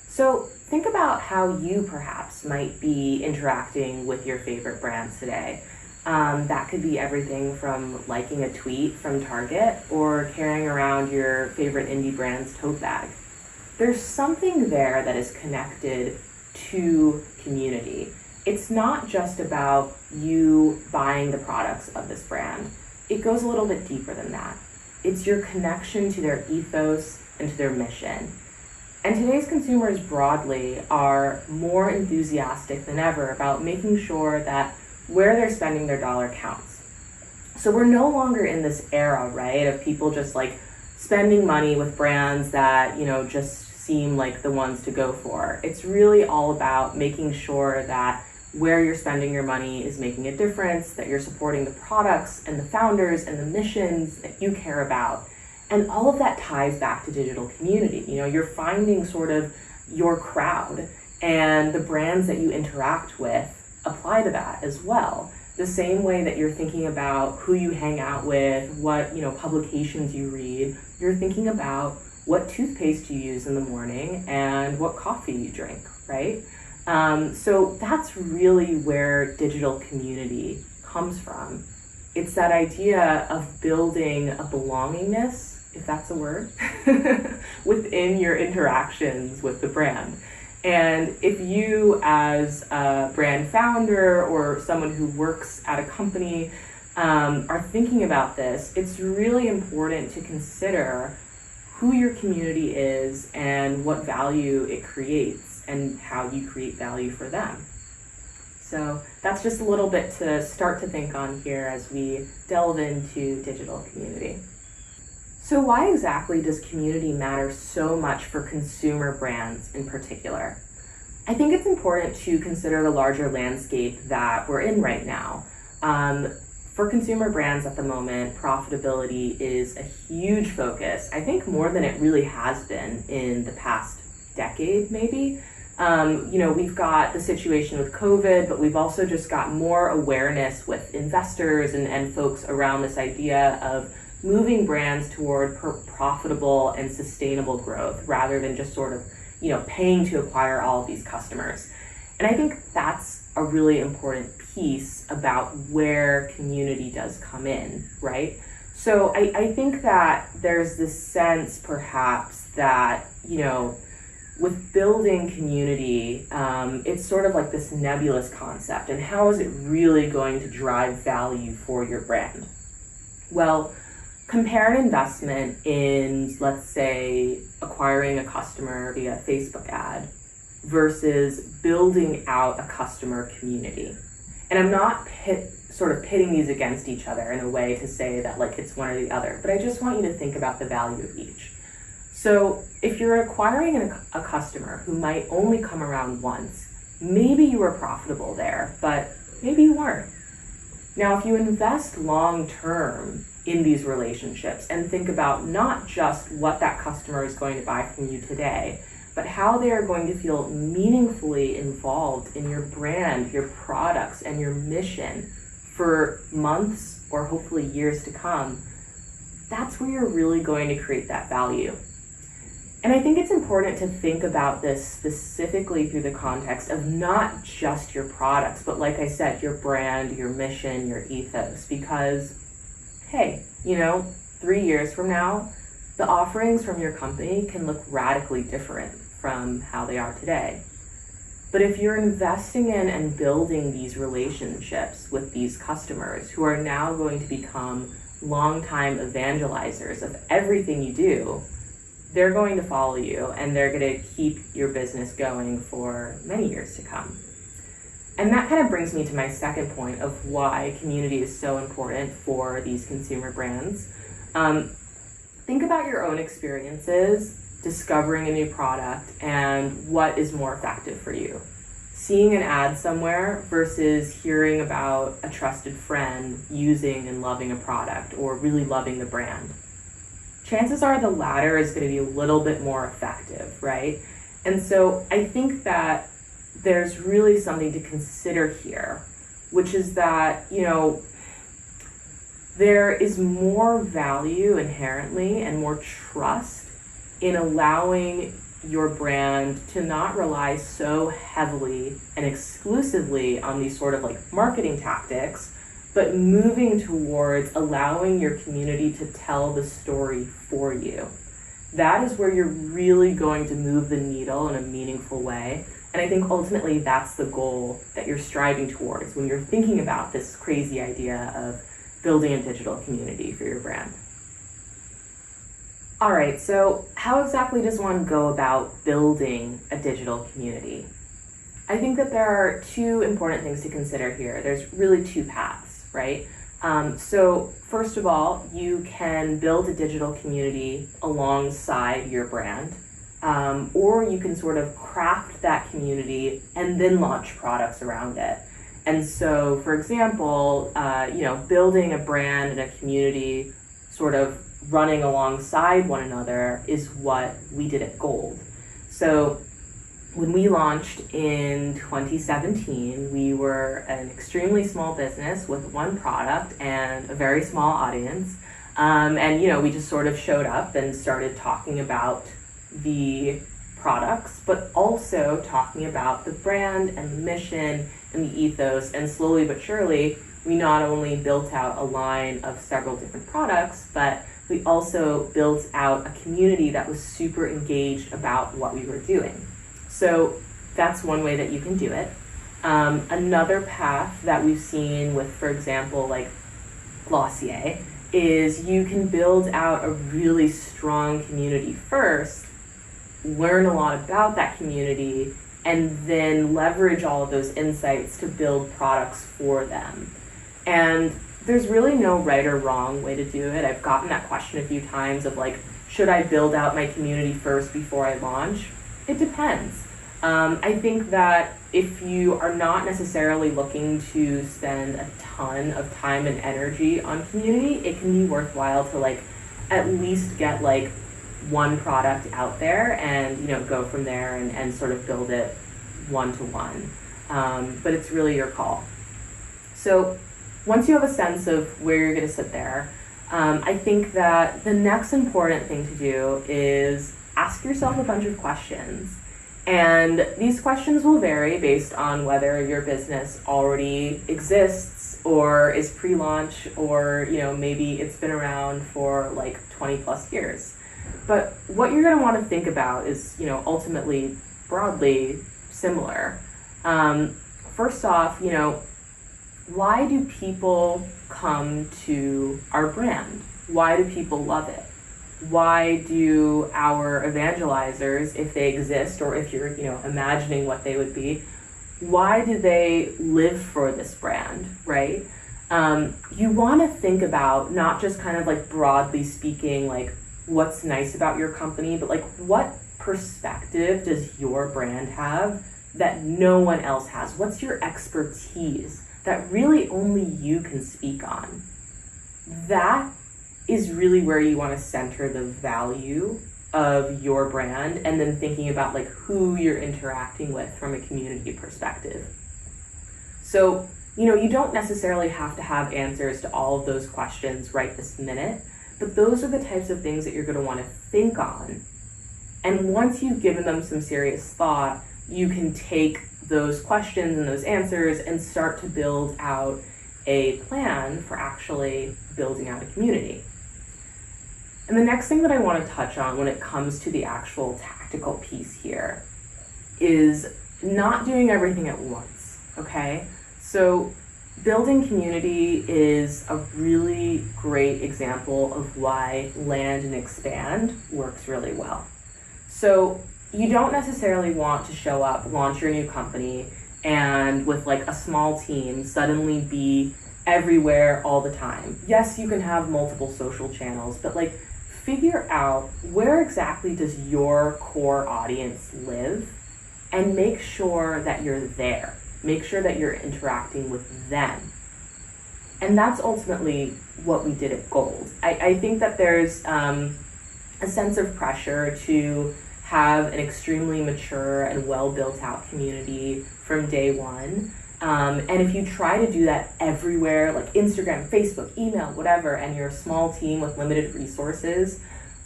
So think about how you perhaps might be interacting with your favorite brands today. That could be everything from liking a tweet from Target or carrying around your favorite indie brand's tote bag. There's something there that is connected to community. It's not just about you buying the products of this brand. It goes a little bit deeper than that. It's your connection to their ethos and to their mission. And today's consumers broadly are more enthusiastic than ever about making sure that where they're spending their dollar counts. So we're no longer in this era, right, of people just like spending money with brands that, just seem like the ones to go for. It's really all about making sure that where you're spending your money is making a difference, that you're supporting the products and the founders and the missions that you care about. And all of that ties back to digital community. You're finding sort of your crowd and the brands that you interact with apply to that as well. The same way that you're thinking about who you hang out with, what publications you read, you're thinking about what toothpaste you use in the morning and what coffee you drink, right? So that's really where digital community comes from. It's that idea of building a belongingness, if that's a word, within your interactions with the brand. And if you as a brand founder or someone who works at a company are thinking about this, it's really important to consider who your community is and what value it creates and how you create value for them. So that's just a little bit to start to think on here as we delve into digital community. So why exactly does community matter so much for consumer brands in particular? I think it's important to consider the larger landscape that we're in right now. For consumer brands at the moment, profitability is a huge focus. I think more than it really has been in the past decade, maybe. We've got the situation with COVID, but we've also just got more awareness with investors and folks around this idea of moving brands toward profitable and sustainable growth rather than just sort of, paying to acquire all of these customers. And I think that's a really important piece about where community does come in, right? So I think that there's this sense perhaps that, with building community, it's sort of like this nebulous concept. And how is it really going to drive value for your brand? Well, compare an investment in, let's say, acquiring a customer via a Facebook ad versus building out a customer community. And I'm not sort of pitting these against each other in a way to say that like it's one or the other, but I just want you to think about the value of each. So if you're acquiring a customer who might only come around once, maybe you were profitable there, but maybe you weren't. Now, if you invest long-term in these relationships and think about not just what that customer is going to buy from you today, but how they are going to feel meaningfully involved in your brand, your products, and your mission for months or hopefully years to come, that's where you're really going to create that value. And I think it's important to think about this specifically through the context of not just your products, but like I said, your brand, your mission, your ethos, because, hey, 3 years from now, the offerings from your company can look radically different from how they are today. But if you're investing in and building these relationships with these customers who are now going to become longtime evangelizers of everything you do, they're going to follow you and they're going to keep your business going for many years to come. And that kind of brings me to my second point of why community is so important for these consumer brands. Think about your own experiences discovering a new product and what is more effective for you. Seeing an ad somewhere versus hearing about a trusted friend using and loving a product or really loving the brand. Chances are the latter is going to be a little bit more effective, right? And so I think that there's really something to consider here, which is that, there is more value inherently and more trust in allowing your brand to not rely so heavily and exclusively on these sort of like marketing tactics, but moving towards allowing your community to tell the story for you. That is where you're really going to move the needle in a meaningful way. And I think ultimately that's the goal that you're striving towards when you're thinking about this crazy idea of building a digital community for your brand. All right, so how exactly does one go about building a digital community? I think that there are two important things to consider here. There's really two paths, right? So first of all, you can build a digital community alongside your brand, or you can sort of craft that community and then launch products around it. And so, for example, building a brand and a community sort of running alongside one another is what we did at Gold. So when we launched in 2017, we were an extremely small business with one product and a very small audience. We just sort of showed up and started talking about the products, but also talking about the brand and the mission and the ethos. And slowly but surely, we not only built out a line of several different products, but we also built out a community that was super engaged about what we were doing. So that's one way that you can do it. Another path that we've seen with, for example, like Glossier, is you can build out a really strong community first, learn a lot about that community, and then leverage all of those insights to build products for them. And there's really no right or wrong way to do it. I've gotten that question a few times of like, should I build out my community first before I launch? It depends. I think that if you are not necessarily looking to spend a ton of time and energy on community, it can be worthwhile to like at least get like one product out there and go from there and sort of build it one-to-one. But it's really your call. So once you have a sense of where you're going to sit there, I think that the next important thing to do is ask yourself a bunch of questions. And these questions will vary based on whether your business already exists or is pre-launch, or maybe it's been around for like 20 plus years. But what you're going to want to think about is ultimately broadly similar. First off, why do people come to our brand? Why do people love it? Why do our evangelizers, if they exist, or if you're imagining what they would be, why do they live for this brand, right? You want to think about not just kind of like broadly speaking, like what's nice about your company, but like what perspective does your brand have that no one else has? What's your expertise that really only you can speak on? That is really where you want to center the value of your brand, and then thinking about like who you're interacting with from a community perspective. So, you don't necessarily have to have answers to all of those questions right this minute, but those are the types of things that you're going to want to think on. And once you've given them some serious thought, you can take those questions and those answers and start to build out a plan for actually building out a community. And the next thing that I want to touch on when it comes to the actual tactical piece here is not doing everything at once, okay? So building community is a really great example of why land and expand works really well. So you don't necessarily want to show up, launch your new company, and with like a small team suddenly be everywhere all the time. Yes, you can have multiple social channels, but like figure out where exactly does your core audience live and make sure that you're there. Make sure that you're interacting with them. And that's ultimately what we did at Gold. I think that there's a sense of pressure to have an extremely mature and well built out community from day one. And if you try to do that everywhere, like Instagram, Facebook, email, whatever, and you're a small team with limited resources,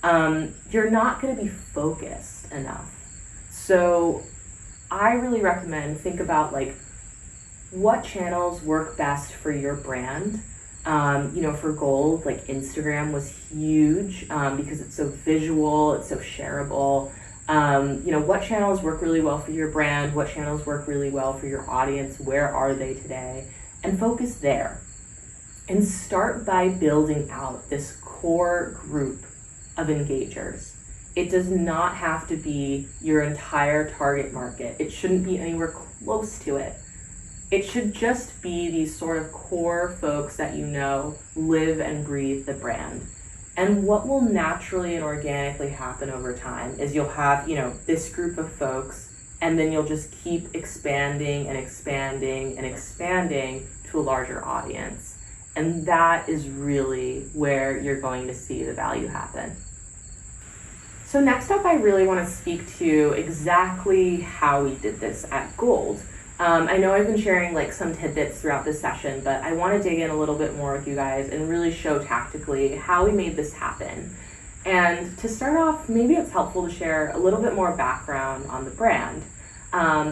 you're not going to be focused enough. So I really recommend think about like what channels work best for your brand. For Gold, like Instagram was huge because it's so visual, it's so shareable. What channels work really well for your brand, what channels work really well for your audience, where are they today, and focus there. And start by building out this core group of engagers. It does not have to be your entire target market. It shouldn't be anywhere close to it. It should just be these sort of core folks that you know live and breathe the brand. And what will naturally and organically happen over time is you'll have, this group of folks, and then you'll just keep expanding and expanding and expanding to a larger audience. And that is really where you're going to see the value happen. So next up, I really want to speak to exactly how we did this at Gold. I know I've been sharing like some tidbits throughout this session, but I want to dig in a little bit more with you guys and really show tactically how we made this happen. And to start off, maybe it's helpful to share a little bit more background on the brand.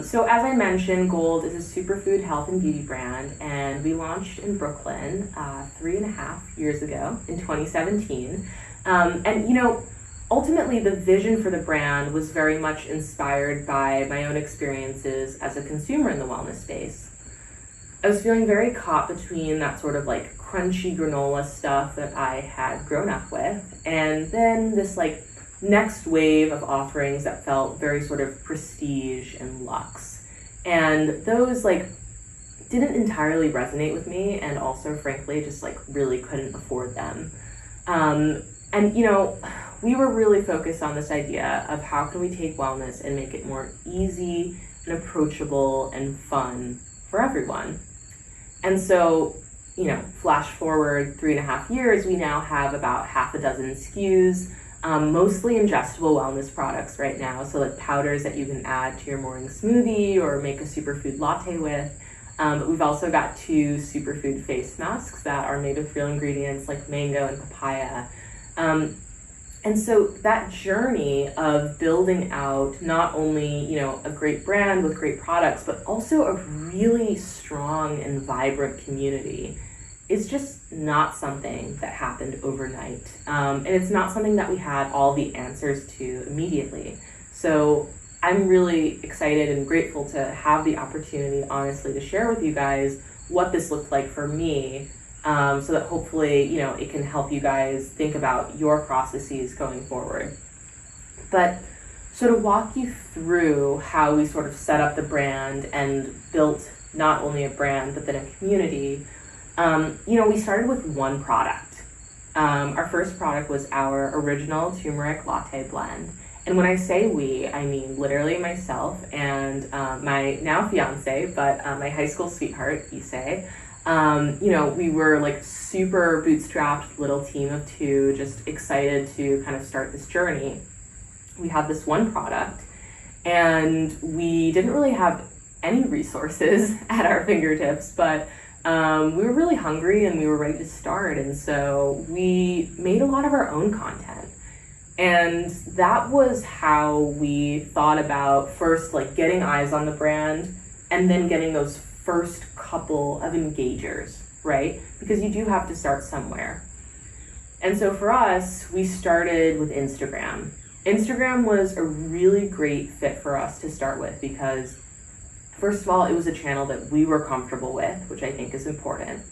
So as I mentioned, Gold is a superfood health and beauty brand, and we launched in Brooklyn 3.5 years ago in 2017. Ultimately, the vision for the brand was very much inspired by my own experiences as a consumer in the wellness space. I was feeling very caught between that sort of like crunchy granola stuff that I had grown up with, and then this like next wave of offerings that felt very sort of prestige and luxe. And those like didn't entirely resonate with me, and also frankly just like really couldn't afford them. We were really focused on this idea of how can we take wellness and make it more easy and approachable and fun for everyone. And so, flash forward 3.5 years, we now have about half a dozen SKUs, mostly ingestible wellness products right now. So like powders that you can add to your morning smoothie or make a superfood latte with. But we've also got 2 superfood face masks that are made with real ingredients like mango and papaya. And so that journey of building out not only, a great brand with great products, but also a really strong and vibrant community is just not something that happened overnight. And it's not something that we had all the answers to immediately. So I'm really excited and grateful to have the opportunity, honestly, to share with you guys what this looked like for me. So that hopefully, it can help you guys think about your processes going forward. But so to walk you through how we sort of set up the brand and built not only a brand, but then a community, we started with one product. Our first product was our original turmeric latte blend. And when I say we, I mean literally myself and my now fiance, but my high school sweetheart, Aysha. We were like super bootstrapped little team of 2, just excited to kind of start this journey. We had this one product and we didn't really have any resources at our fingertips, but we were really hungry and we were ready to start. And so we made a lot of our own content. And that was how we thought about first like getting eyes on the brand and then getting those first couple of engagers, right? Because you do have to start somewhere. And so for us, we started with Instagram. Instagram was a really great fit for us to start with because, first of all, it was a channel that we were comfortable with, which I think is important.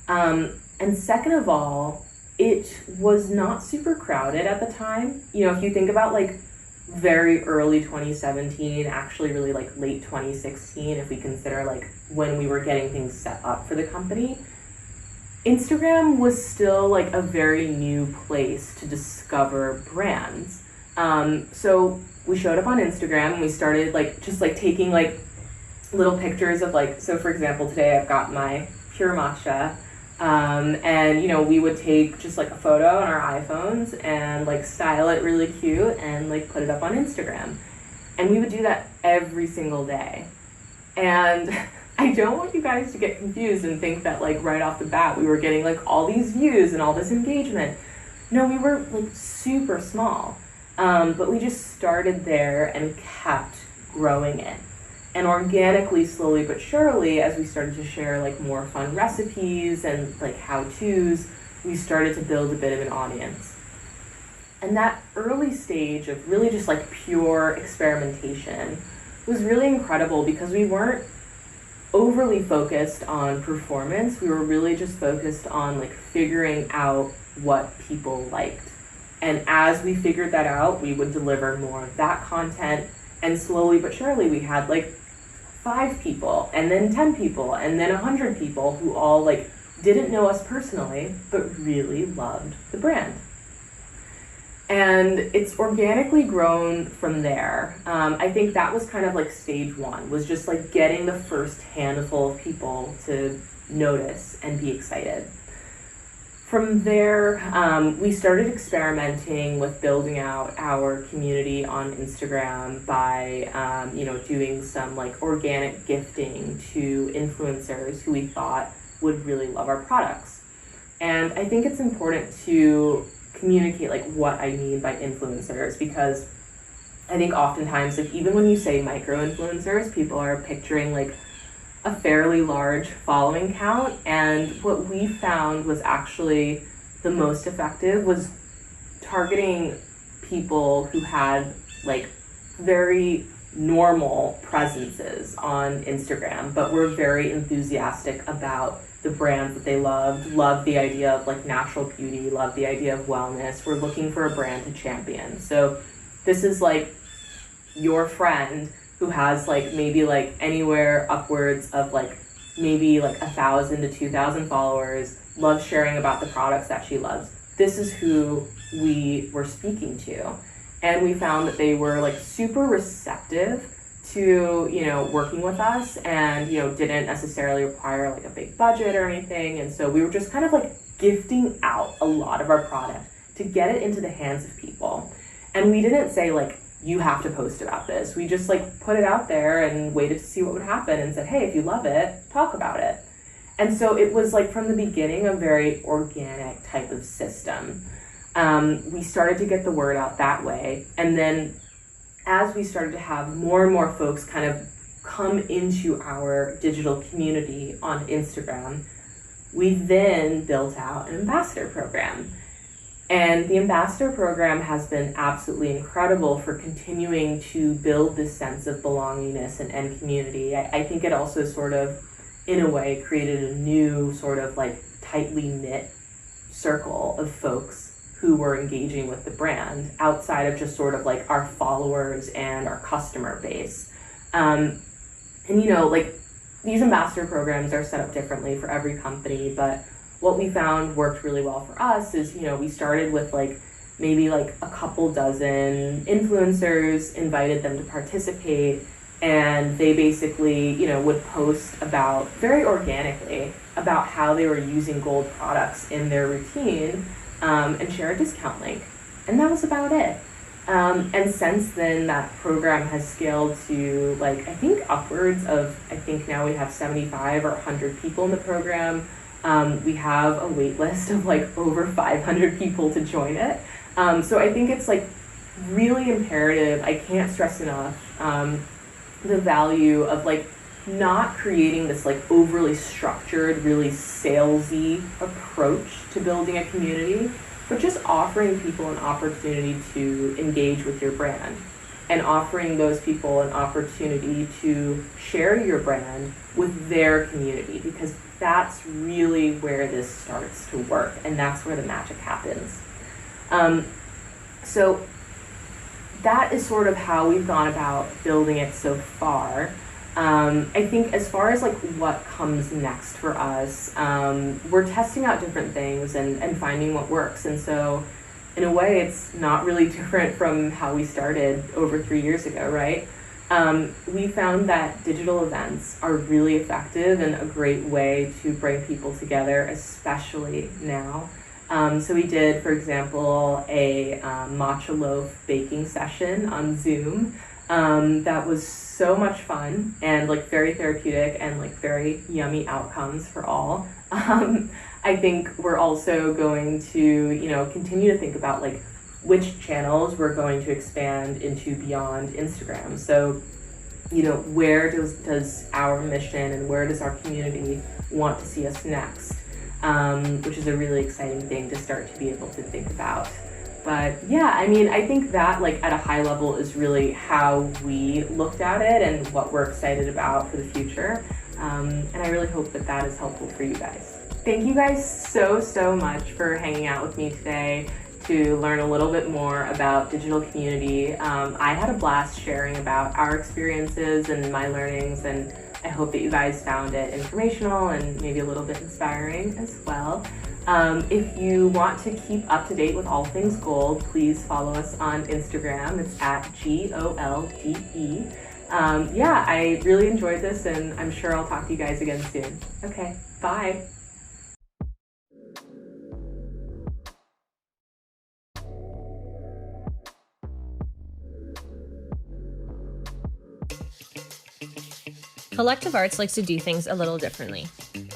And second of all, it was not super crowded at the time. You know, if you think about like very early 2017, actually really like late 2016, if we consider like when we were getting things set up for the company, Instagram was still like a very new place to discover brands. So we showed up on Instagram and we started like just like taking like little pictures of like, so for example, today I've got my pure matcha, and you know, we would take just like a photo on our iPhones and like style it really cute and like put it up on Instagram. And we would do that every single day. And I don't want you guys to get confused and think that like right off the bat we were getting like all these views and all this engagement. No, we were like super small, but we just started there and kept growing it. And organically, slowly but surely, as we started to share like more fun recipes and like how-tos, we started to build a bit of an audience. And that early stage of really just like pure experimentation was really incredible because we weren't overly focused on performance. We were really just focused on like figuring out what people liked. And as we figured that out, we would deliver more of that content. And slowly but surely, we had like 5 people, and then 10 people, and then 100 people who all like didn't know us personally, but really loved the brand. And it's organically grown from there. I think that was kind of like stage 1, was just like getting the first handful of people to notice and be excited. From there, we started experimenting with building out our community on Instagram by, you know, doing some like organic gifting to influencers who we thought would really love our products. And I think it's important to communicate like what I mean by influencers, because I think oftentimes, like even when you say micro-influencers, people are picturing like a fairly large following count, and what we found was actually the most effective was targeting people who had like very normal presences on Instagram, but were very enthusiastic about the brands that they loved the idea of like natural beauty, loved the idea of wellness, were looking for a brand to champion. So this is like your friend who has like maybe like anywhere upwards of like maybe like 1,000 to 2,000 followers, loves sharing about the products that she loves. This is who we were speaking to. And we found that they were like super receptive to, you know, working with us, and, you know, didn't necessarily require like a big budget or anything. And so we were just kind of like gifting out a lot of our product to get it into the hands of people. And we didn't say like, you have to post about this. We just like put it out there and waited to see what would happen and said, hey, if you love it, talk about it. And so it was like from the beginning a very organic type of system. We started to get the word out that way. And then as we started to have more and more folks kind of come into our digital community on Instagram, we then built out an ambassador program. And the ambassador program has been absolutely incredible for continuing to build this sense of belongingness and community. I think it also sort of, in a way, created a new sort of like tightly knit circle of folks who were engaging with the brand outside of just sort of like our followers and our customer base. And you know, like these ambassador programs are set up differently for every company, but what we found worked really well for us is, you know, we started with like maybe like a couple dozen influencers, invited them to participate, and they basically, you know, would post about, very organically, about how they were using Gold products in their routine, and share a discount link. And that was about it. And since then, that program has scaled to like, I think upwards of, I think now we have 75 or 100 people in the program. We have a wait list of like over 500 people to join it. So I think it's like really imperative, I can't stress enough, the value of like not creating this like overly structured, really salesy approach to building a community, but just offering people an opportunity to engage with your brand and offering those people an opportunity to share your brand with their community, because that's really where this starts to work and that's where the magic happens. So that is sort of how we've gone about building it so far. I think as far as like what comes next for us, we're testing out different things and finding what works. And so in a way, it's not really different from how we started over 3 years ago, right? We found that digital events are really effective and a great way to bring people together, especially now. So we did, for example, a matcha loaf baking session on Zoom. That was so much fun and like very therapeutic and like very yummy outcomes for all. I think we're also going to, continue to think about like which channels we're going to expand into beyond Instagram. So, where does our mission and where does our community want to see us next? Which is a really exciting thing to start to be able to think about. But yeah, I think that like at a high level is really how we looked at it and what we're excited about for the future. And I really hope that that is helpful for you guys. Thank you guys so much for hanging out with me today to learn a little bit more about digital community. I had a blast sharing about our experiences and my learnings, and I hope that you guys found it informational and maybe a little bit inspiring as well. If you want to keep up to date with all things gold, please follow us on Instagram. It's at GOLDE. Yeah, I really enjoyed this and I'm sure I'll talk to you guys again soon. Okay, bye. Collective Arts likes to do things a little differently.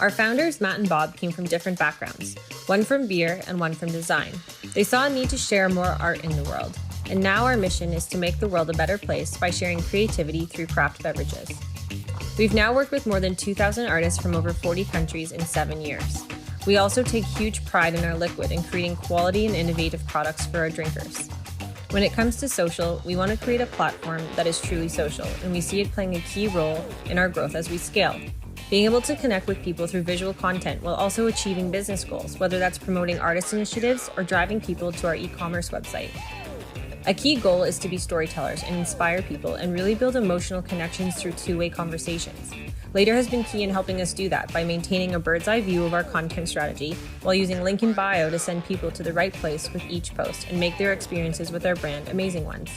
Our founders, Matt and Bob, came from different backgrounds, one from beer and one from design. They saw a need to share more art in the world, and now our mission is to make the world a better place by sharing creativity through craft beverages. We've now worked with more than 2,000 artists from over 40 countries in 7 years. We also take huge pride in our liquid and creating quality and innovative products for our drinkers. When it comes to social, we want to create a platform that is truly social, and we see it playing a key role in our growth as we scale. Being able to connect with people through visual content while also achieving business goals, whether that's promoting artist initiatives or driving people to our e-commerce website. A key goal is to be storytellers and inspire people and really build emotional connections through two-way conversations. Later has been key in helping us do that by maintaining a bird's eye view of our content strategy while using link in bio to send people to the right place with each post and make their experiences with our brand amazing ones.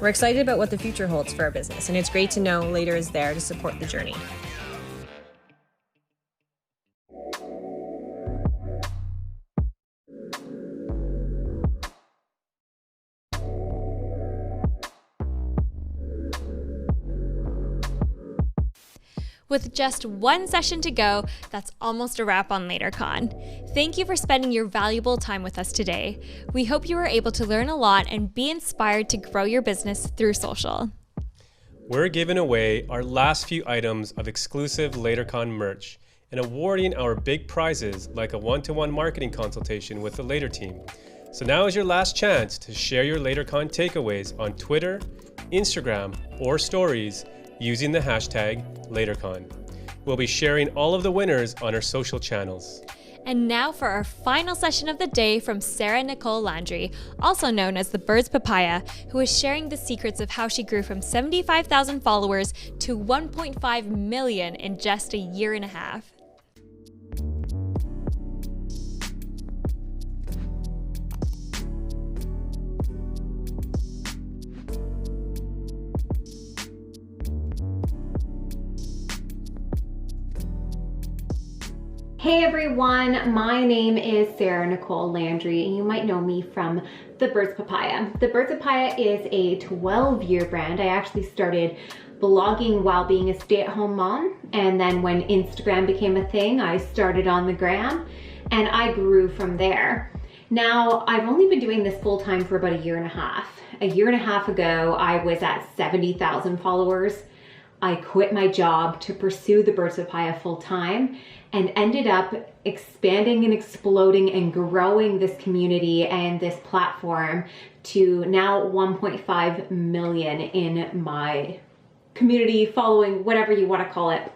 We're excited about what the future holds for our business, and it's great to know Later is there to support the journey. With just one session to go, that's almost a wrap on LaterCon. Thank you for spending your valuable time with us today. We hope you were able to learn a lot and be inspired to grow your business through social. We're giving away our last few items of exclusive LaterCon merch and awarding our big prizes like a one-to-one marketing consultation with the Later team. So now is your last chance to share your LaterCon takeaways on Twitter, Instagram, or stories using the hashtag LaterCon. We'll be sharing all of the winners on our social channels. And now for our final session of the day from Sara Nicole Landry, also known as the Bird's Papaya, who is sharing the secrets of how she grew from 75,000 followers to 1.5 million in just a year and a half. Hey everyone, my name is Sara Nicole Landry, and you might know me from The Bird's Papaya. The Bird's Papaya is a 12-year brand. I actually started blogging while being a stay-at-home mom, and then when Instagram became a thing, I started on the gram, and I grew from there. Now, I've only been doing this full-time for about a year and a half. A year and a half ago, I was at 70,000 followers. I quit my job to pursue the Birds of Paya full time and ended up expanding and exploding and growing this community and this platform to now 1.5 million in my community, following, whatever you want to call it.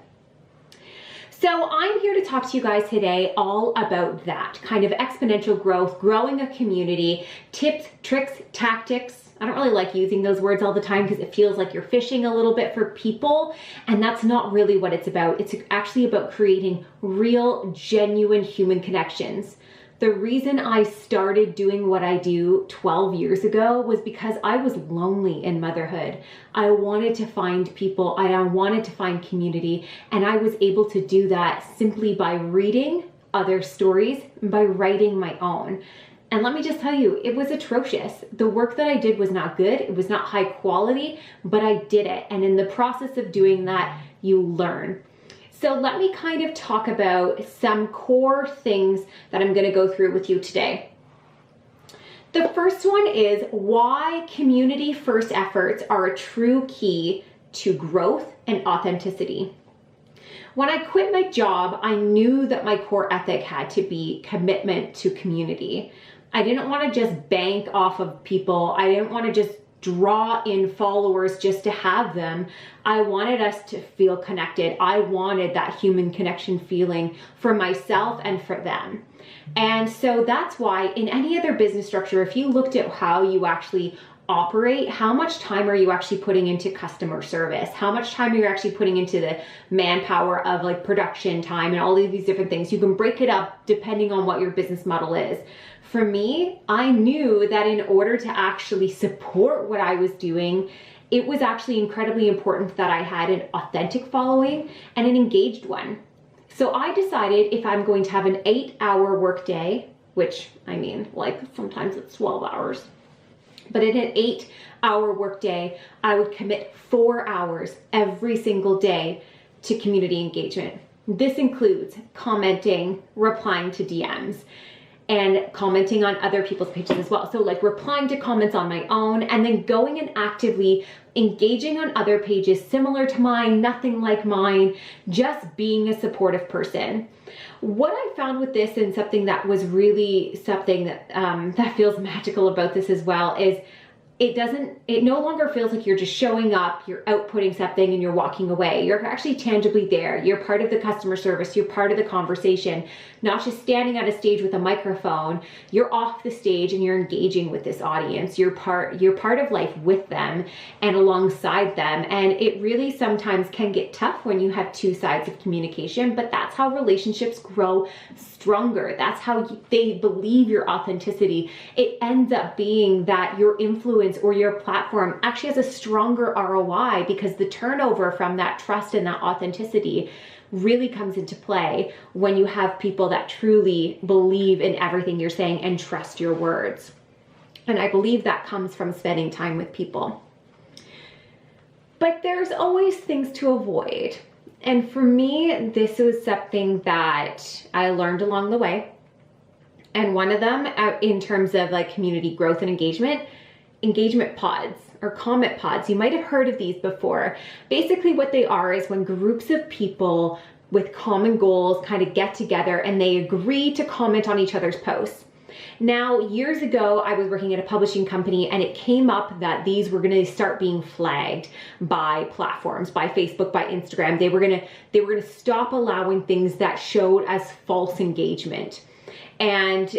So I'm here to talk to you guys today all about that kind of exponential growth, growing a community, tips, tricks, tactics. I don't really like using those words all the time because it feels like you're fishing a little bit for people, and that's not really what it's about. It's actually about creating real, genuine human connections. The reason I started doing what I do 12 years ago was because I was lonely in motherhood. I wanted to find people, I wanted to find community, and I was able to do that simply by reading other stories and by writing my own. And let me just tell you, it was atrocious. The work that I did was not good. It was not high quality, but I did it. And in the process of doing that, you learn. So let me kind of talk about some core things that I'm going to go through with you today. The first one is why community first efforts are a true key to growth and authenticity. When I quit my job, I knew that my core ethic had to be commitment to community. I didn't want to just bank off of people. I didn't want to just draw in followers just to have them. I wanted us to feel connected. I wanted that human connection feeling for myself and for them. And so that's why in any other business structure, if you looked at how you actually operate, how much time are you actually putting into customer service? How much time are you actually putting into the manpower of like production time and all of these different things? You can break it up depending on what your business model is. For me, I knew that in order to actually support what I was doing, it was actually incredibly important that I had an authentic following and an engaged one. So I decided if I'm going to have an 8-hour workday, which I mean, like sometimes it's 12 hours, but in an 8-hour workday, I would commit 4 hours every single day to community engagement. This includes commenting, replying to DMs, and commenting on other people's pages as well. So like replying to comments on my own and then going and actively engaging on other pages similar to mine, nothing like mine, just being a supportive person. What I found with this, and something that was really something that that feels magical about this as well, is it no longer feels like you're just showing up, you're outputting something and you're walking away. You're actually tangibly there. You're part of the customer service. You're part of the conversation, not just standing on a stage with a microphone. You're off the stage and you're engaging with this audience. You're part of life with them and alongside them. And it really sometimes can get tough when you have two sides of communication, but that's how relationships grow stronger. That's how they believe your authenticity. It ends up being that your influence or your platform actually has a stronger ROI because the turnover from that trust and that authenticity really comes into play when you have people that truly believe in everything you're saying and trust your words. And I believe that comes from spending time with people. But there's always things to avoid. And for me, this was something that I learned along the way. And one of them, in terms of like community growth and engagement pods or comment pods. You might have heard of these before. Basically what they are is when groups of people with common goals kind of get together and they agree to comment on each other's posts. Now, years ago, I was working at a publishing company and it came up that these were going to start being flagged by platforms, by Facebook, by Instagram. They were going to stop allowing things that showed as false engagement. And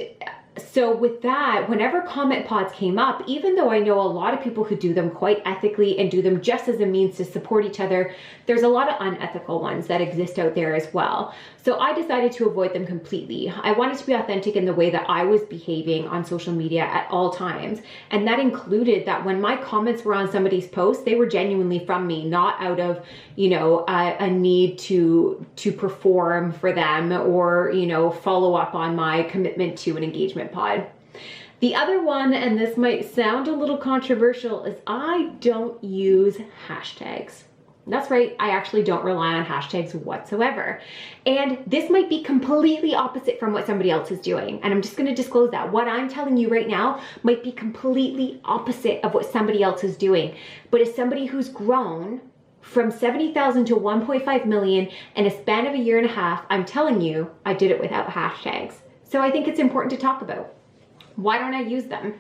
so with that, whenever comment pods came up, even though I know a lot of people who do them quite ethically and do them just as a means to support each other, there's a lot of unethical ones that exist out there as well. So I decided to avoid them completely. I wanted to be authentic in the way that I was behaving on social media at all times. And that included that when my comments were on somebody's post, they were genuinely from me, not out of, a need to perform for them or, follow up on my commitment to an engagement pod. The other one, and this might sound a little controversial, is I don't use hashtags. That's right, I actually don't rely on hashtags whatsoever. And this might be completely opposite from what somebody else is doing. And I'm just gonna disclose that. What I'm telling you right now might be completely opposite of what somebody else is doing. But as somebody who's grown From 70,000 to 1.5 million in a span of a year and a half. I'm telling you, I did it without hashtags. So I think it's important to talk about. Why don't I use them?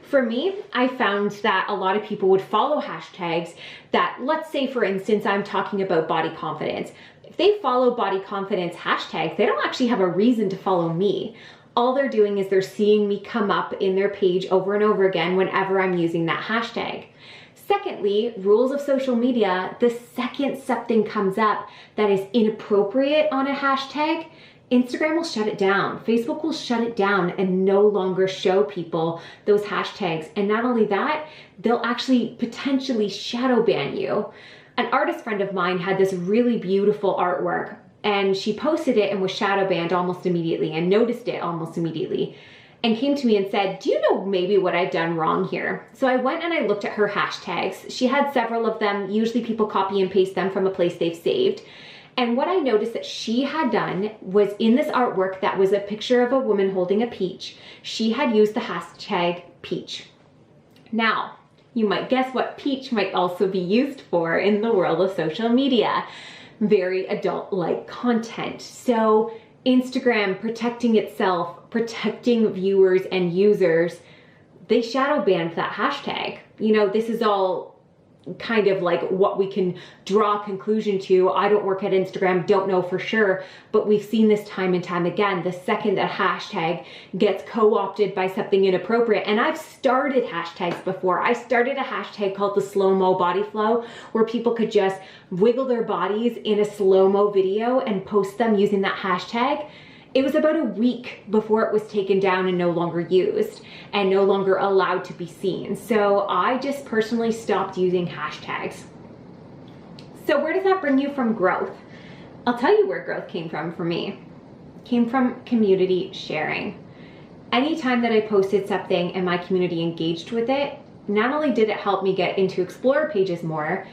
For me, I found that a lot of people would follow hashtags that, let's say for instance, I'm talking about body confidence. If they follow body confidence hashtags, they don't actually have a reason to follow me. All they're doing is they're seeing me come up in their page over and over again whenever I'm using that hashtag. Secondly, rules of social media, the second something comes up that is inappropriate on a hashtag, Instagram will shut it down. Facebook will shut it down and no longer show people those hashtags. And not only that, they'll actually potentially shadow ban you. An artist friend of mine had this really beautiful artwork and she posted it and was shadow banned almost immediately and noticed it almost immediately and came to me and said, do you know maybe what I've done wrong here? So I went and I looked at her hashtags. She had several of them. Usually people copy and paste them from a place they've saved. And what I noticed that she had done was in this artwork that was a picture of a woman holding a peach, she had used the hashtag peach. Now, you might guess what peach might also be used for in the world of social media. Very adult-like content. So Instagram protecting itself, protecting viewers and users, they shadow banned that hashtag. You know, this is all kind of like what we can draw a conclusion to. I don't work at Instagram, don't know for sure, but we've seen this time and time again. The second a hashtag gets co-opted by something inappropriate, and I've started hashtags before. I started a hashtag called the slow-mo body flow, where people could just wiggle their bodies in a slow-mo video and post them using that hashtag. It was about a week before it was taken down and no longer used and no longer allowed to be seen. So I just personally stopped using hashtags. So where does that bring you from growth? I'll tell you where growth came from for me. It came from community sharing. Anytime that I posted something and my community engaged with it, not only did it help me get into Explorer pages more,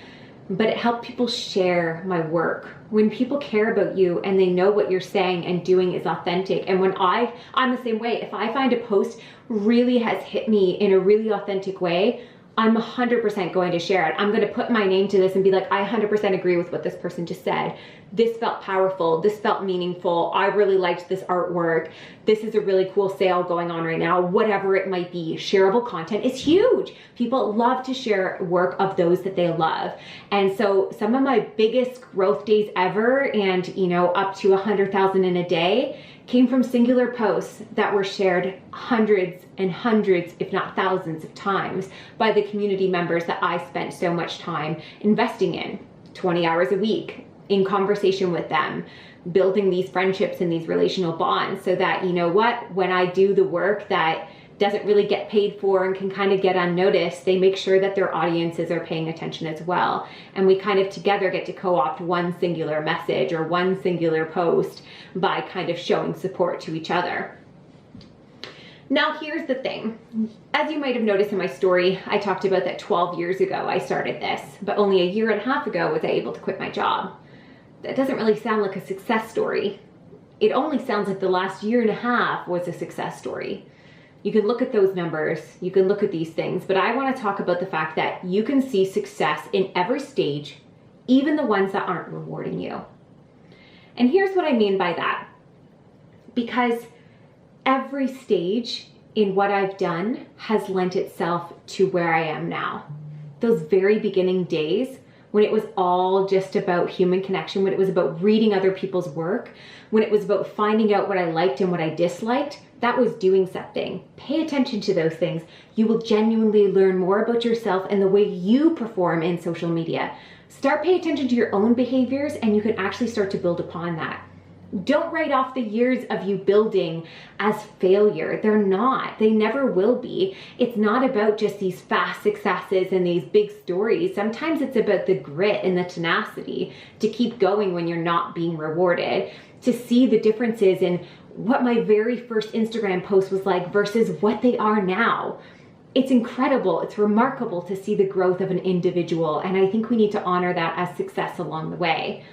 but it helped people share my work. When people care about you and they know what you're saying and doing is authentic, and when I'm the same way, if I find a post really has hit me in a really authentic way, I'm 100% going to share it. I'm going to put my name to this and be like, I 100% agree with what this person just said. This felt powerful. This felt meaningful. I really liked this artwork. This is a really cool sale going on right now. Whatever it might be, shareable content is huge. People love to share work of those that they love. And so some of my biggest growth days ever, and you know, up to 100,000 in a day, came from singular posts that were shared hundreds and hundreds, if not thousands of times by the community members that I spent so much time investing in, 20 hours a week, in conversation with them, building these friendships and these relational bonds so that, you know what, when I do the work that doesn't really get paid for and can kind of get unnoticed, they make sure that their audiences are paying attention as well. And we kind of together get to co-opt one singular message or one singular post by kind of showing support to each other. Now here's the thing. As you might have noticed in my story, I talked about that 12 years ago I started this, but only a year and a half ago was I able to quit my job. That doesn't really sound like a success story. It only sounds like the last year and a half was a success story. You can look at those numbers, you can look at these things, but I want to talk about the fact that you can see success in every stage, even the ones that aren't rewarding you. And here's what I mean by that. Because every stage in what I've done has lent itself to where I am now. Those very beginning days when it was all just about human connection, when it was about reading other people's work, when it was about finding out what I liked and what I disliked, that was doing something. Pay attention to those things. You will genuinely learn more about yourself and the way you perform in social media. Start paying attention to your own behaviors and you can actually start to build upon that. Don't write off the years of you building as failure. They're not. They never will be. It's not about just these fast successes and these big stories. Sometimes it's about the grit and the tenacity to keep going when you're not being rewarded, to see the differences in what my very first Instagram post was like versus what they are now. It's incredible. It's remarkable to see the growth of an individual, and I think we need to honor that as success along the way.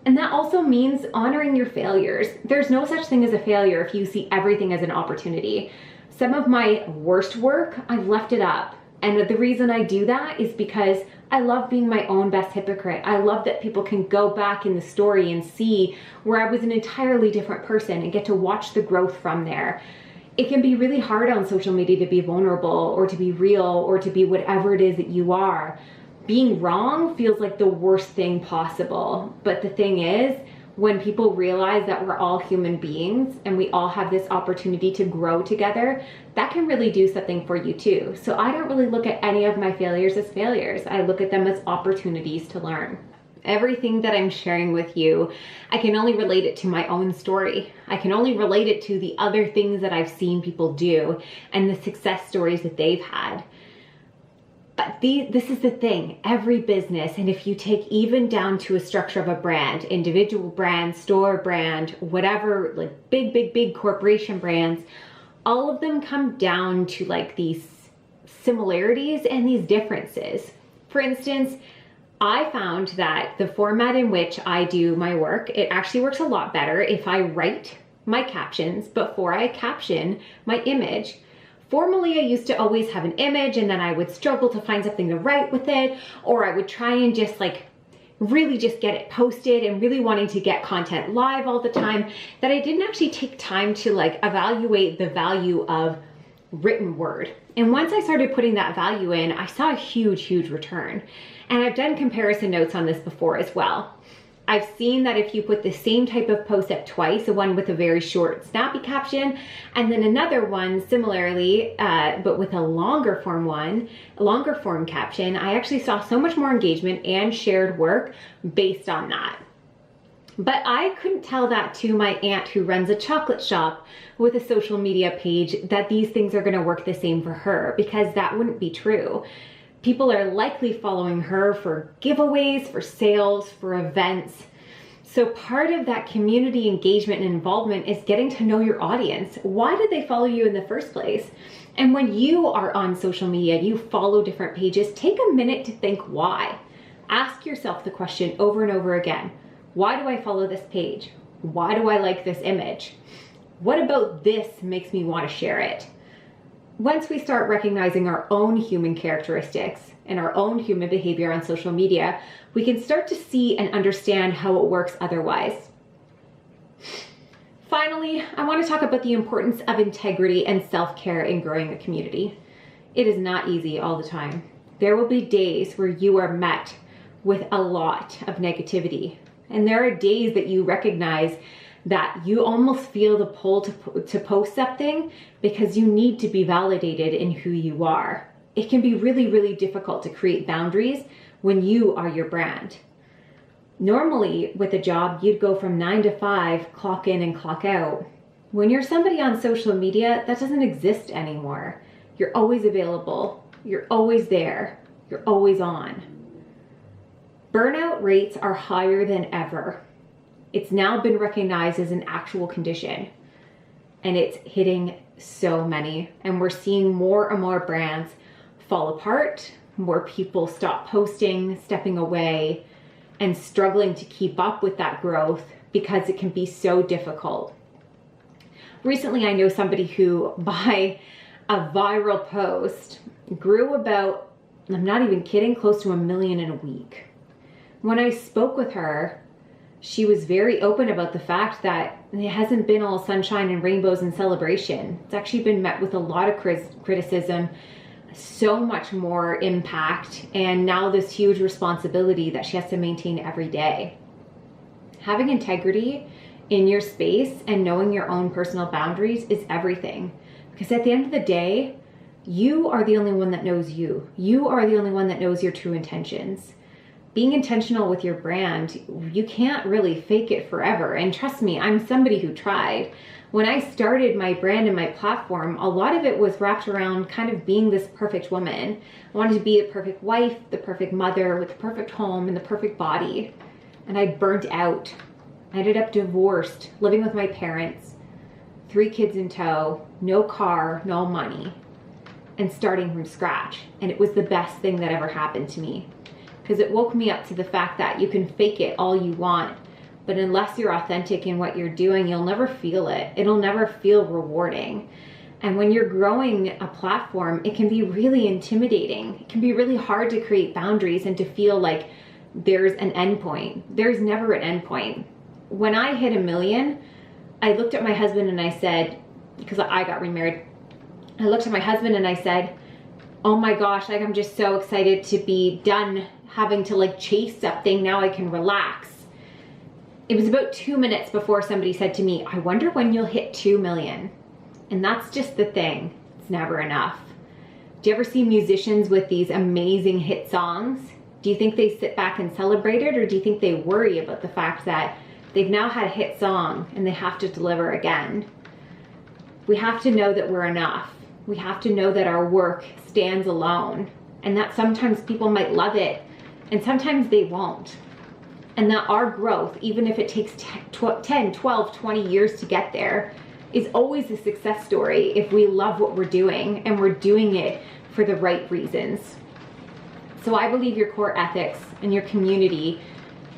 And that also means honoring your failures. There's no such thing as a failure if you see everything as an opportunity. Some of my worst work, I've left it up And the reason I do that is because I love being my own best hypocrite. I love that people can go back in the story and see where I was an entirely different person and get to watch the growth from there. It can be really hard on social media to be vulnerable or to be real or to be whatever it is that you are. Being wrong feels like the worst thing possible. But the thing is, when people realize that we're all human beings and we all have this opportunity to grow together, that can really do something for you too. So I don't really look at any of my failures as failures. I look at them as opportunities to learn. Everything that I'm sharing with you, I can only relate it to my own story. I can only relate it to the other things that I've seen people do and the success stories that they've had. But this is the thing, every business, and if you take even down to a structure of a brand, individual brand, store brand, whatever, like big corporation brands, all of them come down to like these similarities and these differences. For instance, I found that the format in which I do my work, it actually works a lot better if I write my captions before I caption my image. Formerly, I used to always have an image and then I would struggle to find something to write with it, or I would try and just like really just get it posted and really wanting to get content live all the time, that I didn't actually take time to like evaluate the value of written word. And once I started putting that value in, I saw a huge return. And I've done comparison notes on this before as well. I've seen that if you put the same type of post up twice, the one with a very short, snappy caption, and then another one similarly, but with a longer form caption, I actually saw so much more engagement and shared work based on that. But I couldn't tell that to my aunt who runs a chocolate shop with a social media page that these things are gonna work the same for her, because that wouldn't be true. People are likely following her for giveaways, for sales, for events. So part of that community engagement and involvement is getting to know your audience. Why did they follow you in the first place? And when you are on social media, you follow different pages, take a minute to think why. Ask yourself the question over and over again. Why do I follow this page? Why do I like this image? What about this makes me want to share it? Once we start recognizing our own human characteristics and our own human behavior on social media, we can start to see and understand how it works otherwise. Finally, I want to talk about the importance of integrity and self-care in growing a community. It is not easy all the time. There will be days where you are met with a lot of negativity. And there are days that you recognize that you almost feel the pull to post something because you need to be validated in who you are. It can be really difficult to create boundaries when you are your brand. Normally with a job, you'd go from 9 to 5, clock in and clock out. When you're somebody on social media, that doesn't exist anymore. You're always available, you're always there, you're always on. Burnout rates are higher than ever. It's now been recognized as an actual condition, and it's hitting so many. And we're seeing more and more brands fall apart, more people stop posting, stepping away, and struggling to keep up with that growth because it can be so difficult. Recently, I know somebody who, by a viral post, grew about, I'm not even kidding, close to 1 million in a week. When I spoke with her, she was very open about the fact that it hasn't been all sunshine and rainbows and celebration. It's actually been met with a lot of criticism, so much more impact, and now this huge responsibility that she has to maintain every day. Having integrity in your space and knowing your own personal boundaries is everything. Because at the end of the day, you are the only one that knows you. You are the only one that knows your true intentions. Being intentional with your brand, you can't really fake it forever. And trust me, I'm somebody who tried. When I started my brand and my platform, a lot of it was wrapped around kind of being this perfect woman. I wanted to be the perfect wife, the perfect mother with the perfect home and the perfect body. And I burnt out. I ended up divorced, living with my parents, 3 kids in tow, no car, no money, and starting from scratch. And it was the best thing that ever happened to me, because it woke me up to the fact that you can fake it all you want, but unless you're authentic in what you're doing, you'll never feel it. It'll never feel rewarding. And when you're growing a platform, it can be really intimidating. It can be really hard to create boundaries and to feel like there's an end point. There's never an end point. When I hit 1 million, I looked at my husband and I said, because I got remarried, I looked at my husband and I said, oh my gosh, like I'm just so excited to be done having to like chase something. Now I can relax. It was about 2 minutes before somebody said to me, I wonder when you'll hit 2 million. And that's just the thing. It's never enough. Do you ever see musicians with these amazing hit songs? Do you think they sit back and celebrate it, or do you think they worry about the fact that they've now had a hit song and they have to deliver again? We have to know that we're enough. We have to know that our work stands alone, and that sometimes people might love it and sometimes they won't. And that our growth, even if it takes 10, 12, 20 years to get there, is always a success story if we love what we're doing and we're doing it for the right reasons. So I believe your core ethics and your community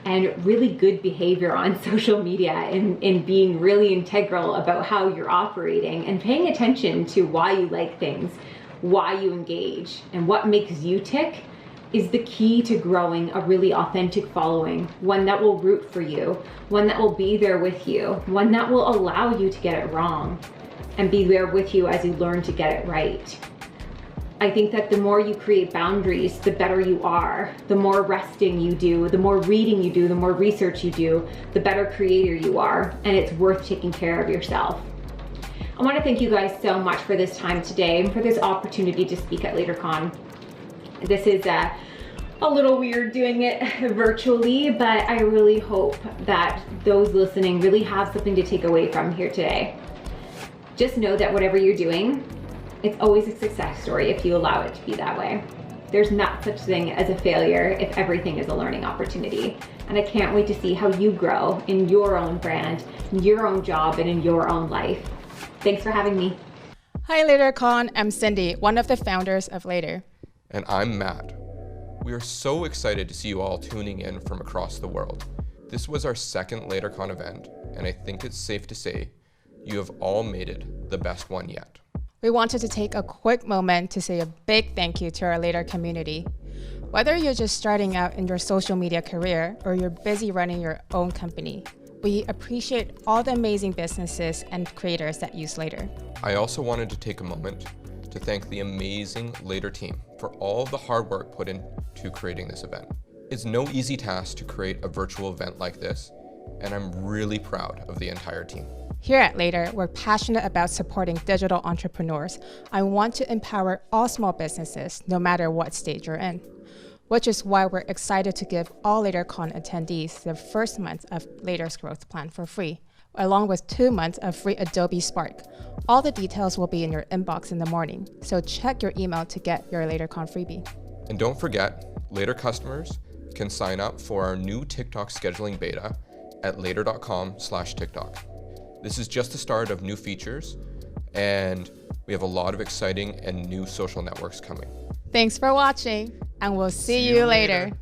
and really good behavior on social media and being really integral about how you're operating and paying attention to why you like things, why you engage, and what makes you tick is the key to growing a really authentic following, one that will root for you, one that will be there with you, one that will allow you to get it wrong and be there with you as you learn to get it right. I think that the more you create boundaries, the better you are. The more resting you do, the more reading you do, the more research you do, the better creator you are, and it's worth taking care of yourself. I want to thank you guys so much for this time today and for this opportunity to speak at LaterCon. This is a little weird doing it virtually, but I really hope that those listening really have something to take away from here today. Just know that whatever you're doing, it's always a success story if you allow it to be that way. There's not such thing as a failure if everything is a learning opportunity. And I can't wait to see how you grow in your own brand, in your own job, and in your own life. Thanks for having me. Hi LaterCon, I'm Cindy, one of the founders of Later. And I'm Matt. We are so excited to see you all tuning in from across the world. This was our second LaterCon event, and I think it's safe to say you have all made it the best one yet. We wanted to take a quick moment to say a big thank you to our Later community. Whether you're just starting out in your social media career or you're busy running your own company, we appreciate all the amazing businesses and creators that use Later. I also wanted to take a moment to thank the amazing Later team for all the hard work put into creating this event. It's no easy task to create a virtual event like this, and I'm really proud of the entire team. Here at Later, we're passionate about supporting digital entrepreneurs. I want to empower all small businesses, no matter what stage you're in, which is why we're excited to give all LaterCon attendees their first month of Later's growth plan for free, along with 2 months of free Adobe Spark. All the details will be in your inbox in the morning, so check your email to get your LaterCon freebie. And don't forget, Later customers can sign up for our new TikTok scheduling beta at later.com/TikTok. This is just the start of new features, and we have a lot of exciting and new social networks coming. Thanks for watching, and we'll see you later.